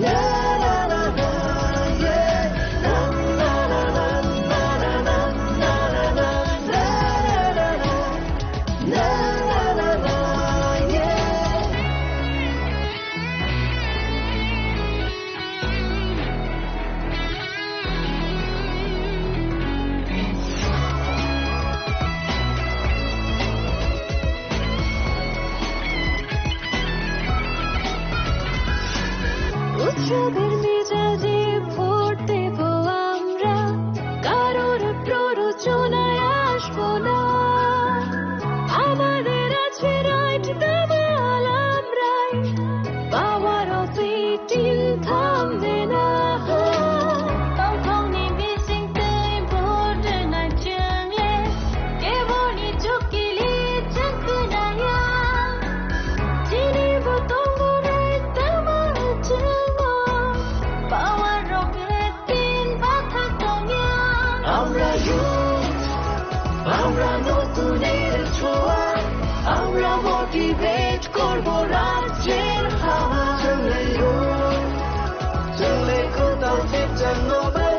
না না না না, yeah. Na na na na na na na na na na na na na, yeah. উৎসবের মেজাজে ভোট দেব আমরা, কারোর প্ররোচনায় আসবো না। আমাদের আছে রাইট, দাবাল আমরাই, পাওয়ার অফ 18 থামবে না। তখনই বিসিংতেই ভোট না চাংলে, কেবলই চুকিলি চাকুনায়া, চিনিব তঙ্গরাই তামার চাঙ্গা, পাওয়ার অফ 18 বাধা তঙ্গা। আমরা youth, আমরা নতুনের ছোঁয়া, আমরা মোটিভেট করব রাজ্যের হাওয়া. চলে youth, চলে কোথাও জীবন নবাই,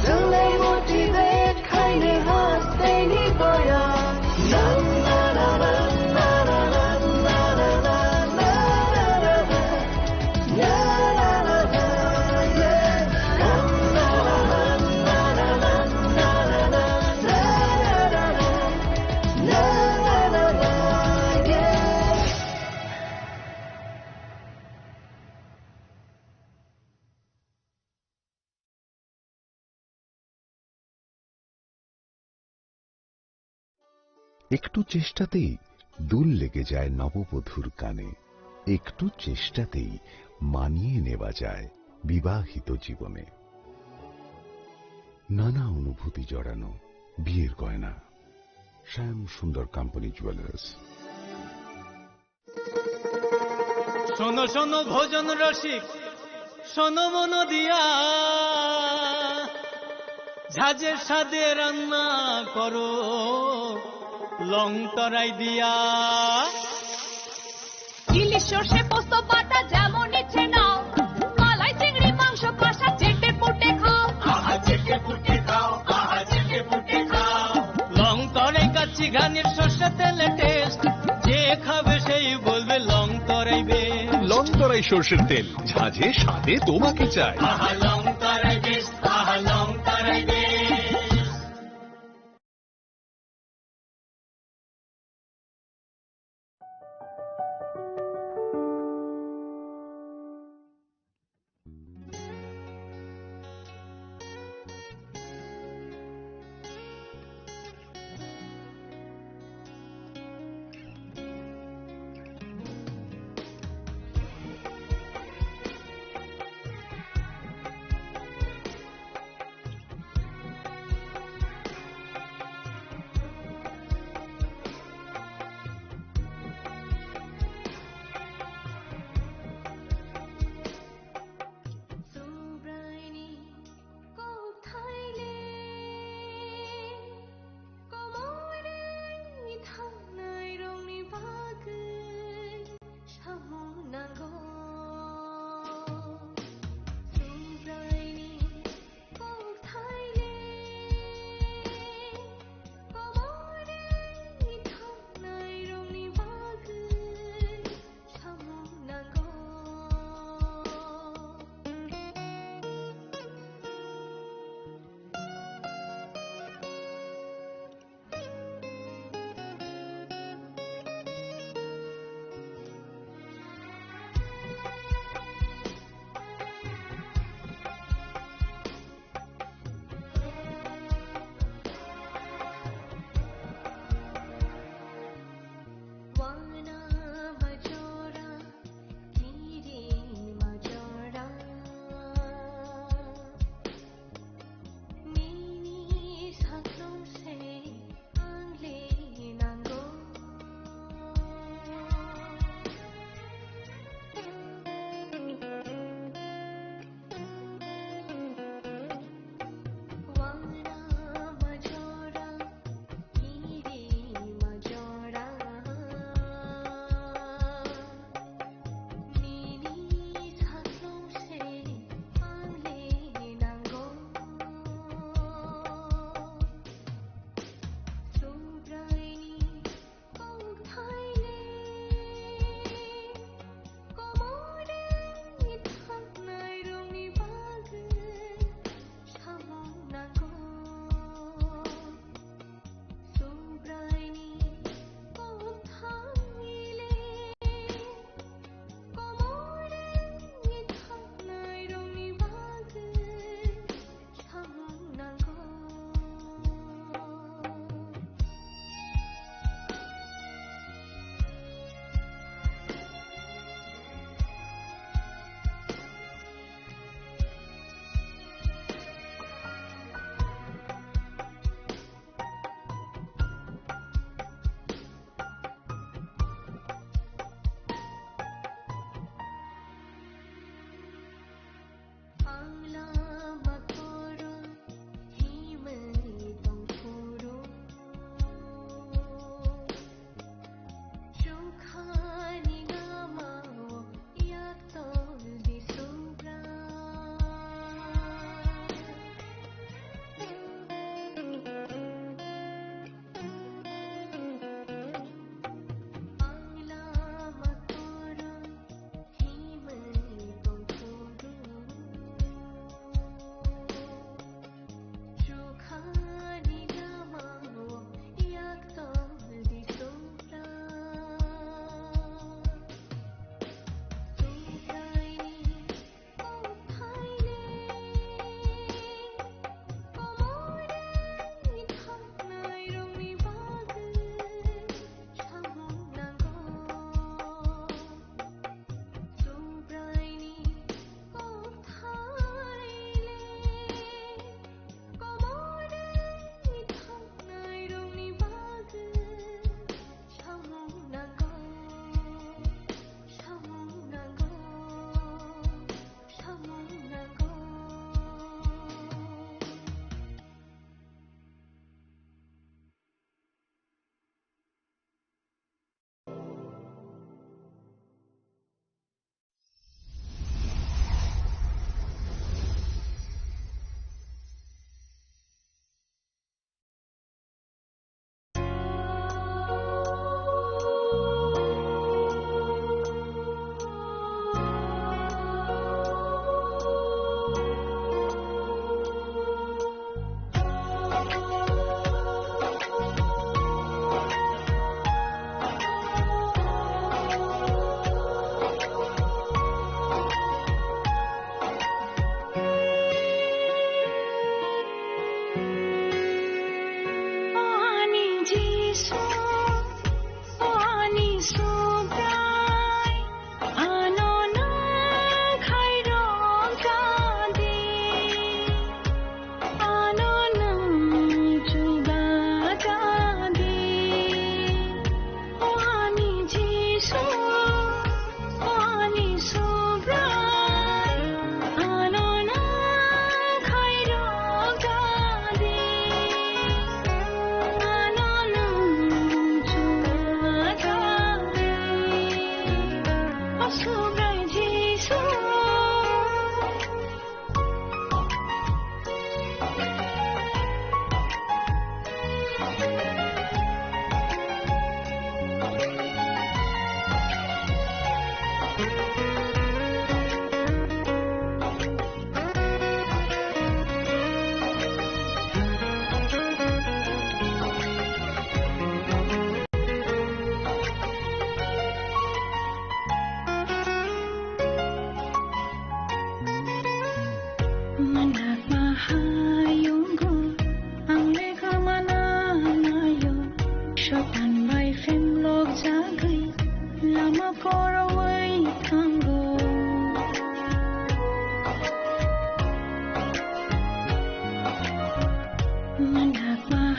চলে মোটিভেট খাইলে হাসতে নিবয়া. না না না না না না না না না না না না না না না, yeah. Na na na na na na na na na na na, yeah. একটু চেষ্টাতেই দুল লেগে যায় নববধূর কানে, একটু চেষ্টাতেই মানিয়ে নেওয়া যায় বিবাহিত জীবনে। নানা অনুভূতি জড়ানো বিয়ের গয়না। শ্যাম সুন্দর কোম্পানি জুয়েলার্স। শোনো শোনো ভোজন রসিক, শোনো মন দিয়া, ঝাঁঝের সাদে রান্না করো লং তরাই দিয়া। ইলিশ সর্ষে পোস্ত বাটা যেমন ইচ্ছে নাও, মালাই চিংড়ি মাংস কষা চেটে পুটে খাও, আহা চেটে পুটে খাও, আহা চেটে পুটে খাও। লং তরাই কাচ্চি ঘানির সর্ষে তেলে টেস্ট, যে খাবে সেই বলবে লং তরাই বেশ। লং তরাই সর্ষের তেল, ঝাঁঝে স্বাদে তোমাকে চাই। আহা লং তরাই বেশ, আহা লং তরাই বেশ।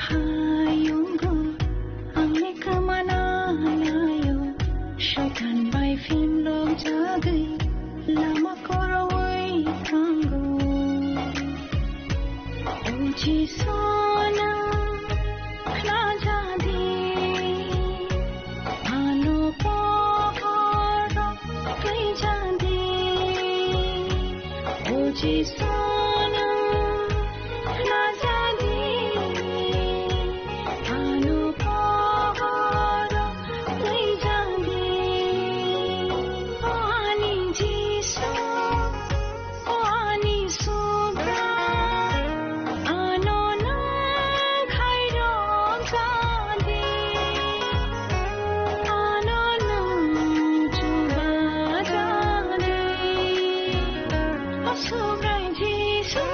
hayunggo angni kamanayo shaitan bai film log jagai lama koroi tango uji sona na jadi alo pohoro kai jadi uji sona na jadi alo pohoro kai jadi ani jiso ani subra ano na khairo jadi ano na chuba jadi asubrai jiso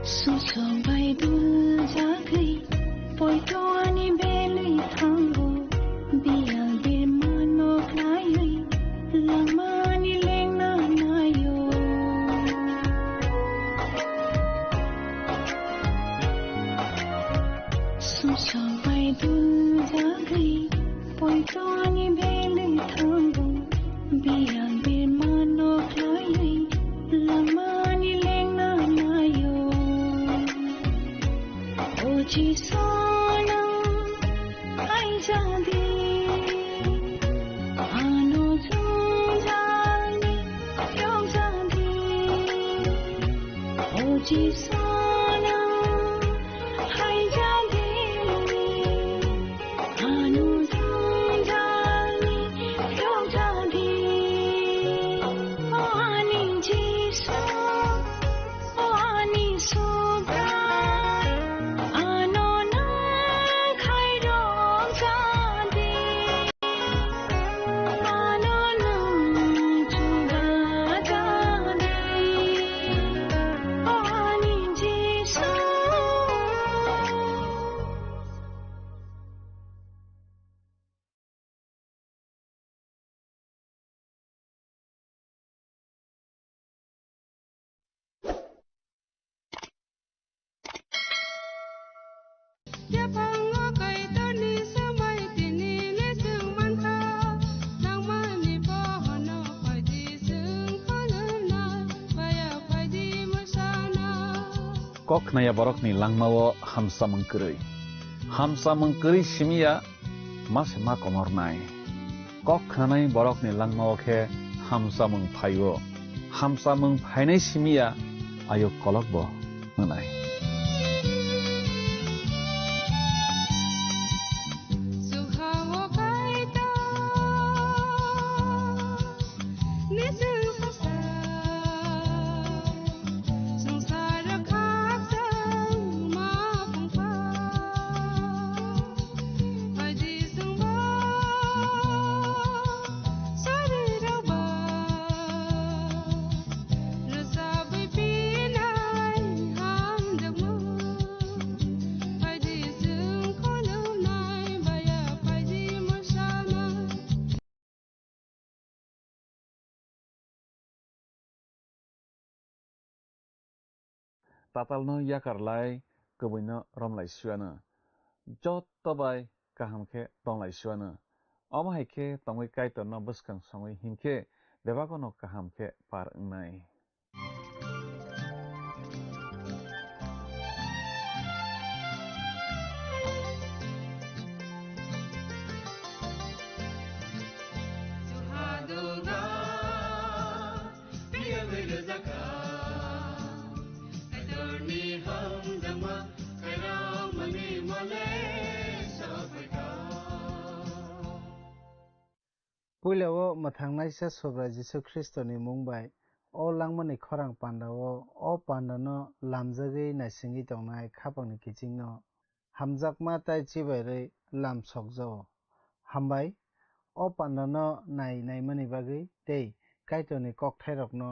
susong bai dul jagai poito ani belui thango bial bir manok nai lamani lengna nayo susong bai dul jagai poito ani belui thango bial bir manok nai lamani lengna nayo Oji sona ai jadi ano jali yong jadi Oji sona ai jadi ano jali yong jadi ani jiso ani subra ano na khairo jadi ano na chuba jadi ani jiso kok naya borok ni langmawo hamsa mengkeri simia mas ma komor nai kok nanai borok ni langmawo ke hamsa mengphainai simia ayo kolok bo nanai tatalno yakarlai kubino romlai suana jot tobai kahamke tonglai suana omahaike tongoi kaitorno buskang songoi himke bebagono kahamke par ngnai Puilao mathangnai sa sobra Jisu Kristo ni mungbai o langmani khorang pandao o pandano lamjagui naisingi tongnai khapangni kichingno hamjakma tai chibairei lam sokjao hambai o pandano nai naimani bagui tei kaitoni kokthairokno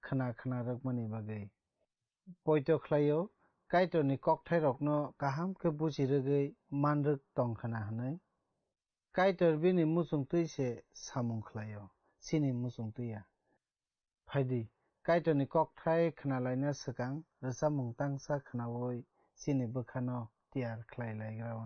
khana khana rokmani bagui poito khlaio kaitoni kokthairokno kaham khe bujirogui manrok tongkhana hinui kaitor bini muchungtui se samung khlaio chini muchungtuia phaidi kaitoni kokthai khnalaina swkang rwchapmung tangsa khnaoi chini bwkhano tiyar khlailaigrao.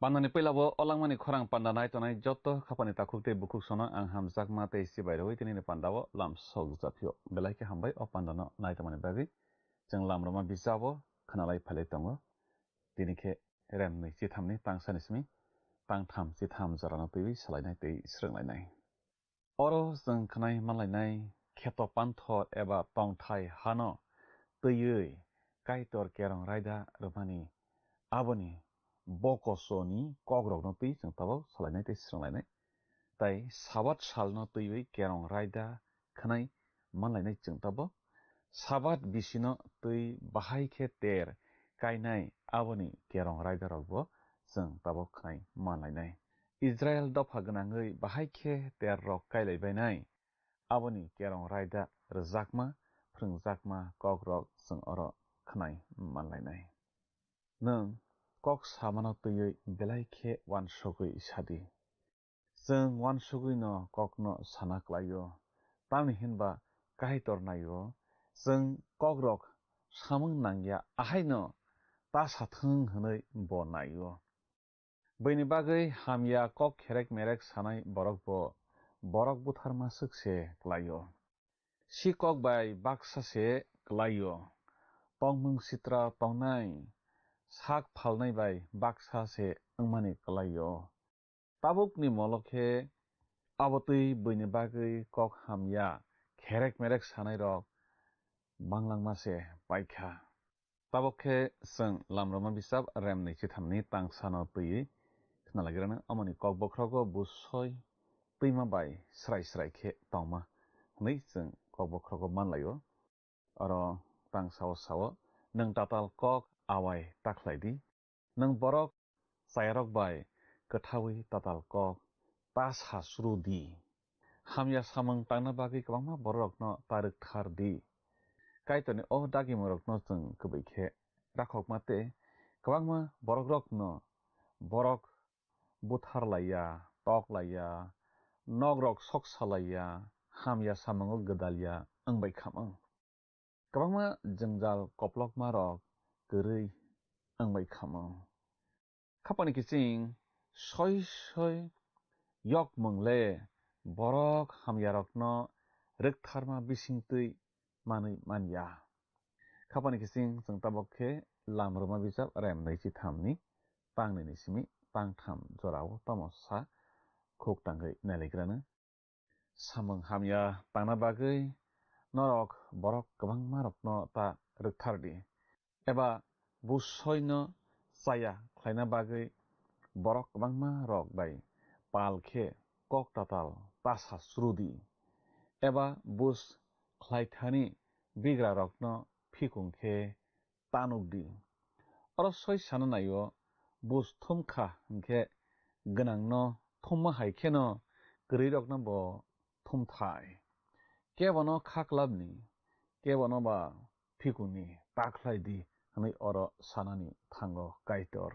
Pandani pelabo olangmani khorang pandanai tonai joto khapani takukte bukuk sono ang hamjak mate isi bairoi tini pandawo lam sok japio belai ke hambai o pandano naitamani bagi jeng lam roma bisabo khanalai phale tongo tini ke rem nei chi thamni tangsan ismi tang tham chi tham jarana tei salainai tei srenglainai oro jeng khnai manlainai kheto pantho eba tongthai hano teiui kaitor kerong raida romani aboni bokosoni kogrok no tui jeng tabo salainai tei srenglainai tai sabat sal no tui kerong raida khnai manlainai jeng tabo sabat bisino tui bahai khe ter kainai aboni kerong raida rokbo jeng tabo khnai manlainai Israel dofa gnangui bahai khe ter rok kailaibainai aboni kerong raida rjakma phringjakma kogrok jeng oro khnai manlainai nung kok samano tui belai khe wansogui sadi jeng wansogui no kok no sana klaio tamni hinba kaitor naio jeng kogrok samung nangya ahai no ta sathung hnoi bo naio bini bagui hamya kok kherek merek sanai borok bo borok buthar masuk se klaio si kok bai baksa se klaio tongmung sitra tongnai sak phalnai bai baksa se angmani klaio tabukni molokhe abotui bini bagui kok hamya kherek merek sanai rok banglangma se paikha tabokhe jeng lamroma bisap rem nei chithamni tangsano tui khnalagirana amoni kok bokrogo busoi tuima bai srai srai khe tongma nei jeng kok bokrogo manlaio oro tangsao sao nung tatal kok awai taklaidi nung borok chairok bai kathawi tatal kok tas hasrudi hamya samung tangna bagui kwbangma borok no tarik thardi kaitoni o dagi morok no jeng kubui khe rakhokma te kwbangma borok rok no borok buthar laia tok laia nog rok sok salaia hamya samungo gdalia angbai khamang kwbangma jengjal koplokma rok kwrui angbai khamang khapani kiching soi soi yok mungle borok hamya rok no rwktharma bisingtui manui manya khapani kiching jeng tabokhe lamroma bisap rem nei chi thamni tangni ni simi tangtham jorao tamosa khuk tangui nailagrana samung hamya tangna bagui norok borok kwbangma rok no ta rwkthardi eba busoi no chaya khlaina bagui borok kwbangma rok bai palkhe kok tatal tasa srudi eba bus khlaithani bigra rok no phikungkhe tanukdi oro soi sana naio bus thumkha hingkhe gwnang no thumma haikhe no kwrui rok no bo thumthai kebono khaklabni kebono ba phikuni taklaidi hnoi oro sanani thango kaitor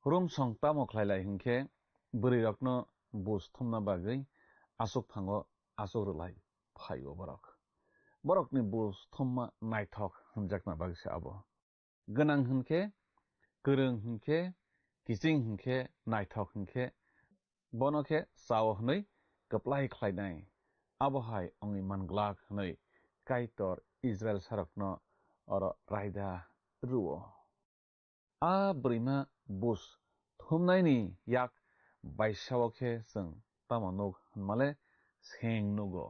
rumsong tamo khlailai hingkhe bwrui rok no bus thumna bagui asuk phango asuk rwlai phaio borok borokni bus thumma naithok hwnjakna bagse abo gwnang hingkhe kwrung hingkhe kiching hingkhe naithok hingkhe bono khe chao hnoi kwplai khlainai abohai ongui manglak hnoi kaitor Israel sarok no oro raida ruo a bwrima bus thumnaini yak baisao khe jeng tamo nuk hwnmale seng nugo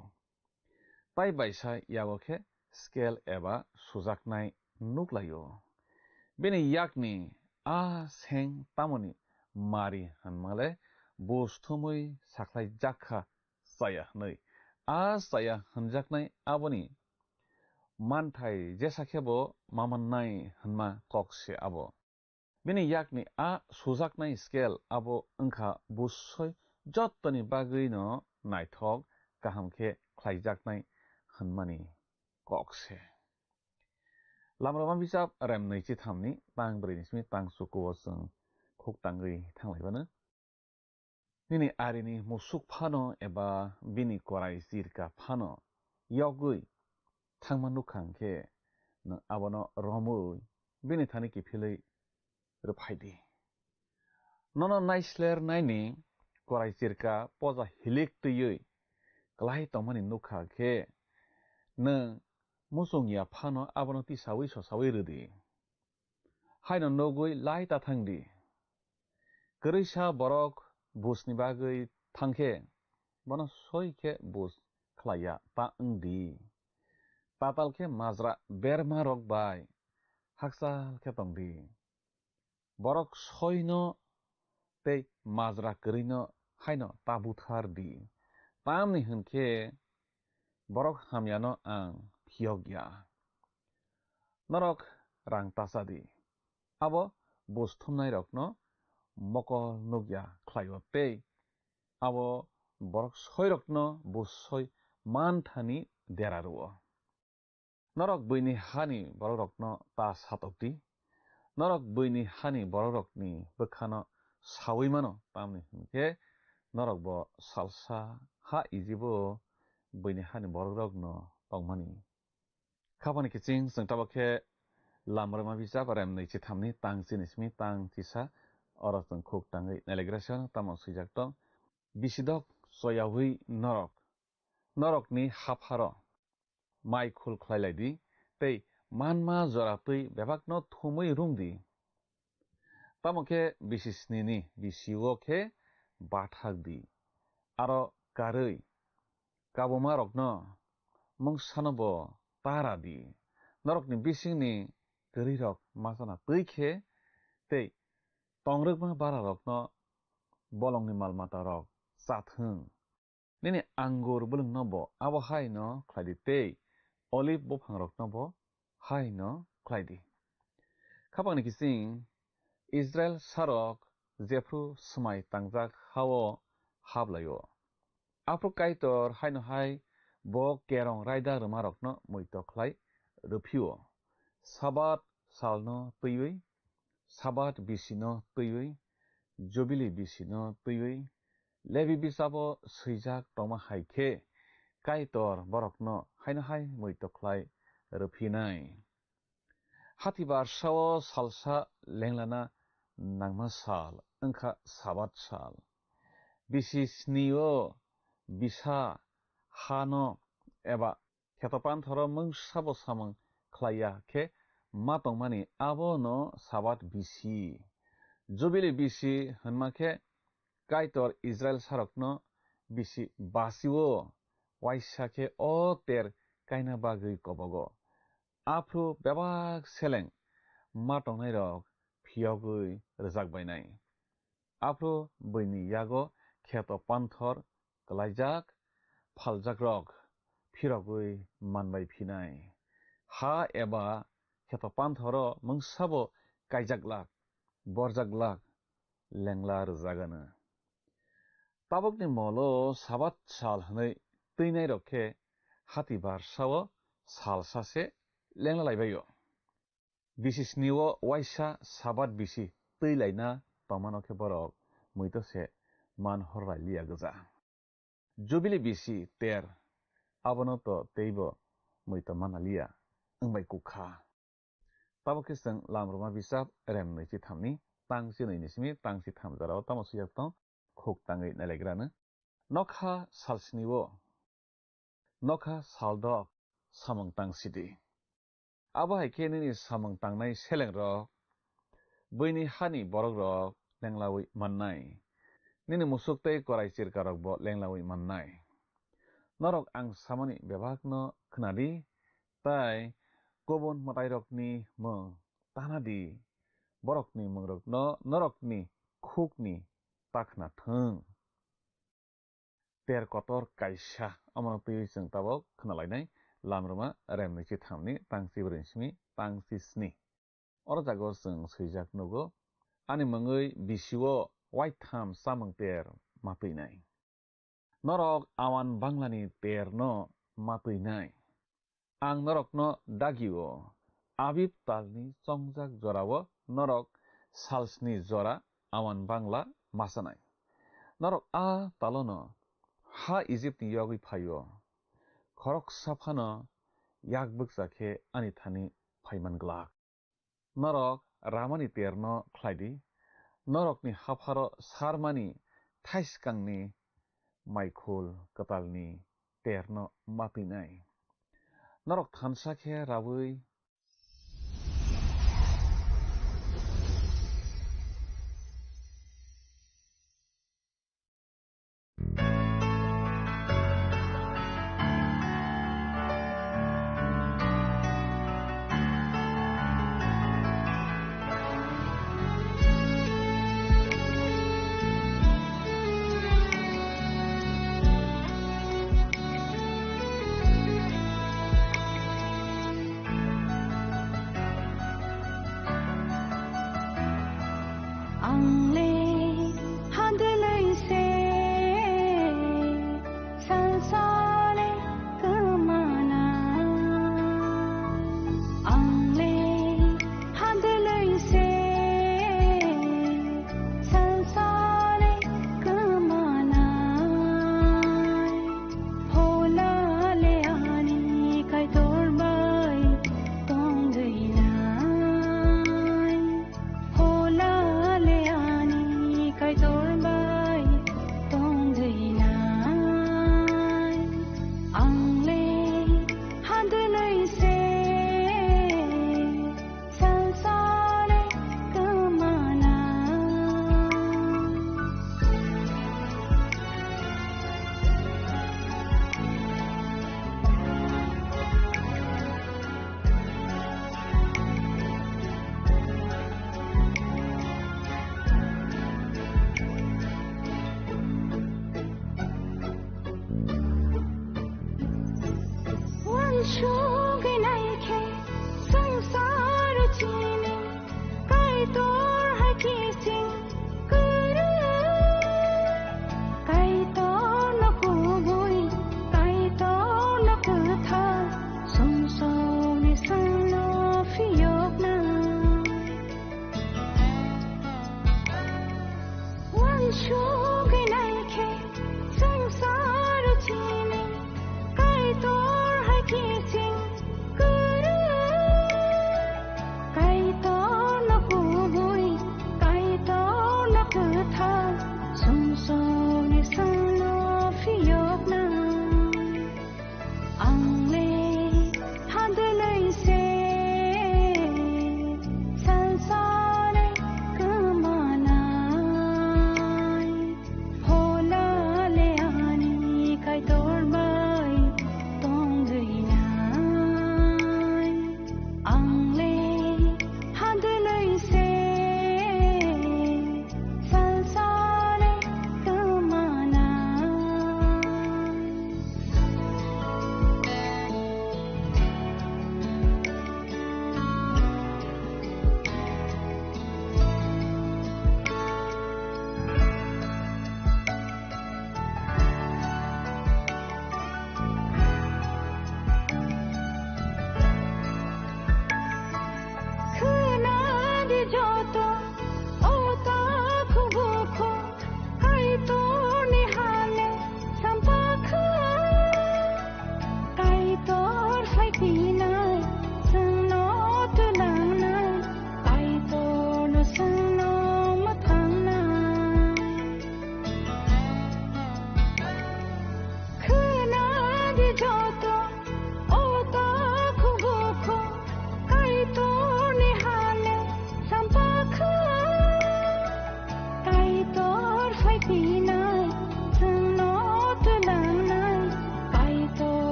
tai baisa yago khe scale eba sujaknai nuklaio bini yakni a seng tamoni mari hwnmale bus thumui saklai jakha chaya hnoi a chaya hwnjaknai aboni manthai jesakhebo mamannai hwnma kokse abo bini yakni a sujaknai scale abo wngkha busoi jottoni bagui no naithok kahamkhe khlaijaknai hwnmani kokse lamroma bisap rem nei chi thamni tang brui ni simi tang sukuo jeng khuk tangui thanglaibano bini arini musuk phano eba bini korai jirka phano yogui thangma nukhangkhe abono romui bini thani kiphilui rwphaidi nono naisler naini korai cirka poza hilik tuyui kelai tongmani nukha ke neng musung ya phano abono ti sawi so sawi rudi haino nogui lai ta thangdi kerisa borok busni bagui thangke bono soi ke bus khlaya ta ngdi tatal ke mazra berma rok bai haksal ke tongdi borok soino tei mazra kerino haino tabuthar di tamni hunke borok hamyano ang phiogya norok rang tasadi abo bus thumnai rokno mokol nugya khlayo tei abo borok soirokno bus soi man thani deraruo norok buini hani borok rokno ta satokti norok buini hani borok rokni bekhano sawi mano tamni hunke norok bo salsa ha ijibo buini hani borok rokno tongmani khabani kiching jeng tabakhe lamrama bijap rem nei chi thamni tang chinismi tang tisa orok jeng khuk tangai nelegrasyon tamo swijak tong bisidok soyahui norok norokni hapharo mai khul khlailai tei manma jora tui bebakno thumui rungdi tamokhe bisisnini bisio khe bathakdi aro karui kabuma rokno mungsanabo taradi norokni bisingni keri rok masana tui khe tei tongrokma bara rokno bolongni malmata rok chathung nini angur bulungno bo abo haino khlaidi tei olive buphang rokno bo haino khlaidi khapangni kising Israel sarok jefru smai tangjak hao hablayo afro kaitor haino hai bo kerong raida ruma rokno muito khlai ruphiyo sabat salno tuiwi sabat bisino tuiwi jubili bisino tuiwi levi bisabo swijak toma haikhe kaitor borokno haino hai muito khlai ruphinai hatibar sao salsa lenglana nangma sal engkha sabat sal bisi snio bisa hano eba khetopan thoro mungsabo samang khlaya khe matongmani abo no sabat bisi jubili bisi hunma khe kaitor Israel sarokno bisi basio waisa khe o ter kaina bagui kobogo afro bebak seleng matongnai rok phiogui rjakbainai afro buini yago kheto panthor klaijak phaljak rok phirogui manbai phinai ha eba kheto panthoro mungsabo kaijaklak borjaklak lengla rjagana tabokni molo sabat sal hnai tuinai rokhe hatibar sao salsase lengla laibayo bisisnio waisa sabat bisi tuilaina tongmano khe borok muito se man horrai liya gja jubili bisi ter abono to teibo muito manalia engbai kukha tabokhe jeng lamroma bisap rem nei chi thamni tang chinoi nismi tang chi thamjaro tamo siyak tong khuk tangai nalegrana nokha salsnio nokha saldok samang tang sidi abo haikhe nini samang tangnai seleng rok buini hani borok rok lenglawi mannai nini musuk tei korai cirka rok bo lenglawi mannai norok ang samani bebakno khnadi tai kobon matai rokni mung tanadi borokni mungrokno norokni khukni takhna thung ter kotor kaisa amano tui jeng tabok khnalainai lamroma remni chi thamni tangsi brinsmi tangsi sni oro jago jeng swijak nugo ani mungui bisio white tham samung ter matuinai norok awan banglani ter no matuinai ang norokno dagio abib talni chongjak jorao norok salsni jora awan bangla masanai norok a talono ha Egypt ni yogui phayo khorok saphano yak bukjakhe ani thani phaiman glak norok ramani terno khlaidi Norokni hafharo sarmani thaiskangni maikul katalni terno mapinai. Norok thansakhe rabui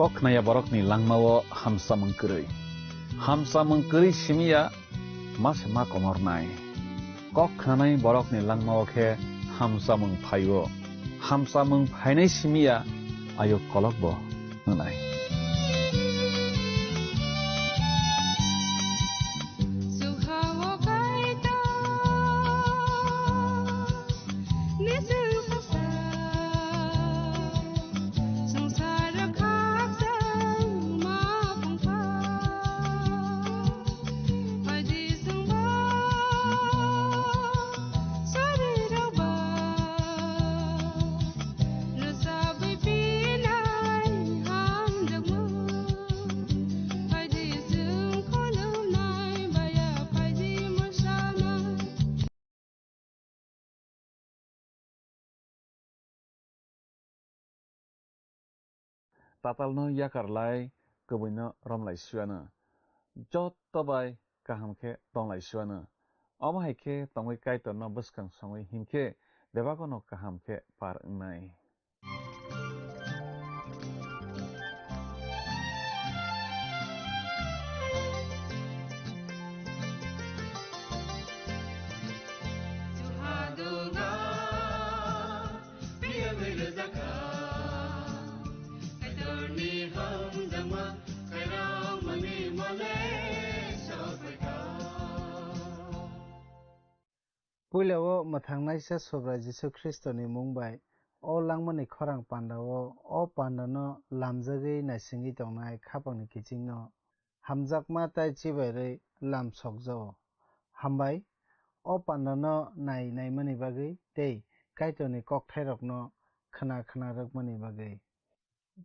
Kok naya borok ni langmawo hamsa mengkeri simia mas ma komor nai. Kok nanai borok ni langmawo ke hamsa mengpainai simia ayo kolok bo nanai. Tatal no yakarlai kebuino romlai suana. Jot tobai kahamke tonglai suana. Oma haike tongoi kaito no buskang songoi himke debago no kahamke par nai. Puilao mathangnaisa sobra Jesu Kristo ni mungbai o langmani khorang pandao o pandano lamjagei naisingi tongnai khapangni kichingno hamjakma tai chibairei lam sokjao hambai o pandano naimani bagui tei kaitoni kokthairokno khana rokmani bagui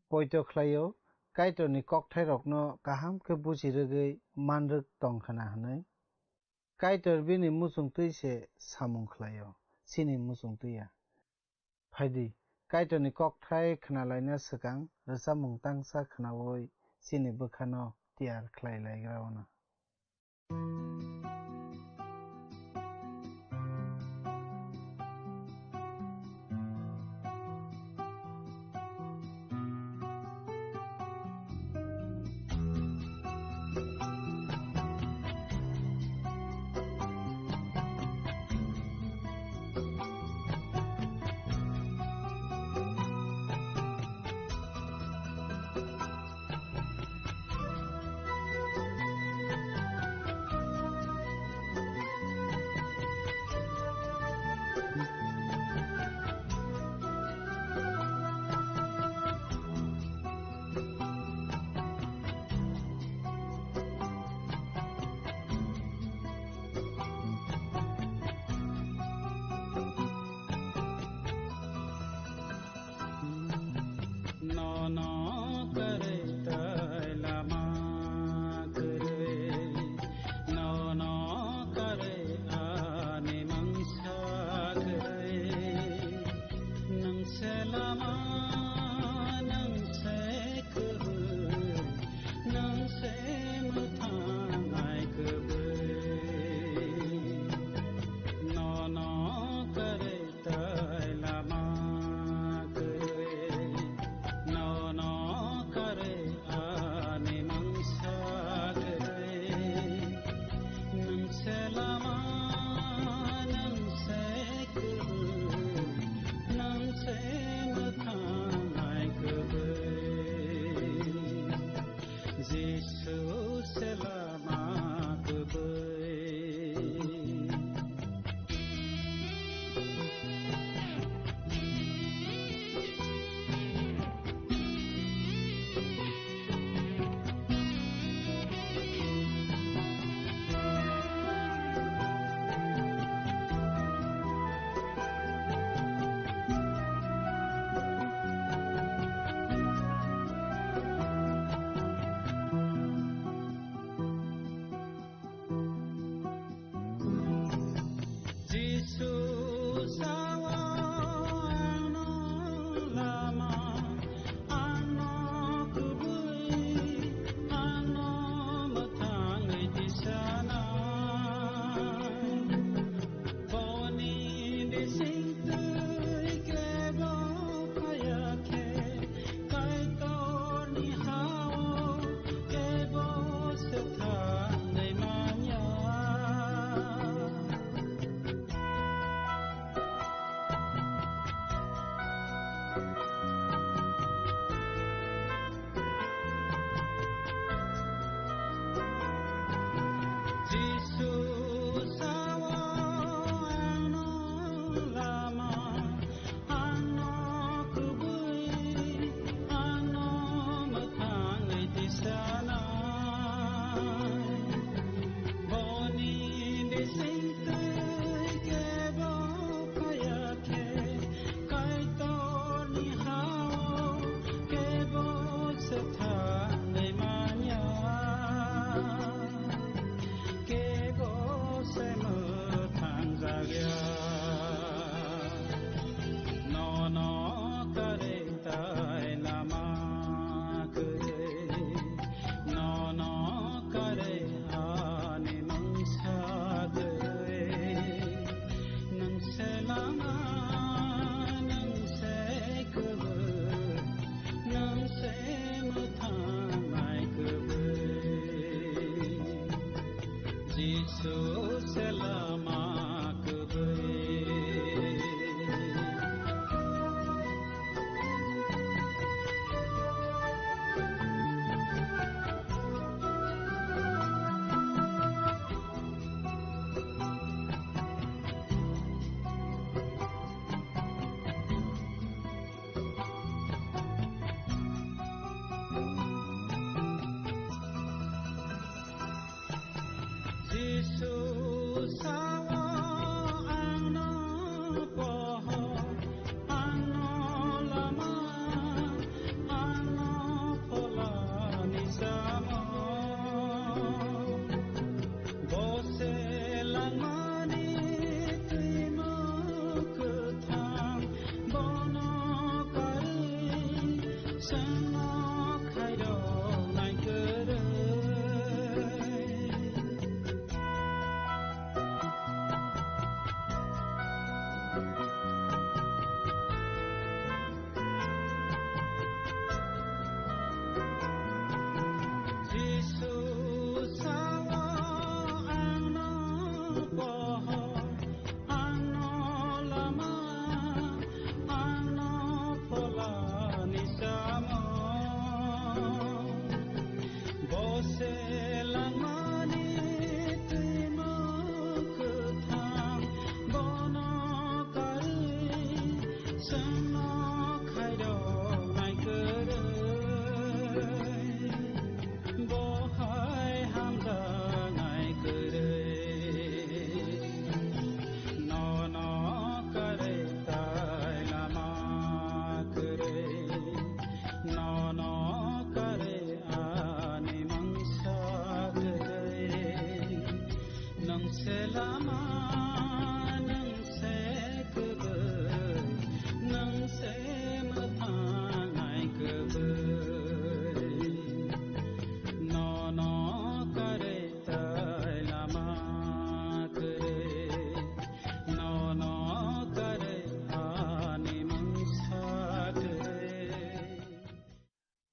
poito khlaio kaitoni kokthairokno kaham khe bujirogui manrok tongkhana hinui kaitor bini muchungtui se samung khlaio chini muchungtuia Faidi, kaito ni kok thai khnalaina sekang, rasa mungtang sa khnawoi, sini bukhano tiar khlai lai graona.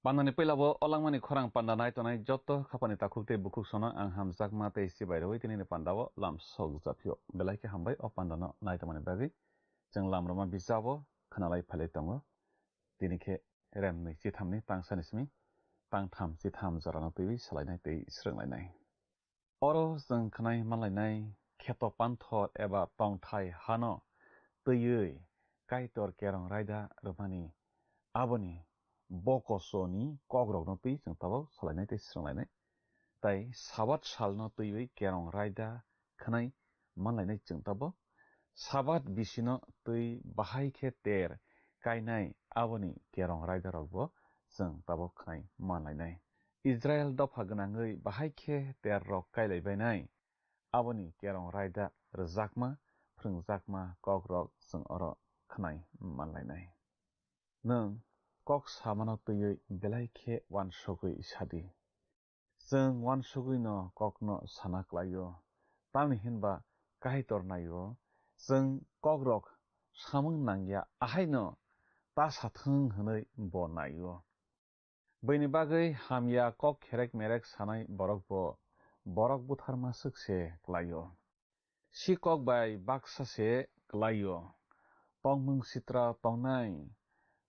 Pandani pelabo olangmani khorang pandanai tonai joto khapani takhukte bukhuk sono ang hamjak mate isi bairoi tinini pandawo lam sok japio belaike hambai o pandano naitamani bagi jeng lam roma bijabo khanalai phale tongo tinike rem nei chithamni tangsanismi tangtham chitham jarana tui salainai tei srenglainai oro jeng khnai manlainai kheto panthor eba tongthai hano tui kaitor kerong raida rumani aboni bokosoni kogrok no tui jeng tabo salainai tei srenglainai tai sabat salno tui kerong raida khnai manlainai jeng tabo sabat bisino tui bahai khe ter kainai aboni kerong raida rokbo jeng tabo khnai manlainai Israel dofa gnangoi bahai khe ter rok kailaibainai aboni kerong raida rjakma phringjakma kogrok jeng oro khnai manlainai nung kok samano tui belai khe wansogui sadi jeng wansogui no kok no sana klaio tamni hinba kaitor naio jeng kogrok samung nangya ahaino ta sathung hwnoi bo naio bini bagui hamya kok kherek merek sanai borok butharma sukse klaio si kok bai baksa se klaio tongmung sitra tongnai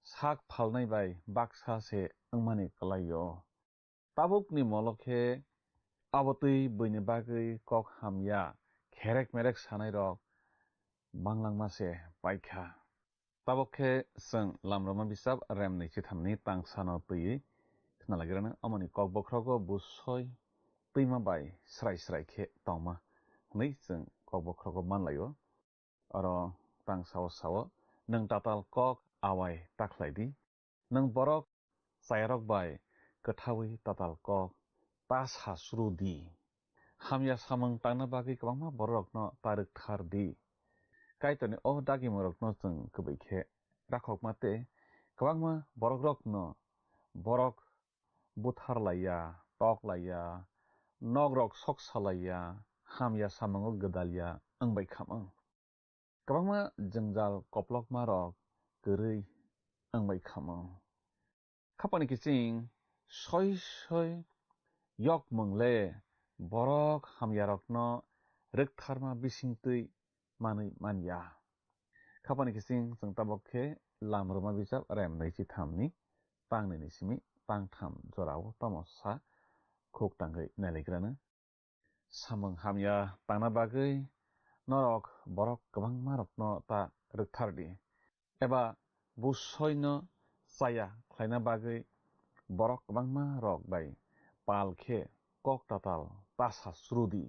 sak phalnai bai baksa se angmani klaio tabukni molokhe abotui bini bagui kok hamya kherek merek sanai rok banglangma se paikha tabokhe jeng lamroma bisap rem nei chithamni tangsano tui khnalagirana amoni kok bokrogo busoi tuima bai srai srai khe tongma hnei jeng kok bokrogo manlaio oro tangsao sao nung tatal kok awai taklaidi nung borok chairok bai kothawi tatal kok ta sasrudi hamya samung tangna bagui kwbangma borok no taruk thardi kaitoni o dagi morok no jeng kubui khe rakhokma te kwbangma borok rok no borok butharlaiya toklaiya nogrok soksalaiya hamya samungo gdalya angbai khamang kwbangma jengjal koplokma rok kwrui angbai khamang khapani kiching soi yok mungle borok hamya rok no rwktharma bisingtui manui manya khapani kiching jeng tabokhe lamroma bijap rem nei chithamni tangnai ni simi tangtham jorao tamosa khuk tangoi nailagrana samung hamya tangna bagui norok borok kwbangma rok no ta rwkthardi eba busoi no chaya khlaina bagui borok kwbangma rok bai palkhe kok tatal tasa srudi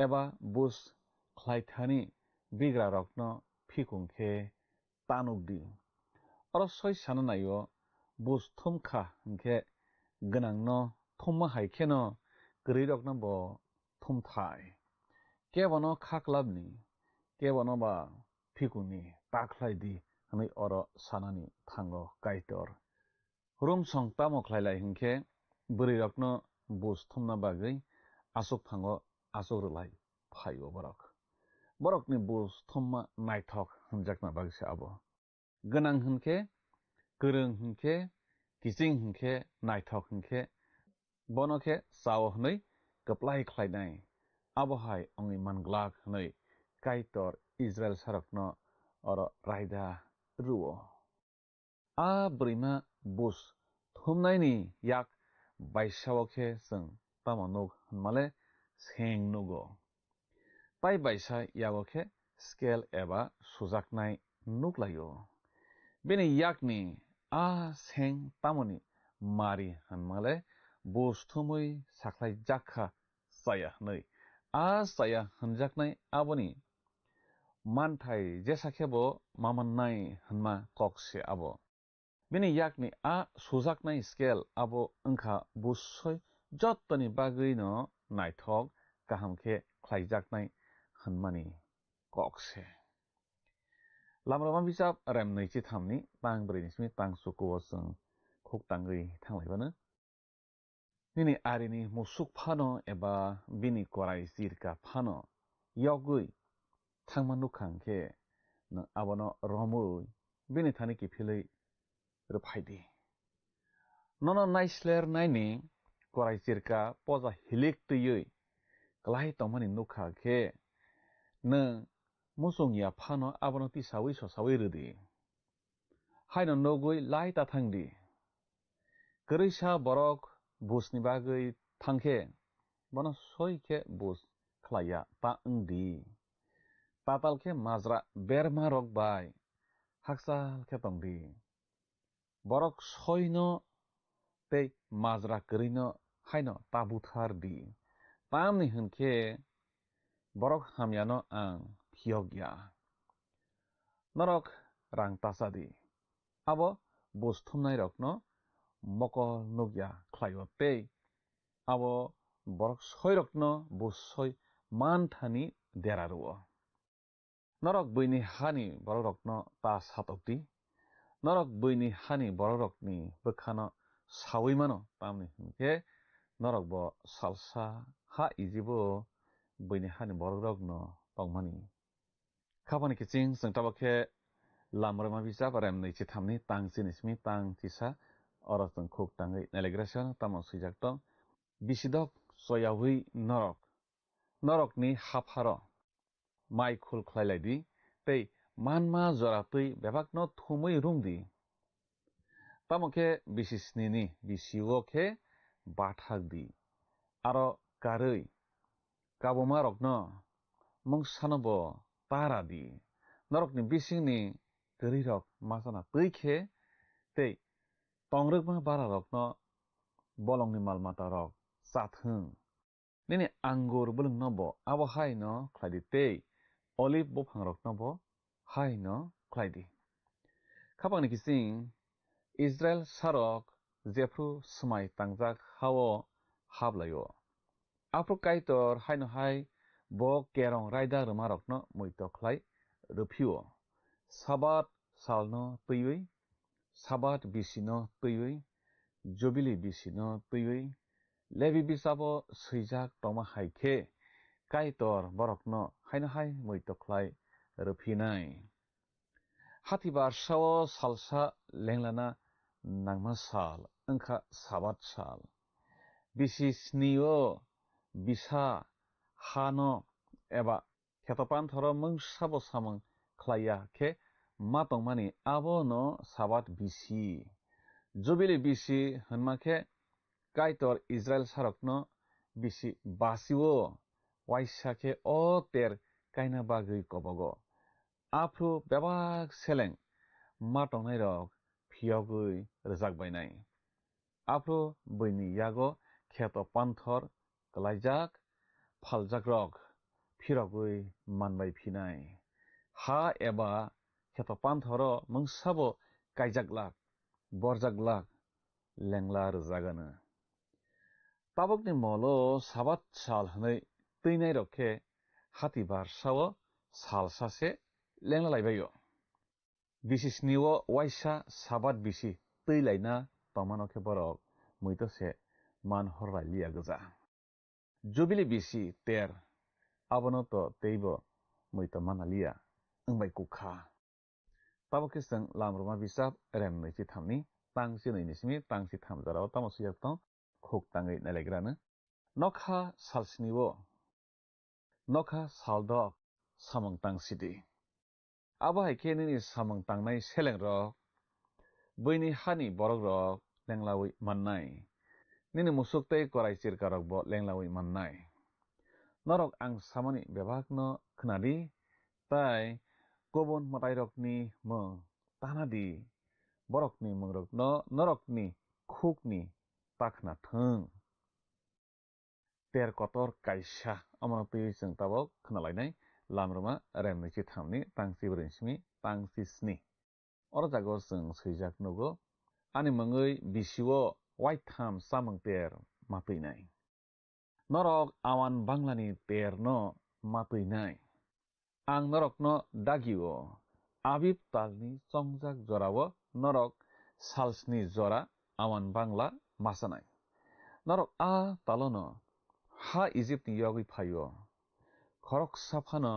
eba bus khlaithani bigra rok no phikungkhe tanukdi oro soi sana naio bus thumkha hingkhe gwnang no thumma haikhe no kwrui rok no bo thumthai kebono khaklabni kebono ba phikungni takhlaidi hwnoi oro sanani thango kaitor Rum song tamo khlailai hingke buri rokno bus thumna bagui asuk phango asuk rulai phaio borok. Borokni bus thumma naithok hunjakna bagse abo. Ganang hingke korong hingke kiching hingke naithok hingke bonoke sao hnoi kaplai khlainai abohai ongi manglak hnoi kaitor Israel sarokno oro raida ruo. A brima bus thumnaini yak baisawokhe seng tamanuk male seng nugo. Pai baisa yagokhe scale eba sujaknai nuklayo. Bini yakni a seng tamoni mari hanmale bus thumui saklai jakha saya hnoi. A saya hanjaknai aboni manthai jesakhebo mamannai hanma kokse abo. Bini yakni a sujaknai scale abo engkha bussoi jottoni bagui no naithok kahamkhe khlaijaknai hanmani kokse. Lamrama bisap rem neichi thamni tang brinismi tang sukuo seng khuk tangui thanglaibano. Bini arini musuk phano eba bini korai sirka phano yogui thangmanukangkhe nang abono romui bini thani kifilei ruphaidi. Nono naisler naini korai sirka poza hilik tuyui klai tongmani nukha khe nang musung ya phano abono ti sawi so sawi rudi. Haino nogui lai ta thangdi. Kerisa borok busni bagui thangkhe bono soi khe bus khlaya ta ngdi. Tatal khe mazra berma rok bai haksal khe tongdi. Borok soi no tei mazra kerino haino tabuthar di. Tamni hunkhe borok hamyano ang phiyogya. Norok rang tasadi. Abo bus thumnai rokno mokol nugya khlaio tei abo borok soi rokno bus soi manthani deraruo. Norok buini hani borok rokno ta satokdi. Norok buini hani borok rokni bukhano sawi mano tamni hunkhe norok bo salsa ha ijibo buini hani borok rokno tongmani. Khapani kiching seng tabakhe lamrama bisap rem neichi thamni tang jinismi tang tisa oro seng khuk tangui nelegrasyon tamo swijak tong bisidok soyawi norok. Norokni hapharo mai khul khlailai tei manma joratui bebakno thumui rungdi. Tamokhe bisisnini bisio khe bathakdi. Aro karui kabuma rokno mungsanobo taradi. Norokni bisingni kari rok masana tui khe tei tongrukma bara rokno bolongni malmata rok chathung. Nini angur bulung nobo abo haino khlaidi tei olive buphang rokno bo haino khlaidi. Khapangni kising Israel sarok jefru smai tangjak hao hablayo. Afro kaitor haino hai bo kerong raida ruma rokno muito khlai ruphiyo. Sabat salno tuyui, sabat bisino tuyui, jubili bisino tuyui, levi bisabo swijak toma haikhe kaitor borokno haino hai muito khlai ruphinai. Hatibar sao salsa lenglana nangma sal engkha sabat sal. Bisi snio bisa hano eba khetopan thoro mungsabo samang khlaya khe matongmani abo no sabat bisi. Jubili bisi hanmakhe kaitor Israel sarokno bisi basiwo waisa khe o ter kaina bagui kobogo. Afro bebak seleng matongnai rok phiyogui rjakbainai. Afro buini yago kheto panthor klaijak phaljak rok phirogui manbai phinai. Ha eba kheto panthoro mungsabo kaijaklak borjaklak lengla rjagana. Tabukni molo sabat sal hnoi tuinai rokhe hatibar sao salsase lengla laibayo. Bisi snio waisa sabat bisi tui laina tongmano khe borok muito se man horrai liya goja jubili bisi ter abono to teibo muito manalia wngbai kukha tabo khe sing lamruma bisap rem naichi thamni tangsi nei nismi tangsi thamjarao tamo siyak tong khuk tangai nalegrana nokha salsnibo nokha saldok samang tangsidi abo haikhe nini samang tangnai seleng rok boini hani borok rok lenglawi mannai nini musuk tei korai chirka rok bo lenglawi mannai norok ang samani bebak no khnadi tai kobon matai rokni mung tanadi borokni mungrok no norokni khukni takhna thung ter kotor kaisa amano tui chung tabok khnalainai lamruma remnichi thamni tangsi brinsmi tangsi sni oro jago chung swijak nugo ani mungoi bisio white tham samung ter matuinai norok awan banglani ter no matuinai ang norok no dagio abib talni chongjak jorao norok salsni jora awan bangla masanai norok a talono ha Egypt ni yogui phayo khorok saphano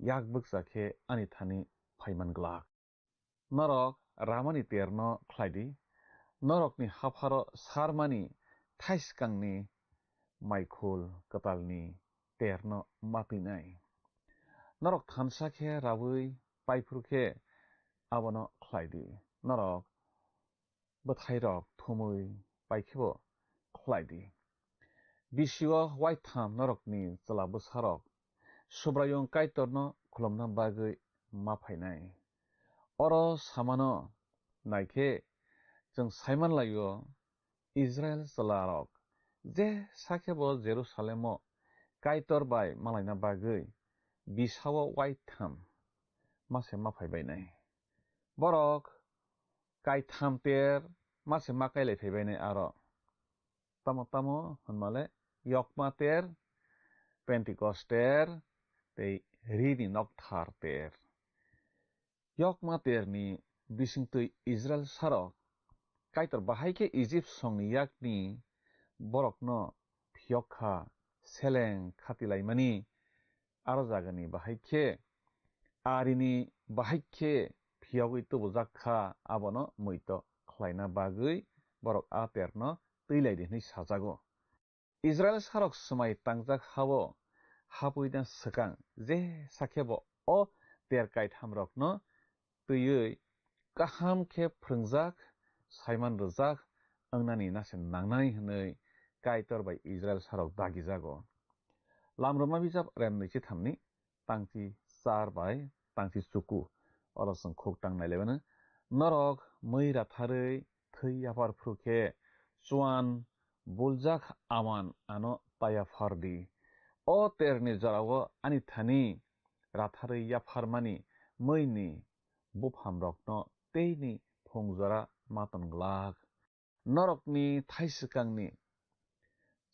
yak bukjakhe ani thani phaiman glak norok ramani terno khlaidi norokni hapharo sarmani thaiskangni maikhul katalni terno matuinai norok thansa khe rabui paifurkhe abono khlaidi norok bwthai rok thumui paikhebo khlaidi bisio white tham norokni chla bwsarok subrayong kaitorno khulomna bagui maphainai oro samano naikhe chung saiman laio Israel chlarok je sakhebo Jerusalemo kaitor bai malaina bagui bisao white tham mase maphaibainai borok kai tham ter mase makai lephaibainai aro tamo honmale yokma ter Pentecost ter tei rini nokthar ter yokma terni bisingtui Israel sarok kaitor bahaikhe Egypt songni yakni borokno phiyokha seleng khatilaimani aro jagani bahaikhe arini bahaikhe phiyogui tubujakha abono muito khlaina bagui borok a terno twilaidi hini sajago Israel sarok smai tangjak habo hapuina swkang je sakhebo o terkai thamrokno twiwi kaham khe phringjak saiman rwjak angnani nase nangnai hnoi kaitor bai Israel sarok dagijago lamruma bijap remnichi thamni tangchi 4 bai tangchi chuku oro chung khuk tangnai lebana norok moi ratharui thui yapar phurukhe chuan buljak aman ano taya fardi o terni jorao ani thani ratharui yafarmani moini bupham rokno teini phungjora maton glak norokni thaiswkangni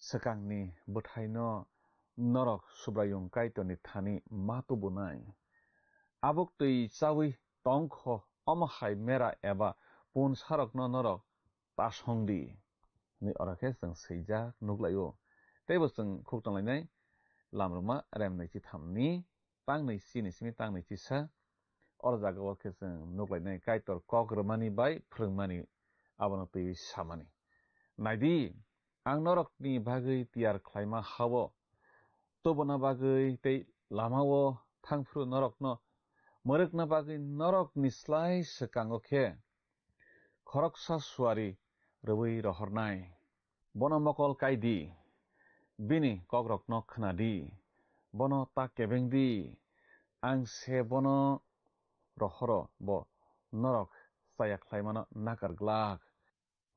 swkangni bwthaino norok subrayung kaitoni thani matubunai abuk tui chawi tongkho omhai mera eba pun sarokno norok tasongdi ni orakhe chung swijak nuglaio teibo chung khuk tanglainai lamruma remnaichi thamni tangnai chini simi tangnai chisa oro jagao khe chung nuglainai kaitor kok rwmani bai phwrwngmani abono tui samani naidi ang norokni bagui tiyar khlaima habo tobona bagui tei lamao thangphru norokno mwerkna bagui norokni slai swkango khe khoroksa suwari rwui rohornai bono mokol kaidi bini kokrokno khnadi bono ta kebengdi ang se bono rohoro bo norok chaya khlaimano nakar glak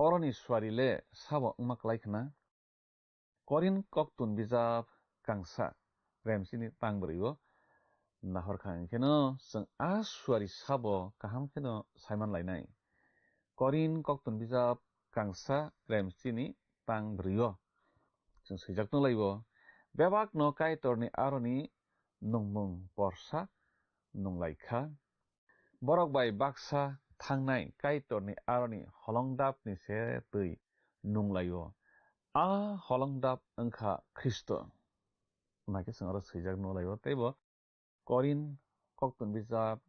oroni suwarile sabo wngma klaikhna korin koktun bijap kangsa remsini tangbrio nahorkha hingkheno chung a suwari sabo kaham kheno saiman lainai korin koktun bijap kangsa remsini tangbrio chung swijak nunglaibo bebak no kaitorni aroni nungmung porsa nunglaikha borok bai baksa थांनाय काइटरनि आरनि हलंदाबनि से तै नुंलायो आ हलंदाब ओंखा Christ माके संग सैजाक नुलायो तैबो करिन कक्तन बिजाब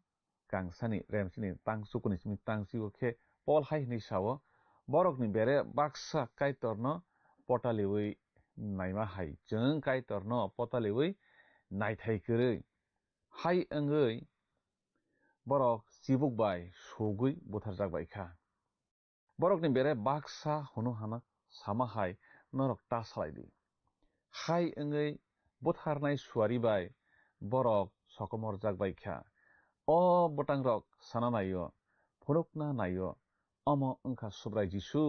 गांसानि रेमसिनि तांसुकुनि सिमि तांसिउ खे पल हाइनि सावो बरकनि बेरे बाक्सा काइटरनो पटालिवै नायमा हाय जों काइटरनो पटालिवै नायथायकरै हाय ओंगै बरक सिबुक बाय सगै बुथारजाबायखा बरकनि बेरे बाक्सा हुनु हाना सामा हाय नरक तासालायदि हाय ओंगै बुथारनाय सुवारि बाय बरक सकमर जागबायखा अ बटांरक साना नायो फुनुकना नायो अमो ओंखा सुब्राय जिसु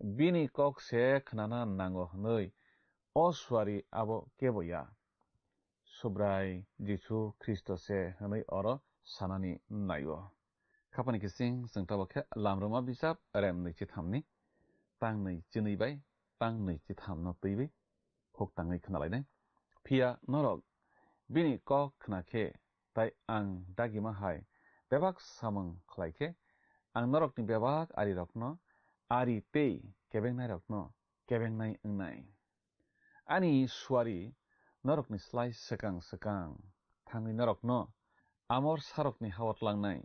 बिनि कक से खनाना नांगो हनै अ सुवारि आबो केबया सुब्राय जिसु ख्रिस्ट से हनै अर सानानि नायो खापानि किसिं जोंताबखे लामरुमा बिजाब रेम नैथि थामनि तां नैथि नैबाय तां नैथि थामनो तैबै खक ताङै खोनालायनाय फिया नरक बिनि कक खोनाखे ताइ आं दागिमा हाय बेबाक सामों खलायखे आं नरकनि बेबाक आरि रकनो आरि तै केबेंनाय रकनो केबेंनाय ओंनाय आनि सुवारि नरकनि स्लाय सेकां सेकां थाङै नरकनो आमर सारकनि हावत लांनाय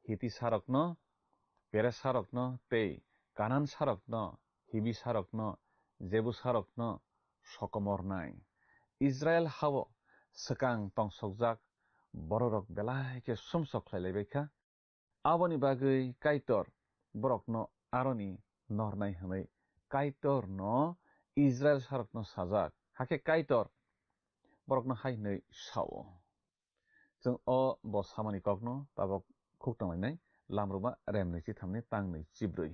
हिति सारकनो बेरे सारकनो तै कानान सारकनो हिबि सारकनो जेबु सारकनो सकमरनाय इजराइल हाव सेकां तंसकजाक बररक बेलायके सुमसख्लायलायबायखा आबनि बागै काइटर बरकनो आरनि नरनाय हनै काइटर न इजराइल सारकनो साजाक हाके काइटर बरकनो हायनै सावो जों अ बसामानि ककनो ताबक खुकतांलायनाय लामरुमा रेम नैथि थामनि तां नैथि ब्रै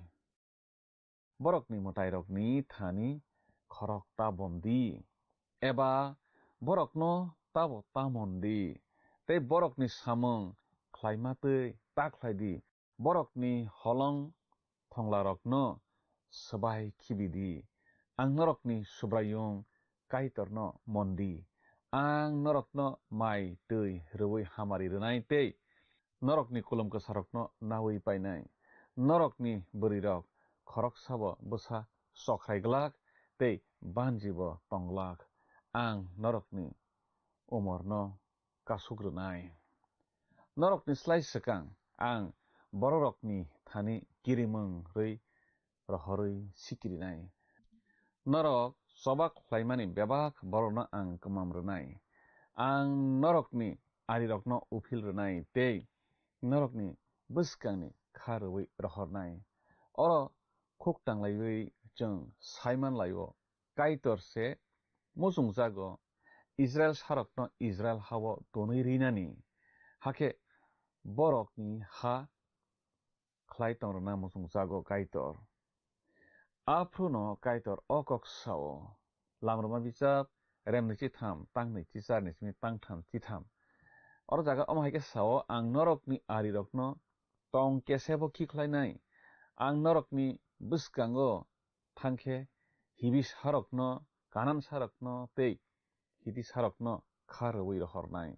बरकनि मताइरकनि थानि खरक ताबमदि एबा बरकनो ताबो तामनदि तै बरकनि सामों ख्लायमातै ताख्लायदि बरकनि हलं थंलारकनो सबाय खिबिदि आं नरकनि सुब्रायुं काइटरनो मन्दि आं नरकनो माइ दै रवै हामारि रोनाय तै नरकनि कुलुमको सारकनो नावै पाइनाय नरकनि बोरिरक खरक साब बसा सख्रायग्लाक तै बानजिब तंग्लाक आं नरकनि उमरनो कासुग्रोनाय नरकनि स्लाय सेकां आं बररकनि थानि गिरिमों रै रहरै सिकिरिनाय नरक सबक ख्लायमानि बेबाक बरनो आं कमामरोनाय आं नरकनि आरिरकनो उफिलरोनाय तै नरकनि बसकांनि खारवै रहरनाय अर खुकतांलायवै जों साइमान लायो काइटर से मुजुं जागो इजराइल सारकनो इजराइल हाव दोनै रिनानि हाके बरकनि हा ख्लायतंरना मुजुं जागो काइटर आफ्रुनो काइटर अकक सावो लामरुमा बिजाब रेम नैथि थाम तां नैथि चार नैथि तां थामथि थाम और जागा अमाहायके सावो आं नरकनि आरिरकनो तंग केसेबो खिख्लायनाय आं नरकनि बसकांगो थांखे हिबि सारकनो कानान सारकनो तै हिति सारकनो खारवै रहरनाय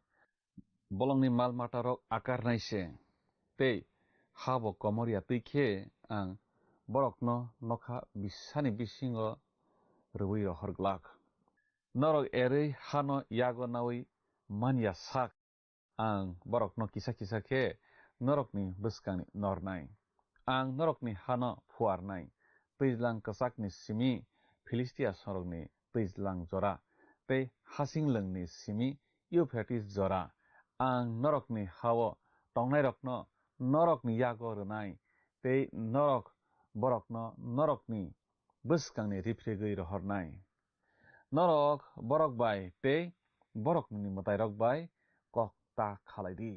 बलंनि माल माटारक आकारनायसे तै हाबो कमरिया तैखे आं बरकनो नखा बिसानि बिसिंगो रवै रहरग्लाक नरक एरै हानो यागो नावै मानिया साक आं बरकनो किसा किसाखे नरकनि बसकांनि नरनाय आं नरकनि हानो फुवारनाय दैज्लां कसाकनि सिमि फिलिस्टिया सरकनि दैज्लां जरा तै हासिंलोंनि सिमि इउफ्रेटिस जरा आं नरकनि हाव तंनाय रकनो नरकनि यागो रोनाय तै नरक बरकनो नरकनि बसकांनि रिफ्रेगै रहरनाय नरक बरक बाय तै बरकनि मताइरक बाय कक ता खालायदि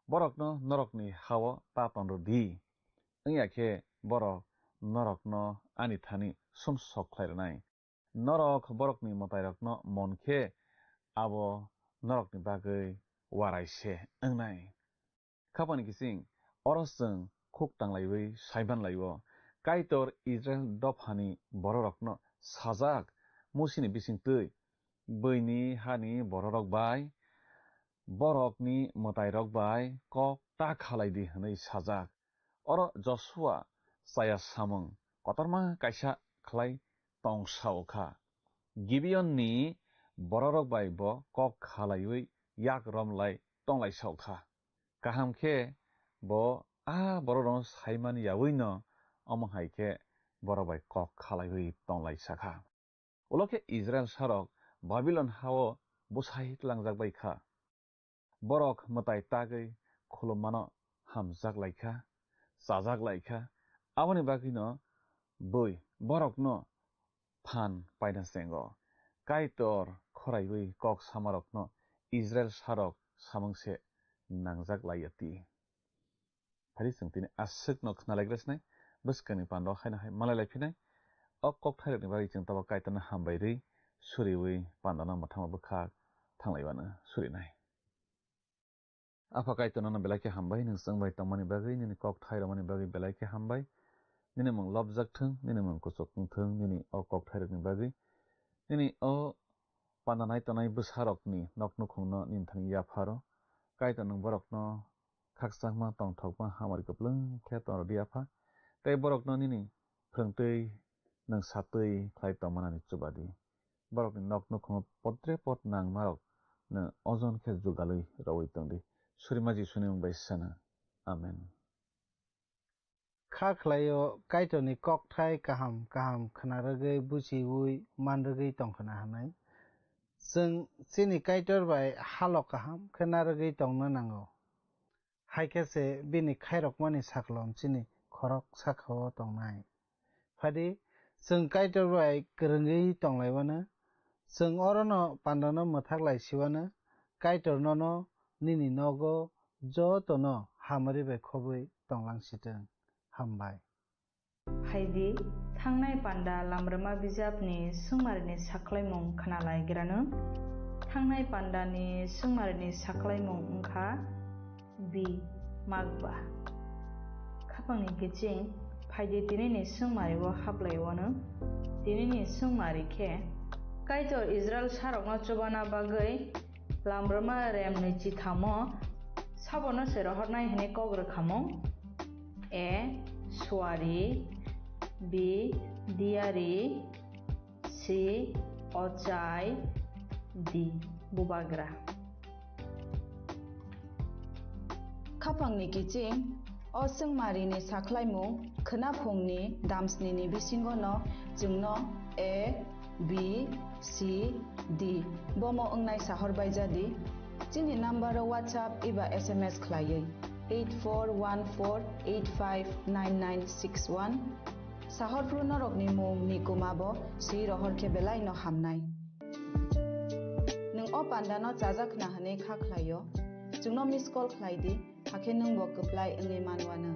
बरकनो नरकनि हाव ता तनरदि ओंयाखे बरक नरकनो आनि थानि सुमसख्लायरनाय नरक बरकनि मताइरकनो मनखे आबो नरकनि बागै वारायसे ओंनाय खापानि किसिं अरसजों खुकतांलायवै साइबानलायो काइटर इजराइल दफानि बररकनो साजाक मुसिनि बिसिंतै बैनि हानि बररक बाय बरकनि मताइरक बाय कक ता खालायदि हनै साजाक Oro Joshua saya samung kotorma kaisa khlai tong saukha. Gibeon ni bororok bai bo kok khalaiwi yak romlai tonglai saukha. Kaham khe bo bororong saimani yawi no among haike borobai kok khalaiwi tonglai sakha. Uloke Israel sarok Babylon hao busai langjak bai kha. Borok matai tagai khulumano hamjak laikha, sajak laikha. Aboni bagi no boi borok no phan paina sengo. Kaitor khoraiwi kok samarok no Israel sarok samungse nangjak layati. Hari sengtini asik no knalaigresnai buskani pando haina hai malai laipinai. Ok kok thairok ni bagi jeng tabo kaitana hambairi suriwi pandana mathama bukha thanglaiwana surinai. Apa kaitana na belai ke hambai ning sangbai tangmani bagi nini kok thairomani bagi belai ke hambai. Nini mung lobjak thung, nini mung kusok thung, nini o kok thairok ni bagi. Nini o pandanai tanai busharok ni nok nukhung no ninthani yaparo. Kaitana nung borok no khaksakma tongthokma hamari kuplung khe toro diapha. Tei borok no nini phungtui nang satui khlai tongmanani chubadi. Borok ni nok nukhung potre pot nang marok na ozon khe jugalui rawi tongdi. Surimaji suni mung baisana. Amen. Kha khlaio kaitoni kok thai kaham khnaragei buchiwi manragei tongkhana hanai. जों chini kaitor bai halok kaham khnaragei tongno nango. Haikese bini khairokmani saklom chini khorok sakhao tongnai. Phadi जों kaitor bai kwrwngei tonglaiwano जों orono pandano mwthak laisiwano kaitor no nini nogo jotono hamari bai khobui tonglangsitong. Hambai. Haidi थांनाय panda लामरमा बिजाबनि सुंमारिनि साख्लायमुं खोनालायग्रानो थांनाय पान्डानि सुंमारिनि साख्लायमुं ओंखा बि मागबा खापांनि गिचिं फायदि दिनैनि सुंमारिखौ हाबलायवानो दिनैनि सुंमारिखे काइटर Israel सारकना चुबाना बागै लामरमा RAM नैथि थामो साबनो सेरहरनाय हेने कग्रखामुं ए सुवारि बि दियारि सि अचाय दि बुबाग्रा खापांनि गिचिं असंमारिनि साख्लायमुं खोनाफुंनि दामस्निनि बिसिंगनो जोंनो ए बि सि डि बमो ओंनाय साहरबाय जादि जोंनि नाम्बाराव WhatsApp एबा SMS खलायै 8414859961 साहरफ्रु नरकनि मुं निकुमाबो सि रहरखे बेलाय न हामनाय नों अ पान्डानो जाजाखना हने खाख्लायो जोंनो मिस कल खलायदि हाखे नों बो कप्लाय ओंगे मानवानो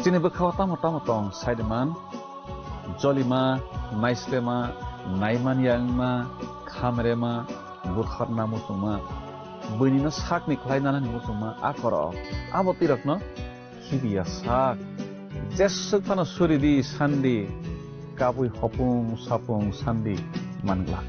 Sini bekhaw tamo tong Saideman, Jolima, Naislema, Naiman Yangma, Khamrema, Burkharna Musuma, Bunino Sakni Klainana Musuma, Akoro, Abotirokno, Hibia Sak, Jesukana Suridi, Sandi, Kabui Hopung, Sapung, Sandi, Mangla.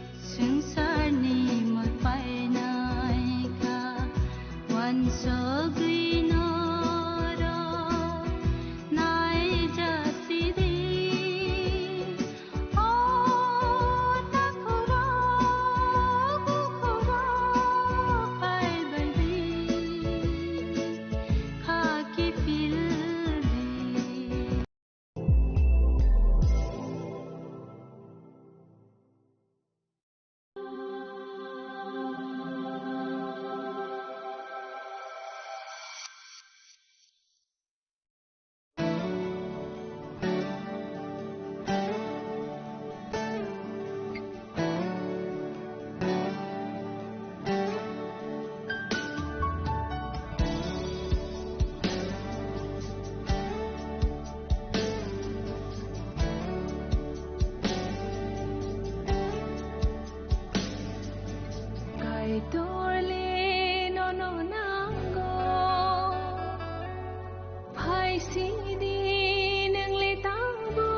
sidi nang letabo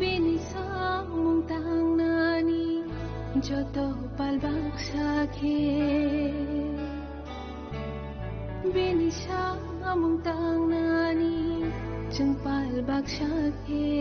binisa mong tang nani joto palbak sakhe binisa mong tang nani jeng palbak sakhe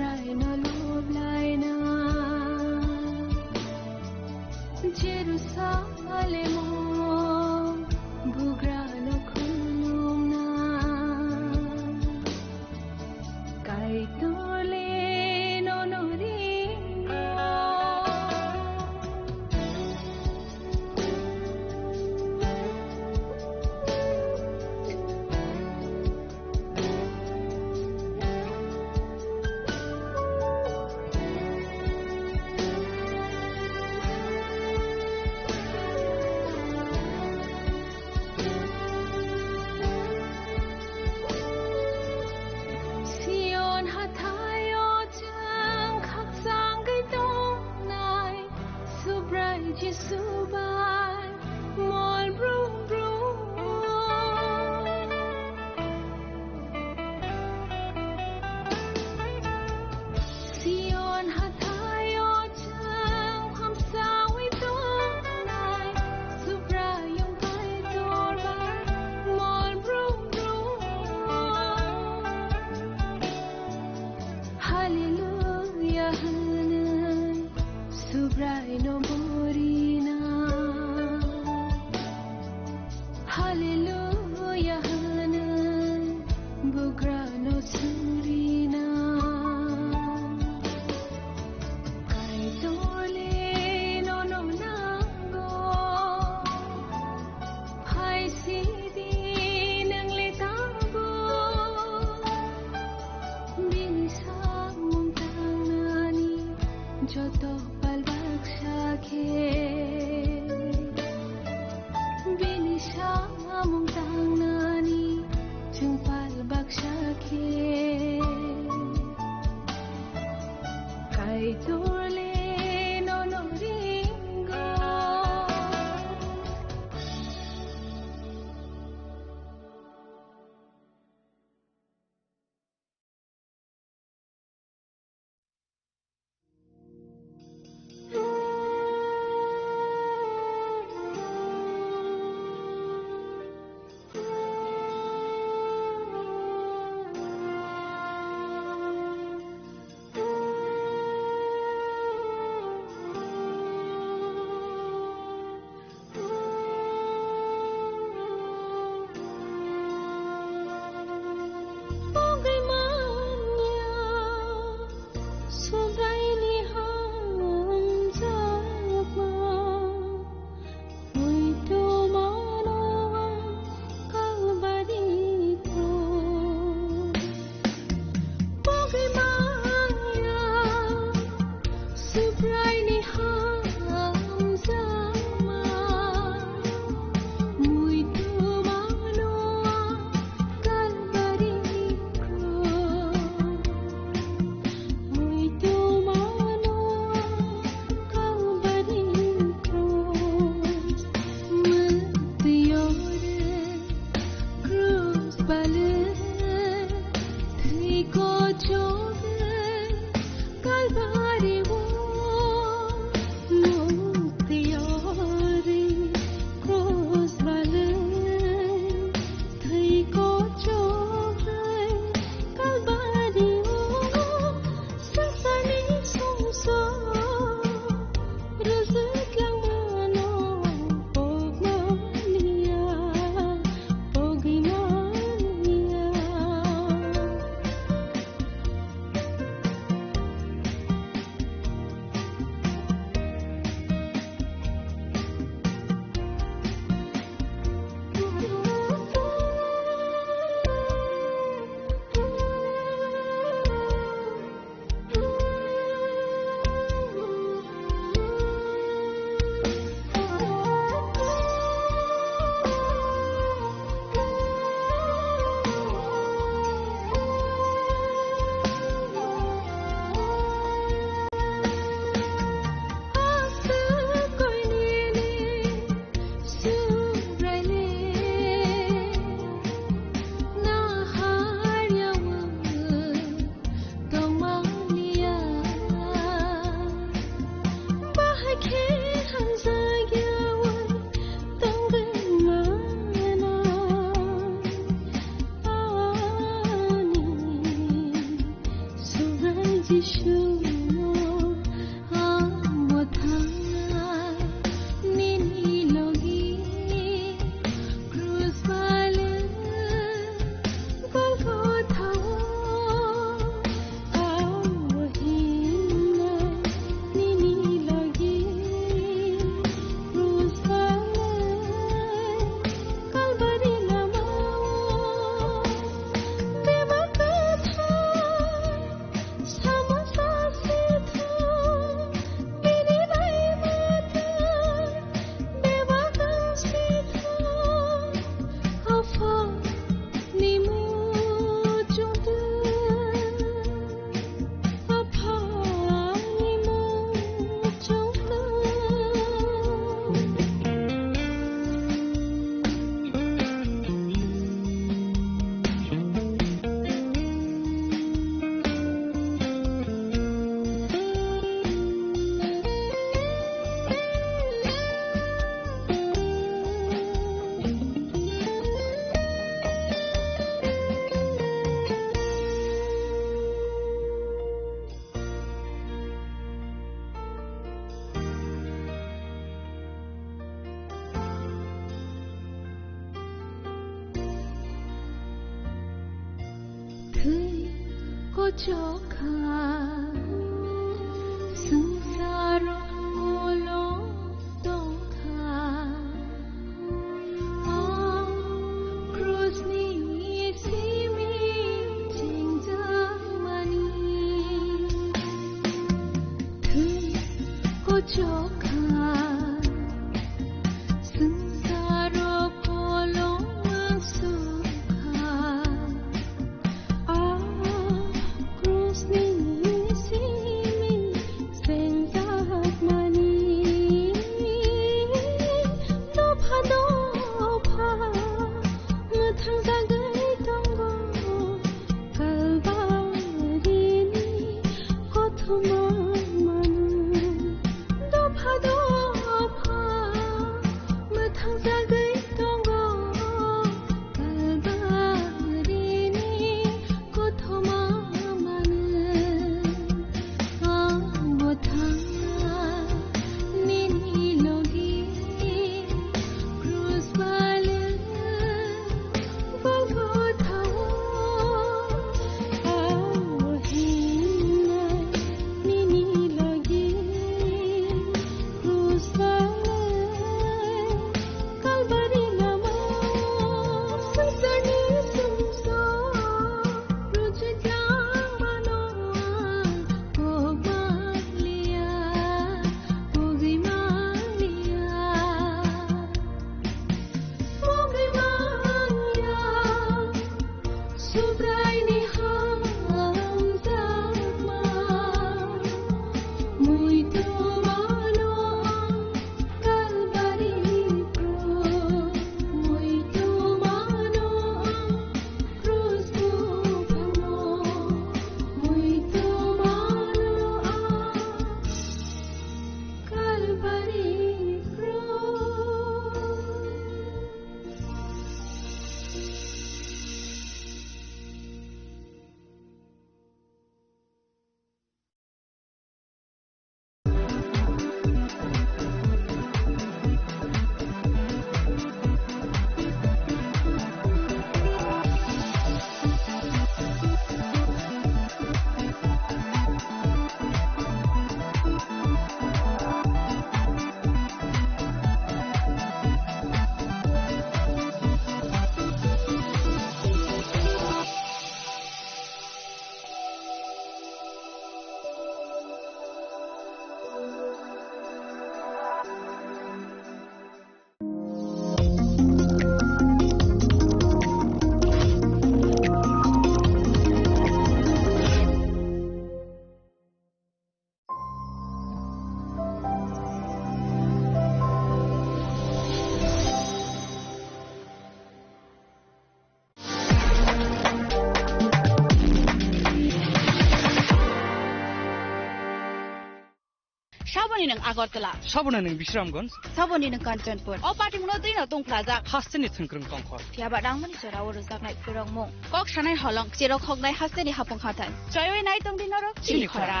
Saboni nang Agartala. Sabona nang Bisramganj. Saboni nang Kanchanpur. O party mo na din na tong plaza. Hasteni thungkrung tongkhor. Tiaba rangmani chora o rozak nai purong mo. Kok shanai holong chirok hok nai hasteni hapong khatan. Joy nai tong din norok chini khora.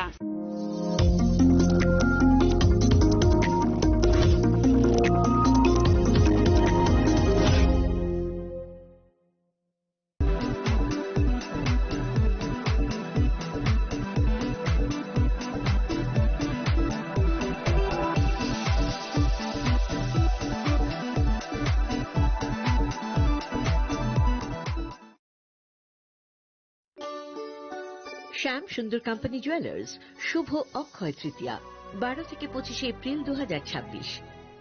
শ্যাম সুন্দর company jewellers শুভ অক্ষয় তৃতীয়া 12 থেকে 25 April 2026।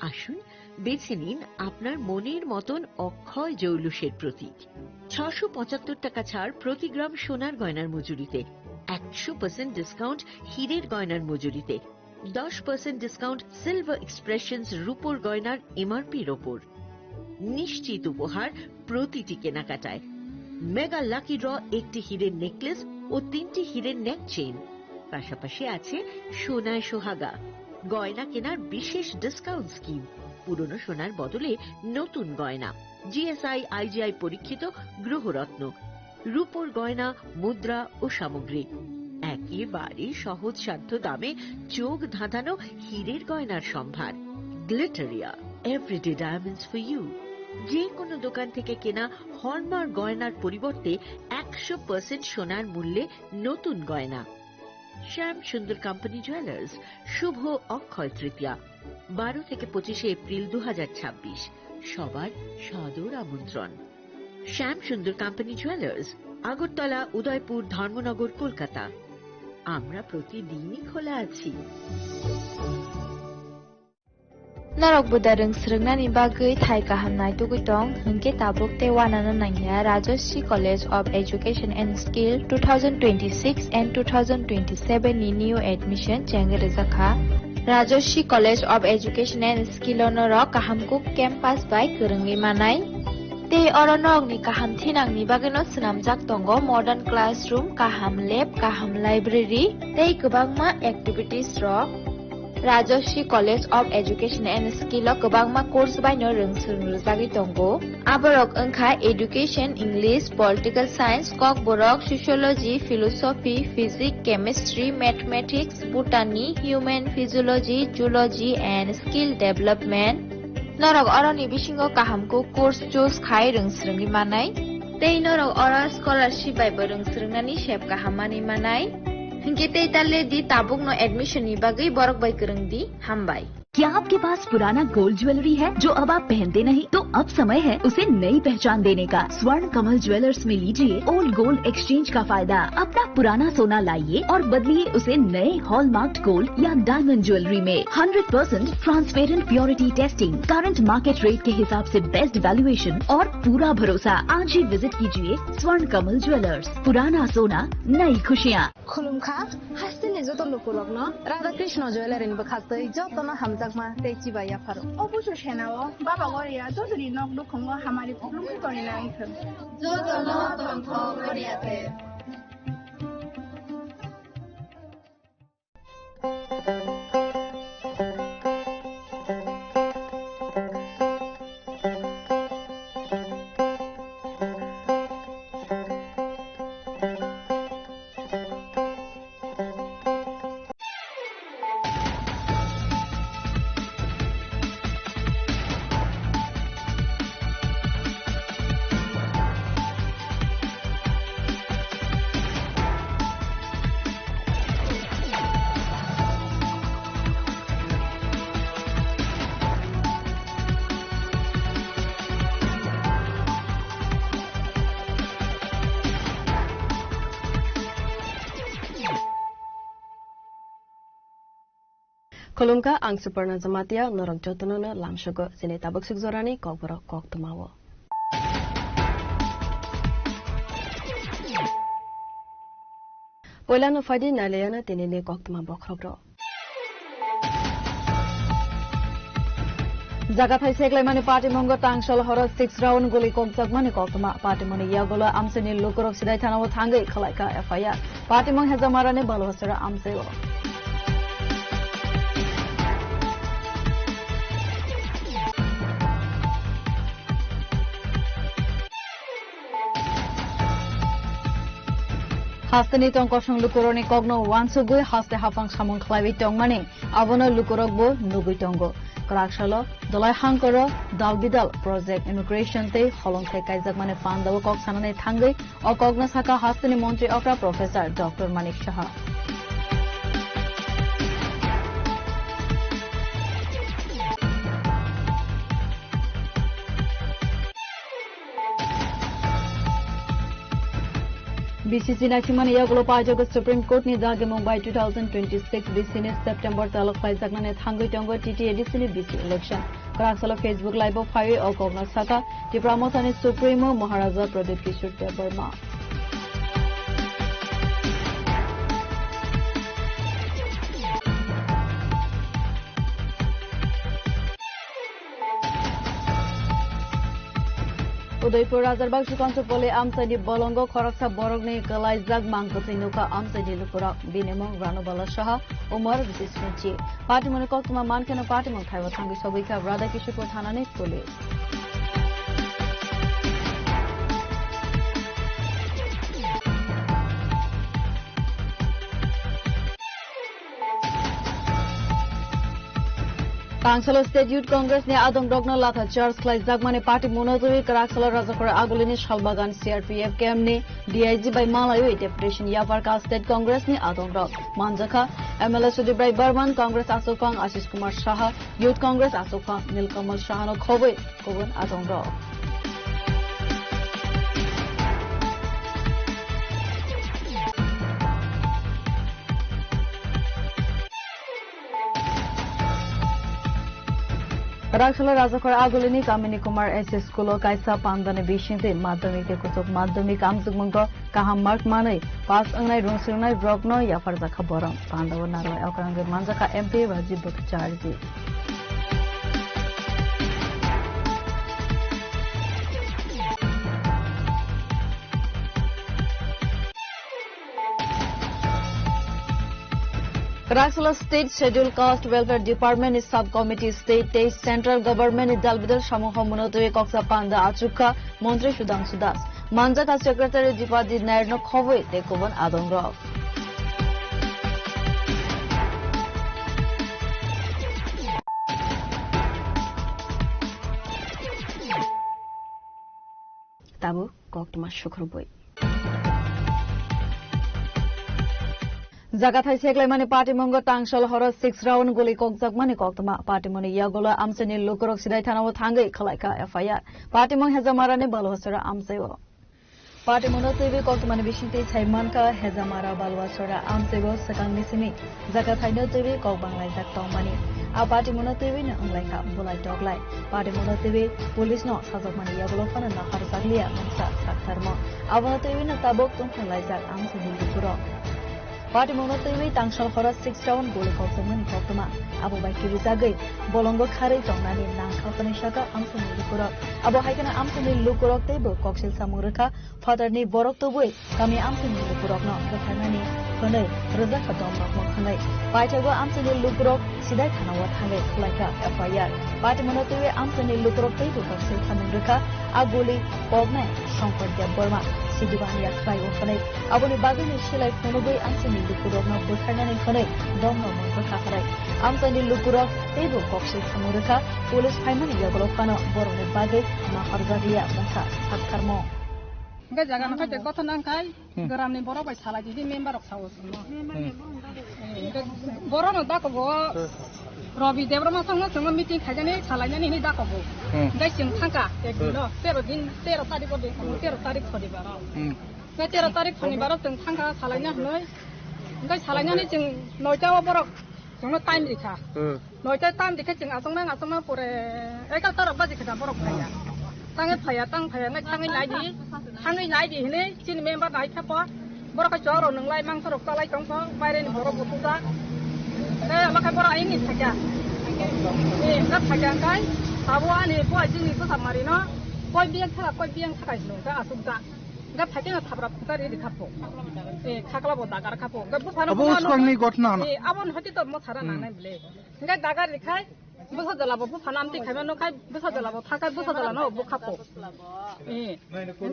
আসুন বেছে নিন আপনার মনের মতন অক্ষয় জৌলুসের প্রতীক। 675 টাকা ছাড় প্রতি গ্রাম সোনার গয়নার মজুরিতে, 100% ডিসকাউন্ট হীরের গয়নার মজুরিতে, 10% ডিসকাউন্ট সিলভার এক্সপ্রেশনস রূপোর গয়নার এমআরপির ওপর। নিশ্চিত উপহার প্রতিটি কেনাকাটায়। মেগা লাকি ড্র একটি হীরের নেকলেস ও 3টি হীরের নেক চেইন, পাশাপাশি আছে সোনায় সোহাগা। গয়না কেনার বিশেষ ডিসকাউন্ট স্কিম, পুরনো সোনার বদলে নতুন গয়না, জিএসআই আইজিআই পরীক্ষিত গ্রহরত্ন, রূপোর গয়না, মুদ্রা ও সামগ্রী, একেবারে সহজসাধ্য দামে চোখ ধাঁধানো হীরের গয়নার সম্ভার। Glitteria, everyday diamonds for you. যে কোনো দোকান থেকে কেনা হলমার্ক গয়নার পরিবর্তে 100% সোনার মূল্যে নতুন গয়না। শ্যাম সুন্দর কোম্পানি জুয়েলার্স শুভ অক্ষয় তৃতীয়া 12 থেকে 25 এপ্রিল 2026। সবার সাদর আমন্ত্রণ। শ্যাম সুন্দর কোম্পানি জুয়েলার্স, আগরতলা, উদয়পুর, ধর্মনগর, কলকাতা। আমরা প্রতিদিনই খোলা আছি। Narok budareng srungnani bagui thai kahamnai tugitong hingke tabuk te wanana nangya Rajoshi College of Education and Skill 2026 and 2027 ni new admission jengere zakha Rajoshi College of Education and Skill onorok kahamkuk campus by kurungi manai te oronok ni kaham thinang ni bageno snamjak tongo modern classroom, kaham lab, kaham library tei kwbangma activities rok Rajoshi College of Education and Skill kwbangma course baino rungsrungrujagui tongo. Aborok wngkha Education, English, Political Science, Kok borok Sociology, Philosophy, Physics, Chemistry, Mathematics, Botany, Human Physiology, Zoology and Skill Development. Norok oroni bisingo kahamko course choose khai rungsrungni manai. Tei norok ora scholarship bai rungsrungnani sep kahamani manai. Hinge ताले दी Tabuk no admission knee Bagai Barak by करंग दी हम by. क्या आपके पास पुराना gold jewellery है जो अब आप पहनते नहीं? तो अब समय है उसे नई पहचान देने का। स्वर्ण कमल ज्वेलर्स में लीजिए ओल्ड गोल्ड एक्सचेंज का फायदा। अपना पुराना सोना लाइए और बदलिए उसे नए हॉलमार्क्ड गोल्ड या डायमंड ज्वेलरी में। 100% transparent purity testing, current market rate के हिसाब से बेस्ट वैल्यूएशन और पूरा भरोसा। आज ही विजिट कीजिए स्वर्ण कमल ज्वेलर्स। पुराना सोना, नई खुशियाँ। खुलुमखा हास्तिनि जतो लुकुरगनो राधा कृष्ण ज्वेलरीनि बखास्तै जतनो हामजाकमा तेची बाया फारो অবশ্য সেনাও বাবা গরিয়া যতরি নক দুখঙ্গ হামারি খুলুমকে করে না আইথন যতনো তন্থ গরিয়াতে Kolumka ang Suparna Zamatia norong jotonono lamshogo sine tabak sugzorani kokboro koktumawo. Polano fadi naleyana tenene koktuma bokrobro. Jaga thai seklaimani party mongo tangshol horo 6 round goli kokjakmani koktuma party moni yagolo amseni lokorok sidai thanawo thangai khalaika FIR party mong hejamarane balhosara amsego. Hastani tong kosong lukuroni kogno wansugui haste hafang samong khlaibi tong mani abono lukurokbo nugui tongo Karaksalo dolai hangkoro dalbidal project immigration te holong thai kaijak mane pandawo kok sanane thangai o kogna saka Hastani Montri Okra Professor Dr. Manik Shaha BCC Nachiman Yaglo Pajog Supreme Court ni Dage Mumbai 2026 BC ni September talok khai jaknane thangoi tongo TT edition ni BC election Karaksalo Facebook live of highway o kogna saka Tipramotani Supremo Maharaja Pradip Kishore Devarma Udaipur Razarbag Sukansu Pole Amsadi Bolongo Koraksa Borogni Kalaizag Mangkothinuka Amsadi Lukura Binemo Ranobala Shaha Umar Visiskunchi Party Monikotuma Mankana Party Monkaiwa Tangi Sobika Radha Kishore Thanane Police Kangsalo State Youth Congress ne Adom Rogna Latha Charles Clay Zagmane Party Monotoi Karaksalo Rajakora Agulini Shalbagan CRPF camp ne DIG by Malayo Deputation Yavarka State Congress ne Adom Rog Manjaka MLA Sudibrai Barman Congress Asofang Ashish Kumar Shaha Youth Congress Asofang Nilkamal Shahano Khoboi Koban Adom Rog Karaksalo Rajakora Agulini Kamini Kumar SS School Kaisa Pandane Bishinte Madhyamik Kusuk Madhyamik Amsugmangko Kaham Mark Manai Pass Angnai Rungsungnai Rogno Yafarjaka Borang Pandawa Narwai Akrangge Manjaka MP Rajiv Bhattacharya Karaksalo State Scheduled Caste Welfare Department Subcommittee State Taste Central Government Dalbidal Samuho Monotoi Koksa Panda Achukha Montri Sudhanshu Das Manjaka Secretary Dipadi Nairno Khoboi Tekoban Adong Rog Tabu Koktuma Shukruboi Zagathai Seklaimani Party Mongo Tangshal Horo 6 round Guli Kokjagmani Koktama Party Moni Yagola Amseni Lukurok Sidai Thanawo Thangai Khalaika FIR Party Mong Hezamarani Balwasara Amsewo Party Monotoi Koktamani Bishinte Chaimanka Hezamara Balwasara Amsewo Sakang Nisimi Zagathai no TV Kokbanglai Zaktomani A Party Monotoi na Anglaika Bulai Doglai Party Monotoi Police no Sajagmani Yagola Fana na Harsaglia Mangsa Saktharmo Avanotoi na Tabok Tungkhalai Zak Amseni Lukurok Party Monotoi Tangshal Hora 6 round Guli Koktamani Koktama Abu Baiki Rizagai Bolongo Khari Tongnani Nangkhalkani Shaka Amseni Lukurok Abu Haikana Amseni Lukurok Tebo Kokshil Samuraka Fatherni Borok Tobui Kami Amseni Lukurok no Gathanani Khonai Raja Khatom Rokmo Khanai Paitago Amseni Lukurok Sidai Thanawa Thangai Khalaika FIR Party Monotoi Amseni Lukurok Tebo Kokshil Samuraka Aguli Pognai Shankar Deborma Sidibani Aksai Khanai Abuni Bagani Shilai Phonogoi Amseni Lukurok no Bukhanani Khanai Dongno Monjaka Khanai Amseni Lukurok Tebo Kokshil Samuraka Police Phaimani Yagolo Khana Borone Bagai Maharjaglia Mangsa Sakkarmo Ga jaga na kate kotha nang kai garam ni boro bai thala ji member of saus no boro no da ko go Robi Devrama sangna sangna meeting khajane khalaiani ni da ko go ga sing thangka ekno 13 tarik ko de 13 tarik khodi bara ga 13 tarik khoni bara sing thangka khalaina hnoi ga khalaina ni sing noita boro sangna time dikha noita time dikha sing asangna pore 11 baje khada boro khaya Tangai phaya ngai tangai lai di hine sin member nai khapo boro ka choro nang lai mang sorok ta lai tong so baire ni boro butu ta ma ka boro ai ni thakya na thakya kai abu ani po ai ni ko samari no koi biang thaka no ga asuk ta ga thakya na thabra ta ri khapo khakla bo dagar khapo ga bu phano abu skang ni gotna abon hoti to mo thara na nai ble ga dagar likhai busadala bu phanam ti khaima no khai busadala bu thakai busadala no bu khapo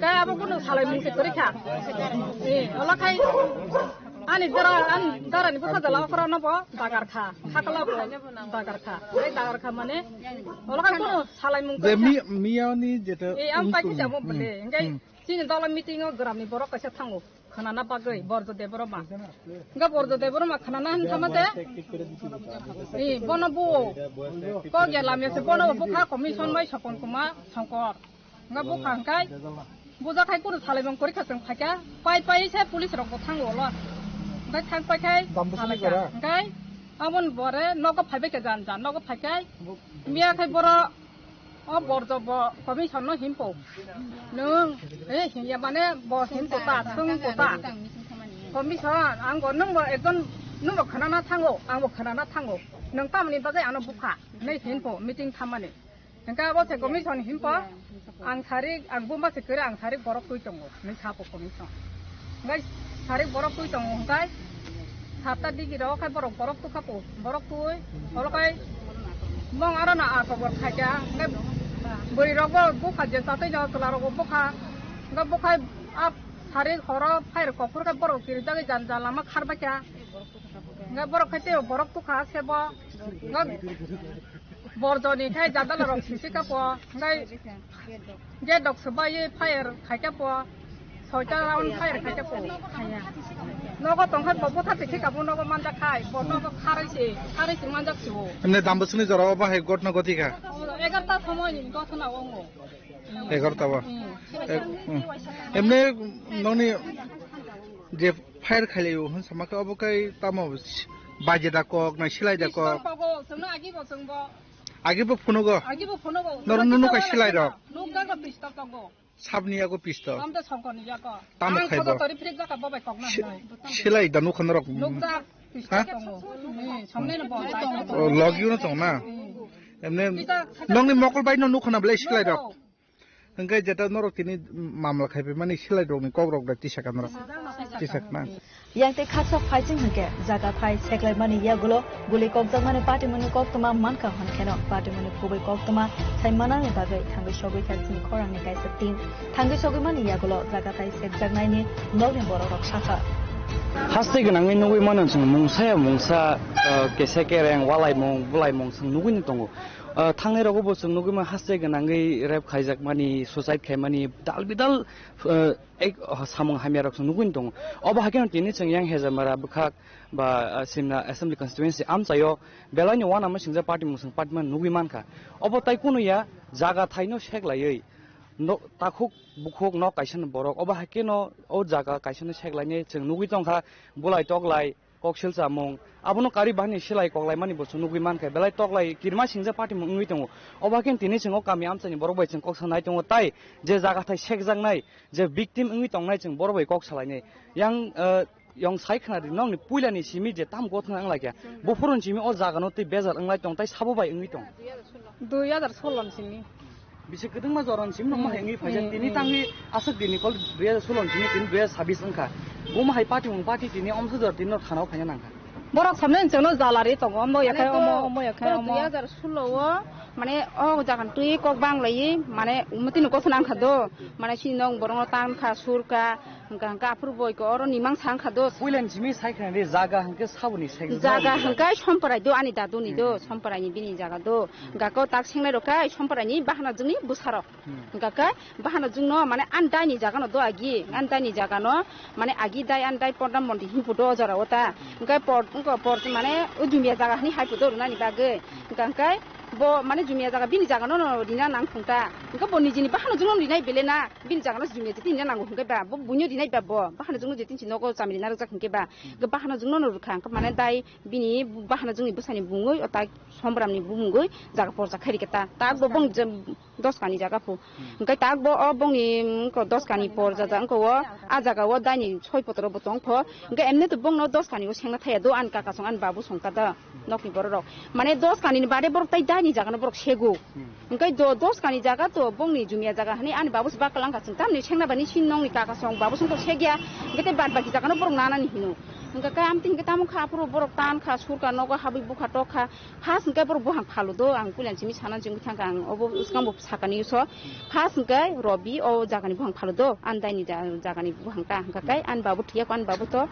ngai abo kuno salai mungse korikha ola khai ani dara ni busadala okra no bo dagar kha khakala bo dagar kha ei dagar kha mane ola khai kuno salai mung de miyauni jeta am pa ki jamo bole ngai sini dala meeting o gramni borok kaisa thango khanana bagoi borjo deboroma nga borjo deboroma khanana han thamate bono bu ko gela me se bono bu kha commission mai sapon kuma sangkor nga bu khangkai buja khai kuno salai mung korikha sing phaka pai se police rok thango lo ngai thang pai khai ngai amon bore nogo phaibe ke jan nogo phaikai miya khai boro o borjo bo commission no himpo nung hingya mane bo himpo ta thung ko ta commission anggo nung bo ekjon nung bo khanana thango angbo khanana thango nung tamani bagai ano bukha nei himpo meeting thamani engka bo se commission himpo ang thari ang bumba se kere ang thari borok tui tongo nei thapo commission ngai thari borok tui tongo ngai thapta digi ro khai borok tu khapo borok tui olokai mong arana aso bor khaja ngai buri rogo bukha je satai no klaro bukha ngai bukha ap thari khoro phair kopur ka borok kiri jage jan lama kharba kya ngai borok khate borok tu kha sebo ngai borjoni khai jadal rok sisi ka po ngai je dok sabai phair khaja po soita raun phair khaja po nogo tongkhat bobo thate ki kabu nogo manja khai bono ko kharai si manja chibo emne dambasuni jara ba he gotna goti kha 11টা সময় নি গঠনা অঙ্গ 11টা ba emne noni je phair khaleyo hun samaka obokai tamo baje da kok na silai da kok sungna agi bo phunogo norunu ka silai rok nukga ka pista tango sabniya ko pisto amda songkoni ya ko tamo khaibo tori frik ka bobai kok na silai danu khanrok nukga pista tango samne no bo logyu no tong na emne nongni mokol bai no nukhana blai silai rok engkai jeta norok tini mamla khaibe mani silai rok ni kok rok da tisakan rok tisak na yang te khatsok phaiching hake jaga phai seklai mani ya gulo guli kokjak mani party mani koktama manka han kheno party mani phubai koktama sai mana ni bagai thangai sogai thasin khorang ni kaisa tin thangai sogai mani ya gulo jaga phai sekjak nai ni nogni borok rok sakha haste gnang ni nugui manan sung mungsa mungsa kesekereng walai mong bulai mong sung nugui ni tongo thangnai rogo bo sung nugui ma haste gnang ei rep khaijak mani society khai mani dal bidal ek samung hamya rok sung nugui ni tongo oba haken tini chung yang hezamara bukhak ba simna assembly constituency amchayo belani wana ma singja party mung sung party man nugui manka obo tai kunu ya jaga thaino seklaiei no takhuk bukhok no kaisan borok oba hakeno o jaga kaisan seklaine chung nugui tongkha bulai toklai koksil samung abono kari bahni silai koklai mani bosu nugui mankai belai toklai kirma singja party mung ngui tongo oba ken tini chung o kami amchani borok bai chung koksanai tongo tai je jaga thai sekjangnai je victim ngui tongnai chung borok bai koksalaine yang sai khana ri nong ni puilani simi je tam gothna ang laikya bufurun simi o jaga no tei bezar anglai tong tai sabo bai ngui tong 2016 simi bise kedeng ma joran sim nong ma hengi phajan tini tangi asak dini kol 2016 simi tin 2026 angka boma hai party mung party tini omsu jor tin no thanao phanya nangka borok samnen cheno jalari tong omo yakai omo yakai omo 2016 o mane o jagan tui kok bang lai mane umtin ko sanang khado mane sinong borong tan kha surka hangka apur boy ko oro nimang sang khado puilen jimi sai khane re jaga hangke sabuni sek jaga hangka somparai do ani dadu ni do somparai ni bini jaga do hangka ko tak singnai rokai somparai ni bahana jungni busaro hangka bahana jungno mane andai ni jaga no do agi andai ni jaga no mane agi dai andai pordam mondi hipudo jara ota hangka por mane ujumia jaga ni haipudo na ni bagai hangka bo mane jumia jaga bini jaga no dina nang khungta hangka bo nijini bahana jungno dinai belena bini jaga no jumia jeti dina nang hungka ba bo bunyo dinai ba bo bahana jungno jeti chinogo chamri na rojak hungke ba ga bahana jungno no rukha hangka mane dai bini bahana jungni busani bungoi ota sombramni bungoi jaga por jakhari keta ta bo bong 10 kani jaga pu hangka ta bo o bongni ko 10 kani por jaga angko o a jaga o dai ni 6 potro botong pho hangka emne to bong no 10 kani o sengna thaya do an kaka song an babu songka da nokni borok mane 10 kani ni bade borok tai dai ni jaga no borok sego hangka 10 kani jaga to bongni jumia jaga hani an babu ba kalang ka sing tam ni sengna bani sin nong ni kaka song babu song ko segya ngete bad baki jaga no borok nana ni hinu Enggak kayak amting kita mau kapur borok tan kah surga nogo habis buka toka pas enggak borok buang palu do angkulan cimi sana jenguk tangkang obo sekarang bob sakani so pas enggak Robi o jagani buang palu do andai ni jagani buang ta enggak kayak an babu tiap an babu to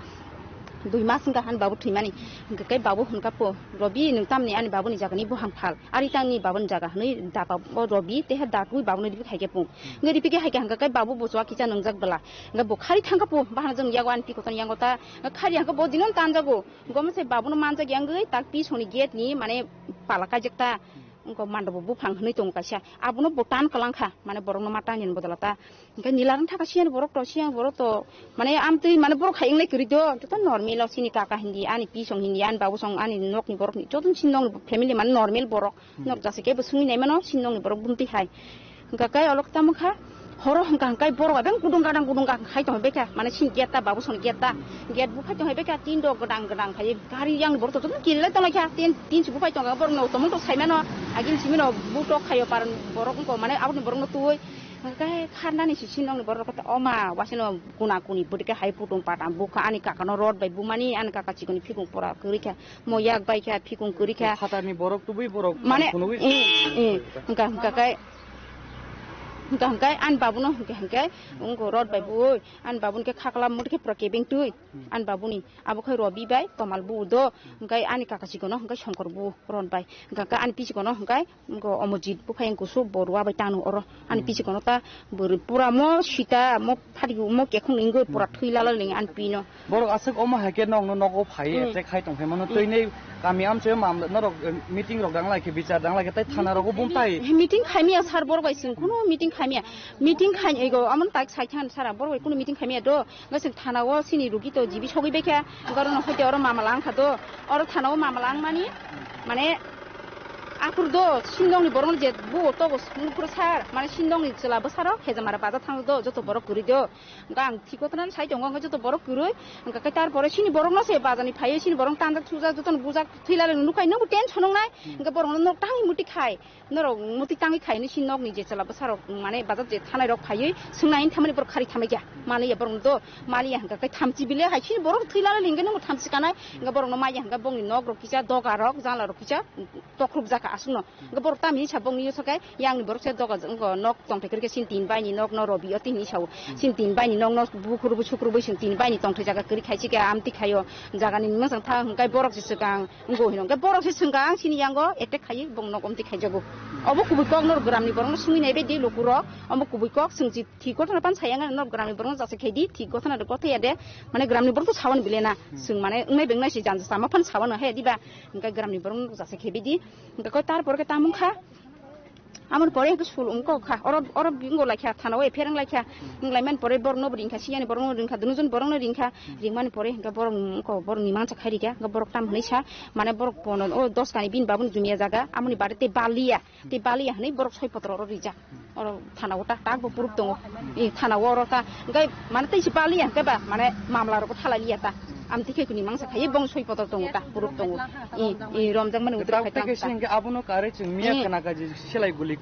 2 मास का हन बाबू थुइमानी गकै बाबू हुनका पो रबि नोंतामनि आनि बाबुनि जागानि बुहां फाल आरितांनि बाबुनि जागा हनै दाबा रबि तेहा दाकुइ बाबुनि दिबि खाइके पुं ngeri pike हाइके हंगकै बाबू बोजवा किचा नंजाक बला ग बोखारि थांका पो बाहाना जों यागो आनि पिकोतन यांगोता खारि हंका बदिनन तानजागो गमसे बाबुनो मानजा ग्यांगै ताक पि सोनि गेटनि माने पालाका जक्ता उनको मांडबो बुफां हनै दं कासिया आबुनो बोटान कलांखा माने बरंनो माटानि बदलाता ओंखाय निलारन थाकासियान बरक तसियान बरक तो माने आमतै माने बरक खायंलै करिदो तो नर्मेल सिनि काका हिन्दी आनि पिसं हिन्दी आनि बाबु सं आनि नकनि बरकनि जतन सिनंनि फेमिलि माने नर्मेल बरक नक जासे केबो सुनि नायमानो सिनंनि बरक बुंति हाय ओंखाय अलकता मुखा horo hangkai borok abeng kudung gadang khai to beka mane sin geta babu son geta get bu khai to beka tin do gadang khai gari yang borok to kille to la tin su bu khai to borok no to mun to saimano agil simino bu to khayo paran borok ko mane abun borok no tuoi kai khana ni sinong borok ko oma wasino kuna kuni budike hai putung patam bu kha ani kaka no rod bai bu mani an kaka chikoni fikung pora kurika moyak bai kha fikung kurika khatani borok tubui borok mane kai hangkai an babun no hangkai ungko rod bai bu an babun ke khakla mut ke prakebing tui an babuni abu khai robi bai tomal bu do hangkai ani kakasi kono hangkai shongkor bu ron bai hangkai an pisi kono hangkai ungko omojit bu khai ungko su borwa bai tanu oro an pisi kono ta bur pura mo sita mo phari mo ke khung inggo pura thuila la ling an pino borok asek oma hake nong no nogo phai te khai tong phemano toinei kami am che mam norok meeting rok dang lai ke bichar dang lai ke tai thana rok bum tai meeting khaimi sar bor bai sing kuno meeting khaimia meeting khain ego amon tak saithan sara bor bai kuno meeting khaimia do ngasing thana wo sini rugi to jibi sogi beka garon hoite oro mamalang kha do oro thana wo mamalang mani mane akur do sindong ni borong je bu to go mukro sar mane sindong ni chela bosaro hejamara baza thang do joto borok kuri do gang thikotran sai jong gang joto borok kurui ga kai tar pore sini borong no se bazani phai sini borong tanjak thuja joton bujak thilale nukai no ten chonong nai ga borong no tangi muti khai noro muti tangi khai ni sinok ni je chela bosaro mane baza je thanai rok phai sungnain thamani bor khari thamai gya mali ya borong do mali ya ga kai thamchi bile hai sini borong thilale linge no thamchi kanai ga borong no mai ya ga bongni nok rok kisa doga rok jala rok kisa tokrub jaka asno gabor tami sabong ni sokai yang ni borok se doga jong nok tong thekir ke sin tin bai ni nok no robi oti ni sau sin tin bai ni nok no bukhuru bu chukru bu sin tin bai ni tong the jaga kri khai chi ga amti khayo jaga ni mang sang tha hangkai borok si sekang ngo hinong ga borok si sengang sini yang go ete khai bong nok omti khai jago obo kubu kok nor gram ni borong sumi nei be di lokuro obo kubu kok sungji thi ko thana pan sayang nor gram ni borong jase khai di thi ko thana ko the ade mane gram ni borong to sawan bilena sung mane ngai beng nai si jan sama pan sawan he di ba hangkai gram ni borong jase khai be di hangkai ko tar porque tamung kha amon pore ke sul umko kha oro bingo la kha thana we ferang la kha nglai man pore bor no bring kha siani bor no ring kha dunujun bor no ring kha ringman pore ga bor ko bor nimang cha khari ga bor tam hni sa mane bor ponon o 10 kani bin babun dunia jaga amoni barete balia te balia hni bor 6 potro ro rija oro thana wota tak bo purup dong e thana woro ta ngai mane te si balia ka ba mane mamla ro ko thala liya ta am tike kuni mangsa khai bong 6 potro dong ta purup dong e rom jang man utra khai ta ke singe abuno kare chung miya kana ka ji selai guli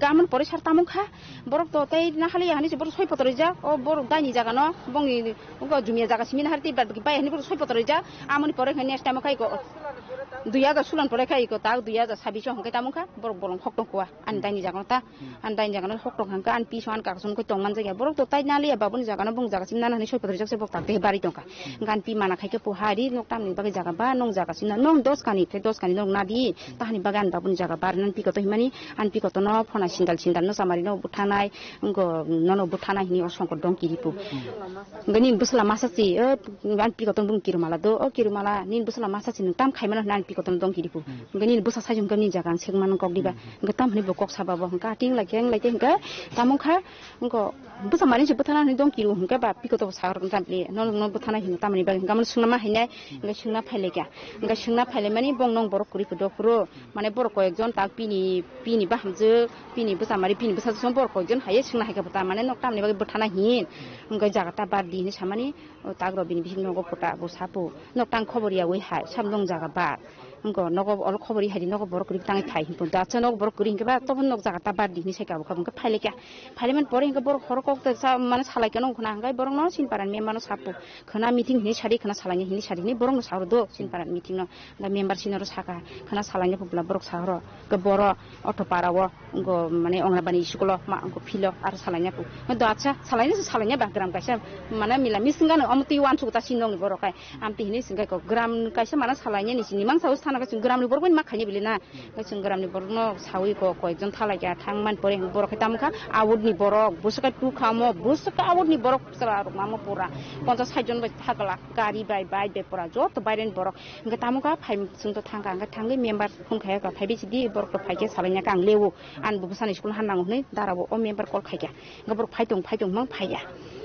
gaman pore sar tamung kha borok to tai na khali hani se borok 6 potro ja o borok dai ni jaga no bongi ko jumia jaga simin harti bad bai hani borok 6 potro ja amoni pore khai next time khai ko 2000 sulan pore khai ko ta 2026 hongkai tamung kha borok borong hokto kwa an dai ni jaga ta an dai ni jaga no hokto hangka an pi soan ka sun ko tongman jaga borok to tai na li babuni jaga no bong jaga sim na hani 6 potro ja se bok ta te bari tongka gan pi mana khai ke po hari nok tam ni bagi jaga ba nong jaga sin nong 10 kani te 10 kani nong na di ta hani bagan babuni jaga bar nan pi ko to himani an pi ko to no phona sindal no samari no buthanai ngo no buthanai ni osongko dong kiripu ngani busla masasi an pi ko to bung kirmala do o kirmala nin busla masasi nung tam khaimana nan pi ko to dong kiripu ngani busa sajum gani jagan sekman kok diba ngatam hani bokok sababa hangka ting la keng hangka tamung kha ngo busa mari se buthana ni dong kiru hangka ba pi ko to sar tam le no buthana hin tam ni ba gaman sunama hinai ngai sungna phaile kya ngai sungna phaile mani bong nong borok kuri pudo puro mane borok ko ekjon tak pini ba hamje pini busa mari pini busa som borok ko ekjon haye sungna haika puta mane nok tam ni ba buthana hin ngai jaga ta bar di ni samani tagro bini bising no go puta bo sapu nok tang khoboriya oi hai samdong jaga ba ngo nogo ol khobori hadi nogo borok kuri tangi phai himpun da cha nogo borok kuri hinga ba tobon nog jaga ta bardi ni seka ka bungka phaile kya phaile man pore hinga borok horok ok ta mane salai kano khna hangai borok no sin paran member no sapu khna meeting ni sari khna salai ni sari ni borok no sauro do sin paran meeting no da member sinaro saka khna salai ni publa borok sauro ke boro auto parawo ngo mane ongrabani skulo ma ngo philo ar salai nya pu do acha salai nya ba gram kaisa mana mila misinga no amti wan su ta sinong ni borok kai amti ni singa ko gram kaisa mana salai nya ni sini mang saus thana ka chung gram ni borok ma khani bilina ka chung gram ni borok no sawi ko jon thalai ka thangman pore borok khitam kha awud ni borok busaka tu khamo busaka awud ni borok sara mamo pura 50 jon ba thakala gari bai be pura jot bairen borok nga tamuka phai chung to thangka nga thangai member khum khaya ka phai bisi borok to phai ke salanya kang lewu an bu busani school hanang hne darabo o member kol khai ka nga borok phai tong mang phaya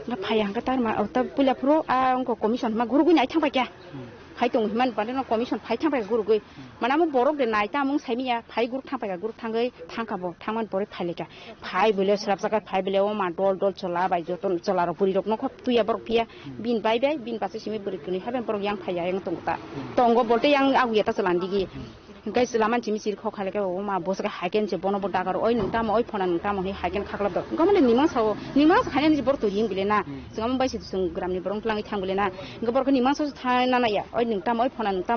nga phaya nga tar ma ta pula pro a ko commission ma guru gu nai thang pa kya phai tong himan pa no commission phai thang pa guru gu mana mo borok de nai ta mong saimia phai guru thang pa guru thangai thangka bo thangman pore phai leka phai bele srap saka phai bele o ma dol chola bai joton chola ro puri rok no khop tuya borok pia bin bai passe simi buri kuni haben borok yang phaya yang tongta tongo bolte yang agu ta cholan digi gai selaman chimi sir kho khale ka o ma bosaka haken che bono bo dagar oi nta ma oi phona nta ma hi haken khaklab do gamane nimang sa khane ni bor to ring bile na singam bai si sung gram ni borong tlangi thang bile na gabor ko nimang sa tha na na ya oi nta ma oi phona nta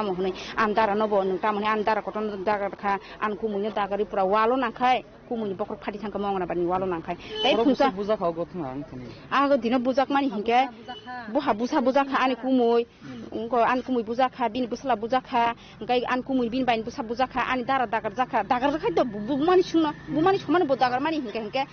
ma hone andara no bo nta ma ni andara koton dagar kha an ku munya dagari pura walo na khai kumuni bokor phati thang ka mong na bani walo na khai dai phunsa buza kha go thang an thani a go dina buzak mani hinke buha buza kha ani kumui ko an kumui buza kha bin busla buza kha gai an kumui bin bain busa buza kha ani dara dagar kha do bumani shomani bo dagar mani hinke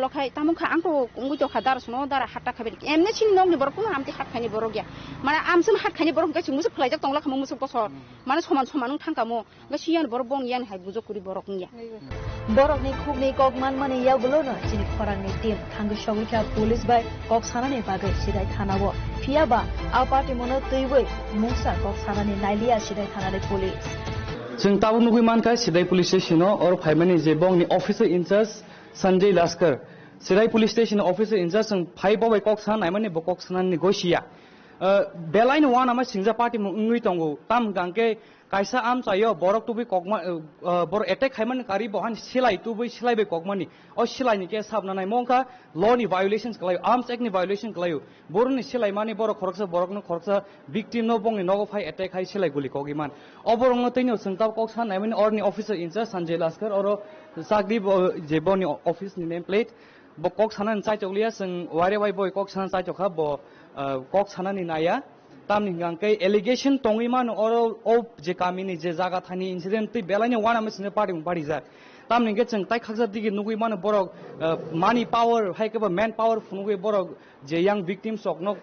lo khai tamu kha angko ngui to kha dar suno dara hatta kha beri emne chin nong ni bor ko amti hat khani borok ya mana amsum hat khani borok ga chungmu phlai jak tongla khamu musu posor mana soman thangka mo ga siyan bor bong yan hai bujo kuri borok ya borok ni khub ni kok man mane ya bulo na chini khorang ni tim thang shogika police bai kok sana ni bagai sidai thana bo phia ba a party mono tuiwei mungsa kok sana ni nailia sidai thana le police chung tabu nugui man kai sidai police station or phaimani je bong ni officer in charge Sanjay Laskar sidai police station officer in charge chung phai bo bai kok sana mani bo kok sana ni gosia belain wan ama singja party mo ngui tongo tam gangke kaisa am chayo borok tubi kokma bor attack khaiman kari bohan silai tubi silai be kokmani o silai ni ke sabna nai mongka law ni violations klayo arms act ni violation klayo bor ni silai mani borok khoroksa borok no khoroksa victim no bong ni nogo phai attack khai silai guli kogiman oborong no teino singtap koksan nai mani or ni officer in charge Sanjay Laskar oro sagdi je boni office ni name plate bo kok sanan chai choklia sing ware wai boy kok sanan chai chokha bo kok sanan ni naya tamni gangkai allegation tongiman oro o je kamini je jaga thani incident ti belani wana masine party za tamni ge chang tai khakja digi nugui man borok money power haikeba man power funugui borok je young victims ok nok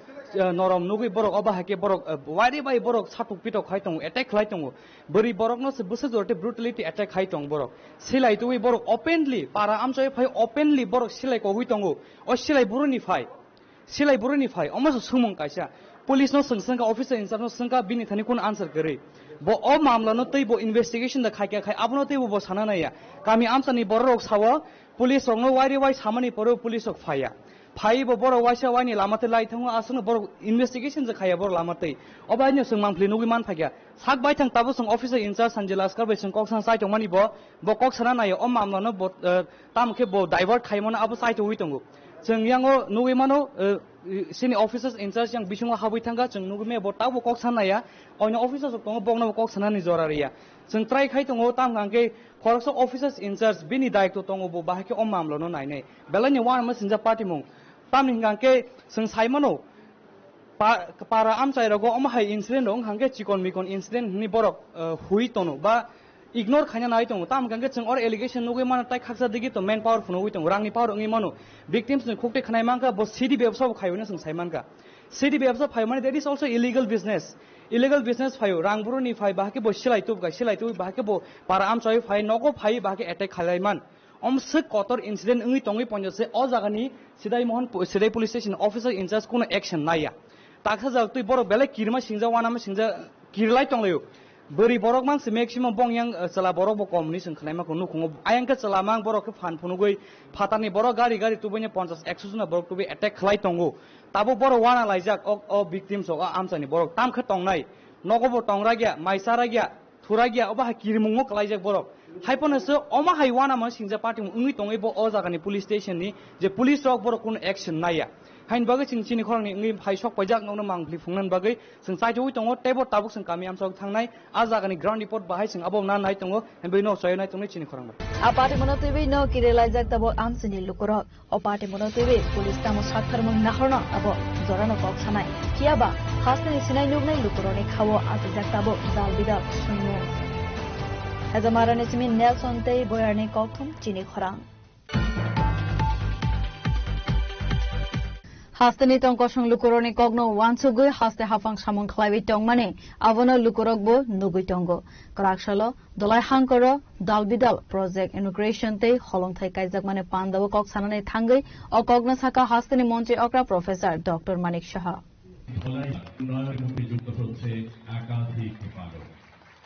norom nugui borok oba hake borok wari bai borok satuk pitok khaitong attack khaitong bari borok no se busa jorte brutality attack khaitong borok silai tui borok openly para amchoi phai openly borok silai ko huitong o silai buruni phai omaso sumong kaisa police no sangka officer in charge no sangka bini thani kun answer kare bo o mamla no tei bo investigation da khai abno tei bo sana na ya kami amsani borok sawa police rong no wari wai samani poro police ok phai bo borok waisa wani lamate lai thangu asung borok investigation ja khaya bor lamate obaino sungmang plinu gi man phagya sak bai thang tabu sung officer in charge Sanjay Laskar bai sung kok san sai tongmani bo kok sana na ya o mamla no bo tamke bo divert khaimona abu sai to huitongu जों यांगो नुगै मानो सिनि officers in charge yang bisunga habai thanga जों नुगै मे बता बो कक सानाया ओनो officers tongo bongna kok sanani jorariya जों try khai tongo tam gangke khorokso officers in charge bini daikto tongo bo bahake om mamlo no naine belani wan ma sinja party mong tam hingangke जों saimano para am chairago om hai incident ong hangke chikon mikon incident ni borok hui tono ba ignore khanya nai tong tam gangge chung or allegation nugui man tai khaksa digi to man power phunu tong rangni power ngi manu victims ni khokte khnai mangka bo city ব্যবসা khayone sung saiman ka city ব্যবসা phai mane that is also illegal business phayo rangburu ni phai bahake bo silai tu bahake bo para am choi phai nogo phai bahake attack khalai man omse kotor incident ngi tongi ponjose o jagani sidai police station officer in charge kono action naya takha jak tui boro bele kirma singja wana ma singja kirlai tonglayo beri borok mang se maximum bong yang chala borok bo komni sing khlaima ko nukhungo ayang ka chala mang borok ke phan phunugoi phatani borok gari tubone 50 100 juna borok tubi attack khlai tongo tabo borok wana laijak o victims o amchani borok tam kha tongnai nogobo tongragya maisaragya thuragya oba kirmungo klaijak borok haiponaso oma haiwana ma singja party ungi tongebo o jagani police station ni je police rok borok kun action naya hain bagai sing chini khorang ni ngi haisok pajak ngona mangli phungnan bagai sing saitoi tongo tebo tabuk sing kami amsok thangnai a jagani ground report bahai sing abo nan nai tongo henbei no soyonai tongni chini khorang a party mono tebe no kirelaijak tabo amsini lukorok o party mono tebe police tamo sathar mong nahorno abo jorano kok sanai kiaba hasni sinai nugnai lukoroni khawo ajak tabo dal bidal sunyo Hazamarane simi Nelson tei boyarni kokthum chini khorang Hastani tong kosong lukuroni kogno wansugui haste hafang samong khlaiwi tongmane abono lukurokbo nugui tongo karaksalo dolai hangkoro dalbidal project integration tei holongthai kaijakmane pandawo kok sanane thangai o kogna saka hastani মন্ত্রী okra professor Dr. Manik Shaha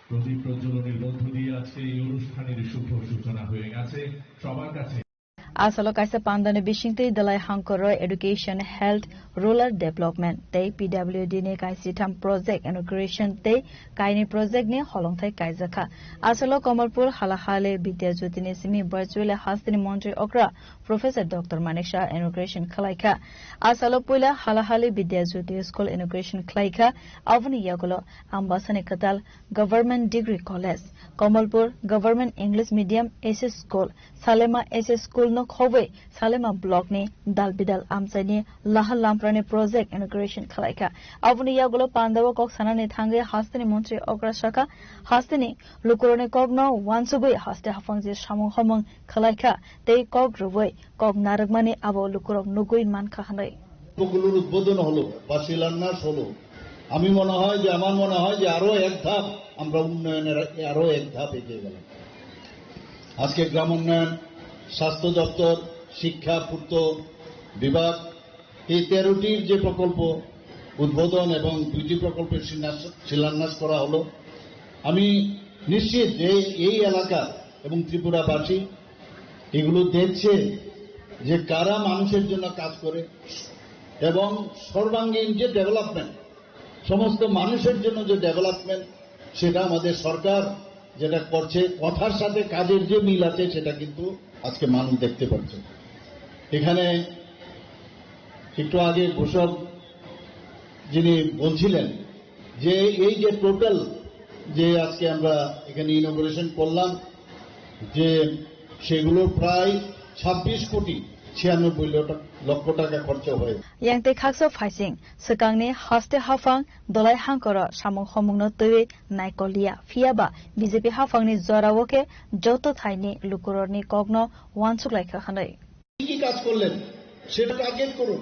প্রদীপ প্রজ্বলনের মধ্য দিয়ে আজকে এই অনুষ্ঠানের শুভ সূচনা হয়ে গেছে সবার কাছে Asalo kaisa pandane bishingte dalai hangkoro education health rural development tei PWD ne kaisi tham project integration tei kaini project ne holongthai kaijaka asalo Kamalpur halahale Vidyajyoti ne simi virtual hastini মন্ত্রী okra professor Dr. Manik Shah integration khalaika asalo puila halahale Vidyajyoti school integration khalaika avni yagulo ambasane katal government degree college Kamalpur government English medium SS school Salema SS school no khobei Salema block ni dalbidal amsani lahal lamprane project integration khalaika avni yagulo pandawo kok sanane thange hastini মন্ত্রী okra shaka hastini lukurone kogno wansugui haste hafangje samung homong khalaika tei kog ruboi kog naragmani abo lukurok nugui mankha hanai গুলোর উদ্বোধন হলো বা শিলান্যাস হলো আমি মনে হয় যে আমার মনে হয় যে আরো এক ধাপ আমরা উন্নয়নের আরো এক ধাপ এগিয়ে গেলাম আজকে গ্রাম উন্নয়ন স্বাস্থ্য দপ্তর শিক্ষা পূর্ত বিভাগ এই 13টির যে প্রকল্প উদ্বোধন এবং 2টি প্রকল্পের শিলান্যাস করা হলো আমি নিশ্চিত যে এই এলাকা এবং ত্রিপুরাবাসী এগুলো দেখছে যে কারা মানুষের জন্য কাজ করে এবং সর্বাঙ্গীন যে ডেভেলপমেন্ট সমস্ত মানুষের জন্য যে ডেভেলপমেন্ট সেটা আমাদের সরকার যেটা করছে কথার সাথে কাজের যে মিল আছে সেটা কিন্তু আজকে মানুষ দেখতে পাচ্ছে এখানে একটু আগে ঘোষক যিনি বলছিলেন যে এই যে টোটাল যে আজকে আমরা এখানে ইনোগ্রেশন করলাম যে সেগুলো প্রায় 26 কোটি 96 লক্ষ টাকা খরচ হয়ে Yangte khakso phaising sekangni haste hafang dolai hangkoro samung homungno tui naikolia fiaba BJP hafangni jorawoke joto thaini lukurorni kogno wansuklai khanai কি কাজ করলেন সেটা টার্গেট করুন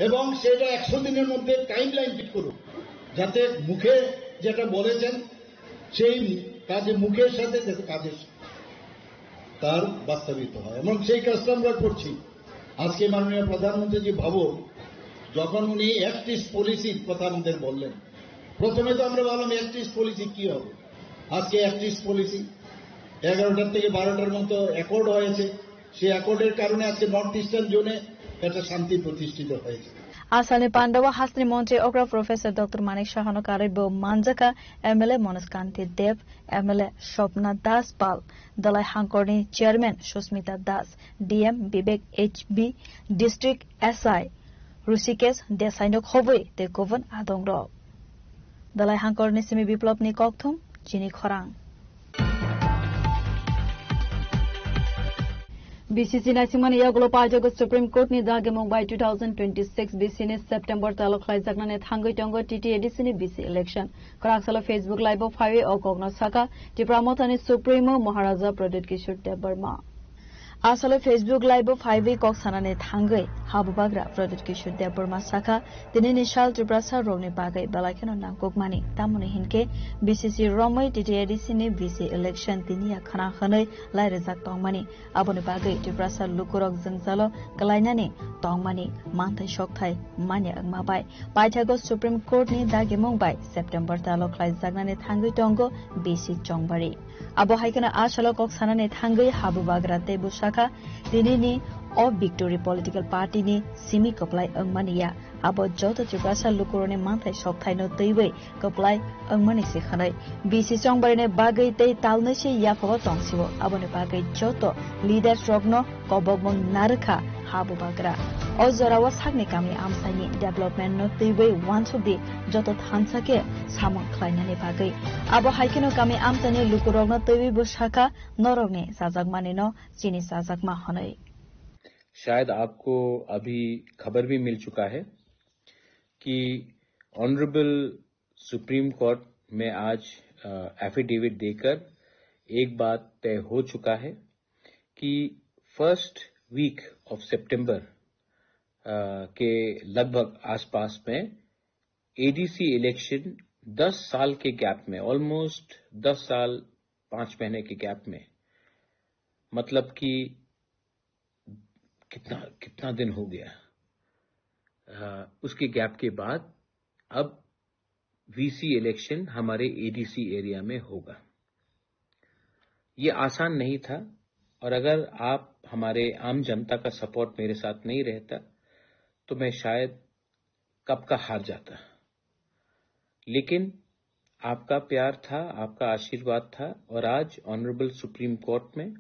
এবং সেটা 100 দিনের মধ্যে টাইমলাইন ফিট করুন যাতে মুখে যেটা বলেছেন সেই কাজে মুখের সাথে যাতে কাজের তার বাস্তবায়িত হয় এবং সেই কাজটা আমরা করছি আজকে মাননীয় প্রধানমন্ত্রী জি ভাবো যখন উনি অ্যাক্ট ইস্ট পলিসির কথা আমাদের বললেন প্রথমে তো আমরা ভাবলাম অ্যাক্ট ইস্ট পলিসি কি হবে আজকে অ্যাক্ট ইস্ট পলিসি 11টার থেকে 12টার মতো অ্যাকর্ড হয়েছে সেই অ্যাকর্ডের কারণে আজকে নর্থ ইস্টার্ন জোনে একটা শান্তি প্রতিষ্ঠিত হয়েছে Asani Pandawa Hastini Montri Okra Professor Dr. Manik Shahano Karibo Manjaka MLA Monoskanti Dev MLA Shopna Das Pal Dalai Hangkorni Chairman Shusmita Das DM Bibek HB District SI Rusikesh Desainok Hoboi Te Govan Adongro Dalai Hangkorni Simi Biplopni Kokthum Chini Khorang BCC Nasimani Yaglo Pajago Supreme Court ni dage Mumbai 2026 BC ni September talo khlai jakna ne thangai tongo TT edition ni BC election Karaksala Facebook live of highway o kogna saka Tipramotani Supremo Maharaja Pradit Kishore Dev Burma Asale Facebook live of highway kok sanane thangai habubagra Pradit Kishore Dev Burma saka dini nishal Triprasa rogni bagai balakheno nangkokmani tamuni hinke BCC Romai TT edition ni BC election tinia khana khanai lai rejak tongmani aboni bagai Triprasa lukurok jengzalo kalainani tongmani manthai shokthai manya angmabai paithago Supreme Court ni dage Mumbai September talo khlai jagnani thangai tongo BC Chongbari abo haikana asalo kok sanane thangai habubagra te busak साखा दिनैनि अ victory political party नि सिमी कपलाय अंगमानिया आबो जत जुगासा लुकुरने मानथाय सबथायनो दैबै कपलाय अंगमानि सिखानाय BC चंबारने बागै तै तालनै से याफो तंसिबो आबोने बागै जत leader स्ट्रगनो कबगमं नारखा हाबो बाग्रा अ जरावा सागने कामनि आमसाइनि development no दैबै वानसुदि जत थानसाके सामन खलायनानै बागै आबो हाइकेनो कामनि आमसाइनि लुकुरगनो दैबै बसाखा नरगने साजागमाने न चिनि साजागमा हनै। शायद आपको अभी खबर भी मिल चुका है कि ऑनरेबल सुप्रीम कोर्ट में आज एफिडेविट देकर एक बात तय हो चुका है कि फर्स्ट वीक ऑफ सितंबर के लगभग आसपास में एडीसी इलेक्शन 10 साल के गैप में, ऑलमोस्ट 10 साल 5 महीने के गैप में, मतलब कि कितना दिन हो गया, उसके गैप के बाद अब वीसी इलेक्शन हमारे एडीसी एरिया में होगा। ये आसान नहीं था और अगर आप हमारे आम जनता का सपोर्ट मेरे साथ नहीं रहता तो मैं शायद कब का हार जाता, लेकिन आपका प्यार था, आपका आशीर्वाद था और आज ऑनरेबल सुप्रीम कोर्ट में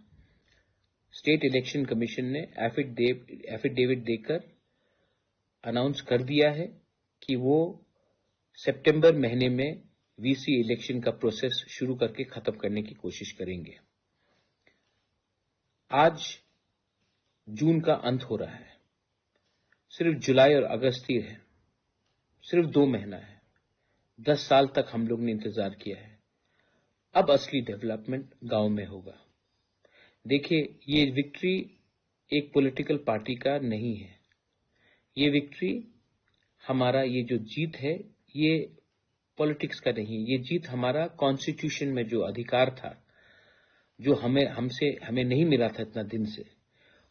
स्टेट इलेक्शन कमीशन ने एफिडेविट देकर अनाउंस कर दिया है कि वो सितंबर महीने में वीसी इलेक्शन का प्रोसेस शुरू करके खत्म करने की कोशिश करेंगे। आज जून का अंत हो रहा है, सिर्फ जुलाई और अगस्त ही है, सिर्फ 2 महीना है। 10 साल तक हम लोग ने इंतजार किया है, अब असली डेवलपमेंट गांव में होगा। देखिए, ये विक्ट्री एक पॉलिटिकल पार्टी का नहीं है, ये विक्ट्री हमारा, ये जो जीत है ये पॉलिटिक्स का नहीं है, ये जीत हमारा कॉन्स्टिट्यूशन में जो अधिकार था, जो हमें नहीं मिला था इतना दिन से,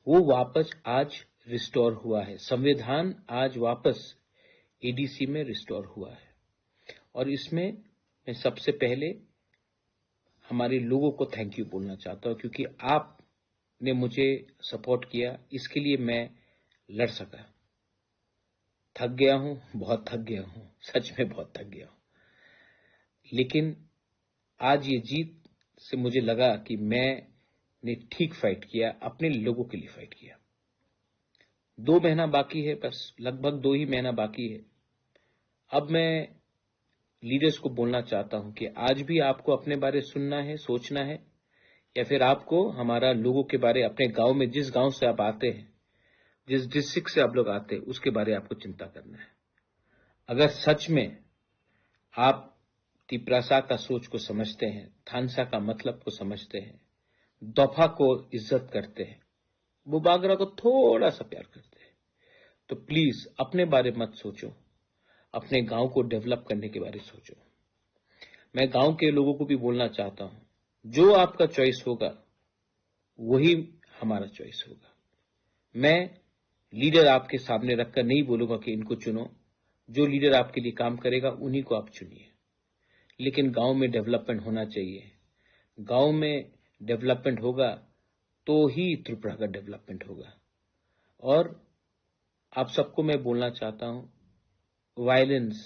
वो वापस आज रिस्टोर हुआ है। संविधान आज वापस एडीसी में रिस्टोर हुआ है और इसमें मैं सबसे पहले हमारे लोगों को थैंक यू बोलना चाहता हूं, क्योंकि आपने मुझे सपोर्ट किया, इसके लिए मैं लड़ सका। थक गया हूं, बहुत थक गया हूं, सच में बहुत थक गया हूं, लेकिन आज ये जीत से मुझे लगा कि मैंने ठीक फाइट किया, अपने लोगों के लिए फाइट किया। 2 महीना बाकी है, बस लगभग 2 ही महीना बाकी है। अब मैं लीडर्स को बोलना चाहता हूं कि आज भी आपको अपने बारे सुनना है, सोचना है, या फिर आपको हमारा लोगों के बारे, अपने गांव में, जिस गांव से आप आते हैं, जिस डिस्ट्रिक्ट से आप लोग आते हैं, उसके बारे आपको चिंता करना है। अगर सच में आप तिप्रासा का सोच को समझते हैं, थानसा का मतलब को समझते हैं, दफा को इज्जत करते हैं, बुबागरा को थोड़ा सा प्यार करते हैं, तो प्लीज अपने बारे मत सोचो, अपने गांव को डेवलप करने के बारे में सोचो। मैं गांव के लोगों को भी बोलना चाहता हूं, जो आपका चॉइस होगा वही हमारा चॉइस होगा। मैं लीडर आपके सामने रखकर नहीं बोलूंगा कि इनको चुनो, जो लीडर आपके लिए काम करेगा उन्हीं को आप चुनिए, लेकिन गांव में डेवलपमेंट होना चाहिए। गांव में डेवलपमेंट होगा तो ही त्रिपुरा का डेवलपमेंट होगा। और आप सबको मैं बोलना चाहता हूं, वायलेंस,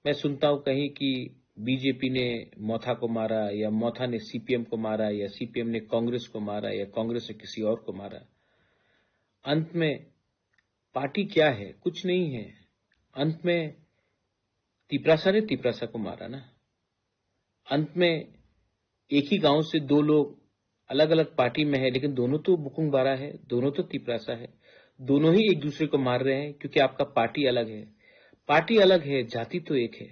मैं सुनता हूं कहीं कि बीजेपी ने मोथा को मारा, या मोथा ने सीपीएम को मारा, या सीपीएम ने कांग्रेस को मारा, या कांग्रेस ने किसी और को मारा। अंत में पार्टी क्या है? कुछ नहीं है। अंत में तिप्रासा ने तिप्रासा को मारा ना। अंत में एक ही गांव से 2 लोग अलग अलग पार्टी में है, लेकिन दोनों तो बुकुंग बारा है, दोनों तो तिप्रासा है, दोनों ही एक दूसरे को मार रहे हैं, क्योंकि आपका पार्टी अलग है। पार्टी अलग है, जाति तो एक है,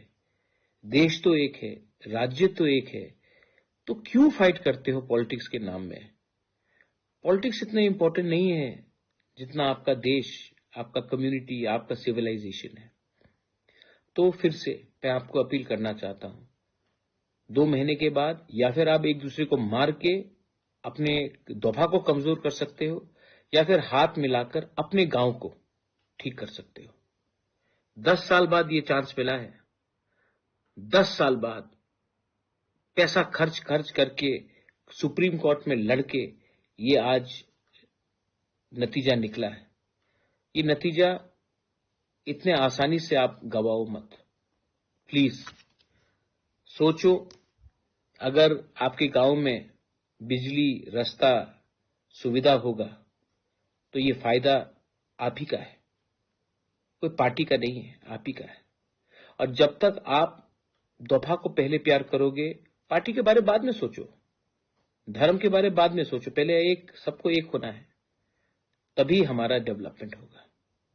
देश तो एक है, राज्य तो एक है, तो क्यों फाइट करते हो पॉलिटिक्स के नाम में? पॉलिटिक्स इतना इंपॉर्टेंट नहीं है जितना आपका देश, आपका कम्युनिटी, आपका सिविलाइजेशन है। तो फिर से मैं आपको अपील करना चाहता हूं, 2 महीने के बाद या फिर आप एक दूसरे को मार के अपने दफा को कमजोर कर सकते हो, या फिर हाथ मिलाकर अपने गांव को ठीक कर सकते हो। 10 साल बाद ये चांस मिला है। 10 साल बाद पैसा खर्च करके सुप्रीम कोर्ट में लड़के ये आज नतीजा निकला है। ये नतीजा इतने आसानी से आप गवाओ मत। प्लीज सोचो, अगर आपके गांव में बिजली, रास्ता, सुविधा होगा तो ये फायदा आप ही का है, कोई पार्टी का नहीं है, आप ही का है। और जब तक आप दफा को पहले प्यार करोगे, पार्टी के बारे बाद में सोचो, धर्म के बारे बाद में सोचो, पहले सबको एक होना है, तभी हमारा डेवलपमेंट होगा,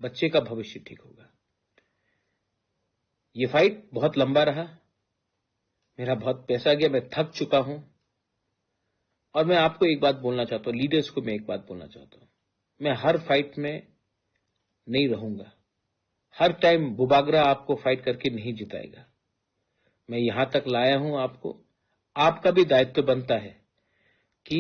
बच्चे का भविष्य ठीक होगा। ये फाइट बहुत लंबा रहा, मेरा बहुत पैसा गया, मैं थक चुका हूं। और मैं आपको एक बात बोलना चाहता हूं, लीडर्स को मैं एक बात बोलना चाहता हूं, मैं हर फाइट में नहीं रहूंगा, हर टाइम बुबागरा आपको फाइट करके नहीं जिताएगा। मैं यहां तक लाया हूं आपको, आपका भी दायित्व बनता है कि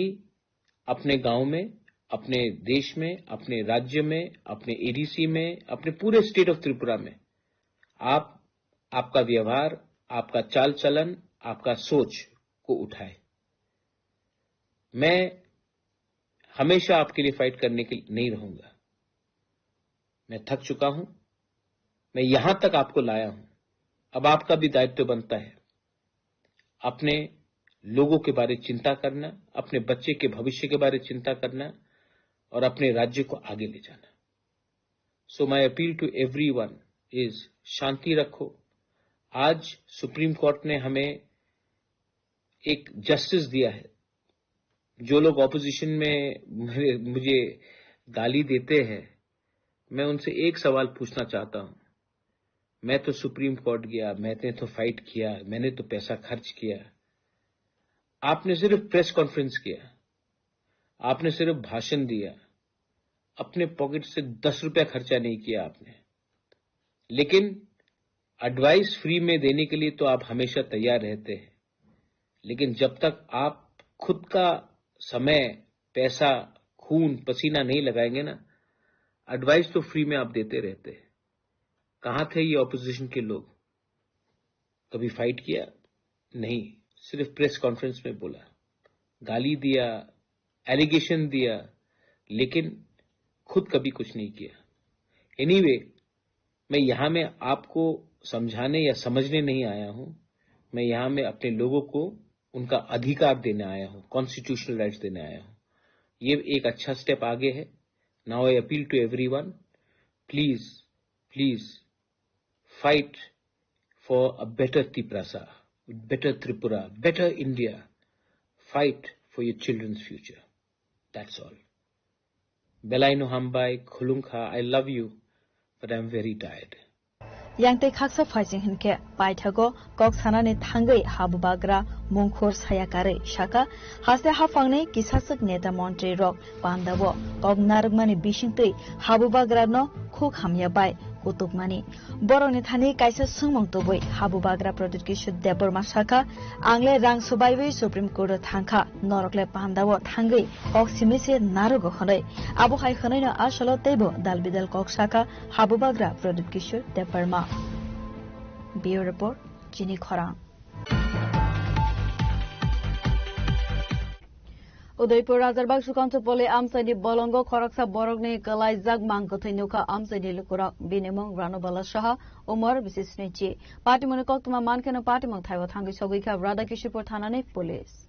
अपने गांव में, अपने देश में, अपने राज्य में, अपने एडीसी में, अपने पूरे स्टेट ऑफ त्रिपुरा में आपका व्यवहार, आपका चाल चलन, आपका सोच को उठाए। मैं हमेशा आपके लिए फाइट करने के लिए नहीं रहूंगा, मैं थक चुका हूं, मैं यहां तक आपको लाया हूं। अब आपका भी दायित्व बनता है अपने लोगों के बारे चिंता करना, अपने बच्चे के भविष्य के बारे चिंता करना और अपने राज्य को आगे ले जाना। So my appeal to everyone is शांति रखो। आज सुप्रीम कोर्ट ने हमें एक जस्टिस दिया है। जो लोग ऑपोजिशन में मुझे गाली देते हैं, मैं उनसे एक सवाल पूछना चाहता हूं। मैं तो सुप्रीम कोर्ट गया, मैंने तो फाइट किया, मैंने तो पैसा खर्च किया, आपने सिर्फ प्रेस कॉन्फ्रेंस किया, आपने सिर्फ भाषण दिया, अपने पॉकेट से 10 रुपया खर्चा नहीं किया आपने। लेकिन एडवाइस फ्री में देने के लिए तो आप हमेशा तैयार रहते हैं, लेकिन जब तक आप खुद का समय, पैसा, खून, पसीना नहीं लगाएंगे ना, एडवाइस तो फ्री में आप देते रहते हैं। कहां थे ये ऑपोजिशन के लोग? कभी फाइट किया? नहीं, सिर्फ प्रेस कॉन्फ्रेंस में बोला, गाली दिया, एलिगेशन दिया, लेकिन खुद कभी कुछ नहीं किया। एनीवे, मैं यहां में आपको समझाने या समझने नहीं आया हूं, मैं यहां में अपने लोगों को उनका अधिकार देने आया हूं, कॉन्स्टिट्यूशनल राइट्स देने आया हूं। ये एक अच्छा स्टेप आगे है। Now I appeal to everyone, please please fight for a better Tiprasa, better Tripura, better India. Fight for your children's future. That's all. Belaino Hambai, Khulungkha, I love you, but I'm very tired. Yang te khaksa phajing hinke paithago kok sanane thangai habubagra mongkhor sayakare shaka haste hafangne kisasak neta montre rok pandabo kok nargmani bisingtei habubagra no khuk hamya bai kutukmani boroni thani kaisa sungmong toboi habubagra project ki shuddepor masaka angle rang subaiwi supreme court thangkha norokle pandabo thangai kok simise narogo khonai abo hai khonai na asalo tebo dalbidal kok saka habubagra project ki shuddepor ma Bureau Report, Jini Khorang. Udaipur Razarbag Sukanto Pole Amsani Bolongo Koraksa Borogni Kalai Mangkotainuka Amsani Lukurak Binemong Ranobala Shaha Umar Bisisnichi Party Monokokma Mankan Party Mong Taiwa Tangi Sogika Radha Kishipur Tanane Police.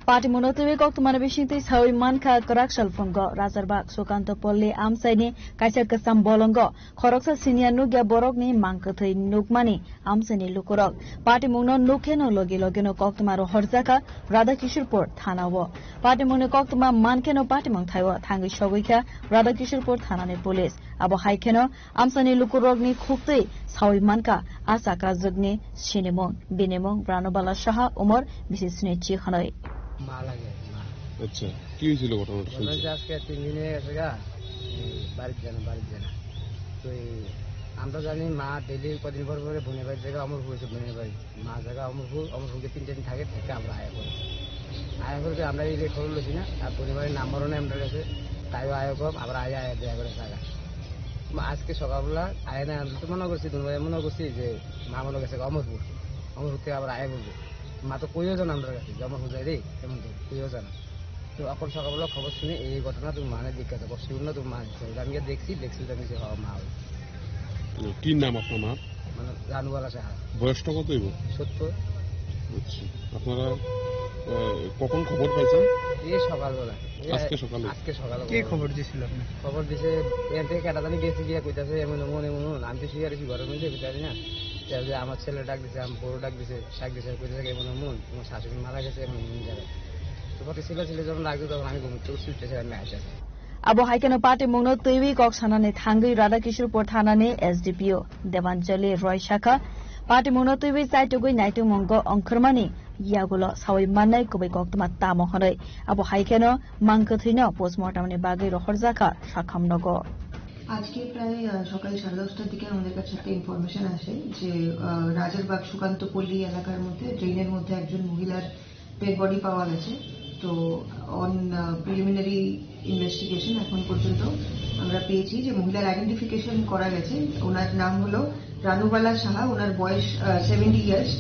Party Monotovic Octomana Bishinti Sawi Manka Korakshal Fungo, Razarbak, Sukanto Poli, Amsani, Kaisaka Sambolongo, Koroksa Senior Nugia Borogni, Mankati Nukmani, Amsani Lukurok, Party Mono Nukeno Logi Logino Koktomaro Horzaka, Radha Kishurpur, Tanawo, Party Monokokma Mankeno Party Mong Taiwa, Tangi Showika, Radha Kishurpur, Tanane Police, Abo Haikeno, Amsani Lukurogni Kukti, Sawi Manka, Asaka Zugni, Shinimong, Binemong, Ranobala Shaha, Umar, Mrs. Nechi Hanoi. আচ্ছা কি হয়েছিল ঘটনাটা শুনছি আজকে 3 দিনে এসেগা বাড়ি জানা তো আমরা জানি মা ডেইলি কদিন পর পরে বনে বাড়ি জায়গা অমরপুর হয়েছে বনে বাড়ি মা জায়গা অমরপুরকে 3 দিন থাকে আমরা আয়া করে আমরা এই খবর লইছি না আর বনে বাড়ির নাম্বারও নেই আমাদের কাছে তাইও আয় কম আবার আয় আয় দেয়া করে টাকা আজকে সকালবেলা আয় না আমি তো মনে করছি দুই মনে করছি যে মা মনে গেছে অমরপুর থেকে আবার আয় বলবো মা তো কইও জানা আমাদের কাছে অমরপুর যাই রে কেমন কইও জানা তো এখন সকালবেলা খবর শুনে এই ঘটনা তুমি মানে জিজ্ঞাসা করছি না তুমি মা আমি দেখছি আমি যে মা কি নাম আপনার মা মানে রানুবালা সাহা বয়সটা কত হইব 70 আচ্ছা আপনারা কখন খবর পাইছেন এই সকালবেলা আজকে সকালে কি খবর দিছিল আপনি খবর দিছে এখান থেকে কাটাদানি গেছি গিয়া কইতাছে এমন মনে আমি তো শিকার ঘরের মধ্যে বুঝারি না যে আমার ছেলে ডাক দিছে আমার বড় ডাক দিছে কইতাছে এমন মন তোমার শাশুড়ি মারা গেছে এমন জায়গায় তো পরে ছেলে যখন লাগতো তখন আমি ঘুমতে উঠতে আমি আসা abo haikeno party mungno tui kok sanane thangai Radhakishorpur thanane SDPO Devanjali Roy Shaka party mungno tui saitugui naitu munggo ongkhormani yagulo sawai manai kubai koktuma tamo honai abo haikeno mangkthino postmortem ni bagai rohorjaka sakhamnogo আজকে প্রায় সকাল 10:30টার দিকে আমাদের কাছে একটা information আসে যে রাজারবাগ সুকান্তপল্লী এলাকার মধ্যে ড্রেনের মধ্যে একজন মহিলার ডেড বডি পাওয়া গেছে তো অন প্রিলিমিনারি ইনভেস্টিগেশন এখন পর্যন্ত আমরা পেয়েছি যে মহিলার আইডেন্টিফিকেশন করা গেছে ওনার নাম হলো রানুবালা সাহা ওনার বয়স 70 years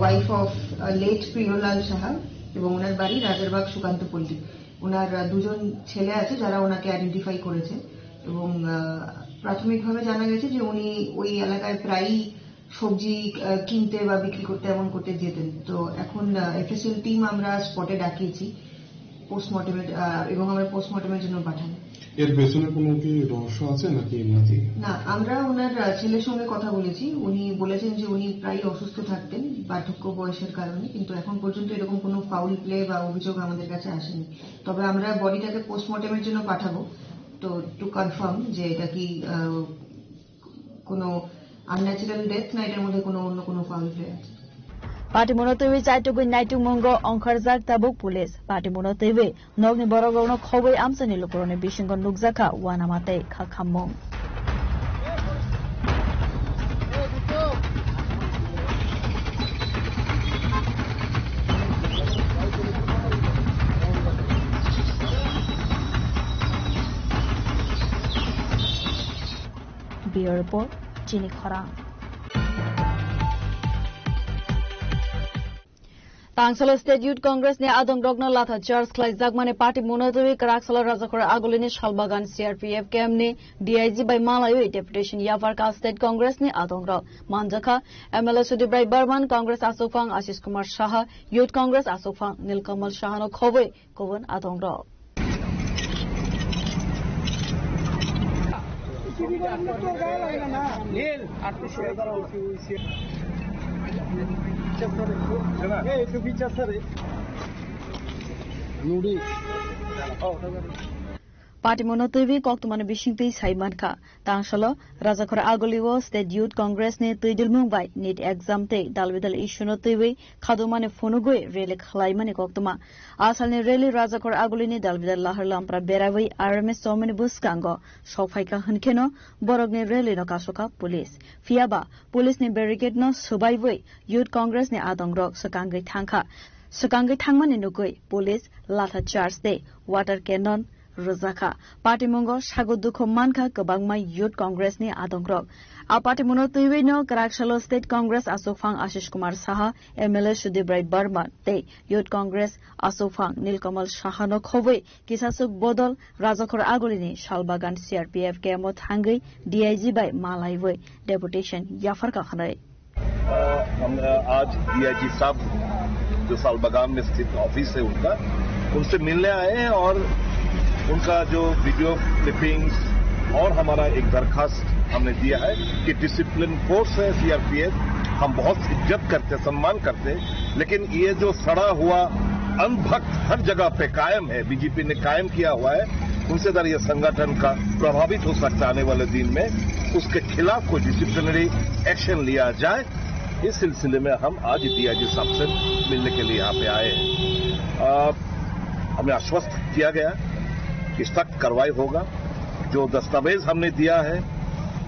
wife of late Priyalal Saha এবং ওনার বাড়ি রাজারবাগ সুকান্তপল্লী ওনার দুজন ছেলে আছে যারা ওনাকে আইডেন্টিফাই করেছে এবং প্রাথমিকভাবে জানা গেছে যে উনি ওই এলাকায় প্রায়ই সবজি কিনতে বা বিক্রি করতে এমন করতে যেতেন তো এখন এফএসএল টিম আমরা স্পটে ডাকিয়েছি পোস্টমর্টেমের এবং আমরা পোস্টমর্টেমের জন্য পাঠাই এর পেছনে কোনো কি রহস্য আছে নাকি এমনি না আমরা ওনার ছেলের সঙ্গে কথা বলেছি উনি বলেছেন যে উনি প্রায় অসুস্থ থাকতেন বার্ধক্য বয়সের কারণে কিন্তু এখন পর্যন্ত এরকম কোনো ফাউল প্লে বা অভিযোগ আমাদের কাছে আসেনি তবে আমরা বডিটাকে পোস্টমর্টেমের জন্য পাঠাবো তো টু কনফার্ম যে এটা কি কোনো আনন্যাচারাল ডেথ না এটার মধ্যে কোনো অন্য কোনো ফাউল প্লে আছে Party monotoi chaitugui naitu mongo ongkharjak tabuk police party monotoi nogni borogno khoboi amsani lokorone bisingo nukjaka wanamate khakhammong Bureau Report Chini Khorang Tangsala State Youth Congress ne adong rogna latha church khlai jagmane party monotoi Karaksala Rajakhora Agolini Shalbagan CRPF camp ne DIG by Malayo deputation Yavarka State Congress ne adong rog Manjakha MLA Sudibrai Barman Congress Asofang Ashish Kumar Shaha Youth Congress Asofang Nilkamal Shahano khoboi kobon adong rog Party monotoi koktumane bisingtei saimanka tangsalo Rajakhora Agoliwo State Youth Congress ne tuidilmung bai NEET exam tei dalbidal issuno tei khadumane phonugoi rally khlaimani koktuma asalni rally Rajakhora Agolini dalbidal lahar lampra berawai RMS somani buskango sophaika hunkheno borogni rally no kasoka police fiaba police ni barricade no subaiboi Youth Congress ne adongrok sakangai thangmani nugoi police latha charge dei water cannon Rozaka Party Mongo Shago Dukho Manka Kabangma Youth Congress ni Adongrok A Party Monotoi no Karaksala State Congress Asofang Ashish Kumar Saha MLA Sudibrai Barman Te Youth Congress Asofang Nilkamal Shahano Khoboi Kisasuk Bodol Rajakhora Agolini Shalbagan CRPF Kemot Hangai DIG by Malayway Deputation Yafarka Khanai हम आज DIG साहब जो सालबागान में स्थित office है उनसे मिलने आए हैं और उनका जो वीडियो क्लिपिंग्स और हमारा एक दरखास्त हमने दिया है कि डिसिप्लिन फोर्स है CRPF हम बहुत इज्जत करते सम्मान करते लेकिन ये जो सड़ा हुआ अंधभक्त हर जगह पे कायम है बीजेपी ने कायम किया हुआ है उनसे अगर ये संगठन का प्रभावित हो सकता आने वाले दिन में उसके खिलाफ कोई डिसिप्लिनरी एक्शन लिया जाए इस सिलसिले में हम आज DIG साहब से मिलने के लिए यहाँ पे आए हैं हमें आश्वस्त किया गया कि सख्त कार्रवाई होगा जो दस्तावेज हमने दिया है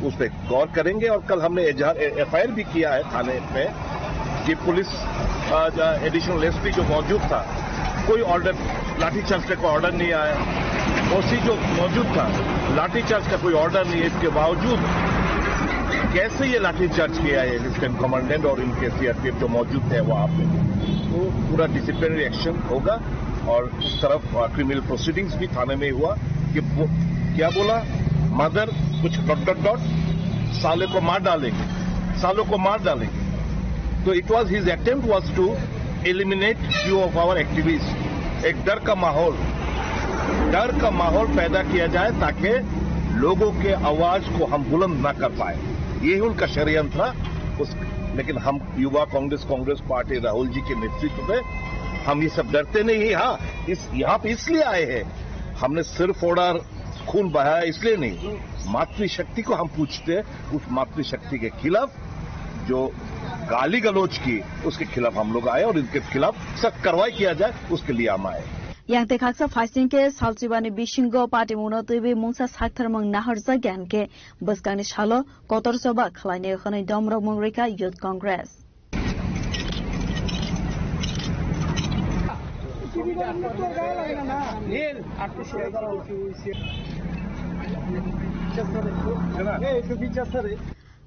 उस पर गौर करेंगे और कल हमने FIR भी किया है थाने पे कि पुलिस एडिशनल SP जो मौजूद था कोई ऑर्डर लाठीचार्ज पे कोई ऑर्डर नहीं आया ओसी जो मौजूद था, लाठीचार्ज का कोई ऑर्डर नहीं है, इसके बावजूद कैसे ये लाठीचार्ज किया है लेफ्टिनेंट कमांडेंट और इनके सीआरपीएफ जो मौजूद थे वहां पे, तो पूरा डिसिप्लिनरी एक्शन होगा। और उस तरफ क्रिमिनल प्रोसीडिंग्स भी थाने में हुआ कि क्या बोला, मदर कुछ डॉट साले को मार डालेंगे, सालों को मार डालेंगे। तो it was his attempt was to eliminate few of our activist. एक डर का माहौल पैदा किया जाए ताकि लोगों के आवाज को हम बुलंद न कर पाए, यही उनका षड्यंत्र था। लेकिन हम युवा कांग्रेस पार्टी राहुल जी के नेतृत्व में हम ये सब डरते नहीं। हाँ, यहाँ पे इसलिए आए हैं, हमने सिर्फ ऑर्डर खून बहाया इसलिए नहीं, मातृशक्ति को हम पूछते हैं। उस मातृशक्ति के खिलाफ जो गाली गलौज की, उसके खिलाफ हम लोग आए और इनके खिलाफ सख्त कार्रवाई किया जाए, उसके लिए हम आए। yang te khaksa faising ke salchibani bishingo party muno tebe mungsa sakthar mang naharja gyan ke baskani shalo kotor soba khlaine khane domro mongrika youth congress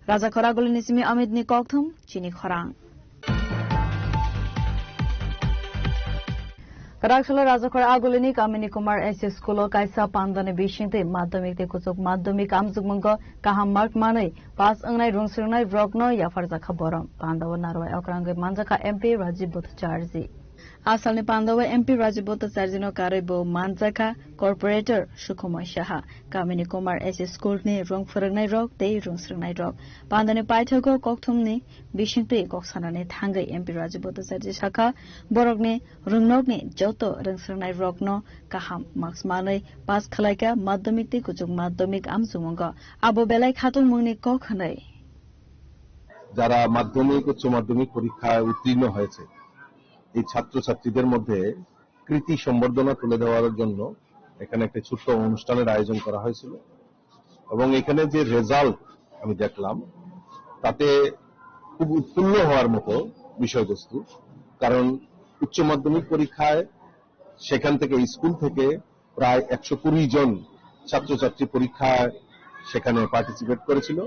raja khora goli nisimi amit ni kokthum chini khorang Karakhala Rajakhora Agulini Kamini Kumar SS School Kaisa Pandane Bishinte Madhyamik te Kusuk Madhyamik Amzugmungo Kaham Mark Manai Pas Angnai Rungsungnai Rokno Yafarza Khaboram Pandawa Narwa Okrangge Manjaka MP Rajiv Bhattacharjee Asalni Pandawa MP Rajiv Bhattacharjee no Karebo Manjaka Corporator Shukumai Shaha Kamini Kumar SS School ni Rung Phrangnai Rok te Rungsungnai Rok Pandane Paithago Kokthumni Bishinte Koksanane Thangai MP Rajiv Bhattacharjee Shakha Borokni Rungnokni Joto Rungsrnai Rokno Kaham Max Manai Pas Khalaika Madhyamik te Kuchuk Madhyamik Amzugmungo Abo Belai Khatun Mungni Kokhanai যারা মাধ্যমিক উচ্চ মাধ্যমিক পরীক্ষায় উত্তীর্ণ হয়েছে এই ছাত্রছাত্রীদের মধ্যে কৃতি সম্বর্ধনা তুলে দেওয়ার জন্য এখানে একটা ছোট্ট অনুষ্ঠানের আয়োজন করা হয়েছিল এবং এখানে যে রেজাল্ট আমি দেখলাম তাতে খুব উৎফুল্ল হওয়ার মতো বিষয়বস্তু কারণ উচ্চ মাধ্যমিক পরীক্ষায় সেখান থেকে স্কুল থেকে প্রায় 120 জন ছাত্রছাত্রী পরীক্ষায় সেখানে পার্টিসিপেট করেছিল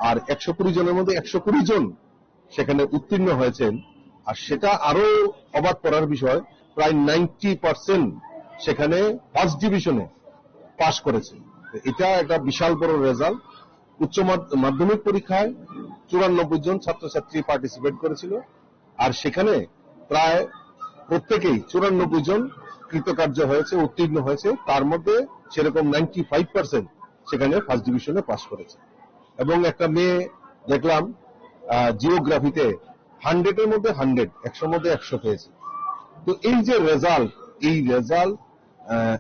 আর 120 জনের মধ্যে 120 জন সেখানে উত্তীর্ণ হয়েছেন আর সেটা আরো অবাক করার বিষয় প্রায় 90% সেখানে ফার্স্ট ডিভিশনে পাস করেছে এটা একটা বিশাল বড় রেজাল্ট উচ্চ মাধ্যমিক পরীক্ষায় 94 জন ছাত্রছাত্রী পার্টিসিপেট করেছিল আর সেখানে প্রায় প্রত্যেকেই 94 জন কৃতকার্য হয়েছে উত্তীর্ণ হয়েছে তার মধ্যে সেরকম 95% সেখানে ফার্স্ট ডিভিশনে পাস করেছে এবং একটা মেয়ে দেখলাম জিওগ্রাফিতে 100 এর মধ্যে 100 100 এর মধ্যে 100 পেয়েছে তো এই যে রেজাল্ট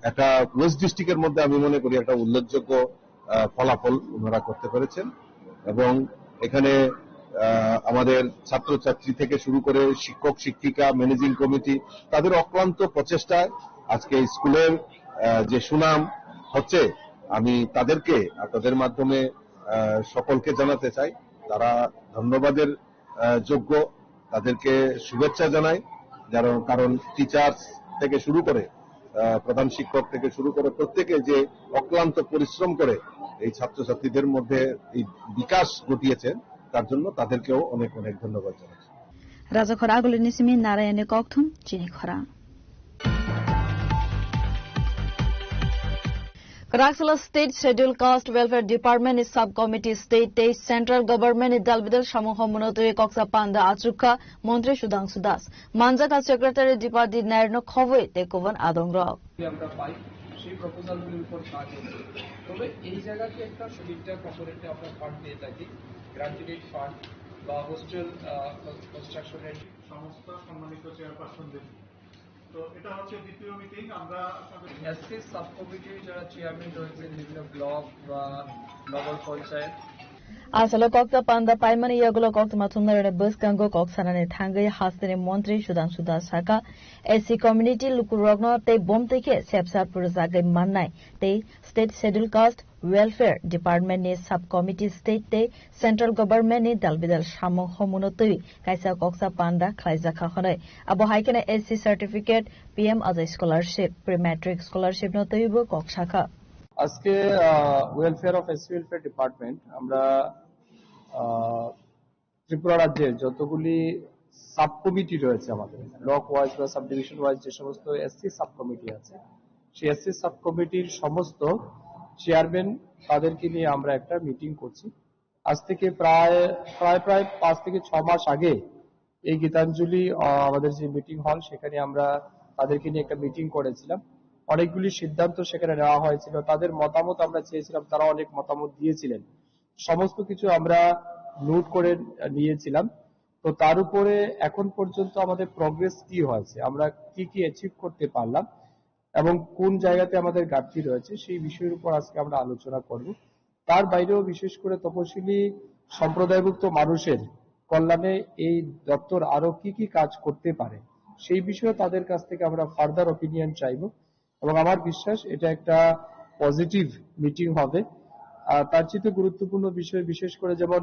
একটা ওয়েস্ট ডিস্ট্রিক্টের মধ্যে আমি মনে করি একটা উল্লেখযোগ্য ফলাফল ওনারা করতে পেরেছেন এবং এখানে আমাদের ছাত্রছাত্রী থেকে শুরু করে শিক্ষক শিক্ষিকা ম্যানেজিং কমিটি তাদের অক্লান্ত প্রচেষ্টায় আজকে স্কুলের যে সুনাম হচ্ছে আমি তাদেরকে আপনাদের মাধ্যমে সকলকে জানাতে চাই তারা ধন্যবাদের যোগ্য তাদেরকে শুভেচ্ছা জানাই কারণ টিচার্স থেকে শুরু করে প্রধান শিক্ষক থেকে শুরু করে প্রত্যেকে যে অক্লান্ত পরিশ্রম করে এই ছাত্রছাত্রীদের মধ্যে এই বিকাশ ঘটিয়েছেন তার জন্য তাদেরকেও অনেক অনেক ধন্যবাদ জানাচ্ছি রাজাখরা আগুলি নিসিমি নারায়ণে ককথুম চিনি খরা Karakhala State Scheduled Caste Welfare Department is Subcommittee State State Central Government is Dalbidal Shamuha Munotwe Koksa Panda Achukha Montri Sudhanshu Das Manjaka Secretary Dipati Nairno Khove Tekovan Adongrok আমরা পাই সেই প্রপোজালগুলোর উপর কাজ হচ্ছে তবে এই জায়গাতে একটা সুবিধা কর্পোরেটে আমরা ফান্ড পেয়ে থাকি গ্র্যাজুয়েট ফান্ড বা হোস্টেল কনস্ট্রাকশনের সমস্ত সম্মানিত চেয়ারপারসনদের তো এটা হচ্ছে দ্বিতীয় মিটিং আমরা এসসি সাব কমিটির যারা চেয়ারম্যান রয়েছেন বিভিন্ন ব্লক বা নগর panchayat Asalo kokta panda paimani yagulo kokta matunare buskango koksanane thangai hastene montri sudan saka SC community lukurogno te bomte ke sepsar purzagai mannai te state schedule caste welfare department ni sub committee state te central government ni dalbidal samong homunotui kaisa koksa panda khlaijaka khonai abo haikene SC certificate PM as a scholarship pre-matric scholarship no toibo kokshaka আজকে welfare of SC welfare department আমরা ত্রিপুরা রাজ্যের যতগুলি sub committee রয়েছে আমাদের block wise বা sub division wise যে সমস্ত SC sub committee আছে সেই এসসি সাব কমিটির সমস্ত চেয়ারম্যান তাদেরকে নিয়ে আমরা একটা মিটিং করছি আজ থেকে প্রায় 5 থেকে 6 মাস আগে এই গীতাঞ্জলি আমাদের যে মিটিং হল সেখানে আমরা তাদেরকে নিয়ে একটা মিটিং করেছিলাম অনেকগুলি সিদ্ধান্ত সেখানে নেওয়া হয়েছিল তাদের মতামত আমরা চেয়েছিলাম তারা অনেক মতামত দিয়েছিলেন সমস্ত কিছু আমরা নোট করে নিয়েছিলাম তো তার উপরে এখন পর্যন্ত আমাদের প্রগ্রেস কি হয়েছে আমরা কি কি অ্যাচিভ করতে পারলাম এবং কোন জায়গাতে আমাদের ঘাটতি রয়েছে সেই বিষয়ের উপর আজকে আমরা আলোচনা করব তার বাইরেও বিশেষ করে তপশিলি সম্প্রদায়ভুক্ত মানুষের কল্যাণে এই দপ্তর আরো কি কি কাজ করতে পারে সেই বিষয়ে তাদের কাছ থেকে আমরা ফার্দার অপিনিয়ন চাইবো এবং আমার বিশ্বাস এটা একটা পজিটিভ মিটিং হবে তার চেয়ে গুরুত্বপূর্ণ বিষয় বিশেষ করে যেমন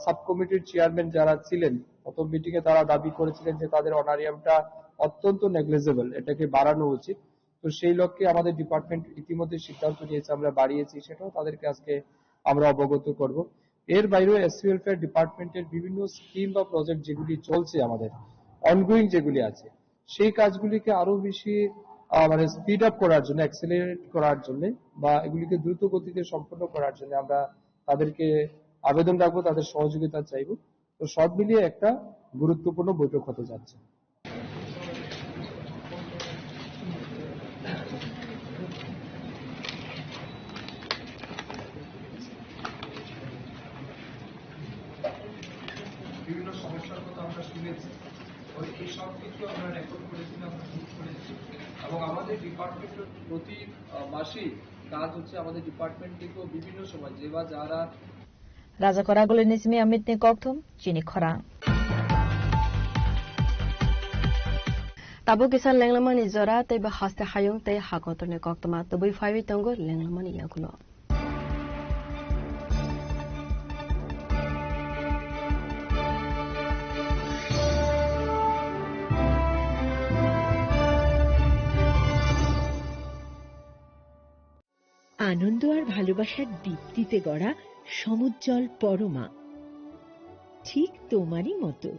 সাব কমিটির চেয়ারম্যান যারা ছিলেন প্রথম মিটিং এ তারা দাবি করেছিলেন যে তাদের অনারিয়ামটা অত্যন্ত নেগলিজেবল এটাকে বাড়ানো উচিত তো সেই লক্ষ্যে আমাদের ডিপার্টমেন্ট ইতিমধ্যে সিদ্ধান্ত নিয়েছে আমরা বাড়িয়েছি সেটাও তাদেরকে আজকে আমরা অবগত করব এর বাইরেও এসসি ওয়েলফেয়ার ডিপার্টমেন্টের বিভিন্ন স্কিম বা প্রজেক্ট যেগুলি চলছে আমাদের অনগোয়িং যেগুলি আছে সেই কাজগুলিকে আরো বেশি মানে স্পিড আপ করার জন্য অ্যাক্সেলারেট করার জন্য বা এগুলিকে দ্রুত গতিতে সম্পন্ন করার জন্য আমরা তাদেরকে আবেদন রাখবো তাদের সহযোগিতা চাইবো তো সব মিলিয়ে একটা গুরুত্বপূর্ণ বৈঠক হতে যাচ্ছে বিভিন্ন সমস্যার কথা আমরা শুনেছি এই সব কিছু আমরা রেকর্ড করেছি আমরা নোট করেছি এবং আমাদের ডিপার্টমেন্টের প্রতি মাসে কাজ হচ্ছে আমাদের ডিপার্টমেন্ট থেকেও বিভিন্ন সময় যে বা যারা রাজা করাগুলি নিসমি অমিত নি ককথুম চিনি খরাং তাবো কিসান লেংলামানি জরা তেবা হাস্তে হায়ং তে হাকতনে কক্তমা তবই ফাইবি তঙ্গ লেংলামানি ইয়াগুলো আনন্দ আর ভালোবাসার দীপ্তিতে গড়া সমুজ্জ্বল পরমা ঠিক তোমারই মতো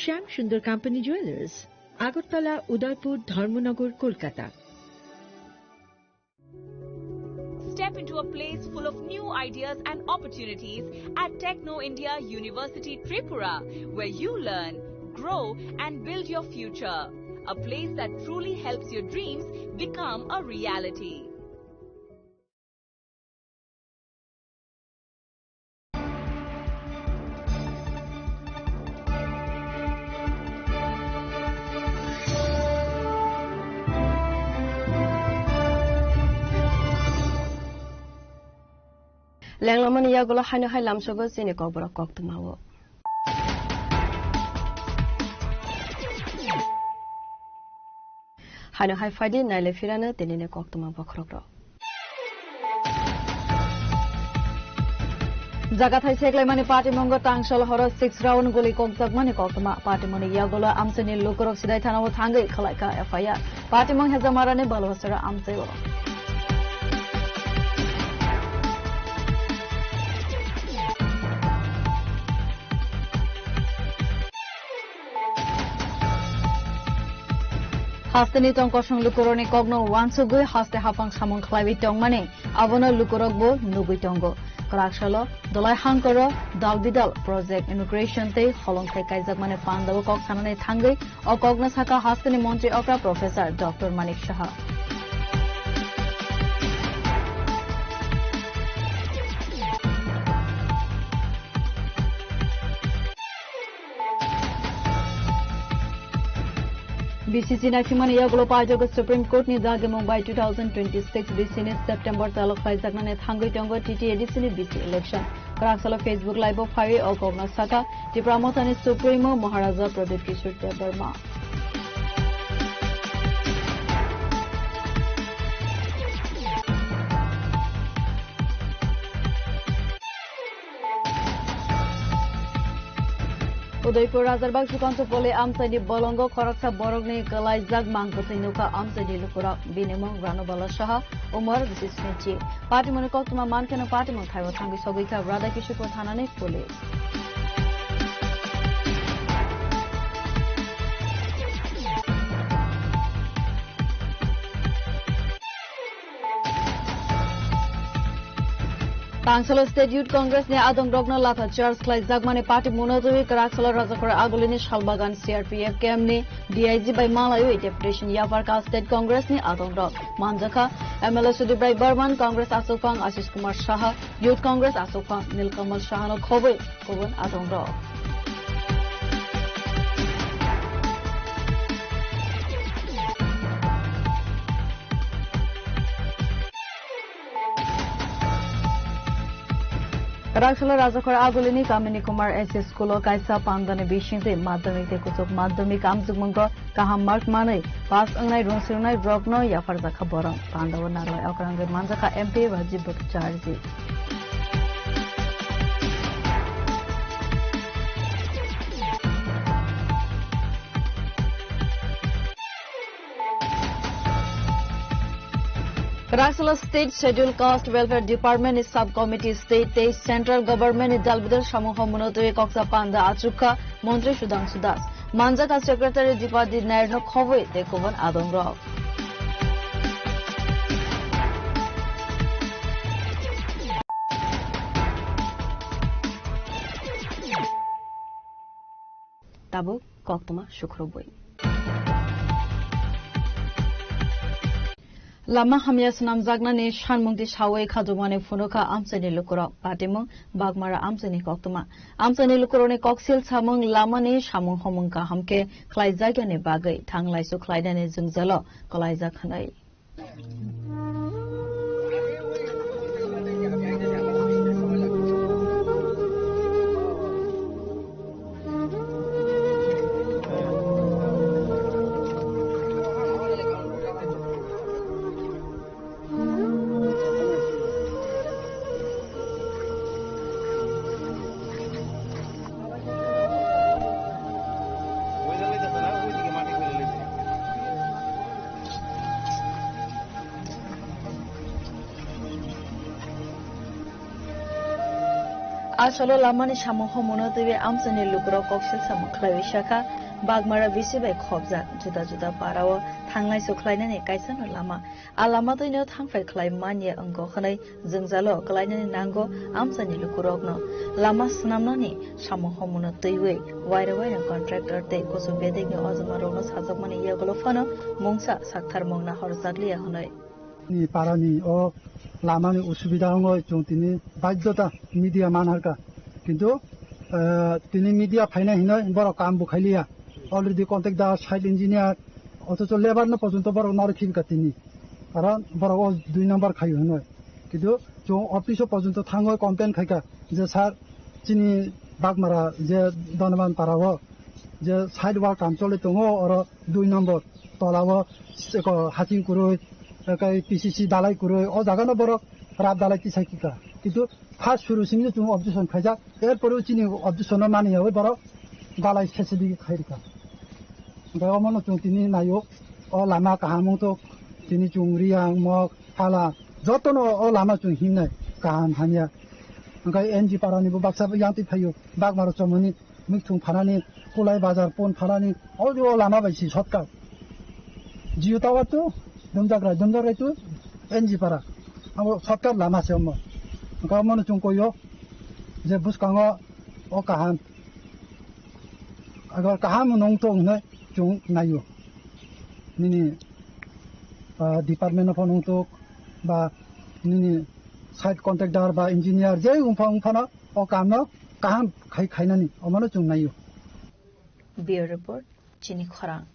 শ্যাম সুন্দর company jewellers Agartala Udaipur Dharmanagar Kolkata Step into a place full of new ideas and opportunities at Techno India University Tripura where you learn, grow and build your future. A place that truly helps your dreams become a reality. লেংলামানি ইয়াগুলো হাইনো হাই লামসবো চিনি ককবরা কক্তমাও হাইনো high ফাইদি নাইলে ফিরানো তিনিনে কক্তমা বখরগ্র জাগা থাই সেগলাইমানি party মঙ্গ তাংশল হর 6 round গলি ককজাকমানি কক্তমা পার্টি মনি ইয়াগুলো আমসেনি লোকরক সিদাই থানাও থাঙ্গै খলাইকা এফআইআর পার্টি মং হেজামারানি ভালোবাসারা আমসেও Hastani tong kosong lukuroni kogno wansugui haste hafang samong khlaibi tong mane abono lukurokbo nugui tongo krakshalo dolai hangkoro dalbidal project immigration te holong thai kaijak mane pandawo kok sanane thangai o kogna saka hastani montri okra professor Dr. Manik Shaha BCC naifimani yagulo pajogo Supreme Court ni dage Mumbai 2026 BC ni September talok khaizakna ne thangoi tongo TTADC ni BC election Kraksala Facebook live of Hari o Kogna Saka Dipramotani Supremo Maharaja Pradip Kishore Devarma Udaipur Rajarbaগ Sukanto Pole Amsani Bolongo Koraksa Borogni Kalaizag Mangkutay Nuka Amsani Lukura Binimong Ranobala Shaha Umar Visisnichi Patimon Kotuma Mankana Patimon Taiwa Tangi Sogika Radha Kishore Thanane Police Tangsala State Youth Congress ne Adong Rogna Latha Charles Clay Zagmane Party Munotoi Kraksala Rajakora Agulini Shalbagan CRPF camp ne DIG by Malayo Deputation Yavarka State Congress ne Adong Rog Manjaka MLA Sudibrai Burman Congress Asofang Ashish Kumar Shaha Youth Congress Asofang Nilkamal Shahano Khoboi Koban Adong Rog Kraksala Rajakora Agulini Kamini Kumar SS School Kaisa Pandane Bishinte Madhyamik te Kuchok Madhyamik Amjugmangko Kaham Mark Manai Pass Angnai Ronsirnai Rogno Yafarjaka Borang Pandawa Naroi Akrangge Manjaka MP Rajiv Bhattacharya Kraksala State Scheduled Caste Welfare Department is Subcommittee State Taste Central Government is Dalbidar Samuho Munotoi Koksa Panda Achukha Montri Sudhanshu Das Manjaka Secretary Dipadi Nairno Khoboi Tekoban Adong Rog Tabu Koktuma Shukroboi Lama Hamya Sunam Zagnani Shanmungti Shawai Khadumane Funuka Amsani Lukuro Patimung Bagmara Amsani Koktuma Amsani Lukurone Koksil Samung Lamani Shamung Homunka Hamke Klaizagane Bagai Tanglaisu Klaidane Zungzalo Kolaiza Khanai Asolo Lamani Shamuho Munotoi Amsani Lukuro Koksil Samuklai Shaka Bagmara Visibai Khobza Juda Juda Parao Tanglai Suklainani Kaisano Lama Alama to no Tangfai Klai Mania Ungohane Zungzalo Klainani Nango Amsani Lukurogno Lama Snamnani Shamuho Munotoi Wide Contractor Te Kosubeding Ozamaronos Hazamani Yagolofano Mungsa Saktar Mongna Horzaglia Honoi Ni Parani or Lamani Usubidango Juntini Bajota Media Manharka Kinto Tini Media Pina Hina in Borakam Bukhalia already contact the site engineer also to labor no Posunto Norkin Katini around Boros doing number Kayuno Kido Jo official Posunto Tango content Kaka the Sar Chini Bagmara the Donovan Parawa the sidewalk and Solitongo or doing number Tolawa Hatin Kuru PCC Dalai Kuru or Dagana Borok Rab Dalai Sakika. Kitu has Furusim to objection Kaja, air producing objection of money over Borok Dalai Chesedi Kaika. The Omono Tuntini Nayo or Lama Kahamoto, Tini Jungriang, Mok, Hala, Zotono or Lama to Hine, Kahan Hanya. Okay, NG Parani Baksa Yanti Payu, Bagmar Somoni, Miktum Parani, Kulai Bazar, Pon Parani, all the Lama by Shotka. Jiutawatu? Dumdagra, Dumdaretu, NG Para. Our Sokar Lama Selmo. Government Junkoyo, the Buskanga, Okahan. I got Kaham Nongtong, Jung Nayu. Mini Department of Nongtok, by Mini site contractor by engineer Jay Umpana, Okano, Kaham Kainani, Omano Jung Nayu. Beer Report, Chini Khorang.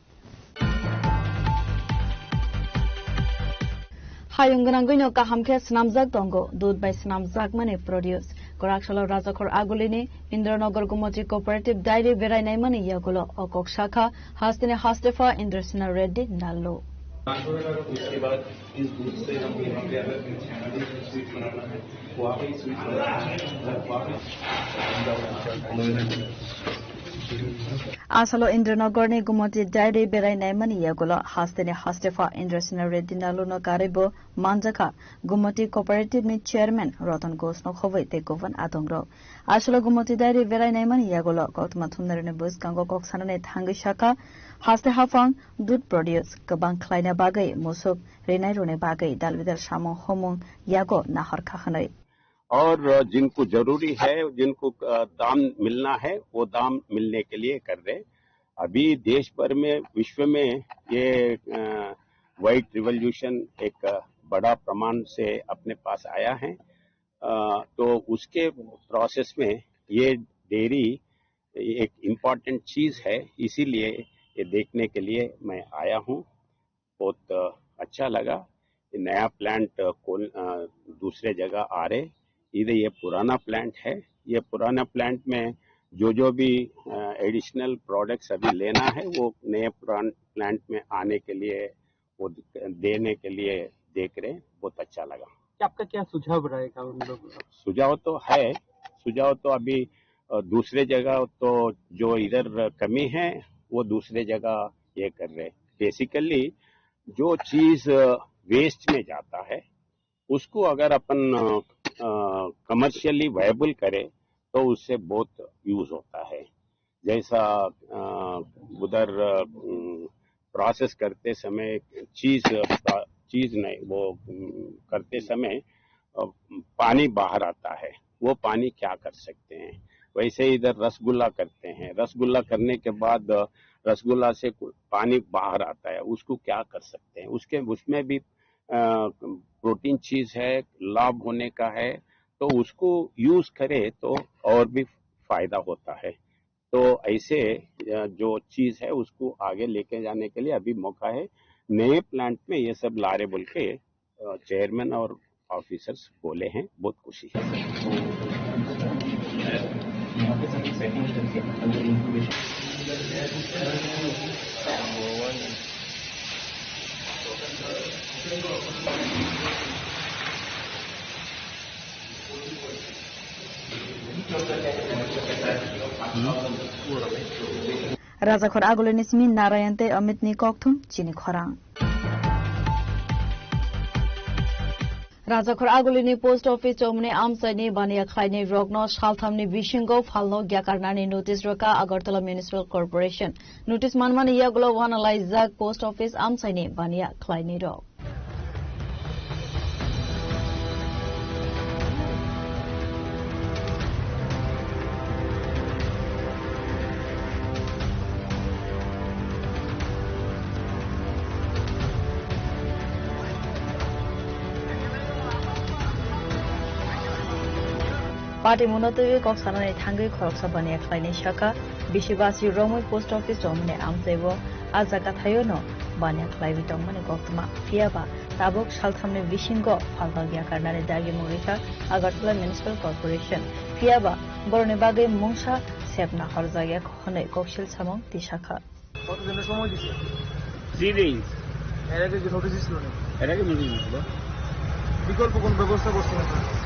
hayung ganangino kahamke snamjak tongo dud by snamjak mane produce Korakshala Rajakhor Agulini Indranagar Gumati Cooperative Dairy Berai Naimani Yagulo Okok Shakha Hastine Hastefa Indrasina Reddy Nallo उसके बाद इस दूध से हम यहाँ पे अगर छाना स्वीट बनाना है वहाँ पे स्वीट बनाना है Asalo Indranagar ni Gumati Dairy Berai Naimani Yagulo Hastine Hastefa Indrasina Reddy Nallo no Karibo Manjaka Gumati Cooperative ni Chairman Rotan Gosno Khowai Tekovan Atongro Asalo Gumati Dairy Berai Naimani Yagulo Gautama Thumnarine Bus Gango Koksanane Thangi Shaka Haste Hafang Dud Produce Kabang Kleine Bagai Musuk Renai Rune Bagai Dalvidar Shamo Homung Yago Nahar Kakhanai और जिनको जरूरी है जिनको दाम मिलना है वो दाम मिलने के लिए कर रहे अभी देश भर में विश्व में ये व्हाइट रिवॉल्यूशन एक बड़ा प्रमाण से अपने पास आया है तो उसके प्रोसेस में ये डेयरी एक इम्पोर्टेंट चीज है इसीलिए ये देखने के लिए मैं आया हूँ बहुत अच्छा लगा नया प्लांट दूसरे जगह आ रहे इधर ये पुराना प्लांट है ये पुराना प्लांट में जो भी एडिशनल प्रोडक्ट्स अभी लेना है वो नए प्लांट में आने के लिए वो देने के लिए देख रहे हैं बहुत अच्छा लगा आपका क्या सुझाव रहेगा उन लोग सुझाव तो है सुझाव तो अभी दूसरे जगह तो जो इधर कमी है वो दूसरे जगह ये कर रहे बेसिकली जो चीज वेस्ट में जाता है उसको अगर अपन कमर्शियली वायबल करे तो उससे बहुत यूज होता है जैसा उधर प्रोसेस करते समय चीज नहीं वो करते समय पानी बाहर आता है वो पानी क्या कर सकते हैं वैसे इधर रसगुल्ला करते हैं रसगुल्ला करने के बाद रसगुल्ला से पानी बाहर आता है उसको क्या कर सकते हैं उसमें भी प्रोटीन चीज है लाभ होने का है तो उसको यूज करे तो और भी फायदा होता है तो ऐसे जो चीज है उसको आगे लेके जाने के लिए अभी मौका है नए प्लांट में ये सब ला रहे बोल के चेयरमैन और ऑफिसर्स बोले हैं बहुत खुशी Rajakhor Agulini Smin Narayante Amit Nikokthum Chini Khorang Rajakhor Agulini Post Office Chomne Amsani Bania Khaini Rogno Shalthamni Vishingo Falno Gyakarnani Notice Roka Agartala Municipal Corporation Notice Manmani Yagulo Wanalizak Post Office Amsani Bania Khaini Rog Party Monotoi Koksanani Tangi Koroksa Bania Shaka, Bishivasi Romo Post Office Domine Amsevo, Azakatayono, Bania Clavitomani Gokma, Fiaba, Tabok Shaltamne Vishingo, Palvagia Karnani Dagi Morita, Agartala Municipal Corporation, Fiaba, Bornebage Mungsha, Sepna Horzaya Hone Kokshil Samong, Tishaka. What is the name of this? 3 days. Erage notice ছিল না এটাকে notice ছিল বিকল্প কোন ব্যবস্থা করছেন আপনারা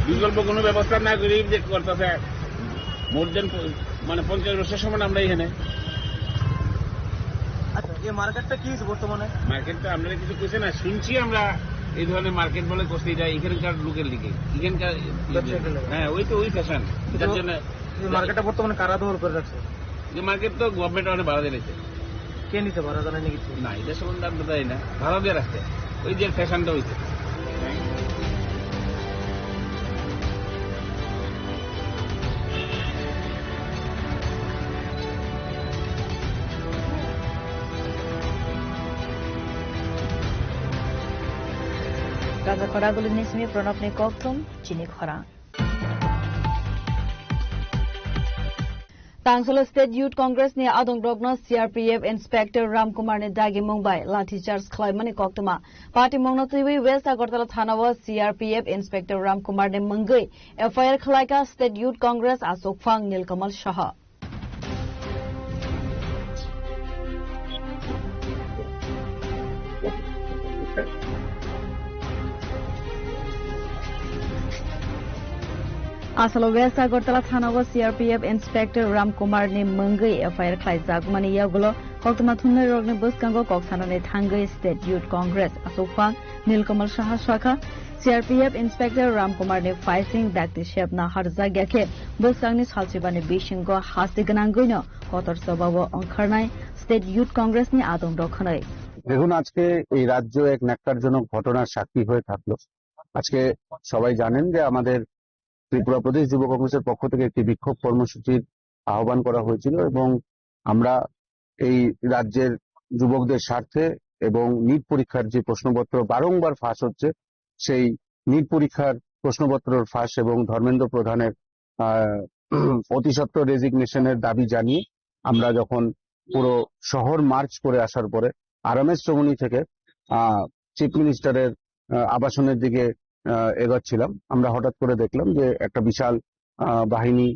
বিকল্প কোনো ব্যবস্থা না করে যে করতেছে মোর দেন মানে 50 বছর সময় আমরা এখানে আচ্ছা এই মার্কেটটা কি আছে বর্তমানে মার্কেটটা আমরা কিছু কইছে না শুনছি আমরা এই ধরনের মার্কেট বলে করতে যায় এখানকার লোকের দিকে এখানকার হ্যাঁ ওই তো ওই ফ্যাশন যার জন্য এই মার্কেটটা বর্তমানে কারা দখল করে রাখছে এই মার্কেট তো গভর্নমেন্ট অনেক ভাড়া দিয়েছে কে নিতে ভাড়া জানেন কিছু না এটা সম্বন্ধে আমরা জানি না ভাড়া দিয়ে রাখছে ওই যে ফ্যাশনটা হইছে Rajakhor Agulini Smi Pranopni Kokthum Chini Khorang Tangsala State Youth Congress ni Adong Rogna CRPF Inspector Ramkumar ni Dagi Mumbai Lathi Charge Klaimani Koktama Party Mongna Tiwi West Agartala Thanawa CRPF Inspector Ramkumar ni Mangai FIR Khlaika State Youth Congress Asok Phang Nilkamal Shah Asalo West Agartala Thanawa CRPF Inspector Ramkumar ni Mangai FIR Khlaijak mani yagulo Koktama Thunai Rogni Buskango Koksana ni Thangai State Youth Congress Asok Phang Nilkamal Shah Shakha CRPF Inspector Ramkumar ni Faising Dakti Shepna Harza Gyake Buskangni Salchibani Bishingo Hasti Ganangoino Kotor Sobawo Onkharnai State Youth Congress ni Adong Rokhanai দেখুন আজকে এই রাজ্য এক ন্যাক্কারজনক ঘটনার সাক্ষী হয়ে থাকলো আজকে সবাই জানেন যে আমাদের ত্রিপুরা প্রদেশ যুব কংগ্রেসের পক্ষ থেকে একটি বিক্ষোভ কর্মসূচির আহ্বান করা হয়েছিল এবং আমরা এই রাজ্যের যুবকদের স্বার্থে এবং নিট পরীক্ষার যে প্রশ্নপত্র বারংবার ফাঁস হচ্ছে সেই নিট পরীক্ষার প্রশ্নপত্রের ফাঁস এবং ধর্মেন্দ্র প্রধানের অতিসত্বর রেজিগনেশনের দাবি জানিয়ে আমরা যখন পুরো শহর মার্চ করে আসার পরে আরএমএস চৌমুহনী থেকে চিফ মিনিস্টারের আবাসনের দিকে এগোচ্ছিলাম আমরা হঠাৎ করে দেখলাম যে একটা বিশাল বাহিনী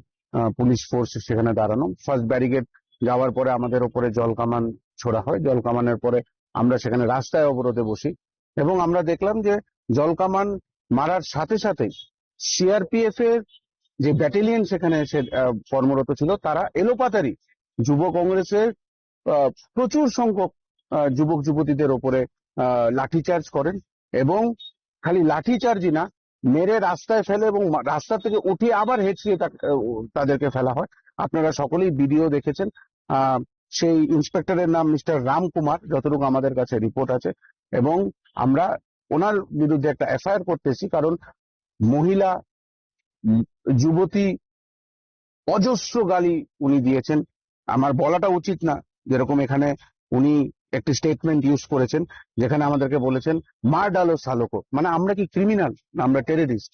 পুলিশ ফোর্স সেখানে দাঁড়ানো ফার্স্ট ব্যারিকেড যাওয়ার পরে আমাদের উপরে জলকামান ছোড়া হয় জলকামানের পরে আমরা সেখানে রাস্তায় অবরোধে বসি এবং আমরা দেখলাম যে জলকামান মারার সাথে সাথেই সিআরপিএফ এর যে ব্যাটালিয়ন সেখানে এসে কর্মরত ছিল তারা এলোপাতারি যুব কংগ্রেসের প্রচুর সংখ্যক যুবক যুবতীদের ওপরে লাঠিচার্জ করেন এবং খালি লাঠিচার্জই না মেরে রাস্তায় ফেলে এবং রাস্তা থেকে উঠিয়ে আবার হেঁচড়িয়ে তাদেরকে ফেলা হয় আপনারা সকলেই ভিডিও দেখেছেন সেই ইন্সপেক্টরের নাম মিস্টার রামকুমার যতটুকু আমাদের কাছে রিপোর্ট আছে এবং আমরা ওনার বিরুদ্ধে একটা এফআইআর করতেছি কারণ মহিলা যুবতী অজস্র গালি উনি দিয়েছেন আমার বলাটা উচিত না যেরকম এখানে উনি একটি স্টেটমেন্ট ইউজ করেছেন যেখানে আমাদেরকে বলেছেন মার ডালো সালোকো মানে আমরা কি ক্রিমিনাল না আমরা টেররিস্ট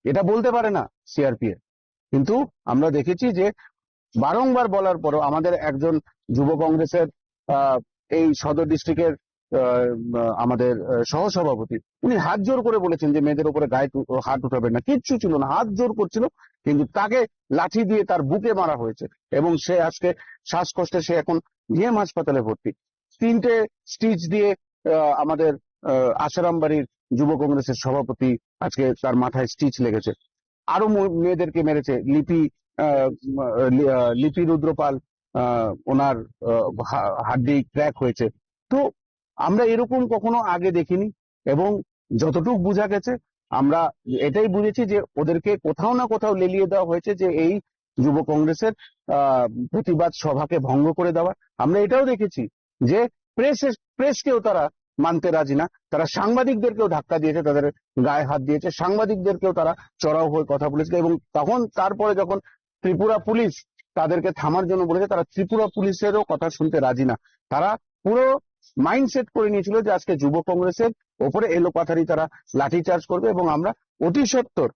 এটা বলতে পারে না সিআরপিএফ কিন্তু আমরা দেখেছি যে বারংবার বলার পরও আমাদের একজন যুব কংগ্রেসের এই সদর ডিস্ট্রিক্টের আমাদের সহসভাপতি উনি হাত জোর করে বলেছেন যে মেয়েদের উপরে গায়ে হাত উঠাবেন না কিচ্ছু ছিল না হাত জোর করছিল কিন্তু তাকে লাঠি দিয়ে তার বুকে মারা হয়েছে এবং সে আজকে শ্বাসকষ্টে সে এখন জিএম হাসপাতালে ভর্তি 3টে স্টিচ দিয়ে আমাদের আসারাম বাড়ির যুব কংগ্রেসের সভাপতি আজকে তার মাথায় স্টিচ লেগেছে আরো মেয়েদেরকে মেরেছে লিপি রুদ্রপাল ওনার হাড্ডি ক্র্যাক হয়েছে তো আমরা এরকম কখনো আগে দেখিনি এবং যতটুকু বোঝা গেছে আমরা এটাই বুঝেছি যে ওদেরকে কোথাও না কোথাও লেলিয়ে দেওয়া হয়েছে যে এই যুব কংগ্রেসের প্রতিবাদ সভাকে ভঙ্গ করে দেওয়া আমরা এটাও দেখেছি যে প্রেসকেও তারা মানতে রাজি না তারা সাংবাদিকদেরকেও ধাক্কা দিয়েছে তাদের গায়ে হাত দিয়েছে সাংবাদিকদেরকেও তারা চড়াও হয়ে কথা বলেছে এবং তারপরে যখন ত্রিপুরা পুলিশ তাদেরকে থামার জন্য বলেছে তারা ত্রিপুরা পুলিশেরও কথা শুনতে রাজি না তারা পুরো মাইন্ডসেট করে নিয়েছিল যে আজকে যুব কংগ্রেসের ওপরে এলোপাথারি তারা লাঠিচার্জ করবে এবং আমরা অতি সত্বর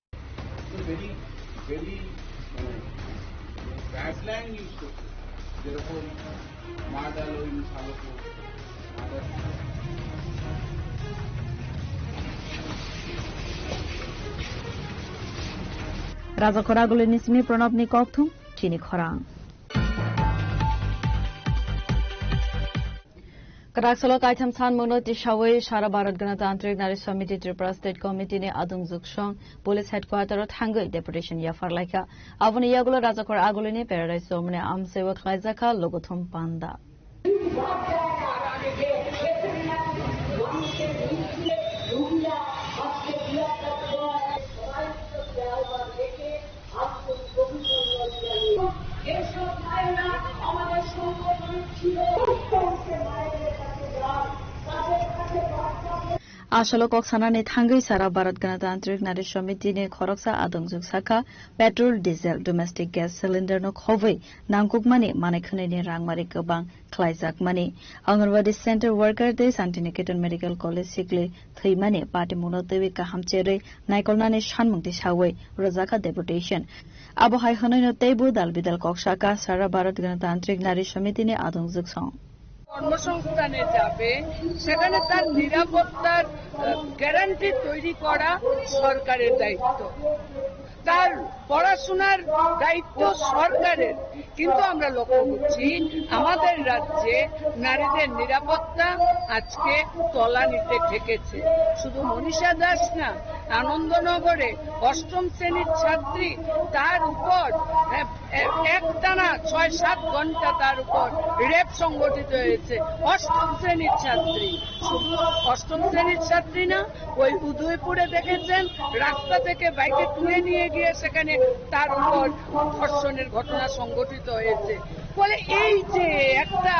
Raja Koraguli Nismi Pranab Nikokthum, Chini Khorang. Karaksalo Kaitam San Mono Tishawe, Shara Bharat Ganatantrik Nari Samiti Tripura State Committee ne Adung Zukshong, Police Headquarter at Hangai Deputation Yafarlaika, Avani Yagulo Raja Koraguli ne Paradise Somne Amsewa Klaizaka, Logothum Panda. Asolo koksanani thangai sara Bharat Ganatantrik Nari Samitini khoroksa adongjok saka petrol diesel domestic gas cylinder no khowai nangkukmani manaikhani rangmari gobang khlaijakmani Anganwadi center worker de Santiniketan medical college sikle thimani party monotewi kahamchere naikolnani sanmungti sawai rojaka deputation abo haihonai no teibu dalbidal koksaka sara Bharat Ganatantrik Nari Samitini adongjok song কর্মসংস্থানে যাবে সেখানে তার নিরাপত্তার guarantee তৈরি করা সরকারের দায়িত্ব তার পড়াশোনার দায়িত্ব সরকারের কিন্তু আমরা লক্ষ্য করছি আমাদের রাজ্যে নারীদের নিরাপত্তা আজকে তলানিতে ঠেকেছে শুধু মনীষা দাস না আনন্দনগরে অষ্টম শ্রেণীর ছাত্রী তার উপর একটানা 6-7 ঘন্টা তার উপর রেপ সংগঠিত হয়েছে অষ্টম শ্রেণীর ছাত্রী শুধু অষ্টম শ্রেণীর ছাত্রী না ওই উদয়পুরে দেখেছেন রাস্তা থেকে বাইকে তুলে নিয়ে গিয়ে সেখানে তার উপর ধর্ষণের ঘটনা সংঘটিত হয়েছে ফলে এই যে একটা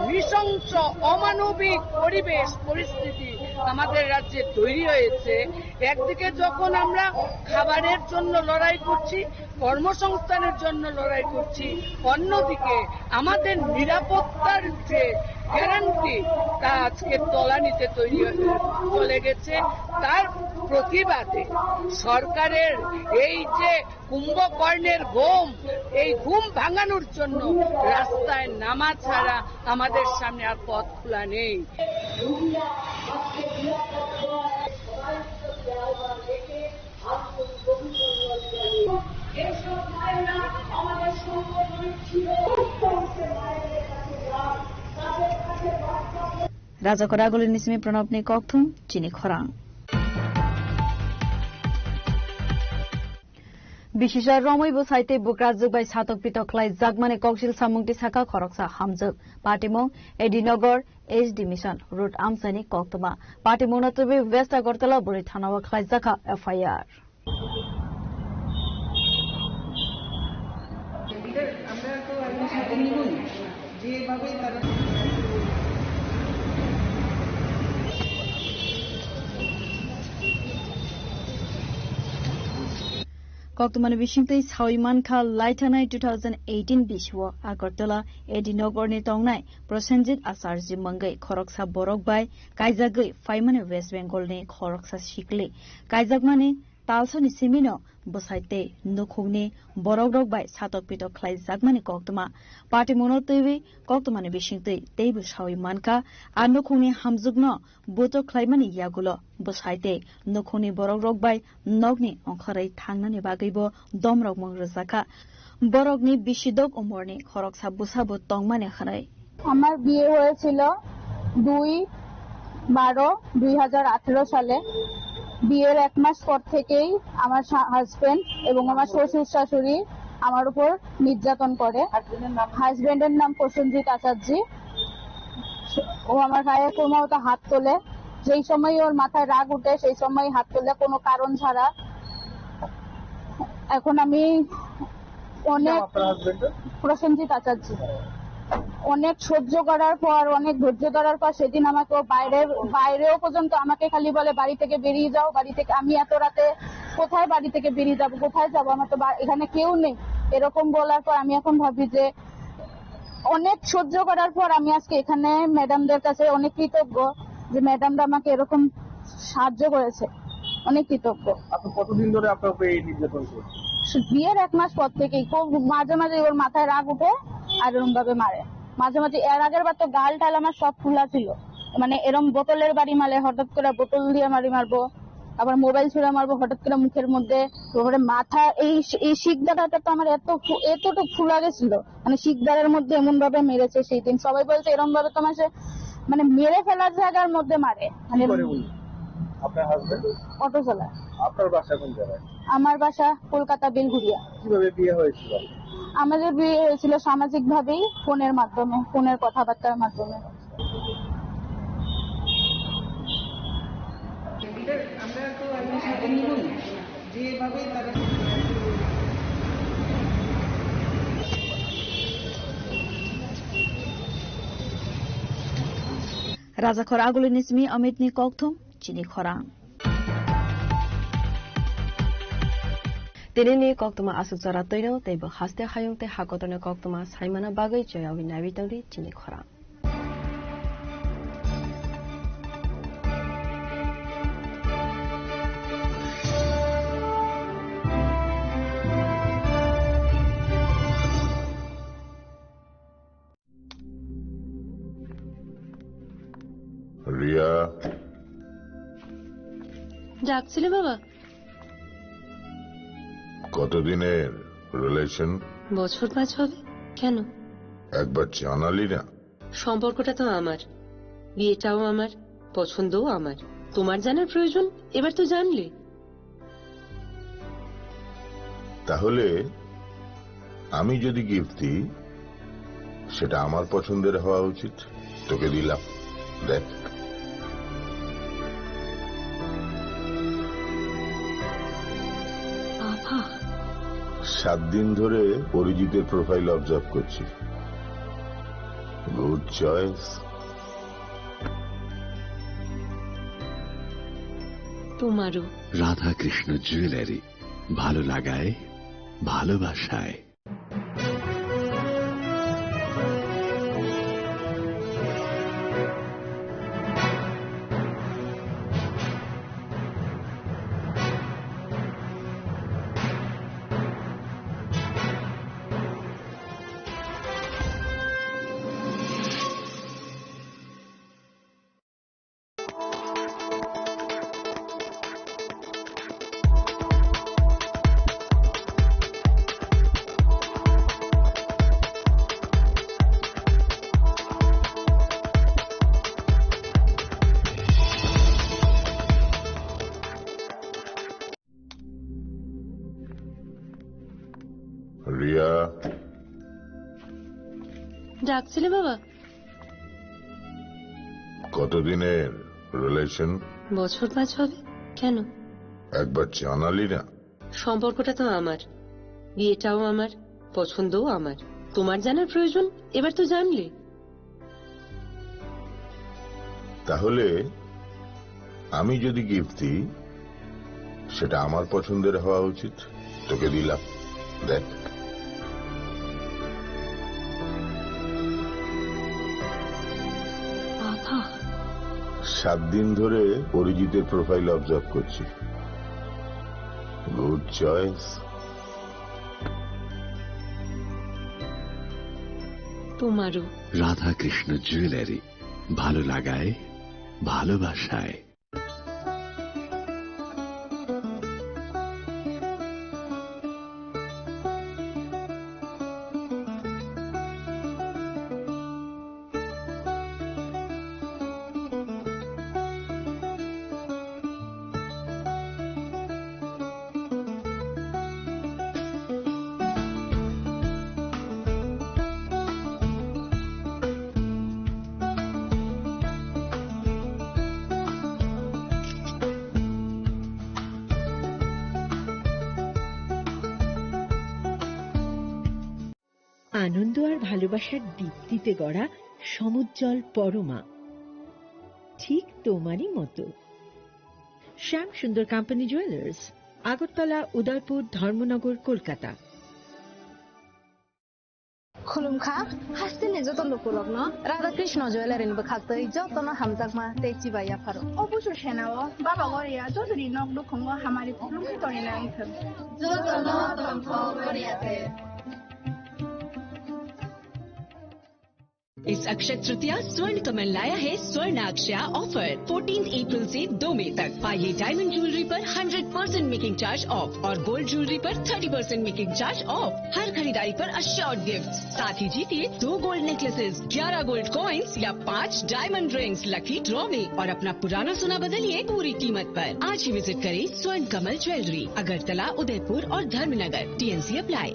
নৃশংস অমানবিক পরিবেশ পরিস্থিতি আমাদের রাজ্যে তৈরি হয়েছে একদিকে যখন আমরা খাবারের জন্য লড়াই করছি কর্মসংস্থানের জন্য লড়াই করছি অন্যদিকে আমাদের নিরাপত্তার যে গ্যারান্টি তা আজকে তলানিতে তৈরি চলে গেছে তার প্রতিবাদে সরকারের এই যে কুম্ভকর্ণের ঘুম এই ঘুম ভাঙানোর জন্য রাস্তায় নামা ছাড়া আমাদের সামনে আর পথ খোলা নেই Raja Koragul nismi pranabni kokthum chini khorang Bishisar Romoi bo saite bukrajug bai satok pitok klai jagmane koksil samungti saka khoroksa hamjuk Patimo Edinogor HD Mission Road Amsani Koktoma Patimo Natobe West Agartala Buri Thanawa klai jaka FIR আমরা তো আমি সাথে নিব যেভাবে তারা Koktomani Bishingtei Sauimanka Laitanai 2018 Bishwa Agartala Edinogor ni Tongnai Prosenjit Asarji Mangai Khoroksa Borok Bai Kaijagai Faimane West Bengal ni Khoroksa Shikle Kaijagmani Talsani Simino Bosaite Nukhugni Borok Bai Satok Pitok Klai Jagmani Koktoma Party Monotewi Koktomani Bishingtei Teibu Sauimanka Anukhugni Hamjugno Boto Klaimani Yagulo Bosaite Nukhugni Borok Bai Nogni Onkharai Thangnani Bagaibo Domrok Mongrozaka Borokni Bishidok Umorni Khoroksa Busabo Tongmane Khanai আমার বিয়ে হয়েছিল 2/12/2018 সালে বিয়ের এক মাস পর থেকেই আমার husband এবং আমার শ্বশুর শাশুড়ি আমার উপর নির্যাতন করে হাজবেন্ডের নাম প্রসেনজিৎ আচার্য ও আমার গায়ে ক্রমাগত হাত তোলে যেই সময় ওর মাথায় রাগ উঠে সেই সময় হাত তোলে কোনো কারণ ছাড়া এখন আমি অনেক প্রসেনজিৎ আচার্য অনেক সহ্য করার পর অনেক ধৈর্য ধরার পর সেদিন আমাকে বাইরেও পর্যন্ত আমাকে খালি বলে বাড়ি থেকে বেরিয়ে যাও বাড়ি থেকে আমি এত রাতে কোথায় বাড়ি থেকে বেরিয়ে যাব কোথায় যাব আমার তো এখানে কেউ নেই এরকম বলার পর আমি এখন ভাবি যে অনেক সহ্য করার পর আমি আজকে এখানে ম্যাডামদের কাছে অনেক কৃতজ্ঞ যে ম্যাডামরা আমাকে এরকম সাহায্য করেছে অনেক কৃতজ্ঞ আপনি কতদিন ধরে আপনার উপরে এই নির্যাতন করছেন বিয়ের এক মাস পর থেকেই মাঝে মাঝে ওর মাথায় রাগ উঠে আর এরকম ভাবে মারে মাঝে মাঝে এর আগের বার তো গাল টাল আমার সব ফুলা ছিল মানে এরকম বোতলের বাড়ি মারে হঠাৎ করে বোতল দিয়ে মারবো আবার মোবাইল ছুঁড়ে মারবো হঠাৎ করে মুখের মধ্যে তারপরে মাথা এই শিকদারটা তো আমার এতটুকু ফুলা গেছিল মানে শিকদারের মধ্যে এমন ভাবে মেরেছে সেই দিন সবাই বলছে এরকম ভাবে তোমার মানে মেরে ফেলার জায়গার মধ্যে মারে মানে আপনার হাজবেন্ড অটো চালায় আপনার বাসা কোন জায়গায় আমার বাসা কলকাতা বেলঘুরিয়া কিভাবে বিয়ে হয়েছিল আমাদের বিয়ে হয়েছিল সামাজিক ভাবেই ফোনের মাধ্যমে ফোনের কথাবার্তার মাধ্যমে আমরা তো আমি সাথে নিব যেভাবে তারা Raja Koragul nismi Amit ni Kokthum chini khorang Tinini koktuma asuk jara toino tebo haste hayung te hakotone koktuma saimana bagai joyawi nabi tawdi chini khorang Riya ডাকছিলে বাবা কতদিনের রিলেশন বছর 5 হবে কেন একবার জানালি না সম্পর্কটা তো আমার বিয়েটাও আমার পছন্দও আমার তোমার জানার প্রয়োজন এবার তো জানলে তাহলে আমি যদি গিফট দিই সেটা আমার পছন্দের হওয়া উচিত তোকে দিলাম দেখ বাবা 7 দিন ধরে অরিজিতের প্রোফাইল অবজার্ভ করছি গুড চয়েস তোমারও রাধা কৃষ্ণ জুয়েলারি ভালো লাগায় ভালোবাসায় রিয়া ডাকছিলে বাবা কতদিনের রিলেশন বছর 5 হবে কেন একবার জানালি না সম্পর্কটা তো আমার বিয়েটাও আমার পছন্দও আমার তোমার জানার প্রয়োজন এবার তো জানলে তাহলে আমি যদি গিফট দিই সেটা আমার পছন্দের হওয়া উচিত তোকে দিলাম দেখ বাবা 7 দিন ধরে অরিজিতের প্রোফাইল অবজার্ভ করছি গুড চয়েস তোমারও রাধা কৃষ্ণ জুয়েলারি ভালো লাগায় ভালোবাসায় আনন্দ আর ভালোবাসার দীপ্তিতে গড়া সমুজ্জ্বল পরমা ঠিক তোমারই মতো শ্যাম সুন্দর কোম্পানি জুয়েলার্স আগরতলা উদয়পুর ধর্মনগর কলকাতা खुलुमखा हास्तिने जतन लोकलग्न राधा कृष्ण ज्वेलारिनिबो खाक्तै जतन हामजाकमा तेची बाया फारो अबुसु सेनाओ बाबा गरिया जजरी नगदु खंगो हामारि खुलुमखि तरिना आइथो जतन तन्थ गरियाते इस अक्षय तृतीया स्वर्ण कमल लाया है स्वर्ण अक्षया ऑफर 14 अप्रैल से 2 मई तक पाइए डायमंड ज्वेलरी पर 100% मेकिंग चार्ज ऑफ और गोल्ड ज्वेलरी पर 30% मेकिंग चार्ज ऑफ हर खरीदारी पर अश्योर्ड गिफ्ट साथ ही जीतिए 2 गोल्ड नेकलेसेस 11 गोल्ड कॉइन्स या 5 डायमंड रिंग्स लकी ड्रॉ में और अपना पुराना सोना बदलिए पूरी कीमत पर आज ही विजिट करें स्वर्ण कमल ज्वेलरी अगरतला उदयपुर और Dharmanagar TNC apply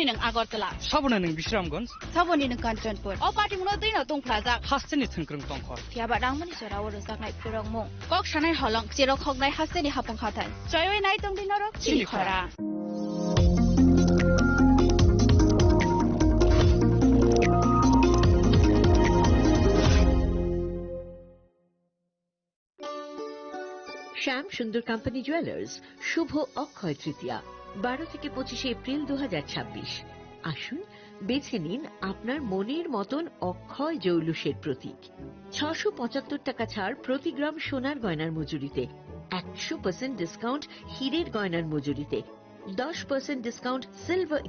Saboni nang Agartala. Sabona nang Bishramganj. Saboni nang Kanchanpur. O party mo din na tong plaza. Hasteni thangkrung tongkhor. Tiaba rangmani sora wor sak nai purong mo. Kok shanai holong chiro khok nai hasteni hapong khatan. Choyoi nai tong din ro chili khara. শ্যাম সুন্দর company jewellers শুভ অক্ষয় তৃতীয়া 12 থেকে 25 April 2026। আসুন বেছে নিন আপনার মনের মতন অক্ষয় জৌলুসের প্রতীক। 675 টাকা ছাড় প্রতি গ্রাম সোনার গয়নার মজুরিতে, 100% ডিসকাউন্ট হীরের গয়নার মজুরিতে, 10% discount silver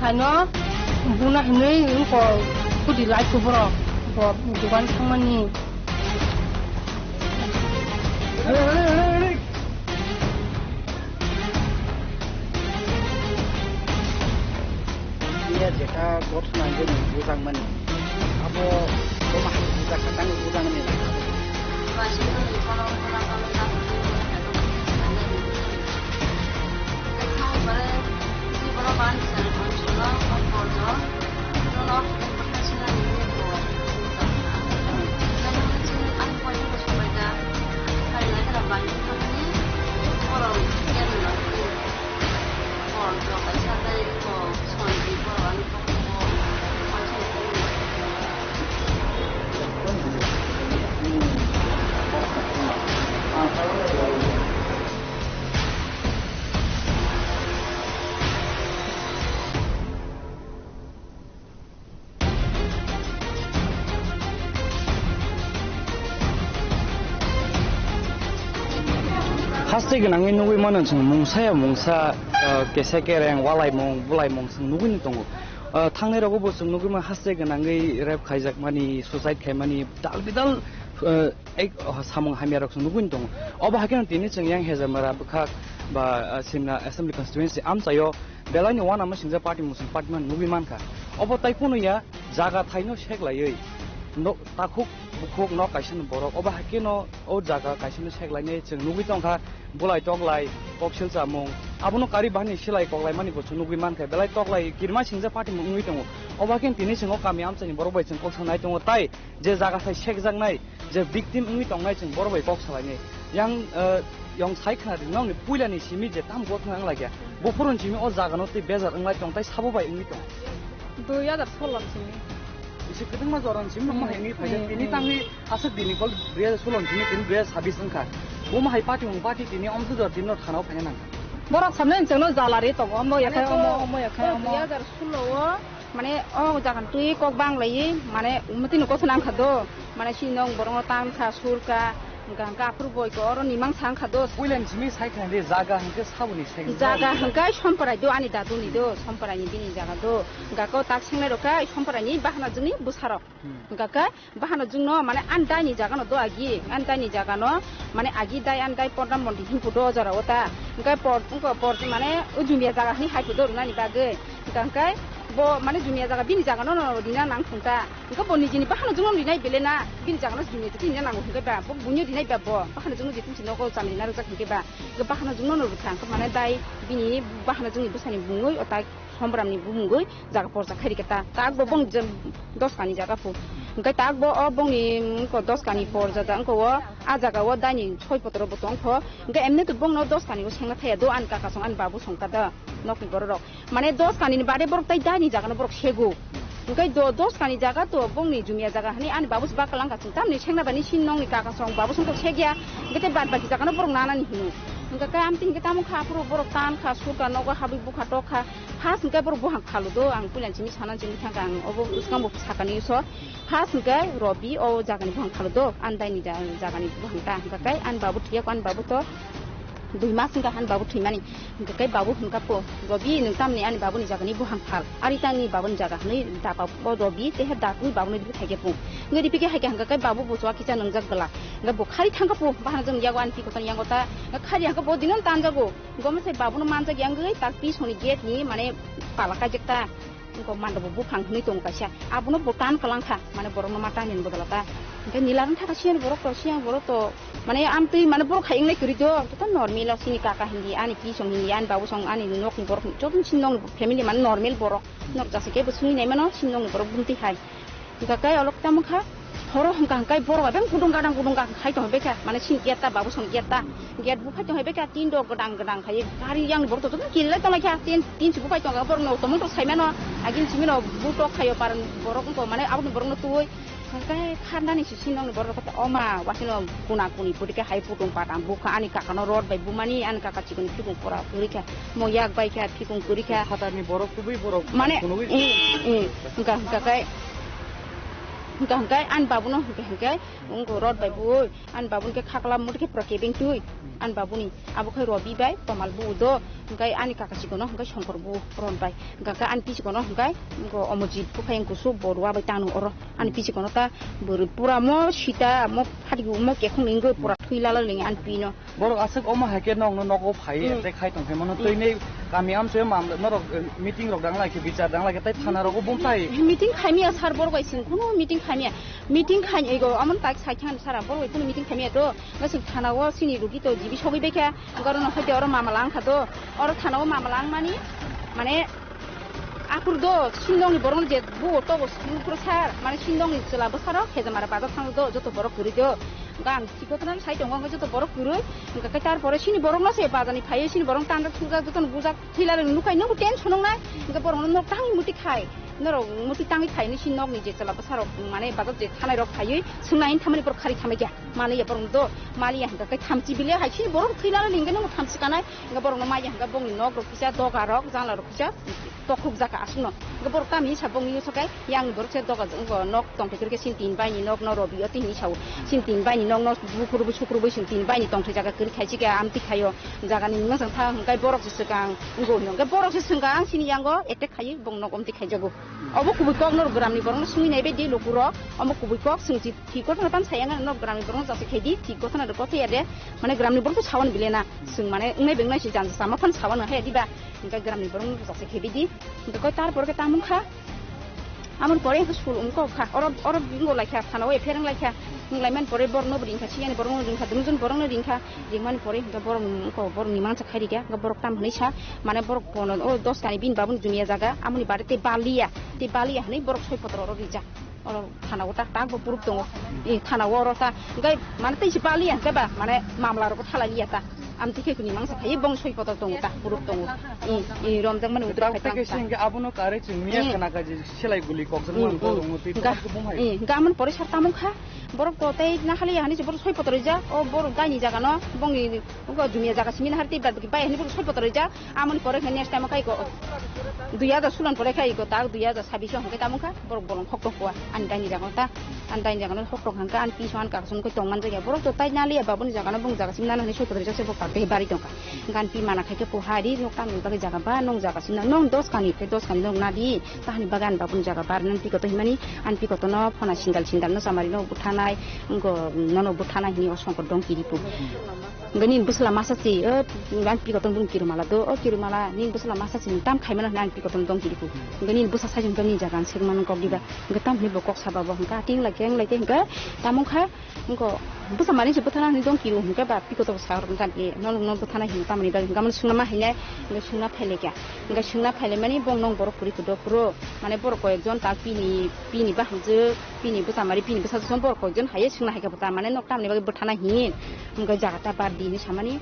Hano, buna ini ko di live ko bro, ko dukan samani. Iya, jika bos nanti budang mani, abo rumah budang katang budang ni. Hasti genangi nugui mana chung mungsa ya mungsa kesekereng walai mong bulai mong sung nugui ni tongo thangnai rogo bo sung nugui ma hasti genangi rap khaijak mani suicide khai mani dal bidal ek samung hamya rok sung nugui ni tongo oba haken tini chung yang hezamara bukhak ba simna assembly constituency amsayo belani wana ma singja party musung party man nugui man kha oba taipunu ya jaga thaino sheklai no takhuk bukhuk no kaisen borok oba hakeno o jaga kaisen sheklaine chung nugui tongkha bulai toklai koksil chamung abono kari bahni silai koklai mani bo nugui man kha belai toklai kirma singja party nugui tongo obaken tini singo kami amchani borobai chung koksanai tongo tai je jaga thai shekjangnai je victim nugui tongnai chung borobai koksalai yang saikha nong ni puilani simi je tam gothnang anglagia bophurun simi o jaga no te bejar anglai tong tai sabobai nugui tong 2016 simi isi kedeng ma joran sim ma hengi phaja ini tangi asak dini kol 2016 simi tin 2026 angka bo ma hai party mong party tini omsu jor tin no thanau phanya nang borak samne jengno jalari to omo yakai omo yakai omo 2016 মানে ও জাগান তুই cock বাংলাই মানে উমতি নকো সানাং খাদো মানে সিনং বরং তাং খা সুরকা গাঙ্গা প্রবয় কো or নিমাং Tsang খাদো উইলেন Jimmy সাইখান দে জাগা হংকে সাবনি সাই জাগা হংকাই সম্পরাই দো আনি দাদু নি দো সম্পরাই বিনি জাগা দো গাকো তাক সিংনে রকা সম্পরাই বাহানা জুনি বুসারক গাকা বাহানা জুনো মানে আনদাইনি জাগানো দো আগি আনদাইনি জাগানো মানে আগি দাই আনদাই পড়াম মন্দি হিংপু দো জরা ওতা গাই পড় মানে উজুমিয়া জাগা নি হাইপু দো নানি বাগে গাঙ্কাই bo mane jumia jaga bini jaga no dina nang khunta ko boni jini bahana jungno dinai belena bini jaga no jumia ti dina nang khunga ba bo bunyo dinai ba bo bahana jungno jitin sino ko chamni na rojak khunga ba ko bahana jungno no ruthang ko mane dai bini bahana jungni busani bungoi ota sombramni bungoi jaga porja khari keta tak bo bong 10 kani jaga fu ngai tak bo o bongni ko 10 kani porja da ko a jaga o dani 6 potro botong ko ngai emne to bong no 10 kani o sengna thaya do an ka song an babu songka da nokni borok mane 10 kani ni bade borok tai dani jaga no borok sego Engkai 10 kani jaga to bongni jumia jaga hani ani babu sebab kalang kasing tam ni sengna bani sinong ni kakak song babu song segya ngete bad bagi jaga no borong nana ni hinu engkai kai amting kita mu kha puru borok tan kha surka noga habi bu kha to kha has engkai borok buhang khalu do ang pulan chimi sanan chimi thang ang obo uskam bu sakani so has engkai robi o jaga ni buhang khalu do andai ni jaga ni buhang ta engkai kai an babu thia kan babu to 2 mas engkai han babu thimani engkai kai babu hungka po robi nung tam ni ani babu ni jaga ni buhang khal ari tang ni babu ni jaga ni da babu robi te he da ni babu ni bi thage pu ngai di pike haike engkai kai babu bu chwa kicha nang jaggala engkai bu khari thangka pu bahana jong yawan pi ko tan yang gota khari hangka bo dinon tan jago gom sai babu no manja yang gai tak pi soni gate ni mane palaka jekta engko manda bu phang ni tong kasia abuno botan kalangkha mane borong no mata nin bodalata engkai nilaran thaka sian borok to siang borok to mane amtui mane borok khaing nei kuri do to normal sini kaka hindi ani pi song hindi an babu song ani nok ni borok jodun sinong family man normal borok nok jase ke busuni nei mano sinong ni borok bunti khai engkai olok tamukha horo hangkai borok abang gudung gadang khai to beka mane sin kiata babu song kiata giat bu khai to beka tin do gadang khai gari yang borok to kille to lakha tin su bu khai to borok no to mun to sai mano agin simino bu to khayo paran borok ko mane abun borok no tuoi Engkai khanda ni sinong ni borok kata oma wasino kuna kuni pudika hai putung patam buka ani kakano road bai bumani an kakak cikun pikung pura purika moyak bai ka pikung purika kata ni borok kubi borok mane engkai an babu no engkai ungko road bai bu an babu ke khakla mut ke prakebing tui an babu ni abu khai robi bai pamal bu do engkai ani kakak cikono engkai songkor bu ron bai engkai an pi cikono engkai ungko omojit bu khai kusu borwa bai tanu oro an pi cikono ta bur pura mo sita mo phadigu mo ke khung inggo pura thuilala ling an pi no borok asek oma hake nong no noko phai te khai tong themano toi nei kami am se mam no meeting rok dang lai ke bichar dang lai ke tai thana rok bum tai meeting khaimi sar borok bai sing kuno meeting khaimi meeting khai ego amon tak sai khan sara borok kuno meeting khaimi to ngasing thana wo sini rugi to jibi sogi beka garon hoite oro mamalang kha to oro thana wo mamalang mani mane akur do sinong ni borong je bu to pura sar mane sinong ni chela basaro khejamara baga thang do joto borok kuri do gang sikotran sai dong ga joto borok kuri engkai tar pore sini borong na se bazani phai sini borong tan thuga joton bujak thilar nukai no tension nang nai engkai borong no tangi muti khai noro muti tangi khai ni sinong ni je chela basaro mane baga je thanai rok phai sungnain thamani por khari thamai ja mane ya borong do mali ya engkai thamchi bile hai sini borong thilar lingga no thamchi kanai engkai borong no mai ya engkai bongni nok rok kisa doga rok jangla rok kisa tokuk jaka asno engkai borok tami sabong ni sokai yang borok se doga nok tong thekir ke sin tin bai ni nok no robi oti ni sau sin tin bai ni nok no bukuru sukuru sin tin bai ni tong theka kir khai chi ga amti khayo jaga ni ngasang tha engkai borok se sekang ngo no engkai borok se sengang sini yango etek khai bong nok omti khai jago obo kubi kok nor gram ni borong sui nei be di lokuro omo kubi kok singji thiko thana tan sayang nor gram ni borong jase khedi thiko thana ko te ade mane gram ni borong sawan bilena sing mane ngai beng nai si jan sama phan sawan he di ba engkai gram ni borong jase khedi di engkai tar por ke tamung kha amon pore sul umko kha oro bingo laikha thana we ferang laikha nglaiman pore borno bring kha siani borno ring kha dumjun borno ring kha ringman pore ga borong ko borong ni mangsa khairi ga ga borok tam hni sa mane borok pono o 10 kani bin babun jumia jaga amoni barete balia hni borok soi potro ro rija oro thana ota ta go purup tongo e thana oro ta ngai mane tai si balia ga ba mane mamla ro ko thala liya ta amti ke kuni mangsa khai bong soi potro tongo ta purup tongo e rom jang mane udra khai ta ke sing ga abuno kare chingmiya kana ka ji selai guli kok jang man ko muti ga ga amon pore sarta mung kha borok to tai na khali hani se borok soi potro ja o borok gani jaga no bongi go jumia jaga simin harti bad ki bai hani borok soi potro ja amon pore khani next time kai ko 2000 sulan pore khai ko ta 2026 hangkai ta mung kha borok bolong khok ko andai ni jaga ta andai jaga no khok hangka an pi soan ka sun ko tongman jaga borok to tai na li babun jaga no bong jaga simin na hani soi potro ja se bok pe bari tongka gan pi mana khai ke po hari nok tam ni bagai jaga ba nong jaga sin nong 10 kani ke 10 kani nong na di tahani bagan babun jaga bar nan pi ko to himani an pi ko to no phona sindal no samari no buthanai ngo nono buthanai ni osong ko dong kiri pu ngani busla masa si gan pi ko to dong kiri mala do o kiri mala ni busla masa si tam khai mana nan pi ko to dong kiri pu ngani busa sajung dong ni jaga sing man ko diba ngatam ni bokok sababa hangka ting la keng lai te hangka tamong kha ngo busa mari se buthanai ni dong kiri hangka ba pi ko to sa ro tan e non buthanai hin tamani ba ngaman sungna ma hine ngai sungna phele kya ngai sungna phele mani bong nong borok puri ko do pro mane borok ko ekjon ta pi ni ba hanje pi ni busa mari pi ni busa son borok ko ekjon haye sungna haika buta mane nok tam ni ba buthanai hin ngai jaga ta ba di ni samani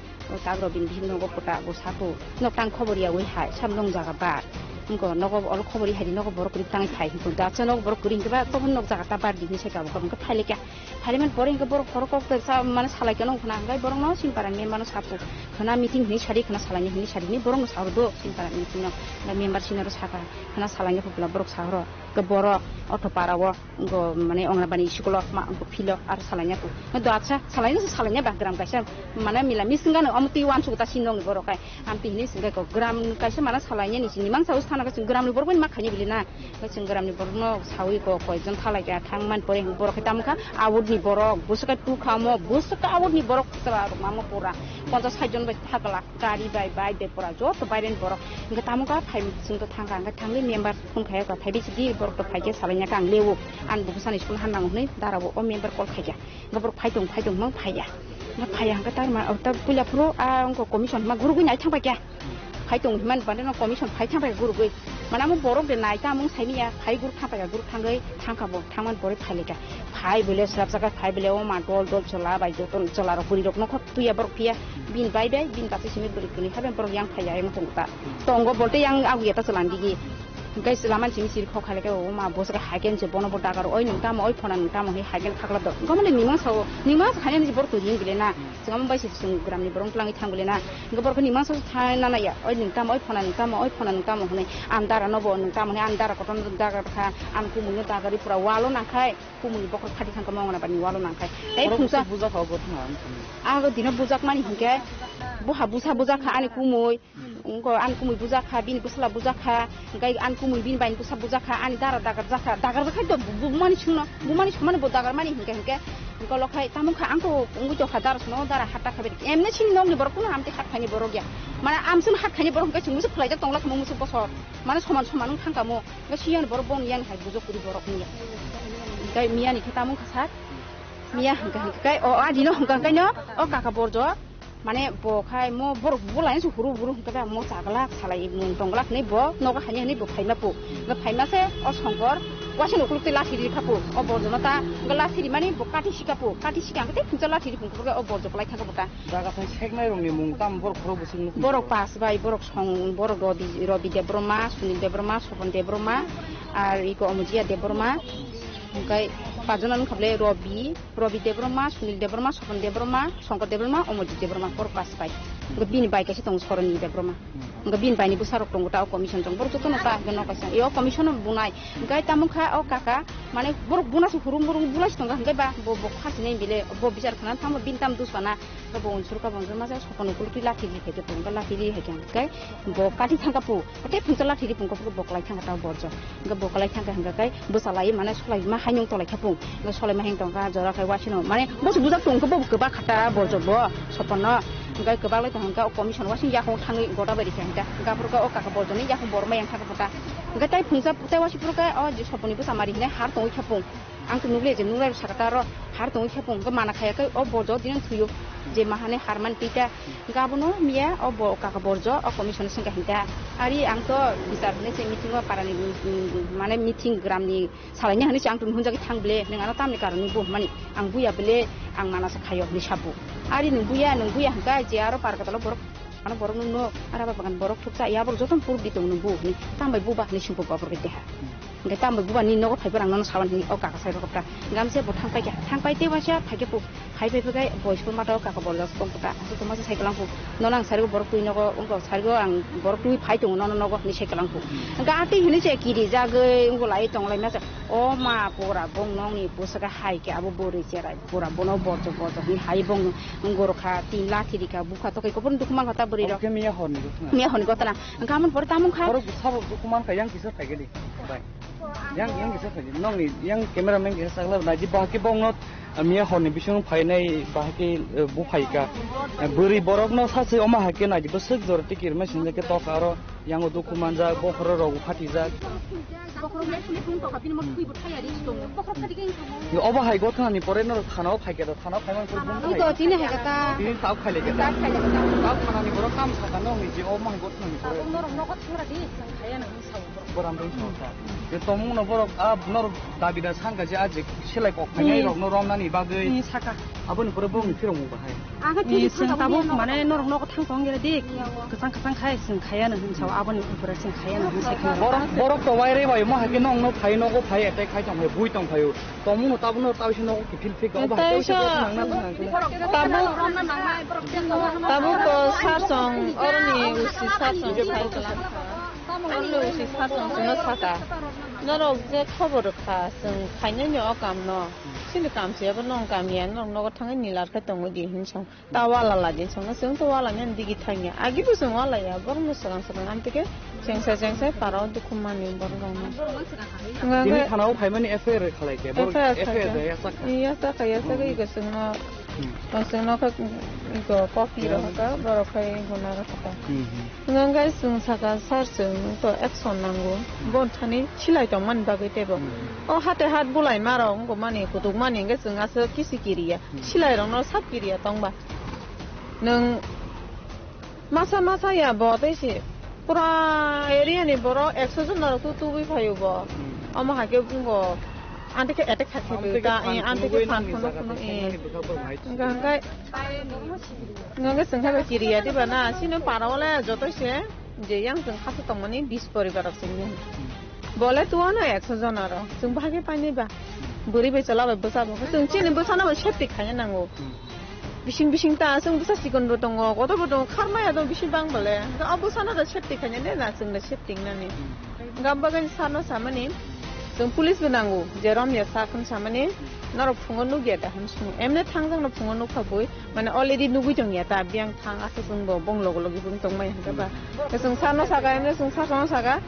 ta ro bin bin no go pota go sa ko nok tang khoboriya oi hai sam nong jaga ba ngo nogo ol khobori hari nogo borok kuri tangi phai ko da cha nogo borok kuri ngba tobon nog jaga ta bar dini se ka ko ngka phai leka phaileman pore ngka borok borok ko sa mane salai ka nong khna ngai borok no sin paran member no sapu khna meeting ni sari khna salai ni sari ni borok no sardo sin paran meeting no na member sinaro saka khna salai ko bla borok sahro ke borok auto parawo ngo mane ongrabani sikulo ma ko philo ar salai nya ko do acha salai ni salai nya ba gram kaisa mane mila misingga no amti wan su ta sinong borok kai ampi ni singa ko gram kaisa mana salai nya ni sin mang saus thana ka gram ni borok ma khani bilina ka gram ni borok no sawi ko jon thalai ka thangman pore borok tam kha awud ni borok busuka tu khamo busuka awud ni borok tra mama pura 50 jon bai thakala gari bai de pura jo to bairen borok nga tamuka phai sing to thang ka thangli member phun khai ka thai bi sidi borok to phai ke salai nya kang lewu an bu san school han nang nei darabo o member kol khai ja nga borok phai tong mang phai ya nga phai yang ka tar ma ta pula pro a ko commission ma guru gu nyai thang ba kya phai tong man ban na commission phai thang ba guru gu mana mo borok de nai ta mong sai ni ya phai guru thang ba guru thang gai thang ka bo thang man pore phai le ka phai bole sab saka phai bole o ma dol chola bai jo ton chola ro puri rok no kho tu ya borok pia bin bai dai bin ka simi beri kini haben borok yang phai ya em thong ta tong go bolte yang agu ya ta cholan digi guys laman simi sir kho khale ka o ma bos ka hagen je bono boda gar oi nung ta mo oi phona nung ta mo he hagen khakla do gomale nimang sao nimang khane ni borok tu jing gile na jam bai si sung gram ni borong tlangi thang gile na ga borok nimang sao thai na na ya oi nung ta mo oi phona nung ta mo oi phona nung ta mo hne andara no bo nung ta mo ne andara ko ton da gar kha an ku mu ta gari pura walo na khai ku mu bokor khati thang ka mo na bani walo na khai ei phungsa buja kha go thang a go dina bujak mani hingke bu ha buja kha ani ku moi ngo an ku mu buja kha bin busla buja kha gai an ku mu bin bain busa buja kha ani dara dagar kha do bu mani chumane bo dagar mani hingke ko lo khai tamu kha angko ngu jo khadar sno dara hata khabe emne chin nong ni borok amte hat khani borok ya mana amsun hat khani borok ka chungsu phlai ja tongla khamo musu bosor mana soman thangka mo ga siyan borok bon yan hai bujo kuri borok ni gai miya ni tamu kha sat miya hingka kai o adino hingka kai no o kaka borjo mane bo khai mo borok bulain su huru hingka mo chagala salai mun tongla nei bo noga khani nei bo phaima pu ga phaima se o songkor wasin ukuluk lati di kapu o borjo nata galati di mani bo kati sikapu kati sikang te punca lati di pungku o borjo plai thaka buta daga thai seknai rong ni mung tam borok khoro busing borok pas bai borok song borok robi de broma sunil de broma sopon de broma ar iko omujia de broma kai pajonan khable robi de broma sunil de broma sopon de broma songkor de broma omuji de broma borok pas bai gabin bai kasi tong skoroni de broma gabin bai ni busarok tong ta commission tong borok to nata gano kaisa yo commission bunai gai tamukha o kaka mane borok buna su hurum bulas tong gai ba bo khasi nei bile bo bicar khana tham bin tam dusana bo unsur ka bonjor ma sopon ukul lati di hete tong lati di hete gai bo kati thangka pu te punca lati di pungko bo klai thangka ta borjo ga bo klai thangka hangka kai busalai mane sulai ma hanyong tolai khapung ga solai ma heng tong ka jora kai wasino mane bo bujak tong ko bo ba khata borjo bo sopon gai ke balai tang ka commission wasing ya khong thangi goda bari thang ka ga pur ka o ka borjoni ya khong borma yang thaka pata ga tai phungsa putai wasi pur ka o je soponi bu samari ne har tong khapung ang tu nugle je nular sakata ro har tong khapung ga mana khaya ka o borjo din thuyu je mahane harman pita ga bono mia o bo ka borjo o commission sing ka hinta ari ang to bisar ne se meeting wa parani mane meeting gram ni salanya hani ang tu hunja ki thangle nengana tamni karani bu mani ang buya bele ang mana sa khayo ni sabu ari nungguya hangka je aro par katalo borok ana borok nungno ara bagan borok thuksa ya borok jotom pur bitong nungbu ni tambai buba ni sumpu babor gede ha ngai tambai buba ni nogo phaibar ang sawan ni o kaka sai rokta ngamse bo thangpai te wasya phage pu phaipai phagai boispur mata o kaka borok tong puta asu tomasa sai kalang pu nonang sargo borok tu nogo ongko sargo ang borok tu phai tong nogo ni sai kalang pu ga ati hini che kiri jage ongko lai tong lai masa o ma pura bong nong ni pusaka hai ke abo bori chera pura bono borjo ni hai bong ngoro kha tin lati dika buka to kai ko pun dukman kata beri ro miya honi gotana kamun por tamun kha borok sabo dukuman ka yang kisah thage di bai yang kisah thage nong ni yang cameraman ke sagla na ji ba ke bong not miya honi bisung phainai ba ke bu phaika buri borok no sase oma ha ke na ji besek jor tikir ma sin ke to karo yang dukuman ja bokhro ro phati ja yo oba hai go thani pore no thana phai ke thana phai man pur to tine ha kata tin tau khai le ke tau thana ni boro kam sa no ni ji oma hai go thani pore no ko thura di khaya na sa boram dei sa yo tomung no boro a nor dabi da sang ga ji aje silai ko phai rok no rom na ni ba gei saka abon pura bong firong mo bahay sing tabu mane norok nok thang song gele dik kesang khai sing khaya na hin chaw abon pura sing khaya na hin sekhe borok to wai re bai mo ha ke nong no phai no ko phai attack khai tong hai bui tong phayo tomu no tabu no taw shin no ki fil fik ba taw sha tabu ko sar song orni usi sar song khai kala orni usi sar song no saka norok je khobor kha sing khanya nyo kam no sin kam se ba nong kam yan nong no thang ni lar ka tong di hin chong ta wala la din chong sing to wala nyan digi thanya agi bu sing wala ya bor mu sarang sarang am tike cheng sa paro du khumani bor ga na ini thanao phaimani affair khalai ke bor affair de ya sa ga iga sing no ka igo coffee ro ka bor khai hona ra ka ngang ga sing sa ka sar sing to action nango bon thani chilai to man ba ge te bo o hate hat bulai maro ngo mani kutuk mani ge sing asa kisikiriya chilai rong no sap kiriya tong ba nang masa ya bo te si pura area ni boro 100 jon na tu bi phayo bo ama ha ke bungo ante ke attack khaki ta ante ke phan khono ngang sing ha kiriya di bana sino paro le joto se je yang sing khatu tongmani 20 poribar sing bole tuwa na 100 jon aro sing bhage pani ba buri be chala ba bosa ba sing chini bosa na ba shepti khanya nango bising ta sing bosa sikon ro tongo godo bodo kharma ya do bising bang bole ga bosa na da shepti khanya ne na sing da shepti na ni gamba gan sano samani sing police benango jerom ya sakun samani naro phungon nu ge da hamsu emne thangjang no phungon nu khaboi mane already nu bujong ya ta biang thang ase sing bo bong logo logi bung tong mai ha ba sing sano saga emne sing saga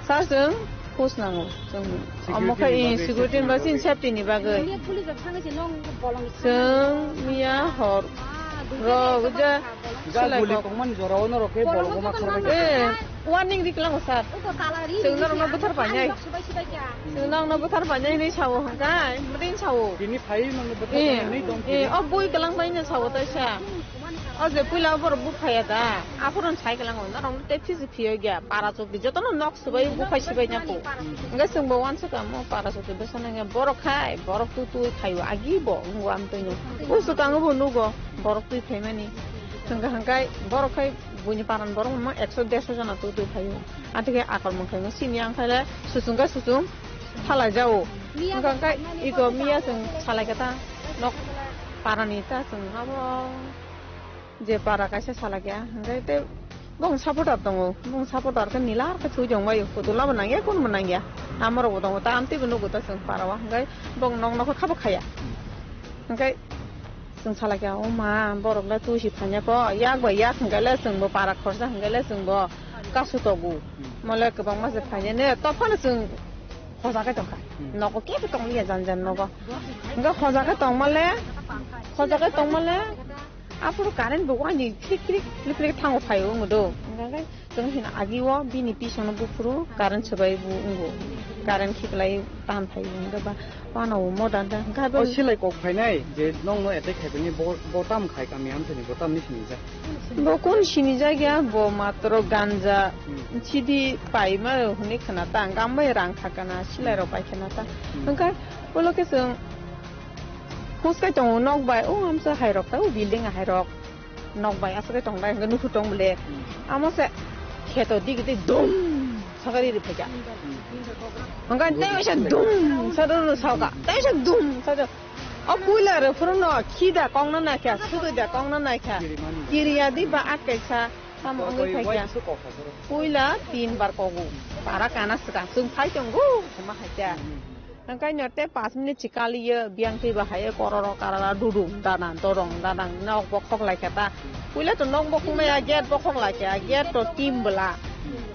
sa sing post nango sing amoka security ba sin safety ni ba ge sing mia hor ro guja guli kongman jora ono ro ke bol ko ma khorba warning diklang sar sing no buthar panyai sing no buthar panyai ni chawo hangkai mudin chawo ini phai no buthar ni dong bui kalang bai na chawo ta sha aje puila bor bu phaya da apuron chai kalang on rong te phisi phiyo gya para chok di jotono nok subai bu phai sibai nya ko nga sing bo wan chaka mo para chok de sona nga bor khai bor tu khayo agi bo ngwam te nya usu kang bu nu go bor tu phemani sangga hangkai bor khai bunya paran bor ma 100 jana tu khayo atike akal mo khai sinyang khala susung hala jao hangkai iko mia sing salai kata nok paranita sing abo je para kaisa sala gya ngai te bong support ap tongo bong support ar ka nilar ka chu jong mai ko tula banang ya kon banang ya amaro bo tongo ta amti bunu go ta sing para wa ngai bong nong no ka ba khaya ngai sing sala gya o ma borok la tu si phanya po yak ba yak ngai la sing bo para khorsa ngai la sing bo ka su to bu mala ka bang ma se phanya ne to pha na sing khosa ka tong ka no ko ke tong ya jan no ba ngai khosa ka tong male 앞으로 가는 보고니 클릭 타고 파요 응도 그러니까 정신 아기와 비니 피셔는 부프로 가는 처바이 부응고 가는 킥라이 딴 파요 응가 와나 오모단다 가버 실라이 꼭 파이나이 제 농노 에테 খাইবনি 보탐 খাই কামি আমতনি 보탐 নি 신이자 বকুন 신이자기야 뭐 마트로 간자 치디 파이마 후니 khनाता गामबाय रां थाकाना सिलाइरो पाइखनाता 그러니까 볼로케서 Kuskai tong nok bai am sa hairok ta building a hairok nok bai asai tong dai nganu khu tong bele amo se kheto dig dum sagari ri phaja ngan dai sha dum sadoro saga dai sha dum sada apuila re frono khida kong na kya sudu da kong na kya kiriya di ba akaisa sam ongi phaja puila 3 bar kogu para kana saka sung phai tong go ma haja Nangkai nyote 5 minit sekali ya biang ti bahaya kororo karara dudung danang torong danang nok bokok lai kata puila to nok bokok me aget bokok lai kya aget to tim bela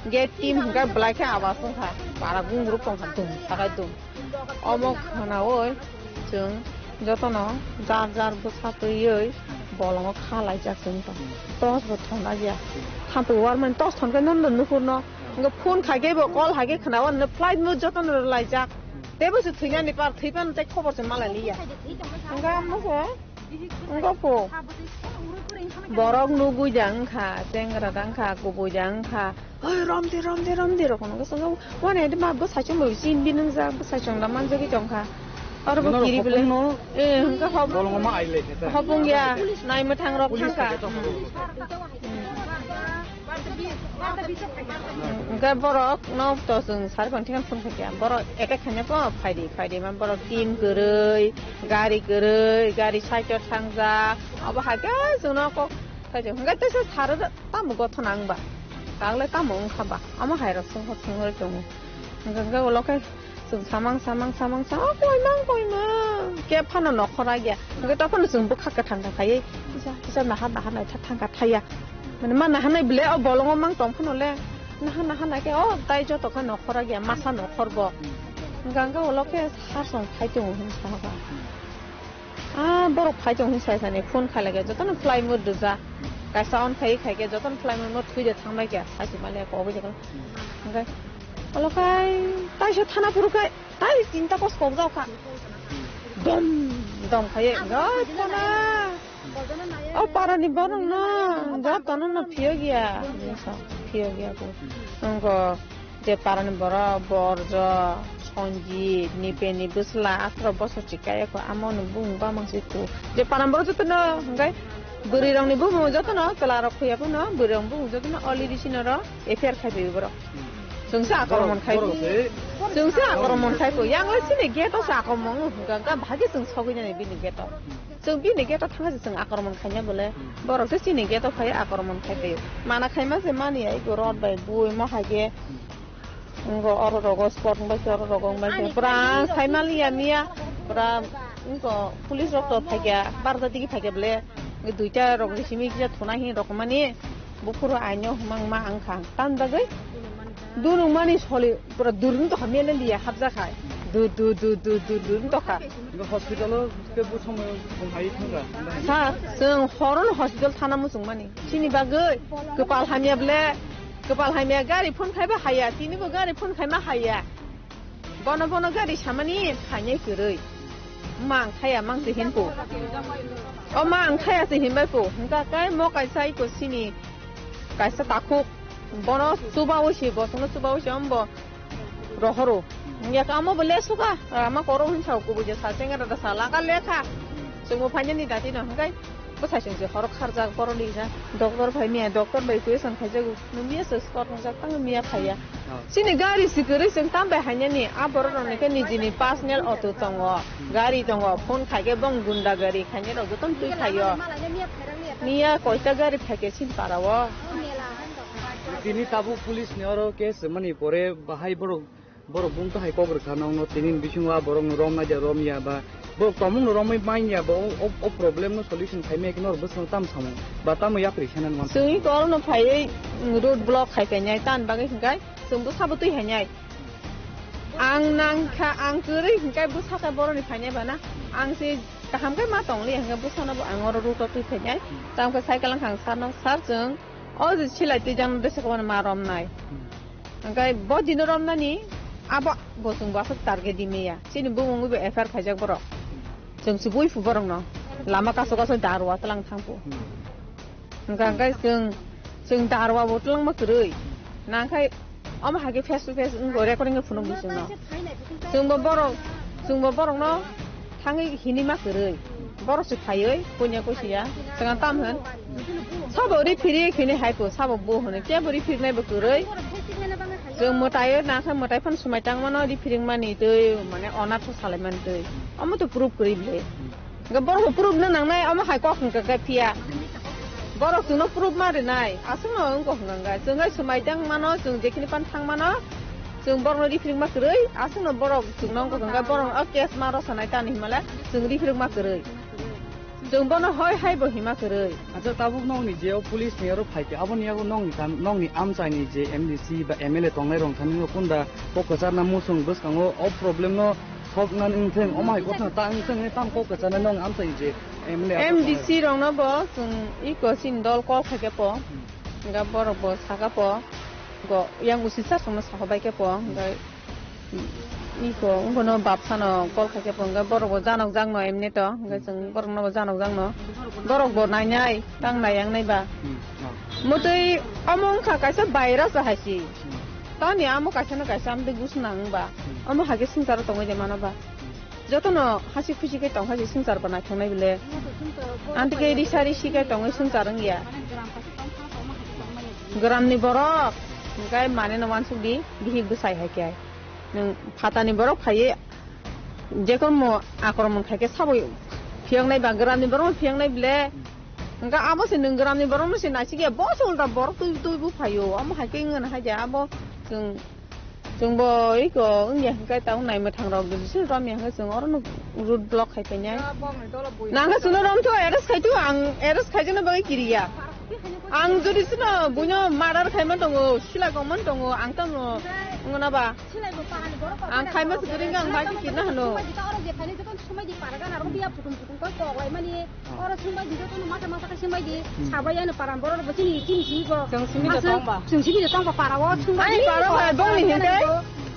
get tim hingga bela kya awas kha para gung grup kong tum sakai tum omok khana oi chung jotono jar bu sato yoi bolong khalai jak chung to tos bo thona ya thampu war man tos thon ka non nu no nga phone khage bo call hage khana wan flight mo jotono lai jak Tebus thunya ni par thipan te khobor se mala liya anga mo anga po borok nu gujang kha tengra dang kha ko bujang kha oi rom de ro kono so wane de ma bo sa chong mo sin bin za bo sa chong la man je ki chong kha Orang kiri beli. Hingga bolong ma ai le ta. Hobung ya, naik metang rok tangka. Hingga borok no to sung sar kontingan pun kerja. Borok eka kanya po faidi man borok tim gerei, gari cycle tangza. Apa haga sung no ko kaje. Hingga tu saya sar tamu go thonang ba. Kagak tamu ungkap ba. Ama hai rok sung ko sungur jong. Hingga kalau kai sung samang koi mang ke phana no khora ya nge ta phana sung bu khak ka thang ka khai bisa na ha thang ka thaya man na hanai ble o bolong mang tong phano le na ke o tai jo to ka no khora ya masa no khorbo ganga olo ke har song khai jong hin sa ba borok khai jong hin sa sa ne phone khala ge joton fly mode du za ka sound khai ge joton fly mode thui je thang ba ge sa si male ko be je ngai olo kai tai jo thana puru kai tai cinta pos ko zau ka dom khai ga thana o para ni borong na ga tono na phio gya ko ngo je para ni bora borjo sonji ni pe ni busla atro boso chikai ko amon bung ba mang situ je para boro joto na ngai buri rong ni bung joto na kala ro khoya ko na buri rong bung joto na oli disina ro efer khai be boro Sungsa akoromon khai ko yang le sini geto sa akoromon ga bhage sung sogi ne bini geto sung bini geto thanga sung akoromon khanya bole borok se sini geto khai akoromon khai be mana khai ma se mani ai go rod bai bui mo hage ngo oro rogo sport ba oro rogo ba pra khai malia mia pra ngo police rok to phagya barda digi phagya bole duita rok simi ja thuna hi rok mani bukuro ainyo mang ma angkhang tan da gai Dulu mani soli, pura durun to kami ni liya habza kai, durun to kai. Hospital ke busung bunghai thangga. Sa, seng horon hospital thana musung mani. Sini bagai, kepal hamia gari pun kai ba haya, sini ba gari pun kai ma haya. Bono gari samani hanya kerei. Mang kaya mang sehin pu. Oh mang kaya sehin ba pu. Enggak kai mau kai sai ko sini, kai sa takut. Bono suba ushi ambo rohoro ya kamo boleh suka ama koro hin chau ku buje sa senga da sala ka lekha sungu phanya ni dati no ngai bo sa sing je hor kharja koro ni ja doctor bhai mia doctor bai ku san khaja gu no mia sa sport no ja tang mia khaya sini gari sikuri sing tam bai hanya ni a boro no ne ke ni jini personal auto tongo gari tongo phone khage bong gunda gari khanya ro goton tui khayo mia koita gari phake sin parawo Tini tabu polis ni oro kes mani pore bahai borok bung to hai kogr khanong no tinin bisungwa borong rom na ja rom ya ba bo komung rom mai ya ba o problem no solution khai me ignore busang tam samung ba tam ya prishanan man sungi kol no phai road block khai pe nyai tan ba ngai sung bu sabu tui hai nyai ang nang kha ang kuri ngai bu sa ka boro ni phai nyai ba na ang se kaham kai ma tong li ang bu sa na bu ang oro ru to tui phai nyai tam ka sai kalang khang sar no sar jung Oh, sila itu jangan besok mana marom nai. Angkai bot dino rom nani, apa bosung bapak target di meja. Sini bungu be FR kajak borok. Jeng sebui fu borong no. Lama kaso darwa telang tangpu. Angkai jeng darwa bot telang makerui. Nangkai ama hagi face to face nggo recording ke phone bisung no. Jeng borong no. Tangi hini makerui. Borok su khayoi punya kusia. Jangan tamhen. Sabori piri kini haipu sabo bohone ke bori pirne bekuroi jeng motai na kha motai phan sumai tang mano di piring mani tei mane ona tho saleman tei amo to proof kori le ga bor proof na nang nai amo hai ko khang ka pia bor tu no proof ma re nai asung no ko khang ga jeng ai sumai tang mano jeng jekini pan thang mano jeng bor no di piring ma keroi asung no bor jeng nong ko khang ga bor a case ma ro sanai tan himala jeng di piring ma keroi jeng bono hoi hai bo hima kerei aja tabu nong ni je police ni aro phai ke abon yago nong ni am chai ni je MDC ba MLA tongnai rong thani no kunda ko kachar na musung bus kango o problem no thok nan ingtheng o mai ko thang ta ingtheng ni tam ko kachar na nong am chai je MDC rong no bo sung I ko sin dol ko khake po ga bor bo saga po go yang usisa sama sahabai ke po ga iko ngono bapsano kol khake po ga bor bo janok jang no emne to ga sung bor no janok jang no borok bo nai nyai tang nai yang nai ba mutui among kha kaisa virus hasi tani amo kaisa no kaisa am de gus nang ba amo hage sing tar to ngai mano ba जतनो हासि खुसि के तंग हासि संसार बना थंनाय बिले आंत के रिसारि सिके तंग संसार अंगिया ग्रामनि बरक गाय माने न वानसुदि बिहि गुसाय हायके नों फातानि बरक फाये जेखन म आक्रमण खायके साबो फियांनाय बा ग्रामनि बरक फियांनाय बिले enggak amo sih nenggeram nih baru masih nasi dia bosol dah baru tu ibu payo amo haking ngan haja amo jeng boy ko enggak kayak tahu naik matang rog gitu sih ram yang nggak orang road block kayak penyai nah nggak sudah ram tuh eres kayak nih bagai kiri ya ang jadi sudah punya madar kayak mana tunggu sila kaman tunggu ang tamu nggak apa ang kayak mana segera nggak bagi kita hano orang sumbai di situ masa-masa ke sumbai di sabaya ne param boro bacini cinci go cinci di tong para wo sumbai para wa dong ni hende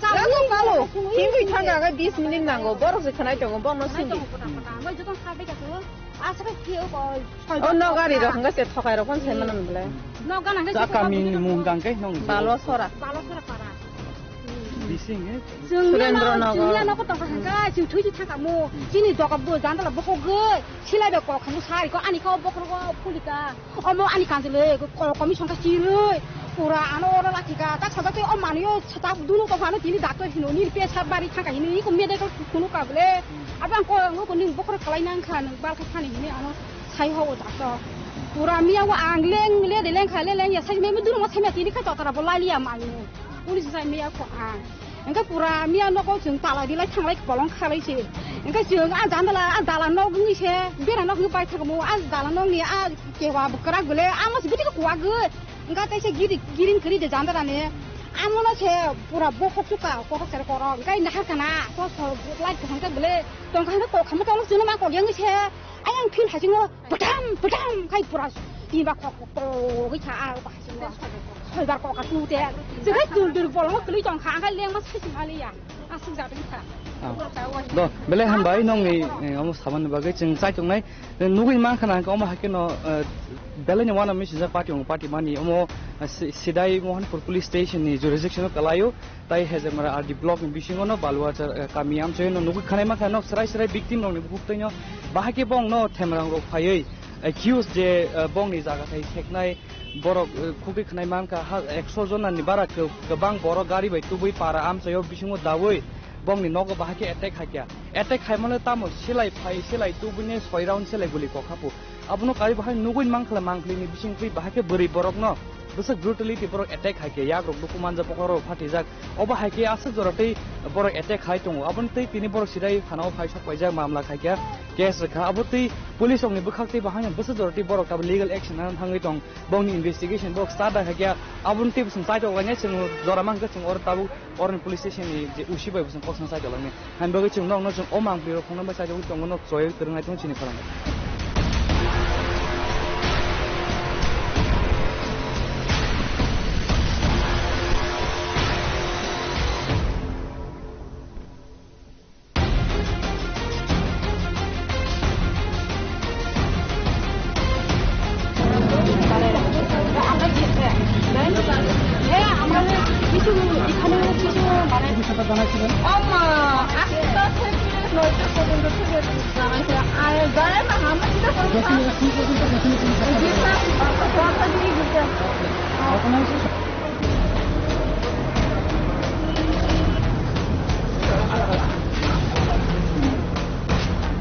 kalau hingga tangga ga 20 minit nango boro se kanai tong bong no singi mo jotong sabe ka so asa ka kio ko oh no gari ro hanga se thokai ro kon se manam bele no ga nang sa kami munggang kai nong balo sora para bising Surendra Nagar nó có tông cái chịu thuê chịu thằng mồ chỉ ni dọc bờ dán đó là bốc gơi chỉ là được có không sai có anh có bốc có polica ông mà anh canเลยcó mi xong cái chiเลยpura ano ora la tika tak sada te o manio chata dunu ko phano tini doctor hino ni pe chha bari thanga hini ko me de ko kunu ka bele abang ko ngo ko ning bokro kalai nang khan bal ka khani hini ano sai ho doctor pura mia wa angleng le de leng kha le leng ya sai me dunu ma sai me tini ka to tara bola lia ma ni pulis sai mia ko a engka pura mia no ko jeng tala di lai thang lai bolong kha lai si engka jeng an jan dala an dala no ni se bera no hu bai thak mo an dala no ni a ke wa bukra gule amo se biti ko wa ge engka kai se girin kri de jan dala ne amo no se pura bo ko chuka ko ko ser ko ro kai na har kana ko so lai ko hangka gule tong kan ko kham tong su ma ko yang se ayang phin ha jing budam kai pura ti ba ko ko ki cha a ba jing wa hơi bạc cọ cả tu thế, giờ cái từ bỏ lắm cái chọn kháng cái lên mất hếtสิ่งอะไรอ่ะสิ่งจากเป็นค่ะ đó bây giờ hắn bảo nông này ông saman bagai chừng sai chừng này nuôi mang khả năng ông mà cái nó bây giờ nhà mình sẽ party mani ông sidai mohan police station ni jurisdiction kalayo tai has mara RD block ni bising no balwa kami am choi no nuôi khả năng mà khả năng serai victim nong ni buk tai no bahake bong no themarang ro phai accused je bong ni jaga thai theknai borok kubi khnai man ka 100 jon ni bara kebang borok gari bai tubui para am sayo bisingo dawoi bong ni nogo bahake attack haimone tamo silai phai silai tubune 6 round silai guli ko khapu abno kari bahai nuguin mangkhla mangkhli ni bising phi bahake buri borok no busak brutality borok attack hake yak rok dukuman ja pokoro phati jak oba hake asa jorotei borok attack hai tongo abon tei tini borok sidai thanao phai sok paijak mamla khaike case rakha abotei police ong ni bukhakti bahai busak jorotei borok tab legal action han hangai tong bong ni investigation box start hake abon tei busung sai tok lanya chung joramang ka chung or tabu or police station ni je ushi bai busung kosang sai tok lanya han bagai chung nong no chung omang biro khongna ba sai tok no choi terngai tong chini khalang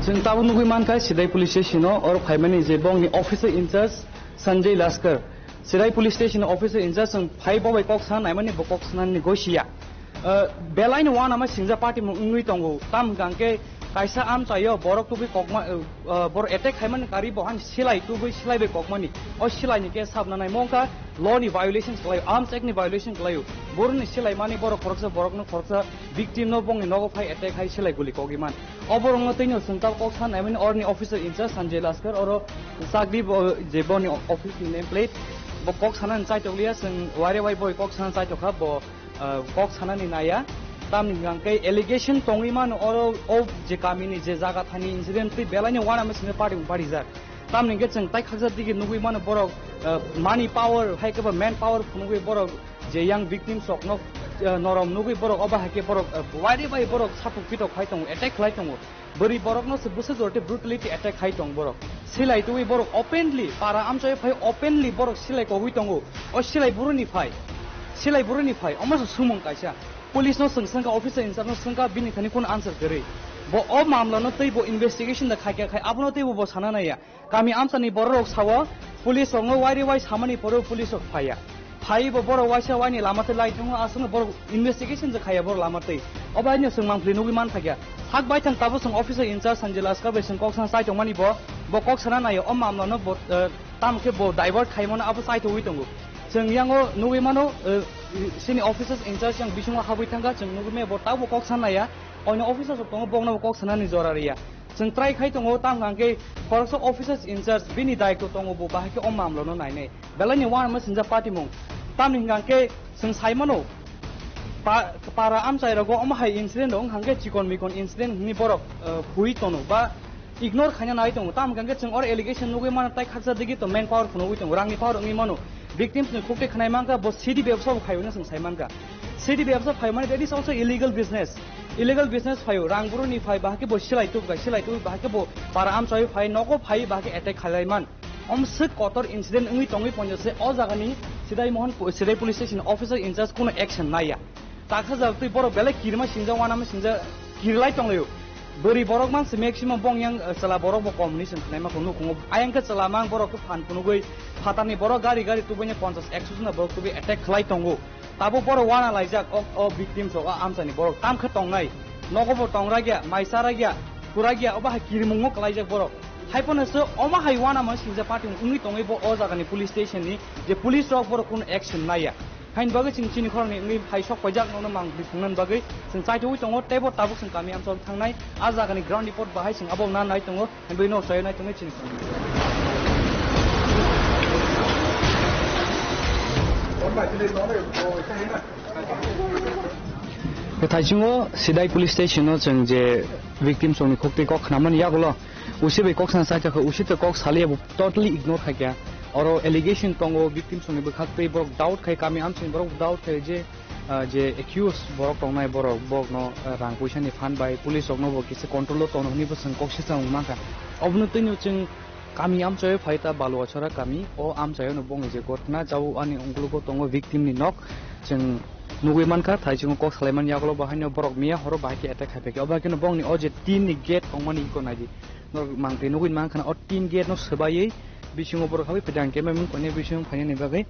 जों ताबो नुगै मानखाय Sidhai police station और फाइमानि जे बंगनि officer in charge Sanjay Laskar Sidhai police station officer in charge जों फाइव बाय कक्सान नायमानि बकक्सनानि गोसिया बेलाइन वान आमा सिंजा पार्टी मुंगै तंगो ताम गांके कायसा आम चायो बरक तुबि ककमा बर अटैक खायमानि कारी बहान सिलाइ तुबि सिलाइबे ककमानि ओ सिलाइनि के साबनानाय मंका लॉ नि वायोलेशन खालायो आर्म्स एक्ट नि वायोलेशन खालायो बरनि सिलाइ मानि बर खरकसा बरकनो खरकसा विक्टिम नो बंगनि नगो फाइ अटैक हाय सिलाइ गुलि कगिमान अबरंग तैनो संताव कक्सान नायमानि orni officer in-charge Sanjay Laskar और सागदि जे बनि ऑफिस नेम प्लेट ब कक्सानान चाइटोलिया जों वारे वाइ बय कक्सान चाइटोखा ब कक्सानानि नाया तामनि गांकै एलिगेशन तंगिमान और ओ जे कामिनि जे जागा थानि इंसिडेंट पे बेलानि वाना मसिनो पार्टी जा तामनि गे जों ताइ खाजा दिगे नुगै मान बरक मानि power हाइकबा man power नुगै Barak J young victims of no नरम नुगै बरक अबा हाके बरक वाइडे bye Barak सापु Pitaka फाइतंग attack खालायतंग beri borok no sebuse dorte brutality attack hai tong borok silai tuwi borok openly para amchoi phai openly borok silai ko hui tongo o silai buruni phai omaso sumong kaisa police no sengka officer in charge no sengka bini thani kun answer kare bo o mamla no tei bo investigation da khai abono tei bo sana na ya kami amsani borok sawa police ngo wari wai samani poro police ok phaya phai bo borok waisa wani lamate lai tongo asung borok investigation ja khaya borok lamate obaini sengmang plinu wiman thakya hak bai thang tabo sung officer in charge sanjilas ka beseng kok sang sai tongmani bo kok sana na yo o mamla no bo tam ke bo divert khaimona abo sai to wi tongo जों यांगो नुगैमानो सिनि officers in charge yang बिसुङा हाबै थांगा जों नुगैमे bo tawo kok sanaya oino officers tongo bongna kok sanani jorariya जों try khai tongo tam hangke force officers incharge bini daikto tongo bo bahake om mamlo no naine belani wan ma sinja party mong tam hingangke जों saimano para amchai rago om hai incident dong hangke chikon mikon incident ni borok hui tono ba ignore khanya nai tongo tam hangke जों or allegation नुगैमानो tai khatsa digi to main power phuno hui tongo rangni power ngi mano victims ni khokte khnai mangka bo city ব্যবসা phayo na sing saimanka city ব্যবসা phayo mane that is also illegal business phayo rangburu ni phai bahake bo silai tu bahake bo para am choi phai noko phai bahake attack khalai man omse kotor incident ngi tongi ponjose o jagani sidai police station officer in charge kono action naya takha ja tu boro bele kirma sinja wana ma sinja kirlai tonglayo beri borok man se maximum bong yang chala borok bo combination khnai ma kono kongo ayang ka chala mang borok ko phan kono goi phatani borok gari tu bene 50 100 na borok tu be attack khlai tongo tabo borok wana laijak o victims ro amsani borok tam kha tongnai nogo bo tongra gya maisara gya pura gya oba kirmungo klaijak borok haipona so oma haiwana ma sinja party ungi tongai bo o jagani police station ni je police rok borok kono action naya hain bagai chini khorni ngi phai sok pajak no mang bifungnan bagai sing chai tu tongo tebo tabuk sing kami am som thangnai aja gani ground report bahai sing abo nan nai tongo bai no sai nai tongai chini thaichungo sidai police station no chang je victim songni khokte kok khnaman yaglo usibe kok san sa cha usite kok sale totally ignore khakya और allegation तंगो victim संगे बखाते बरक doubt खाय कामी आम सिं बरक doubt खाय जे accused बरक तंगनाय बरक बक न रां पैसानि फान बाय पुलिस अगनो बक किसे कंट्रोल तंगनि बसं कक्से sang माका अबनो तैनो जों कामी आम चय फायता बालुआछरा कामी ओ आम चय न बंग जे गतना जाउ आनि अंगुलको तंगो विक्टिम नि नक जों नुगै मानका थाइजों कक सालायमान यागलो बाहायनो बरक मिया हरो बाहायके अटैक खायफेके अबाकेनो बंगनि अ जे 3 नि गेट तंगमानि को नायदि न मांगते नुगै मानखाना अ 3 गेट न सबायै बिसिङो बरक हाबै pedang keme mun kone बिसिङ फायने नि बागै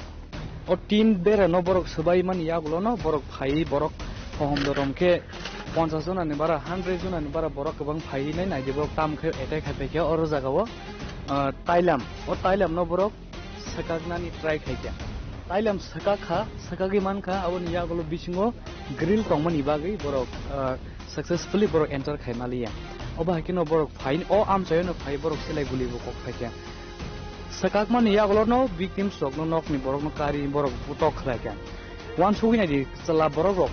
अ 3 बेरा न बरक सबाय मान यागलो न बरक फाय बरक फहम दरमके 50 जनानि बारा 100 जनानि बारा बरक गोबां फायनाय नायदिबो तामखे अटैक खायफेके अर जागाव ताइलाम न बरक सकागनानि ट्राय खायके ताइलाम सकागि मानखा अबनि यागलो बिसिङो ग्रिल तंगमानि बागै बरक सक्सेसफुली बरक एंटर खायमालिया अबा हाकिनो बरक फाइन अ आम चयनो फाय बरक सिलाय गुलिबो कक खायके sakakman yagolno victims rokno nokni borokno kari borok putok khlaka wan sugina di chala borok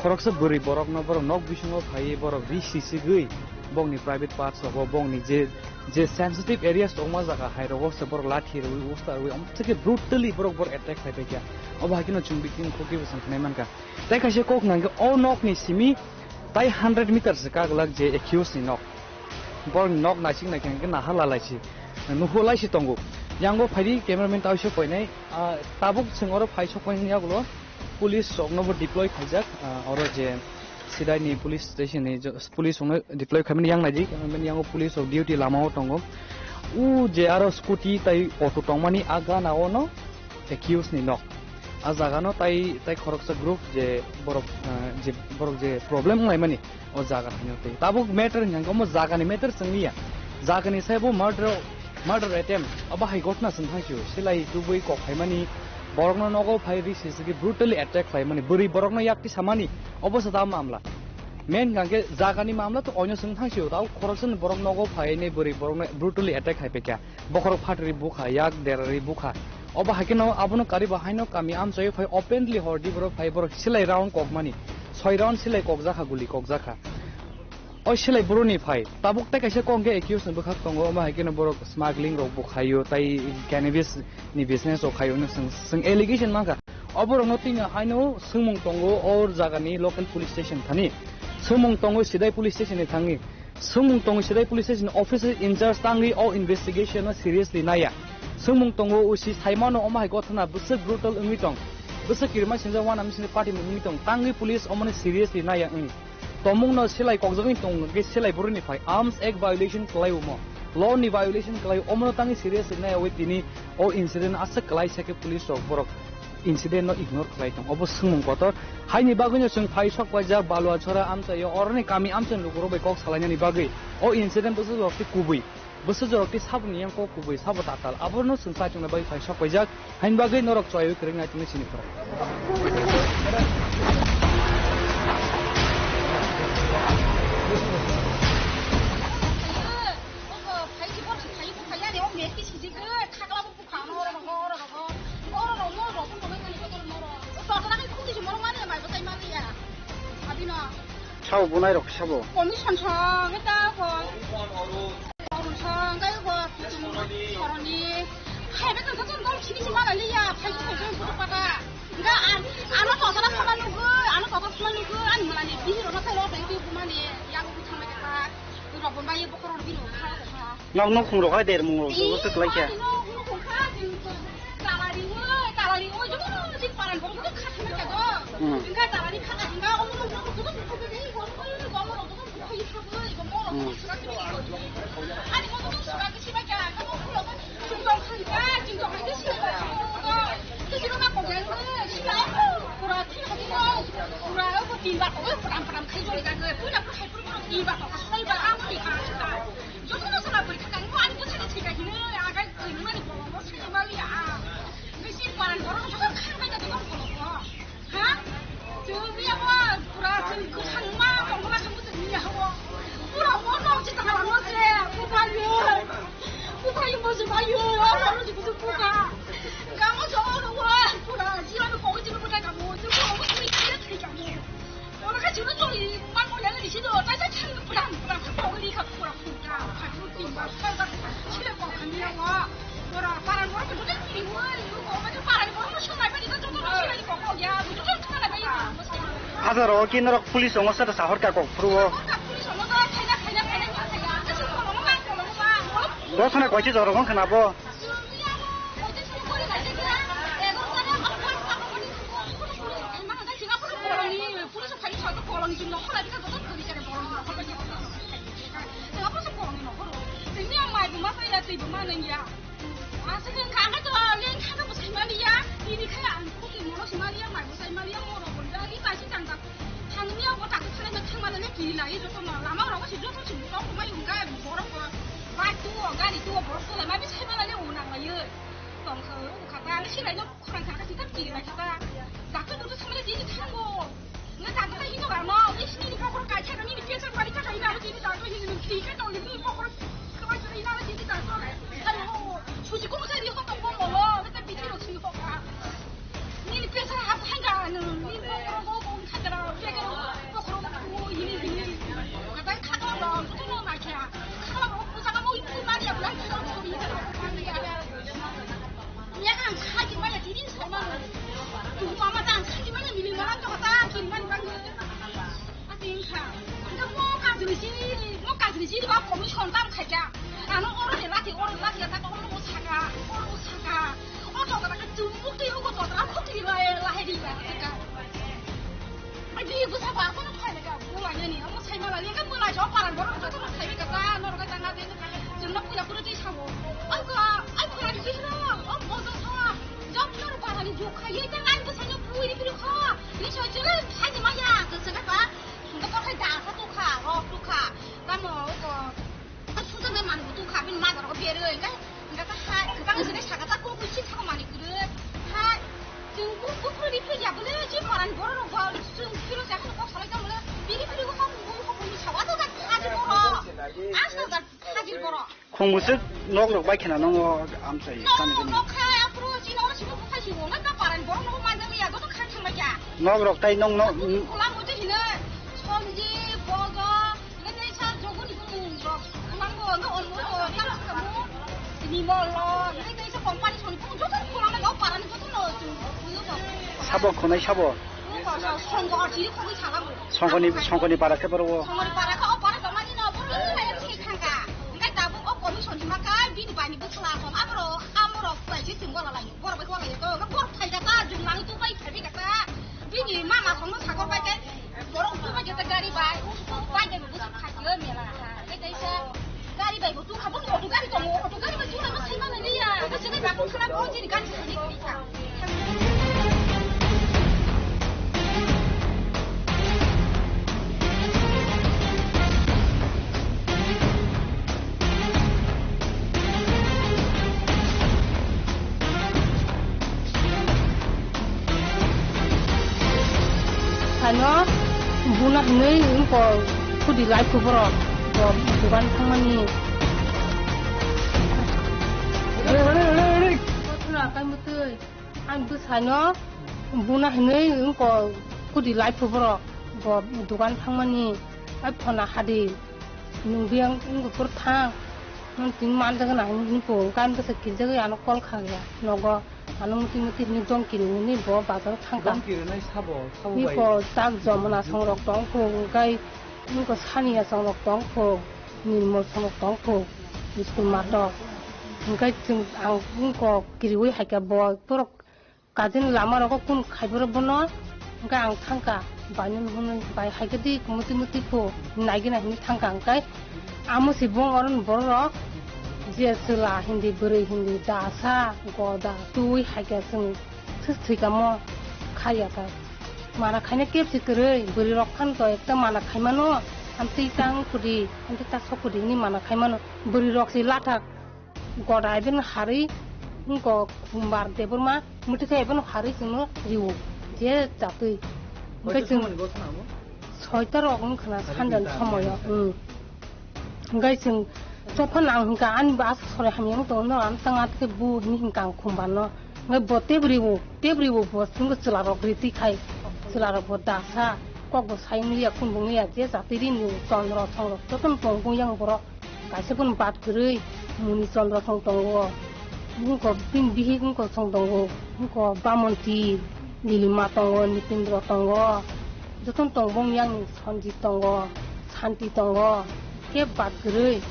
khoroksa buri borokno borok nok bisingo phai borok bcc gui bongni private parts of bongni je sensitive areas tongma jaga hairo se borok lathi ro usta ro amtike brutally borok attack khai kya oba kino chung victim khoki besan khnai manka tai khaise kok nang o nokni simi tai 100 meters ka lag je accused ni nok borok nok na sing na kan na hala laisi nuhulai si tongo yango phari cameraman tausho koinai tabuk singoro phaisok koin yagulo police sognobo deploy khaijak oro je sidai ni police station ni police ong deploy khamni yang naji cameraman yango police of duty lamao tongo u je aro scooty tai auto tongmani aga na ono accused ni nok ajaga no tai khoroksa group je borok je problem ngai mani o jaga hanote tabuk matter yango mo jaga ni matter sangniya jaga ni saibo murder attempt aba hai gotna santhangchu silai tubui kok phaimani borokno nogo phai risigi brutally attack phaimani buri borokno yakti samani obasa da mamla main gangke jagani mamla to onyo santhangchu tau corruption borok nogo phai nei buri borokno brutally attack haipeka bokorok phatri bukha yak derari bukha oba hakino abono kari bahaino kami am choi phai openly hordi borok phai borok silai round kokmani 6 round silai kokjaka guli kokjaka o silai buruni phai tabuk ta kaise kongge accused bu khak tongo ma hakino borok smuggling rok bu khayo tai cannabis ni business o khayo no sing allegation manga oboro nothing haino sungmung tongo or jagani local police station thani sungmung tongo sidai police station ni thangi sungmung tong sidai police station officer in charge tangi o investigation na seriously naya sungmung tongo usi saimano omai gothana busuk brutal ungi tong busuk kirma sinja wan amsini party ungi tong tangi police omane seriously naya ungi tomung no silai kokjogin tong ge silai buruni phai arms act violation klai umo law ni violation klai omno tangi seriously naya we tini o incident asak klai sake police rok borok incident no ignore khlai tong obo sungmung kotor haini bagino sung phai sok wajak balwa chora amcha yo orni kami amchen lugro bai kok salanya ni bagi o incident busu rokti kubui busu rokti sabni yang ko kubui sabo tatal aborno sung sa chung bai phai sok wajak hain bagi norok choy kring ngai tini sini pro Sao bữa nay được sao bộ? Còn cái sẵn sàng cái ta còn sẵn cái còn còn đi hay cái thằng thằng con chỉ đi mà lại à phải cái thằng thằng bắt à cái anh nó có thằng thằng nó cứ anh nó có thằng thằng nó cứ anh mà lại đi rồi nó thay lo phải đi mà đi yang cũng thằng này ta rồi bọn bay bốc rồi đi rồi khá là Nó không được hay để mùng rồi sức lấy chè. Ada roh kini roh polis orang sada sahur kakak pro. Roh sana kau cakap orang kenapa? Khumusuk nok lok baik kena nongo am say. Nok lok tay nong nok. Sabo konai sabo. Songkoni para ke baru. sih semua lah lagi bor baik lagi tuh bor kai kata jumlah itu baik tapi kata bini mama sama sakor baik bor itu baik kita gari baik baik yang busuk kacau mila kayak itu gari baik itu kamu mau tuh gari baik itu nama saya mana dia kesini aku kenapa kau jadi gari sini bisa Hanya bunah ini engkau ku di live ku bro, bukan tangan ni. Betul kan betul. Ambil hanya bunah ini engkau ku di live ku bro, bukan tangan ni. Apa pernah hadir? Nungbiang engkau bertang, nanti mana dengan engkau kan bersekir jaga anak kol kaya, nogo. Anu muti ni dong kiri ni bawa bazar tangga. dong kiri ni sabo ni ko tak zaman songrok dong ko kai ni ko sani ya songrok dong ko ni mo songrok dong ko istu mato kai chung ang ni ko kiri wi ha ka bo porok kajin lama ro ko kun khai bro bono kai ang tangka banin hun bai ha ka di muti ko nagi na ni tangka kai amu si bong oron boro जे चला हिंदी बरे हिंदी दासा गोदा तुई हाइका जों थैका म खाया का माना खाने केप सिकरै बरि रखान तो एकता माना खाइमानो आमति तां खुदि आमति ता सकुदि नि माना खाइमानो बरि रखसि लाथा गोदा आइबेन हारि को कुम्बार देबरमा मुति खाइबेन हारि जोंनो रिउ जे जातै ओमफ्राय जों सयता रकम खाना सानदान समय ओमफ्राय जों Sopan ang hinggaan bahas sore hamyang tu no am sangat ke bu ni hinggang kumban no ngai bote briwu bos sungguh celarok riti kai celarok bodasa kok bos hai ni ya kumbung ya je satiri ni sondro songro toton pongbong yang borok kaise pun bat gerei muni sondro song tonggo ngko bin bihi ngko song tonggo ngko bamonti nilima tonggo nipindro tonggo toton tongbong yang sonji tonggo santi tonggo ke bat gerei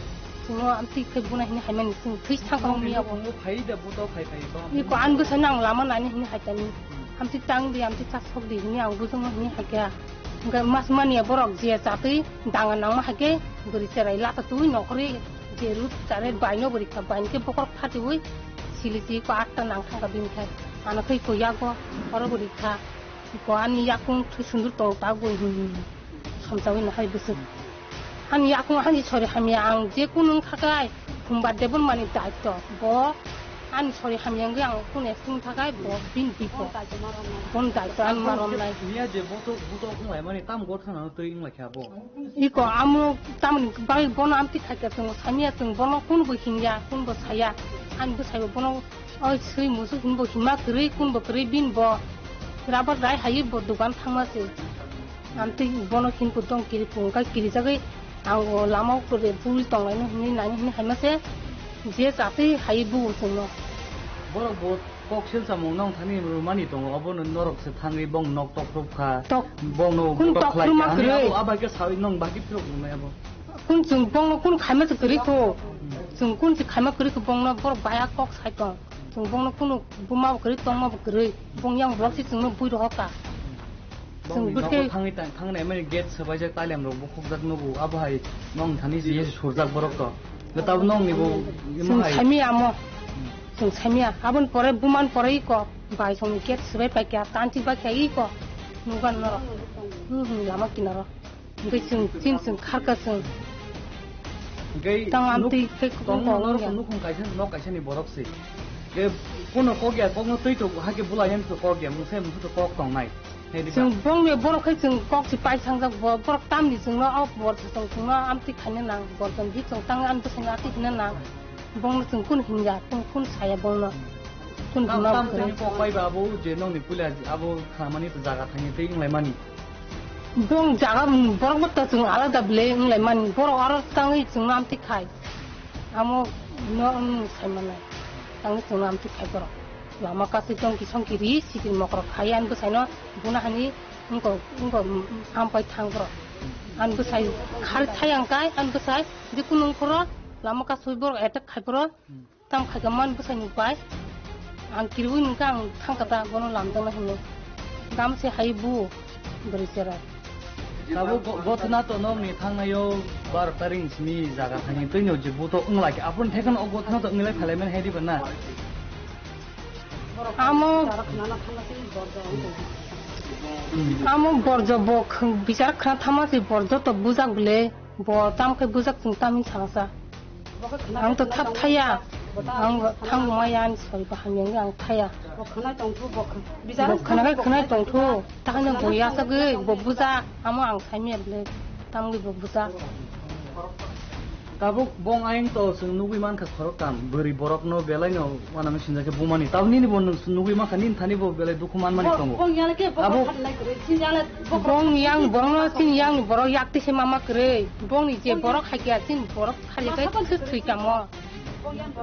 semua anti kebuna ini hanya nising fish tangkang ni apa? Hai dah butuh hai. Ini ko anggu senang lama nani ini hai tani. Amti tang di amti tasok di ini anggu semua ini hai kaya. Enggak mas mani ya borok dia tapi dangan nama hai kaya beri cerai lah tu nokri jerut cerai banyo beri kaban ke pokok hati wui sili ko atta nang tang kabin kai. Anak ko ya ko orang beri ka. Ko ani ya ko sundur tong tagu ini. Sampai hai besar. Hani aku hani sorry hamyang je kunung thakai kumbat debon mani daito bo ani sorry hamyang yang kun esung thakai bo bin bipo bon daito an marom nai niya je buto kung lai mani tam go thana to ing la khabo iko amu tam bai bon amti thaka tung samia tung bon kun bo hingya kun bo saya an bo sai bon oi sui musu kun bo hima kri kun bo kri bin bo rabar dai hayi bo dukan thangma se amti bon kin ko tong kiri pung ka kiri jagai ang lama ko de pul tong lai ni nani ni hai ma se je jati hai bu sungno boro bot koksil samung nong thani rumani tong abon norok se thangi bong nok tok tok kha bong no tok lai ani aba ke sawi nong bagi pro mai abo kun chung bong kun khai ma se kri ko chung kun se khai ma kri ko bong no bor baya kok sai tong chung bong no kun bu ma kri tong ma kri bong yang blok si chung no bui ro ka Bong ni tangi tang ne mai get sabai jak talem ro bu khok jak no bu abo hai nong thani ji surjak borok to letab nong ni bu chung chami amo chung chami abon pore buman pore ko bai song get sabai pa kya tanti ba kya ko nugan no lama kinaro ngai chung khar ka chung ngai tang amti ke ko no khong kaisen ni borok se ge kono ko gya ko no tui to ha ke bula yan to ko gya mu se mu to ko tong nai जों बंनि बर'खै जों कक्सि पाइसांजा बर'क तामनि जोंनो आव बर जों जोंनो आमति खाने नां बरजन बि जों तां आन बसना आति हिना नां बंनो जों कुन हिंजा कुन साया बंनो कुन बिमा ताम को पाइ बाबो जे नंनि पुला आबो खामानि तो जागा थाङि तै इंलाय मानि बं जागा बर'क मत जों आलादा ब्ले इंलाय मानि बर' आरो ताङै जों आमति खाय आमो न सायमानाय ताङै जों आमति खाय बर' lama kasi tong kisong kiri sikil mokro khayan besai no buna hani ngko ampai thangro an besai khar thayang kai an besai dikunung kro lama kasi bor etak khai pro tam khagaman besai ni pai ang kiriwi nungka ang thangkata bono lamdang hino gamse haibu berisera Tabu gotna to nom ni thangnayo bar taring smi jaga thani toino je buto unglaki apun thekan o gotna to nglai phalemen hedi bana amo borjo bok bicar khna thamasi borjo to bujak bule bo tam ke bujak chung tamin changsa ang to thap thaya ang thang mayan soi bahanyang ang thaya khna tongthu bok bicar khna tongthu tahanya boya sagai bo buja amo ang thaimel le tamgi bo buja Tabuk bong aing to sung nugui man ka khorokam beri borok no belai no wana me sinja ke bumani tabni ni bon nugui ma kanin thani bo belai dukuman mani tongo bong yang ke bong yang borok no sin yang borok yakti se mama kre bong ni je borok khakia sin borok khali kai thu thui kamo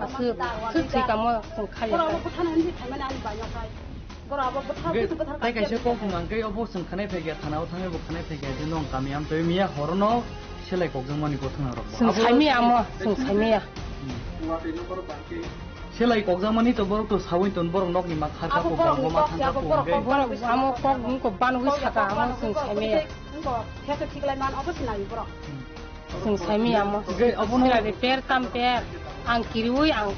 asu thu thui kamo sung khali tai kai se ko kumang ke obo sung khanai phege thanao thangai bo khanai phege je nong kamiam to miya horono selai kokjang mani ko thana rok sung saimi amo sung saimi selai kokjang mani to borok to sawin ton borok nok ni ma kharka ko bango ma thangka ko borok amo kok ning ko ban hui saka amo sung saimi khese thiklai man obosina bi borok sung saimi amo abono la de per tam per ang kiriwi ang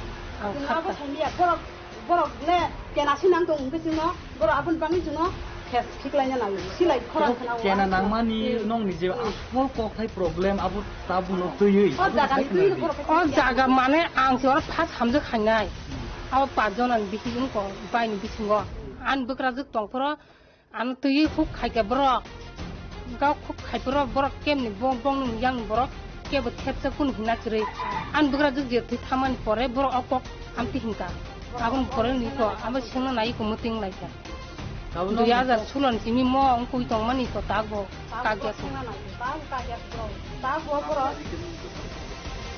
khata borok borok le kena sinang to ungke sino borok abun bangi sino thiklainya na silai khorang khana kena nangmani nong ni je asol kok thai problem abu tabu no tuyui o jaga mane ang jor phas hamje khanai aw pajonan bihing ko bai ni bisingo an bukra juk tongpro an tuyui khuk khaike borok gaw khuk khai borok borok kem ni bong bong ni yang borok ke bo thepse kun hina kre an bukra juk je thi thaman pore borok okok amti hingka agun pore ni ko amo singna nai ko muting laika Duyaza sulon simi mo ang kui tong mani ko tago kagya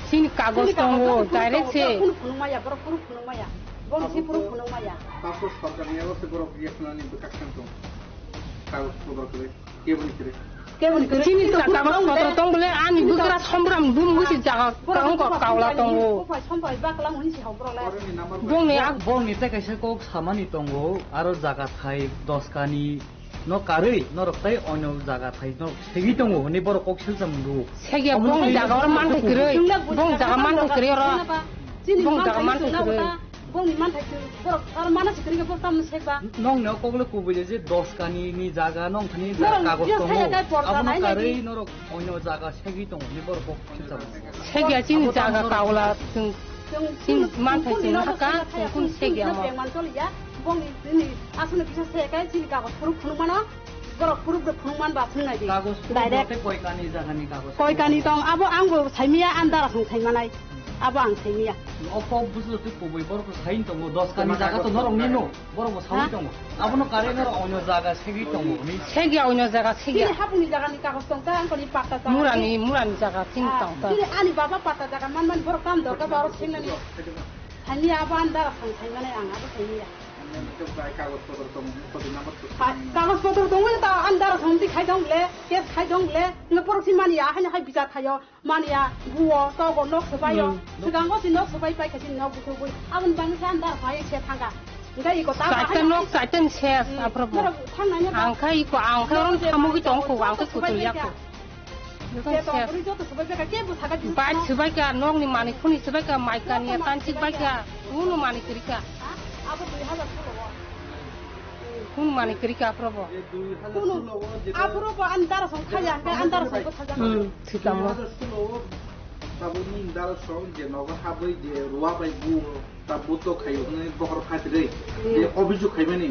sini kagos tongo direct se maya bro puru maya bong si puru maya tapos pagkanya ko siguro reaction ni bukaksan to kagos ko kre kebon kre sini to kagos ko tong bole ani bukra sombram dum musi jaga kang ko kaula tongo bong ni te kaise ko samani tongo aro jaga thai 10 kani no karei no roktai ono jaga thai no segi tongo ni bor kok silsam du segi bong jaga or man ko kre bong jaga man ko kre ro bong jaga man ko kre bong ni man thai borok ar mana sikri ko tam sekba nong no kokle ku buje je 10 kani ni jaga nong thani jaga kagos tongo abono karei no rok ono jaga segi tongo ni bor kok silsam segi achin jaga kaula sin man thai sin haka kun segi amo man tol ya bong ni asune bisa sekai sin kagos puru mana borok puru man ba thunai di kagos direct koi kani jaga ni kagos koi kani tong abo anggo saimia andara sung thaimanai abo ang saimia opo buslo tu ko boi borok sain tongo 10 kani jaga to norong ni no borok sawi tongo abono kare no onyo jaga segi tongo ni segi onyo jaga segi ini hapuni jaga ni kagos tong ta angko ni pata ta murani jaga sing tong ta ini ani baba pata jaga man borok kam do ka borok singna ni hani abo andara sung thaimanai ang abo saimia kagos photo dong ta andar somti khai dong le ke khai dong le no por si mania hani hai bisa thayo mania buo to go nok sabai yo sigang go si nok sabai pai ka sin nok bu bu abun bang sa andar phai che thanga ngai ko ta sa nok sa ten che aprobo ang khai ko ang khai ron thamu gi tong ko ang ko tu ya ko bai sabai ka nok ni mani khuni sabai ka mai ka ni tan chi bai ka unu mani krika abo 2000 kun mani krika aprobo kun aprobo andar song khaya ka andar song ko thaja sitamo tabuni indar song je noga habai je ruwa bai bu tabuto khayo ne bohor khatire je obiju khaimani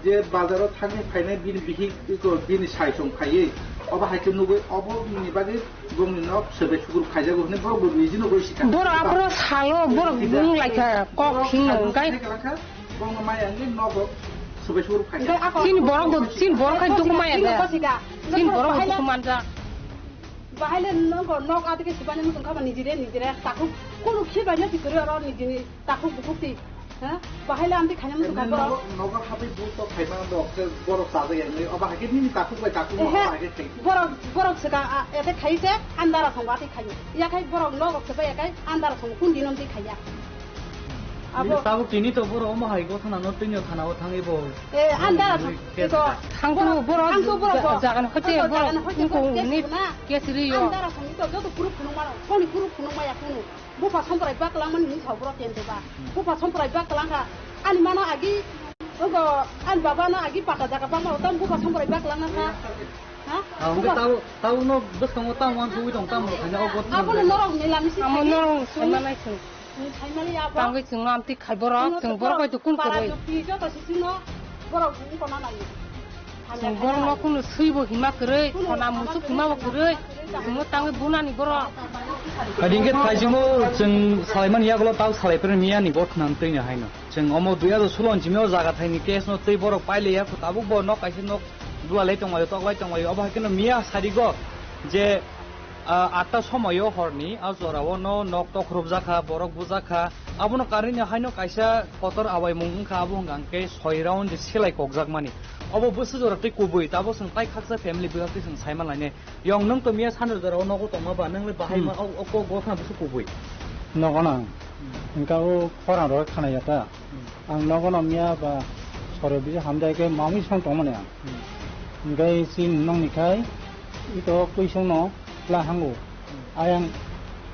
je bazaro thani phainai bin bihi ko bin sai song khaye oba haike nugo obo ni bagi gomni nok sebe sugur khaja go ne bor bo bijino go sika bor apro salo bor bung laika kok king ngai bong maya ngi nogo sebe sugur khaja sin borok khai dukumaya da sin borok dukumanja bahale nok ati ke sibane mutun khaba nijire taku kono khiba nya tikre ro nijini taku bukti ha bahale amti khanya mutun khaba noga habi bu to khaiba do borok saja yang ni oba hake ni taku bai taku no hake thai borok sega ete khaise andara songati khayo ya khai borok nogo seba ya khai andara song kun dinom ti khaya Tabu kini to boro oma hai go thana no tinyo thana o thangi bo. Anda itu hangku boro jangan hote boro ingko ni kesri yo. Anda rasanya itu jatuh kuruk kunung mana, koni kuruk kunung maya kunung. Bupa sampai bak lang man ni saburo tiente ba. Bupa sampai bak lang ka. Ani mana agi, an baba na agi pakai jaga pama utam bupa sampai bak lang ka. Enggak tahu no bus kamu tahu wan suwi dong tamu hanya ogot. Aku norong ni lami sih. Kamu norong sama nai sih. Tangga sing ngamti khai borok sing borok itu kun keroi. Sing borok no kun suibo hima keroi, kona musuk hima keroi. Semua tangga bunani borok. Kadingket kajimu jeng Salaiman ya kalau tahu Salaiman mia ni bot nanti nya haino. Jeng omo duya tu sulon jimeo zagat haini kes no tei borok paile ya ku tabuk bo no kaisi no dua lai tong wayo tok lai tong wayo abah kena mia sarigo je আটটা সময়ও হরনি আজরাও ন knock টক রুবজাখা বরক বুজাখা আবনো Carini হাইনো কাইসা কতর আবাই মুংখা আবো গাংকে 6 round যে সেলাই ককজাক মানি of Basu জরাতে কুবুই Tabo song তাই খাকসা family বিহাতে song Saiman লাইনে young নং তো মিয়া সানর জরাও নগো তমা বা নংলে বাহাই মা অকো গথা বসু কুবুই নগনা ইনকাও খরা র খানায়াতা আং নগনা মিয়া বা সরে বি হামদাইকে মামি সং তমনে ইনকাই সিন নং নিখাই ইতো কইসং ন lah hangu ayang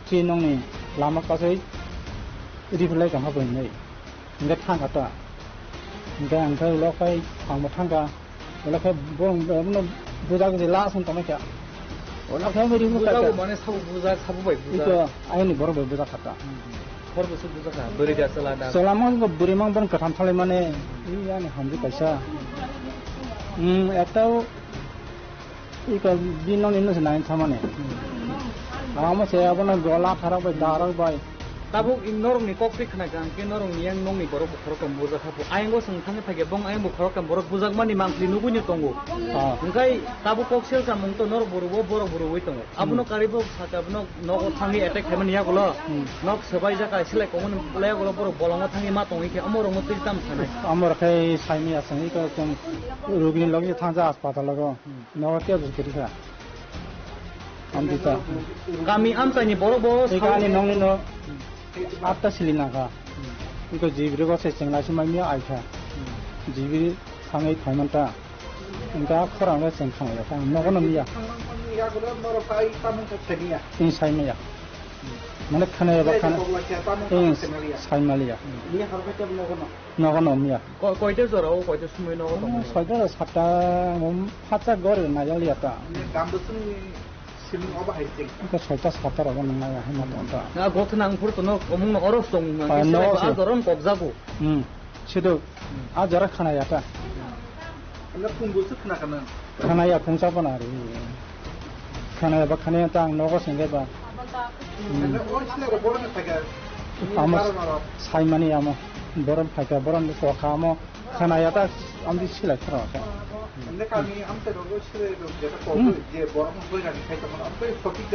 cinong ni lama kasai di pelai kan apa ini enggak thang kata enggak angkai lokai hang matang ka lokai borong benar buza ke langsung tamat ya lokai beri buza buza mana sabu buza sabu baik buza itu ayang ni borong buza kata borong buza kata beri dia selada selama enggak beri mang borong ketam thale mana ini ane hamdi kaisa atau 이거 민원인은 나인 참아네. 아무 제압은 졸라 타라고 다라고 봐. Tabu norong ni koktik na gang ke norong ni yang nong ni borok borok kam buzak hapu ayengo seng thang thage bong ayeng borok kam borok buzak mani mangli nugu ni tongo ngai tabu koksel kam mong to nor borok buru wi tongo abuno karibo sata abuno nogo thangi attack hemen ya golo nok sabai jaka sile komun laya golo borok bolongo thangi ma tongi ke amoro mo tir tam sanai amor kai saimi asang iko tum rugni logi thangja hospital logo nogo ke bus kiri sa amdita kami amta ni borok borok ikani nong ni no 아따 실리나가 이거 집이고 세정라시 말미야 알타 집이 상해 탈만다 그러니까 코랑에 생창이야 상 너거는 미야 이 삶이야 mana khane ba khane saimaliya 너거는 미야 koite zoro koite sumoi nogo soida satta mom phacha gore na yaliata 이거 설자 사다라고 나야 해놨다. 나 고트낭 부르토 어묵노 어럽송 아저런 꼭자고. 시도 아저라 카나야다. 나 풍부스 크나가는. 카나야 풍자보나리. 카나야 바 카나야 땅 너고 생겨봐. 아마 사이만이 아마 버런 파이가 버런 소카모 카나야다 암디 실라 들어가. 근데 감이 암세로도 실에도 제가 거기 이제 뭐라고 보이나 살짝만 앞에 서기가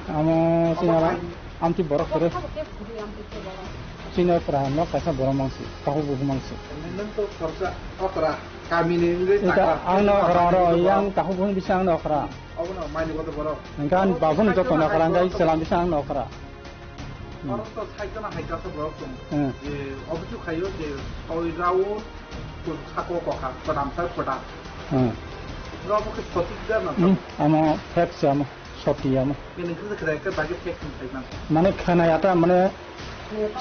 아마 지나라 암티 버럭 그래 지나 프라노 가서 버럭망시 타고 부망시 nên tôi thật ra opera kami ni 그러니까 안나 그라로 양 타고 부는 비상 넣어라 ông nào mai được có đâu 그러니까 바보는 저 떠나 그란가 이슬람 비상 넣어라 바로 또 살짝만 할까 서 버럭 좀 예, 어부주 가요 이제 거의 라오 그 사고 거가 그 남살 거다 너무 그 버티잖아. 아마 팩스 아마 소티 아마. 얘는 그래 그 바게 팩스 있나. 만에 카나야다 만에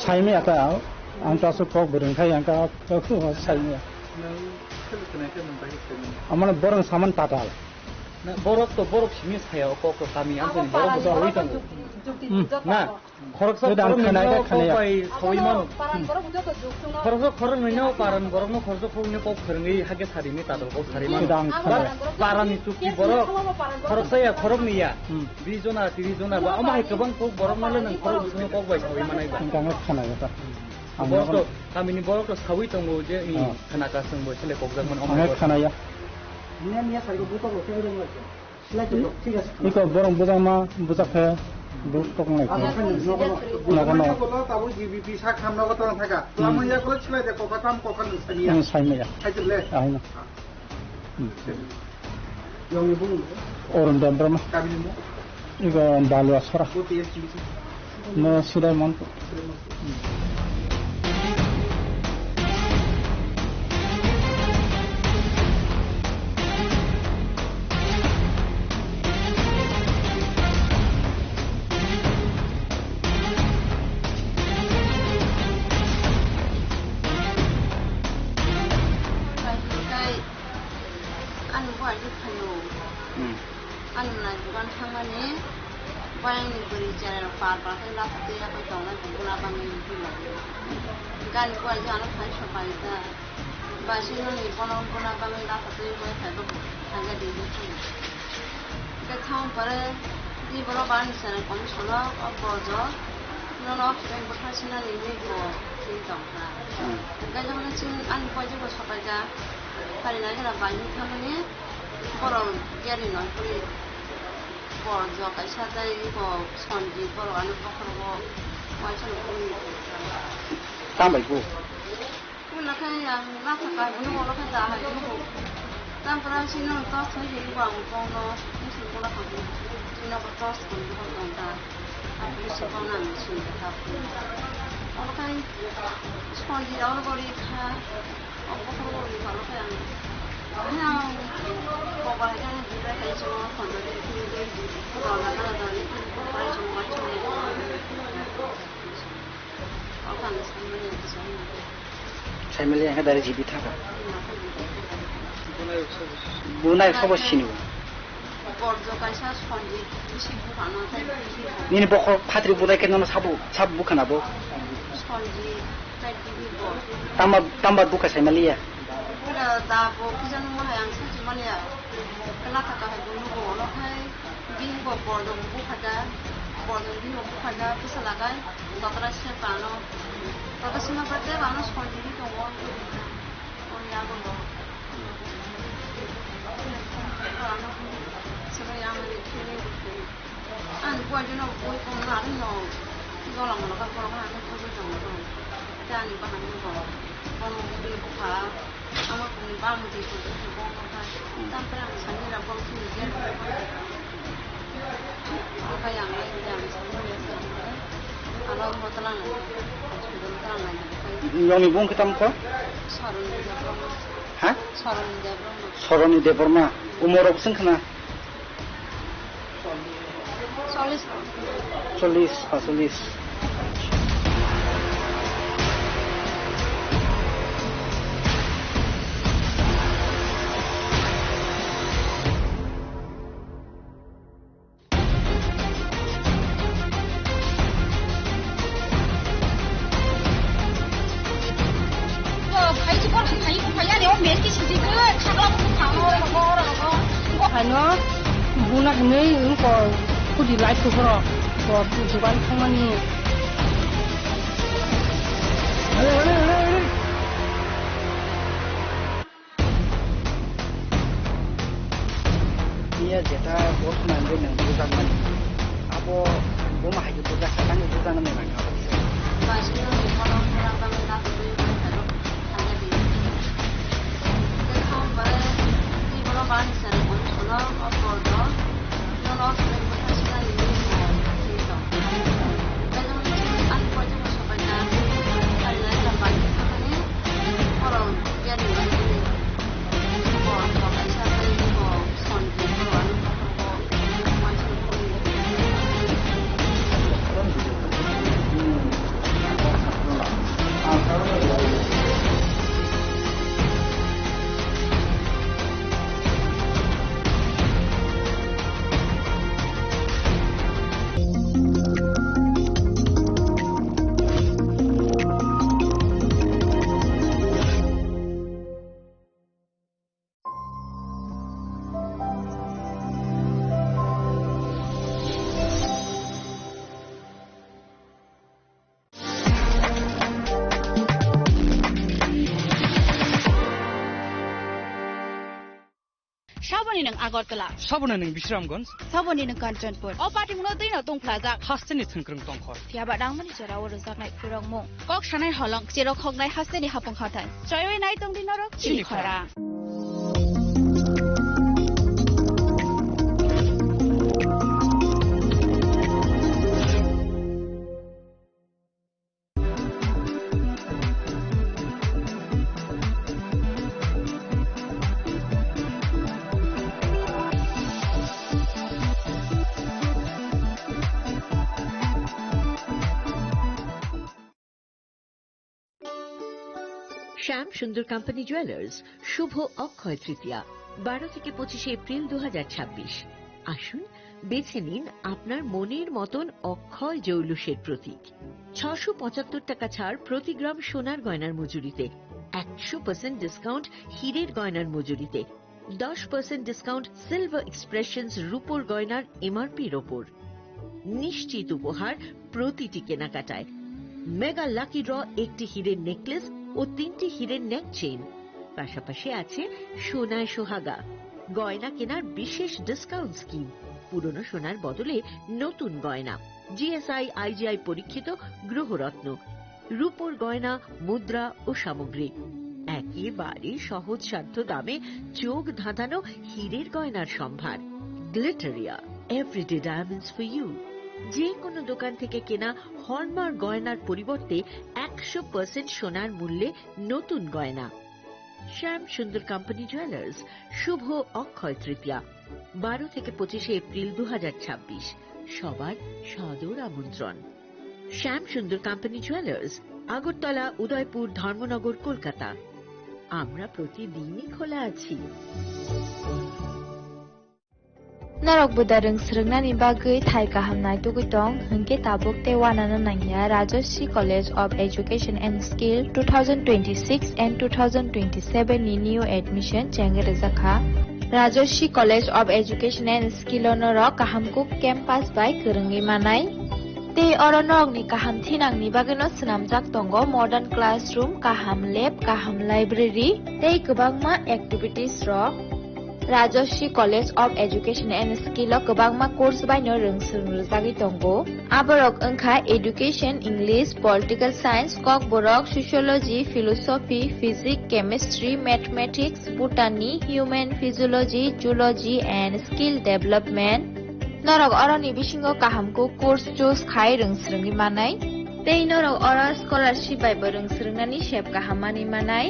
사이미야다. 안타서 꼭 버린 카양가 그 사이미야. 아마는 버른 사만 따다. 버럭도 버럭 심이 사요. 꼭 감이 안전히 버럭도 오이던 거. 나 거럭서 카나야 카나야. 소이만 거럭서 거럭는요 빠른 버럭노 거럭서 거럭네 꼭 그런 게 하게 사림이 따들 꼭 사림만 빠란이 뚝기 버럭 거럭서야 거럭니야 비조나 디리조나 뭐 아마 그방 꼭 버럭 말려는 거럭 무슨 꼭 봐. 소이만 아이가 카나야다. 버럭도 감이니 버럭도 사위 동고 이제 이 카나가 승부 실내 곡장만 어머 카나야. 이거 뭐랑 보자마 보자해 বুঝতক নাই নগনো তাবো GB বিশা খাম নগত থাকা লামইয়া call ছিল যে কোকাতাম কোকান সাইয়া সাইমিয়া খাইতলে আইনা 여기 보는 오른 담brama 까비는 이거 달와 서라 뭐 시다만 아주 가요. 아니면 주간 상만이 바양이 그리잖아요. 바바가 라프테야 그 정말 누구나 방에 있기로. 그러니까 이거 아주 안 가서 봐야다. 바시는 이번에 누구나 방에 라프테야 그 해도 하게 되지. 그 처음 벌에 이번에 많이 사는 검수나 어버져. 너는 그냥 뭐 하시는 일이고 진정다. 그러니까 저는 지금 안 빠지고 서가자. 발나기나 많이 타면이 보러 깨리 넣고 버저 가셔다 이거 손지 보러 가는 거 그러고 완전 보이고. 땀이고. 그러나 그냥 나타가 오는 걸로 간다 하고 땀브라시는 또 저기 이거 안 보고 무슨 거라 하고 지나고 또 스콘도 한다. 아무리 시간은 안 쓰니까 어떤 손지 나오는 거리 다 그냥 뭐가 그냥 집에 가서 건조기 키우고 나가다니 빨리 좀 맞춰내고 어떤 삶을 삶을 해다리 집이 타가 문화에 서버시니고 버저가서 손지 시부 가능한데 니네 보고 파트리 보다게 너는 사부 북하나 보 손지 딸기고 담바 북하 삶을이야 그래 나보 그전 뭐 하양 사지 말이야 그나타가 해보고 어떻게 비고 버저 북하다 버저 비고 북하다 부서나가 너더라 시작하노 너도 생각할 때 많은 손지기 동원 우리하고 뭐 안 구하지는 보이 보면 나는 너 이거랑 뭐가 그러고 하는 거를 정도 짜니 거 하는 거 그거는 우리 보가 아마 우리 마음을 되고 그거 다 땀프랑 산이랑 범수 이제 그거 양말 이제 안 사용해서 알아 못하는 용이 뭔 그다음 거? 하? 서른이 돼버나 우모로 무슨 크나? 솔리스. 하나 문화 하네 이거 우리 라이프 걸어 뭐 주간 상만이 dia jeta bos nanti nang bukan man abo boma haji bukan sekarang bukan memang apa Basiknya kalau orang kami tak beli baru hanya di. Kalau bayar di kalau bayar di sana pun kalau apa dah, kalau sudah berhasil ini itu. Kalau aku aja masuk aja, kalau yang banyak kami orang jadi ini. Kalau saya beli kalau sonji kalau macam Saboni nang Agartala. Sabona nang Bisramganj. Saboni nang Kanchanpur. O party muna din atong plaza. Hasteni thengkrung tongkhor. Fiaba dang mani chara oro zaknai phurong mo. Kok shanai holong chero khognai hasteni hapong khatai. Choyoi nai tong din oro chili khara. শ্যাম সুন্দর company jewellers শুভ অক্ষয় তৃতীয়া 12 থেকে 25 April 2026। আসুন বেছে নিন আপনার মনের মতন অক্ষয় জৌলুসের প্রতীক। 675 টাকা ছাড় প্রতি গ্রাম সোনার গয়নার মজুরিতে, 100% ডিসকাউন্ট হীরের গয়নার মজুরিতে, 10% ডিসকাউন্ট সিলভার এক্সপ্রেশনস রূপোর গয়নার এমআরপির ওপর। নিশ্চিত উপহার প্রতিটি কেনাকাটায়। মেগা লাকি ড্র একটি হীরের নেকলেস ও 3টি হীরের নেক চেইন। পাশাপাশি আছে সোনায় সোহাগা গয়না কেনার বিশেষ ডিসকাউন্ট স্কিম। পুরনো সোনার বদলে নতুন গয়না, জিএসআই আইজিআই পরীক্ষিত গ্রহরত্ন, রূপোর গয়না, মুদ্রা ও সামগ্রী। একেবারে সহজসাধ্য দামে চোখ ধাঁধানো হীরের গয়নার সম্ভার। Glitteria, everyday diamonds for you. যে কোনো দোকান থেকে কেনা হলমার্ক গয়নার পরিবর্তে 100% সোনার মূল্যে নতুন গয়না। শ্যাম সুন্দর কোম্পানি জুয়েলার্স, শুভ অক্ষয় তৃতীয়া, 12 থেকে 25 এপ্রিল 2026। সবার সাদর আমন্ত্রণ। শ্যাম সুন্দর কোম্পানি জুয়েলার্স, আগরতলা, উদয়পুর, ধর্মনগর, কলকাতা। আমরা প্রতিদিনই খোলা আছি। Narok budareng srengna ni bagai thai kahamnai tugitong hengke tabuk te wanana nangya Rajoshi College of Education and Skill 2026 and 2027 ni new admission chengere zakha Rajoshi College of Education and Skill onoro kahamkuk campus by kerengi manai te oronok ni kaham thinang ni bageno snamjak tongo modern classroom, kaham lab, kaham library tei kwbangma activities ro Rajoshi College of Education and Skill o kwbangma course baino rungsrungjagi tongo aborok wngkha education, English, political science, kok borok sociology, philosophy, physics, chemistry, mathematics, botany, human physiology, zoology and skill development norok oroni bisingo kahamko course choose khai rungsrungi manai tei norok ora scholarship bai rungsrungnani shep kahamani manai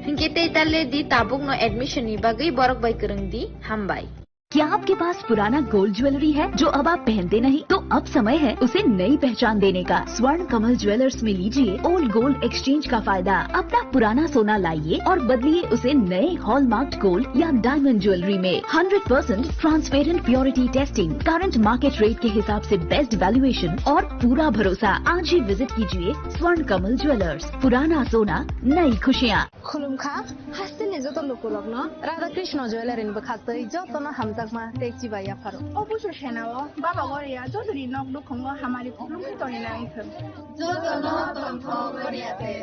हिंके ताले दी Tabuk no admission knee Bagai Barak by करंग दी हम by. क्या आपके पास पुराना gold jewellery है जो अब आप पहनते नहीं? तो अब समय है उसे नई पहचान देने का। स्वर्ण कमल ज्वेलर्स में लीजिए ओल्ड गोल्ड एक्सचेंज का फायदा। अपना पुराना सोना लाइए और बदलिए उसे नए हॉलमार्क्ड गोल्ड या डायमंड ज्वेलरी में। 100% transparent purity testing, current market rate के हिसाब से बेस्ट वैल्यूएशन और पूरा भरोसा। आज ही विजिट कीजिए स्वर्ण कमल ज्वेलर्स। पुराना सोना, नई खुशियाँ। खुलुमखा हास्तिनि जतो लोकलग्न राधा कृष्ण ज्वेलरी बखातै जतनो हामजाकमा टेक्सि बाया फारो অবশ্য সেনাও বাবা গরিয়া যদি নক দুখঙ্গ হামারি খুলুমকে তরি নাই থ जतनो तन्थ गरियाते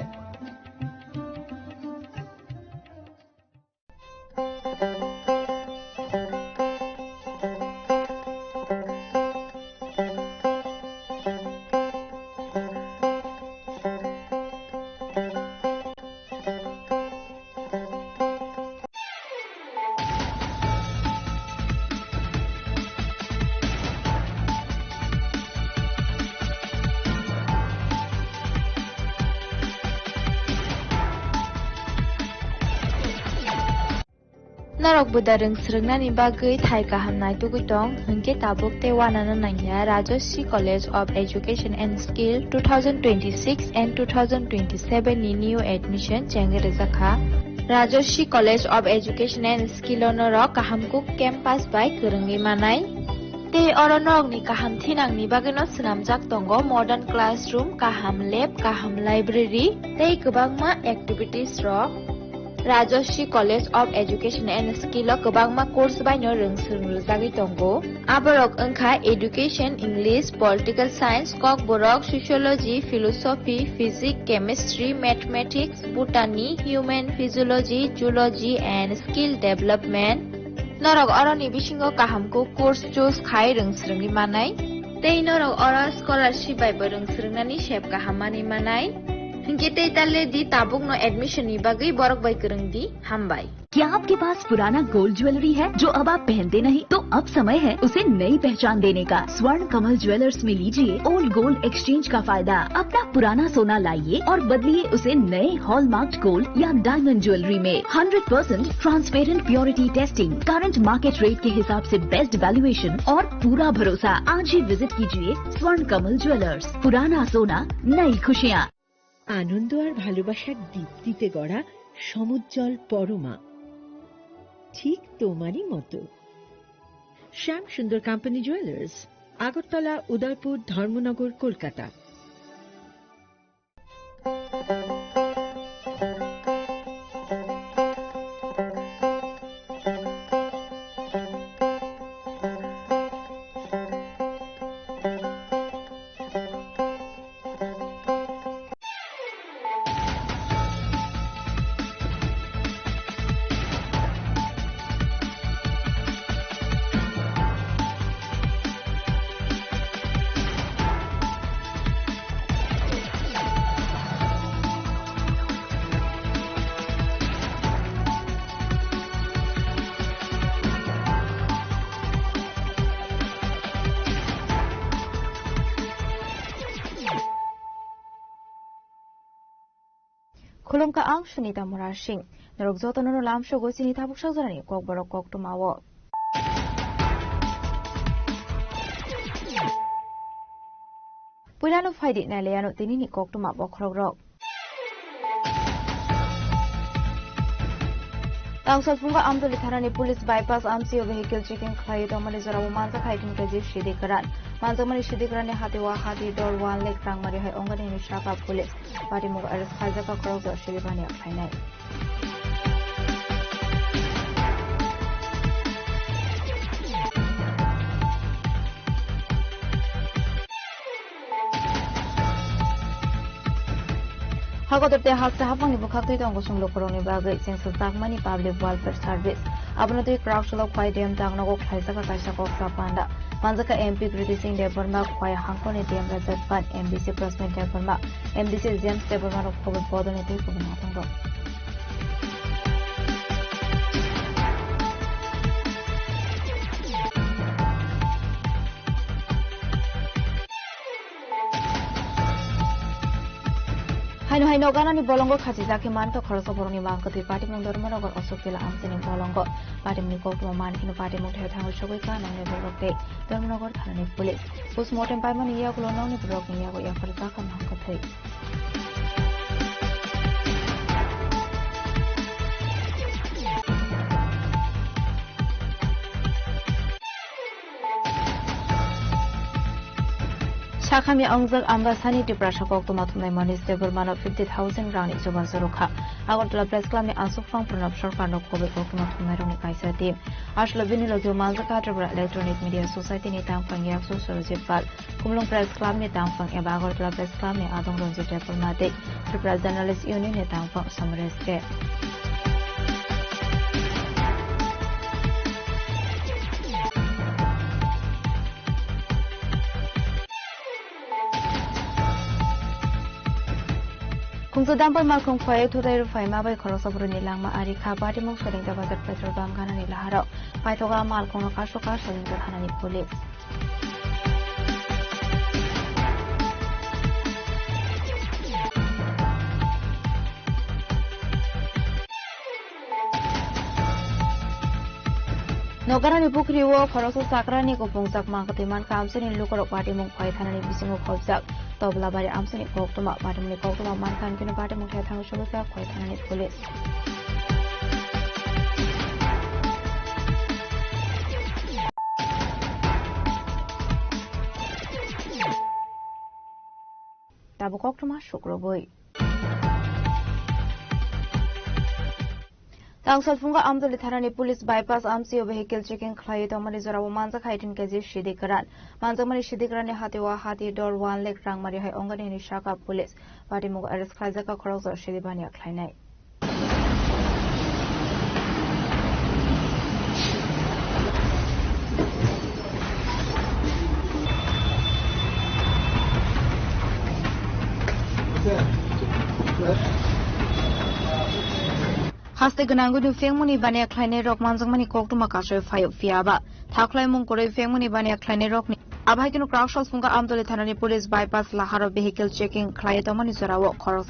Narok budareng srengna ni bagai thai kahamnai tugitong hengke tabuk te wanana nangya Rajoshi College of Education and Skill 2026 and 2027 ni new admission chengere zakha Rajoshi College of Education and Skill onoro kahamkuk campus by kerengi manai te oronok ni kaham thinang ni bageno snamjak tongo modern classroom, kaham lab, kaham library tei kwbangma activities ro Rajoshi College of Education and Skill o kwbangma course baino rungsrungjagi tongo aborok wngkha education, English, political science, kok borok sociology, philosophy, physics, chemistry, mathematics, botany, human physiology, zoology and skill development norok oroni bisingo kahamko course choose khai rungsrungi manai tei norok ora scholarship bai rungsrungnani shep kahamani manai हिंके ताले दी Tabuk no admission knee Bagai Barak by करंग दी हम by. क्या आपके पास पुराना gold jewellery है जो अब आप पहनते नहीं? तो अब समय है उसे नई पहचान देने का। स्वर्ण कमल ज्वेलर्स में लीजिए ओल्ड गोल्ड एक्सचेंज का फायदा। अपना पुराना सोना लाइए और बदलिए उसे नए हॉलमार्क्ड गोल्ड या डायमंड ज्वेलरी में। 100% transparent purity testing, current market rate के हिसाब से बेस्ट वैल्यूएशन और पूरा भरोसा। आज ही विजिट कीजिए स्वर्ण कमल ज्वेलर्स। पुराना सोना, नई खुशियाँ। আনন্দ আর ভালোবাসার দীপ্তিতে গড়া সমুজ্জ্বল পরমা, ঠিক তোমারই মতো। শ্যাম সুন্দর company jewellers, Agartala, Udaipur, Dharmanagar, Kolkata. Khulumka ang Sunita Murashing, Narugzoto no lam shogo sinita buksagzarani kokborok koktumawo. Pulano faidi na leano tinini koktuma bokrogrok. Tangsal funga amdoli tharani police bypass amsio vehicle checking khai domani zorabu manza khaitin keji shidikaran. Manzamani Shidigrani Hatiwa Hati Dor 1 Lake Rangmari Hai Ongani Nishaka Police Party Mug Arrest Khajaka Krogo Shiribani Finai. Hagodote Hasta Hapang Bukaki Dongosung Lokoroni Bagai since Dagmani Public Welfare Service. Abnoti Crowdshalo Quaidium Dagnogo Kaisaka Kaisako Sapanda. Manzaka MP Criticing Deborma Kwai Hankoni Diam Reserve Fund MDC President Deborma MDC James Deborma of Covid Bodonity Kubango. Haino ganani bolongo khajizaki manto khoroso boroni mangkati party mundorma rogar osokila amseni bolongo party mni kokmo mankino party muthe thango shogoika nane bolokte dormনগর থানানি police postmortem পাইমানি ইয়াগুলো ননি block নিয়াগো ইয়াফরতা কাম হাকথৈ Sakami Angzak Ambasani Deprasha Koktomatumai Manis Deborman of 50,000 round is over Zoroka. Agotla Press Club Asufang Pranab Shorkan of Kobe Koktomatumai Kaisa team. Ashla Vinilogio Mazaka Electronic Media Society Nitang Pangyak Socialist Pal. Kumlong Press Club Nitang Pang Ebagotla Press Club Adong Ronzi Diplomatic. Tripura Journalist Union Nitang Pang Samareste. Kungsu dampal malkung kwaya tutai rufai mabai khorosa buruni langma ari khabati mung sering da bazar petrol bam kanani laharau pai thoga malkung no kasho ka sering da thanani police Nogarani bukriwo khorosa sakrani ko pungsak mangkatiman kamseni lukorok party mung kwai thanani bisingo khojak Tobla bari amsani koktuma party koktuma mankan kino party mukhe thang shobika khoi thanani police Tabu koktuma shukroboi Tangsal funga amdoli tharani police bypass amsio vehicle checking khlai domani zorabu manza khaitin keji shidikaran manjamani shidikrani hatiwa hati Dor 1 Lake Rangmari Hai Ongani Nishaka Police Party Mug Arrest Khajaka Krogo Shiribani Khlainai Haste ganangu du fengmuni bania khlaine rok manjangmani koktuma kasoi fayo fiaba thaklai mung koroi fengmuni bania khlaine rok ni abhai kinu crowd funga amdoli thanani police bypass laharo vehicle checking khlai tomani zorawo khoros